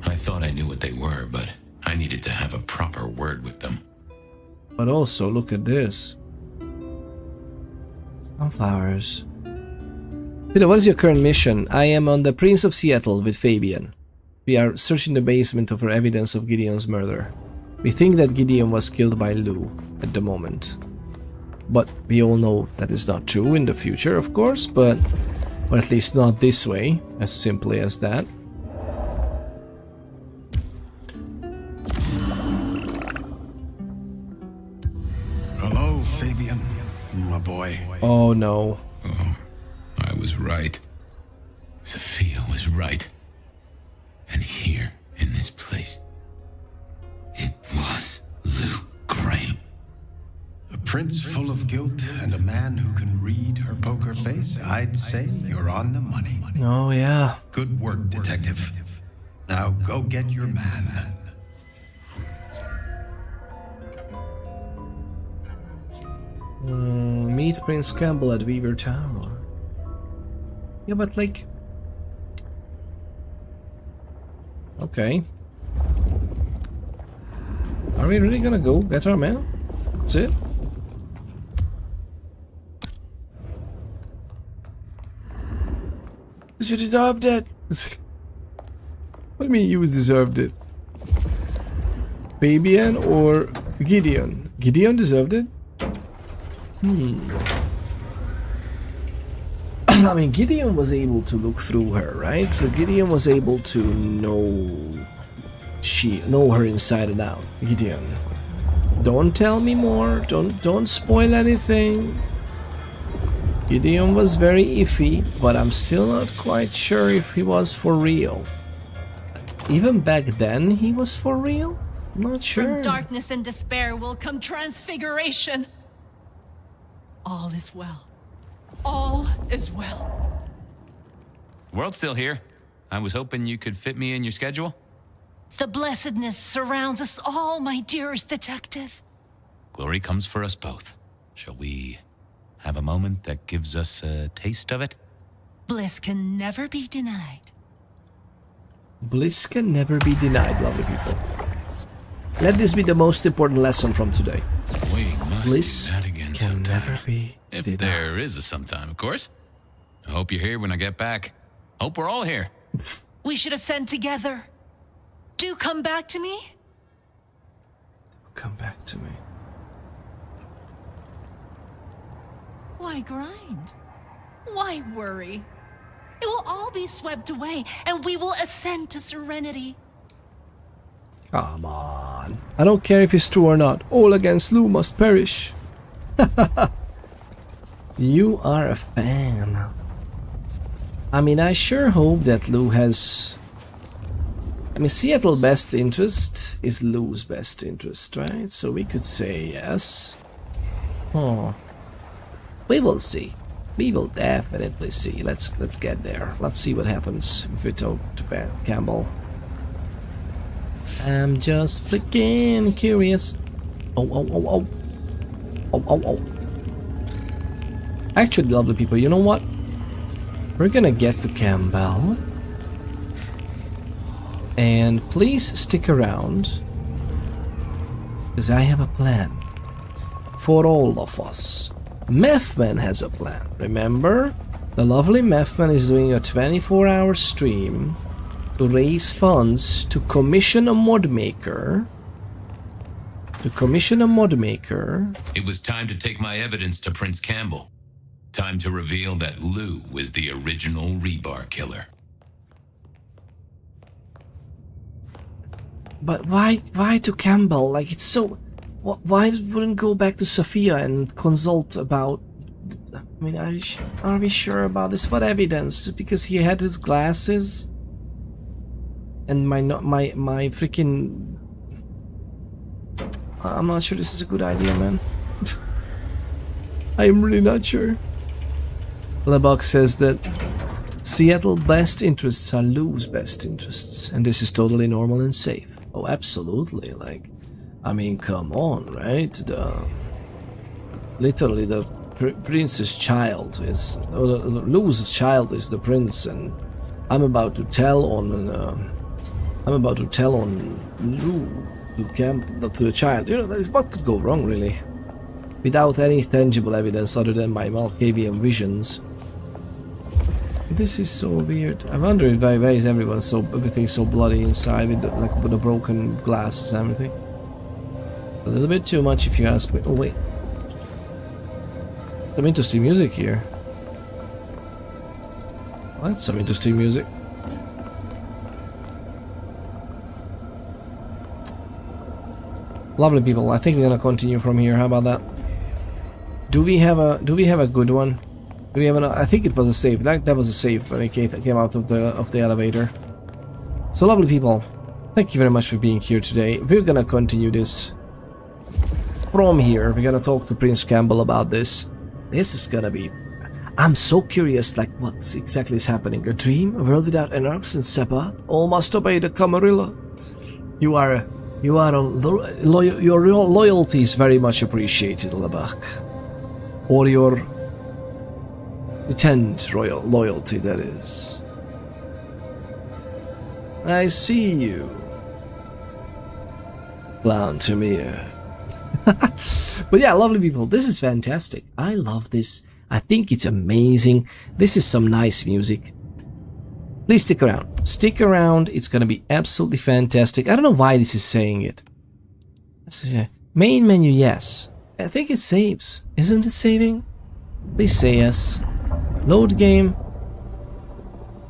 S5: I thought I knew what they were, but I needed to have a proper word with them.
S1: But also, look at this. Sunflowers. Peter, what is your current mission? I am on the Prince of Seattle with Fabian. We are searching the basement for evidence of Gideon's murder. We think that Gideon was killed by Lou at the moment. But we all know that is not true in the future, of course, but at least not this way, as simply as that.
S21: Hello, Fabian, my boy.
S1: Oh no.
S5: Oh, I was right. Sophia was right. And here, in this place, it was Lou Graham.
S21: A prince full of guilt and a man who can read her poker face. I'd say you're on the money.
S1: Oh yeah.
S21: Good work, detective. Now go get your man.
S1: Meet Prince Campbell at Weaver Tower. Yeah, but like... Okay. Are we really gonna go get our man? That's it? You deserved it! What do you mean you deserved it? Fabian or Gideon? Gideon deserved it? I mean, Gideon was able to look through her, right? So Gideon was able to know her inside and out. Gideon, don't tell me more. Don't spoil anything. Gideon was very iffy, but I'm still not quite sure if he was for real. Even back then, he was for real? I'm not sure.
S18: From darkness and despair will come transfiguration. All is well. All is well.
S4: World's still here. I was hoping you could fit me in your schedule.
S18: The blessedness surrounds us all, my dearest detective.
S4: Glory comes for us both. Shall we have a moment that gives us a taste of it?
S18: Bliss can never be denied.
S1: Bliss can never be denied, lovely people. Let this be the most important lesson from today.
S4: We must
S1: Bliss
S4: do that again
S1: can
S4: sometime.
S1: never be
S4: If
S1: denied.
S4: there is a sometime, of course. I hope you're here when I get back. Hope we're all here.
S18: We should ascend together. Do come back to me.
S1: Come back to me.
S18: Why grind? Why worry? It will all be swept away, and we will ascend to serenity.
S1: Come on. I don't care if it's true or not. All against Lou must perish. You are a fan. I mean, I sure hope that Lou has... I mean, Seattle's best interest is Lou's best interest, right? So we could say yes. Oh. We will see. We will definitely see. Let's get there. Let's see what happens if we talk to Campbell. I'm just flicking curious. Oh. Actually, lovely people, you know what? We're gonna get to Campbell. And please stick around, because I have a plan for all of us. Methman has a plan, remember? The lovely Methman is doing a 24-hour stream to raise funds to commission a mod maker.
S5: It was time to take my evidence to Prince Campbell. Time to reveal that Lou was the original rebar killer.
S1: But why to Campbell? Like, it's so... Why wouldn't go back to Sophia and consult about... I mean, are we sure about this? What evidence? Because he had his glasses? and my freaking... I'm not sure this is a good idea, man. I'm really not sure. Lebok says that Seattle best interests are Lou's best interests, and this is totally normal and safe. Oh, absolutely. Like, I mean, come on, right? Literally, the prince's child is... Lou's child is the prince, and I'm about to tell on Lou to the child. You know, what could go wrong, really? Without any tangible evidence other than my Malkavian visions. This is so weird. I wonder if why is everything so bloody inside with the broken glasses and everything. A little bit too much if you ask me. Oh wait. Some interesting music here. Well, that's some interesting music. Lovely people. I think we're gonna continue from here. How about that? Do we have a good one? Do we have an? I think it was a save. That was a save when it came out of the elevator. So lovely people, thank you very much for being here today. We're gonna continue this from here. We're gonna talk to Prince Campbell about this. This is gonna be... I'm so curious, like, what exactly is happening? A dream? A world without anarchs and Sabbath? All must obey the Camarilla. Your loyalty is very much appreciated, Lebak. Or your pretend loyalty, that is. I see you, Clown Tremere. But yeah, lovely people, this is fantastic. I love this. I think it's amazing. This is some nice music. Please stick around. Stick around. It's gonna be absolutely fantastic. I don't know why this is saying it. Main menu, yes. I think it saves. Isn't it saving? Please say yes. Load game.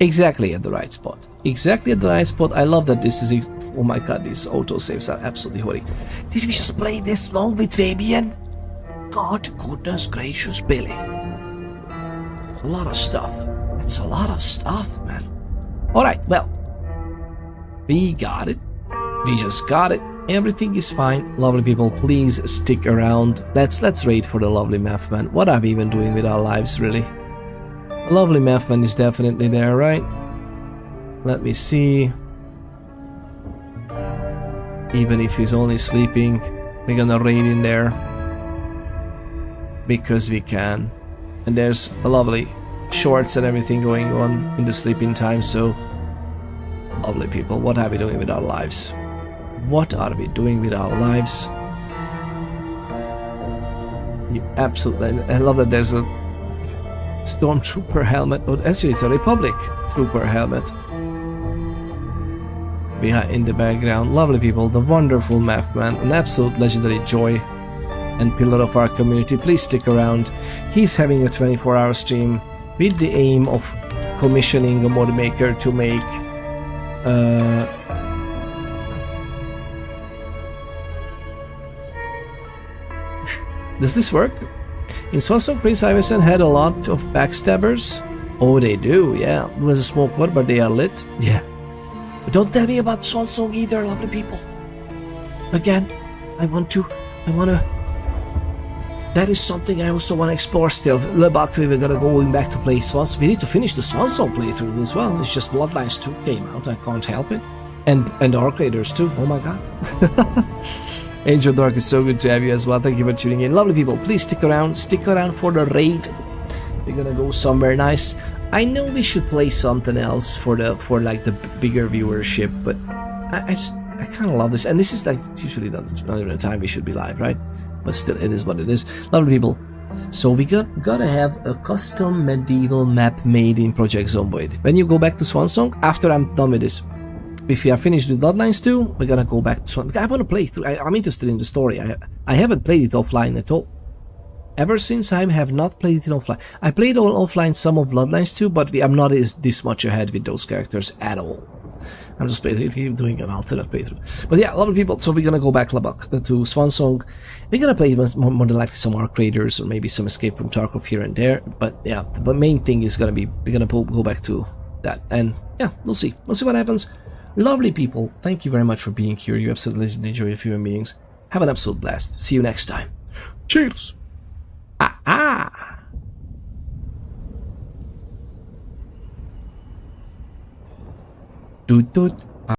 S1: Exactly at the right spot. Exactly at the right spot. I love that this is... Oh my god, these autosaves are absolutely horrible. Did we just play this long with Fabian? God, goodness gracious, Billy. It's a lot of stuff. That's a lot of stuff, man. Alright, well. We got it. We just got it. Everything is fine. Lovely people, please stick around. Let's wait for the lovely math man. What are we even doing with our lives, really? The lovely math man is definitely there, right? Let me see. Even if he's only sleeping, we're gonna raid in there. Because we can. And there's a lovely shorts and everything going on in the sleeping time, so... Lovely people, what are we doing with our lives? What are we doing with our lives? You absolutely... I love that there's a Stormtrooper helmet. Oh, actually it's a Republic Trooper helmet. Behind in the background. Lovely people, the wonderful math man, an absolute legendary joy and pillar of our community. Please stick around. He's having a 24-hour stream with the aim of commissioning a mod maker to make does this work? In Swansong, Prince Iverson had a lot of backstabbers. Oh, they do, yeah. It was a small core, but they are lit. Yeah. But don't tell me about Swansong either, lovely people. Again, I wanna... That is something I also want to explore still. Lebak, we were gonna going back to play Swansong. We need to finish the Swansong playthrough as well. It's just Bloodlines 2 came out, I can't help it. And Dark Raiders too, oh my god. Angel Dark, is so good to have you as well. Thank you for tuning in. Lovely people, please stick around for the raid. We're gonna go somewhere nice. I know we should play something else for like the bigger viewership, but I kind of love this. And this is like usually not even the time we should be live, right? But still, it is what it is. Lovely people. So we gotta have a custom medieval map made in Project Zomboid. When you go back to Swansong, after I'm done with this, if we are finished with Bloodlines 2, we're gonna go back to Swansong. I want to play through. I'm interested in the story. I haven't played it offline at all. Ever since I have not played it offline. I played offline some of Bloodlines 2, but I'm not this much ahead with those characters at all. I'm just basically doing an alternate playthrough. But yeah, a lot of people, so we're gonna go back to Swansong. We're gonna play more than likely some Arc Raiders or maybe some Escape from Tarkov here and there. But yeah, the main thing is gonna be, we're gonna go back to that. And yeah, we'll see. We'll see what happens. Lovely people, thank you very much for being here. You absolutely enjoy your human beings. Have an absolute blast. See you next time. Cheers! Toot toot.